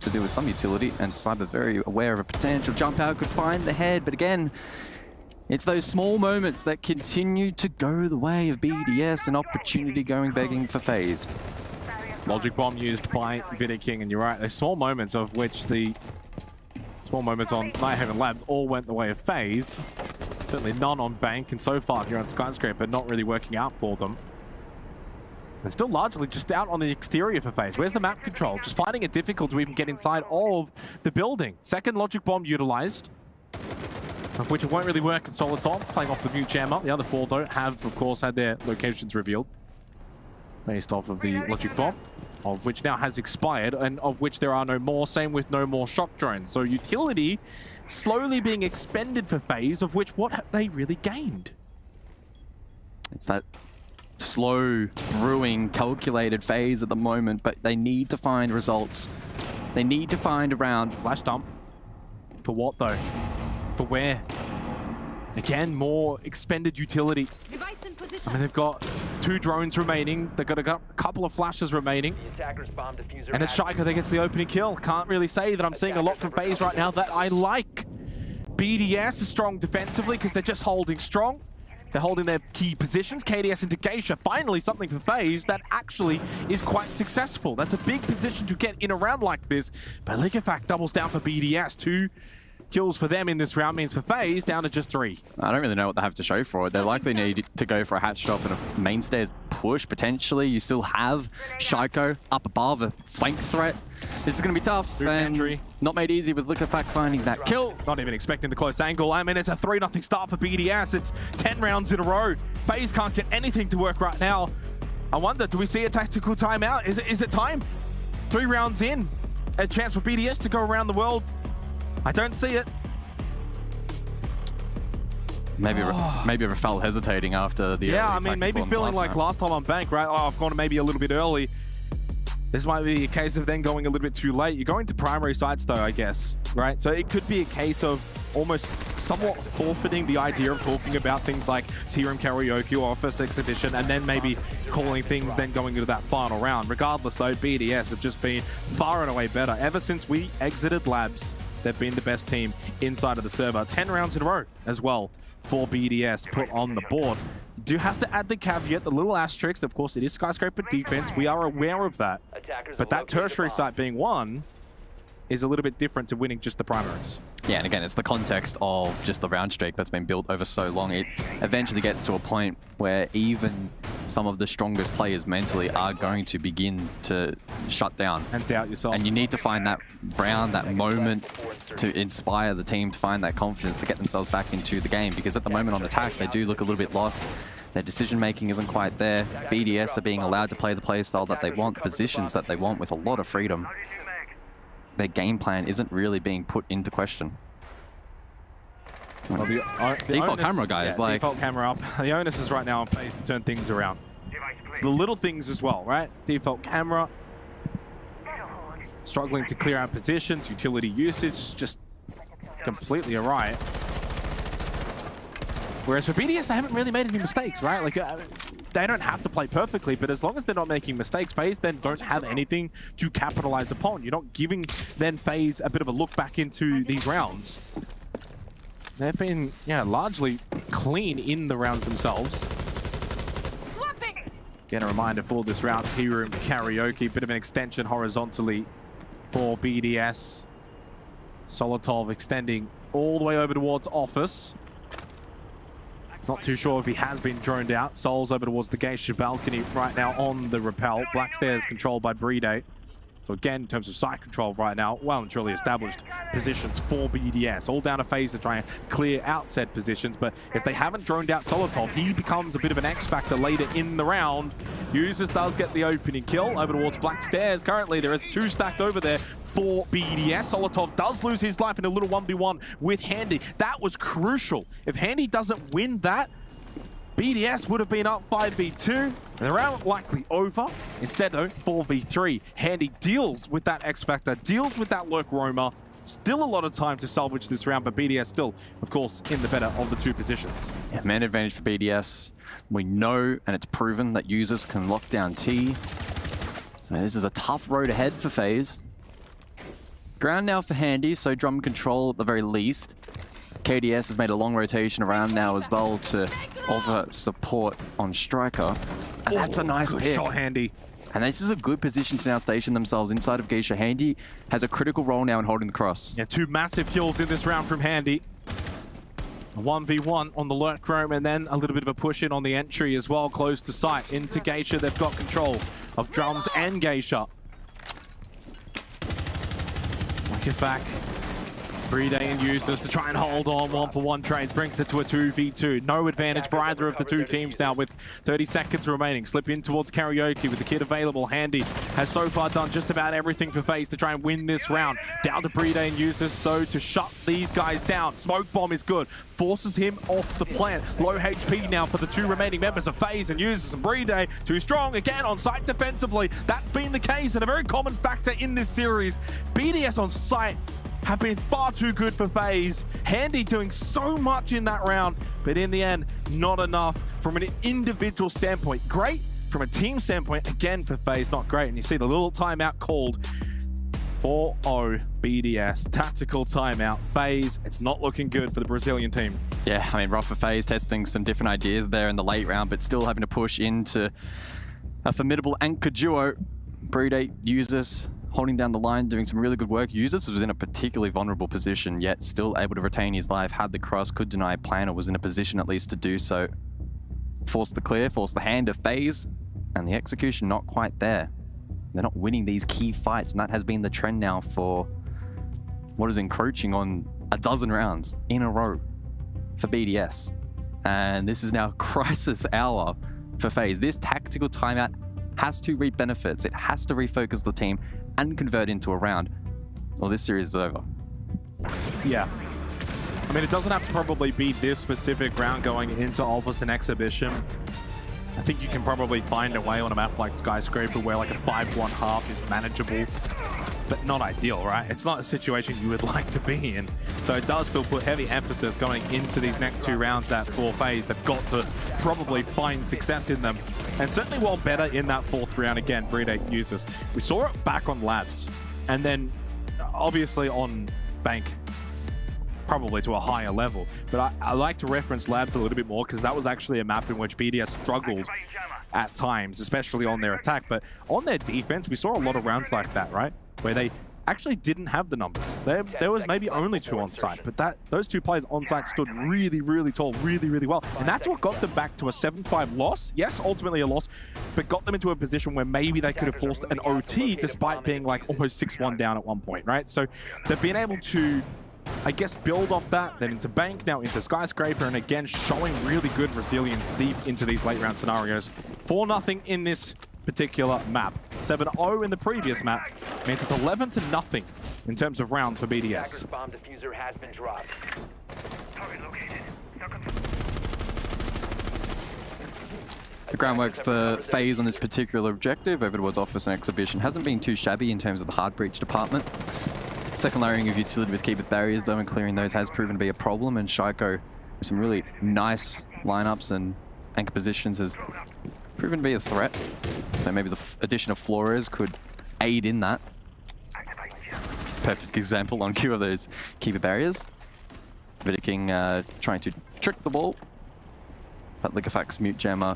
to do with some utility, and Cyber very aware of a potential jump out, could find the head, but again, it's those small moments that continue to go the way of BDS, an opportunity going begging for FaZe. Logic bomb used by Vidiking, and you're right, those small moments of which the small moments on Nighthaven Labs all went the way of FaZe. Certainly none on Bank, and so far here on Skyscraper, not really working out for them. They're still largely just out on the exterior for FaZe. Where's the map control? Just finding it difficult to even get inside of the building. Second Logic Bomb utilized, of which it won't really work. Consulate playing off the mute jammer. The other 4, though, have, of course, had their locations revealed based off of the Logic Bomb, of which now has expired, and of which there are no more. Same with no more shock drones. So utility slowly being expended for FaZe, of which what have they really gained? It's that slow brewing, calculated phase at the moment, but they need to find results. They need to find a round. Flash dump. For what, though? For where? Again, more expended utility. I mean, they've got 2 drones remaining. They've got a couple of flashes remaining. And it's Striker that gets the opening kill. Can't really say that I'm seeing a lot from FaZe right now that I like. BDS is strong defensively because they're just holding strong. They're holding their key positions. KDS into Geisha, finally something for FaZe that actually is quite successful. That's a big position to get in a round like this. But Liquefact doubles down for BDS. 2 kills for them in this round means for FaZe down to just 3. I don't really know what they have to show for it. They're likely need to go for a hatch drop and a mainstairs push, potentially. You still have Shaiko up above, a flank threat. This is going to be tough, and not made easy with Liquefact finding that kill. Not even expecting the close angle. I mean, it's a 3-0 start for BDS. It's 10 rounds in a row. FaZe can't get anything to work right now. I wonder, do we see a tactical timeout? Is it time? 3 rounds in. A chance for BDS to go around the world. I don't see it. Maybe Rafael hesitating after the I mean, maybe feeling like last time on Bank, right? Oh, I've gone maybe a little bit early. This might be a case of then going a little bit too late. You're going to primary sites though, I guess, right? So it could be a case of almost somewhat forfeiting the idea of talking about things like TRM Karaoke or Office 6th Edition, and then maybe calling things then going into that final round. Regardless though, BDS have just been far and away better. Ever since we exited Labs, they've been the best team inside of the server. 10 rounds in a row as well for BDS put on the board. You do have to add the caveat, the little asterisk. Of course, it is Skyscraper defense. We are aware of that. But that tertiary site being won is a little bit different to winning just the primaries. Yeah, and again, it's the context of just the round streak that's been built over so long. It eventually gets to a point where even some of the strongest players mentally are going to begin to shut down. And doubt yourself. And you need to find that round, that moment to inspire the team to find that confidence to get themselves back into the game. Because at the moment on attack, they do look a little bit lost. Their decision-making isn't quite there. BDS are being allowed to play the play style that they want, the positions that they want with a lot of freedom. Their game plan isn't really being put into question. Well, the default onus, camera, guys. Yeah, like default camera up. The onus is right now on FaZe to turn things around. It's the little things as well, right? Default camera. Struggling to clear out positions, utility usage, just completely awry. Whereas for BDS, they haven't really made any mistakes, right? Like, they don't have to play perfectly, but as long as they're not making mistakes, FaZe then don't have anything to capitalize upon. You're not giving then FaZe a bit of a look back into these rounds. They've been, largely clean in the rounds themselves. Again, a reminder for this round, Tea Room Karaoke. Bit of an extension horizontally for BDS. Solotov extending all the way over towards Office. Not too sure if he has been droned out. Sol's over towards the Geisha balcony right now on the rappel. Black Stairs controlled by Bride. So again, in terms of site control right now, well and truly established positions for BDS. All down to phase to try and clear out said positions. But if they haven't droned out Solotov, he becomes a bit of an X factor later in the round. Users does get the opening kill over towards Black Stairs. Currently, there is 2 stacked over there for BDS. Solotov does lose his life in a little 1v1 with Handy. That was crucial. If Handy doesn't win that, BDS would have been up 5v2, and the round likely over. Instead, though, 4v3. Handy deals with that X-Factor, deals with that Lurk Roamer. Still a lot of time to salvage this round, but BDS still, of course, in the better of the 2 positions. Yeah, man advantage for BDS. We know, and it's proven, that users can lock down T. So this is a tough road ahead for FaZe. Ground now for Handy, so drum control at the very least. KDS has made a long rotation around now as well to offer support on Striker. And that's a nice pick. Shot, Handy. And this is a good position to now station themselves inside of Geisha. Handy has a critical role now in holding the cross. Yeah, 2 massive kills in this round from Handy. A 1v1 on the Lurk Chrome, and then a little bit of a push in on the entry as well, close to sight. Into Geisha, they've got control of drums and Geisha. Wakefak. Bride and Users to try and hold on. 1-for-1 trades brings it to a 2v2. No advantage for either of the 2 teams now with 30 seconds remaining. Slip in towards Karaoke with the kit available. Handy has so far done just about everything for FaZe to try and win this round. Down to Bride and Users though to shut these guys down. Smoke bomb is good. Forces him off the plant. Low HP now for the 2 remaining members of FaZe and Users and Bride. Too strong again on site defensively. That's been the case and a very common factor in this series. BDS on site have been far too good for FaZe. Handy doing so much in that round, but in the end, not enough from an individual standpoint. Great from a team standpoint, again for FaZe, not great. And you see the little timeout called 4-0 BDS. Tactical timeout. FaZe, it's not looking good for the Brazilian team. Yeah, I mean, rough for FaZe, testing some different ideas there in the late round, but still having to push into a formidable anchor duo. Bride, Users, holding down the line, doing some really good work. Users was in a particularly vulnerable position, yet still able to retain his life, had the cross, could deny plan, or was in a position at least to do so. Forced the clear, forced the hand of FaZe, and the execution not quite there. They're not winning these key fights, and that has been the trend now for what is encroaching on a dozen rounds in a row for BDS. And this is now crisis hour for FaZe. This tactical timeout has to reap benefits. It has to refocus the team and convert into a round. Well, this series is over. Yeah. I mean, it doesn't have to probably be this specific round going into Office and Exhibition. I think you can probably find a way on a map like Skyscraper where like a 5-1 half is manageable, but not ideal, right? It's not a situation you would like to be in. So it does still put heavy emphasis going into these next 2 rounds that for FaZe. They've got to probably find success in them. And certainly well better in that 4th round again, Bride Users. We saw it back on Labs, and then obviously on Bank, probably to a higher level. But I like to reference Labs a little bit more because that was actually a map in which BDS struggled at times, especially on their attack. But on their defense, we saw a lot of rounds like that, right? Where they actually didn't have the numbers. There was maybe only 2 on site, but those 2 players on site stood really, really tall, really, really well. And that's what got them back to a 7-5 loss. Yes, ultimately a loss, but got them into a position where maybe they could have forced an OT despite being like almost 6-1 down at one point, right? So they've been able to, I guess, build off that, then into Bank, now into Skyscraper, and again, showing really good resilience deep into these late round scenarios. 4-0 in this particular map. 7-0 in the previous map means it's 11-0 in terms of rounds for BDS. Bomb diffuser has been dropped. The groundwork for FaZe on this particular objective over towards Office and Exhibition hasn't been too shabby in terms of the hard breach department. Second layering of utility with keep barriers though, and clearing those has proven to be a problem, and Shaiko with some really nice lineups and anchor positions has proven to be a threat. So maybe the addition of Flores could aid in that. Perfect example on cue of those keeper barriers. Vidiking trying to trick the ball. But Liquefax mute jammer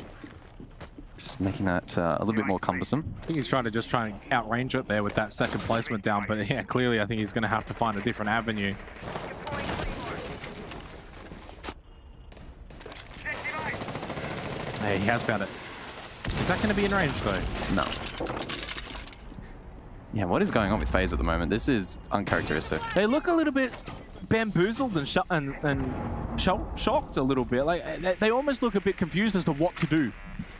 Just making that a little bit more cumbersome. I think he's trying to outrange it there with that second placement down, but yeah, clearly I think he's going to have to find a different avenue. Hey, he has found it. Is that going to be in range though? No. Yeah, what is going on with FaZe at the moment? This is uncharacteristic. They look a little bit bamboozled and shocked a little bit. Like they almost look a bit confused as to what to do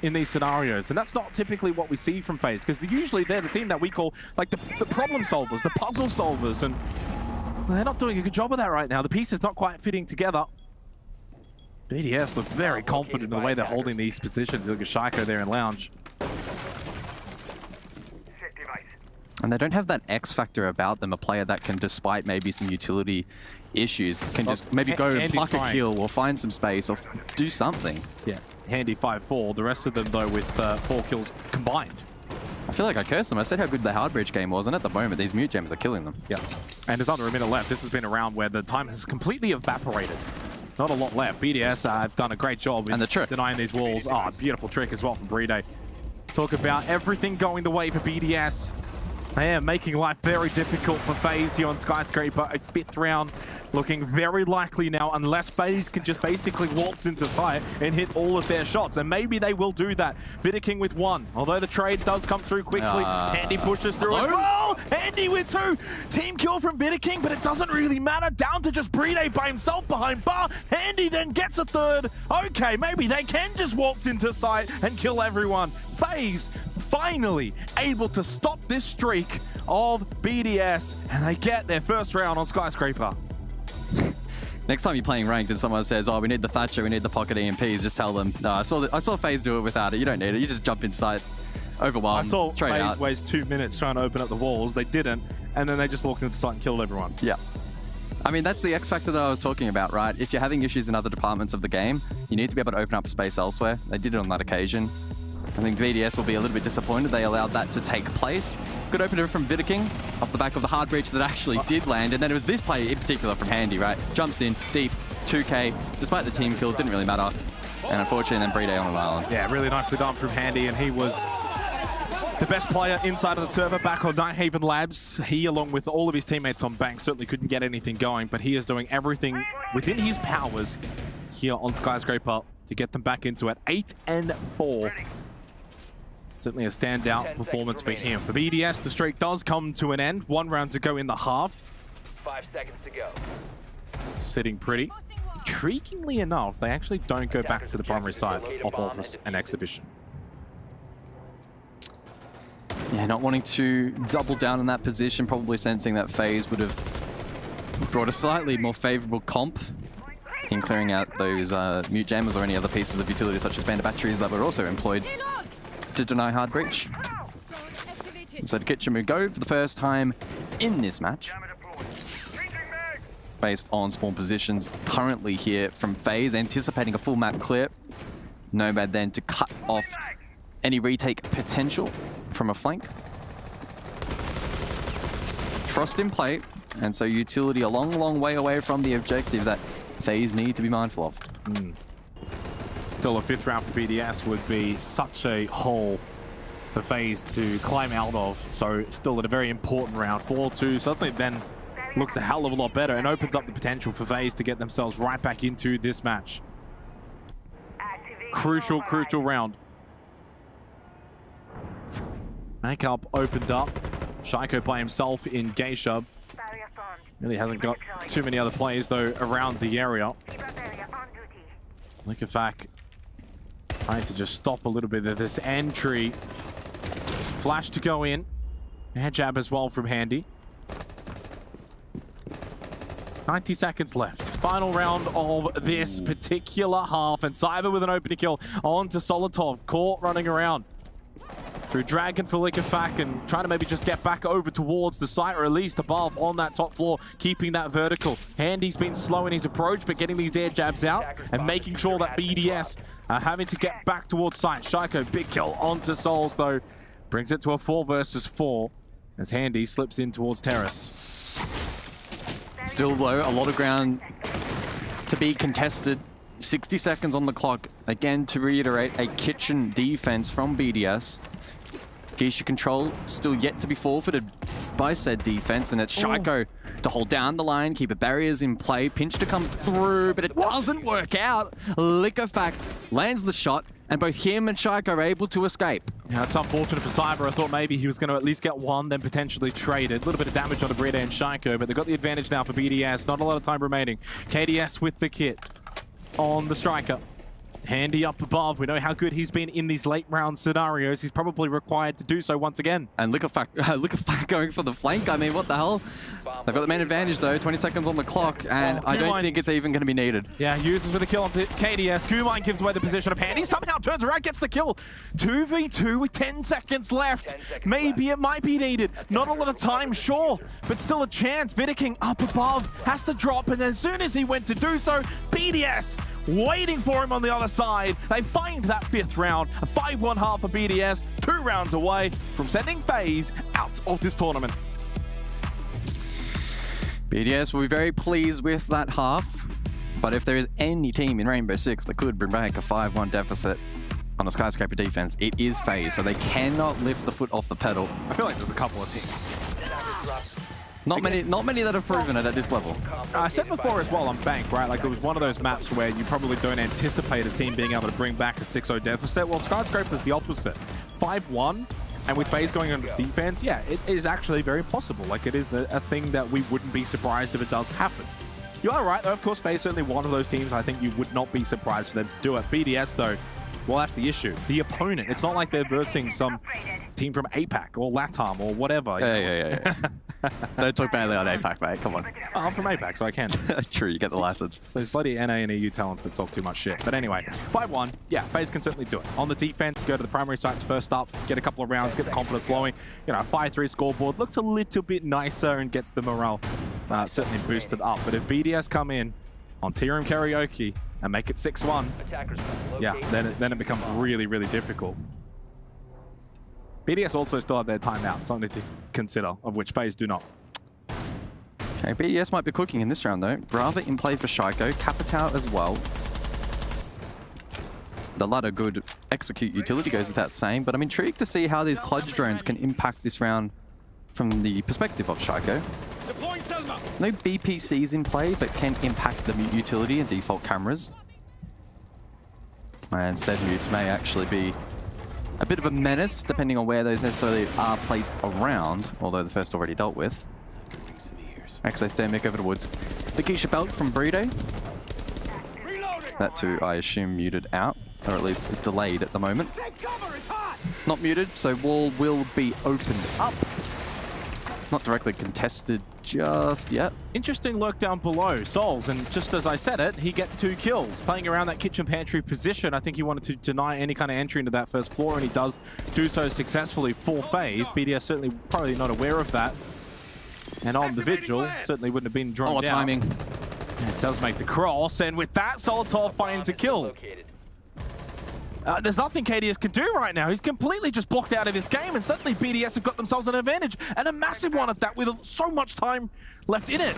in these scenarios, and that's not typically what we see from FaZe, because usually they're the team that we call like the problem solvers, the puzzle solvers, and well, they're not doing a good job of that right now. The pieces not quite fitting together. BDS look very confident in the way they're holding these positions. Look at Shaiko there in lounge. And they don't have that X factor about them, a player that can, despite maybe some utility issues, can just maybe go and pluck a kill or find some space or do something. Yeah, Handy 5-4. The rest of them, though, with 4 kills combined. I feel like I cursed them. I said how good the hard bridge game was, and at the moment, these mute gems are killing them. Yeah, and there's under a minute left. This has been a round where the time has completely evaporated. Not a lot left. BDS have done a great job in denying these walls. Oh, beautiful trick as well from Bride. Talk about everything going the way for BDS. They are making life very difficult for FaZe here on Skyscraper. A 5th round looking very likely now, unless FaZe can just basically waltz into sight and hit all of their shots. And maybe they will do that. Vidiking with 1. Although the trade does come through quickly. Handy pushes through as well. Handy with 2. Team kill from Vidiking, but it doesn't really matter. Down to just Bride by himself behind bar. Handy then gets a 3rd. Okay, maybe they can just waltz into sight and kill everyone. FaZe finally able to stop this streak of BDS, and they get their first round on Skyscraper. Next time you're playing ranked and someone says, oh, we need the Thatcher, we need the pocket EMPs, just tell them, no, I saw FaZe do it without it. You don't need it. You just jump inside, overwhelm, I saw trade FaZe out. waste 2 minutes trying to open up the walls. They didn't, and then they just walked into sight and killed everyone. Yeah. I mean, that's the X factor that I was talking about, right? If you're having issues in other departments of the game, you need to be able to open up space elsewhere. They did it on that occasion. I think VDS will be a little bit disappointed they allowed that to take place. Good opener from Vidiking off the back of the hard breach that actually did land, and then it was this play in particular from Handy, right? Jumps in, deep, 2K, despite the team kill, didn't really matter. And unfortunately, then Bride on an island. Yeah, really nicely done from Handy, and he was the best player inside of the server back on Nighthaven Labs. He, along with all of his teammates on Bank, certainly couldn't get anything going, but he is doing everything within his powers here on Skyscraper to get them back into it. 8-4. Certainly a standout performance for him. For BDS, the streak does come to an end. 1 round to go in the half. 5 seconds to go. Sitting pretty. Intriguingly enough, they actually don't go back to the primary side of Office and Exhibition. Yeah, not wanting to double down in that position, probably sensing that FaZe would have brought a slightly more favorable comp in clearing out those mute jammers or any other pieces of utility such as bandit batteries that were also employed to deny hard breach. So to Kitchen go for the first time in this match. Based on spawn positions currently here from FaZe, anticipating a full map clear. Nomad then to cut off any retake potential from a flank. Frost in play, and so utility a long way away from the objective that FaZe need to be mindful of. Still a 5th round for BDS would be such a hole for FaZe to climb out of. So still at a very important round. 4-2 suddenly then looks a hell of a lot better and opens up the potential for FaZe to get themselves right back into this match. Crucial round. Makeup opened up. Shaiko by himself in Geisha. Really hasn't got too many other players though around the area. Likafak trying to just stop a little bit of this entry. Flash to go in. Head jab as well from Handy. 90 seconds left. Final round of this particular half. And Cyber with an opening kill on to Solotov. Caught running around. Through Dragon for Likafak and trying to maybe just get back over towards the site, or at least above on that top floor, keeping that vertical. Handy's been slow in his approach, but getting these air jabs out and making sure that BDS are having to get back towards site. Shaiko, big kill onto Souls though. Brings it to a 4 versus 4 as Handy slips in towards Terrace. Still though, a lot of ground to be contested 60 seconds on the clock. Again, to reiterate, a kitchen defense from BDS. Geisha control still yet to be forfeited by said defense, and it's Shaiko to hold down the line, keep the barriers in play, pinch to come through, but it doesn't work out. Liquefact lands the shot, and both him and Shaiko are able to escape. Yeah, it's unfortunate for Cyber. I thought maybe he was going to at least get one, then potentially trade it. A little bit of damage on Brita and Shaiko, but they've got the advantage now for BDS. Not a lot of time remaining. KDS with the kit on the striker. Handy up above. We know how good he's been in these late round scenarios. He's probably required to do so once again. And Liquefact going for the flank. I mean, what the hell? They've got the main advantage though. 20 seconds on the clock, and I don't think it's even going to be needed. Yeah, uses with a kill onto KDS. Kumine gives away the position of Handy. Somehow turns around, gets the kill. 2v2 with 10 seconds left. Maybe it might be needed. Not a lot of time, sure, but still a chance. Vidiking up above, has to drop, and as soon as he went to do so, BDS waiting for him on the other side. They find that 5th round. A 5-1 half for BDS, 2 rounds away from sending FaZe out of this tournament. BDS will be very pleased with that half, but if there is any team in Rainbow Six that could bring back a 5-1 deficit on a skyscraper defense, it is FaZe, so they cannot lift the foot off the pedal. I feel like there's a couple of teams. Not many that have proven it at this level. I said before as well on Bank, right? Like it was one of those maps where you probably don't anticipate a team being able to bring back a 6-0 deficit. Well, Skyscraper's the opposite. 5-1, and with FaZe going on defense, yeah, it is actually very possible. Like it is a thing that we wouldn't be surprised if it does happen. You are right, though. Of course, FaZe certainly one of those teams I think you would not be surprised for them to do it. BDS, though, well, that's the issue. The opponent. It's not like they're versing some team from APAC or LATAM or whatever. Yeah. Don't talk badly on APAC, mate. Come on. Oh, I'm from APAC, so I can. True, you get the license. It's those bloody NA and EU talents that talk too much shit. But anyway, 5-1. Yeah, FaZe can certainly do it. On the defense, go to the primary sites first up, get a couple of rounds, get the confidence flowing. You know, a 5-3 scoreboard looks a little bit nicer and gets the morale certainly boosted up. But if BDS come in on Tea Room Karaoke and make it 6-1, yeah, then it becomes really, really difficult. BDS also still have their timeout, something to consider, of which FaZe do not. Okay, BDS might be cooking in this round though. Brava in play for Shaiko, Capitao as well. The latter good execute utility goes without saying, but I'm intrigued to see how these Clutch drones can impact this round from the perspective of Shaiko. No BPCs in play, but can impact the mute utility and default cameras. And said mutes may actually be a bit of a menace, depending on where those necessarily are placed around, although the first already dealt with. Exothermic over the woods. The Geisha belt from Brito. That too, I assume, muted out, or at least delayed at the moment. Not muted, so wall will be opened up. Not directly contested just yet. Interesting lurk down below, Souls, and just as I said it, he gets 2 kills. Playing around that kitchen pantry position, I think he wanted to deny any kind of entry into that first floor, and he does do so successfully for FaZe. BDS certainly probably not aware of that. And on the Vigil, certainly wouldn't have been drawn down. Timing. It does make the cross, and with that, Solitov finds a kill. There's nothing KDS can do right now. He's completely just blocked out of this game, and suddenly BDS have got themselves an advantage, and a massive one at that, with so much time left in it.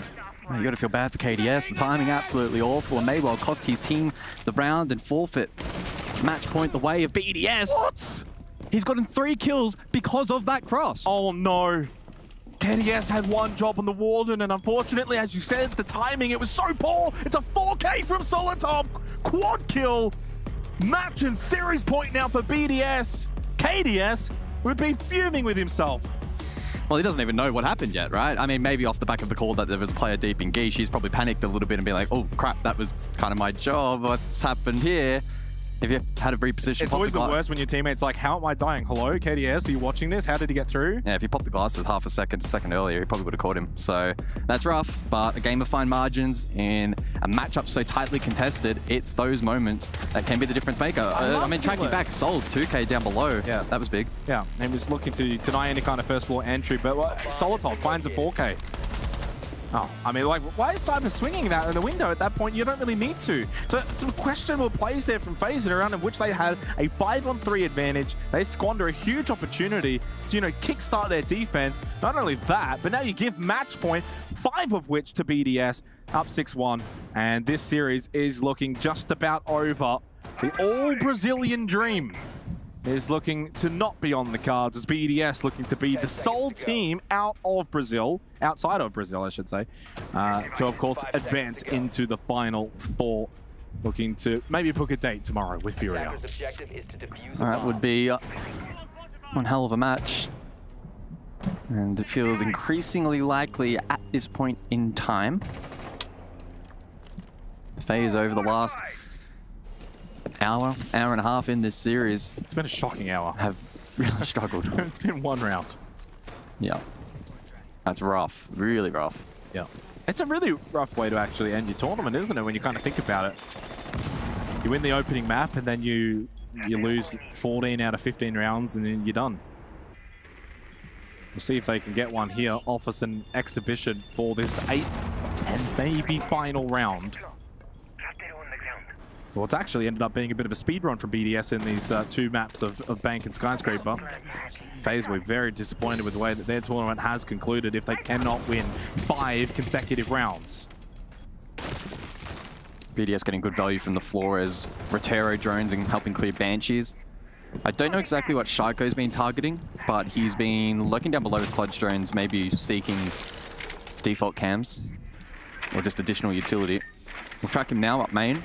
You got to feel bad for KDS. The timing absolutely awful, and may well cost his team the round and forfeit match point the way of BDS. What? He's gotten 3 kills because of that cross. Oh no. KDS had 1 job on the Warden, and unfortunately, as you said, the timing, it was so poor. It's a 4K from Solitov. Quad kill. Match and series point now for BDS. KDS would be fuming with himself. Well, he doesn't even know what happened yet, right? I mean, maybe off the back of the call that there was a player deep in Geesh, he's probably panicked a little bit and be like, oh crap, that was kind of my job. What's happened here? If you had to reposition, it's always the worst when your teammate's like, how am I dying? Hello, KDS, are you watching this? How did he get through? Yeah, if you popped the glasses half a second earlier, he probably would have caught him. So that's rough, but a game of fine margins in a matchup so tightly contested, it's those moments that can be the difference maker. I mean, tracking back Souls 2K down below, yeah, that was big. Yeah, he was looking to deny any kind of first floor entry, but Solitov finds a 4K. Oh, I mean, like, why is Cyber swinging that in the window at that point? You don't really need to. So some questionable plays there from FaZe in a round in which they had a 5-on-3 advantage. They squander a huge opportunity to, kickstart their defense. Not only that, but now you give match point, 5 of which to BDS, up 6-1. And this series is looking just about over. The all-Brazilian dream is looking to not be on the cards as BDS looking to be the sole team outside of Brazil, I should say, to of course advance into the Final Four, looking to maybe book a date tomorrow with Furia. That would be one hell of a match, and it feels increasingly likely at this point in time. FaZe over the last hour and a half in this series. It's been a shocking hour. Have really struggled. It's been one round. Yeah. That's rough. Really rough. Yeah. It's a really rough way to actually end your tournament, isn't it, when you kind of think about it? You win the opening map and then you lose 14 out of 15 rounds and then you're done. We'll see if they can get one here, off us an exhibition for this 8th and maybe final round. Well, it's actually ended up being a bit of a speed run from BDS in these 2 maps of Bank and Skyscraper. FaZe were very disappointed with the way that their tournament has concluded if they cannot win 5 consecutive rounds. BDS getting good value from the floor as Rotero drones and helping clear Banshees. I don't know exactly what Shaiko's been targeting, but he's been lurking down below with Clutch drones, maybe seeking default cams or just additional utility. We'll track him now up main.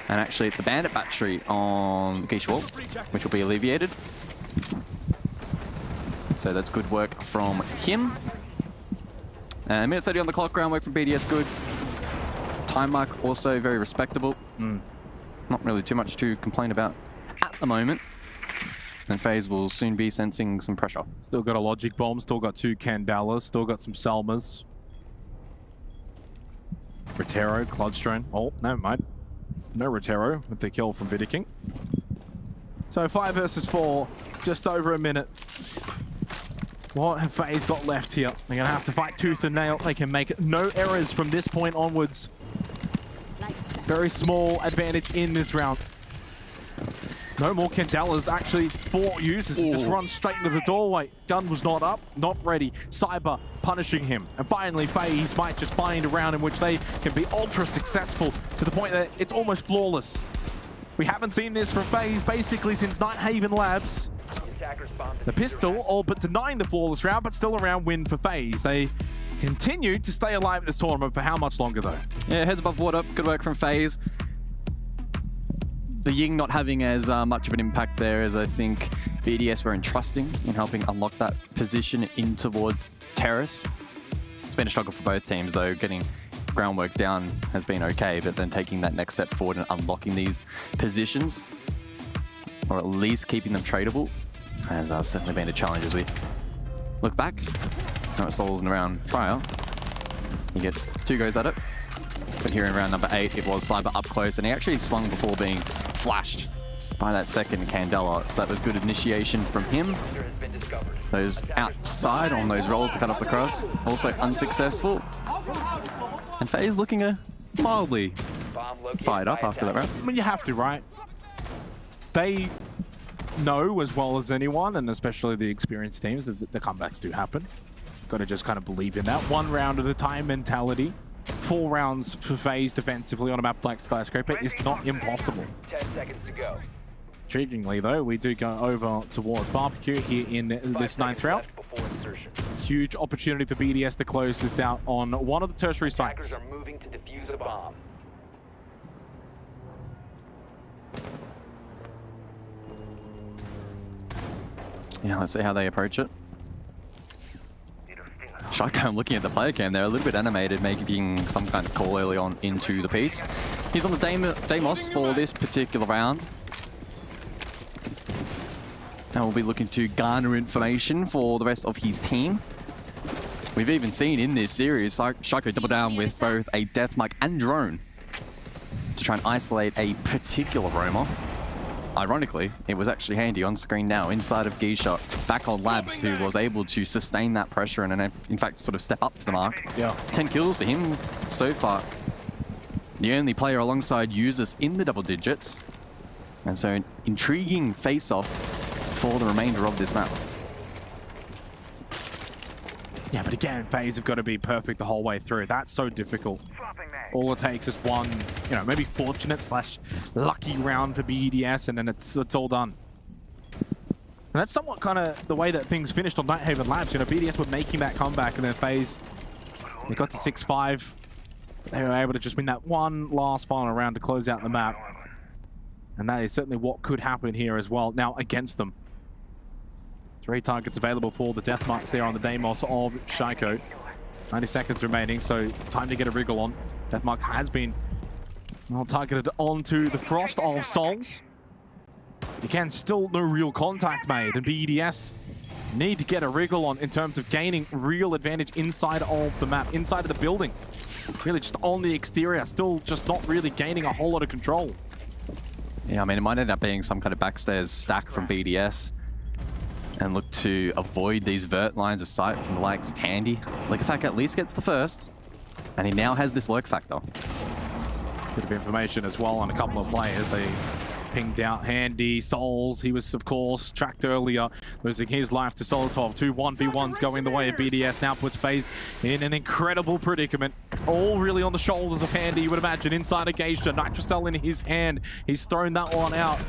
And actually, it's the Bandit battery on Geisha Wall, which will be alleviated. So that's good work from him. And minute 30 on the clock, groundwork from BDS, good. Time mark also very respectable. Not really too much to complain about at the moment. And FaZe will soon be sensing some pressure. Still got a Logic Bomb, still got 2 Candelas, still got some Selmas. Rotero, Clutch drone. Oh, never mind. No Rotero with the kill from Vidiking. So 5 versus 4, just over a minute. What have FaZe got left here? They're going to have to fight tooth and nail. They can make no errors from this point onwards. Very small advantage in this round. No more Candelas, actually 4 users. Just run straight into the doorway. Gun was not up, not ready. Cyber punishing him. And finally, FaZe might just find a round in which they can be ultra successful to the point that it's almost flawless. We haven't seen this from FaZe basically since Nighthaven Labs. The pistol, all but denying the flawless round, but still a round win for FaZe. They continue to stay alive in this tournament for how much longer though? Yeah, heads above water. Good work from FaZe. The Ying not having as much of an impact there as I think BDS were entrusting in helping unlock that position in towards Terrace. It's been a struggle for both teams though. Getting groundwork down has been okay, but then taking that next step forward and unlocking these positions, or at least keeping them tradable, has certainly been a challenge as we look back. Now it's Souls in the round prior. He gets 2 goes at it. But here in round number 8, it was Cyber up close, and he actually swung before being flashed by that second Candela. So that was good initiation from him. Those outside on those rolls to cut off the cross, also unsuccessful. And FaZe looking mildly fired up after that round. I mean, you have to, right? They know as well as anyone, and especially the experienced teams, that the comebacks do happen. Got to just kind of believe in that. 1 round at a time mentality. 4 rounds for FaZe defensively on a map like Skyscraper is not impossible. 10 seconds to go. Intriguingly though, we do go over towards Barbecue here in this 9th round. Huge opportunity for BDS to close this out on one of the tertiary sites. Are moving to defuse a bomb. Yeah, let's see how they approach it. Shaiko, I'm looking at the player cam there, a little bit animated, making some kind of call early on into the piece. He's on the Deimos for this particular round. Now we'll be looking to garner information for the rest of his team. We've even seen in this series, Shaiko double down with both a Deathmark and drone to try and isolate a particular roamer. ironically, it was actually Handy on screen now, inside of G-Shot, back on Labs, who was able to sustain that pressure and in fact sort of step up to the mark. Yeah. 10 kills for him so far. The only player alongside users in the double digits. And so an intriguing face-off for the remainder of this map. Yeah, but again, FaZe have got to be perfect the whole way through. That's so difficult. All it takes is one, you know, maybe fortunate / lucky round for BDS, and then it's all done. And that's somewhat kind of the way that things finished on Nighthaven Labs. You know, BDS were making that comeback, and then FaZe, they got to 6-5. They were able to just win that one last final round to close out the map. And that is certainly what could happen here as well. Now, against them. 3 targets available for the death marks there on the Deimos of Shaiko. 90 seconds remaining, so time to get a wriggle on. Deathmark has been targeted onto the Frost of Souls. Again, still no real contact made, and BDS need to get a wriggle on in terms of gaining real advantage inside of the map, inside of the building. Really just on the exterior, still just not really gaining a whole lot of control. Yeah, I mean, it might end up being some kind of backstairs stack from BDS. And look to avoid these vert lines of sight from the likes of Handy. Liquefact at least gets the first, and he now has this lurk factor. Bit of information as well on a couple of players. They pinged out Handy, Souls. He was, of course, tracked earlier, losing his life to Solotov. 2 1v1s going the way of BDS. Now puts FaZe in an incredible predicament. All really on the shoulders of Handy, you would imagine, inside of Geisha. Nitrocell in his hand. He's thrown that one out.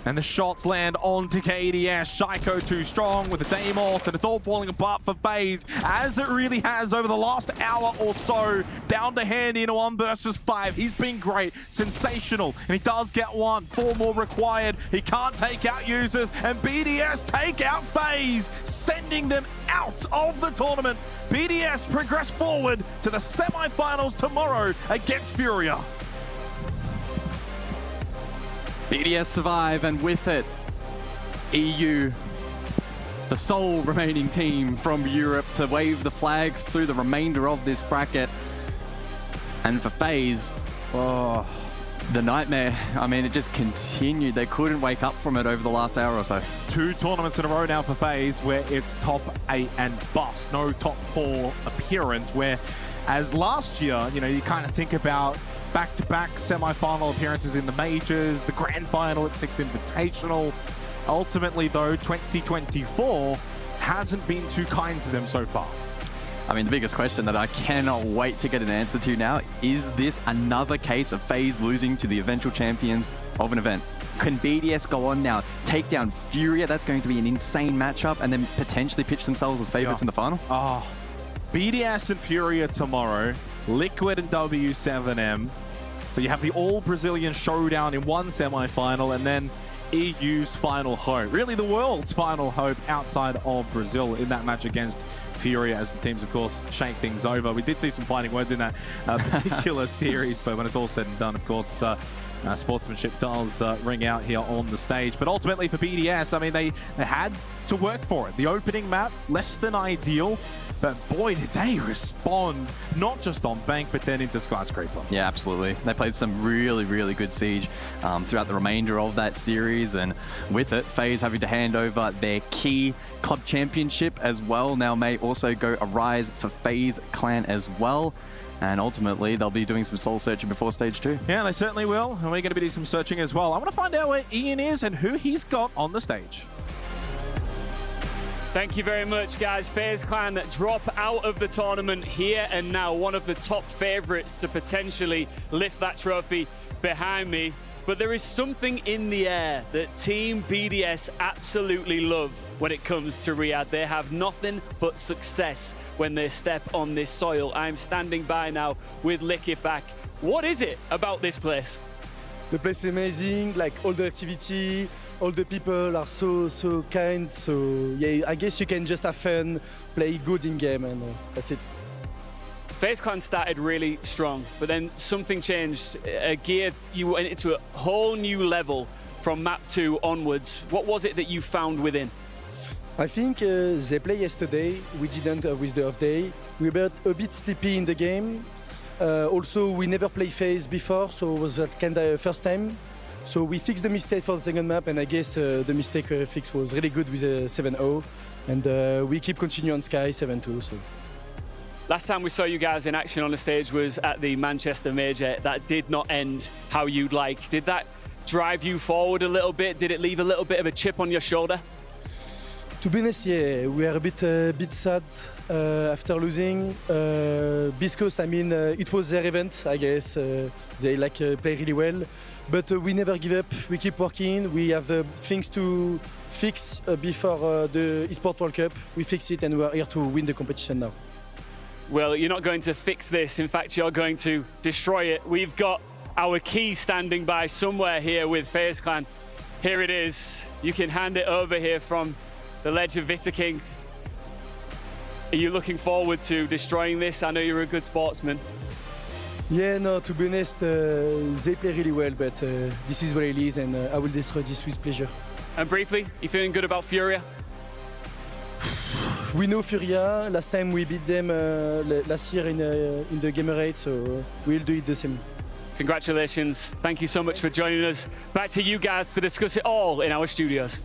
And the shots land onto KDS. Shaiko too strong with the Deimos, and it's all falling apart for FaZe, as it really has over the last hour or so. Down to Handy in a 1 versus 5. He's been great, sensational, and he does get one. 4 more required. He can't take out users, and BDS take out FaZe, sending them out of the tournament. BDS progress forward to the semi-finals tomorrow against Furia. BDS survive, and with it, EU, the sole remaining team from Europe to wave the flag through the remainder of this bracket. And for FaZe, oh, the nightmare, I mean, it just continued. They couldn't wake up from it over the last hour or so. 2 tournaments in a row now for FaZe where it's top 8 and bust. No top 4 appearance, where as last year, you know, you kind of think about back-to-back semi-final appearances in the majors, the grand final at 6 Invitational. Ultimately, though, 2024 hasn't been too kind to them so far. I mean, the biggest question that I cannot wait to get an answer to now, is this another case of FaZe losing to the eventual champions of an event? Can BDS go on now, take down Furia? That's going to be an insane matchup, and then potentially pitch themselves as favorites in the final? Oh, BDS and Furia tomorrow. Liquid and W7M. So you have the all-Brazilian showdown in one semi-final, and then EU's final hope. Really the world's final hope outside of Brazil in that match against Furia, as the teams, of course, shake things over. We did see some fighting words in that particular series, but when it's all said and done, of course, sportsmanship does ring out here on the stage. But ultimately for BDS, I mean, they had to work for it. The opening map, less than ideal, but boy, did they respond, not just on Bank, but then into Skyscraper. Yeah, absolutely. They played some really, really good Siege throughout the remainder of that series, and with it, FaZe having to hand over their key club championship as well. Now may also go a rise for FaZe Clan as well. And ultimately, they'll be doing some soul searching before stage 2. Yeah, they certainly will. And we're going to be doing some searching as well. I want to find out where Ian is and who he's got on the stage. Thank you very much, guys. FaZe Clan drop out of the tournament here and now. One of the top favorites to potentially lift that trophy behind me. But there is something in the air that Team BDS absolutely love when it comes to Riyadh. They have nothing but success when they step on this soil. I'm standing by now with Liquefact. What is it about this place? The place is amazing, like all the activity, all the people are so kind. So yeah, I guess you can just have fun, play good in game, and that's it. FaZe Clan started really strong, but then something changed. Gear, you went into a whole new level from map 2 onwards. What was it that you found within? I think they played yesterday. We didn't with the off day. We were a bit sleepy in the game. Also, we never played FaZe before, so it was kind of first time. So we fixed the mistake for the second map, and I guess the mistake fix was really good with 7-0. And we keep continuing on Sky 7-2. So. Last time we saw you guys in action on the stage was at the Manchester Major. That did not end how you'd like. Did that drive you forward a little bit? Did it leave a little bit of a chip on your shoulder? To be honest, yeah, we are a bit sad after losing. Beast Coast, I mean, it was their event, I guess. They play really well, but we never give up. We keep working. We have things to fix before the Esports World Cup. We fix it, and we are here to win the competition now. Well, you're not going to fix this. In fact, you're going to destroy it. We've got our key standing by somewhere here with FaZe Clan. Here it is. You can hand it over here from the Ledge of Vita King. Are you looking forward to destroying this? I know you're a good sportsman. Yeah, no, to be honest, they play really well, but this is what it is, and I will destroy this with pleasure. And briefly, you feeling good about Furia? We know Furia. Last time we beat them last year in the Gamer 8, so we'll do it the same. Congratulations. Thank you so much for joining us. Back to you guys to discuss it all in our studios.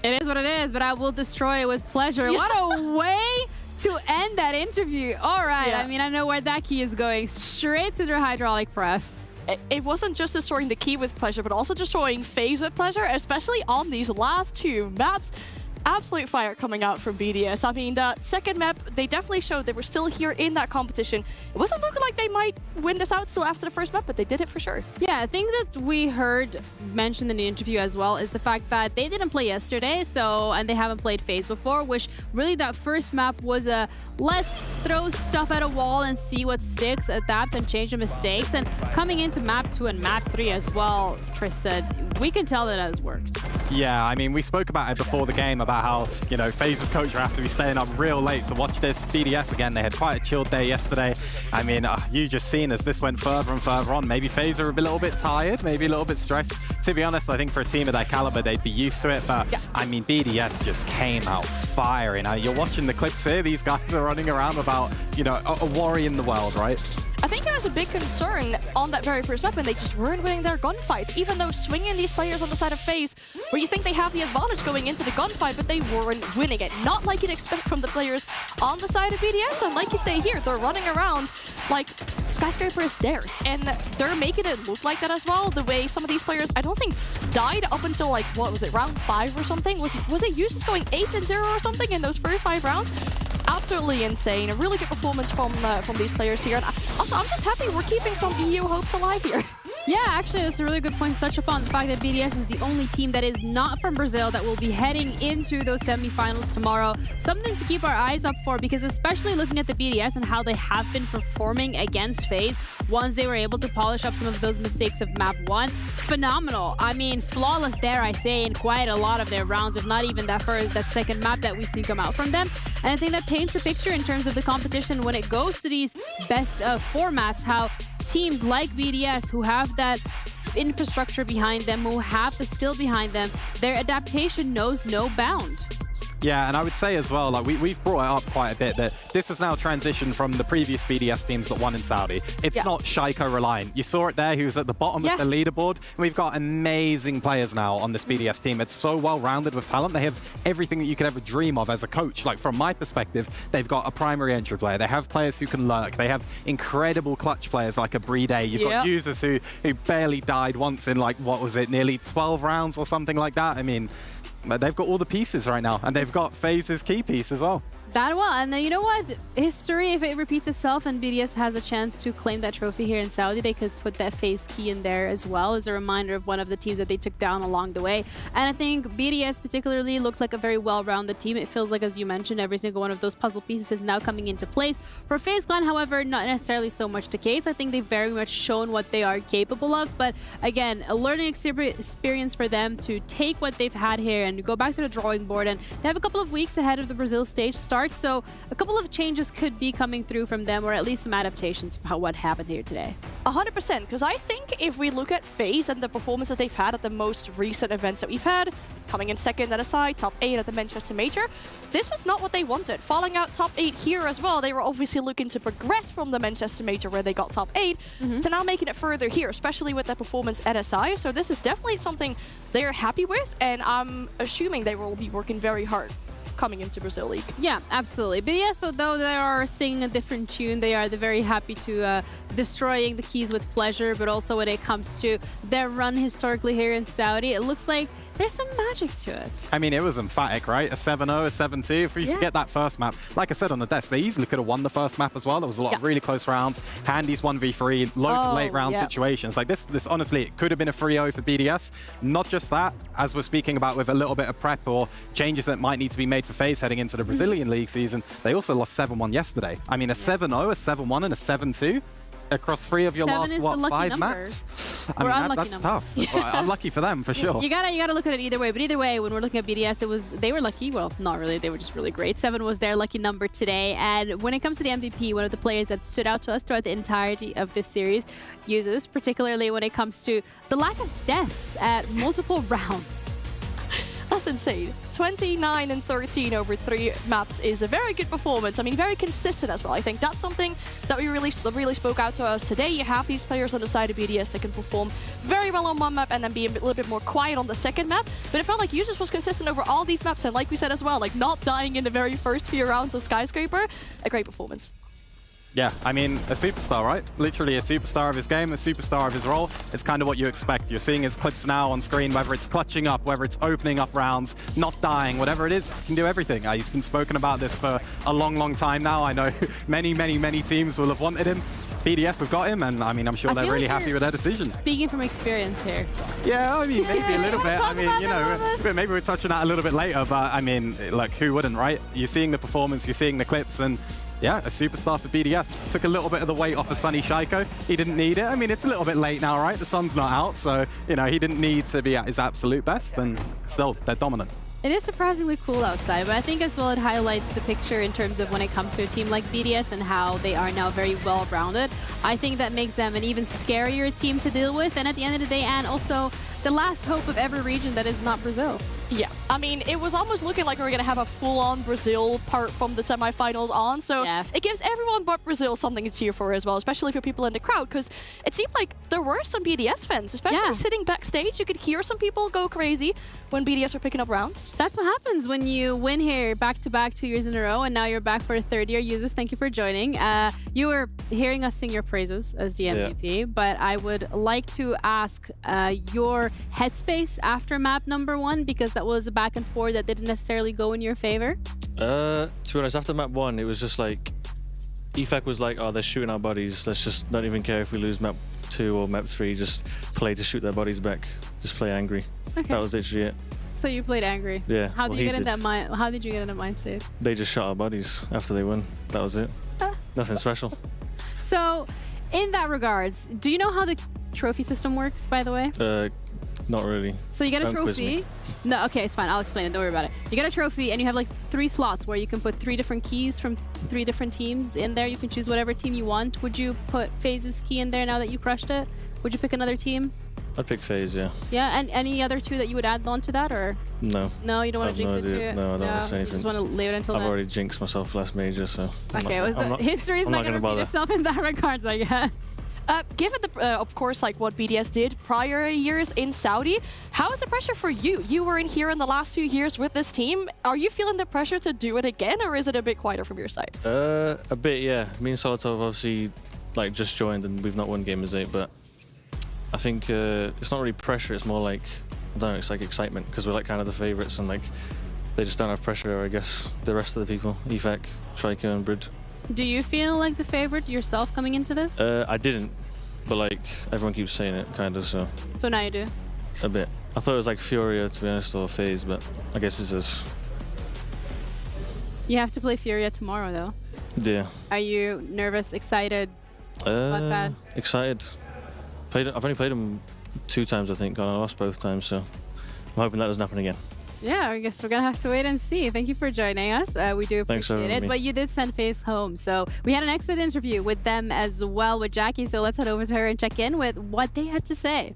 It is what it is, but I will destroy it with pleasure. Yeah. What a way to end that interview. All right, yeah. I mean, I know where that key is going. Straight to the hydraulic press. It wasn't just destroying the key with pleasure, but also destroying FaZe with pleasure, especially on these last two maps. Absolute fire coming out from BDS. I mean, the second map, they definitely showed they were still here in that competition. It wasn't looking like they might win this out still after the first map, but they did it for sure. Yeah, I think that we heard mentioned in the interview as well is the fact that they didn't play yesterday, and they haven't played FaZe before, which really that first map was a let's throw stuff at a wall and see what sticks, adapt and change the mistakes. And coming into map 2 and map 3 as well, Tris said, we can tell that has worked. Yeah, I mean, we spoke about it before the game about how, you know, FaZe's coach will have to be staying up real late to watch this. BDS, again, they had quite a chilled day yesterday. I mean, you just seen as this went further and further on, maybe FaZe are a little bit tired, maybe a little bit stressed. To be honest, I think for a team of their caliber, they'd be used to it. But, yeah. I mean, BDS just came out firing. You're watching the clips here. These guys are running around about, you know, a worry in the world, right? I think it was a big concern on that very first map, and they just weren't winning their gunfights, even though swinging these players on the side of FaZe, where you think they have the advantage going into the gunfight, but they weren't winning it. Not like you'd expect from the players on the side of BDS, and like you say here, they're running around like Skyscraper is theirs, and they're making it look like that as well. The way some of these players, I don't think, died up until like, what was it, round 5 or something? Was it Usus going 8-0 or something in those first 5 rounds? Absolutely insane. A really good performance from these players here. And also, I'm just happy we're keeping some EU hopes alive here. Yeah, actually, that's a really good point to touch upon. The fact that BDS is the only team that is not from Brazil that will be heading into those semifinals tomorrow. Something to keep our eyes up for, because especially looking at the BDS and how they have been performing against FaZe, once they were able to polish up some of those mistakes of map 1, phenomenal. I mean, flawless, dare I say, in quite a lot of their rounds, if not even that second map that we see come out from them. And I think that paints a picture in terms of the competition when it goes to these best of formats, how teams like BDS, who have that infrastructure behind them, who have the skill behind them, their adaptation knows no bound. Yeah, and I would say as well, like we've brought it up quite a bit, that this has now transitioned from the previous BDS teams that won in Saudi. It's not Shaiko reliant. You saw it there, he was at the bottom of the leaderboard. And we've got amazing players now on this BDS team. It's so well-rounded with talent. They have everything that you could ever dream of as a coach. Like, from my perspective, they've got a primary entry player. They have players who can lurk. They have incredible clutch players like a Brede. You've got users who barely died once in, like, what was it, nearly 12 rounds or something like that. I mean, they've got all the pieces right now, and they've got FaZe's key piece as well. That well, and then you know what? History, if it repeats itself and BDS has a chance to claim that trophy here in Saudi, they could put that FaZe key in there as well as a reminder of one of the teams that they took down along the way. And I think BDS particularly looked like a very well-rounded team. It feels like, as you mentioned, every single one of those puzzle pieces is now coming into place. For FaZe Clan, however, not necessarily so much the case. I think they've very much shown what they are capable of. But again, a learning experience for them to take what they've had here and go back to the drawing board. And they have a couple of weeks ahead of the Brazil stage, start start. So a couple of changes could be coming through from them, or at least some adaptations of what happened here today. 100%, because I think if we look at FaZe and the performance that they've had at the most recent events that we've had, coming in second at SI, top 8 at the Manchester Major, this was not what they wanted. Falling out top 8 here as well, they were obviously looking to progress from the Manchester Major where they got top 8 to now making it further here, especially with their performance at SI. So this is definitely something they're happy with, and I'm assuming they will be working very hard coming into Brazil League. Yeah, absolutely. But yeah, so though they are singing a different tune, they're very happy to destroying the keys with pleasure, but also when it comes to their run historically here in Saudi, it looks like there's some magic to it. I mean, it was emphatic, right? A 7-0, a 7-2. If you forget that first map, like I said on the desk, they easily could have won the first map as well. There was a lot of really close rounds, handies 1v3, loads of late round situations. Like this honestly, it could have been a 3-0 for BDS. Not just that, as we're speaking about with a little bit of prep or changes that might need to be made for FaZe heading into the Brazilian League season, they also lost 7-1 yesterday. I mean, a 7-0, a 7-1, and a 7-2 across 3 of your last, what, 5 maps? I mean, that's tough. Unlucky for them, for sure. You gotta look at it either way. But either way, when we're looking at BDS, they were lucky. Well, not really. They were just really great. 7 was their lucky number today. And when it comes to the MVP, one of the players that stood out to us throughout the entirety of this series uses, particularly when it comes to the lack of deaths at multiple rounds. That's insane. 29 and 13 over 3 maps is a very good performance. I mean, very consistent as well. I think that's something that we really spoke out to us today. You have these players on the side of BDS that can perform very well on one map and then be a little bit more quiet on the second map. But it felt like Users was consistent over all these maps, and like we said as well, like not dying in the very first few rounds of Skyscraper. A great performance. Yeah, I mean, a superstar, right? Literally a superstar of his game, a superstar of his role. It's kind of what you expect. You're seeing his clips now on screen, whether it's clutching up, whether it's opening up rounds, not dying, whatever it is, he can do everything. He's been spoken about this for a long, long time now. I know many, many, many teams will have wanted him. BDS have got him, and I mean, I'm sure they're really happy with their decision. Speaking from experience here. Yeah, I mean, maybe a little bit. I mean, you know, but maybe we're touching that a little bit later, but I mean, like, who wouldn't, right? You're seeing the performance, you're seeing the clips, and yeah, a superstar for BDS. Took a little bit of the weight off of Sunny Shaiko. He didn't need it. I mean, it's a little bit late now, right? The sun's not out, so, you know, he didn't need to be at his absolute best, and still, they're dominant. It is surprisingly cool outside, but I think as well it highlights the picture in terms of when it comes to a team like BDS and how they are now very well-rounded. I think that makes them an even scarier team to deal with, and at the end of the day, and also the last hope of every region that is not Brazil. Yeah, I mean, it was almost looking like we were going to have a full-on Brazil part from the semifinals on, so it gives everyone but Brazil something to cheer for as well, especially for people in the crowd, because it seemed like there were some BDS fans, especially sitting backstage. You could hear some people go crazy when BDS were picking up rounds. That's what happens when you win here back-to-back 2 years in a row, and now you're back for a third year. Users, thank you for joining. You were hearing us sing your praises as the MVP, but I would like to ask your headspace after map number 1, because that was a back and forth that didn't necessarily go in your favor. To be honest, after map 1, it was just like, EFAC was like, oh, they're shooting our bodies. Let's just not even care if we lose map 2 or map 3. Just play to shoot their bodies back. Just play angry. Okay. That was literally it. So you played angry. Yeah. How did you get in that mind? How did you get in that mind state? They just shot our bodies after they won. That was it. Nothing special. So, in that regards, do you know how the trophy system works, by the way? Not really. So you get a trophy. No, okay, it's fine. I'll explain it. Don't worry about it. You get a trophy, and you have like 3 slots where you can put 3 different keys from 3 different teams in there. You can choose whatever team you want. Would you put FaZe's key in there now that you crushed it? Would you pick another team? I'd pick FaZe, yeah. Yeah, and any other 2 that you would add on to that, or? No. No, you don't want to jinx it too? No, I don't want to say anything. You just want to leave it until then? I've already jinxed myself last major, so... Okay, history's not going to repeat itself in that regards, I guess. Given the, of course, like what BDS did prior years in Saudi, how is the pressure for you? You were in here in the last 2 years with this team. Are you feeling the pressure to do it again, or is it a bit quieter from your side? A bit, yeah. Me and Solitov obviously like just joined and we've not won Gamers 8, but I think it's not really pressure. It's more like, I don't know, it's like excitement because we're like kind of the favorites and like they just don't have pressure, I guess, the rest of the people, EFAC, Shaiko and Brid. Do you feel like the favorite yourself coming into this? I didn't, but like everyone keeps saying it, kind of. So now you do. A bit. I thought it was like Furia, to be honest, or FaZe, but I guess it's just. You have to play Furia tomorrow, though. Yeah. Are you nervous, excited about that? Excited. I've only played him 2 times, I think, and I lost both times, so I'm hoping that doesn't happen again. Yeah, I guess we're gonna have to wait and see. Thank you for joining us. We do Thanks for appreciate having it. me. But you did send FaZe home, so we had an excellent interview with them as well with Jackie. So let's head over to her and check in with what they had to say.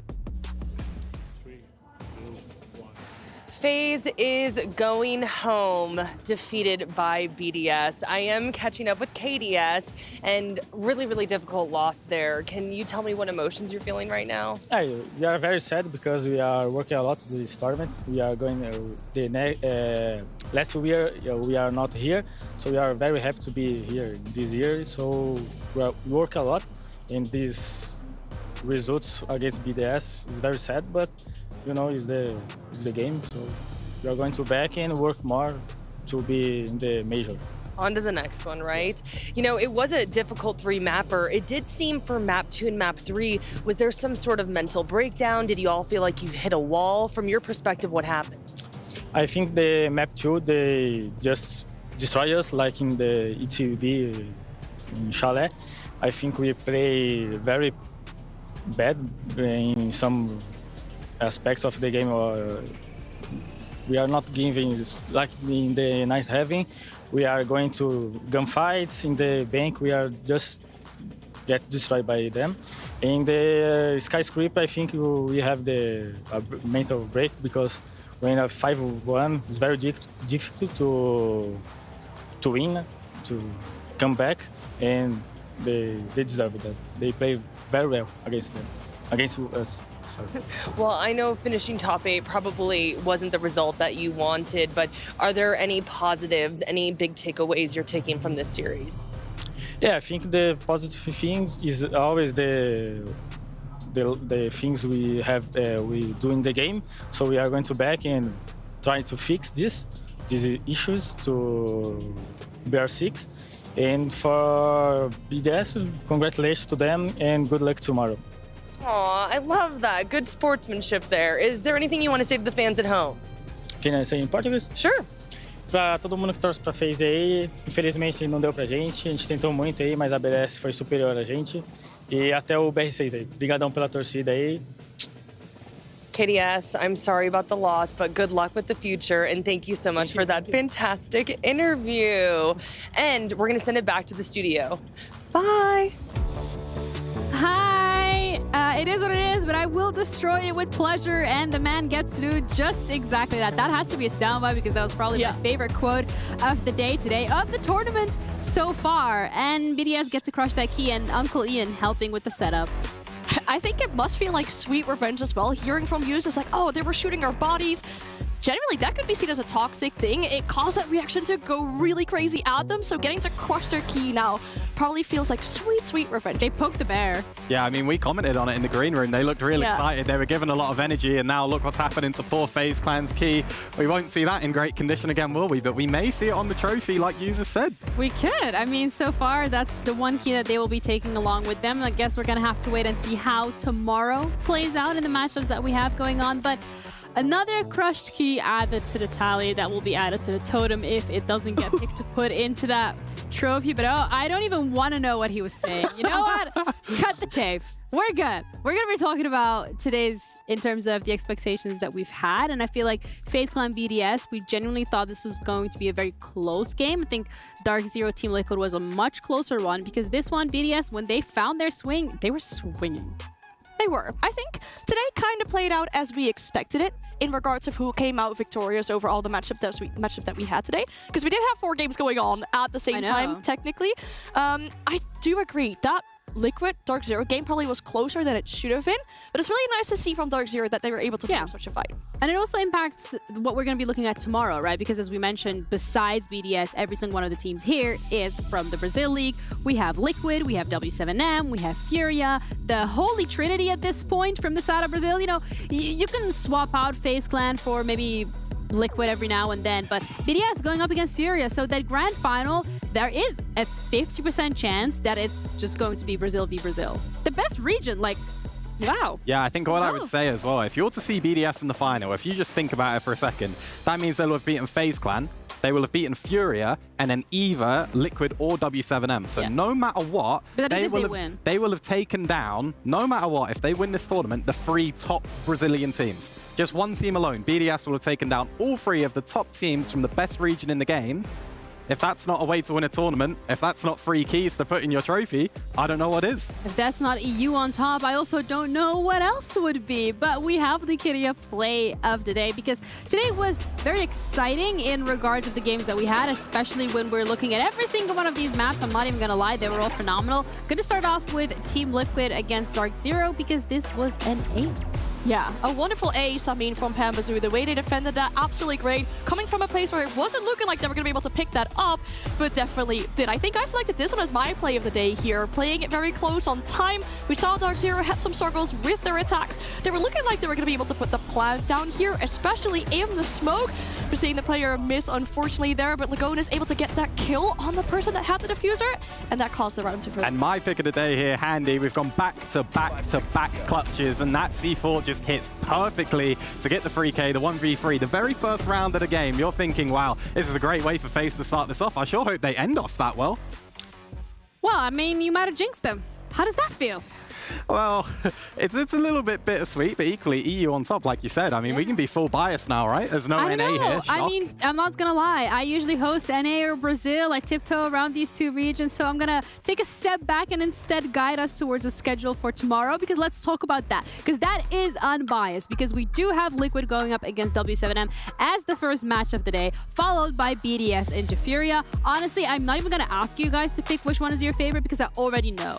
FaZe is going home, defeated by BDS. I am catching up with KDS, and really difficult loss there. Can you tell me what emotions you're feeling right now? We are very sad because we are working a lot to this tournament. We are going last year we are not here, so we are very happy to be here this year. So we work a lot, and these results against BDS is very sad, but you know, it's the game. So we are going to back and work more to be in the major. On to the next one, right? You know, it was a difficult 3-mapper. It did seem for map 2 and map 3, was there some sort of mental breakdown? Did you all feel like you hit a wall? From your perspective, what happened? I think the map 2, they just destroy us like in the ETB in Chalet. I think we play very bad in some aspects of the game. We are not giving, like in the Night Heaven, we are going to gunfights. In the bank, we are just get destroyed by them. In the skyscraper, I think we have the mental break because when a 5-1, it's very difficult to win, to come back, and they deserve that. They play very well against us. Sorry. Well, I know finishing top 8 probably wasn't the result that you wanted, but are there any positives, any big takeaways you're taking from this series? Yeah, I think the positive things is always the things we have we do in the game. So we are going to back and try to fix these issues to BR6. And for BDS, congratulations to them and good luck tomorrow. Aw, I love that. Good sportsmanship there. Is there anything you want to say to the fans at home? Can I say in Portuguese? Sure. Pra todo mundo que torce pra FaZe aí, infelizmente não deu pra gente. A gente tentou muito aí, mas a BDS foi superior a gente. E até o BR6 aí. Obrigadão pela torcida aí. KDS, I'm sorry about the loss, but good luck with the future, and thank you so much for that fantastic interview. And we're going to send it back to the studio. Bye. Hi. It is what it is, but I will destroy it with pleasure, and the man gets to do just exactly that. That has to be a soundbite because that was probably my favorite quote of the day today, of the tournament so far. And BDS gets to crush that key, and Uncle Ian helping with the setup. I think it must feel like sweet revenge as well. Hearing from users like, oh, they were shooting our bodies. Generally, that could be seen as a toxic thing. It caused that reaction to go really crazy at them, so getting to crush their key now probably feels like sweet revenge. They poked the bear. Yeah, I mean, we commented on it in the green room. They looked really excited. They were given a lot of energy, and now look what's happening to poor FaZe Clan's key. We won't see that in great condition again, will we? But we may see it on the trophy, like users said. We could. I mean, so far, that's the one key that they will be taking along with them. I guess we're going to have to wait and see how tomorrow plays out in the matchups that we have going on. But another crushed key added to the tally that will be added to the totem if it doesn't get picked to put into that trophy. But I don't even want to know what he was saying. You know what? Cut the tape. We're good. We're going to be talking about today's in terms of the expectations that we've had. And I feel like FaZe Clan BDS, we genuinely thought this was going to be a very close game. I think DarkZero Team Liquid was a much closer one because this one, BDS, when they found their swing, they were swinging. They were. I think today kind of played out as we expected it in regards of who came out victorious over all the matchup that we had today. Because we did have 4 games going on at the same time, technically. I do agree that Liquid DarkZero game probably was closer than it should have been, but it's really nice to see from DarkZero that they were able to form such a fight. And it also impacts what we're going to be looking at tomorrow, right? Because as we mentioned, besides BDS, every single one of the teams here is from the Brazil League. We have Liquid, we have W7M, we have Furia, the holy trinity at this point from the side of Brazil. You know, you can swap out FaZe Clan for maybe Liquid every now and then, but BDS going up against Furia, so that grand final, there is a 50% chance that it's just going to be Brazil v Brazil. The best region, like, wow. Yeah, I think what I would say as well, if you're to see BDS in the final, if you just think about it for a second, that means they'll have beaten FaZe Clan, they will have beaten Furia and then either Liquid or W7M. So no matter what, But that is if they win. they will have taken down, no matter what, if they win this tournament, the 3 top Brazilian teams. Just one team alone, BDS will have taken down all 3 of the top teams from the best region in the game. If that's not a way to win a tournament, if that's not 3 keys to put in your trophy, I don't know what is. If that's not EU on top, I also don't know what else would be. But we have the Kyria play of the day because today was very exciting in regards of the games that we had, especially when we're looking at every single one of these maps. I'm not even going to lie, they were all phenomenal. Going to start off with Team Liquid against DarkZero because this was an ace. Yeah, a wonderful ace, I mean, from Pambazu. The way they defended that, absolutely great. Coming from a place where it wasn't looking like they were going to be able to pick that up, but definitely did. I think I selected this one as my play of the day here, playing it very close on time. We saw DarkZero had some struggles with their attacks. They were looking like they were going to be able to put the plant down here, especially in the smoke. We're seeing the player miss, unfortunately, there, but Lagone is able to get that kill on the person that had the diffuser, and that caused the round to flip. And my pick of the day here, Handy, we've gone back-to-back-to-back clutches, and that C4 just hits perfectly to get the 3K, the 1v3, the very first round of the game. You're thinking, wow, this is a great way for FaZe to start this off. I sure hope they end off that well. Well, I mean, you might have jinxed them. How does that feel? Well, it's a little bit bittersweet, but equally EU on top, like you said. I mean, we can be full biased now, right? There's no NA here. I mean, I'm not gonna lie. I usually host NA or Brazil. I tiptoe around these 2 regions, so I'm gonna take a step back and instead guide us towards the schedule for tomorrow, because let's talk about that, because that is unbiased, because we do have Liquid going up against W7M as the first match of the day, followed by BDS into Furia. Honestly, I'm not even gonna ask you guys to pick which one is your favorite, because I already know.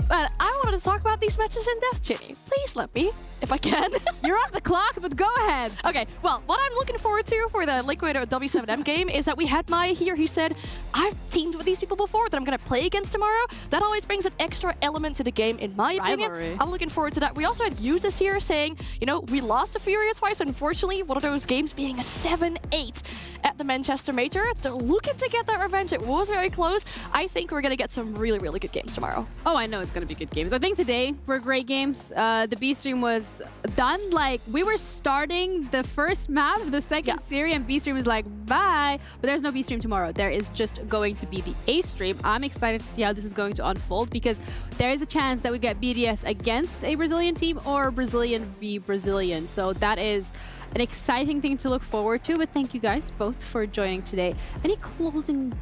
But I wanted to talk about these matches in depth, Ginny. Please let me, if I can. You're off the clock, but go ahead. Okay, well, what I'm looking forward to for the Liquid or W7M game is that we had Maya here. He said, I've teamed with these people before that I'm going to play against tomorrow. That always brings an extra element to the game, in my opinion. I'm looking forward to that. We also had Uses here saying, you know, we lost to Furia twice, unfortunately. One of those games being a 7-8 at the Manchester Major. They're looking to get that revenge. It was very close. I think we're going to get some really, really good games tomorrow. Oh, I know it's going to be good games. I think today were great games. The B stream was done. Like, we were starting the first map of the second series, and B stream was like, bye. But there's no B stream tomorrow. There is just going to be the A stream. I'm excited to see how this is going to unfold, because there is a chance that we get BDS against a Brazilian team or Brazilian v Brazilian. So that is an exciting thing to look forward to. But thank you guys both for joining today. Any closing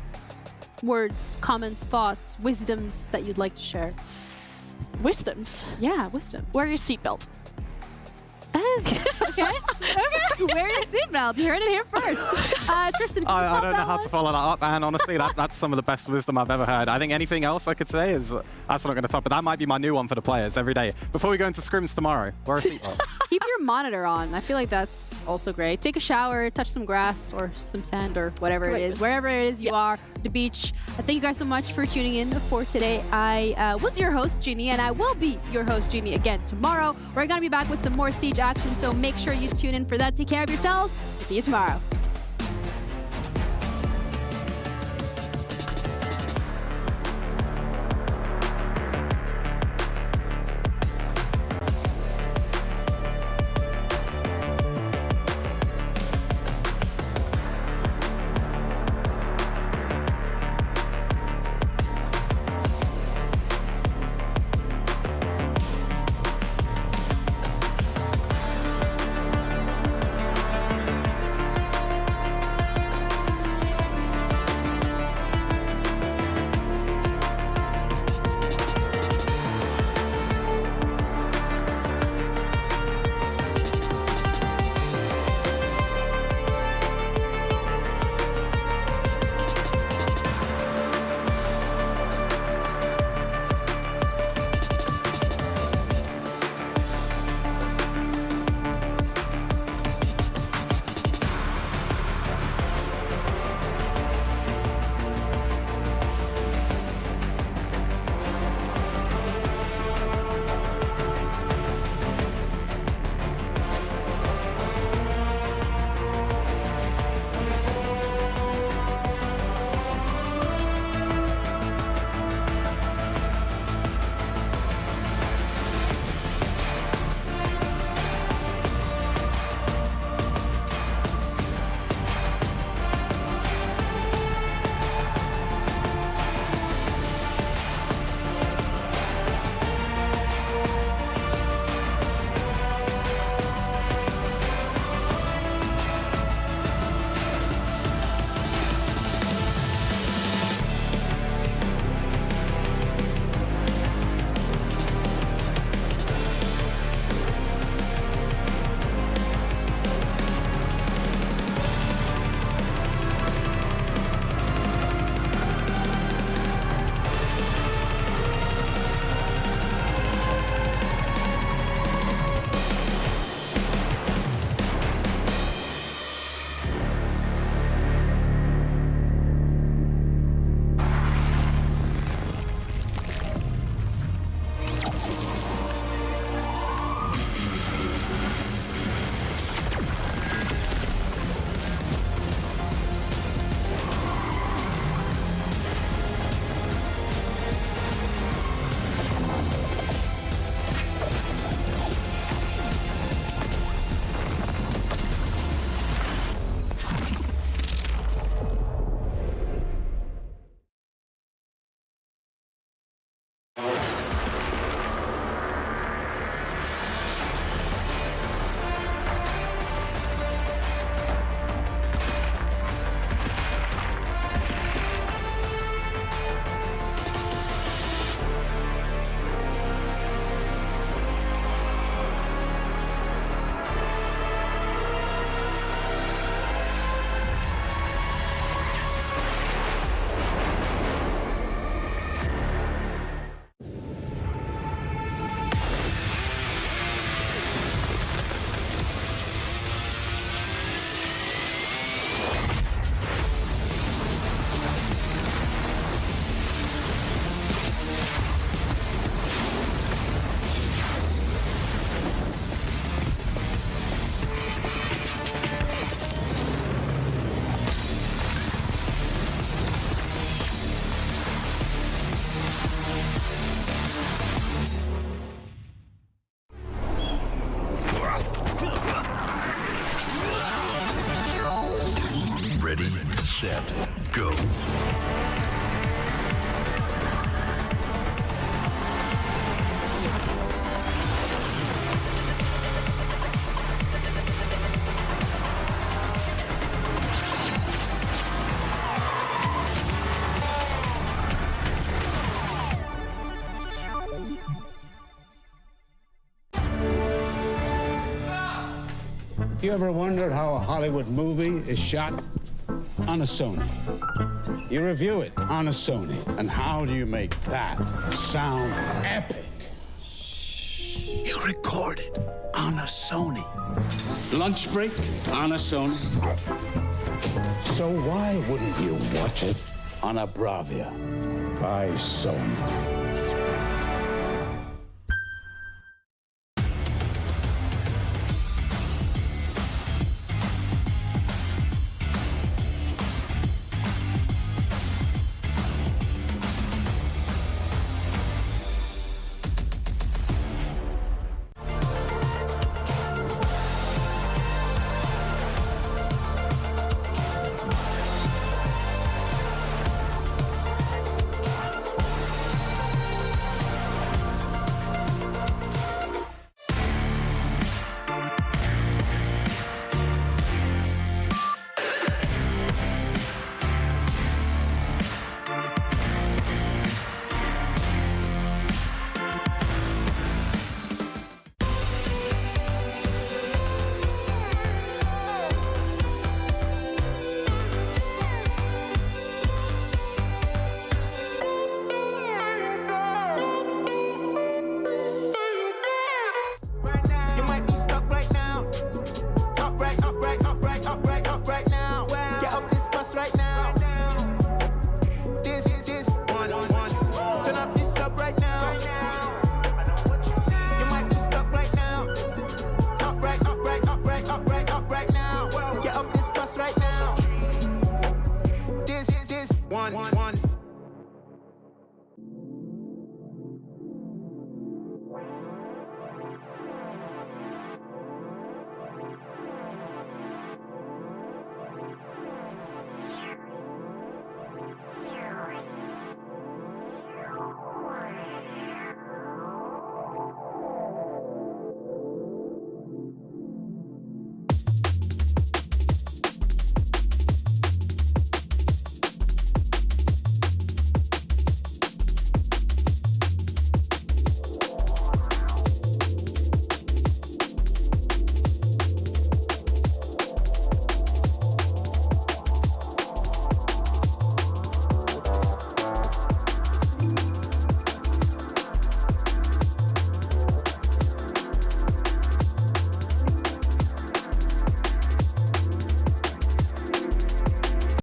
words, comments, thoughts, wisdoms that you'd like to share? Wisdoms? Yeah, wisdom. Wear your seatbelt. That is okay. Okay. Wear your seatbelt. You heard it here first. Tristan, can you I don't know how to follow that up, and honestly, that's some of the best wisdom I've ever heard. I think anything else I could say is that's not going to top, but that might be my new one for the players every day. Before we go into scrims tomorrow, wear a seatbelt. Keep your monitor on. I feel like that's also great. Take a shower, touch some grass or some sand or whatever it is. Wherever it is you are, the beach. Thank you guys so much for tuning in for today. I was your host, Jeannie, and I will be your host, Jeannie, again tomorrow. We're going to be back with some more Siege action, so make sure you tune in for that. Take care of yourselves. See you tomorrow. Ready, set, go. You ever wondered how a Hollywood movie is shot? On a Sony. You review it on a Sony. And how do you make that sound epic? You record it on a Sony. Lunch break on a Sony. So why wouldn't you watch it on a Bravia by Sony?